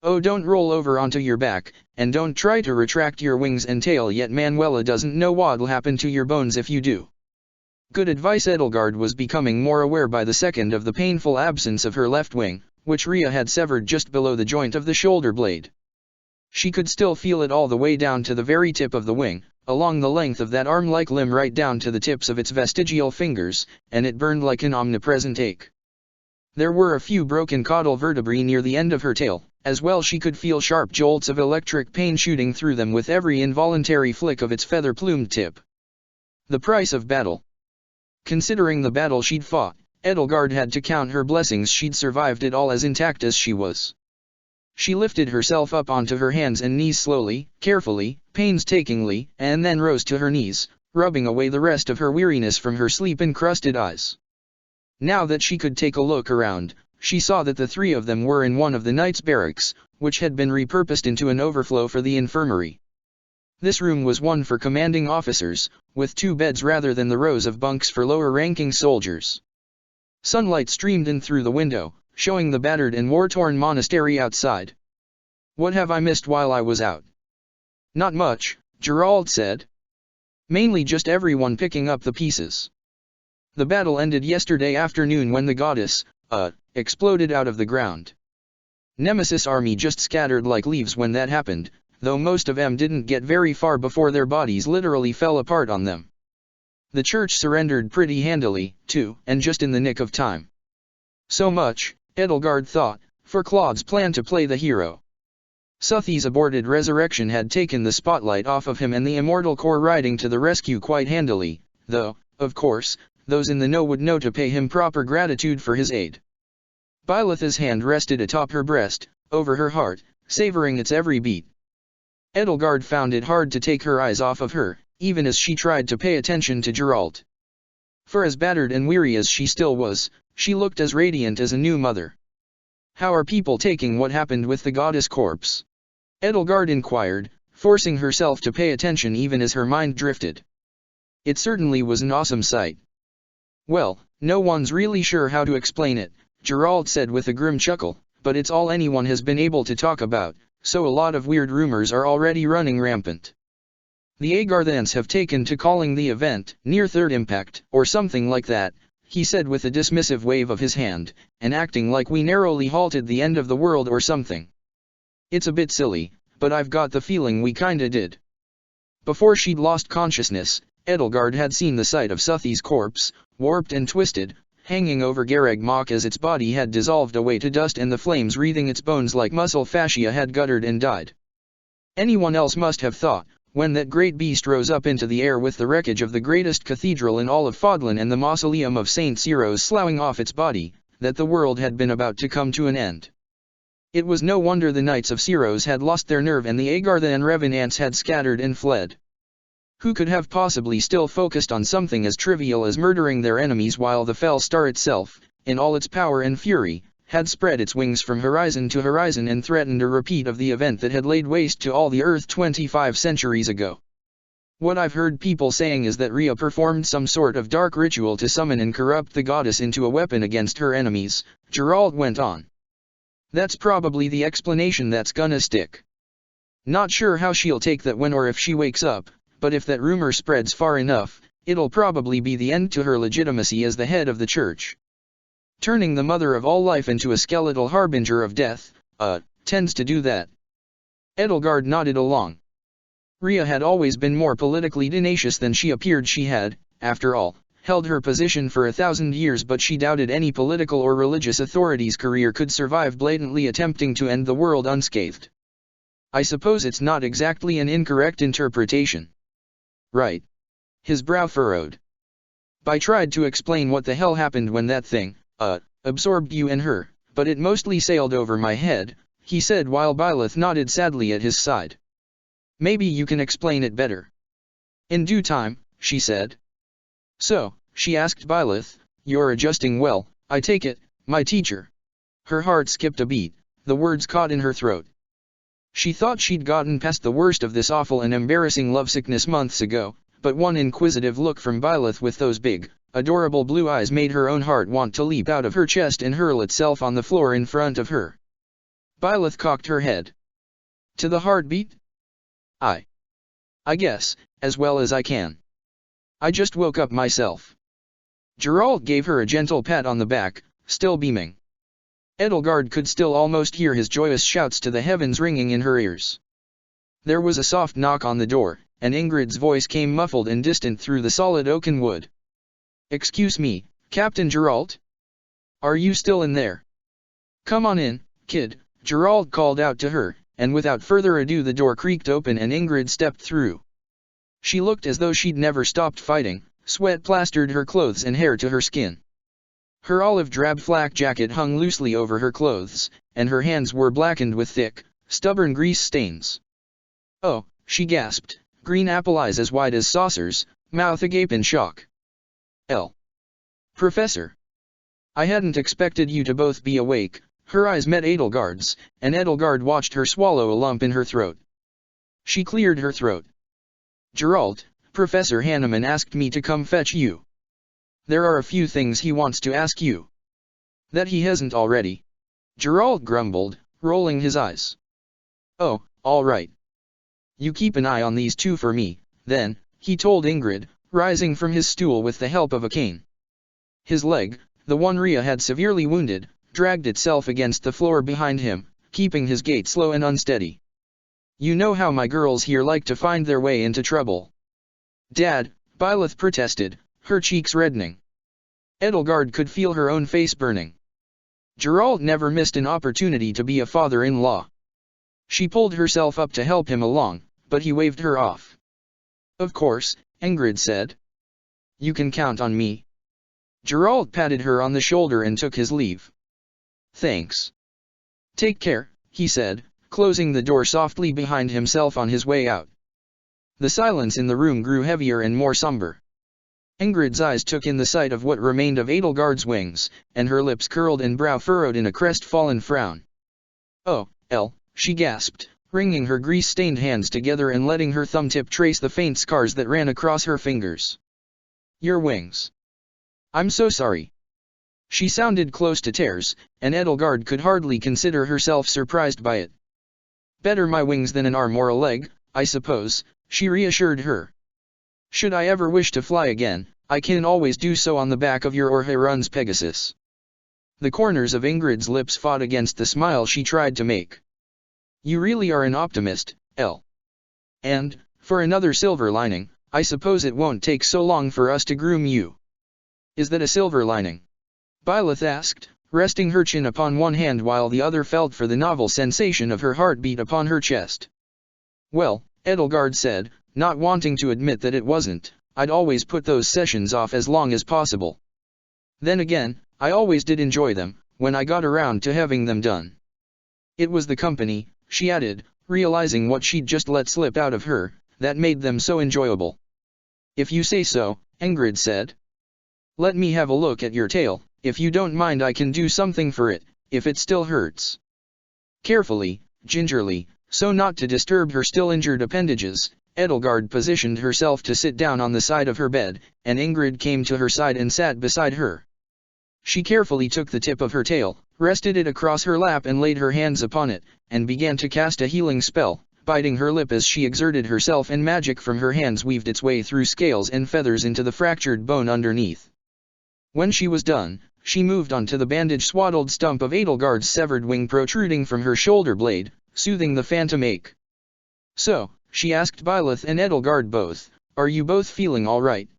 Oh, don't roll over onto your back, and don't try to retract your wings and tail yet. Manuela doesn't know what'll happen to your bones if you do." Good advice. Edelgard was becoming more aware by the second of the painful absence of her left wing, which Rhea had severed just below the joint of the shoulder blade. She could still feel it all the way down to the very tip of the wing, along the length of that arm-like limb right down to the tips of its vestigial fingers, and it burned like an omnipresent ache. There were a few broken caudal vertebrae near the end of her tail, as well. She could feel sharp jolts of electric pain shooting through them with every involuntary flick of its feather-plumed tip. The price of battle. Considering the battle she'd fought, Edelgard had to count her blessings she'd survived it all as intact as she was. She lifted herself up onto her hands and knees slowly, carefully, painstakingly, and then rose to her knees, rubbing away the rest of her weariness from her sleep-encrusted eyes. Now that she could take a look around, she saw that the three of them were in one of the knights' barracks, which had been repurposed into an overflow for the infirmary. This room was one for commanding officers, with 2 beds rather than the rows of bunks for lower-ranking soldiers. Sunlight streamed in through the window, showing the battered and war-torn monastery outside. "What have I missed while I was out?" "Not much," Geralt said. "Mainly just everyone picking up the pieces. The battle ended yesterday afternoon when the goddess, exploded out of the ground. Nemesis army just scattered like leaves when that happened, though most of them didn't get very far before their bodies literally fell apart on them. The church surrendered pretty handily, too, and just in the nick of time. So much, Edelgard thought, for Claude's plan to play the hero. Suthi's aborted resurrection had taken the spotlight off of him and the immortal core riding to the rescue quite handily, though, of course, those in the know would know to pay him proper gratitude for his aid. Byleth's hand rested atop her breast, over her heart, savoring its every beat. Edelgard found it hard to take her eyes off of her, even as she tried to pay attention to Geralt. For as battered and weary as she still was, she looked as radiant as a new mother. "How are people taking what happened with the goddess corpse?" Edelgard inquired, forcing herself to pay attention even as her mind drifted. It certainly was an awesome sight. "Well, no one's really sure how to explain it," Geralt said with a grim chuckle, "but it's all anyone has been able to talk about, so a lot of weird rumors are already running rampant. The Agarthans have taken to calling the event Near Third Impact, or something like that," he said with a dismissive wave of his hand, "and acting like we narrowly halted the end of the world or something. It's a bit silly, but I've got the feeling we kinda did." Before she'd lost consciousness, Edelgard had seen the sight of Suthi's corpse, warped and twisted, hanging over Garreg Mach as its body had dissolved away to dust and the flames wreathing its bones like muscle fascia had guttered and died. Anyone else must have thought, when that great beast rose up into the air with the wreckage of the greatest cathedral in all of Fodlan and the mausoleum of St. Cyros sloughing off its body, that the world had been about to come to an end. It was no wonder the Knights of Cyros had lost their nerve and the Agarthan revenants had scattered and fled. Who could have possibly still focused on something as trivial as murdering their enemies while the fell star itself, in all its power and fury, had spread its wings from horizon to horizon and threatened a repeat of the event that had laid waste to all the Earth 25 centuries ago? "What I've heard people saying is that Rhea performed some sort of dark ritual to summon and corrupt the goddess into a weapon against her enemies," Geralt went on. "That's probably the explanation that's gonna stick. Not sure how she'll take that when or if she wakes up, but if that rumor spreads far enough, it'll probably be the end to her legitimacy as the head of the church. Turning the mother of all life into a skeletal harbinger of death, tends to do that." Edelgard nodded along. Rhea had always been more politically tenacious than she appeared. She had, after all, held her position for 1,000 years, but she doubted any political or religious authority's career could survive blatantly attempting to end the world unscathed. "I suppose it's not exactly an incorrect interpretation." "Right." His brow furrowed. "I tried to explain what the hell happened when that thing, absorbed you and her, but it mostly sailed over my head," he said while Byleth nodded sadly at his side. "Maybe you can explain it better." "In due time," she said. "So," she asked Byleth, "you're adjusting well, I take it, my teacher." Her heart skipped a beat, the words caught in her throat. She thought she'd gotten past the worst of this awful and embarrassing lovesickness months ago, but one inquisitive look from Byleth with those big, adorable blue eyes made her own heart want to leap out of her chest and hurl itself on the floor in front of her. Byleth cocked her head. To the heartbeat? I guess, as well as I can. I just woke up myself. Geralt gave her a gentle pat on the back, still beaming. Edelgard could still almost hear his joyous shouts to the heavens ringing in her ears. There was a soft knock on the door, and Ingrid's voice came muffled and distant through the solid oaken wood. "Excuse me, Captain Geralt? Are you still in there? Come on in, kid," Geralt called out to her, and without further ado the door creaked open and Ingrid stepped through. She looked as though she'd never stopped fighting, sweat plastered her clothes and hair to her skin. Her olive-drab flak jacket hung loosely over her clothes, and her hands were blackened with thick, stubborn grease stains. "Oh," she gasped, green apple eyes as wide as saucers, mouth agape in shock. Professor. I hadn't expected you to both be awake." Her eyes met Edelgard's, and Edelgard watched her swallow a lump in her throat. She cleared her throat. "Geralt, Professor Hanneman asked me to come fetch you. There are a few things he wants to ask you. That he hasn't already." Geralt grumbled, rolling his eyes. "Oh, all right. You keep an eye on these two for me, then," he told Ingrid, rising from his stool with the help of a cane. His leg, the one Rhea had severely wounded, dragged itself against the floor behind him, keeping his gait slow and unsteady. "You know how my girls here like to find their way into trouble." "Dad," Byleth protested, her cheeks reddening. Edelgard could feel her own face burning. Geralt never missed an opportunity to be a father-in-law. She pulled herself up to help him along, but he waved her off. "Of course," Ingrid said. "You can count on me." Geralt patted her on the shoulder and took his leave. "Thanks. Take care," he said, closing the door softly behind himself on his way out. The silence in the room grew heavier and more somber. Ingrid's eyes took in the sight of what remained of Edelgard's wings, and her lips curled and brow furrowed in a crestfallen frown. "Oh, she gasped, wringing her grease-stained hands together and letting her thumb-tip trace the faint scars that ran across her fingers. "Your wings. I'm so sorry." She sounded close to tears, and Edelgard could hardly consider herself surprised by it. "Better my wings than an arm or a leg, I suppose," she reassured her. "Should I ever wish to fly again, I can always do so on the back of your Orherun's Pegasus." The corners of Ingrid's lips fought against the smile she tried to make. "You really are an optimist, Elle. And, for another silver lining, I suppose it won't take so long for us to groom you." "Is that a silver lining?" Byleth asked, resting her chin upon one hand while the other felt for the novel sensation of her heartbeat upon her chest. "Well," Edelgard said, not wanting to admit that it wasn't, "I'd always put those sessions off as long as possible. Then again, I always did enjoy them, when I got around to having them done. It was the company," she added, realizing what she'd just let slip out of her, "that made them so enjoyable." "If you say so," Ingrid said. "Let me have a look at your tail. If you don't mind I can do something for it, if it still hurts." Carefully, gingerly, so not to disturb her still injured appendages, Edelgard positioned herself to sit down on the side of her bed, and Ingrid came to her side and sat beside her. She carefully took the tip of her tail, rested it across her lap and laid her hands upon it, and began to cast a healing spell, biting her lip as she exerted herself, and magic from her hands weaved its way through scales and feathers into the fractured bone underneath. When she was done, she moved on to the bandage-swaddled stump of Edelgard's severed wing protruding from her shoulder blade, soothing the phantom ache. "So," she asked Byleth and Edelgard both, "are you both feeling all right?"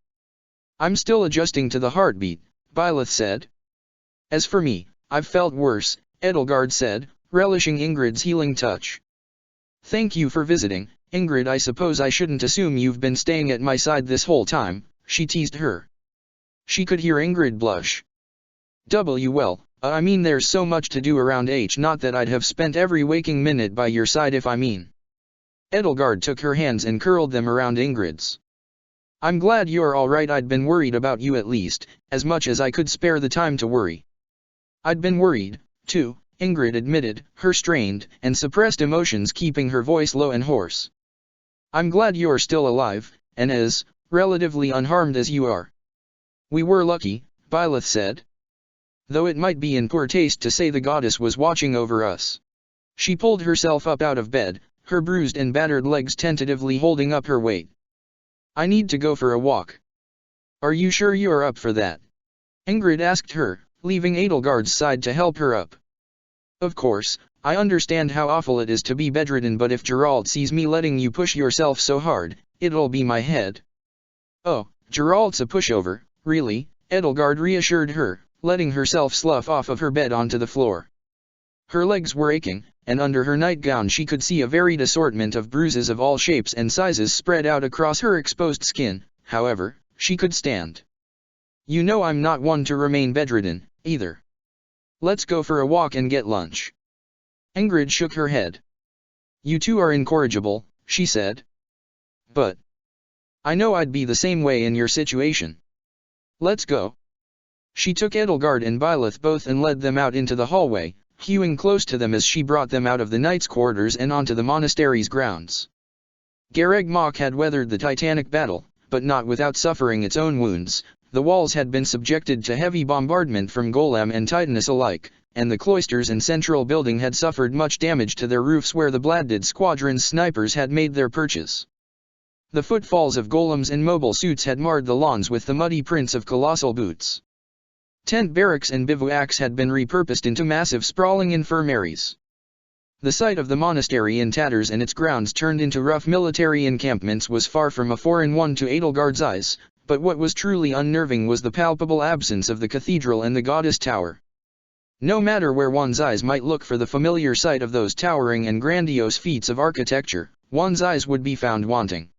"I'm still adjusting to the heartbeat," Byleth said. "As for me, I've felt worse," Edelgard said, relishing Ingrid's healing touch. "Thank you for visiting, Ingrid. I suppose I shouldn't assume you've been staying at my side this whole time," she teased her. She could hear Ingrid blush. Well, I mean there's so much to do around H, not that I'd have spent every waking minute by your side if I mean." Edelgard took her hands and curled them around Ingrid's. "I'm glad you're all right. I'd been worried about you, at least, as much as I could spare the time to worry. I'd been worried, too, Ingrid admitted, her strained and suppressed emotions keeping her voice low and hoarse. I'm glad you're still alive, and as relatively unharmed as you are. We were lucky, Byleth said. Though it might be in poor taste to say the goddess was watching over us. She pulled herself up out of bed, her bruised and battered legs tentatively holding up her weight. I need to go for a walk. Are you sure you're up for that? Ingrid asked her, leaving Edelgard's side to help her up. Of course, I understand how awful it is to be bedridden, but if Geralt sees me letting you push yourself so hard, it'll be my head. Oh, Geralt's a pushover, really, Edelgard reassured her, letting herself slough off of her bed onto the floor. Her legs were aching, and under her nightgown she could see a varied assortment of bruises of all shapes and sizes spread out across her exposed skin. However, she could stand. You know I'm not one to remain bedridden, either. Let's go for a walk and get lunch. Ingrid shook her head. You two are incorrigible, she said. But I know I'd be the same way in your situation. Let's go. She took Edelgard and Byleth both and led them out into the hallway, hewing close to them as she brought them out of the knight's quarters and onto the monastery's grounds. Garreg Mach had weathered the titanic battle, but not without suffering its own wounds. The walls had been subjected to heavy bombardment from Golem and Titanus alike, and the cloisters and central building had suffered much damage to their roofs where the Bladdid squadron's snipers had made their perches. The footfalls of golems in mobile suits had marred the lawns with the muddy prints of colossal boots. Tent barracks and bivouacs had been repurposed into massive sprawling infirmaries. The site of the monastery in tatters and its grounds turned into rough military encampments was far from a foreign one to Edelgard's eyes, but what was truly unnerving was the palpable absence of the cathedral and the goddess tower. No matter where one's eyes might look for the familiar sight of those towering and grandiose feats of architecture, one's eyes would be found wanting.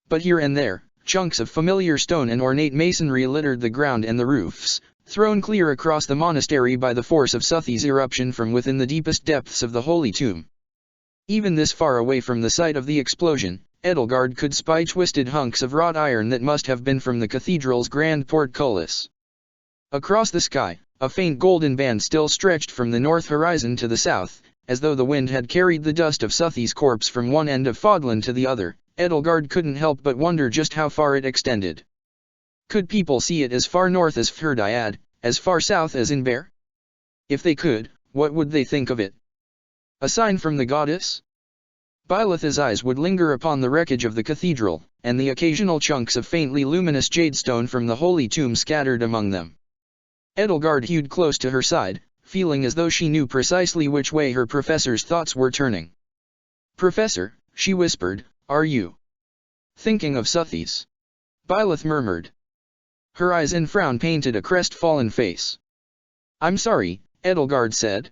But here and there, chunks of familiar stone and ornate masonry littered the ground and the roofs, thrown clear across the monastery by the force of Suthi's eruption from within the deepest depths of the holy tomb. Even this far away from the site of the explosion, Edelgard could spy twisted hunks of wrought iron that must have been from the cathedral's grand portcullis. Across the sky, a faint golden band still stretched from the north horizon to the south, as though the wind had carried the dust of Suthi's corpse from one end of Fodlan to the other. Edelgard couldn't help but wonder just how far it extended. Could people see it as far north as Fhirdiad, as far south as Inver? If they could, what would they think of it? A sign from the goddess? Byleth's eyes would linger upon the wreckage of the cathedral, and the occasional chunks of faintly luminous jadestone from the holy tomb scattered among them. Edelgard hewed close to her side, feeling as though she knew precisely which way her professor's thoughts were turning. Professor, she whispered, are you thinking of Suthi's? Byleth murmured. Her eyes and frown painted a crestfallen face. I'm sorry, Edelgard said.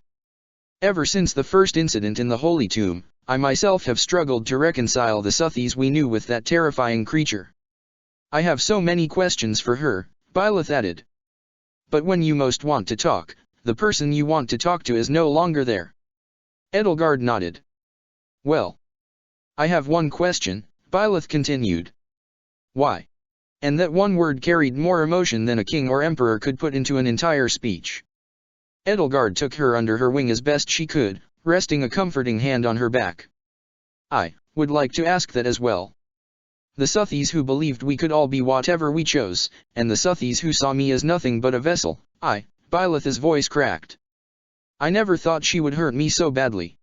Ever since the first incident in the Holy Tomb, I myself have struggled to reconcile the Suthis we knew with that terrifying creature. I have so many questions for her, Byleth added. But when you most want to talk, the person you want to talk to is no longer there. Edelgard nodded. Well, I have one question, Byleth continued. Why? And that one word carried more emotion than a king or emperor could put into an entire speech. Edelgard took her under her wing as best she could, resting a comforting hand on her back. I would like to ask that as well. The Suthis who believed we could all be whatever we chose, and the Suthis who saw me as nothing but a vessel, Byleth's voice cracked. I never thought she would hurt me so badly.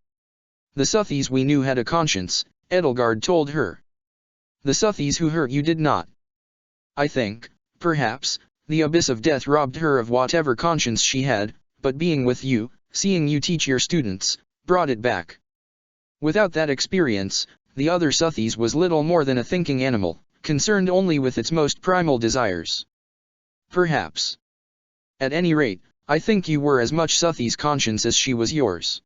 The Suthis we knew had a conscience, Edelgard told her. The Suthis who hurt you did not. I think, perhaps, the abyss of death robbed her of whatever conscience she had, but being with you, seeing you teach your students, brought it back. Without that experience, the other Suthis was little more than a thinking animal, concerned only with its most primal desires. Perhaps. At any rate, I think you were as much Suthi's conscience as she was yours.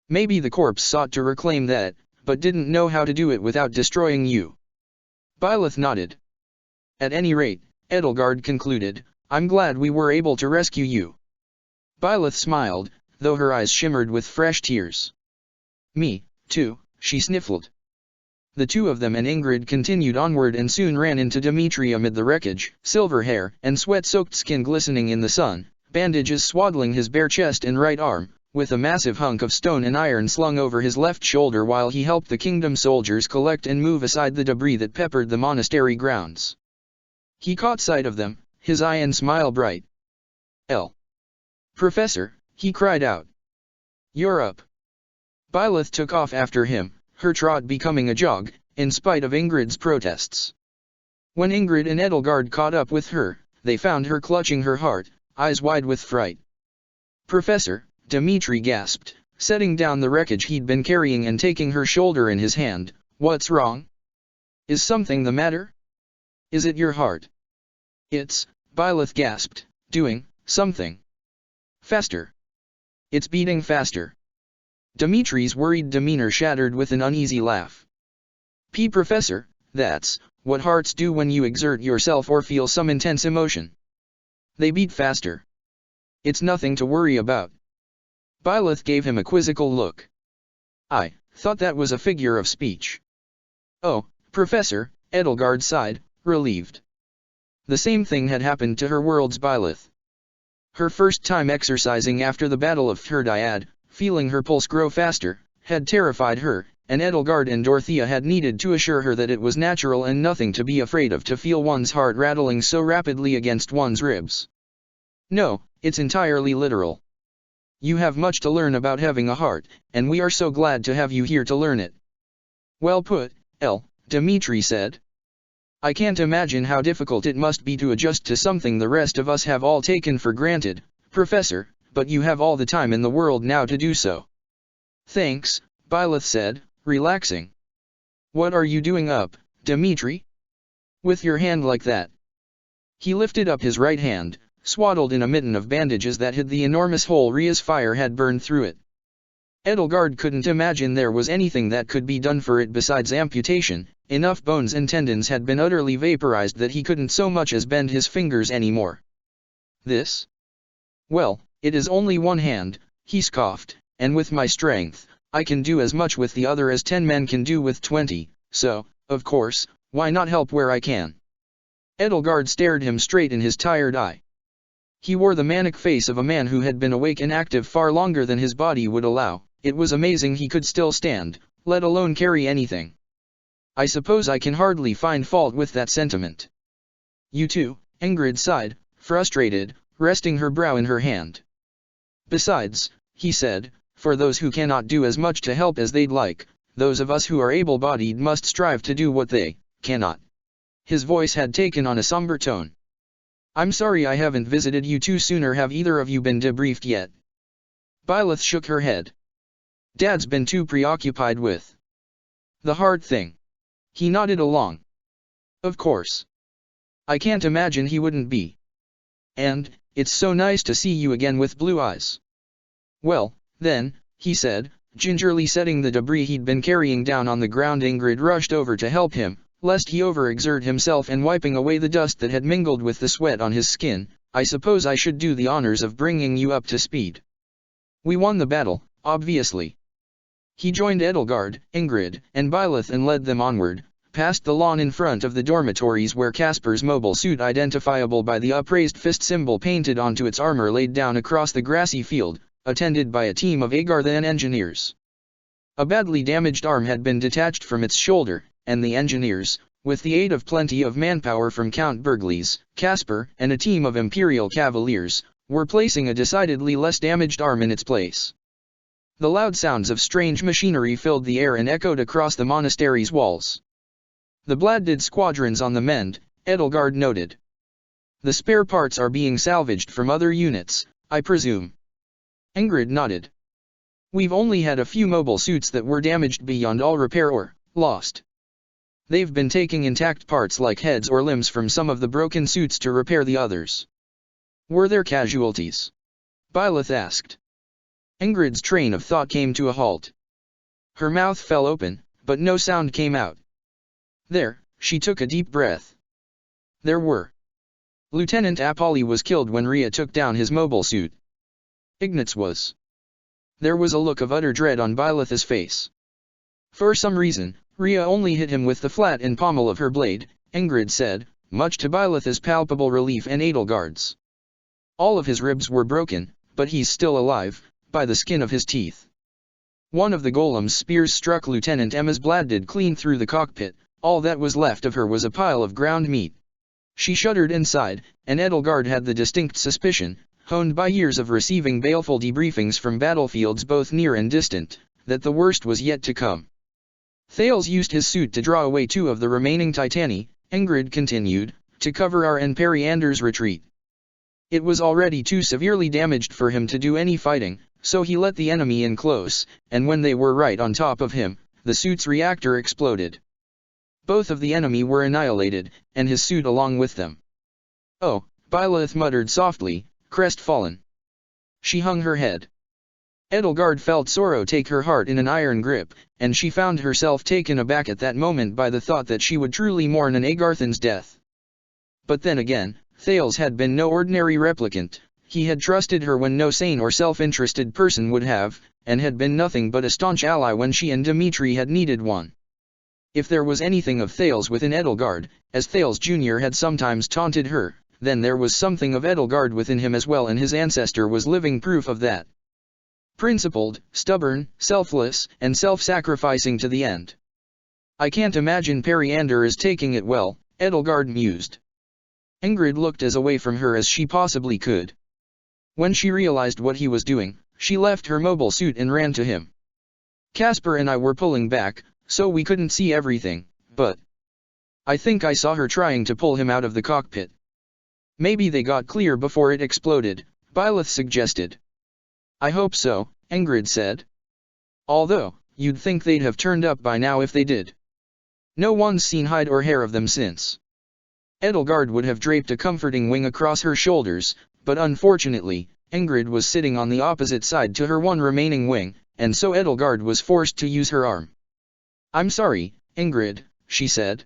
Maybe the corpse sought to reclaim that, but didn't know how to do it without destroying you. Byleth nodded. At any rate, Edelgard concluded, I'm glad we were able to rescue you. Byleth smiled, though her eyes shimmered with fresh tears. Me, too, she sniffled. The two of them and Ingrid continued onward and soon ran into Dimitri amid the wreckage, silver hair and sweat-soaked skin glistening in the sun, bandages swaddling his bare chest and right arm, with a massive hunk of stone and iron slung over his left shoulder while he helped the kingdom soldiers collect and move aside the debris that peppered the monastery grounds. He caught sight of them, his eye and smile bright. Professor, he cried out. You're up. Byleth took off after him, her trot becoming a jog, in spite of Ingrid's protests. When Ingrid and Edelgard caught up with her, they found her clutching her heart, eyes wide with fright. Professor, Dmitri gasped, setting down the wreckage he'd been carrying and taking her shoulder in his hand, what's wrong? Is something the matter? Is it your heart? It's, Byleth gasped, doing something. Faster. It's beating faster. Dimitri's worried demeanor shattered with an uneasy laugh. Professor, that's what hearts do when you exert yourself or feel some intense emotion. They beat faster. It's nothing to worry about. Byleth gave him a quizzical look. I thought that was a figure of speech. Oh, Professor, Edelgard sighed, relieved. The same thing had happened to her world's Byleth. Her first time exercising after the Battle of Therdiad, feeling her pulse grow faster, had terrified her, and Edelgard and Dorothea had needed to assure her that it was natural and nothing to be afraid of to feel one's heart rattling so rapidly against one's ribs. No, it's entirely literal. You have much to learn about having a heart, and we are so glad to have you here to learn it. Well put, Dmitri said. I can't imagine how difficult it must be to adjust to something the rest of us have all taken for granted, Professor, but you have all the time in the world now to do so. Thanks, Byleth said, relaxing. What are you doing up, Dmitri? With your hand like that? He lifted up his right hand, swaddled in a mitten of bandages that hid the enormous hole Ria's fire had burned through it. Edelgard couldn't imagine there was anything that could be done for it besides amputation. Enough bones and tendons had been utterly vaporized that he couldn't so much as bend his fingers anymore. This? Well, it is only one hand, he scoffed, and with my strength, I can do as much with the other as 10 men can do with 20, so, of course, why not help where I can? Edelgard stared him straight in his tired eye. He wore the manic face of a man who had been awake and active far longer than his body would allow. It was amazing he could still stand, let alone carry anything. I suppose I can hardly find fault with that sentiment. You too, Ingrid sighed, frustrated, resting her brow in her hand. Besides, he said, for those who cannot do as much to help as they'd like, those of us who are able-bodied must strive to do what they cannot. His voice had taken on a somber tone. I'm sorry I haven't visited you two sooner. Have either of you been debriefed yet? Byleth shook her head. Dad's been too preoccupied with the hard thing. He nodded along. Of course. I can't imagine he wouldn't be. And, it's so nice to see you again with blue eyes. Well, then, he said, gingerly setting the debris he'd been carrying down on the ground. Ingrid rushed over to help him, lest he overexert himself, and wiping away the dust that had mingled with the sweat on his skin. I suppose I should do the honors of bringing you up to speed. We won the battle, obviously. He joined Edelgard, Ingrid, and Byleth and led them onward, past the lawn in front of the dormitories where Casper's mobile suit, identifiable by the upraised fist symbol painted onto its armor, laid down across the grassy field, attended by a team of Agarthan engineers. A badly damaged arm had been detached from its shoulder, and the engineers, with the aid of plenty of manpower from Count Bergliez, Casper, and a team of Imperial Cavaliers, were placing a decidedly less damaged arm in its place. The loud sounds of strange machinery filled the air and echoed across the monastery's walls. The Bladdid squadron's on the mend, Edelgard noted. The spare parts are being salvaged from other units, I presume. Ingrid nodded. We've only had a few mobile suits that were damaged beyond all repair or lost. They've been taking intact parts like heads or limbs from some of the broken suits to repair the others. Were there casualties? Byleth asked. Ingrid's train of thought came to a halt. Her mouth fell open, but no sound came out. There, she took a deep breath. There were. Lieutenant Apolly was killed when Ria took down his mobile suit. Ignatz was. There was a look of utter dread on Byleth's face. For some reason, Ria only hit him with the flat and pommel of her blade, Ingrid said, much to Byleth's palpable relief and Edelgard's. All of his ribs were broken, but he's still alive, by the skin of his teeth. One of the golem's spears struck Lieutenant Emma's Bladdid clean through the cockpit. All that was left of her was a pile of ground meat. She shuddered inside, and Edelgard had the distinct suspicion, honed by years of receiving baleful debriefings from battlefields both near and distant, that the worst was yet to come. Thales used his suit to draw away 2 of the remaining Titani, Ingrid continued, to cover our and Periander's retreat. It was already too severely damaged for him to do any fighting, so he let the enemy in close, and when they were right on top of him, the suit's reactor exploded. Both of the enemy were annihilated, and his suit along with them. Oh, Byleth muttered softly, crestfallen. She hung her head. Edelgard felt sorrow take her heart in an iron grip, and she found herself taken aback at that moment by the thought that she would truly mourn an Agarthan's death. But then again, Thales had been no ordinary replicant. He had trusted her when no sane or self-interested person would have, and had been nothing but a staunch ally when she and Dimitri had needed one. If there was anything of Thales within Edelgard, as Thales Jr. had sometimes taunted her, then there was something of Edelgard within him as well, and his ancestor was living proof of that. Principled, stubborn, selfless, and self-sacrificing to the end. I can't imagine Periander is taking it well, Edelgard mused. Ingrid looked as away from her as she possibly could. When she realized what he was doing, she left her mobile suit and ran to him. Caspar and I were pulling back, so we couldn't see everything, but I think I saw her trying to pull him out of the cockpit. Maybe they got clear before it exploded, Byleth suggested. I hope so, Ingrid said. Although, you'd think they'd have turned up by now if they did. No one's seen hide or hair of them since. Edelgard would have draped a comforting wing across her shoulders, but unfortunately, Ingrid was sitting on the opposite side to her one remaining wing, and so Edelgard was forced to use her arm. I'm sorry, Ingrid, she said.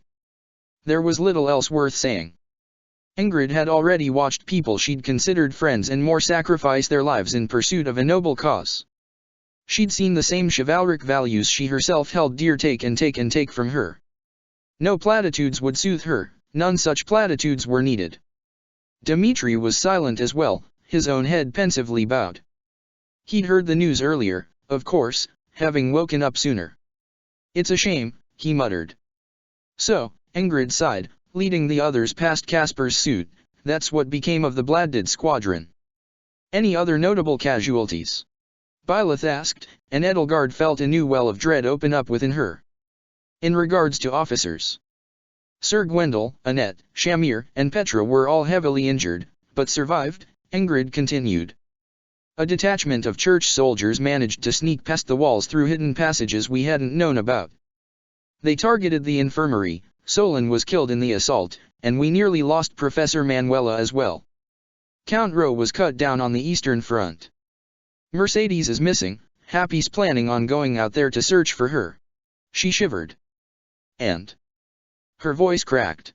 There was little else worth saying. Ingrid had already watched people she'd considered friends and more sacrifice their lives in pursuit of a noble cause. She'd seen the same chivalric values she herself held dear take from her. No platitudes would soothe her, none such platitudes were needed. Dimitri was silent as well, his own head pensively bowed. He'd heard the news earlier, of course, having woken up sooner. It's a shame, he muttered. So, Ingrid sighed, leading the others past Caspar's suit. That's what became of the Bladdid squadron. Any other notable casualties? Byleth asked, and Edelgard felt a new well of dread open up within her. In regards to officers, Sir Gwendol, Annette, Shamir, and Petra were all heavily injured, but survived, Ingrid continued. A detachment of church soldiers managed to sneak past the walls through hidden passages we hadn't known about. They targeted the infirmary. Solon was killed in the assault, and we nearly lost Professor Manuela as well. Count Rowe was cut down on the Eastern Front. Mercedes is missing. Happy's planning on going out there to search for her. She shivered. And her voice cracked.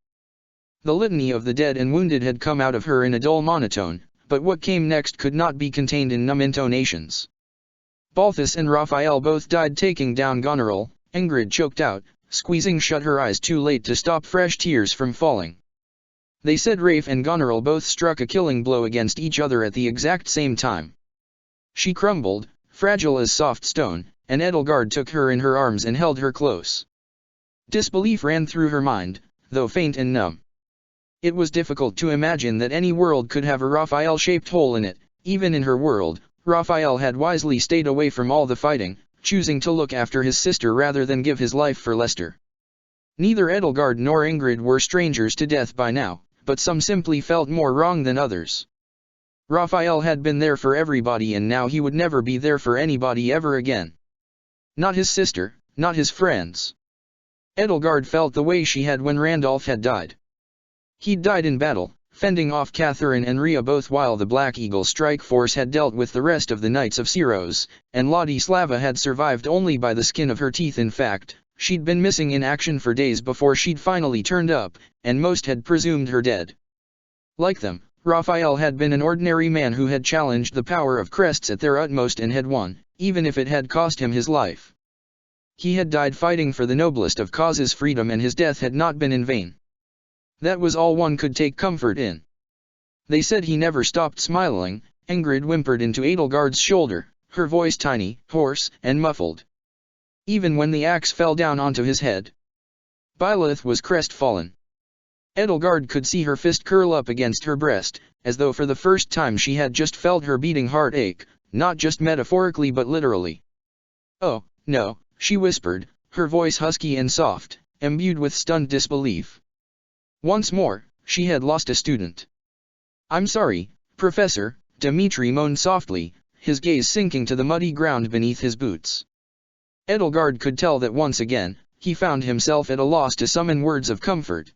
The litany of the dead and wounded had come out of her in a dull monotone, but what came next could not be contained in numb intonations. Balthus and Raphael both died taking down Goneril, Ingrid choked out, squeezing shut her eyes too late to stop fresh tears from falling. They said Rafe and Goneril both struck a killing blow against each other at the exact same time. She crumbled, fragile as soft stone, and Edelgard took her in her arms and held her close. Disbelief ran through her mind, though faint and numb. It was difficult to imagine that any world could have a Raphael-shaped hole in it. Even in her world, Raphael had wisely stayed away from all the fighting, choosing to look after his sister rather than give his life for Lester. Neither Edelgard nor Ingrid were strangers to death by now, but some simply felt more wrong than others. Raphael had been there for everybody, and now he would never be there for anybody ever again. Not his sister, not his friends. Edelgard felt the way she had when Randolph had died. He'd died in battle, fending off Catherine and Rhea both while the Black Eagle strike force had dealt with the rest of the Knights of Syros, and Ladislava had survived only by the skin of her teeth. In fact, she'd been missing in action for days before she'd finally turned up, and most had presumed her dead. Like them, Raphael had been an ordinary man who had challenged the power of crests at their utmost and had won, even if it had cost him his life. He had died fighting for the noblest of causes, freedom, and his death had not been in vain. That was all one could take comfort in. They said he never stopped smiling. Ingrid whimpered into Edelgard's shoulder, her voice tiny, hoarse, and muffled. Even when the axe fell down onto his head. Byleth was crestfallen. Edelgard could see her fist curl up against her breast, as though for the first time she had just felt her beating heart ache, not just metaphorically but literally. "Oh, no," she whispered, her voice husky and soft, imbued with stunned disbelief. Once more, she had lost a student. "I'm sorry, Professor," Dmitri moaned softly, his gaze sinking to the muddy ground beneath his boots. Edelgard could tell that once again, he found himself at a loss to summon words of comfort.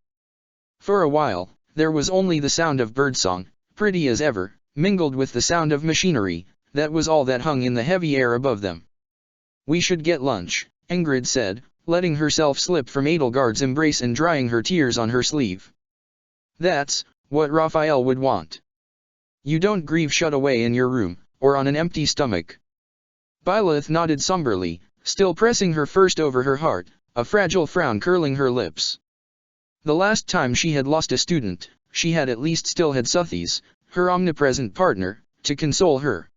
For a while, there was only the sound of birdsong, pretty as ever, mingled with the sound of machinery. That was all that hung in the heavy air above them. "We should get lunch," Ingrid said, letting herself slip from Edelgard's embrace and drying her tears on her sleeve. "That's what Raphael would want. You don't grieve shut away in your room, or on an empty stomach." Byleth nodded somberly, still pressing her fist over her heart, a fragile frown curling her lips. The last time she had lost a student, she had at least still had Suthies, her omnipresent partner, to console her.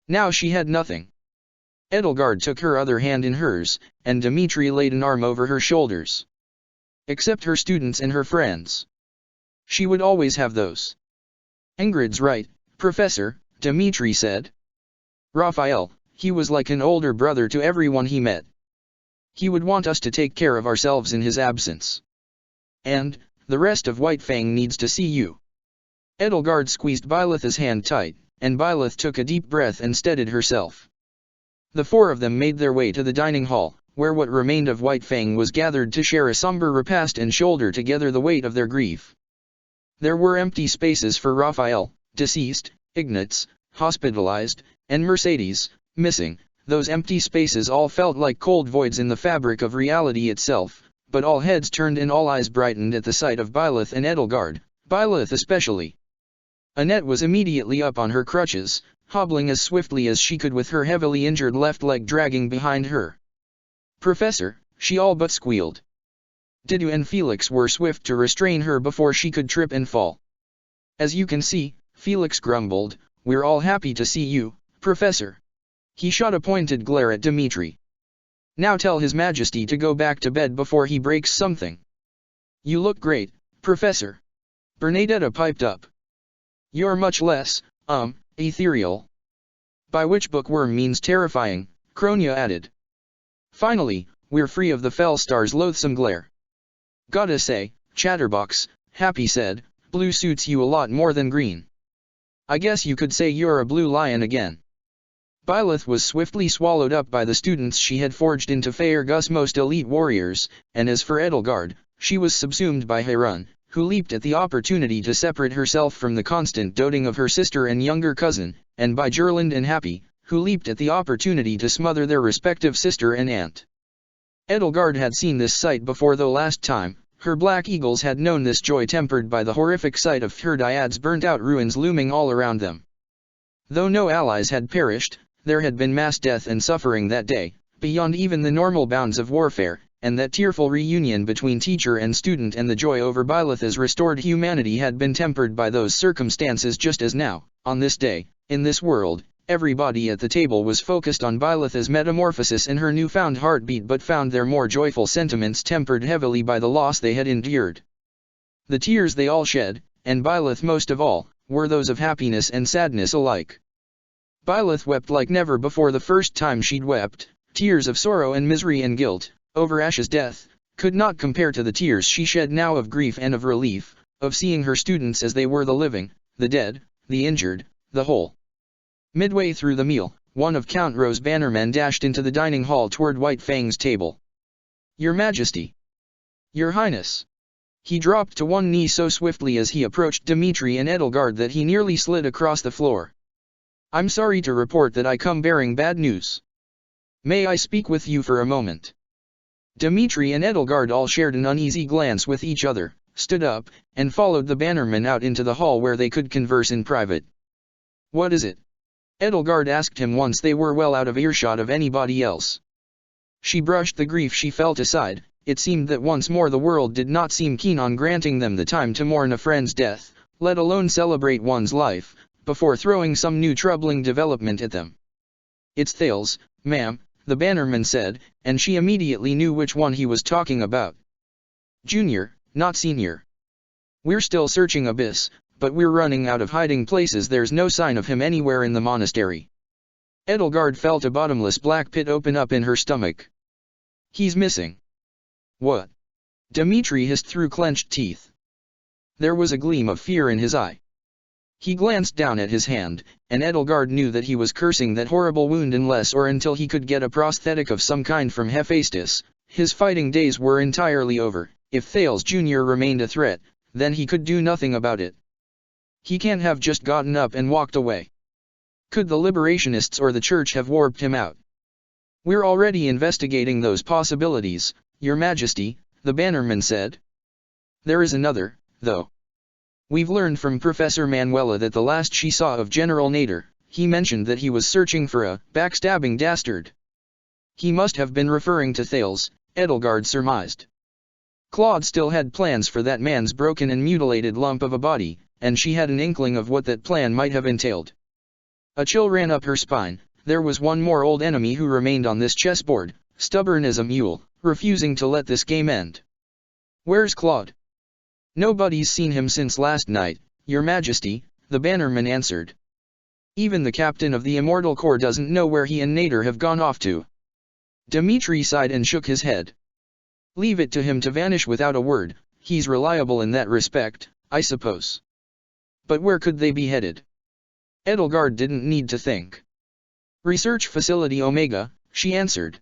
Now she had nothing. Edelgard took her other hand in hers, and Dmitri laid an arm over her shoulders. Except her students and her friends. She would always have those. "Ingrid's right, Professor," Dmitri said. "Raphael, he was like an older brother to everyone he met. He would want us to take care of ourselves in his absence. And, the rest of White Fang needs to see you." Edelgard squeezed Byleth's hand tight, and Byleth took a deep breath and steadied herself. The four of them made their way to the dining hall, where what remained of White Fang was gathered to share a somber repast and shoulder together the weight of their grief. There were empty spaces for Raphael, deceased, Ignatz, hospitalized, and Mercedes, missing. Those empty spaces all felt like cold voids in the fabric of reality itself, but all heads turned and all eyes brightened at the sight of Byleth and Edelgard, Byleth especially. Annette was immediately up on her crutches, hobbling as swiftly as she could with her heavily injured left leg dragging behind her. "Professor," she all but squealed. Didu and Felix were swift to restrain her before she could trip and fall. "As you can see," Felix grumbled, "we're all happy to see you, Professor." He shot a pointed glare at Dmitri. "Now tell His Majesty to go back to bed before he breaks something." "You look great, Professor," Bernadetta piped up. "You're much less, ethereal." "By which bookworm means terrifying," Kronia added. "Finally, we're free of the Fellstar's loathsome glare." "Gotta say, Chatterbox," Happy said, "blue suits you a lot more than green. I guess you could say you're a blue lion again." Byleth was swiftly swallowed up by the students she had forged into Faerghus' most elite warriors, and as for Edelgard, she was subsumed by Harun, who leaped at the opportunity to separate herself from the constant doting of her sister and younger cousin, and by Gerland and Happy, who leaped at the opportunity to smother their respective sister and aunt. Edelgard had seen this sight before, though last time, her black eagles had known this joy tempered by the horrific sight of Thyrdiad's burnt-out ruins looming all around them. Though no allies had perished, there had been mass death and suffering that day, beyond even the normal bounds of warfare, and that tearful reunion between teacher and student and the joy over Byleth's restored humanity had been tempered by those circumstances, just as now, on this day, in this world, everybody at the table was focused on Byleth's metamorphosis and her newfound heartbeat, but found their more joyful sentiments tempered heavily by the loss they had endured. The tears they all shed, and Byleth most of all, were those of happiness and sadness alike. Byleth wept like never before the first time she'd wept. Tears of sorrow and misery and guilt, over Ash's death, could not compare to the tears she shed now of grief and of relief, of seeing her students as they were, the living, the dead, the injured, the whole. Midway through the meal, one of Count Ro's bannermen dashed into the dining hall toward White Fang's table. "Your Majesty! Your Highness!" He dropped to one knee so swiftly as he approached Dmitri and Edelgard that he nearly slid across the floor. "I'm sorry to report that I come bearing bad news. May I speak with you for a moment?" Dmitri and Edelgard all shared an uneasy glance with each other, stood up, and followed the bannerman out into the hall where they could converse in private. "What is it?" Edelgard asked him once they were well out of earshot of anybody else. She brushed the grief she felt aside. It seemed that once more the world did not seem keen on granting them the time to mourn a friend's death, let alone celebrate one's life, before throwing some new troubling development at them. "It's Thales, ma'am," the bannerman said, and she immediately knew which one he was talking about. "Junior, not senior. We're still searching Abyss, but we're running out of hiding places. There's no sign of him anywhere in the monastery." Edelgard felt a bottomless black pit open up in her stomach. "He's missing." "What?" Dmitri hissed through clenched teeth. There was a gleam of fear in his eye. He glanced down at his hand, and Edelgard knew that he was cursing that horrible wound unless or until he could get a prosthetic of some kind from Hephaestus. His fighting days were entirely over. If Thales Jr. remained a threat, then he could do nothing about it. He can't have just gotten up and walked away. Could the Liberationists or the Church have warped him out? "We're already investigating those possibilities, Your Majesty," the bannerman said. "There is another, though. We've learned from Professor Manuela that the last she saw of General Nader, he mentioned that he was searching for a backstabbing dastard." He must have been referring to Thales, Edelgard surmised. Claude still had plans for that man's broken and mutilated lump of a body, and she had an inkling of what that plan might have entailed. A chill ran up her spine. There was one more old enemy who remained on this chessboard, stubborn as a mule, refusing to let this game end. "Where's Claude?" "Nobody's seen him since last night, Your Majesty," the bannerman answered. "Even the captain of the Immortal Corps doesn't know where he and Nader have gone off to." Dmitri sighed and shook his head. "Leave it to him to vanish without a word. He's reliable in that respect, I suppose." But where could they be headed? Edelgard didn't need to think. "Research Facility Omega," she answered.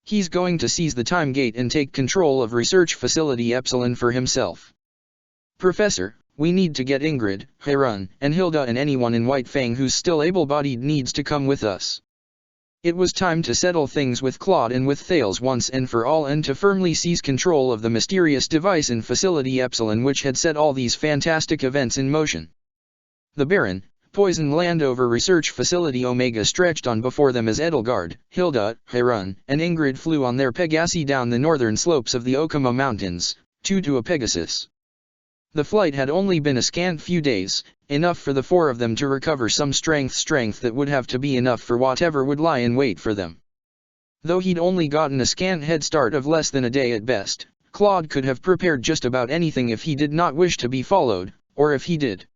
"He's going to seize the Time Gate and take control of Research Facility Epsilon for himself." "Professor, we need to get Ingrid, Harun, and Hilda and anyone in White Fang who's still able-bodied needs to come with us." It was time to settle things with Claude and with Thales once and for all, and to firmly seize control of the mysterious device in Facility Epsilon which had set all these fantastic events in motion. The barren, poisoned land over Research Facility Omega stretched on before them as Edelgard, Hilda, Harun, and Ingrid flew on their Pegasi down the northern slopes of the Okama Mountains, two to a Pegasus. The flight had only been a scant few days, enough for the four of them to recover some strength that would have to be enough for whatever would lie in wait for them. Though he'd only gotten a scant head start of less than a day at best, Claude could have prepared just about anything if he did not wish to be followed, or if he did.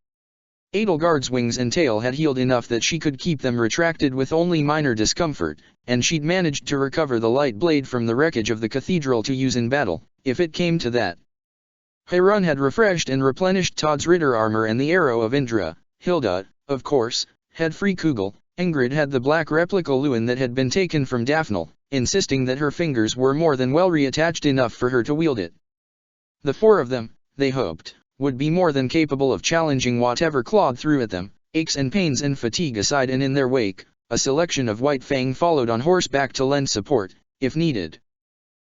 Edelgard's wings and tail had healed enough that she could keep them retracted with only minor discomfort, and she'd managed to recover the light blade from the wreckage of the cathedral to use in battle, if it came to that. Harun had refreshed and replenished Todd's Ritter armor and the arrow of Indra. Hilda, of course, had free Kugel. Ingrid had the black replica Lewin that had been taken from Daphne, insisting that her fingers were more than well reattached enough for her to wield it. The four of them, they hoped, would be more than capable of challenging whatever Claude threw at them, aches and pains and fatigue aside, and in their wake, a selection of White Fang followed on horseback to lend support, if needed.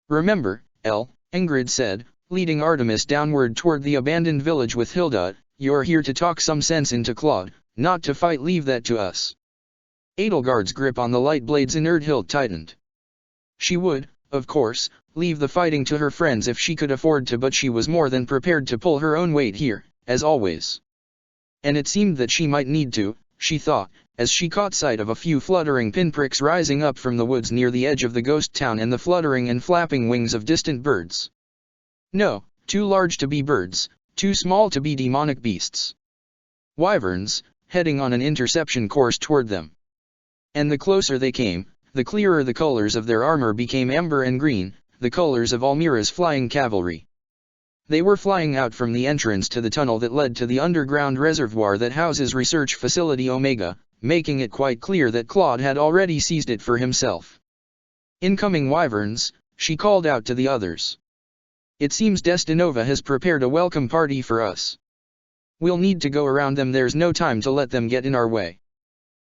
"Remember, Ingrid said, leading Artemis downward toward the abandoned village with Hilda, "you're here to talk some sense into Claude, not to fight. Leave that to us." Edelgard's grip on the light blade's inert hilt tightened. She would, of course, leave the fighting to her friends if she could afford to, but she was more than prepared to pull her own weight here, as always. And it seemed that she might need to, she thought, as she caught sight of a few fluttering pinpricks rising up from the woods near the edge of the ghost town and the fluttering and flapping wings of distant birds. No, too large to be birds, too small to be demonic beasts. Wyverns, heading on an interception course toward them. And the closer they came, the clearer the colors of their armor became amber and green, the colors of Almira's flying cavalry. They were flying out from the entrance to the tunnel that led to the underground reservoir that houses Research Facility Omega, making it quite clear that Claude had already seized it for himself. "Incoming Wyverns," she called out to the others. "It seems Destinova has prepared a welcome party for us. We'll need to go around them. There's no time to let them get in our way."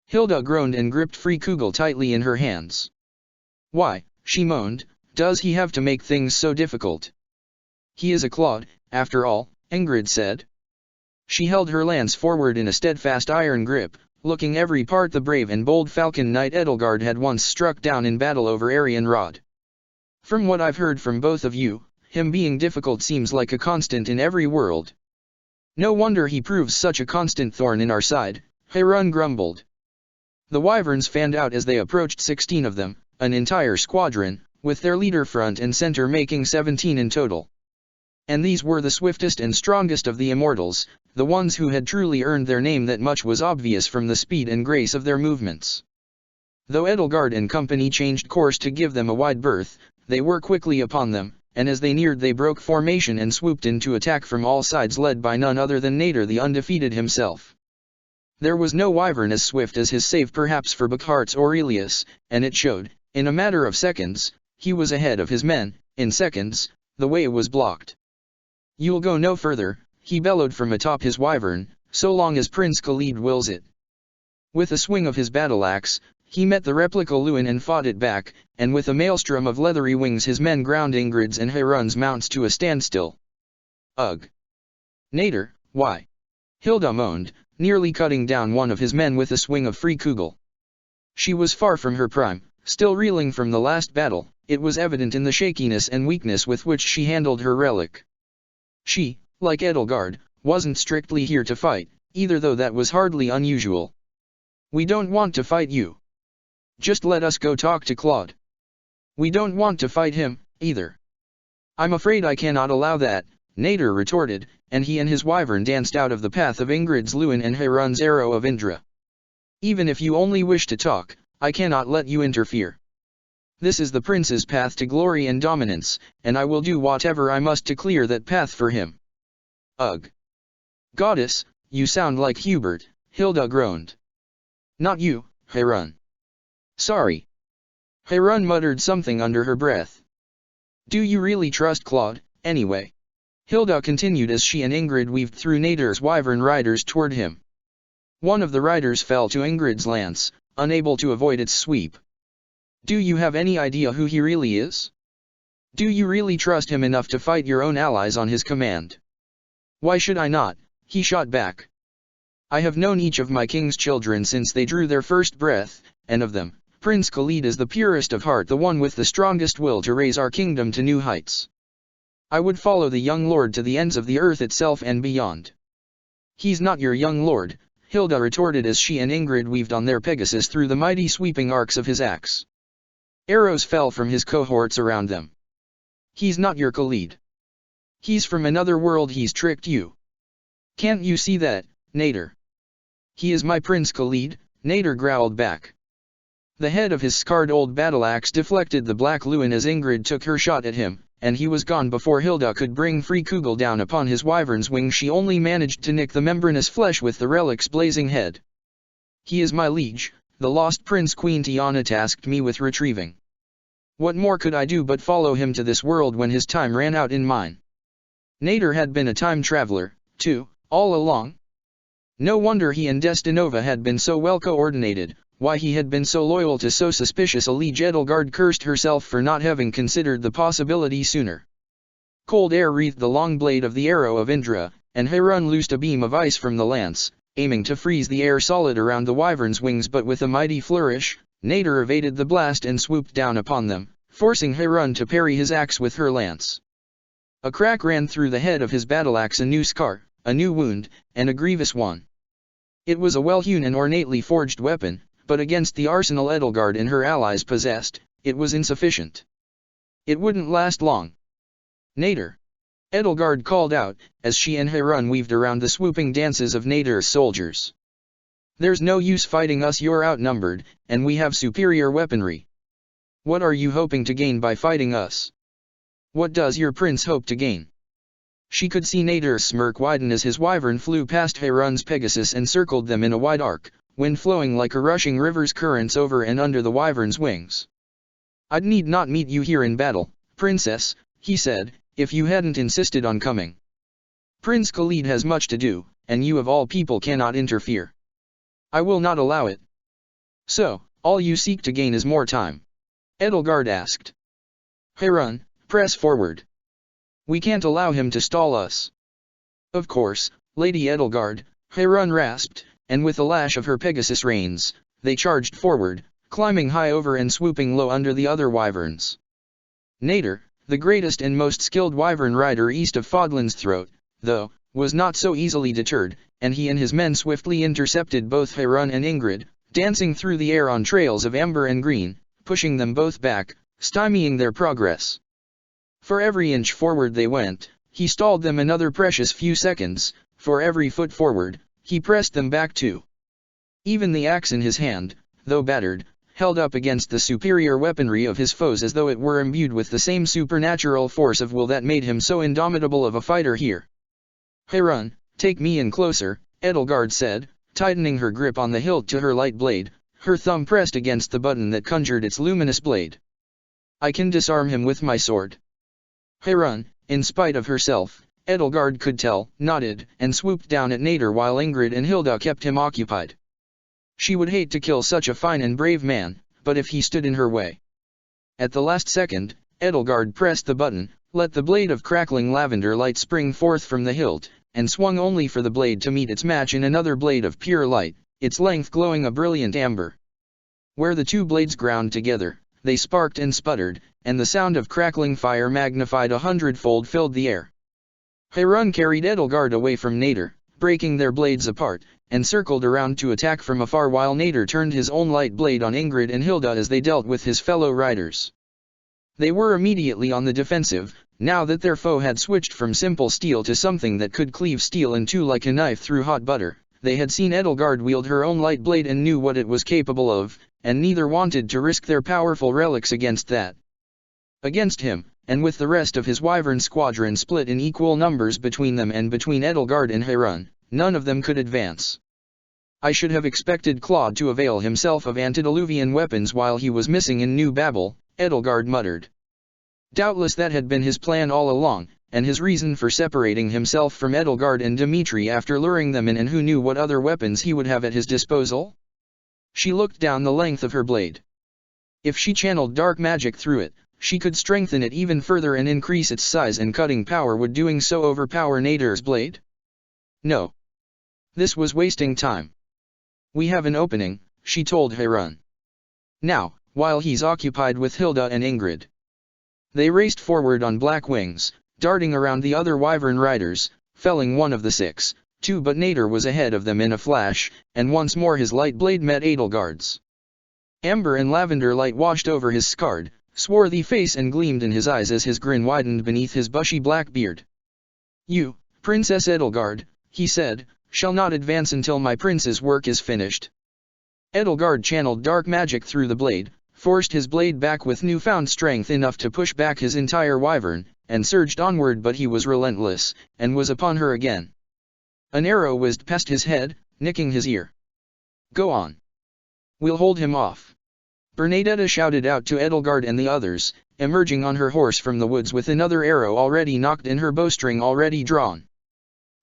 Hilda groaned and gripped free Kugel tightly in her hands. "Why," she moaned, "does he have to make things so difficult?" "He is a Claude, after all," Ingrid said. She held her lance forward in a steadfast iron grip, looking every part the brave and bold Falcon Knight Edelgard had once struck down in battle over Arianrod. "From what I've heard from both of you, him being difficult seems like a constant in every world." No wonder he proves such a constant thorn in our side, Harun grumbled. The wyverns fanned out as they approached 16 of them, an entire squadron, with their leader front and center making 17 in total. And these were the swiftest and strongest of the immortals, the ones who had truly earned their name. That much was obvious from the speed and grace of their movements. Though Edelgard and company changed course to give them a wide berth, they were quickly upon them, and as they neared they broke formation and swooped in to attack from all sides, led by none other than Nader the Undefeated himself. There was no wyvern as swift as his, save perhaps for Buckhart's Aurelius, and it showed. In a matter of seconds, he was ahead of his men. In seconds, the way was blocked. "You'll go no further," he bellowed from atop his wyvern, "so long as Prince Khalid wills it." With a swing of his battle-axe, he met the replica Lewin and fought it back, and with a maelstrom of leathery wings his men ground Ingrid's and Harun's mounts to a standstill. "Ugh! Nader, why?" Hilda moaned, nearly cutting down one of his men with a swing of free kugel. She was far from her prime, still reeling from the last battle. It was evident in the shakiness and weakness with which she handled her relic. She, like Edelgard, wasn't strictly here to fight, either, though that was hardly unusual. "We don't want to fight you. Just let us go talk to Claude." "We don't want to fight him, either." "I'm afraid I cannot allow that," Nader retorted, and he and his wyvern danced out of the path of Ingrid's Lewin and Harun's arrow of Indra. "Even if you only wish to talk, I cannot let you interfere. This is the prince's path to glory and dominance, and I will do whatever I must to clear that path for him." "Ugh! Goddess, you sound like Hubert," Hilda groaned. "Not you, Harun." "Sorry." Harun muttered something under her breath. "Do you really trust Claude, anyway?" Hilda continued as she and Ingrid weaved through Nader's wyvern riders toward him. One of the riders fell to Ingrid's lance, unable to avoid its sweep. "Do you have any idea who he really is? Do you really trust him enough to fight your own allies on his command?" "Why should I not?" he shot back. "I have known each of my king's children since they drew their first breath, and of them, Prince Khalid is the purest of heart, the one with the strongest will to raise our kingdom to new heights. I would follow the young lord to the ends of the earth itself and beyond." "He's not your young lord," Hilda retorted as she and Ingrid weaved on their Pegasus through the mighty sweeping arcs of his axe. Arrows fell from his cohorts around them. "He's not your Khalid. He's from another world. He's tricked you. Can't you see that, Nader?" "He is my Prince Khalid," Nader growled back. The head of his scarred old battle-axe deflected the black Lewin as Ingrid took her shot at him, and he was gone before Hilda could bring free kugel down upon his wyvern's wing. She only managed to nick the membranous flesh with the relic's blazing head. "He is my liege, the lost prince Queen Tiana tasked me with retrieving. What more could I do but follow him to this world when his time ran out in mine?" Nader had been a time traveler, too, all along. No wonder he and Destinova had been so well coordinated, why he had been so loyal to so suspicious a liege. Edelgard cursed herself for not having considered the possibility sooner. Cold air wreathed the long blade of the arrow of Indra, and Harun loosed a beam of ice from the lance, aiming to freeze the air solid around the wyvern's wings. But with a mighty flourish, Nader evaded the blast and swooped down upon them, forcing Harun to parry his axe with her lance. A crack ran through the head of his battle-axe, a new scar, a new wound, and a grievous one. It was a well-hewn and ornately forged weapon, but against the arsenal Edelgard and her allies possessed, it was insufficient. It wouldn't last long. "Nader!" Edelgard called out, as she and Harun weaved around the swooping dances of Nader's soldiers. "There's no use fighting us. You're outnumbered, and we have superior weaponry. What are you hoping to gain by fighting us? What does your prince hope to gain?" She could see Nader's smirk widen as his wyvern flew past Harun's Pegasus and circled them in a wide arc, wind flowing like a rushing river's currents over and under the wyvern's wings. "I'd need not meet you here in battle, princess," he said, "if you hadn't insisted on coming. Prince Khalid has much to do, and you of all people cannot interfere. I will not allow it." "So, all you seek to gain is more time?" Edelgard asked. "Harun, press forward. We can't allow him to stall us." "Of course, Lady Edelgard," Harun rasped, and with a lash of her Pegasus reins, they charged forward, climbing high over and swooping low under the other wyverns. Nader, the greatest and most skilled wyvern rider east of Fodlan's throat, though, was not so easily deterred, and he and his men swiftly intercepted both Harun and Ingrid, dancing through the air on trails of amber and green, pushing them both back, stymieing their progress. For every inch forward they went, he stalled them another precious few seconds. For every foot forward, he pressed them back too. Even the axe in his hand, though battered, held up against the superior weaponry of his foes as though it were imbued with the same supernatural force of will that made him so indomitable of a fighter here. "Harun, take me in closer," Edelgard said, tightening her grip on the hilt to her light blade, her thumb pressed against the button that conjured its luminous blade. "I can disarm him with my sword." Harun, in spite of herself, Edelgard could tell, nodded, and swooped down at Nader while Ingrid and Hilda kept him occupied. She would hate to kill such a fine and brave man, but if he stood in her way. At the last second, Edelgard pressed the button, let the blade of crackling lavender light spring forth from the hilt, and swung only for the blade to meet its match in another blade of pure light, its length glowing a brilliant amber. Where the two blades ground together, they sparked and sputtered, and the sound of crackling fire magnified 100-fold filled the air. Harun carried Edelgard away from Nader, breaking their blades apart, and circled around to attack from afar while Nader turned his own light blade on Ingrid and Hilda as they dealt with his fellow riders. They were immediately on the defensive, now that their foe had switched from simple steel to something that could cleave steel in two like a knife through hot butter. They had seen Edelgard wield her own light blade and knew what it was capable of, and neither wanted to risk their powerful relics against that. Against him, and with the rest of his wyvern squadron split in equal numbers between them and between Edelgard and Harun, none of them could advance. I should have expected Claude to avail himself of antediluvian weapons while he was missing in New Babel, Edelgard muttered. Doubtless that had been his plan all along, and his reason for separating himself from Edelgard and Dimitri after luring them in, and who knew what other weapons he would have at his disposal? She looked down the length of her blade. If she channeled dark magic through it, she could strengthen it even further and increase its size and cutting power. Would doing so overpower Nader's blade? No. This was wasting time. We have an opening, she told Harun. Now, while he's occupied with Hilda and Ingrid. They raced forward on black wings, darting around the other wyvern riders, felling one of the 6, 2, but Nader was ahead of them in a flash, and once more his light blade met Edelgard's. Amber and lavender light washed over his scarred, swarthy face and gleamed in his eyes as his grin widened beneath his bushy black beard. "You, Princess Edelgard," he said, "shall not advance until my prince's work is finished." Edelgard channeled dark magic through the blade, forced his blade back with newfound strength enough to push back his entire wyvern, and surged onward, but he was relentless, and was upon her again. An arrow whizzed past his head, nicking his ear. "Go on. We'll hold him off," Bernadetta shouted out to Edelgard and the others, emerging on her horse from the woods with another arrow already nocked and her bowstring already drawn.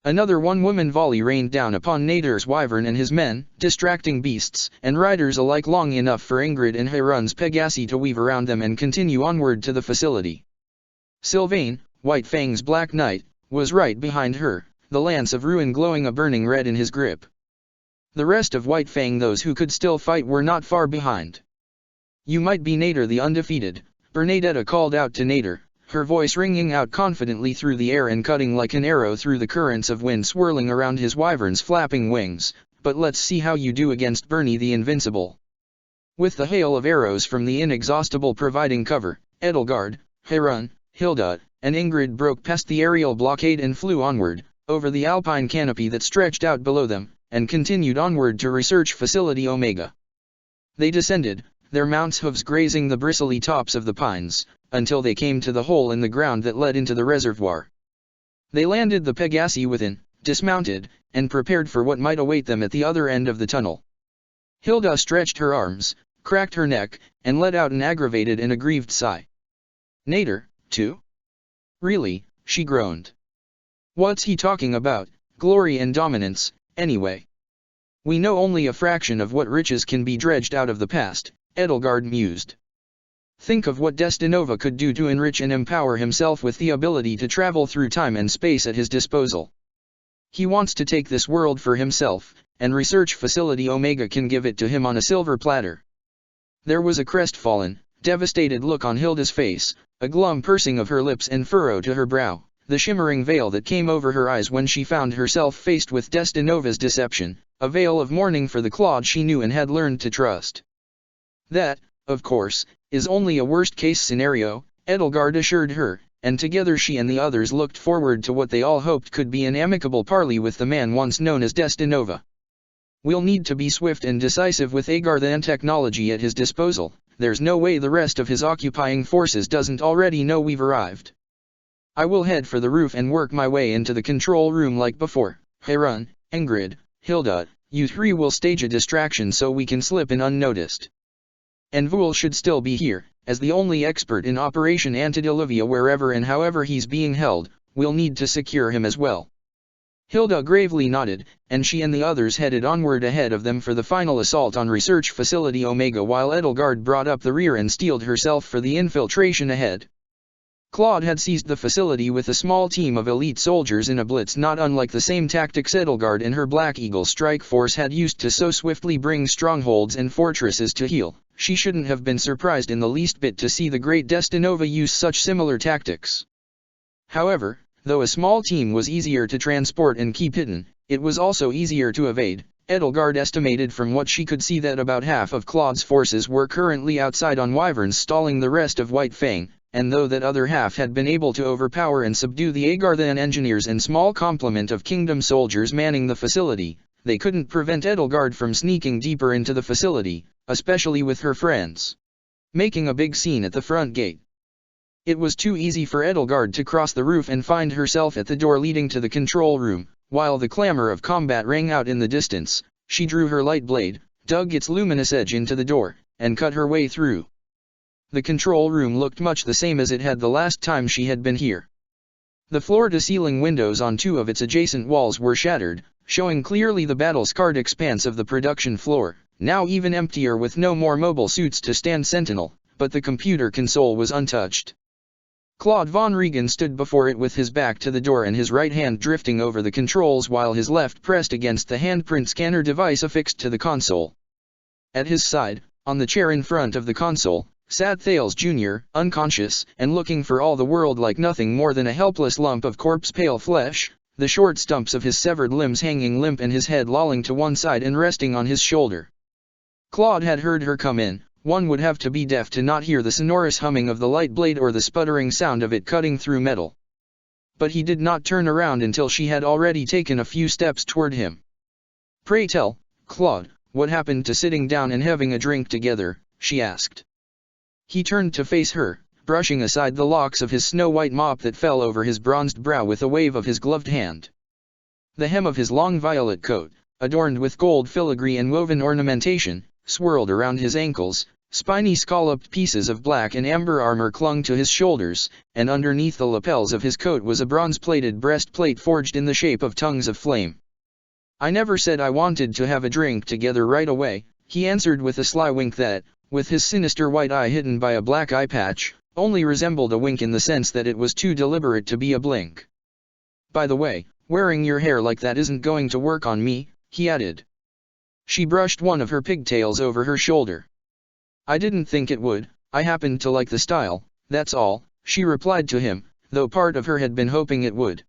Another one-woman volley rained down upon Nader's wyvern and his men, distracting beasts and riders alike long enough for Ingrid and Harun's Pegasi to weave around them and continue onward to the facility. Sylvain, White Fang's Black Knight, was right behind her, the lance of ruin glowing a burning red in his grip. The rest of White Fang, those who could still fight, were not far behind. "You might be Nader the Undefeated," Bernadetta called out to Nader, her voice ringing out confidently through the air and cutting like an arrow through the currents of wind swirling around his wyvern's flapping wings, "but let's see how you do against Bernie the Invincible." With the hail of arrows from the Inexhaustible providing cover, Edelgard, Harun, Hilda, and Ingrid broke past the aerial blockade and flew onward, over the alpine canopy that stretched out below them, and continued onward to Research Facility Omega. They descended, their mounts' hooves grazing the bristly tops of the pines, until they came to the hole in the ground that led into the reservoir. They landed the Pegasi within, dismounted, and prepared for what might await them at the other end of the tunnel. Hilda stretched her arms, cracked her neck, and let out an aggravated and aggrieved sigh. "Nader, too? Really?" she groaned. "What's he talking about, glory and dominance, anyway? We know only a fraction of what riches can be dredged out of the past," Edelgard mused. "Think of what Destinova could do to enrich and empower himself with the ability to travel through time and space at his disposal. He wants to take this world for himself, and Research Facility Omega can give it to him on a silver platter." There was a crestfallen, devastated look on Hilda's face, a glum pursing of her lips and furrow to her brow, the shimmering veil that came over her eyes when she found herself faced with Destinova's deception, a veil of mourning for the Claude she knew and had learned to trust. That, of course, is only a worst-case scenario, Edelgard assured her, and together she and the others looked forward to what they all hoped could be an amicable parley with the man once known as Destinova. We'll need to be swift and decisive with Agarthan technology at his disposal. There's no way the rest of his occupying forces doesn't already know we've arrived. I will head for the roof and work my way into the control room like before. Harun, Ingrid, Hilda, you three will stage a distraction so we can slip in unnoticed. And Vul should still be here, as the only expert in Operation Antediluvian wherever and however he's being held. We'll need to secure him as well. Hilda gravely nodded, and she and the others headed onward ahead of them for the final assault on Research Facility Omega while Edelgard brought up the rear and steeled herself for the infiltration ahead. Claude had seized the facility with a small team of elite soldiers in a blitz not unlike the same tactics Edelgard and her Black Eagle strike force had used to so swiftly bring strongholds and fortresses to heel. She shouldn't have been surprised in the least bit to see the great Destinova use such similar tactics. However, though a small team was easier to transport and keep hidden, it was also easier to evade. Edelgard estimated from what she could see that about half of Claude's forces were currently outside on Wyverns stalling the rest of White Fang, and though that other half had been able to overpower and subdue the Agarthan engineers and small complement of Kingdom soldiers manning the facility, they couldn't prevent Edelgard from sneaking deeper into the facility, especially with her friends, making a big scene at the front gate. It was too easy for Edelgard to cross the roof and find herself at the door leading to the control room. While the clamor of combat rang out in the distance, she drew her light blade, dug its luminous edge into the door, and cut her way through. The control room looked much the same as it had the last time she had been here. The floor-to-ceiling windows on two of its adjacent walls were shattered, showing clearly the battle-scarred expanse of the production floor, now even emptier with no more mobile suits to stand sentinel, but the computer console was untouched. Claude von Regen stood before it with his back to the door and his right hand drifting over the controls while his left pressed against the handprint scanner device affixed to the console. At his side, on the chair in front of the console, sat Thales Jr., unconscious, and looking for all the world like nothing more than a helpless lump of corpse-pale flesh, the short stumps of his severed limbs hanging limp and his head lolling to one side and resting on his shoulder. Claude had heard her come in. One would have to be deaf to not hear the sonorous humming of the light blade or the sputtering sound of it cutting through metal. But he did not turn around until she had already taken a few steps toward him. "Pray tell, Claude, what happened to sitting down and having a drink together?" she asked. He turned to face her, brushing aside the locks of his snow-white mop that fell over his bronzed brow with a wave of his gloved hand. The hem of his long violet coat, adorned with gold filigree and woven ornamentation, swirled around his ankles. Spiny scalloped pieces of black and amber armor clung to his shoulders, and underneath the lapels of his coat was a bronze-plated breastplate forged in the shape of tongues of flame. "I never said I wanted to have a drink together right away," he answered with a sly wink that, with his sinister white eye hidden by a black eye patch, only resembled a wink in the sense that it was too deliberate to be a blink. "By the way, wearing your hair like that isn't going to work on me," he added. She brushed one of her pigtails over her shoulder. "I didn't think it would, I happened to like the style, that's all," she replied to him, though part of her had been hoping it would.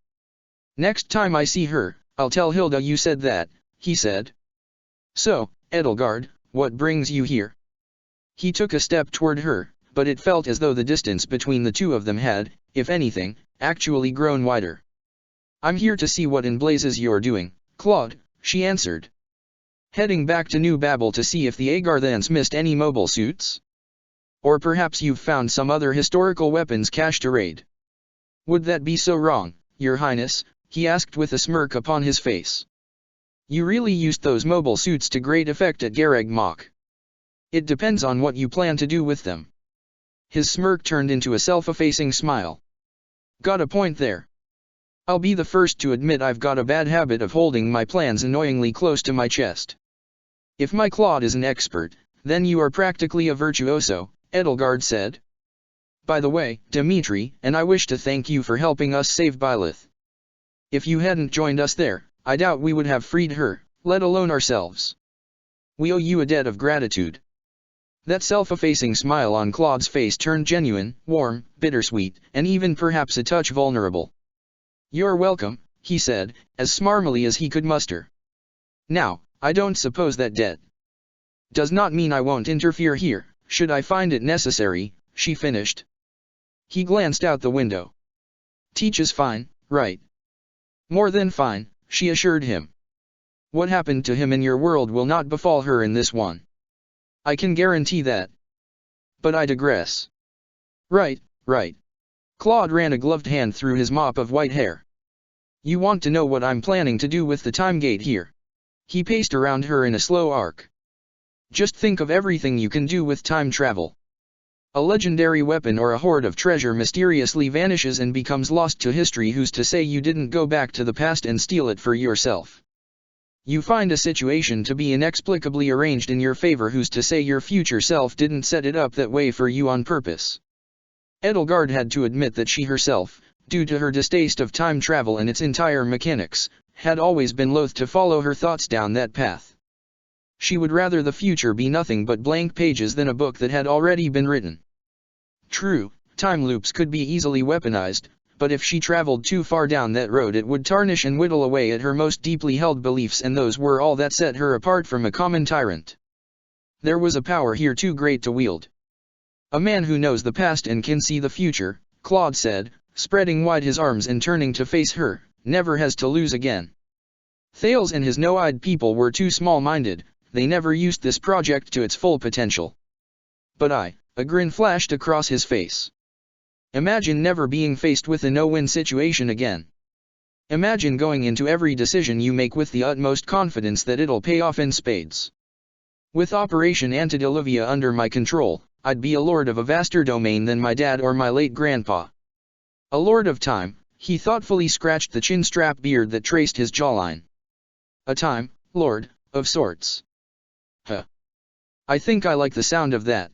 "Next time I see her, I'll tell Hilda you said that," he said. "So, Edelgard, what brings you here?" He took a step toward her, but it felt as though the distance between the two of them had, if anything, actually grown wider. "I'm here to see what in blazes you're doing, Claude," she answered. "Heading back to New Babel to see if the Agarthans missed any mobile suits? Or perhaps you've found some other historical weapons cache to raid?" "Would that be so wrong, Your Highness?" he asked with a smirk upon his face. "You really used those mobile suits to great effect at Gareg Mach. It depends on what you plan to do with them." His smirk turned into a self-effacing smile. "Got a point there. I'll be the first to admit I've got a bad habit of holding my plans annoyingly close to my chest. If my Claude is an expert, then you are practically a virtuoso," Edelgard said. "By the way, Dimitri, and I wish to thank you for helping us save Byleth. If you hadn't joined us there, I doubt we would have freed her, let alone ourselves. We owe you a debt of gratitude." That self-effacing smile on Claude's face turned genuine, warm, bittersweet, and even perhaps a touch vulnerable. You're welcome, he said, as smarmily as he could muster. Now, I don't suppose that debt does not mean I won't interfere here, should I find it necessary, she finished. He glanced out the window. Teach is fine, right? More than fine, she assured him. What happened to him in your world will not befall her in this one. I can guarantee that. But I digress. Right, right. Claude ran a gloved hand through his mop of white hair. You want to know what I'm planning to do with the time gate here? He paced around her in a slow arc. Just think of everything you can do with time travel. A legendary weapon or a hoard of treasure mysteriously vanishes and becomes lost to history. Who's to say you didn't go back to the past and steal it for yourself? You find a situation to be inexplicably arranged in your favor. Who's to say your future self didn't set it up that way for you on purpose? Edelgard had to admit that she herself, due to her distaste of time travel and its entire mechanics, had always been loath to follow her thoughts down that path. She would rather the future be nothing but blank pages than a book that had already been written. True, time loops could be easily weaponized, but if she traveled too far down that road it would tarnish and whittle away at her most deeply held beliefs, and those were all that set her apart from a common tyrant. There was a power here too great to wield. A man who knows the past and can see the future, Claude said, spreading wide his arms and turning to face her, never has to lose again. Thales and his no-eyed people were too small-minded, they never used this project to its full potential. But a grin flashed across his face. Imagine never being faced with a no-win situation again. Imagine going into every decision you make with the utmost confidence that it'll pay off in spades. With Operation Antediluvian under my control, I'd be a lord of a vaster domain than my dad or my late grandpa. A lord of time, he thoughtfully scratched the chin-strap beard that traced his jawline. A time lord, of sorts. Huh. I think I like the sound of that.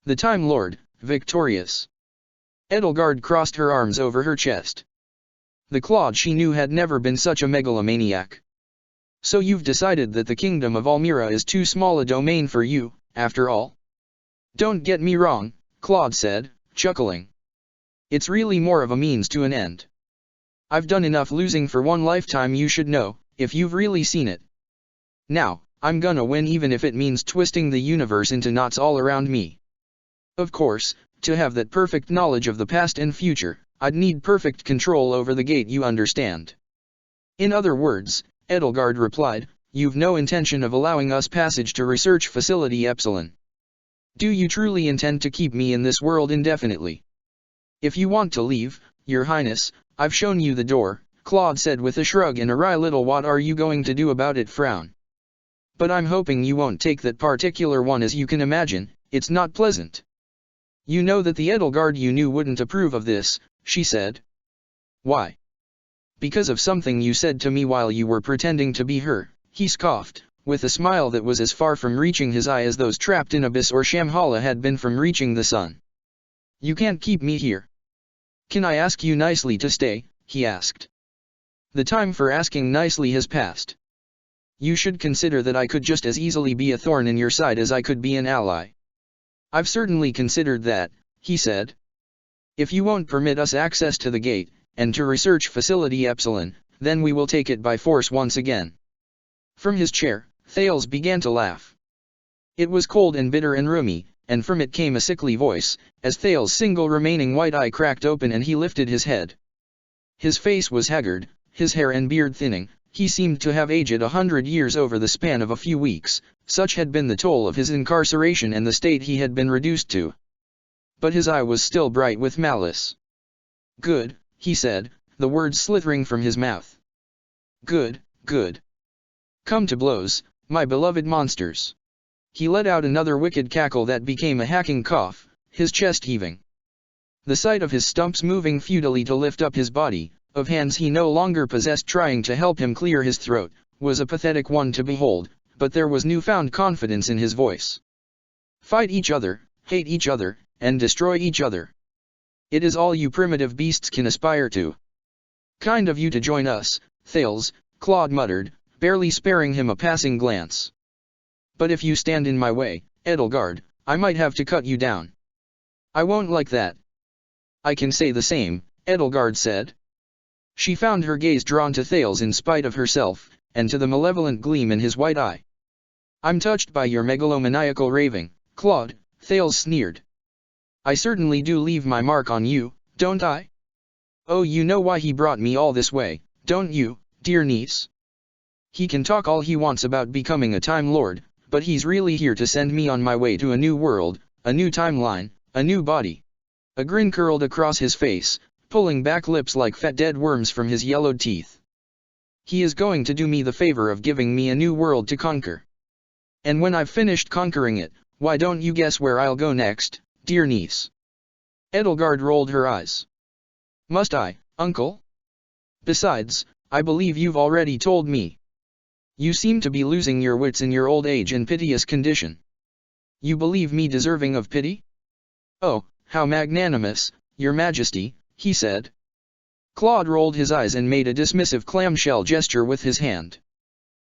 The Time Lord, victorious. Edelgard crossed her arms over her chest. The Claude she knew had never been such a megalomaniac. So you've decided that the kingdom of Almira is too small a domain for you, after all? Don't get me wrong, Claude said, chuckling. It's really more of a means to an end. I've done enough losing for one lifetime, you should know, if you've really seen it. Now, I'm gonna win even if it means twisting the universe into knots all around me. Of course, to have that perfect knowledge of the past and future, I'd need perfect control over the gate, you understand. In other words, Edelgard replied, you've no intention of allowing us passage to Research Facility Epsilon. Do you truly intend to keep me in this world indefinitely? If you want to leave, Your Highness, I've shown you the door, Claude said with a shrug and a wry little what are you going to do about it frown. But I'm hoping you won't take that particular one, as you can imagine, it's not pleasant. You know that the Edelgard you knew wouldn't approve of this, she said. Why? Because of something you said to me while you were pretending to be her, he scoffed, with a smile that was as far from reaching his eye as those trapped in Abyss or Shamhala had been from reaching the sun. You can't keep me here. Can I ask you nicely to stay, he asked. The time for asking nicely has passed. You should consider that I could just as easily be a thorn in your side as I could be an ally. I've certainly considered that, he said. If you won't permit us access to the gate, and to Research Facility Epsilon, then we will take it by force once again. From his chair, Thales began to laugh. It was cold and bitter and roomy, and from it came a sickly voice, as Thales' single remaining white eye cracked open and he lifted his head. His face was haggard, his hair and beard thinning. He seemed to have aged 100 years over the span of a few weeks, such had been the toll of his incarceration and the state he had been reduced to. But his eye was still bright with malice. Good, he said, the words slithering from his mouth. Good, good. Come to blows, my beloved monsters. He let out another wicked cackle that became a hacking cough, his chest heaving. The sight of his stumps moving futilely to lift up his body, of hands he no longer possessed trying to help him clear his throat, was a pathetic one to behold, but there was newfound confidence in his voice. Fight each other, hate each other, and destroy each other. It is all you primitive beasts can aspire to. Kind of you to join us, Thales, Claude muttered, barely sparing him a passing glance. But if you stand in my way, Edelgard, I might have to cut you down. I won't like that. I can say the same, Edelgard said. She found her gaze drawn to Thales in spite of herself, and to the malevolent gleam in his white eye. "I'm touched by your megalomaniacal raving, Claude," Thales sneered. "I certainly do leave my mark on you, don't I? Oh, you know why he brought me all this way, don't you, dear niece? He can talk all he wants about becoming a Time Lord, but he's really here to send me on my way to a new world, a new timeline, a new body." A grin curled across his face, pulling back lips like fat dead worms from his yellowed teeth. "He is going to do me the favor of giving me a new world to conquer. And when I've finished conquering it, why don't you guess where I'll go next, dear niece?" Edelgard rolled her eyes. "Must I, uncle? Besides, I believe you've already told me. You seem to be losing your wits in your old age and piteous condition. You believe me deserving of pity?" "Oh, how magnanimous, your majesty," he said. Claude rolled his eyes and made a dismissive clamshell gesture with his hand.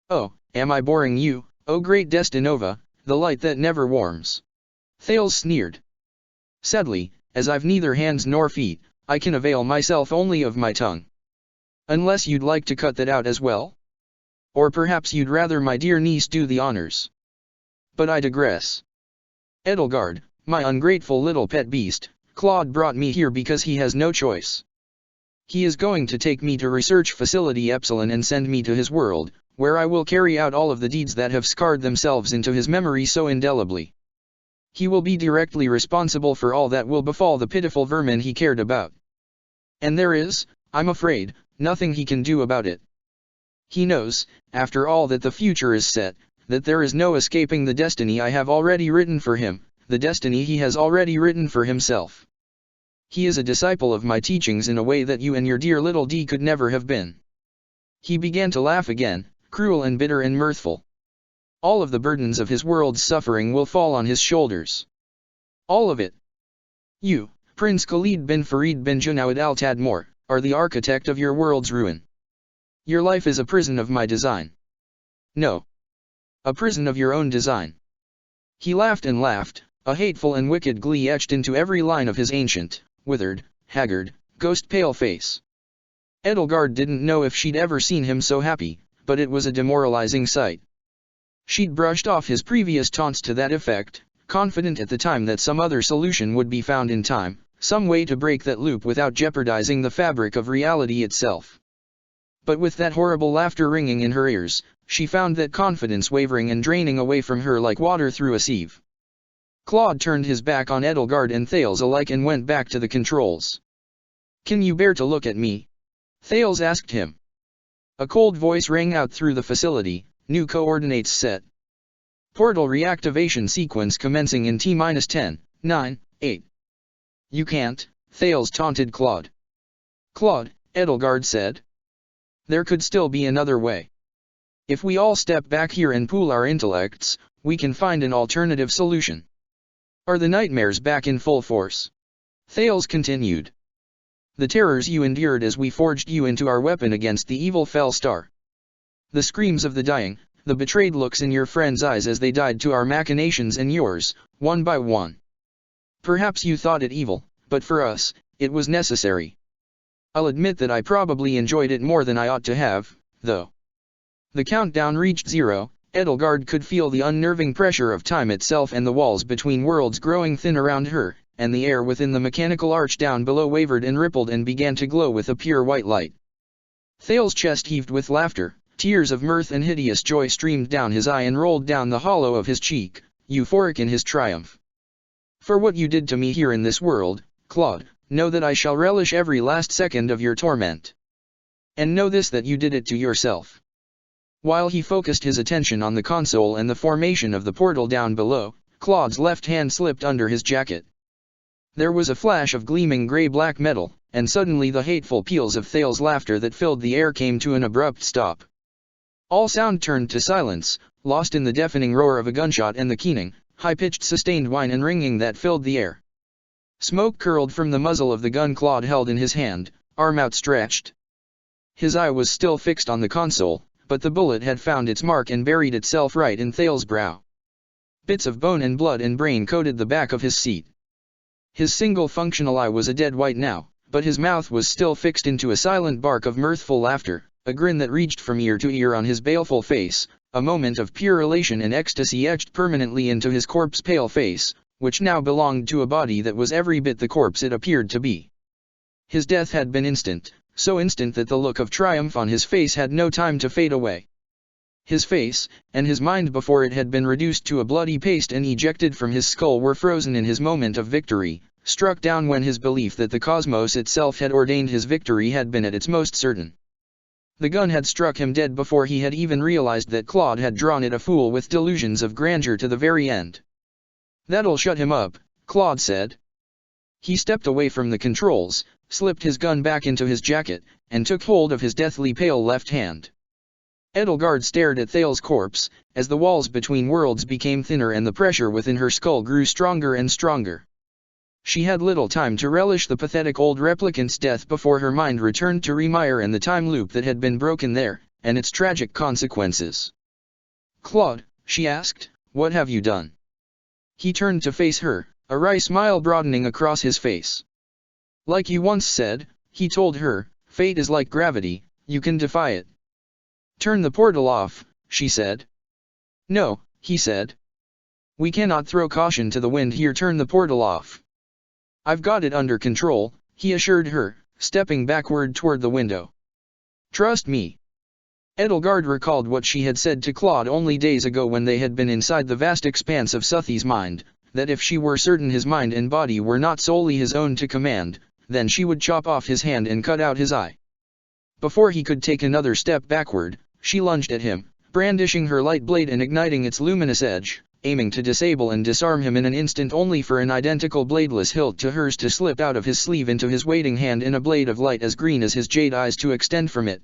"Oh, am I boring you, oh great Destinova, the light that never warms?" Thales sneered. "Sadly, as I've neither hands nor feet, I can avail myself only of my tongue. Unless you'd like to cut that out as well? Or perhaps you'd rather my dear niece do the honors. But I digress. Edelgard, my ungrateful little pet beast, Claude brought me here because he has no choice. He is going to take me to Research Facility Epsilon and send me to his world, where I will carry out all of the deeds that have scarred themselves into his memory so indelibly. He will be directly responsible for all that will befall the pitiful vermin he cared about. And there is, I'm afraid, nothing he can do about it. He knows, after all that the future is set, that there is no escaping the destiny I have already written for him, the destiny he has already written for himself. He is a disciple of my teachings in a way that you and your dear little D could never have been." He began to laugh again, cruel and bitter and mirthful. "All of the burdens of his world's suffering will fall on his shoulders. All of it. You, Prince Khalid bin Farid bin Junawad al Tadmor, are the architect of your world's ruin. Your life is a prison of my design. No. A prison of your own design." He laughed and laughed, a hateful and wicked glee etched into every line of his ancient, withered, haggard, ghost-pale face. Edelgard didn't know if she'd ever seen him so happy, but it was a demoralizing sight. She'd brushed off his previous taunts to that effect, confident at the time that some other solution would be found in time, some way to break that loop without jeopardizing the fabric of reality itself. But with that horrible laughter ringing in her ears, she found that confidence wavering and draining away from her like water through a sieve. Claude turned his back on Edelgard and Thales alike and went back to the controls. "Can you bear to look at me?" Thales asked him. A cold voice rang out through the facility, "New coordinates set. Portal reactivation sequence commencing in T-10, 9, 8. "You can't," Thales taunted Claude. "Claude," Edelgard said. "There could still be another way. If we all step back here and pool our intellects, we can find an alternative solution." "Are the nightmares back in full force?" Thales continued. "The terrors you endured as we forged you into our weapon against the evil fell star. The screams of the dying, the betrayed looks in your friends' eyes as they died to our machinations and yours, one by one. Perhaps you thought it evil, but for us, it was necessary. I'll admit that I probably enjoyed it more than I ought to have, though." The countdown reached 0, Edelgard could feel the unnerving pressure of time itself and the walls between worlds growing thin around her, and the air within the mechanical arch down below wavered and rippled and began to glow with a pure white light. Thales' chest heaved with laughter, tears of mirth and hideous joy streamed down his eye and rolled down the hollow of his cheek, euphoric in his triumph. "For what you did to me here in this world, Claude, know that I shall relish every last second of your torment. And know this, that you did it to yourself." While he focused his attention on the console and the formation of the portal down below, Claude's left hand slipped under his jacket. There was a flash of gleaming gray-black metal, and suddenly the hateful peals of Thales' laughter that filled the air came to an abrupt stop. All sound turned to silence, lost in the deafening roar of a gunshot and the keening, high-pitched sustained whine and ringing that filled the air. Smoke curled from the muzzle of the gun Claude held in his hand, arm outstretched. His eye was still fixed on the console, but the bullet had found its mark and buried itself right in Thales' brow. Bits of bone and blood and brain coated the back of his seat. His single functional eye was a dead white now, but his mouth was still fixed into a silent bark of mirthful laughter, a grin that reached from ear to ear on his baleful face, a moment of pure elation and ecstasy etched permanently into his corpse-pale face, which now belonged to a body that was every bit the corpse it appeared to be. His death had been instant, so instant that the look of triumph on his face had no time to fade away. His face, and his mind before it had been reduced to a bloody paste and ejected from his skull were frozen in his moment of victory, struck down when his belief that the cosmos itself had ordained his victory had been at its most certain. The gun had struck him dead before he had even realized that Claude had drawn it, a fool with delusions of grandeur to the very end. "That'll shut him up," Claude said. He stepped away from the controls, slipped his gun back into his jacket, and took hold of his deathly pale left hand. Edelgard stared at Thales's corpse, as the walls between worlds became thinner and the pressure within her skull grew stronger and stronger. She had little time to relish the pathetic old replicant's death before her mind returned to Remire and the time loop that had been broken there, and its tragic consequences. "Claude," she asked, "what have you done?" He turned to face her, a wry smile broadening across his face. "Like you once said," he told her, "fate is like gravity, you can defy it." "Turn the portal off," she said. "No," he said. "We cannot throw caution to the wind here. Turn the portal off." "I've got it under control," he assured her, stepping backward toward the window. "Trust me." Edelgard recalled what she had said to Claude only days ago when they had been inside the vast expanse of Suthi's mind, that if she were certain his mind and body were not solely his own to command, then she would chop off his hand and cut out his eye. Before he could take another step backward, she lunged at him, brandishing her light blade and igniting its luminous edge, aiming to disable and disarm him in an instant, only for an identical bladeless hilt to hers to slip out of his sleeve into his waiting hand in a blade of light as green as his jade eyes to extend from it.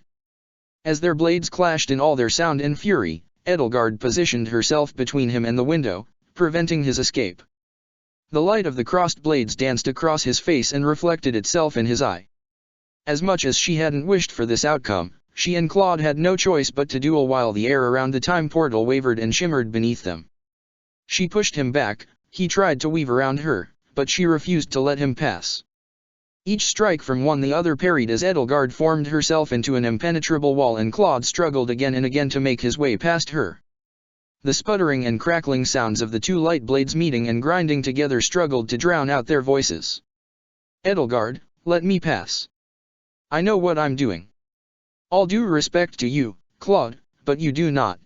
As their blades clashed in all their sound and fury, Edelgard positioned herself between him and the window, preventing his escape. The light of the crossed blades danced across his face and reflected itself in his eye. As much as she hadn't wished for this outcome, she and Claude had no choice but to duel while the air around the time portal wavered and shimmered beneath them. She pushed him back, he tried to weave around her, but she refused to let him pass. Each strike from one the other parried as Edelgard formed herself into an impenetrable wall and Claude struggled again and again to make his way past her. The sputtering and crackling sounds of the two light blades meeting and grinding together struggled to drown out their voices. "Edelgard, let me pass. I know what I'm doing." "All due respect to you, Claude, but you do not."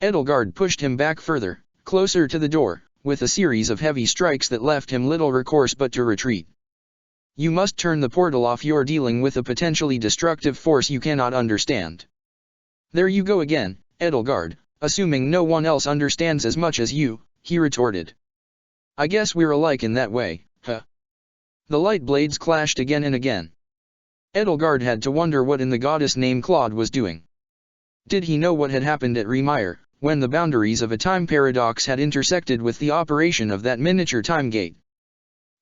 Edelgard pushed him back further, closer to the door, with a series of heavy strikes that left him little recourse but to retreat. "You must turn the portal off. You're dealing with a potentially destructive force you cannot understand." "There you go again, Edelgard, assuming no one else understands as much as you," he retorted. "I guess we're alike in that way, huh?" The light blades clashed again and again. Edelgard had to wonder what in the goddess name Claude was doing. Did he know what had happened at Remire, when the boundaries of a time paradox had intersected with the operation of that miniature time gate?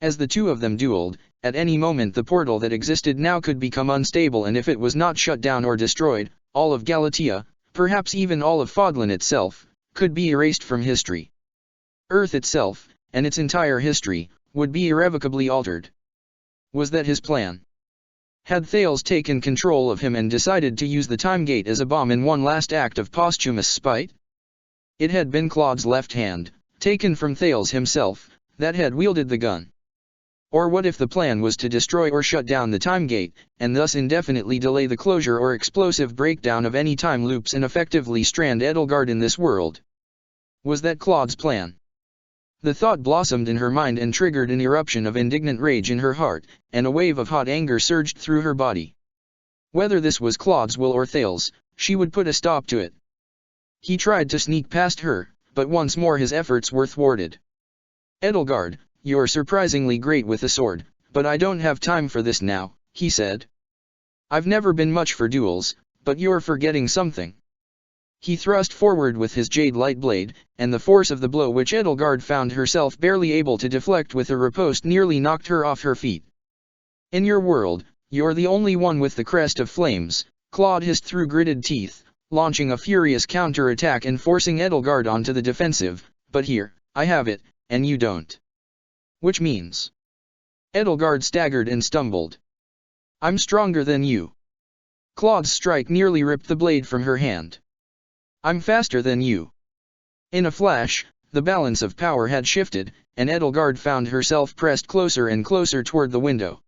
As the two of them dueled, at any moment the portal that existed now could become unstable, and if it was not shut down or destroyed, all of Galatea, perhaps even all of Fodlan itself, could be erased from history. Earth itself, and its entire history, would be irrevocably altered. Was that his plan? Had Thales taken control of him and decided to use the time gate as a bomb in one last act of posthumous spite? It had been Claude's left hand, taken from Thales himself, that had wielded the gun. Or what if the plan was to destroy or shut down the time gate, and thus indefinitely delay the closure or explosive breakdown of any time loops and effectively strand Edelgard in this world? Was that Claude's plan? The thought blossomed in her mind and triggered an eruption of indignant rage in her heart, and a wave of hot anger surged through her body. Whether this was Claude's will or Thales, she would put a stop to it. He tried to sneak past her, but once more his efforts were thwarted. "Edelgard, you're surprisingly great with a sword, but I don't have time for this now," he said. "I've never been much for duels, but you're forgetting something." He thrust forward with his jade light blade, and the force of the blow which Edelgard found herself barely able to deflect with a riposte nearly knocked her off her feet. "In your world, you're the only one with the crest of flames," Claude hissed through gritted teeth, launching a furious counter-attack and forcing Edelgard onto the defensive, "but here, I have it, and you don't." "Which means?" Edelgard staggered and stumbled. I'm stronger than you. Claude's strike nearly ripped the blade from her hand. I'm faster than you. In a flash, the balance of power had shifted, and Edelgard found herself pressed closer and closer toward the window.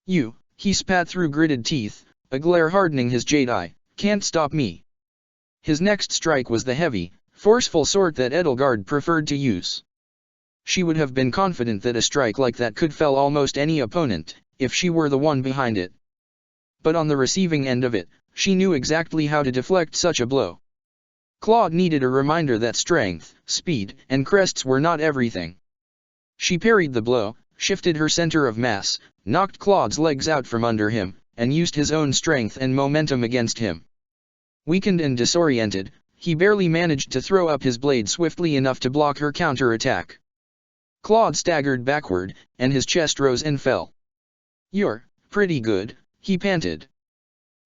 You, he spat through gritted teeth, a glare hardening his jade eye, can't stop me. His next strike was the heavy, forceful sort that Edelgard preferred to use. She would have been confident that a strike like that could fell almost any opponent, if she were the one behind it. But on the receiving end of it, she knew exactly how to deflect such a blow. Claude needed a reminder that strength, speed, and crests were not everything. She parried the blow, shifted her center of mass, knocked Claude's legs out from under him, and used his own strength and momentum against him. Weakened and disoriented, he barely managed to throw up his blade swiftly enough to block her counter-attack. Claude staggered backward, and his chest rose and fell. "You're pretty good," he panted.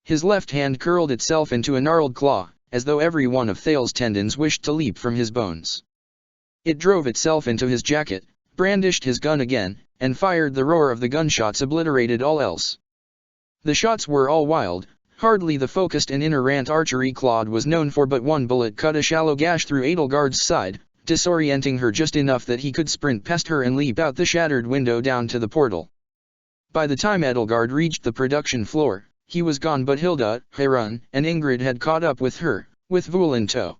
His left hand curled itself into a gnarled claw, as though every one of Thal's tendons wished to leap from his bones. It drove itself into his jacket, brandished his gun again, and fired. The roar of the gunshots obliterated all else. The shots were all wild, hardly the focused and inerrant archery Claude was known for, but one bullet cut a shallow gash through Edelgard's side, disorienting her just enough that he could sprint past her and leap out the shattered window down to the portal. By the time Edelgard reached the production floor, he was gone, but Hilda, Heirun, and Ingrid had caught up with her, with Vul in tow.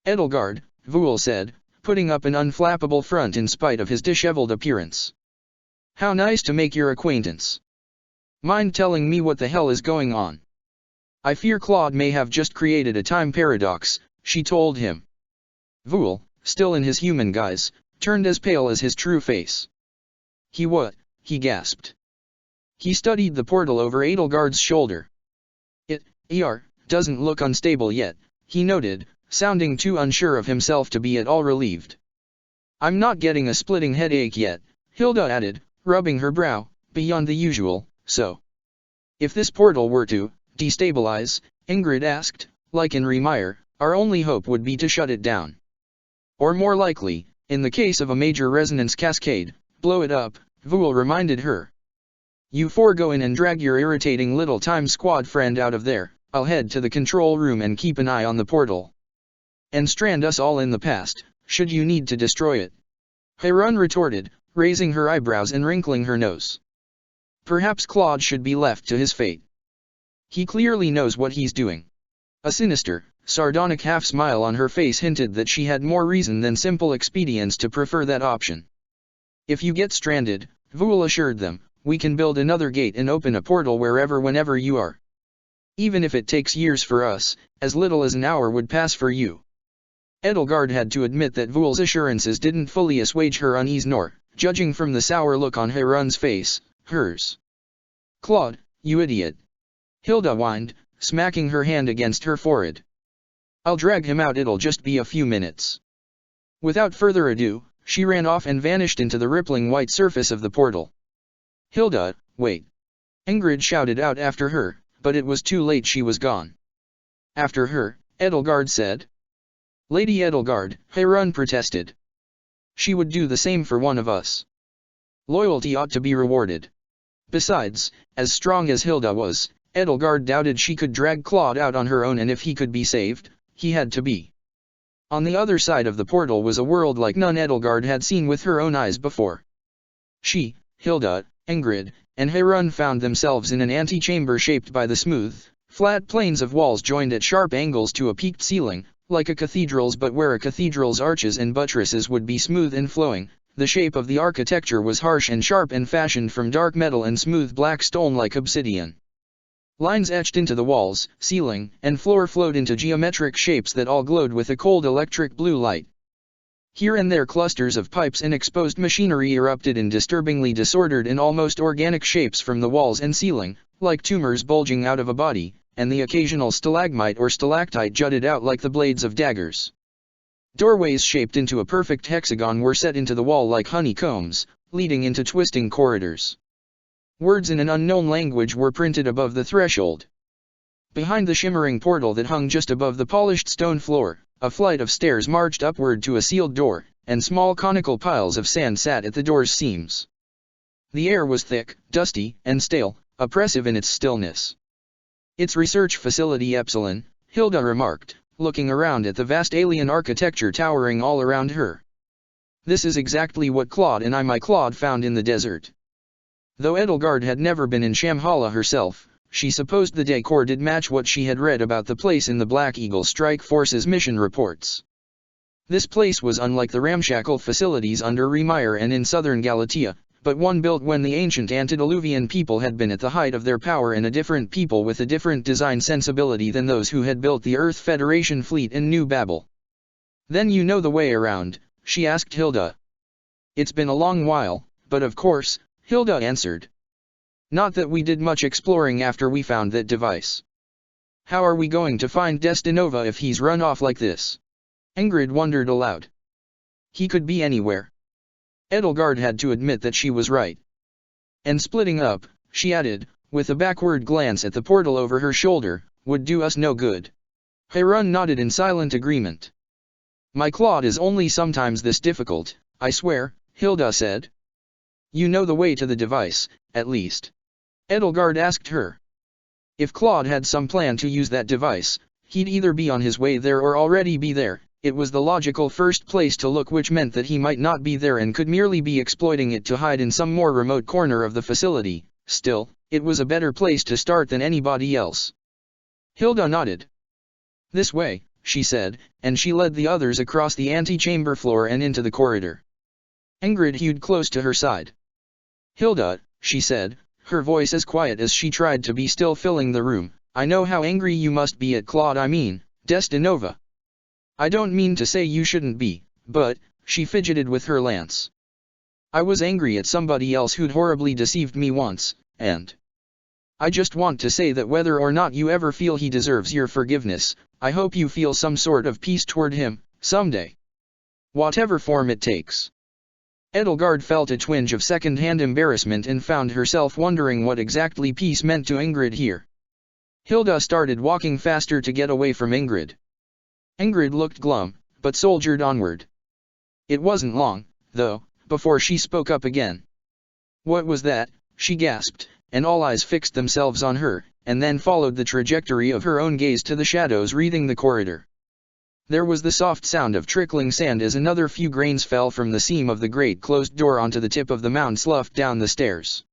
"Edelgard," Vul said, putting up an unflappable front in spite of his disheveled appearance. "How nice to make your acquaintance. Mind telling me what the hell is going on?" "I fear Claude may have just created a time paradox," she told him. Vul, still in his human guise, turned as pale as his true face. What?" he gasped. He studied the portal over Edelgard's shoulder. "It doesn't look unstable yet," he noted, sounding too unsure of himself to be at all relieved. "I'm not getting a splitting headache yet," Hilda added, rubbing her brow, "beyond the usual, so." "If this portal were to destabilize," Ingrid asked, like in Remire, "our only hope would be to shut it down. Or more likely, in the case of a major resonance cascade, blow it up," Vul reminded her. "You four go in and drag your irritating little time squad friend out of there. I'll head to the control room and keep an eye on the portal. And strand us all in the past, should you need to destroy it," Heirun retorted, raising her eyebrows and wrinkling her nose. "Perhaps Claude should be left to his fate. He clearly knows what he's doing." A sinister, sardonic half-smile on her face hinted that she had more reason than simple expedience to prefer that option. "If you get stranded," Vul assured them, "we can build another gate and open a portal whenever you are. Even if it takes years for us, as little as an hour would pass for you." Edelgard had to admit that Vul's assurances didn't fully assuage her unease, nor, judging from the sour look on Heirun's face, hers. "Claude, you idiot," Hilda whined, smacking her hand against her forehead. "I'll drag him out, it'll just be a few minutes." Without further ado, she ran off and vanished into the rippling white surface of the portal. "Hilda, wait!" Ingrid shouted out after her, but it was too late. She was gone. "After her," Edelgard said. "Lady Edelgard," Heirun protested. "She would do the same for one of us. Loyalty ought to be rewarded." Besides, as strong as Hilda was, Edelgard doubted she could drag Claude out on her own, and if he could be saved, he had to be. On the other side of the portal was a world like none Edelgard had seen with her own eyes before. She, Hilda, Ingrid, and Heirun found themselves in an antechamber shaped by the smooth, flat planes of walls joined at sharp angles to a peaked ceiling, like a cathedral's, but where a cathedral's arches and buttresses would be smooth and flowing. The shape of the architecture was harsh and sharp and fashioned from dark metal and smooth black stone like obsidian. Lines etched into the walls, ceiling, and floor flowed into geometric shapes that all glowed with a cold electric blue light. Here and there clusters of pipes and exposed machinery erupted in disturbingly disordered and almost organic shapes from the walls and ceiling, like tumors bulging out of a body, and the occasional stalagmite or stalactite jutted out like the blades of daggers. Doorways shaped into a perfect hexagon were set into the wall like honeycombs, leading into twisting corridors. Words in an unknown language were printed above the threshold. Behind the shimmering portal that hung just above the polished stone floor, a flight of stairs marched upward to a sealed door, and small conical piles of sand sat at the door's seams. The air was thick, dusty, and stale, oppressive in its stillness. Its research facility Epsilon, Hilda remarked, looking around at the vast alien architecture towering all around her. This is exactly what Claude and my Claude found in the desert. Though Edelgard had never been in Shamhala herself, she supposed the decor did match what she had read about the place in the Black Eagle Strike Force's mission reports. This place was unlike the ramshackle facilities under Remire and in southern Galatia, but one built when the ancient antediluvian people had been at the height of their power and a different people with a different design sensibility than those who had built the Earth Federation fleet in New Babel. "Then you know the way around?" she asked Hilda. "It's been a long while, but of course," Hilda answered. "Not that we did much exploring after we found that device." "How are we going to find Destinova if he's run off like this?" Ingrid wondered aloud. "He could be anywhere." Edelgard had to admit that she was right. "And splitting up," she added, with a backward glance at the portal over her shoulder, "would do us no good." Harun nodded in silent agreement. "My Claude is only sometimes this difficult, I swear," Hilda said. "You know the way to the device, at least?" Edelgard asked her. If Claude had some plan to use that device, he'd either be on his way there or already be there. It was the logical first place to look, which meant that he might not be there and could merely be exploiting it to hide in some more remote corner of the facility. Still, it was a better place to start than anybody else. Hilda nodded. "This way," she said, and she led the others across the antechamber floor and into the corridor. Ingrid hewed close to her side. "Hilda," she said, her voice as quiet as she tried to be, still filling the room, "I know how angry you must be at Claude, Destinova. I don't mean to say you shouldn't be, but," she fidgeted with her lance. "I was angry at somebody else who'd horribly deceived me once, and I just want to say that whether or not you ever feel he deserves your forgiveness, I hope you feel some sort of peace toward him, someday. Whatever form it takes." Edelgard felt a twinge of second-hand embarrassment and found herself wondering what exactly peace meant to Ingrid here. Hilda started walking faster to get away from Ingrid. Ingrid looked glum, but soldiered onward. It wasn't long, though, before she spoke up again. "What was that?" she gasped, and all eyes fixed themselves on her, and then followed the trajectory of her own gaze to the shadows wreathing the corridor. There was the soft sound of trickling sand as another few grains fell from the seam of the great closed door onto the tip of the mound sloughed down the stairs.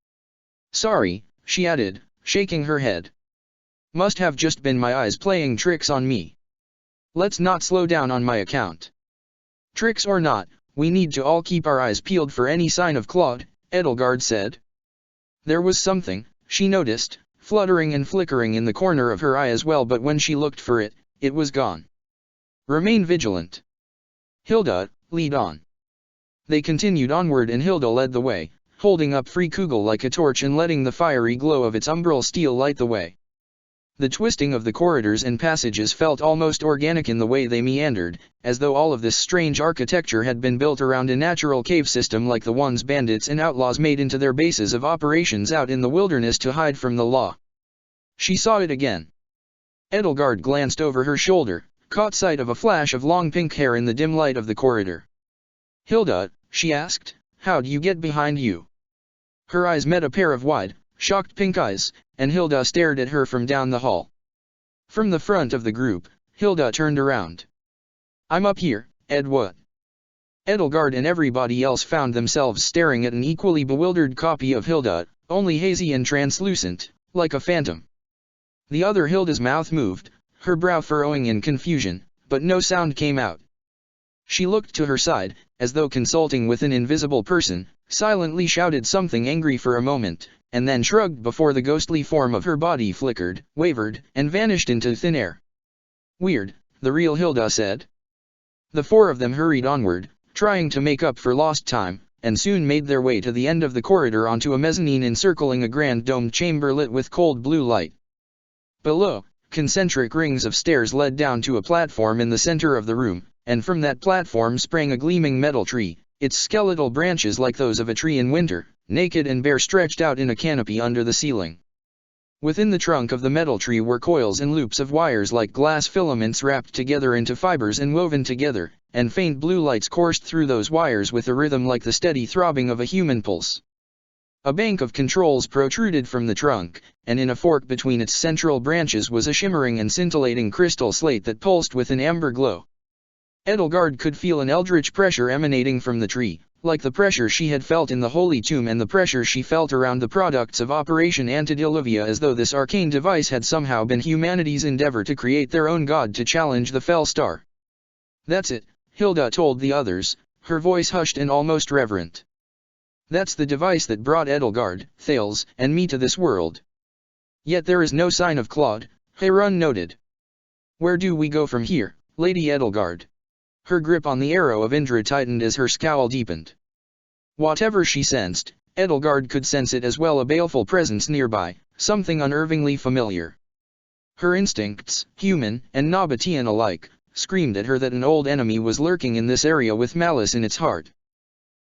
"Sorry," she added, shaking her head. "Must have just been my eyes playing tricks on me. Let's not slow down on my account. Tricks or not, we need to all keep our eyes peeled for any sign of Claude," Edelgard said. There was something, she noticed, fluttering and flickering in the corner of her eye as well, but when she looked for it, it was gone. "Remain vigilant. Hilda, lead on." They continued onward and Hilda led the way, holding up Free Kugel like a torch and letting the fiery glow of its umbral steel light the way. The twisting of the corridors and passages felt almost organic in the way they meandered, as though all of this strange architecture had been built around a natural cave system like the ones bandits and outlaws made into their bases of operations out in the wilderness to hide from the law. She saw it again. Edelgard glanced over her shoulder, caught sight of a flash of long pink hair in the dim light of the corridor. "Hilda," she asked, "how'd you get behind you?" Her eyes met a pair of wide, shocked pink eyes, and Hilda stared at her from down the hall. From the front of the group, Hilda turned around. "I'm up here, Ed. What?" Edelgard and everybody else found themselves staring at an equally bewildered copy of Hilda, only hazy and translucent, like a phantom. The other Hilda's mouth moved, her brow furrowing in confusion, but no sound came out. She looked to her side, as though consulting with an invisible person, silently shouted something angry for a moment, and then shrugged before the ghostly form of her body flickered, wavered, and vanished into thin air. "Weird," the real Hilda said. The four of them hurried onward, trying to make up for lost time, and soon made their way to the end of the corridor onto a mezzanine encircling a grand domed chamber lit with cold blue light. Below, concentric rings of stairs led down to a platform in the center of the room, and from that platform sprang a gleaming metal tree, its skeletal branches like those of a tree in winter, naked and bare, stretched out in a canopy under the ceiling. Within the trunk of the metal tree were coils and loops of wires like glass filaments wrapped together into fibers and woven together, and faint blue lights coursed through those wires with a rhythm like the steady throbbing of a human pulse. A bank of controls protruded from the trunk, and in a fork between its central branches was a shimmering and scintillating crystal slate that pulsed with an amber glow. Edelgard could feel an eldritch pressure emanating from the tree, like the pressure she had felt in the Holy Tomb and the pressure she felt around the products of Operation Antediluvian, as though this arcane device had somehow been humanity's endeavor to create their own god to challenge the fell star. "That's it," Hilda told the others, her voice hushed and almost reverent. "That's the device that brought Edelgard, Thales, and me to this world." "Yet there is no sign of Claude," Heron noted. "Where do we go from here, Lady Edelgard?" Her grip on the arrow of Indra tightened as her scowl deepened. Whatever she sensed, Edelgard could sense it as well, a baleful presence nearby, something unnervingly familiar. Her instincts, human and Nabatean alike, screamed at her that an old enemy was lurking in this area with malice in its heart.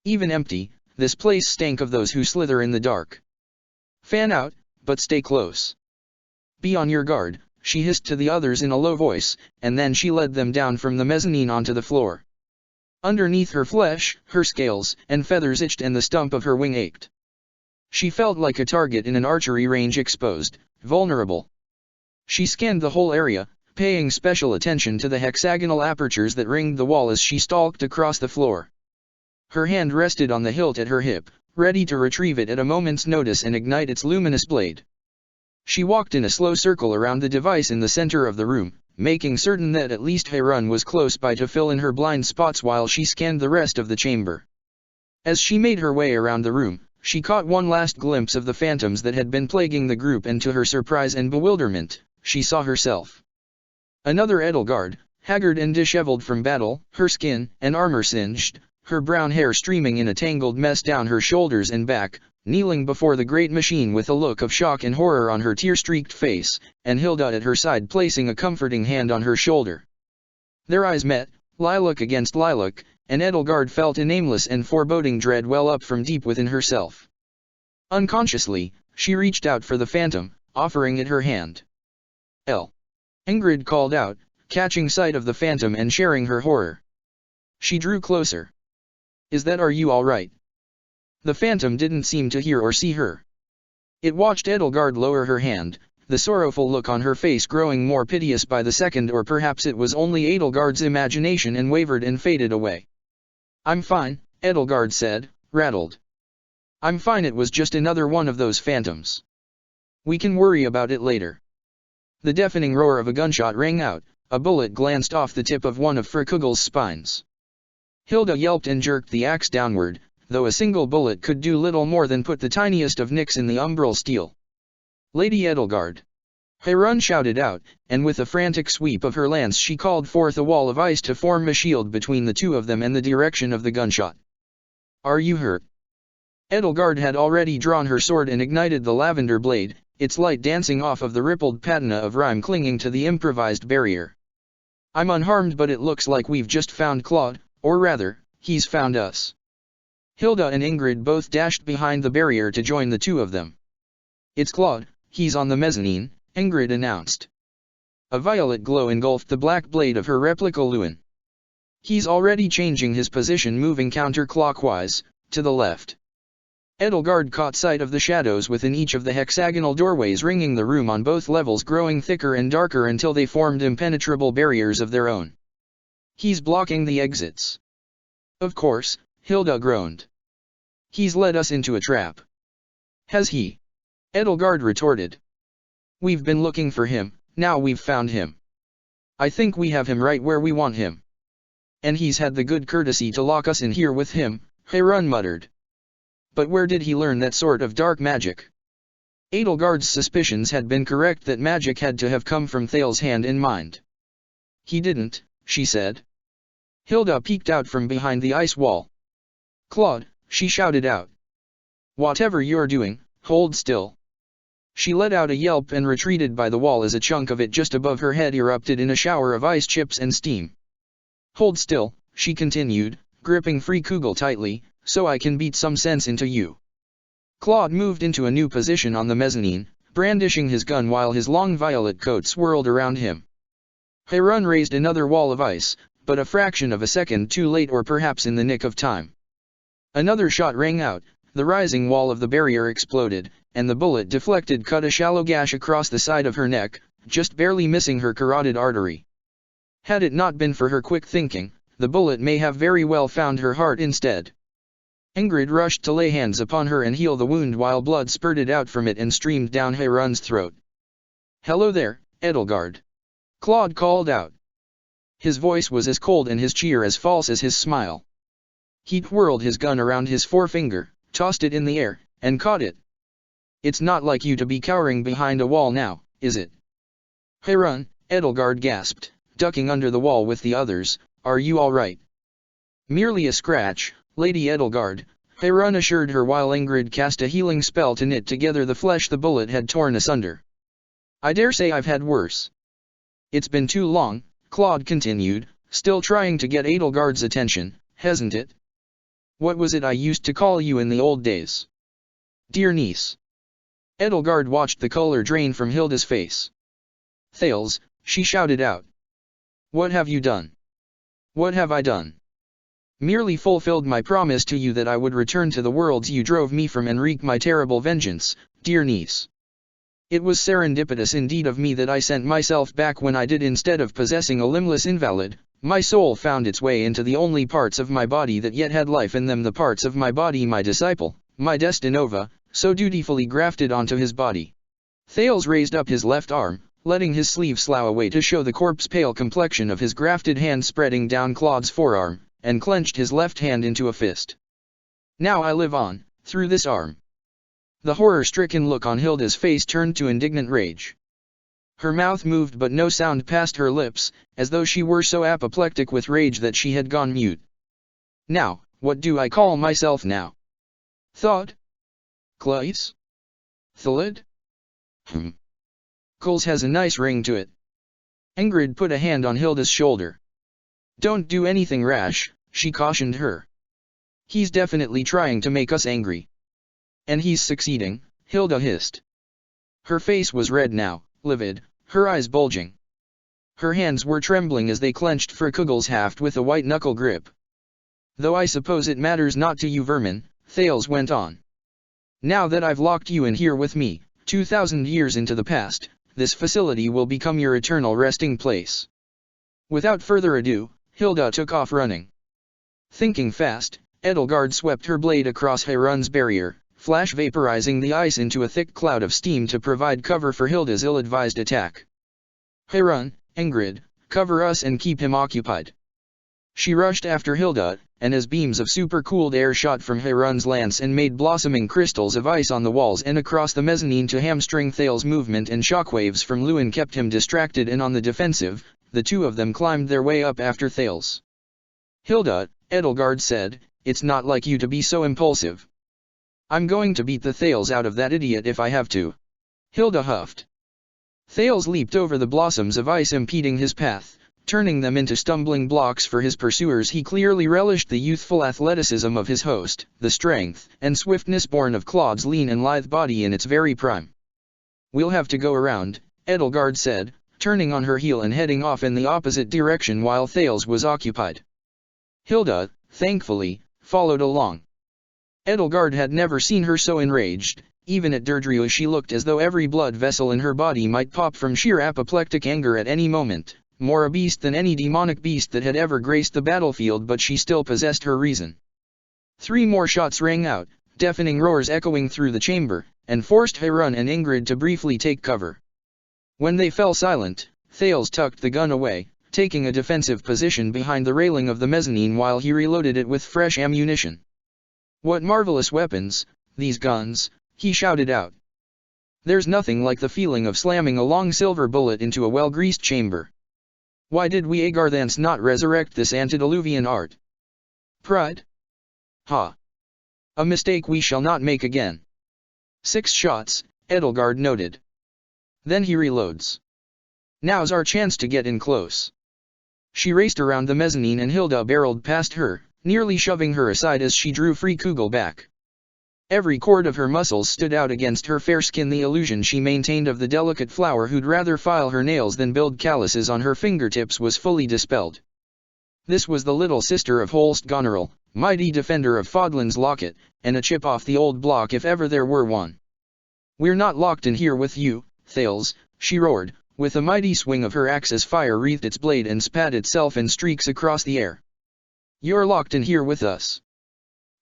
Even empty, this place stank of those who slither in the dark. "Fan out, but stay close. Be on your guard," she hissed to the others in a low voice, and then she led them down from the mezzanine onto the floor. Underneath her flesh, her scales and feathers itched and the stump of her wing ached. She felt like a target in an archery range, exposed, vulnerable. She scanned the whole area, paying special attention to the hexagonal apertures that ringed the wall as she stalked across the floor. Her hand rested on the hilt at her hip, ready to retrieve it at a moment's notice and ignite its luminous blade. She walked in a slow circle around the device in the center of the room, making certain that at least Heron was close by to fill in her blind spots while she scanned the rest of the chamber. As she made her way around the room, she caught one last glimpse of the phantoms that had been plaguing the group, and to her surprise and bewilderment, she saw herself. Another Edelgard, haggard and disheveled from battle, her skin and armor singed, her brown hair streaming in a tangled mess down her shoulders and back, kneeling before the great machine with a look of shock and horror on her tear-streaked face, and Hilda at her side placing a comforting hand on her shoulder. Their eyes met, lilac against lilac, and Edelgard felt a nameless and foreboding dread well up from deep within herself. Unconsciously, she reached out for the phantom, offering it her hand. Ingrid called out, catching sight of the phantom and sharing her horror. She drew closer. Are you all right?" The phantom didn't seem to hear or see her. It watched Edelgard lower her hand, the sorrowful look on her face growing more piteous by the second, or perhaps it was only Edelgard's imagination, and wavered and faded away. "I'm fine," Edelgard said, rattled. "I'm fine, it was just another one of those phantoms. We can worry about it later." The deafening roar of a gunshot rang out, a bullet glanced off the tip of one of Ferkugel's spines. Hilda yelped and jerked the axe downward, though a single bullet could do little more than put the tiniest of nicks in the umbral steel. "Lady Edelgard!" Heron shouted out, and with a frantic sweep of her lance she called forth a wall of ice to form a shield between the two of them and the direction of the gunshot. "Are you hurt?" Edelgard had already drawn her sword and ignited the lavender blade, its light dancing off of the rippled patina of rime clinging to the improvised barrier. "I'm unharmed, but it looks like we've just found Claude, or rather, he's found us." Hilda and Ingrid both dashed behind the barrier to join the two of them. "It's Claude, he's on the mezzanine," Ingrid announced. A violet glow engulfed the black blade of her replica Lewin. "He's already changing his position, moving counterclockwise, to the left." Edelgard caught sight of the shadows within each of the hexagonal doorways ringing the room on both levels, growing thicker and darker until they formed impenetrable barriers of their own. "He's blocking the exits." "Of course," Hilda groaned. "He's led us into a trap." "Has he?" Edelgard retorted. "We've been looking for him, now we've found him. I think we have him right where we want him. And he's had the good courtesy to lock us in here with him," Heron muttered. "But where did he learn that sort of dark magic?" Edelgard's suspicions had been correct that magic had to have come from Thales' hand and mind. "He didn't," she said. Hilda peeked out from behind the ice wall. "Claude," she shouted out. "Whatever you're doing, hold still." She let out a yelp and retreated by the wall as a chunk of it just above her head erupted in a shower of ice chips and steam. "Hold still," she continued, gripping Ferkugel tightly, "so I can beat some sense into you." Claude moved into a new position on the mezzanine, brandishing his gun while his long violet coat swirled around him. Heron raised another wall of ice, but a fraction of a second too late, or perhaps in the nick of time. Another shot rang out, the rising wall of the barrier exploded, and the bullet deflected cut a shallow gash across the side of her neck, just barely missing her carotid artery. Had it not been for her quick thinking, the bullet may have very well found her heart instead. Ingrid rushed to lay hands upon her and heal the wound while blood spurted out from it and streamed down Heron's throat. "Hello there, Edelgard," Claude called out. His voice was as cold and his cheer as false as his smile. He twirled his gun around his forefinger, tossed it in the air, and caught it. "It's not like you to be cowering behind a wall now, is it?" "Heron," Edelgard gasped, ducking under the wall with the others, "are you all right?" "Merely a scratch, Lady Edelgard," Heron assured her while Ingrid cast a healing spell to knit together the flesh the bullet had torn asunder. "I dare say I've had worse." "It's been too long," Claude continued, still trying to get Edelgard's attention, "hasn't it? What was it I used to call you in the old days?" "Dear niece." Edelgard watched the color drain from Hilda's face. "Thales," she shouted out. "What have you done?" "What have I done?" "Merely fulfilled my promise to you that I would return to the worlds you drove me from and wreak my terrible vengeance, dear niece. It was serendipitous indeed of me that I sent myself back when I did. Instead of possessing a limbless invalid, my soul found its way into the only parts of my body that yet had life in them, the parts of my body my disciple, my Destinova, so dutifully grafted onto his body." Thales raised up his left arm, letting his sleeve slough away to show the corpse-pale complexion of his grafted hand spreading down Claude's forearm, and clenched his left hand into a fist. "Now I live on, through this arm." The horror-stricken look on Hilda's face turned to indignant rage. Her mouth moved but no sound passed her lips, as though she were so apoplectic with rage that she had gone mute. "Now, what do I call myself now? Thought? Claes? Thalid? Coles has a nice ring to it." Ingrid put a hand on Hilda's shoulder. "Don't do anything rash," she cautioned her. "He's definitely trying to make us angry." "And he's succeeding," Hilda hissed. Her face was red now, livid, her eyes bulging. Her hands were trembling as they clenched Frikugel's haft with a white-knuckle grip. "Though I suppose it matters not to you vermin," Thales went on. "Now that I've locked you in here with me, 2,000 years into the past, this facility will become your eternal resting place." Without further ado, Hilda took off running. Thinking fast, Edelgard swept her blade across Heron's barrier, flash vaporizing the ice into a thick cloud of steam to provide cover for Hilda's ill-advised attack. "Heron, Ingrid, cover us and keep him occupied." She rushed after Hilda, and as beams of super-cooled air shot from Heron's lance and made blossoming crystals of ice on the walls and across the mezzanine to hamstring Thales' movement, and shockwaves from Lewin kept him distracted and on the defensive, the two of them climbed their way up after Thales. "Hilda," Edelgard said, "it's not like you to be so impulsive." "I'm going to beat the Thales out of that idiot if I have to," Hilda huffed. Thales leaped over the blossoms of ice impeding his path, turning them into stumbling blocks for his pursuers. He clearly relished the youthful athleticism of his host, the strength and swiftness born of Claude's lean and lithe body in its very prime. "We'll have to go around," Edelgard said, turning on her heel and heading off in the opposite direction while Thales was occupied. Hilda, thankfully, followed along. Edelgard had never seen her so enraged. Even at Deirdre she looked as though every blood vessel in her body might pop from sheer apoplectic anger at any moment, more a beast than any demonic beast that had ever graced the battlefield, but she still possessed her reason. 3 more shots rang out, deafening roars echoing through the chamber, and forced Heron and Ingrid to briefly take cover. When they fell silent, Thales tucked the gun away, taking a defensive position behind the railing of the mezzanine while he reloaded it with fresh ammunition. "What marvelous weapons, these guns," he shouted out. "There's nothing like the feeling of slamming a long silver bullet into a well-greased chamber. Why did we Agarthans not resurrect this antediluvian art? Pride? Ha! A mistake we shall not make again." 6 shots, Edelgard noted. "Then he reloads. Now's our chance to get in close." She raced around the mezzanine and Hilda barreled past her, nearly shoving her aside as she drew Frikugel back. Every cord of her muscles stood out against her fair skin. The illusion she maintained of the delicate flower who'd rather file her nails than build calluses on her fingertips was fully dispelled. This was the little sister of Holst Goneril, mighty defender of Fodlan's Locket, and a chip off the old block if ever there were one. We're not locked in here with you, Thales, she roared, with a mighty swing of her axe as fire wreathed its blade and spat itself in streaks across the air. You're locked in here with us.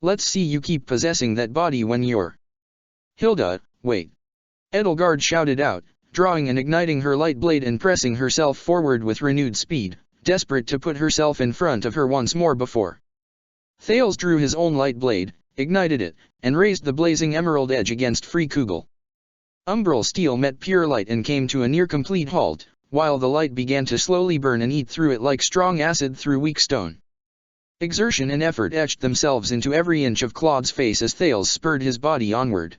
Let's see you keep possessing that body when you're... Hilda, wait. Edelgard shouted out, drawing and igniting her light blade and pressing herself forward with renewed speed, desperate to put herself in front of her once more before. Thales drew his own light blade, ignited it, and raised the blazing emerald edge against Free Kugel. Umbral steel met pure light and came to a near-complete halt, while the light began to slowly burn and eat through it like strong acid through weak stone. Exertion and effort etched themselves into every inch of Claude's face as Thales spurred his body onward.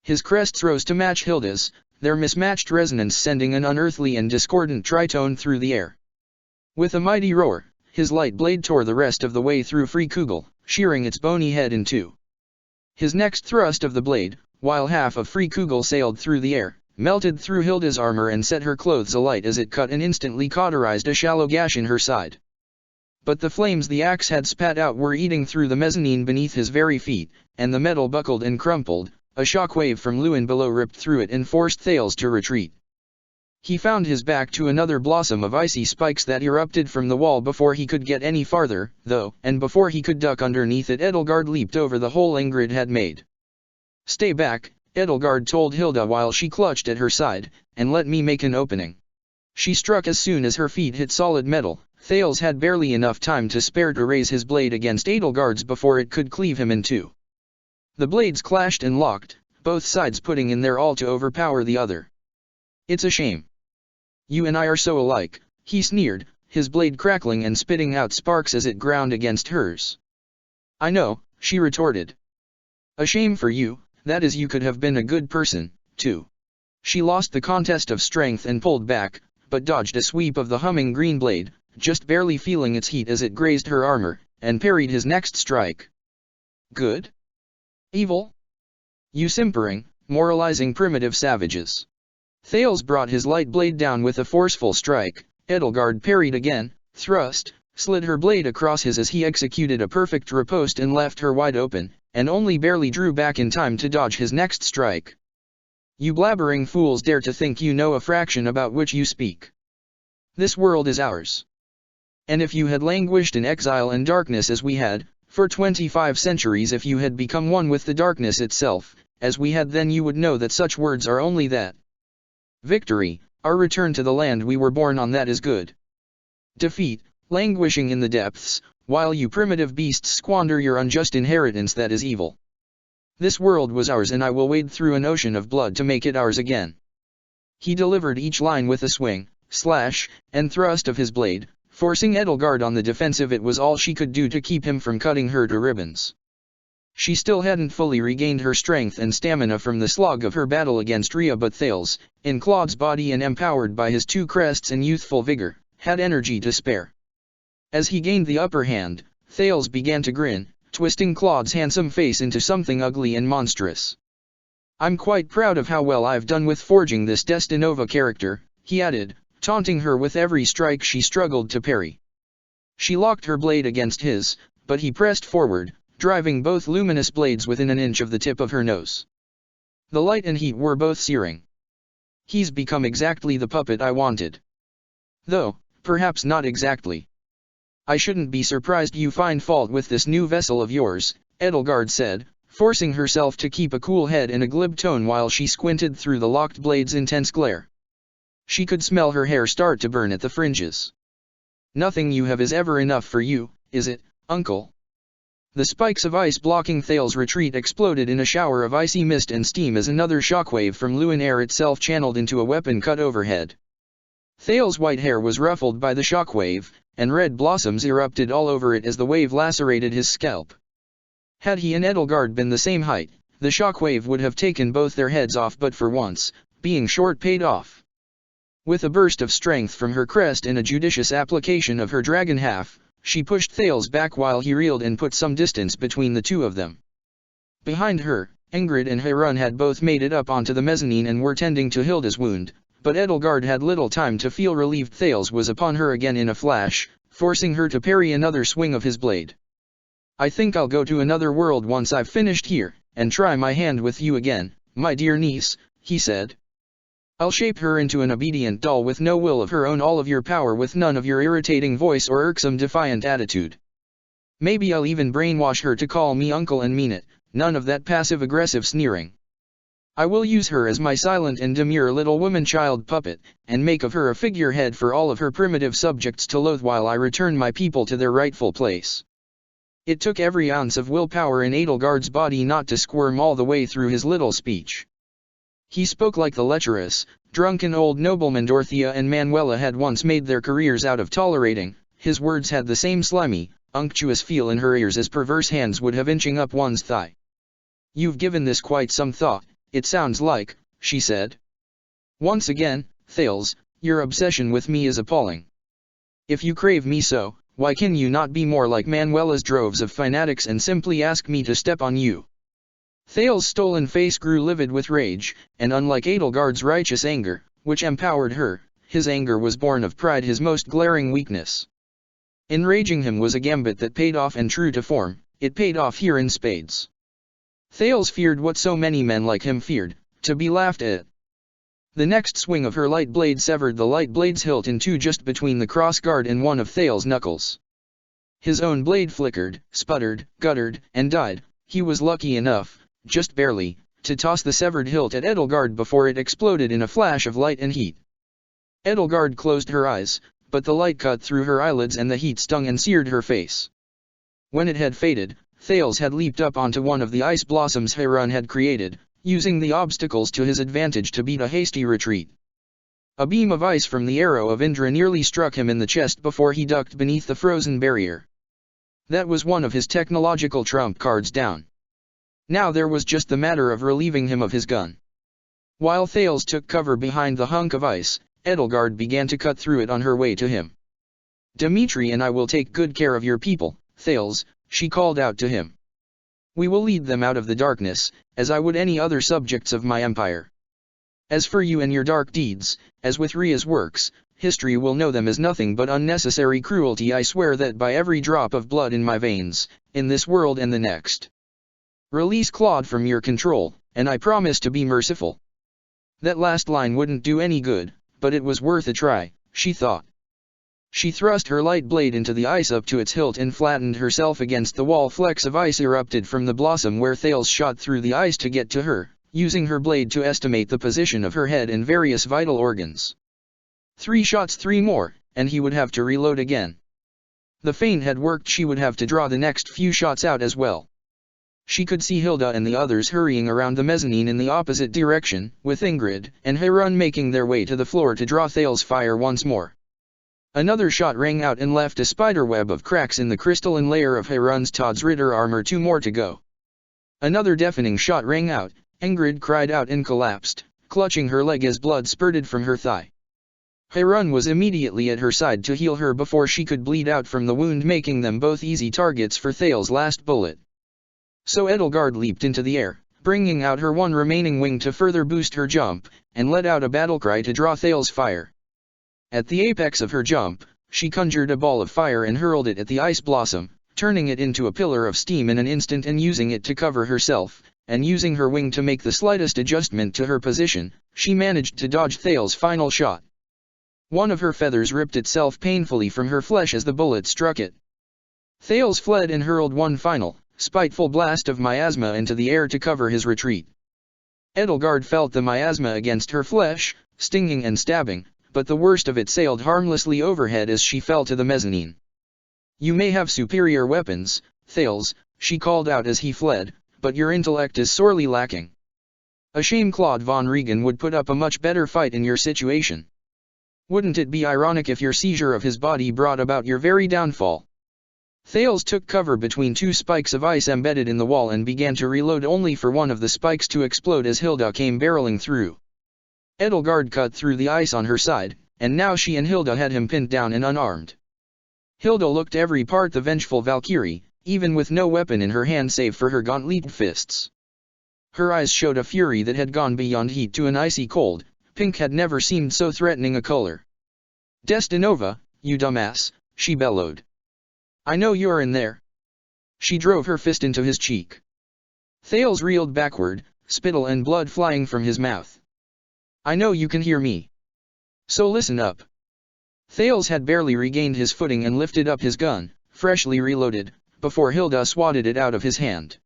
His crests rose to match Hilda's, their mismatched resonance sending an unearthly and discordant tritone through the air. With a mighty roar, his light blade tore the rest of the way through Free Kugel, shearing its bony head in two. His next thrust of the blade, while half of Free Kugel sailed through the air, melted through Hilda's armor and set her clothes alight as it cut and instantly cauterized a shallow gash in her side. But the flames the axe had spat out were eating through the mezzanine beneath his very feet, and the metal buckled and crumpled. A shockwave from Lewin below ripped through it and forced Thales to retreat. He found his back to another blossom of icy spikes that erupted from the wall before he could get any farther, though, and before he could duck underneath it Edelgard leaped over the hole Ingrid had made. Stay back, Edelgard told Hilda while she clutched at her side, and let me make an opening. She struck as soon as her feet hit solid metal. Thales had barely enough time to spare to raise his blade against Edelgard's before it could cleave him in two. The blades clashed and locked, both sides putting in their all to overpower the other. It's a shame. You and I are so alike, he sneered, his blade crackling and spitting out sparks as it ground against hers. I know, she retorted. A shame for you, that is you could have been a good person, too. She lost the contest of strength and pulled back, but dodged a sweep of the humming green blade, just barely feeling its heat as it grazed her armor, and parried his next strike. Good? Evil? You simpering, moralizing primitive savages. Thales brought his light blade down with a forceful strike. Edelgard parried again, thrust, slid her blade across his as he executed a perfect riposte and left her wide open, and only barely drew back in time to dodge his next strike. You blabbering fools dare to think you know a fraction about which you speak. This world is ours. And if you had languished in exile and darkness as we had, for 25 centuries if you had become one with the darkness itself, as we had then you would know that such words are only that. Victory, our return to the land we were born on that is good. Defeat, languishing in the depths, while you primitive beasts squander your unjust inheritance that is evil. This world was ours and I will wade through an ocean of blood to make it ours again. He delivered each line with a swing, slash, and thrust of his blade, forcing Edelgard on the defensive. It was all she could do to keep him from cutting her to ribbons. She still hadn't fully regained her strength and stamina from the slog of her battle against Rhea, but Thales, in Claude's body and empowered by his two crests and youthful vigor, had energy to spare. As he gained the upper hand, Thales began to grin, twisting Claude's handsome face into something ugly and monstrous. I'm quite proud of how well I've done with forging this Destinova character, he added, taunting her with every strike she struggled to parry. She locked her blade against his, but he pressed forward, driving both luminous blades within an inch of the tip of her nose. The light and heat were both searing. He's become exactly the puppet I wanted. Though, perhaps not exactly. I shouldn't be surprised you find fault with this new vessel of yours, Edelgard said, forcing herself to keep a cool head in a glib tone while she squinted through the locked blade's intense glare. She could smell her hair start to burn at the fringes. Nothing you have is ever enough for you, is it, uncle? The spikes of ice blocking Thales' retreat exploded in a shower of icy mist and steam as another shockwave from Lewin air itself channeled into a weapon cut overhead. Thales' white hair was ruffled by the shockwave, and red blossoms erupted all over it as the wave lacerated his scalp. Had he and Edelgard been the same height, the shockwave would have taken both their heads off, but for once, being short paid off. With a burst of strength from her crest and a judicious application of her dragon half, she pushed Thales back while he reeled and put some distance between the two of them. Behind her, Ingrid and Harun had both made it up onto the mezzanine and were tending to Hilda's wound, but Edelgard had little time to feel relieved. Thales was upon her again in a flash, forcing her to parry another swing of his blade. I think I'll go to another world once I've finished here, and try my hand with you again, my dear niece, he said. I'll shape her into an obedient doll with no will of her own, all of your power with none of your irritating voice or irksome defiant attitude. Maybe I'll even brainwash her to call me uncle and mean it, none of that passive-aggressive sneering. I will use her as my silent and demure little woman-child puppet, and make of her a figurehead for all of her primitive subjects to loathe while I return my people to their rightful place. It took every ounce of willpower in Edelgard's body not to squirm all the way through his little speech. He spoke like the lecherous, drunken old nobleman Dorothea and Manuela had once made their careers out of tolerating. His words had the same slimy, unctuous feel in her ears as perverse hands would have inching up one's thigh. You've given this quite some thought, it sounds like, she said. Once again, Thales, your obsession with me is appalling. If you crave me so, why can you not be more like Manuela's droves of fanatics and simply ask me to step on you? Thales' stolen face grew livid with rage, and unlike Edelgard's righteous anger, which empowered her, his anger was born of pride, his most glaring weakness. Enraging him was a gambit that paid off, and true to form, it paid off here in spades. Thales feared what so many men like him feared, to be laughed at. The next swing of her light blade severed the light blade's hilt in two just between the crossguard and one of Thales' knuckles. His own blade flickered, sputtered, guttered, and died. He was lucky enough, just barely, to toss the severed hilt at Edelgard before it exploded in a flash of light and heat. Edelgard closed her eyes, but the light cut through her eyelids and the heat stung and seared her face. When it had faded, Thales had leaped up onto one of the ice blossoms Harun had created, using the obstacles to his advantage to beat a hasty retreat. A beam of ice from the arrow of Indra nearly struck him in the chest before he ducked beneath the frozen barrier. That was one of his technological trump cards down. Now there was just the matter of relieving him of his gun. While Thales took cover behind the hunk of ice, Edelgard began to cut through it on her way to him. Dimitri and I will take good care of your people, Thales, she called out to him. We will lead them out of the darkness, as I would any other subjects of my empire. As for you and your dark deeds, as with Rhea's works, history will know them as nothing but unnecessary cruelty. I swear that by every drop of blood in my veins, in this world and the next. Release Claude from your control, and I promise to be merciful. That last line wouldn't do any good, but it was worth a try, she thought. She thrust her light blade into the ice up to its hilt and flattened herself against the wall. Flecks of ice erupted from the blossom where Thales shot through the ice to get to her, using her blade to estimate the position of her head and various vital organs. 3 shots, 3 more, and he would have to reload again. The feint had worked. She would have to draw the next few shots out as well. She could see Hilda and the others hurrying around the mezzanine in the opposite direction, with Ingrid and Harun making their way to the floor to draw Thales' fire once more. Another shot rang out and left a spiderweb of cracks in the crystalline layer of Harun's Todd's Ritter armor. 2 more to go. Another deafening shot rang out. Ingrid cried out and collapsed, clutching her leg as blood spurted from her thigh. Harun was immediately at her side to heal her before she could bleed out from the wound, making them both easy targets for Thales' last bullet. So Edelgard leaped into the air, bringing out her one remaining wing to further boost her jump, and let out a battle cry to draw Thales' fire. At the apex of her jump, she conjured a ball of fire and hurled it at the ice blossom, turning it into a pillar of steam in an instant and using it to cover herself, and using her wing to make the slightest adjustment to her position, she managed to dodge Thales' final shot. One of her feathers ripped itself painfully from her flesh as the bullet struck it. Thales fled and hurled one final, spiteful blast of miasma into the air to cover his retreat. Edelgard felt the miasma against her flesh, stinging and stabbing, but the worst of it sailed harmlessly overhead as she fell to the mezzanine. You may have superior weapons, Thales, she called out as he fled, but your intellect is sorely lacking. A shame Claude von Regan would put up a much better fight in your situation. Wouldn't it be ironic if your seizure of his body brought about your very downfall? Thales took cover between 2 spikes of ice embedded in the wall and began to reload, only for one of the spikes to explode as Hilda came barreling through. Edelgard cut through the ice on her side, and now she and Hilda had him pinned down and unarmed. Hilda looked every part the vengeful Valkyrie, even with no weapon in her hand save for her gauntleted fists. Her eyes showed a fury that had gone beyond heat to an icy cold. Pink had never seemed so threatening a color. Destinova, you dumbass, she bellowed. I know you're in there. She drove her fist into his cheek. Thales reeled backward, spittle and blood flying from his mouth. I know you can hear me. So listen up. Thales had barely regained his footing and lifted up his gun, freshly reloaded, before Hilda swatted it out of his hand.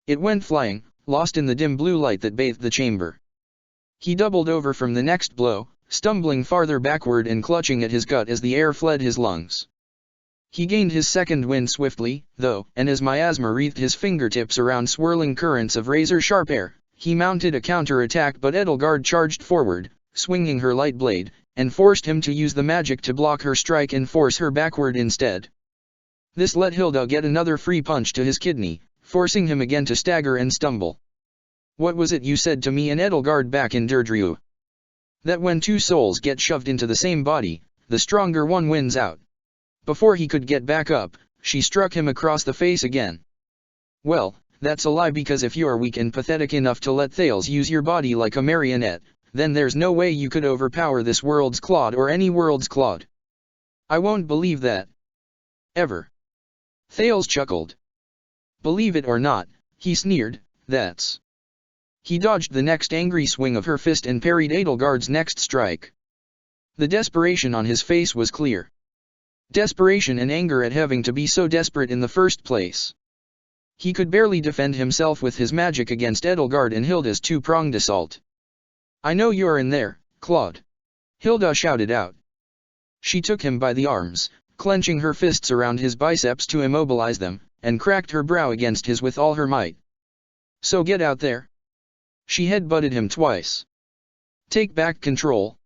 It went flying, lost in the dim blue light that bathed the chamber. He doubled over from the next blow, stumbling farther backward and clutching at his gut as the air fled his lungs. He gained his second wind swiftly, though, and as Miasma wreathed his fingertips around swirling currents of razor-sharp air, he mounted a counter-attack, but Edelgard charged forward, swinging her light blade, and forced him to use the magic to block her strike and force her backward instead. This let Hilda get another free punch to his kidney, forcing him again to stagger and stumble. What was it you said to me and Edelgard back in Deirdre? That when two souls get shoved into the same body, the stronger one wins out. Before he could get back up, she struck him across the face again. Well, that's a lie, because if you're weak and pathetic enough to let Thales use your body like a marionette, then there's no way you could overpower this world's Claude or any world's Claude. I won't believe that. Ever. Thales chuckled. Believe it or not, he sneered, that's. He dodged the next angry swing of her fist and parried Edelgard's next strike. The desperation on his face was clear. Desperation and anger at having to be so desperate in the first place. He could barely defend himself with his magic against Edelgard and Hilda's two-pronged assault. I know you're in there, Claude. Hilda shouted out. She took him by the arms, clenching her fists around his biceps to immobilize them, and cracked her brow against his with all her might. So get out there. She headbutted him twice. Take back control.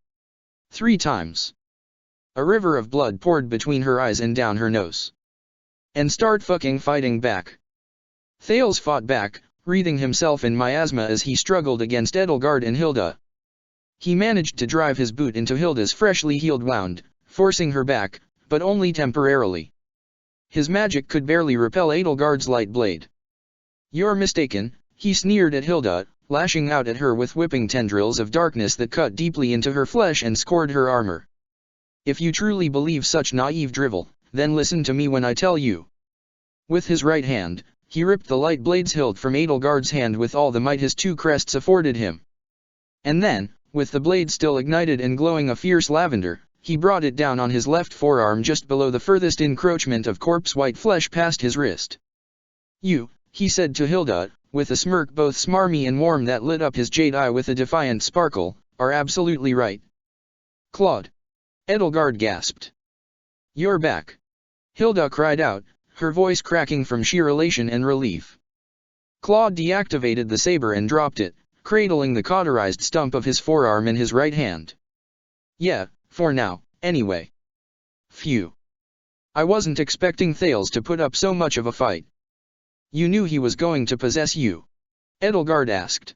3 times. A river of blood poured between her eyes and down her nose. And start fucking fighting back. Thales fought back, wreathing himself in miasma as he struggled against Edelgard and Hilda. He managed to drive his boot into Hilda's freshly healed wound, forcing her back, but only temporarily. His magic could barely repel Edelgard's light blade. You're mistaken, he sneered at Hilda, lashing out at her with whipping tendrils of darkness that cut deeply into her flesh and scored her armor. If you truly believe such naive drivel, then listen to me when I tell you. With his right hand, he ripped the light blade's hilt from Edelgard's hand with all the might his 2 crests afforded him. And then, with the blade still ignited and glowing a fierce lavender, he brought it down on his left forearm just below the furthest encroachment of corpse-white flesh past his wrist. You, he said to Hilda, with a smirk both smarmy and warm that lit up his jade eye with a defiant sparkle, are absolutely right. Claude. Edelgard gasped. You're back. Hilda cried out, her voice cracking from sheer elation and relief. Claude deactivated the saber and dropped it, cradling the cauterized stump of his forearm in his right hand. Yeah, for now, anyway. Phew. I wasn't expecting Thales to put up so much of a fight. You knew he was going to possess you? Edelgard asked.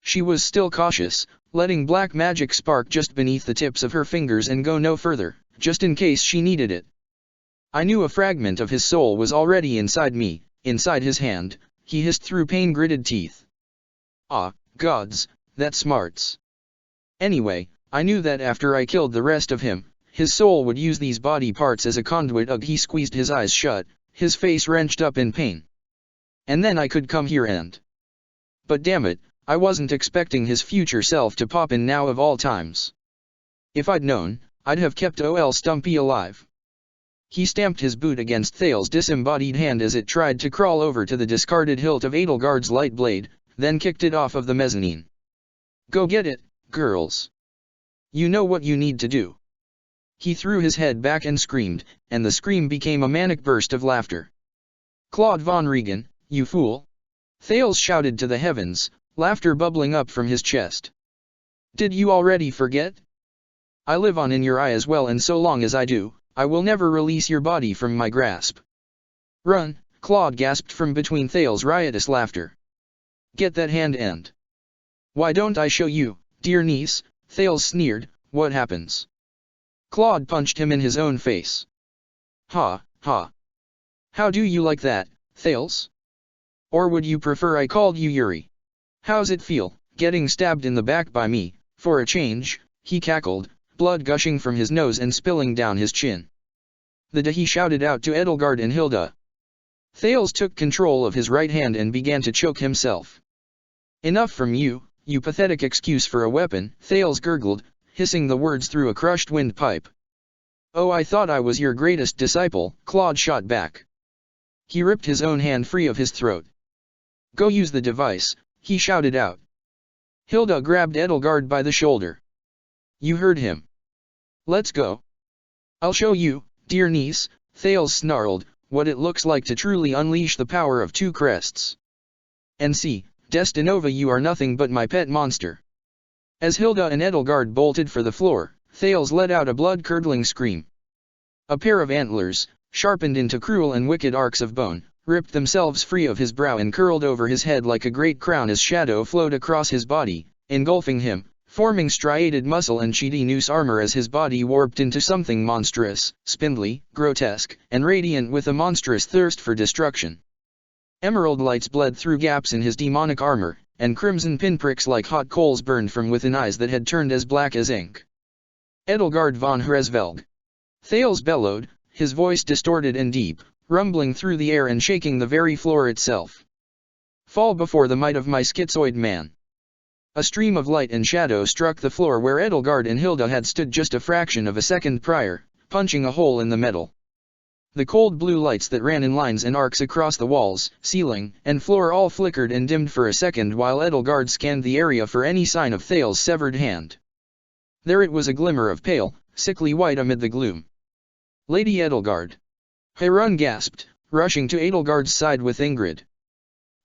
She was still cautious, letting black magic spark just beneath the tips of her fingers and go no further, just in case she needed it. I knew a fragment of his soul was already inside me, inside his hand, he hissed through pain-gritted teeth. Ah, gods, that smarts. Anyway, I knew that after I killed the rest of him, his soul would use these body parts as a conduit. Ugh, he squeezed his eyes shut, his face wrenched up in pain. And then I could come here and... But damn it, I wasn't expecting his future self to pop in now of all times. If I'd known, I'd have kept Ol Stumpy alive. He stamped his boot against Thales' disembodied hand as it tried to crawl over to the discarded hilt of Edelgard's light blade, then kicked it off of the mezzanine. Go get it, girls. You know what you need to do. He threw his head back and screamed, and the scream became a manic burst of laughter. Claude von Regan, you fool! Thales shouted to the heavens, laughter bubbling up from his chest. Did you already forget? I live on in your eye as well, and so long as I do, I will never release your body from my grasp. Run, Claude gasped from between Thales' riotous laughter. Get that hand and... Why don't I show you, dear niece? Thales sneered, what happens? Claude punched him in his own face. Ha, ha. How do you like that, Thales? Or would you prefer I called you Yuri? How's it feel, getting stabbed in the back by me, for a change? He cackled, blood gushing from his nose and spilling down his chin. He shouted out to Edelgard and Hilda. Thales took control of his right hand and began to choke himself. "Enough from you, you pathetic excuse for a weapon," Thales gurgled, hissing the words through a crushed windpipe. "Oh, I thought I was your greatest disciple," Claude shot back. He ripped his own hand free of his throat. "Go use the device," he shouted out. Hilda grabbed Edelgard by the shoulder. "You heard him. Let's go. I'll show you, dear niece," Thales snarled, "what it looks like to truly unleash the power of two crests. And see, Destinova, you are nothing but my pet monster." As Hilda and Edelgard bolted for the floor, Thales let out a blood-curdling scream. A pair of antlers, sharpened into cruel and wicked arcs of bone, ripped themselves free of his brow and curled over his head like a great crown as shadow flowed across his body, engulfing him, forming striated muscle and chitinous armor as his body warped into something monstrous, spindly, grotesque, and radiant with a monstrous thirst for destruction. Emerald lights bled through gaps in his demonic armor, and crimson pinpricks like hot coals burned from within eyes that had turned as black as ink. "Edelgard von Hresvelg!" Thales bellowed, his voice distorted and deep, rumbling through the air and shaking the very floor itself. "Fall before the might of my schizoid man!" A stream of light and shadow struck the floor where Edelgard and Hilda had stood just a fraction of a second prior, punching a hole in the metal. The cold blue lights that ran in lines and arcs across the walls, ceiling, and floor all flickered and dimmed for a second while Edelgard scanned the area for any sign of Thales' severed hand. There it was, a glimmer of pale, sickly white amid the gloom. "Lady Edelgard!" Heron gasped, rushing to Edelgard's side with Ingrid.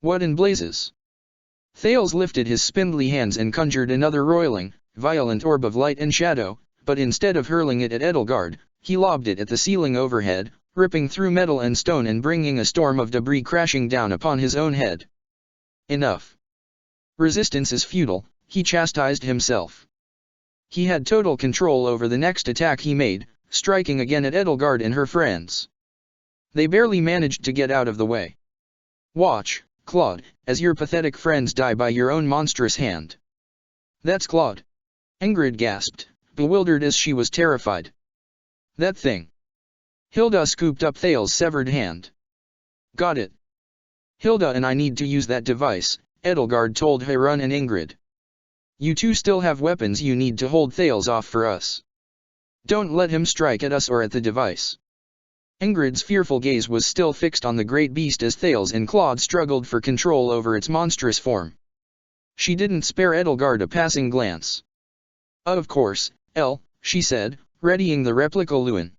"What in blazes?" Thales lifted his spindly hands and conjured another roiling, violent orb of light and shadow, but instead of hurling it at Edelgard, he lobbed it at the ceiling overhead, ripping through metal and stone and bringing a storm of debris crashing down upon his own head. "Enough. Resistance is futile," he chastised himself. He had total control over the next attack he made, striking again at Edelgard and her friends. They barely managed to get out of the way. "Watch, Claude, as your pathetic friends die by your own monstrous hand." "That's Claude!" Ingrid gasped, bewildered as she was terrified. "That thing." Hilda scooped up Thales' severed hand. "Got it. Hilda and I need to use that device," Edelgard told Heron and Ingrid. "You two still have weapons you need to hold Thales off for us. Don't let him strike at us or at the device." Ingrid's fearful gaze was still fixed on the great beast as Thales and Claude struggled for control over its monstrous form. She didn't spare Edelgard a passing glance. "Of course, she said, readying the replica Lewin.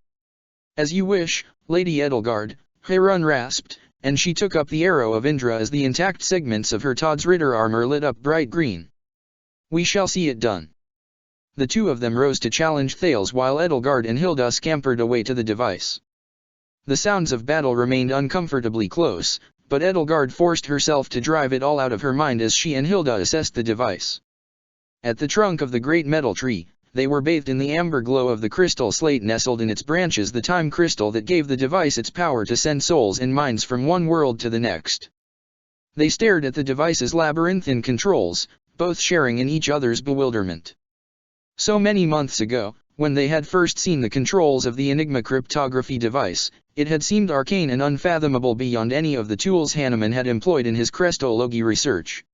"As you wish, Lady Edelgard," Heron rasped, and she took up the arrow of Indra as the intact segments of her Todd's Ritter armor lit up bright green. "We shall see it done." The two of them rose to challenge Thales while Edelgard and Hilda scampered away to the device. The sounds of battle remained uncomfortably close, but Edelgard forced herself to drive it all out of her mind as she and Hilda assessed the device. At the trunk of the great metal tree, they were bathed in the amber glow of the crystal slate nestled in its branches, the time crystal that gave the device its power to send souls and minds from one world to the next. They stared at the device's labyrinthine controls, both sharing in each other's bewilderment. So many months ago, when they had first seen the controls of the Enigma cryptography device, it had seemed arcane and unfathomable beyond any of the tools Hahnemann had employed in his Crestology research.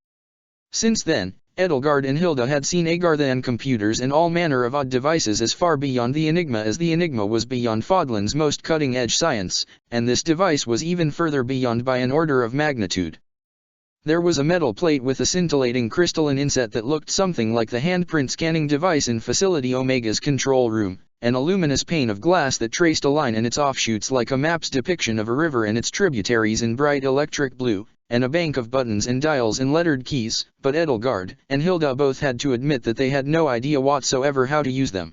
Since then, Edelgard and Hilda had seen Agarthan computers and all manner of odd devices as far beyond the Enigma as the Enigma was beyond Fodlan's most cutting-edge science, and this device was even further beyond by an order of magnitude. There was a metal plate with a scintillating crystalline inset that looked something like the handprint scanning device in Facility Omega's control room, and a luminous pane of glass that traced a line and its offshoots like a map's depiction of a river and its tributaries in bright electric blue, and a bank of buttons and dials and lettered keys, but Edelgard and Hilda both had to admit that they had no idea whatsoever how to use them.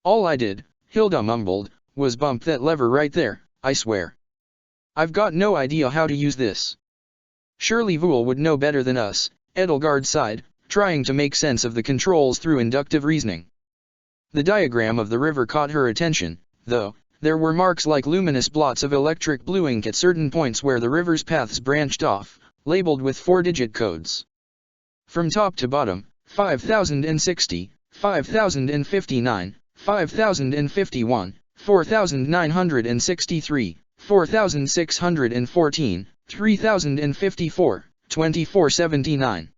"All I did," Hilda mumbled, "was bump that lever right there, I swear. I've got no idea how to use this." "Surely Vool would know better than us," Edelgard sighed, trying to make sense of the controls through inductive reasoning. The diagram of the river caught her attention, though. There were marks like luminous blots of electric blue ink at certain points where the river's paths branched off, labeled with 4-digit codes. From top to bottom, 5060, 5059, 5051, 4963, 4614, 3054, 2479.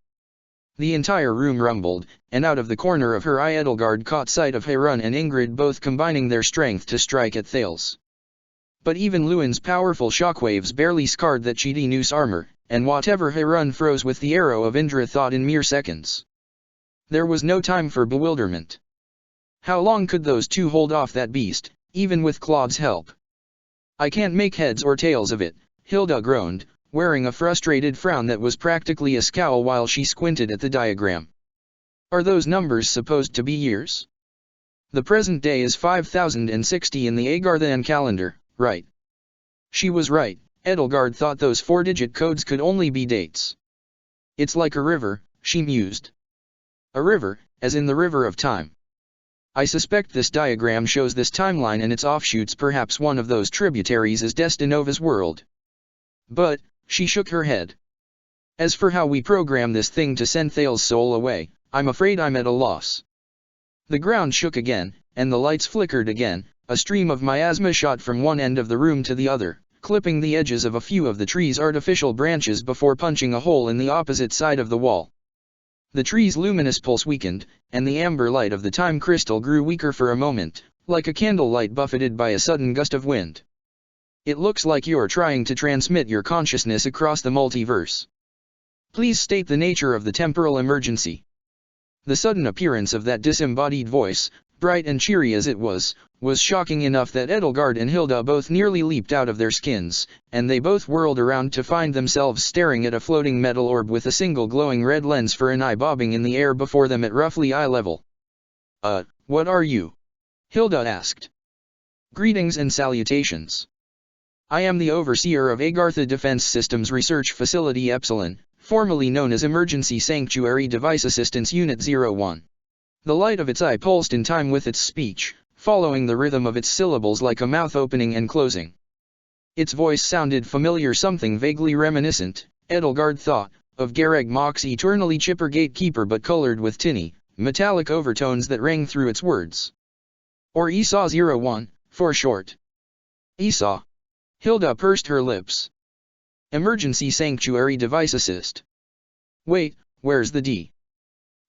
The entire room rumbled, and out of the corner of her eye Edelgard caught sight of Harun and Ingrid both combining their strength to strike at Thales. But even Lewin's powerful shockwaves barely scarred that Chidinu's armor, and whatever Harun froze with the arrow of Indra thought in mere seconds. There was no time for bewilderment. How long could those two hold off that beast, even with Claude's help? I can't make heads or tails of it, Hilda groaned, wearing a frustrated frown that was practically a scowl while she squinted at the diagram. Are those numbers supposed to be years? The present day is 5060 in the Agarthan calendar, right? She was right. Edelgard thought those 4-digit codes could only be dates. It's like a river, she mused. A river, as in the river of time. I suspect this diagram shows this timeline and its offshoots, perhaps one of those tributaries is Destinova's world. But, she shook her head. As for how we program this thing to send Thales' soul away, I'm afraid I'm at a loss. The ground shook again, and the lights flickered again. A stream of miasma shot from one end of the room to the other, clipping the edges of a few of the tree's artificial branches before punching a hole in the opposite side of the wall. The tree's luminous pulse weakened, and the amber light of the time crystal grew weaker for a moment, like a candlelight buffeted by a sudden gust of wind. It looks like you're trying to transmit your consciousness across the multiverse. Please state the nature of the temporal emergency. The sudden appearance of that disembodied voice, bright and cheery as it was shocking enough that Edelgard and Hilda both nearly leaped out of their skins, and they both whirled around to find themselves staring at a floating metal orb with a single glowing red lens for an eye bobbing in the air before them at roughly eye level. What are you? Hilda asked. Greetings and salutations. I am the overseer of Agartha Defense Systems Research Facility Epsilon, formerly known as Emergency Sanctuary Device Assistance Unit 01. The light of its eye pulsed in time with its speech, following the rhythm of its syllables like a mouth opening and closing. Its voice sounded familiar, something vaguely reminiscent, Edelgard thought, of Gareg Mach's eternally chipper gatekeeper, but colored with tinny, metallic overtones that rang through its words. Or Esau 01, for short. Esau. Hilda pursed her lips. Emergency Sanctuary Device Assist. Wait, where's the D?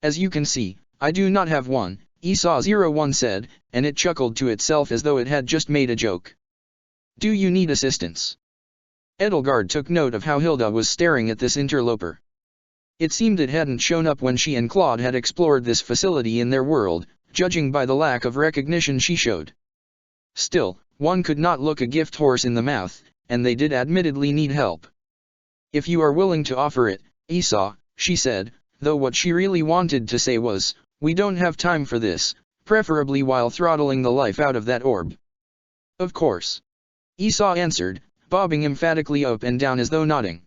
As you can see, I do not have one, Esau 01 said, and it chuckled to itself as though it had just made a joke. Do you need assistance? Edelgard took note of how Hilda was staring at this interloper. It seemed it hadn't shown up when she and Claude had explored this facility in their world, judging by the lack of recognition she showed. Still, one could not look a gift horse in the mouth, and they did admittedly need help. If you are willing to offer it, Esau, she said, though what she really wanted to say was, we don't have time for this, preferably while throttling the life out of that orb. Of course. Esau answered, bobbing emphatically up and down as though nodding.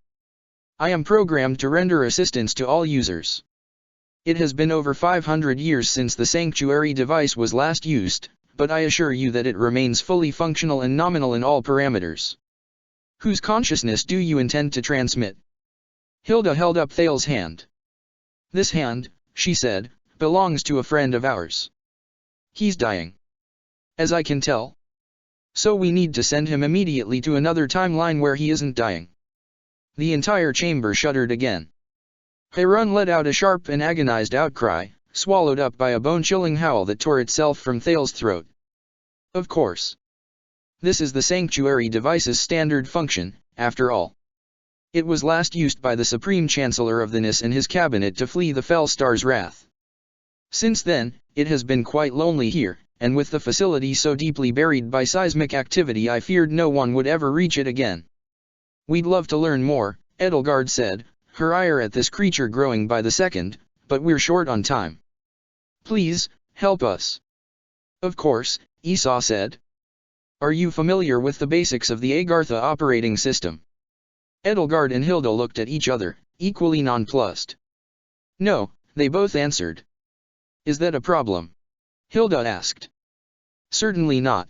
I am programmed to render assistance to all users. It has been over 500 years since the sanctuary device was last used, but I assure you that it remains fully functional and nominal in all parameters. Whose consciousness do you intend to transmit? Hilda held up Thales' hand. This hand, she said, belongs to a friend of ours. He's dying. As I can tell. So we need to send him immediately to another timeline where he isn't dying. The entire chamber shuddered again. Harun let out a sharp and agonized outcry, swallowed up by a bone-chilling howl that tore itself from Thales' throat. Of course. This is the sanctuary device's standard function, after all. It was last used by the Supreme Chancellor of the NIS and his cabinet to flee the Fellstar's wrath. Since then, it has been quite lonely here, and with the facility so deeply buried by seismic activity I feared no one would ever reach it again. We'd love to learn more, Edelgard said, her ire at this creature growing by the second, but we're short on time. Please, help us. Of course, Esau said. Are you familiar with the basics of the Agartha operating system? Edelgard and Hilda looked at each other, equally nonplussed. No, they both answered. Is that a problem? Hilda asked. Certainly not.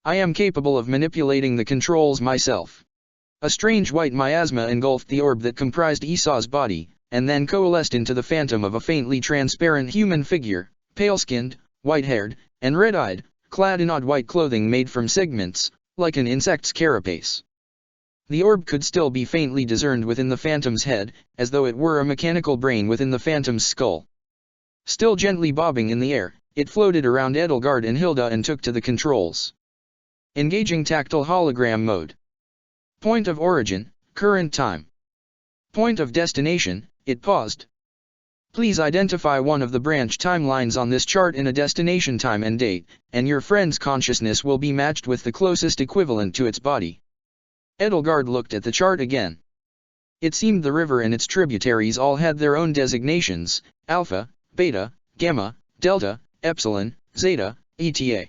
I am capable of manipulating the controls myself. A strange white miasma engulfed the orb that comprised Esau's body, and then coalesced into the phantom of a faintly transparent human figure, pale-skinned, white-haired, and red-eyed, clad in odd white clothing made from segments, like an insect's carapace. The orb could still be faintly discerned within the phantom's head, as though it were a mechanical brain within the phantom's skull. Still gently bobbing in the air, it floated around Edelgard and Hilda and took to the controls. Engaging tactile hologram mode. Point of origin, current time. Point of destination, it paused. Please identify one of the branch timelines on this chart in a destination time and date, and your friend's consciousness will be matched with the closest equivalent to its body. Edelgard looked at the chart again. It seemed the river and its tributaries all had their own designations: Alpha, Beta, Gamma, Delta, Epsilon, Zeta, Eta.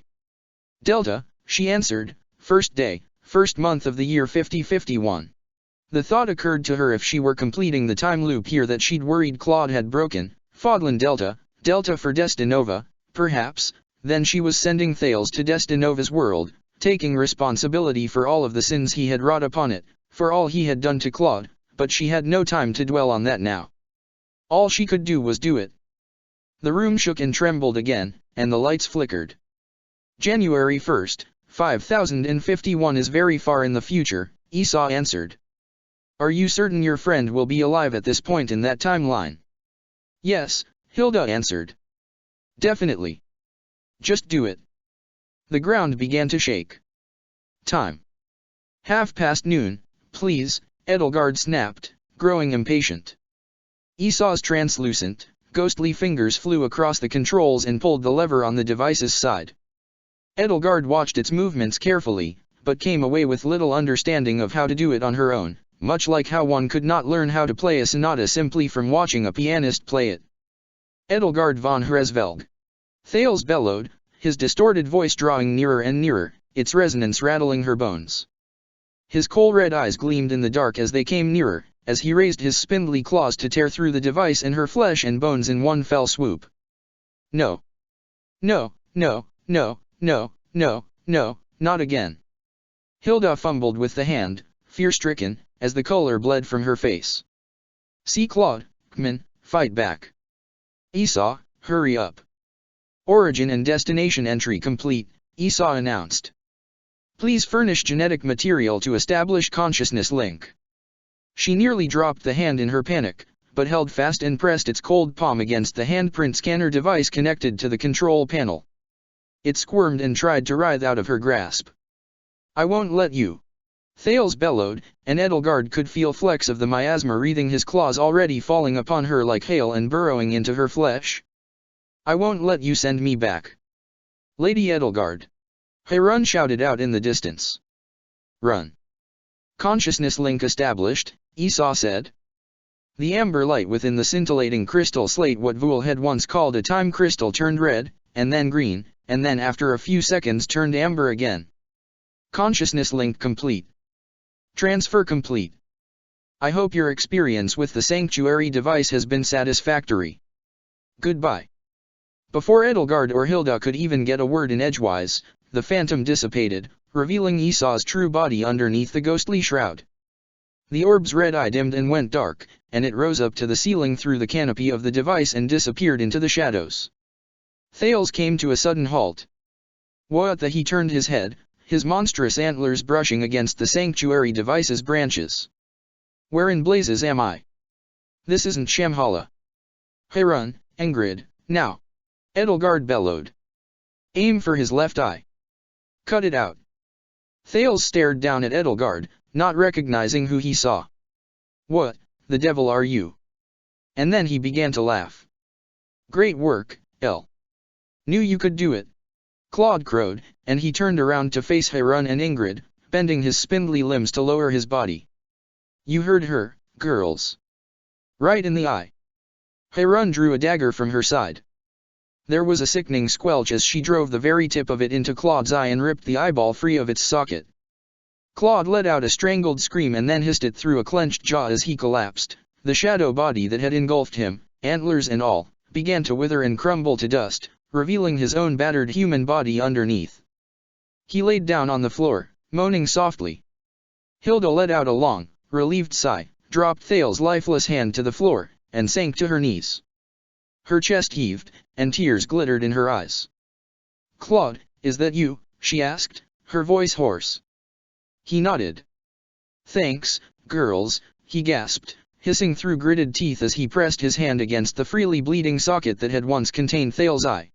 Delta, she answered, first day, first month of the year 5051. The thought occurred to her if she were completing the time loop here that she'd worried Claude had broken, Fodlan Delta, Delta for Destinova, perhaps, then she was sending Thales to Destinova's world, taking responsibility for all of the sins he had wrought upon it, for all he had done to Claude, but she had no time to dwell on that now. All she could do was do it. The room shook and trembled again, and the lights flickered. January 1st, 5051 is very far in the future, Esau answered. Are you certain your friend will be alive at this point in that timeline? Yes, Hilda answered. Definitely. Just do it. The ground began to shake. Time. noon, please, Edelgard snapped, growing impatient. Esau's translucent, ghostly fingers flew across the controls and pulled the lever on the device's side. Edelgard watched its movements carefully, but came away with little understanding of how to do it on her own, much like how one could not learn how to play a sonata simply from watching a pianist play it. Edelgard von Hresvelg. Thales bellowed, his distorted voice drawing nearer and nearer, its resonance rattling her bones. His coal-red eyes gleamed in the dark as they came nearer, as he raised his spindly claws to tear through the device and her flesh and bones in one fell swoop. No. No, no, no, no, no, no, not again. Hilda fumbled with the hand, fear-stricken, as the color bled from her face. See Claude, Kman, fight back. Esau, hurry up. Origin and destination entry complete, Esau announced. Please furnish genetic material to establish consciousness link. She nearly dropped the hand in her panic, but held fast and pressed its cold palm against the handprint scanner device connected to the control panel. It squirmed and tried to writhe out of her grasp. I won't let you. Thales bellowed, and Edelgard could feel flecks of the miasma wreathing his claws already falling upon her like hail and burrowing into her flesh. I won't let you send me back. Lady Edelgard. Harun shouted out in the distance. Run. Consciousness link established, Esau said. The amber light within the scintillating crystal slate, what Vool had once called a time crystal, turned red, and then green, and then after a few seconds turned amber again. Consciousness link complete. Transfer complete. I hope your experience with the sanctuary device has been satisfactory. Goodbye. Before Edelgard or Hilda could even get a word in edgewise, the phantom dissipated, revealing Esau's true body underneath the ghostly shroud. The orb's red eye dimmed and went dark, and it rose up to the ceiling through the canopy of the device and disappeared into the shadows. Thales came to a sudden halt. What the? He turned his head, his monstrous antlers brushing against the sanctuary device's branches. Where in blazes am I? This isn't Shamhala. Harun, Ingrid, now. Edelgard bellowed. Aim for his left eye. Cut it out. Thales stared down at Edelgard, not recognizing who he saw. What the devil are you? And then he began to laugh. Great work, El. Knew you could do it. Claude crowed, and he turned around to face Harun and Ingrid, bending his spindly limbs to lower his body. You heard her, girls. Right in the eye. Harun drew a dagger from her side. There was a sickening squelch as she drove the very tip of it into Claude's eye and ripped the eyeball free of its socket. Claude let out a strangled scream and then hissed it through a clenched jaw as he collapsed. The shadow body that had engulfed him, antlers and all, began to wither and crumble to dust, revealing his own battered human body underneath. He laid down on the floor, moaning softly. Hilda let out a long, relieved sigh, dropped Thales' lifeless hand to the floor, and sank to her knees. Her chest heaved, and tears glittered in her eyes. Claude, is that you? She asked, her voice hoarse. He nodded. "Thanks, girls," he gasped, hissing through gritted teeth as he pressed his hand against the freely bleeding socket that had once contained Thale's eye.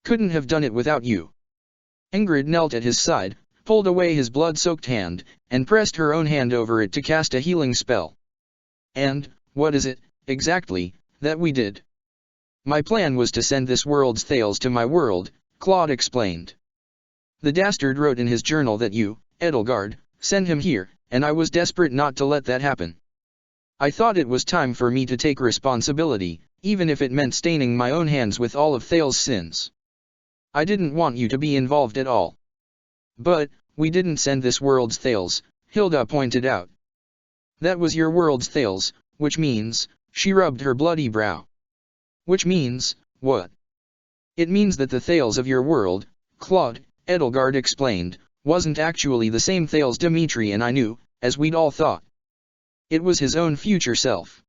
"Couldn't have done it without you." Ingrid knelt at his side, pulled away his blood-soaked hand, and pressed her own hand over it to cast a healing spell. "And, what is it, exactly, that we did?" "My plan was to send this world's Thales to my world," Claude explained. "The dastard wrote in his journal that you, Edelgard, sent him here, and I was desperate not to let that happen. I thought it was time for me to take responsibility, even if it meant staining my own hands with all of Thale's sins. I didn't want you to be involved at all." "But, we didn't send this world's Thales," Hilda pointed out. "That was your world's Thales, which means," she rubbed her bloody brow. "Which means, what?" "It means that the Thales of your world, Claude," Edelgard explained, "wasn't actually the same Thales Dimitri and I knew, as we'd all thought. It was his own future self."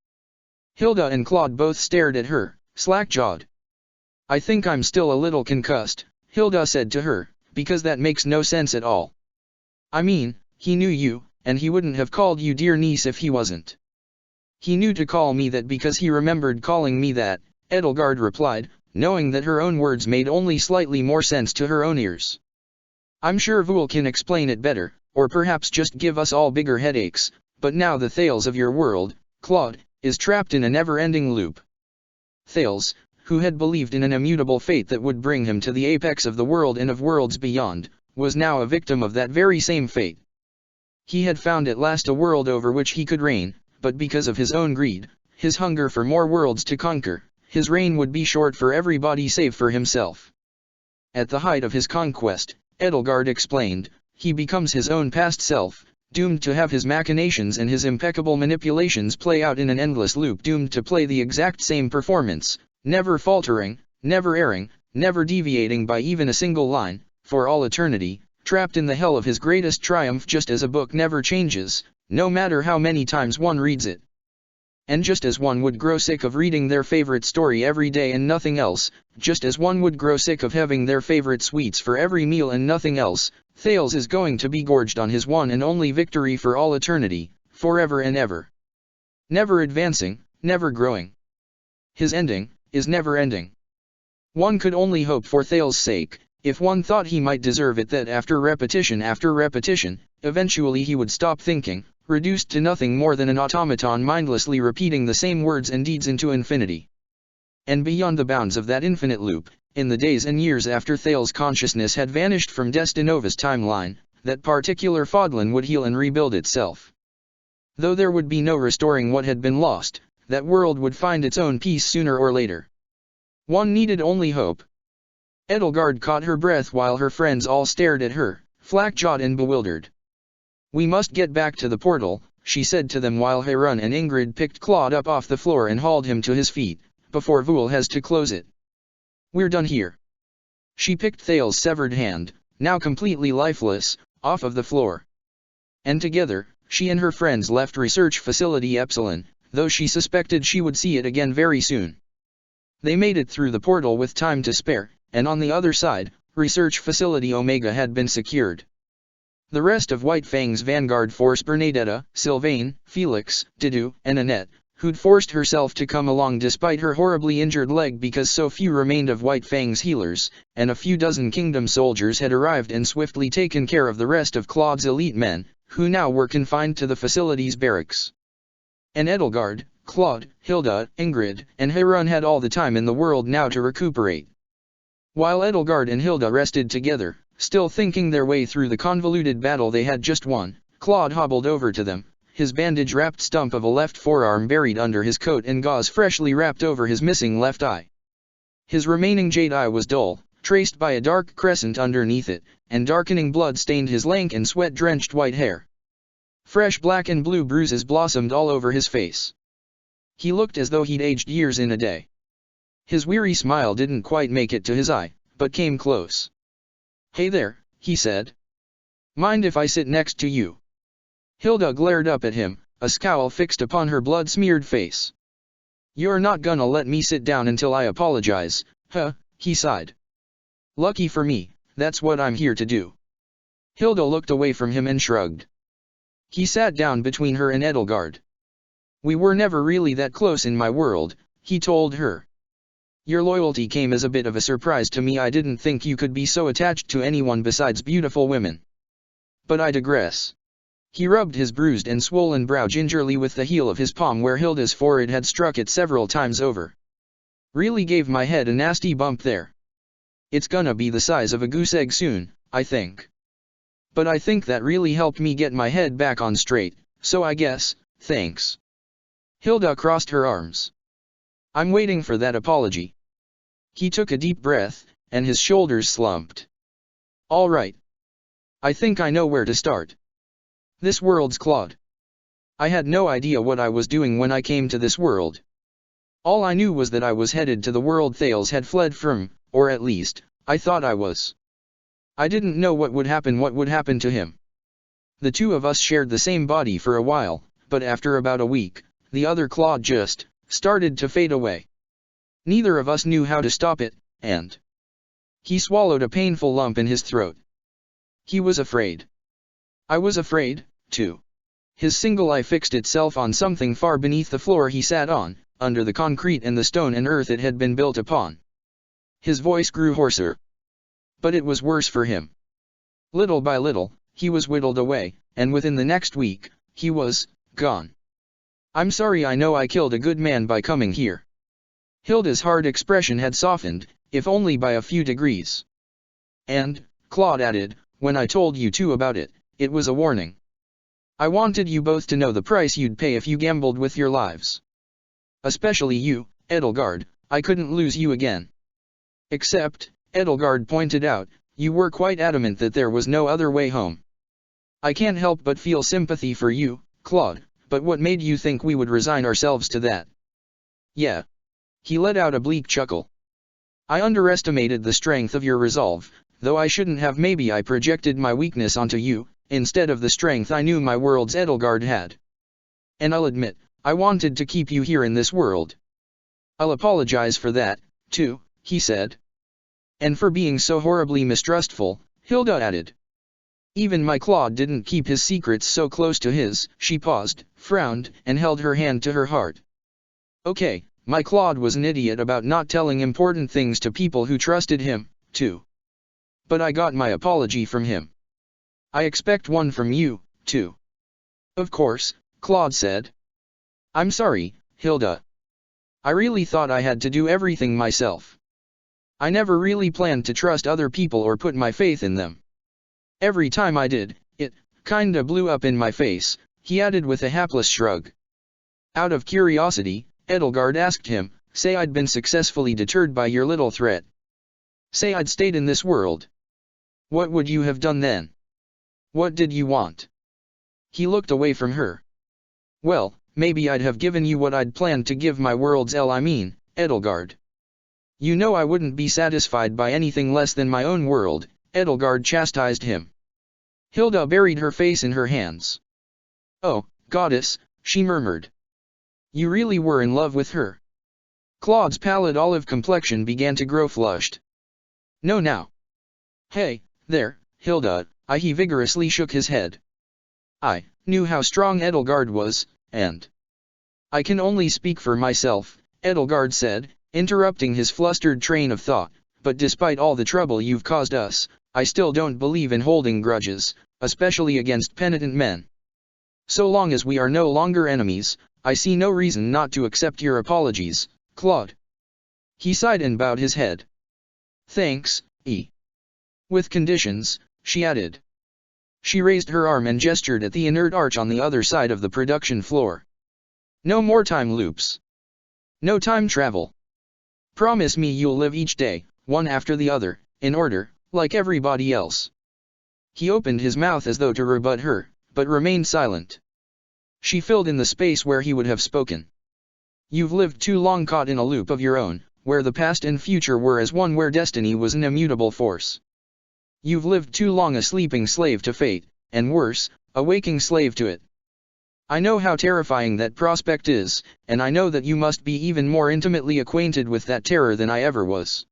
Hilda and Claude both stared at her, slack-jawed. "I think I'm still a little concussed," Hilda said to her, "because that makes no sense at all. I mean, he knew you, and he wouldn't have called you dear niece if he wasn't." "He knew to call me that because he remembered calling me that," Edelgard replied, knowing that her own words made only slightly more sense to her own ears. "I'm sure Vul can explain it better, or perhaps just give us all bigger headaches, but now the Thales of your world, Claude, is trapped in a never-ending loop." Thales, who had believed in an immutable fate that would bring him to the apex of the world and of worlds beyond, was now a victim of that very same fate. He had found at last a world over which he could reign, but because of his own greed, his hunger for more worlds to conquer, his reign would be short for everybody save for himself. At the height of his conquest, Edelgard explained, he becomes his own past self, doomed to have his machinations and his impeccable manipulations play out in an endless loop, doomed to play the exact same performance, never faltering, never erring, never deviating by even a single line, for all eternity, trapped in the hell of his greatest triumph, just as a book never changes, no matter how many times one reads it. And just as one would grow sick of reading their favorite story every day and nothing else, just as one would grow sick of having their favorite sweets for every meal and nothing else, Thales is going to be gorged on his one and only victory for all eternity, forever and ever. Never advancing, never growing. His ending is never ending. One could only hope for Thales' sake, if one thought he might deserve it, that after repetition, eventually he would stop thinking, reduced to nothing more than an automaton mindlessly repeating the same words and deeds into infinity. And beyond the bounds of that infinite loop, in the days and years after Thales' consciousness had vanished from Destinova's timeline, that particular Fodlan would heal and rebuild itself. Though there would be no restoring what had been lost, that world would find its own peace sooner or later. One needed only hope. Edelgard caught her breath while her friends all stared at her, flack-jawed and bewildered. "We must get back to the portal," she said to them while Harun and Ingrid picked Claude up off the floor and hauled him to his feet, before Vul has to close it. "We're done here." She picked Thales' severed hand, now completely lifeless, off of the floor. And together, she and her friends left Research Facility Epsilon, though she suspected she would see it again very soon. They made it through the portal with time to spare, and on the other side, Research Facility Omega had been secured. The rest of White Fang's vanguard force, Bernadetta, Sylvain, Felix, Didu, and Annette, who'd forced herself to come along despite her horribly injured leg because so few remained of White Fang's healers, and a few dozen Kingdom soldiers had arrived and swiftly taken care of the rest of Claude's elite men, who now were confined to the facility's barracks. And Edelgard, Claude, Hilda, Ingrid, and Harun had all the time in the world now to recuperate. While Edelgard and Hilda rested together, still thinking their way through the convoluted battle they had just won, Claude hobbled over to them, his bandage-wrapped stump of a left forearm buried under his coat and gauze freshly wrapped over his missing left eye. His remaining jade eye was dull, traced by a dark crescent underneath it, and darkening blood stained his lank and sweat-drenched white hair. Fresh black and blue bruises blossomed all over his face. He looked as though he'd aged years in a day. His weary smile didn't quite make it to his eye, but came close. "Hey there," he said. "Mind if I sit next to you?" Hilda glared up at him, a scowl fixed upon her blood-smeared face. "You're not gonna let me sit down until I apologize, huh?" he sighed. "Lucky for me, that's what I'm here to do." Hilda looked away from him and shrugged. He sat down between her and Edelgard. We were never really that close in my world, he told her. Your loyalty came as a bit of a surprise to me. I didn't think you could be so attached to anyone besides beautiful women. But I digress. He rubbed his bruised and swollen brow gingerly with the heel of his palm where Hilda's forehead had struck it several times over. Really gave my head a nasty bump there. It's gonna be the size of a goose egg soon, I think. But I think that really helped me get my head back on straight, so I guess, thanks. Hilda crossed her arms. I'm waiting for that apology. He took a deep breath, and his shoulders slumped. All right. I think I know where to start. This world's Claude. I had no idea what I was doing when I came to this world. All I knew was that I was headed to the world Thales had fled from, or at least, I thought I was. I didn't know what would happen to him. The two of us shared the same body for a while, but after about a week, the other Claude just started to fade away. Neither of us knew how to stop it, and he swallowed a painful lump in his throat. He was afraid. I was afraid, too. His single eye fixed itself on something far beneath the floor he sat on, under the concrete and the stone and earth it had been built upon. His voice grew hoarser. But it was worse for him. Little by little, he was whittled away, and within the next week, he was gone. I'm sorry, I know I killed a good man by coming here. Hilda's hard expression had softened, if only by a few degrees. And, Claude added, when I told you two about it, it was a warning. I wanted you both to know the price you'd pay if you gambled with your lives. Especially you, Edelgard, I couldn't lose you again. Except, Edelgard pointed out, you were quite adamant that there was no other way home. I can't help but feel sympathy for you, Claude, but what made you think we would resign ourselves to that? Yeah. He let out a bleak chuckle. I underestimated the strength of your resolve, though I shouldn't have. Maybe I projected my weakness onto you, instead of the strength I knew my world's Edelgard had. And I'll admit, I wanted to keep you here in this world. I'll apologize for that, too, he said. And for being so horribly mistrustful, Hilda added. Even my Claude didn't keep his secrets so close to his. She paused, frowned, and held her hand to her heart. Okay, my Claude was an idiot about not telling important things to people who trusted him, too. But I got my apology from him. I expect one from you, too. Of course, Claude said. I'm sorry, Hilda. I really thought I had to do everything myself. I never really planned to trust other people or put my faith in them. Every time I did, it kinda blew up in my face, he added with a hapless shrug. Out of curiosity, Edelgard asked him, say I'd been successfully deterred by your little threat. Say I'd stayed in this world. What would you have done then? What did you want? He looked away from her. Well, maybe I'd have given you what I'd planned to give my world's Edelgard. You know I wouldn't be satisfied by anything less than my own world, Edelgard chastised him. Hilda buried her face in her hands. Oh, goddess, she murmured. You really were in love with her. Claude's pallid olive complexion began to grow flushed. No now. Hey, there, Hilda, he vigorously shook his head. I knew how strong Edelgard was, and I can only speak for myself, Edelgard said, interrupting his flustered train of thought, but despite all the trouble you've caused us, I still don't believe in holding grudges, especially against penitent men. So long as we are no longer enemies, I see no reason not to accept your apologies, Claude. He sighed and bowed his head. Thanks, E. With conditions, she added. She raised her arm and gestured at the inert arch on the other side of the production floor. No more time loops. No time travel. Promise me you'll live each day, one after the other, in order, like everybody else. He opened his mouth as though to rebut her, but remained silent. She filled in the space where he would have spoken. You've lived too long caught in a loop of your own, where the past and future were as one, where destiny was an immutable force. You've lived too long a sleeping slave to fate, and worse, a waking slave to it. I know how terrifying that prospect is, and I know that you must be even more intimately acquainted with that terror than I ever was.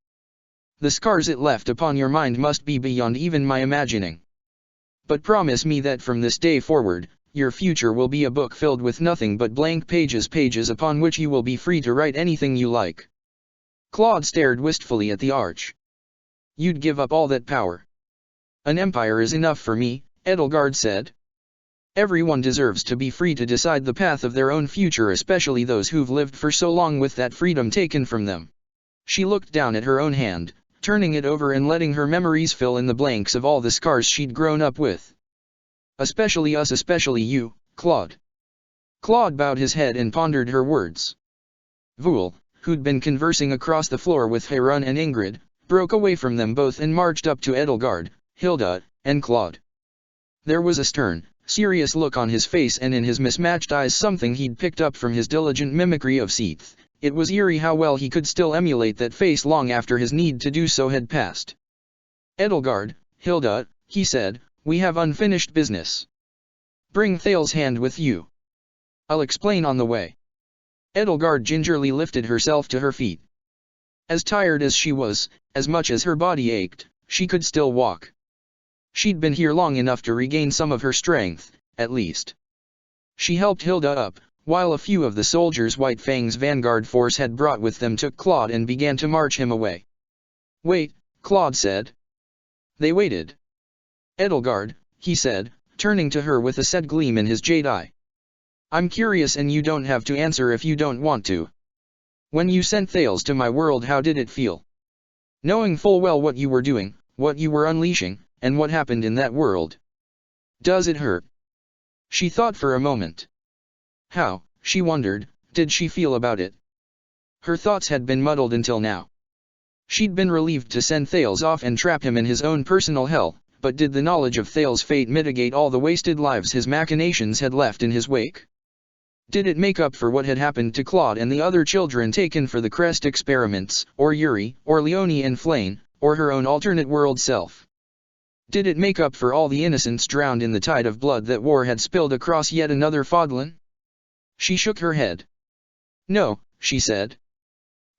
The scars it left upon your mind must be beyond even my imagining. But promise me that from this day forward, your future will be a book filled with nothing but blank pages upon which you will be free to write anything you like. Claude stared wistfully at the arch. You'd give up all that power. An empire is enough for me, Edelgard said. Everyone deserves to be free to decide the path of their own future, especially those who've lived for so long with that freedom taken from them. She looked down at her own hand, turning it over and letting her memories fill in the blanks of all the scars she'd grown up with. Especially us, especially you, Claude. Claude bowed his head and pondered her words. Voul, who'd been conversing across the floor with Harun and Ingrid, broke away from them both and marched up to Edelgard, Hilda, and Claude. There was a stern, serious look on his face, and in his mismatched eyes something he'd picked up from his diligent mimicry of Seath. It was eerie how well he could still emulate that face long after his need to do so had passed. Edelgard, Hilda, he said, we have unfinished business. Bring Thal's hand with you. I'll explain on the way. Edelgard gingerly lifted herself to her feet. As tired as she was, as much as her body ached, she could still walk. She'd been here long enough to regain some of her strength, at least. She helped Hilda up, while a few of the soldiers White Fang's vanguard force had brought with them took Claude and began to march him away. Wait, Claude said. They waited. Edelgard, he said, turning to her with a sad gleam in his jade eye. I'm curious, and you don't have to answer if you don't want to. When you sent Thales to my world, how did it feel? Knowing full well what you were doing, what you were unleashing, and what happened in that world. Does it hurt? She thought for a moment. How, she wondered, did she feel about it? Her thoughts had been muddled until now. She'd been relieved to send Thales off and trap him in his own personal hell, but did the knowledge of Thales' fate mitigate all the wasted lives his machinations had left in his wake? Did it make up for what had happened to Claude and the other children taken for the Crest experiments, or Yuri, or Leonie and Flayn, or her own alternate world self? Did it make up for all the innocents drowned in the tide of blood that war had spilled across yet another Fodlan? She shook her head. No, she said.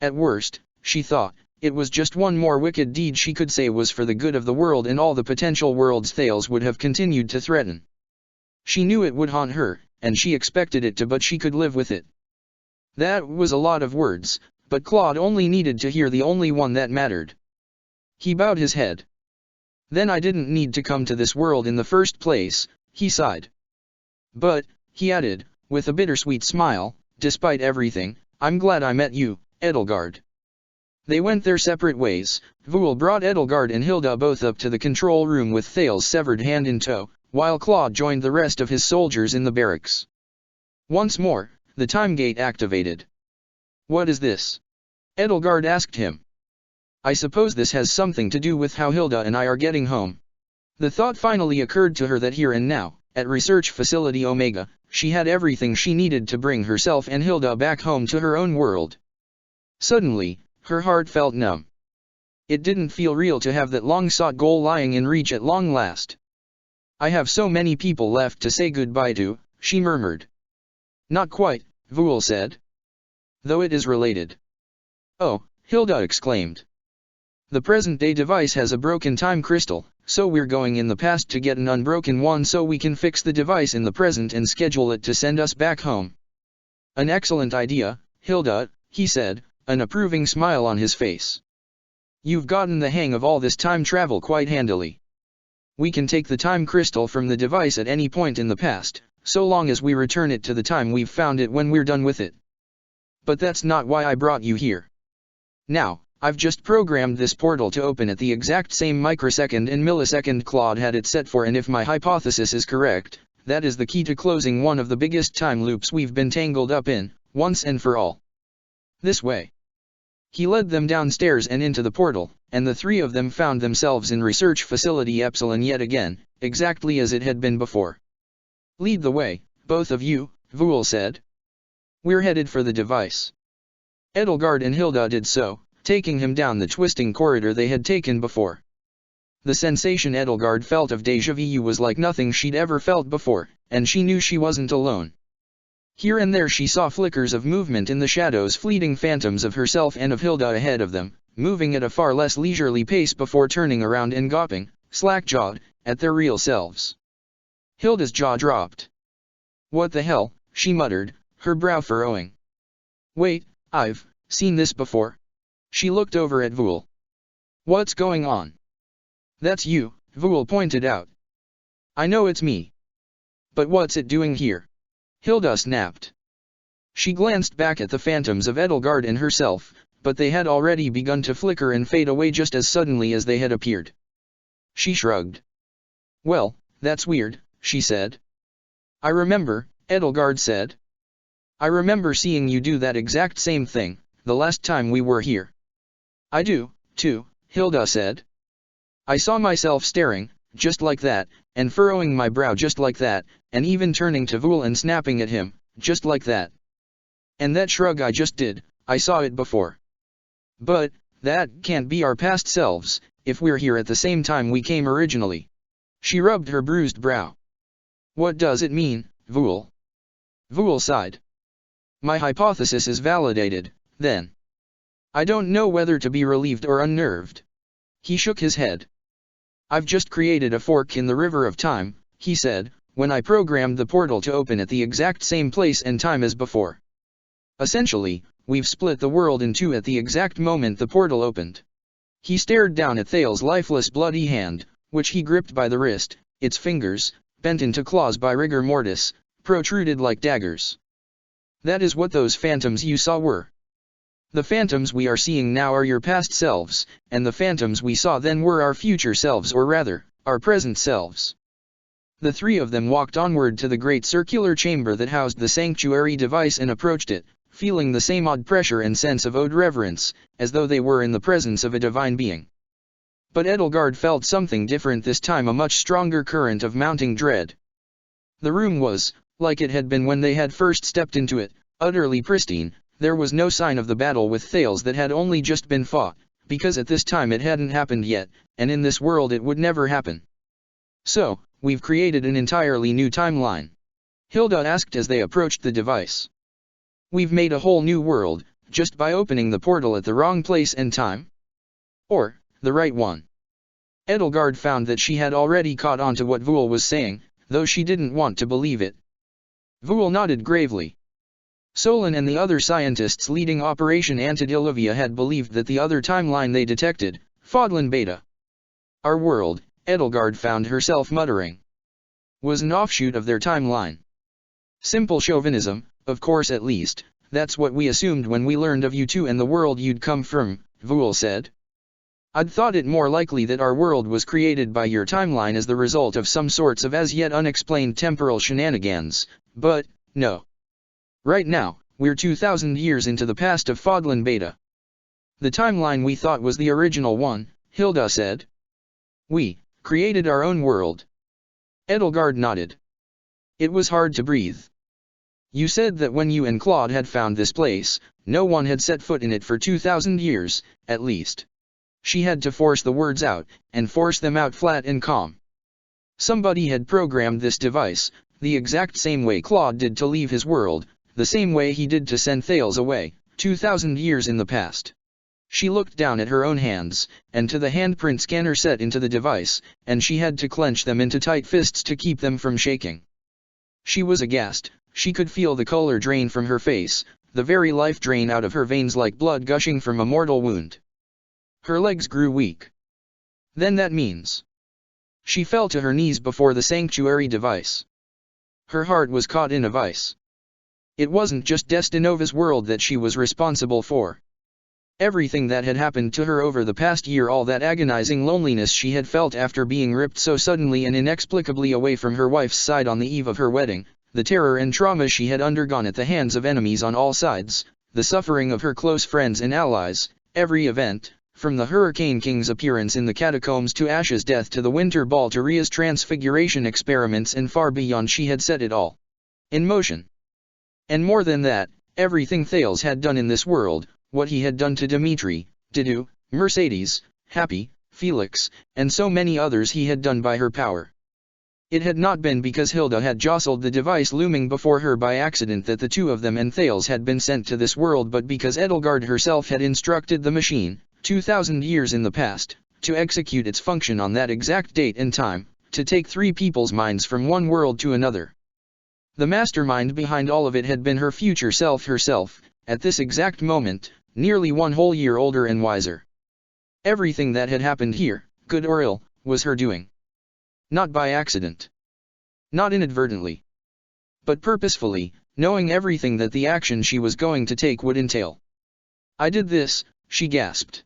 At worst, she thought, it was just one more wicked deed she could say was for the good of the world and all the potential worlds Thales would have continued to threaten. She knew it would haunt her, and she expected it to, but she could live with it. That was a lot of words, but Claude only needed to hear the only one that mattered. He bowed his head. Then I didn't need to come to this world in the first place, he sighed. But, he added, with a bittersweet smile, despite everything, I'm glad I met you, Edelgard. They went their separate ways. Voul brought Edelgard and Hilda both up to the control room with Thales' severed hand in tow, while Claude joined the rest of his soldiers in the barracks. Once more, the time gate activated. What is this? Edelgard asked him. I suppose this has something to do with how Hilda and I are getting home. The thought finally occurred to her that here and now, at Research Facility Omega, she had everything she needed to bring herself and Hilda back home to her own world. Suddenly, her heart felt numb. It didn't feel real to have that long-sought goal lying in reach at long last. I have so many people left to say goodbye to, she murmured. Not quite, Voul said. Though it is related. Oh, Hilda exclaimed. The present-day device has a broken time crystal, so we're going in the past to get an unbroken one so we can fix the device in the present and schedule it to send us back home. An excellent idea, Hilda, he said, an approving smile on his face. You've gotten the hang of all this time travel quite handily. We can take the time crystal from the device at any point in the past, so long as we return it to the time we've found it when we're done with it. But that's not why I brought you here. Now, I've just programmed this portal to open at the exact same microsecond and millisecond Claude had it set for, and if my hypothesis is correct, that is the key to closing one of the biggest time loops we've been tangled up in, once and for all. This way. He led them downstairs and into the portal, and the three of them found themselves in Research Facility Epsilon yet again, exactly as it had been before. Lead the way, both of you, Voul said. We're headed for the device. Edelgard and Hilda did so, taking him down the twisting corridor they had taken before. The sensation Edelgard felt of déjà vu was like nothing she'd ever felt before, and she knew she wasn't alone. Here and there she saw flickers of movement in the shadows, fleeting phantoms of herself and of Hilda ahead of them, moving at a far less leisurely pace before turning around and gawping, slack-jawed, at their real selves. Hilda's jaw dropped. What the hell, she muttered, her brow furrowing. Wait, I've seen this before. She looked over at Vool. What's going on? That's you, Vool pointed out. I know it's me. But what's it doing here? Hilda snapped. She glanced back at the phantoms of Edelgard and herself, but they had already begun to flicker and fade away just as suddenly as they had appeared. She shrugged. Well, that's weird, she said. I remember, Edelgard said. I remember seeing you do that exact same thing, the last time we were here. I do, too, Hilda said. I saw myself staring, just like that, and furrowing my brow just like that, and even turning to Vool and snapping at him, just like that. And that shrug I just did, I saw it before. But, that can't be our past selves, if we're here at the same time we came originally. She rubbed her bruised brow. What does it mean, Vool? Vool sighed. My hypothesis is validated, then. I don't know whether to be relieved or unnerved. He shook his head. I've just created a fork in the river of time, he said, when I programmed the portal to open at the exact same place and time as before. Essentially, we've split the world in two at the exact moment the portal opened. He stared down at Thale's lifeless bloody hand, which he gripped by the wrist, its fingers, bent into claws by rigor mortis, protruded like daggers. That is what those phantoms you saw were. The phantoms we are seeing now are your past selves, and the phantoms we saw then were our future selves, or rather, our present selves. The three of them walked onward to the great circular chamber that housed the sanctuary device and approached it, feeling the same odd pressure and sense of owed reverence, as though they were in the presence of a divine being. But Edelgard felt something different this time, a much stronger current of mounting dread. The room was, like it had been when they had first stepped into it, utterly pristine. There was no sign of the battle with Thales that had only just been fought, because at this time it hadn't happened yet, and in this world it would never happen. So, we've created an entirely new timeline? Hilda asked as they approached the device. We've made a whole new world, just by opening the portal at the wrong place and time? Or, the right one? Edelgard found that she had already caught on to what Vool was saying, though she didn't want to believe it. Vool nodded gravely. Solon and the other scientists leading Operation Antediluvian had believed that the other timeline they detected, Fodlan Beta. Our world, Edelgard found herself muttering, was an offshoot of their timeline. Simple chauvinism, of course, at least, that's what we assumed when we learned of you two and the world you'd come from, Vool said. I'd thought it more likely that our world was created by your timeline as the result of some sorts of as yet unexplained temporal shenanigans, but, no. Right now, we're 2,000 years into the past of Fodlan Beta. The timeline we thought was the original one, Hilda said. We created our own world. Edelgard nodded. It was hard to breathe. You said that when you and Claude had found this place, no one had set foot in it for 2,000 years, at least. She had to force the words out, and force them out flat and calm. Somebody had programmed this device, the exact same way Claude did to leave his world, the same way he did to send Thales away, 2,000 years in the past. She looked down at her own hands, and to the handprint scanner set into the device, and she had to clench them into tight fists to keep them from shaking. She was aghast. She could feel the color drain from her face, the very life drain out of her veins like blood gushing from a mortal wound. Her legs grew weak. Then that means. She fell to her knees before the sanctuary device. Her heart was caught in a vice. It wasn't just Destinova's world that she was responsible for. Everything that had happened to her over the past year, all that agonizing loneliness she had felt after being ripped so suddenly and inexplicably away from her wife's side on the eve of her wedding, the terror and trauma she had undergone at the hands of enemies on all sides, the suffering of her close friends and allies, every event, from the Hurricane King's appearance in the catacombs to Ash's death to the Winter Ball to Rhea's transfiguration experiments and far beyond, she had set it all in motion. And more than that, everything Thales had done in this world, what he had done to Dimitri, Didu, Mercedes, Happy, Felix, and so many others he had done by her power. It had not been because Hilda had jostled the device looming before her by accident that the two of them and Thales had been sent to this world, but because Edelgard herself had instructed the machine, 2,000 years in the past, to execute its function on that exact date and time, to take 3 people's minds from one world to another. The mastermind behind all of it had been her future self herself, at this exact moment, nearly 1 whole year older and wiser. Everything that had happened here, good or ill, was her doing. Not by accident. Not inadvertently. But purposefully, knowing everything that the action she was going to take would entail. I did this, she gasped.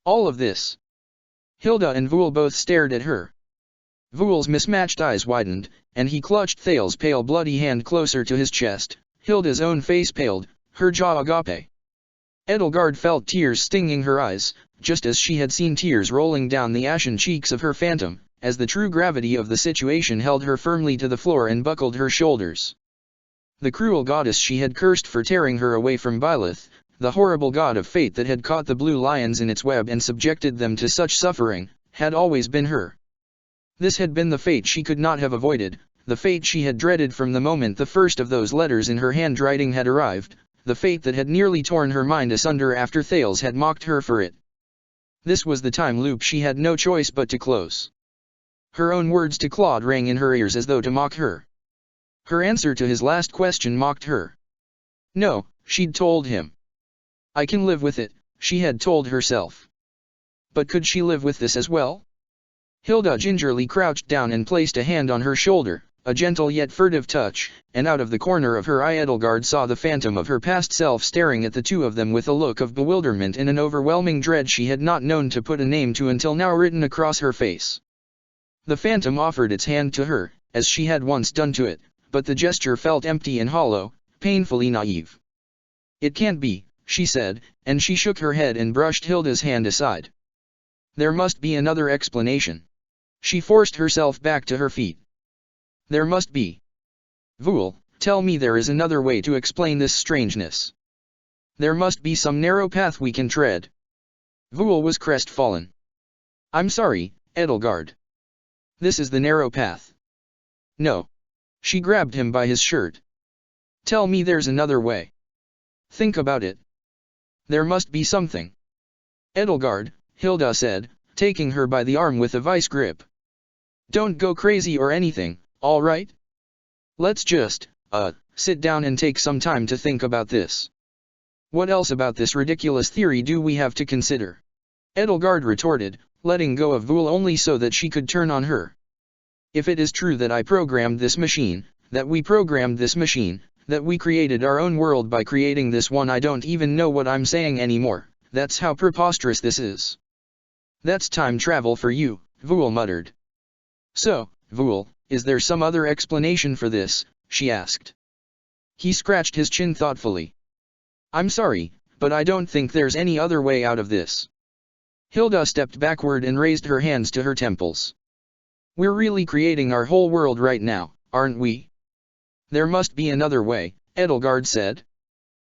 All of this. Hilda and Voul both stared at her. Voul's mismatched eyes widened, and he clutched Thales's pale bloody hand closer to his chest. Hilda's own face paled, her jaw agape. Edelgard felt tears stinging her eyes, just as she had seen tears rolling down the ashen cheeks of her phantom, as the true gravity of the situation held her firmly to the floor and buckled her shoulders. The cruel goddess she had cursed for tearing her away from Byleth, the horrible god of fate that had caught the blue lions in its web and subjected them to such suffering, had always been her. This had been the fate she could not have avoided, the fate she had dreaded from the moment the first of those letters in her handwriting had arrived, the fate that had nearly torn her mind asunder after Thales had mocked her for it. This was the time loop she had no choice but to close. Her own words to Claude rang in her ears as though to mock her. Her answer to his last question mocked her. No, she'd told him. I can live with it, she had told herself. But could she live with this as well? Hilda gingerly crouched down and placed a hand on her shoulder, a gentle yet furtive touch, and out of the corner of her eye Edelgard saw the phantom of her past self staring at the two of them with a look of bewilderment and an overwhelming dread she had not known to put a name to until now written across her face. The phantom offered its hand to her, as she had once done to it, but the gesture felt empty and hollow, painfully naive. It can't be, she said, and she shook her head and brushed Hilda's hand aside. There must be another explanation. She forced herself back to her feet. There must be. Voul, tell me there is another way to explain this strangeness. There must be some narrow path we can tread. Voul was crestfallen. I'm sorry, Edelgard. This is the narrow path. No. She grabbed him by his shirt. Tell me there's another way. Think about it. There must be something. Edelgard, Hilda said, taking her by the arm with a vice grip. Don't go crazy or anything, all right? Let's just, sit down and take some time to think about this. What else about this ridiculous theory do we have to consider? Edelgard retorted, letting go of Voul only so that she could turn on her. If it is true that I programmed this machine, that we programmed this machine, that we created our own world by creating this one, I don't even know what I'm saying anymore, that's how preposterous this is. That's time travel for you, Voul muttered. So, Voul, is there some other explanation for this, she asked. He scratched his chin thoughtfully. I'm sorry, but I don't think there's any other way out of this. Hilda stepped backward and raised her hands to her temples. We're really creating our whole world right now, aren't we? There must be another way, Edelgard said.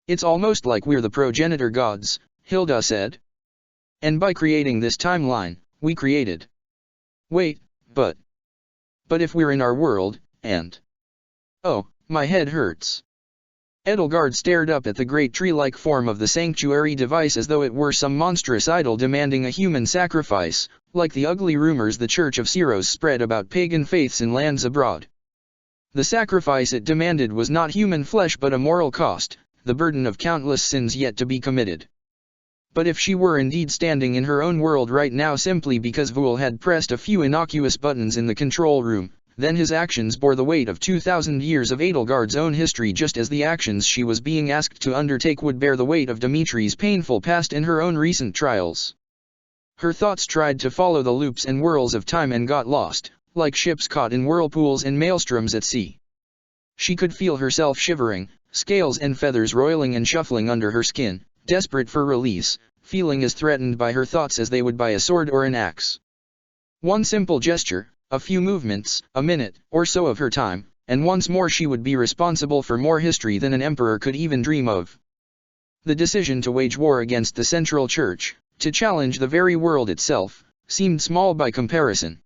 It's almost like we're the progenitor gods, Hilda said. And by creating this timeline, we created. Wait, but if we're in our world, and... Oh, my head hurts. Edelgard stared up at the great tree-like form of the sanctuary device as though it were some monstrous idol demanding a human sacrifice, like the ugly rumors the Church of Syros spread about pagan faiths in lands abroad. The sacrifice it demanded was not human flesh but a moral cost, the burden of countless sins yet to be committed. But if she were indeed standing in her own world right now simply because Voul had pressed a few innocuous buttons in the control room, then his actions bore the weight of 2,000 years of Edelgard's own history, just as the actions she was being asked to undertake would bear the weight of Dimitri's painful past in her own recent trials. Her thoughts tried to follow the loops and whirls of time and got lost, like ships caught in whirlpools and maelstroms at sea. She could feel herself shivering, scales and feathers roiling and shuffling under her skin, desperate for release, feeling as threatened by her thoughts as they would by a sword or an axe. One simple gesture, a few movements, a minute or so of her time, and once more she would be responsible for more history than an emperor could even dream of. The decision to wage war against the Central Church, to challenge the very world itself, seemed small by comparison.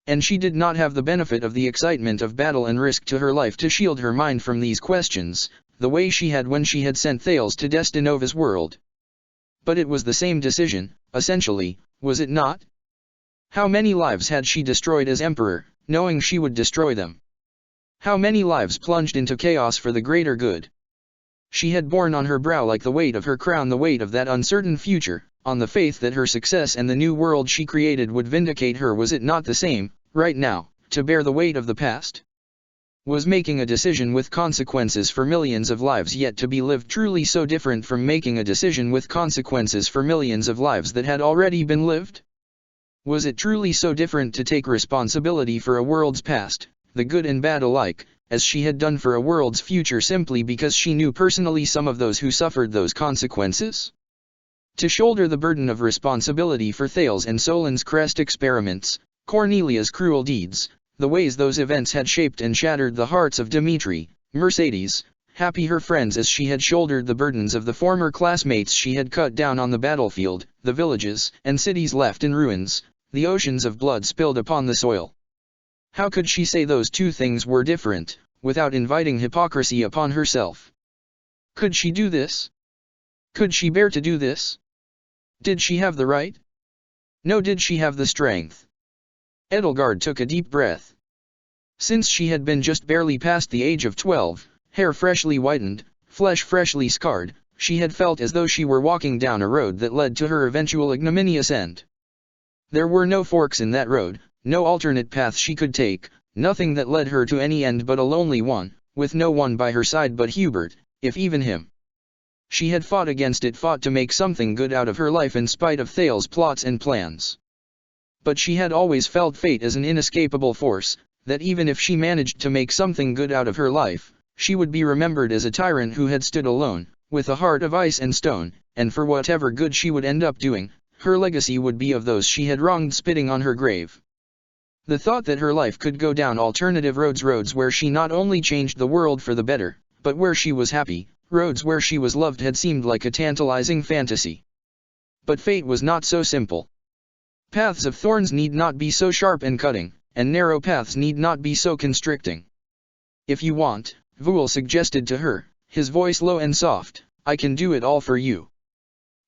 And she did not have the benefit of the excitement of battle and risk to her life to shield her mind from these questions, the way she had when she had sent Thales to Destinova's world. But it was the same decision, essentially, was it not? How many lives had she destroyed as emperor, knowing she would destroy them? How many lives plunged into chaos for the greater good? She had borne on her brow like the weight of her crown the weight of that uncertain future, on the faith that her success and the new world she created would vindicate her. Was it not the same, right now, to bear the weight of the past? Was making a decision with consequences for millions of lives yet to be lived truly so different from making a decision with consequences for millions of lives that had already been lived? Was it truly so different to take responsibility for a world's past, the good and bad alike, as she had done for a world's future simply because she knew personally some of those who suffered those consequences? To shoulder the burden of responsibility for Thales and Solon's Crest experiments, Cornelia's cruel deeds, the ways those events had shaped and shattered the hearts of Dmitri, Mercedes, Happy her friends as she had shouldered the burdens of the former classmates she had cut down on the battlefield, the villages and cities left in ruins, the oceans of blood spilled upon the soil. How could she say those two things were different, without inviting hypocrisy upon herself? Could she do this? Could she bear to do this? Did she have the right? No, did she have the strength? Edelgard took a deep breath. Since she had been just barely past the age of 12, hair freshly whitened, flesh freshly scarred, she had felt as though she were walking down a road that led to her eventual ignominious end. There were no forks in that road, no alternate path she could take, nothing that led her to any end but a lonely one, with no one by her side but Hubert, if even him. She had fought against it, fought to make something good out of her life in spite of Thales' plots and plans. But she had always felt fate as an inescapable force, that even if she managed to make something good out of her life, she would be remembered as a tyrant who had stood alone, with a heart of ice and stone, and for whatever good she would end up doing, her legacy would be of those she had wronged spitting on her grave. The thought that her life could go down alternative roads where she not only changed the world for the better, but where she was happy, roads where she was loved had seemed like a tantalizing fantasy. But fate was not so simple. Paths of thorns need not be so sharp and cutting, and narrow paths need not be so constricting. If you want, Voul suggested to her, his voice low and soft, I can do it all for you.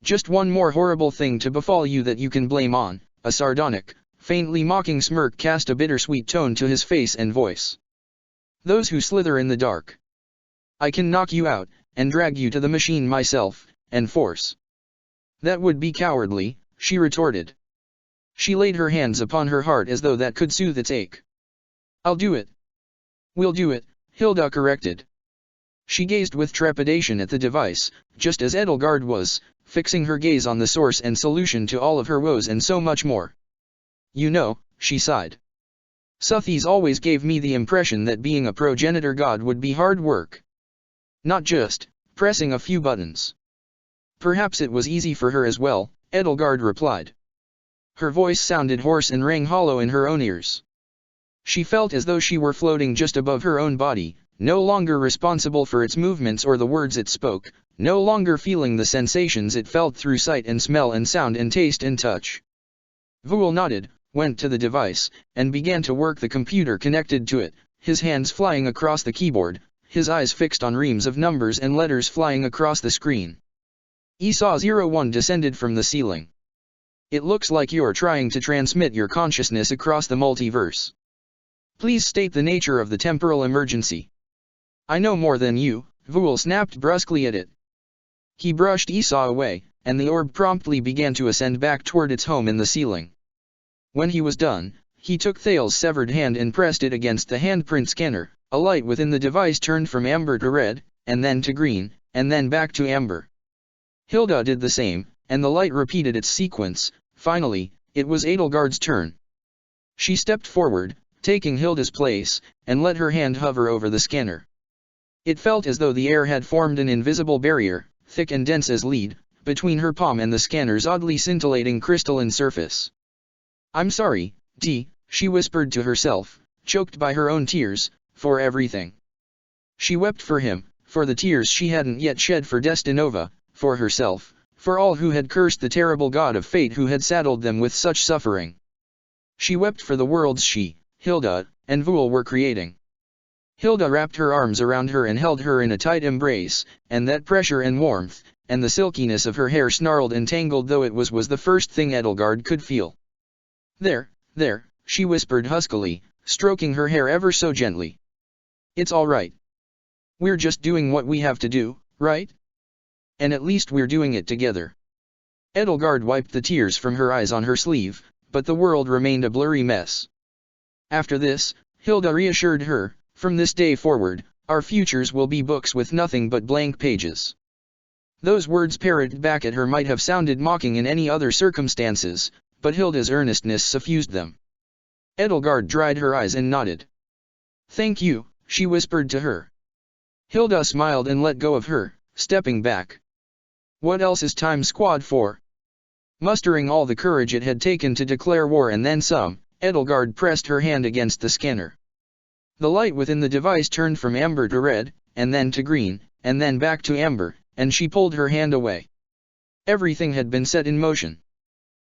Just one more horrible thing to befall you that you can blame on. A sardonic, faintly mocking smirk cast a bittersweet tone to his face and voice. Those who slither in the dark. I can knock you out, and drag you to the machine myself, and force. That would be cowardly, she retorted. She laid her hands upon her heart as though that could soothe its ache. I'll do it. We'll do it, Hilda corrected. She gazed with trepidation at the device, just as Edelgard was, fixing her gaze on the source and solution to all of her woes and so much more. You know, she sighed. Suthes always gave me the impression that being a progenitor god would be hard work. Not just pressing a few buttons. Perhaps it was easy for her as well, Edelgard replied. Her voice sounded hoarse and rang hollow in her own ears. She felt as though she were floating just above her own body, no longer responsible for its movements or the words it spoke, no longer feeling the sensations it felt through sight and smell and sound and taste and touch. Voul nodded, went to the device, and began to work the computer connected to it, his hands flying across the keyboard, his eyes fixed on reams of numbers and letters flying across the screen. ESA 01 descended from the ceiling. It looks like you're trying to transmit your consciousness across the multiverse. Please state the nature of the temporal emergency. I know more than you, Voul snapped brusquely at it. He brushed ESA away, and the orb promptly began to ascend back toward its home in the ceiling. When he was done, he took Thales' severed hand and pressed it against the handprint scanner. A light within the device turned from amber to red, and then to green, and then back to amber. Hilda did the same, and the light repeated its sequence. Finally, it was Edelgard's turn. She stepped forward, taking Hilda's place, and let her hand hover over the scanner. It felt as though the air had formed an invisible barrier, thick and dense as lead, between her palm and the scanner's oddly scintillating crystalline surface. I'm sorry, Dee, she whispered to herself, choked by her own tears, for everything. She wept for him, for the tears she hadn't yet shed for Destinova, for herself, for all who had cursed the terrible god of fate who had saddled them with such suffering. She wept for the worlds she, Hilda, and Voul were creating. Hilda wrapped her arms around her and held her in a tight embrace, and that pressure and warmth, and the silkiness of her hair snarled and tangled though it was the first thing Edelgard could feel. There, There, she whispered huskily, stroking her hair ever so gently. It's all right. We're just doing what we have to do, right? And at least we're doing it together. Edelgard wiped the tears from her eyes on her sleeve, but the world remained a blurry mess. After this, Hilda reassured her, from this day forward, our futures will be books with nothing but blank pages. Those words parroted back at her might have sounded mocking in any other circumstances, but Hilda's earnestness suffused them. Edelgard dried her eyes and nodded. Thank you, she whispered to her. Hilda smiled and let go of her, stepping back. What else is Time Squad for? Mustering all the courage it had taken to declare war and then some, Edelgard pressed her hand against the scanner. The light within the device turned from amber to red, and then to green, and then back to amber, and she pulled her hand away. Everything had been set in motion.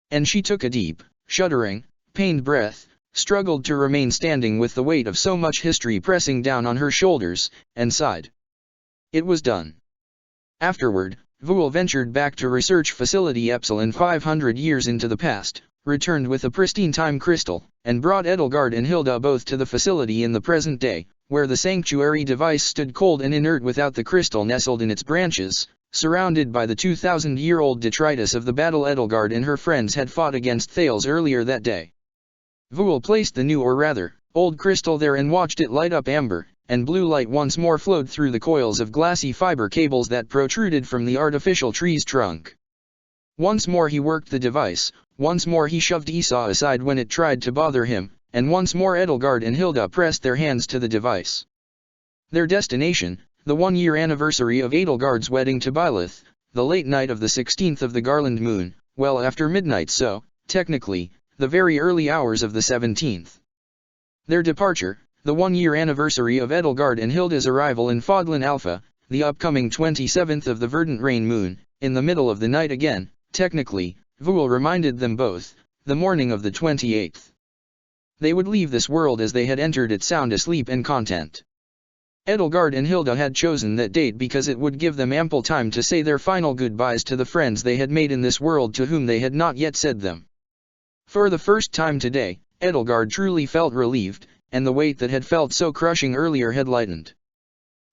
And she took a deep, shuddering, pained breath, struggled to remain standing with the weight of so much history pressing down on her shoulders, and sighed. It was done. Afterward, Vul ventured back to research facility Epsilon 500 years into the past, returned with a pristine time crystal, and brought Edelgard and Hilda both to the facility in the present day, where the sanctuary device stood cold and inert without the crystal nestled in its branches, surrounded by the 2,000-year-old detritus of the battle Edelgard and her friends had fought against Thales earlier that day. Vul placed the new or rather, old crystal there and watched it light up amber, and blue light once more flowed through the coils of glassy fiber cables that protruded from the artificial tree's trunk. Once more he worked the device, once more he shoved Esau aside when it tried to bother him, and once more Edelgard and Hilda pressed their hands to the device. Their destination, the 1-year anniversary of Edelgard's wedding to Byleth, the late night of the 16th of the Garland moon, well after midnight so, technically, the very early hours of the 17th. Their departure, the 1-year anniversary of Edelgard and Hilda's arrival in Fodlan Alpha, the upcoming 27th of the verdant rain moon, in the middle of the night again, technically, Vul reminded them both, the morning of the 28th. They would leave this world as they had entered it sound asleep and content. Edelgard and Hilda had chosen that date because it would give them ample time to say their final goodbyes to the friends they had made in this world to whom they had not yet said them. For the first time today, Edelgard truly felt relieved, and the weight that had felt so crushing earlier had lightened.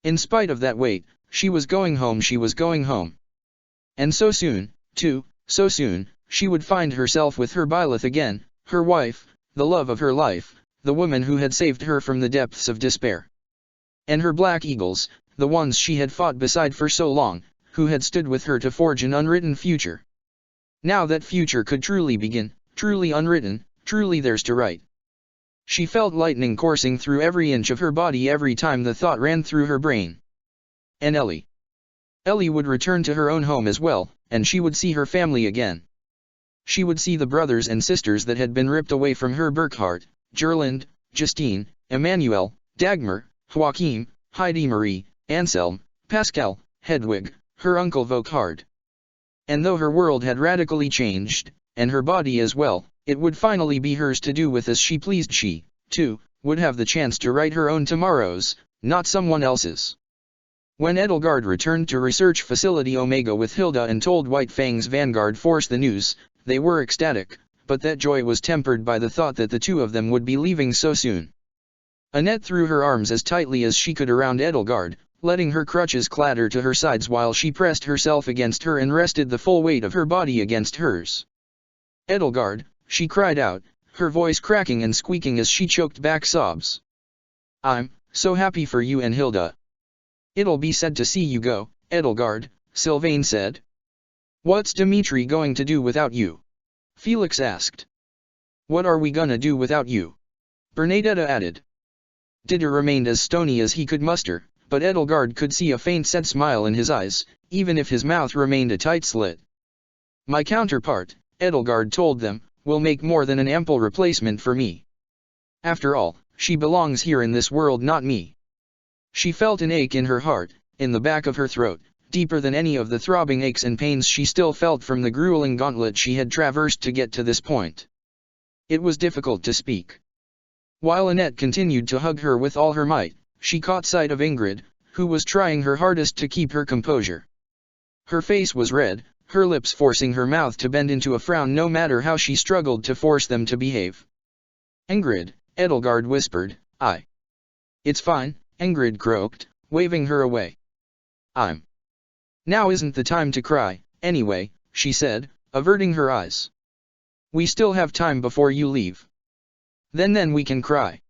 In spite of that weight, she was going home. And so soon, too, so soon, she would find herself with her Byleth again, her wife, the love of her life, the woman who had saved her from the depths of despair. And her black eagles, the ones she had fought beside for so long, who had stood with her to forge an unwritten future. Now that future could truly begin, truly unwritten, truly theirs to write. She felt lightning coursing through every inch of her body every time the thought ran through her brain. And Ellie. Ellie would return to her own home as well, and she would see her family again. She would see the brothers and sisters that had been ripped away from her: Burkhard, Gerland, Justine, Emmanuel, Dagmar, Joachim, Heidi Marie, Anselm, Pascal, Hedwig, her uncle Vokhard. And though her world had radically changed, and her body as well, it would finally be hers to do with as she pleased. She, too, would have the chance to write her own tomorrows, not someone else's. When Edelgard returned to Research Facility Omega with Hilda and told White Fang's Vanguard Force the news, they were ecstatic, but that joy was tempered by the thought that the two of them would be leaving so soon. Annette threw her arms as tightly as she could around Edelgard, letting her crutches clatter to her sides while she pressed herself against her and rested the full weight of her body against hers. Edelgard, she cried out, her voice cracking and squeaking as she choked back sobs. I'm so happy for you and Hilda. It'll be sad to see you go, Edelgard, Sylvain said. What's Dimitri going to do without you? Felix asked. What are we gonna do without you? Bernadetta added. Didier remained as stony as he could muster, but Edelgard could see a faint sad smile in his eyes, even if his mouth remained a tight slit. My counterpart, Edelgard told them, will make more than an ample replacement for me. After all, she belongs here in this world, not me. She felt an ache in her heart, in the back of her throat, deeper than any of the throbbing aches and pains she still felt from the grueling gauntlet she had traversed to get to this point. It was difficult to speak. While Annette continued to hug her with all her might, she caught sight of Ingrid, who was trying her hardest to keep her composure. Her face was red, her lips forcing her mouth to bend into a frown no matter how she struggled to force them to behave. Ingrid, Edelgard whispered. It's fine, Ingrid croaked, waving her away. Now isn't the time to cry, anyway, she said, averting her eyes. We still have time before you leave. Then we can cry.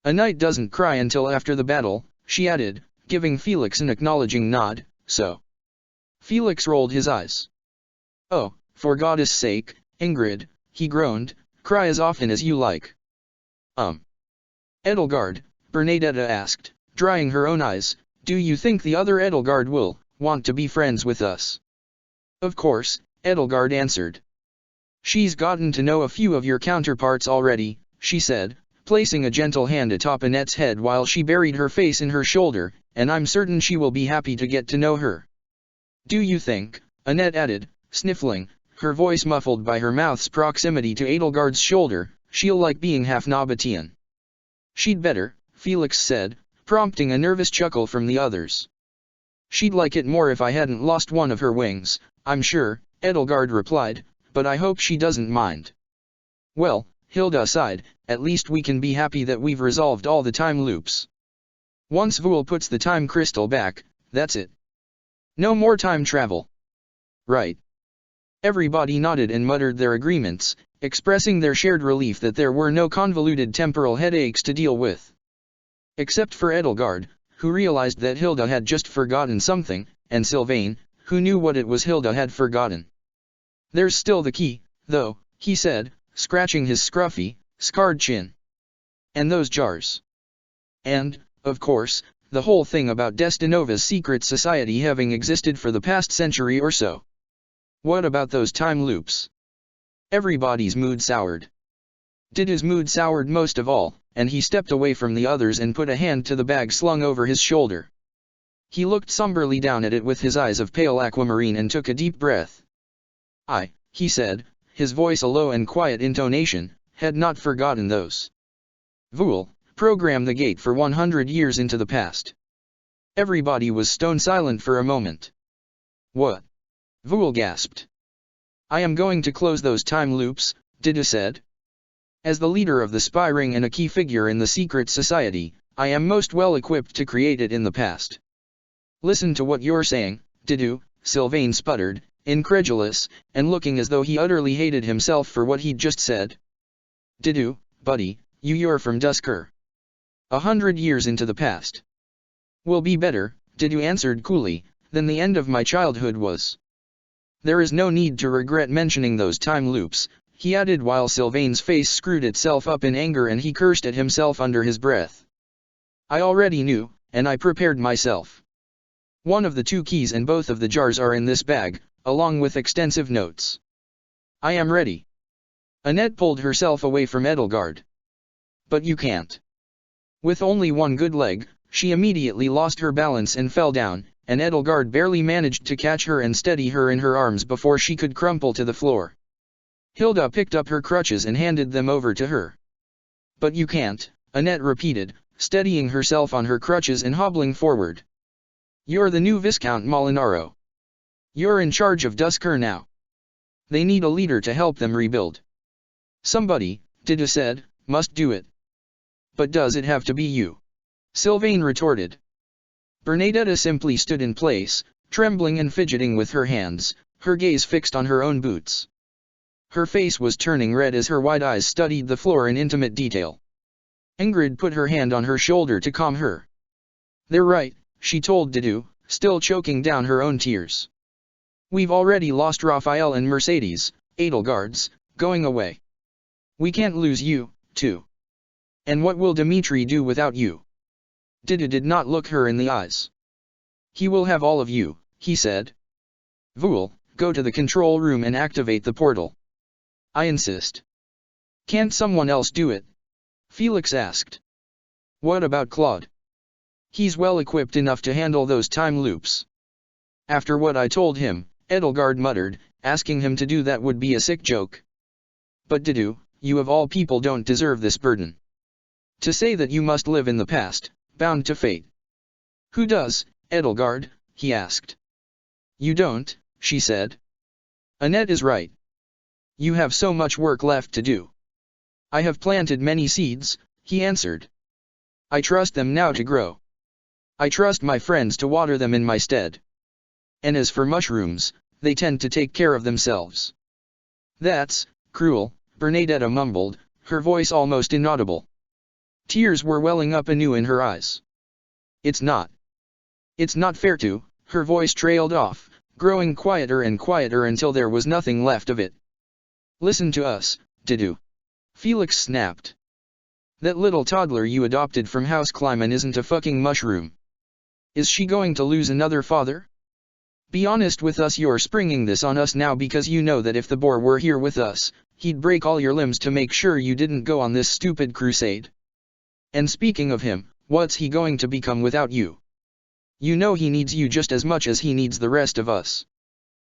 A knight doesn't cry until after the battle, she added, giving Felix an acknowledging nod, so. Felix rolled his eyes. Oh, for goddess' sake, Ingrid, he groaned, cry as often as you like. Edelgard, Bernadetta asked, drying her own eyes, do you think the other Edelgard will want to be friends with us? Of course, Edelgard answered. She's gotten to know a few of your counterparts already, she said, placing a gentle hand atop Annette's head while she buried her face in her shoulder, and I'm certain she will be happy to get to know her. Do you think, Annette added, sniffling, her voice muffled by her mouth's proximity to Edelgard's shoulder, she'll like being half Nabatean? She'd better, Felix said, prompting a nervous chuckle from the others. She'd like it more if I hadn't lost one of her wings, I'm sure, Edelgard replied, but I hope she doesn't mind. Well, Hilda sighed, at least we can be happy that we've resolved all the time loops. Once Voul puts the time crystal back, that's it. No more time travel. Right. Everybody nodded and muttered their agreements, expressing their shared relief that there were no convoluted temporal headaches to deal with. Except for Edelgard, who realized that Hilda had just forgotten something, and Sylvain, who knew what it was Hilda had forgotten. There's still the key, though, he said, scratching his scruffy, scarred chin. And those jars. And, of course, the whole thing about Destinova's secret society having existed for the past century or so. What about those time loops? Everybody's mood soured. Didu's mood soured most of all, and he stepped away from the others and put a hand to the bag slung over his shoulder. He looked somberly down at it with his eyes of pale aquamarine and took a deep breath. He said, his voice a low and quiet intonation, had not forgotten those. Voul, program the gate for 100 years into the past. Everybody was stone silent for a moment. What? Voul gasped. I am going to close those time loops, Didu said. As the leader of the spy ring and a key figure in the secret society, I am most well equipped to create it in the past. Listen to what you're saying, Didu, Sylvain sputtered, incredulous, and looking as though he utterly hated himself for what he'd just said. Didu, buddy, you're from Duscur. 100 years into the past. Will be better, Didu answered coolly, than the end of my childhood was. There is no need to regret mentioning those time loops, he added while Sylvain's face screwed itself up in anger and he cursed at himself under his breath. I already knew, and I prepared myself. One of the 2 keys and both of the jars are in this bag, along with extensive notes. I am ready. Annette pulled herself away from Edelgard. But you can't. With only one good leg, she immediately lost her balance and fell down, and Edelgard barely managed to catch her and steady her in her arms before she could crumple to the floor. Hilda picked up her crutches and handed them over to her. But you can't, Annette repeated, steadying herself on her crutches and hobbling forward. You're the new Viscount Molinaro. You're in charge of Duscur now. They need a leader to help them rebuild. Somebody, Didu said, must do it. But does it have to be you? Sylvain retorted. Bernadetta simply stood in place, trembling and fidgeting with her hands, her gaze fixed on her own boots. Her face was turning red as her wide eyes studied the floor in intimate detail. Ingrid put her hand on her shoulder to calm her. They're right, she told Didu, still choking down her own tears. We've already lost Raphael and Mercedes, Edelgards, going away. We can't lose you, too. And what will Dimitri do without you? Didu did not look her in the eyes. He will have all of you, he said. Voul, go to the control room and activate the portal. I insist. Can't someone else do it? Felix asked. What about Claude? He's well equipped enough to handle those time loops. After what I told him, Edelgard muttered, asking him to do that would be a sick joke. But Didu, you of all people don't deserve this burden. To say that you must live in the past, bound to fate. Who does, Edelgard? He asked. You don't, she said. Annette is right. You have so much work left to do. I have planted many seeds, he answered. I trust them now to grow. I trust my friends to water them in my stead. And as for mushrooms, they tend to take care of themselves. That's cruel, Bernadetta mumbled, her voice almost inaudible. Tears were welling up anew in her eyes. It's not. It's not fair to, her voice trailed off, growing quieter and quieter until there was nothing left of it. Listen to us, Didu. Felix snapped. That little toddler you adopted from House Kleiman isn't a fucking mushroom. Is she going to lose another father? Be honest with us, you're springing this on us now because you know that if the boar were here with us, he'd break all your limbs to make sure you didn't go on this stupid crusade. And speaking of him, what's he going to become without you? You know he needs you just as much as he needs the rest of us.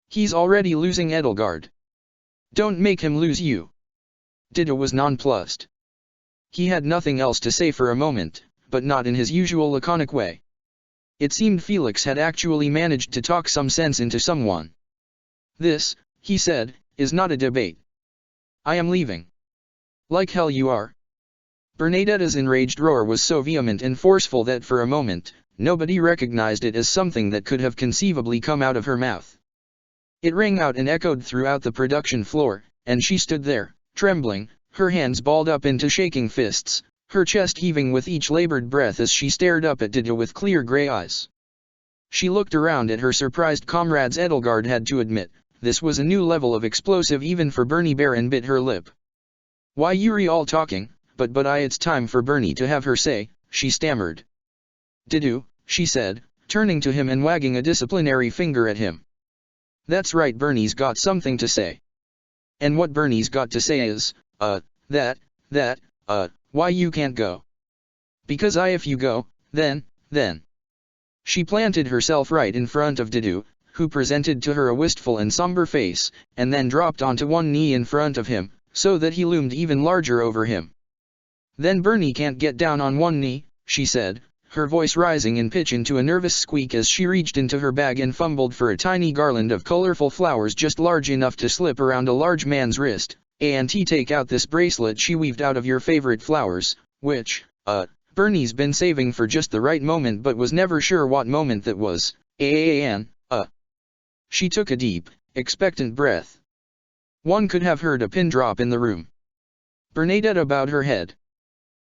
He's already losing Edelgard. Don't make him lose you. Didu was nonplussed. He had nothing else to say for a moment, but not in his usual laconic way. It seemed Felix had actually managed to talk some sense into someone. This, he said, is not a debate. I am leaving. Like hell you are. Bernadetta's enraged roar was so vehement and forceful that for a moment, nobody recognized it as something that could have conceivably come out of her mouth. It rang out and echoed throughout the production floor, and she stood there, trembling, her hands balled up into shaking fists, her chest heaving with each labored breath as she stared up at Didu with clear grey eyes. She looked around at her surprised comrades. Edelgard had to admit, this was a new level of explosive even for Bernie Bear, and bit her lip. Why you're all talking, but it's time for Bernie to have her say, she stammered. Didu, she said, turning to him and wagging a disciplinary finger at him. That's right, Bernie's got something to say. And what Bernie's got to say is, why you can't go. Because if you go, then. She planted herself right in front of Didu, who presented to her a wistful and somber face, and then dropped onto one knee in front of him, so that he loomed even larger over him. Then Bernie can't get down on one knee, she said, her voice rising in pitch into a nervous squeak as she reached into her bag and fumbled for a tiny garland of colorful flowers just large enough to slip around a large man's wrist. And take out this bracelet she weaved out of your favorite flowers, which, Bernie's been saving for just the right moment but was never sure what moment that was. She took a deep, expectant breath. One could have heard a pin drop in the room. Bernadetta bowed her head.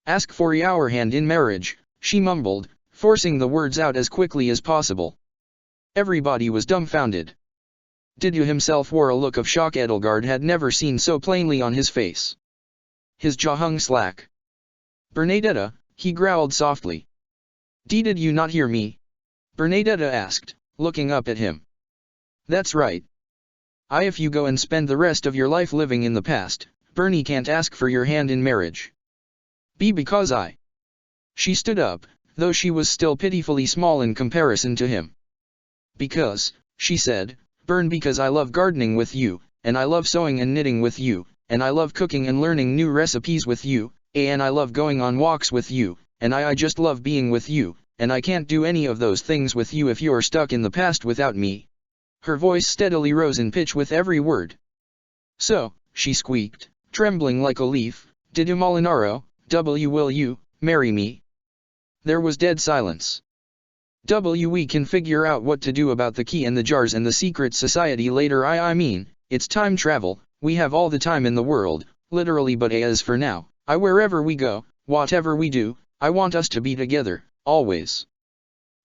Ask for our hand in marriage, she mumbled, forcing the words out as quickly as possible. Everybody was dumbfounded. Didu himself wore a look of shock Edelgard had never seen so plainly on his face. His jaw hung slack. Bernadetta, he growled softly. Did you not hear me? Bernadetta asked, looking up at him. That's right. If you go and spend the rest of your life living in the past, Bernie can't ask for your hand in marriage. Because I. She stood up, though she was still pitifully small in comparison to him. Because, she said, Bern, because I love gardening with you, and I love sewing and knitting with you, and I love cooking and learning new recipes with you, and I love going on walks with you, and I just love being with you, and I can't do any of those things with you if you're stuck in the past without me. Her voice steadily rose in pitch with every word. So, she squeaked, trembling like a leaf, Didu Molinaro, will you marry me? There was dead silence. We can figure out what to do about the key and the jars and the secret society later. I mean, it's time travel, we have all the time in the world, literally, but as for now, wherever we go, whatever we do, I want us to be together, always.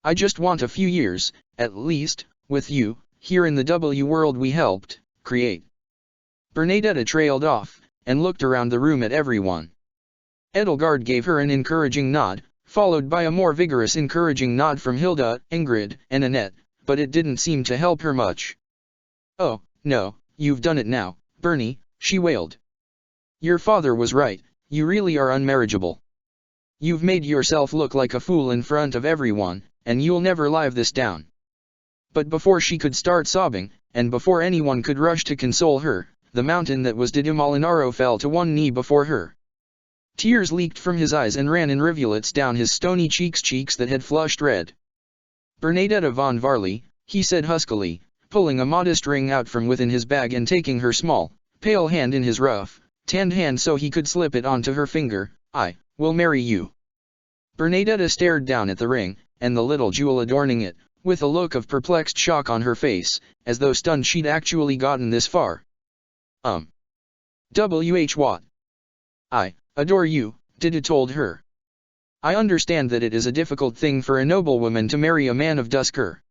I just want a few years, at least, with you, here in the W world we helped create. Bernadetta trailed off, and looked around the room at everyone. Edelgard gave her an encouraging nod, followed by a more vigorous encouraging nod from Hilda, Ingrid, and Annette, but it didn't seem to help her much. Oh, no, you've done it now, Bernie, she wailed. Your father was right, you really are unmarriageable. You've made yourself look like a fool in front of everyone, and you'll never live this down. But before she could start sobbing, and before anyone could rush to console her, the mountain that was Didu Molinaro fell to one knee before her. Tears leaked from his eyes and ran in rivulets down his stony cheeks that had flushed red. Bernadetta von Varley, he said huskily, pulling a modest ring out from within his bag and taking her small, pale hand in his rough, tanned hand so he could slip it onto her finger. I will marry you. Bernadetta stared down at the ring, and the little jewel adorning it, with a look of perplexed shock on her face, as though stunned she'd actually gotten this far. W.H. Watt. I adore you, Dida told her. I understand that it is a difficult thing for a noblewoman to marry a man of Duskur.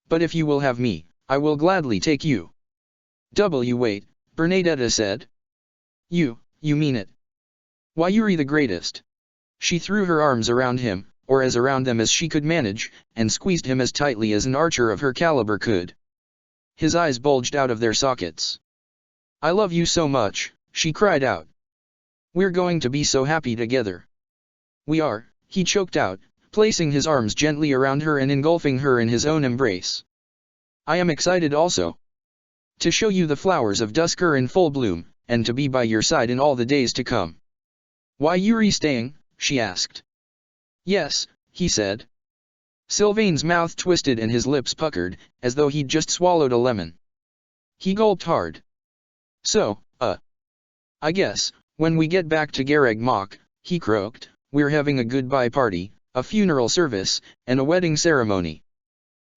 But if you will have me, I will gladly take you. Wait, Bernadetta said. You mean it? Why, you're the greatest. She threw her arms around him, or as around them as she could manage, and squeezed him as tightly as an archer of her caliber could. His eyes bulged out of their sockets. I love you so much, she cried out. We're going to be so happy together. We are, he choked out, placing his arms gently around her and engulfing her in his own embrace. I am excited also. To show you the flowers of Duskur in full bloom, and to be by your side in all the days to come. Why, you're staying? She asked. Yes, he said. Sylvain's mouth twisted and his lips puckered, as though he'd just swallowed a lemon. He gulped hard. So, I guess, when we get back to Garreg Mach, he croaked, we're having a goodbye party, a funeral service, and a wedding ceremony.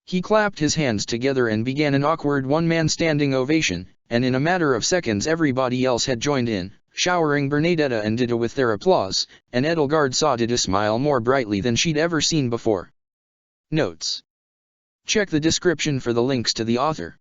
He clapped his hands together and began an awkward one-man standing ovation, and in a matter of seconds everybody else had joined in, showering Bernadetta and Dida with their applause, and Edelgard saw Dida smile more brightly than she'd ever seen before. Notes. Check the description for the links to the author.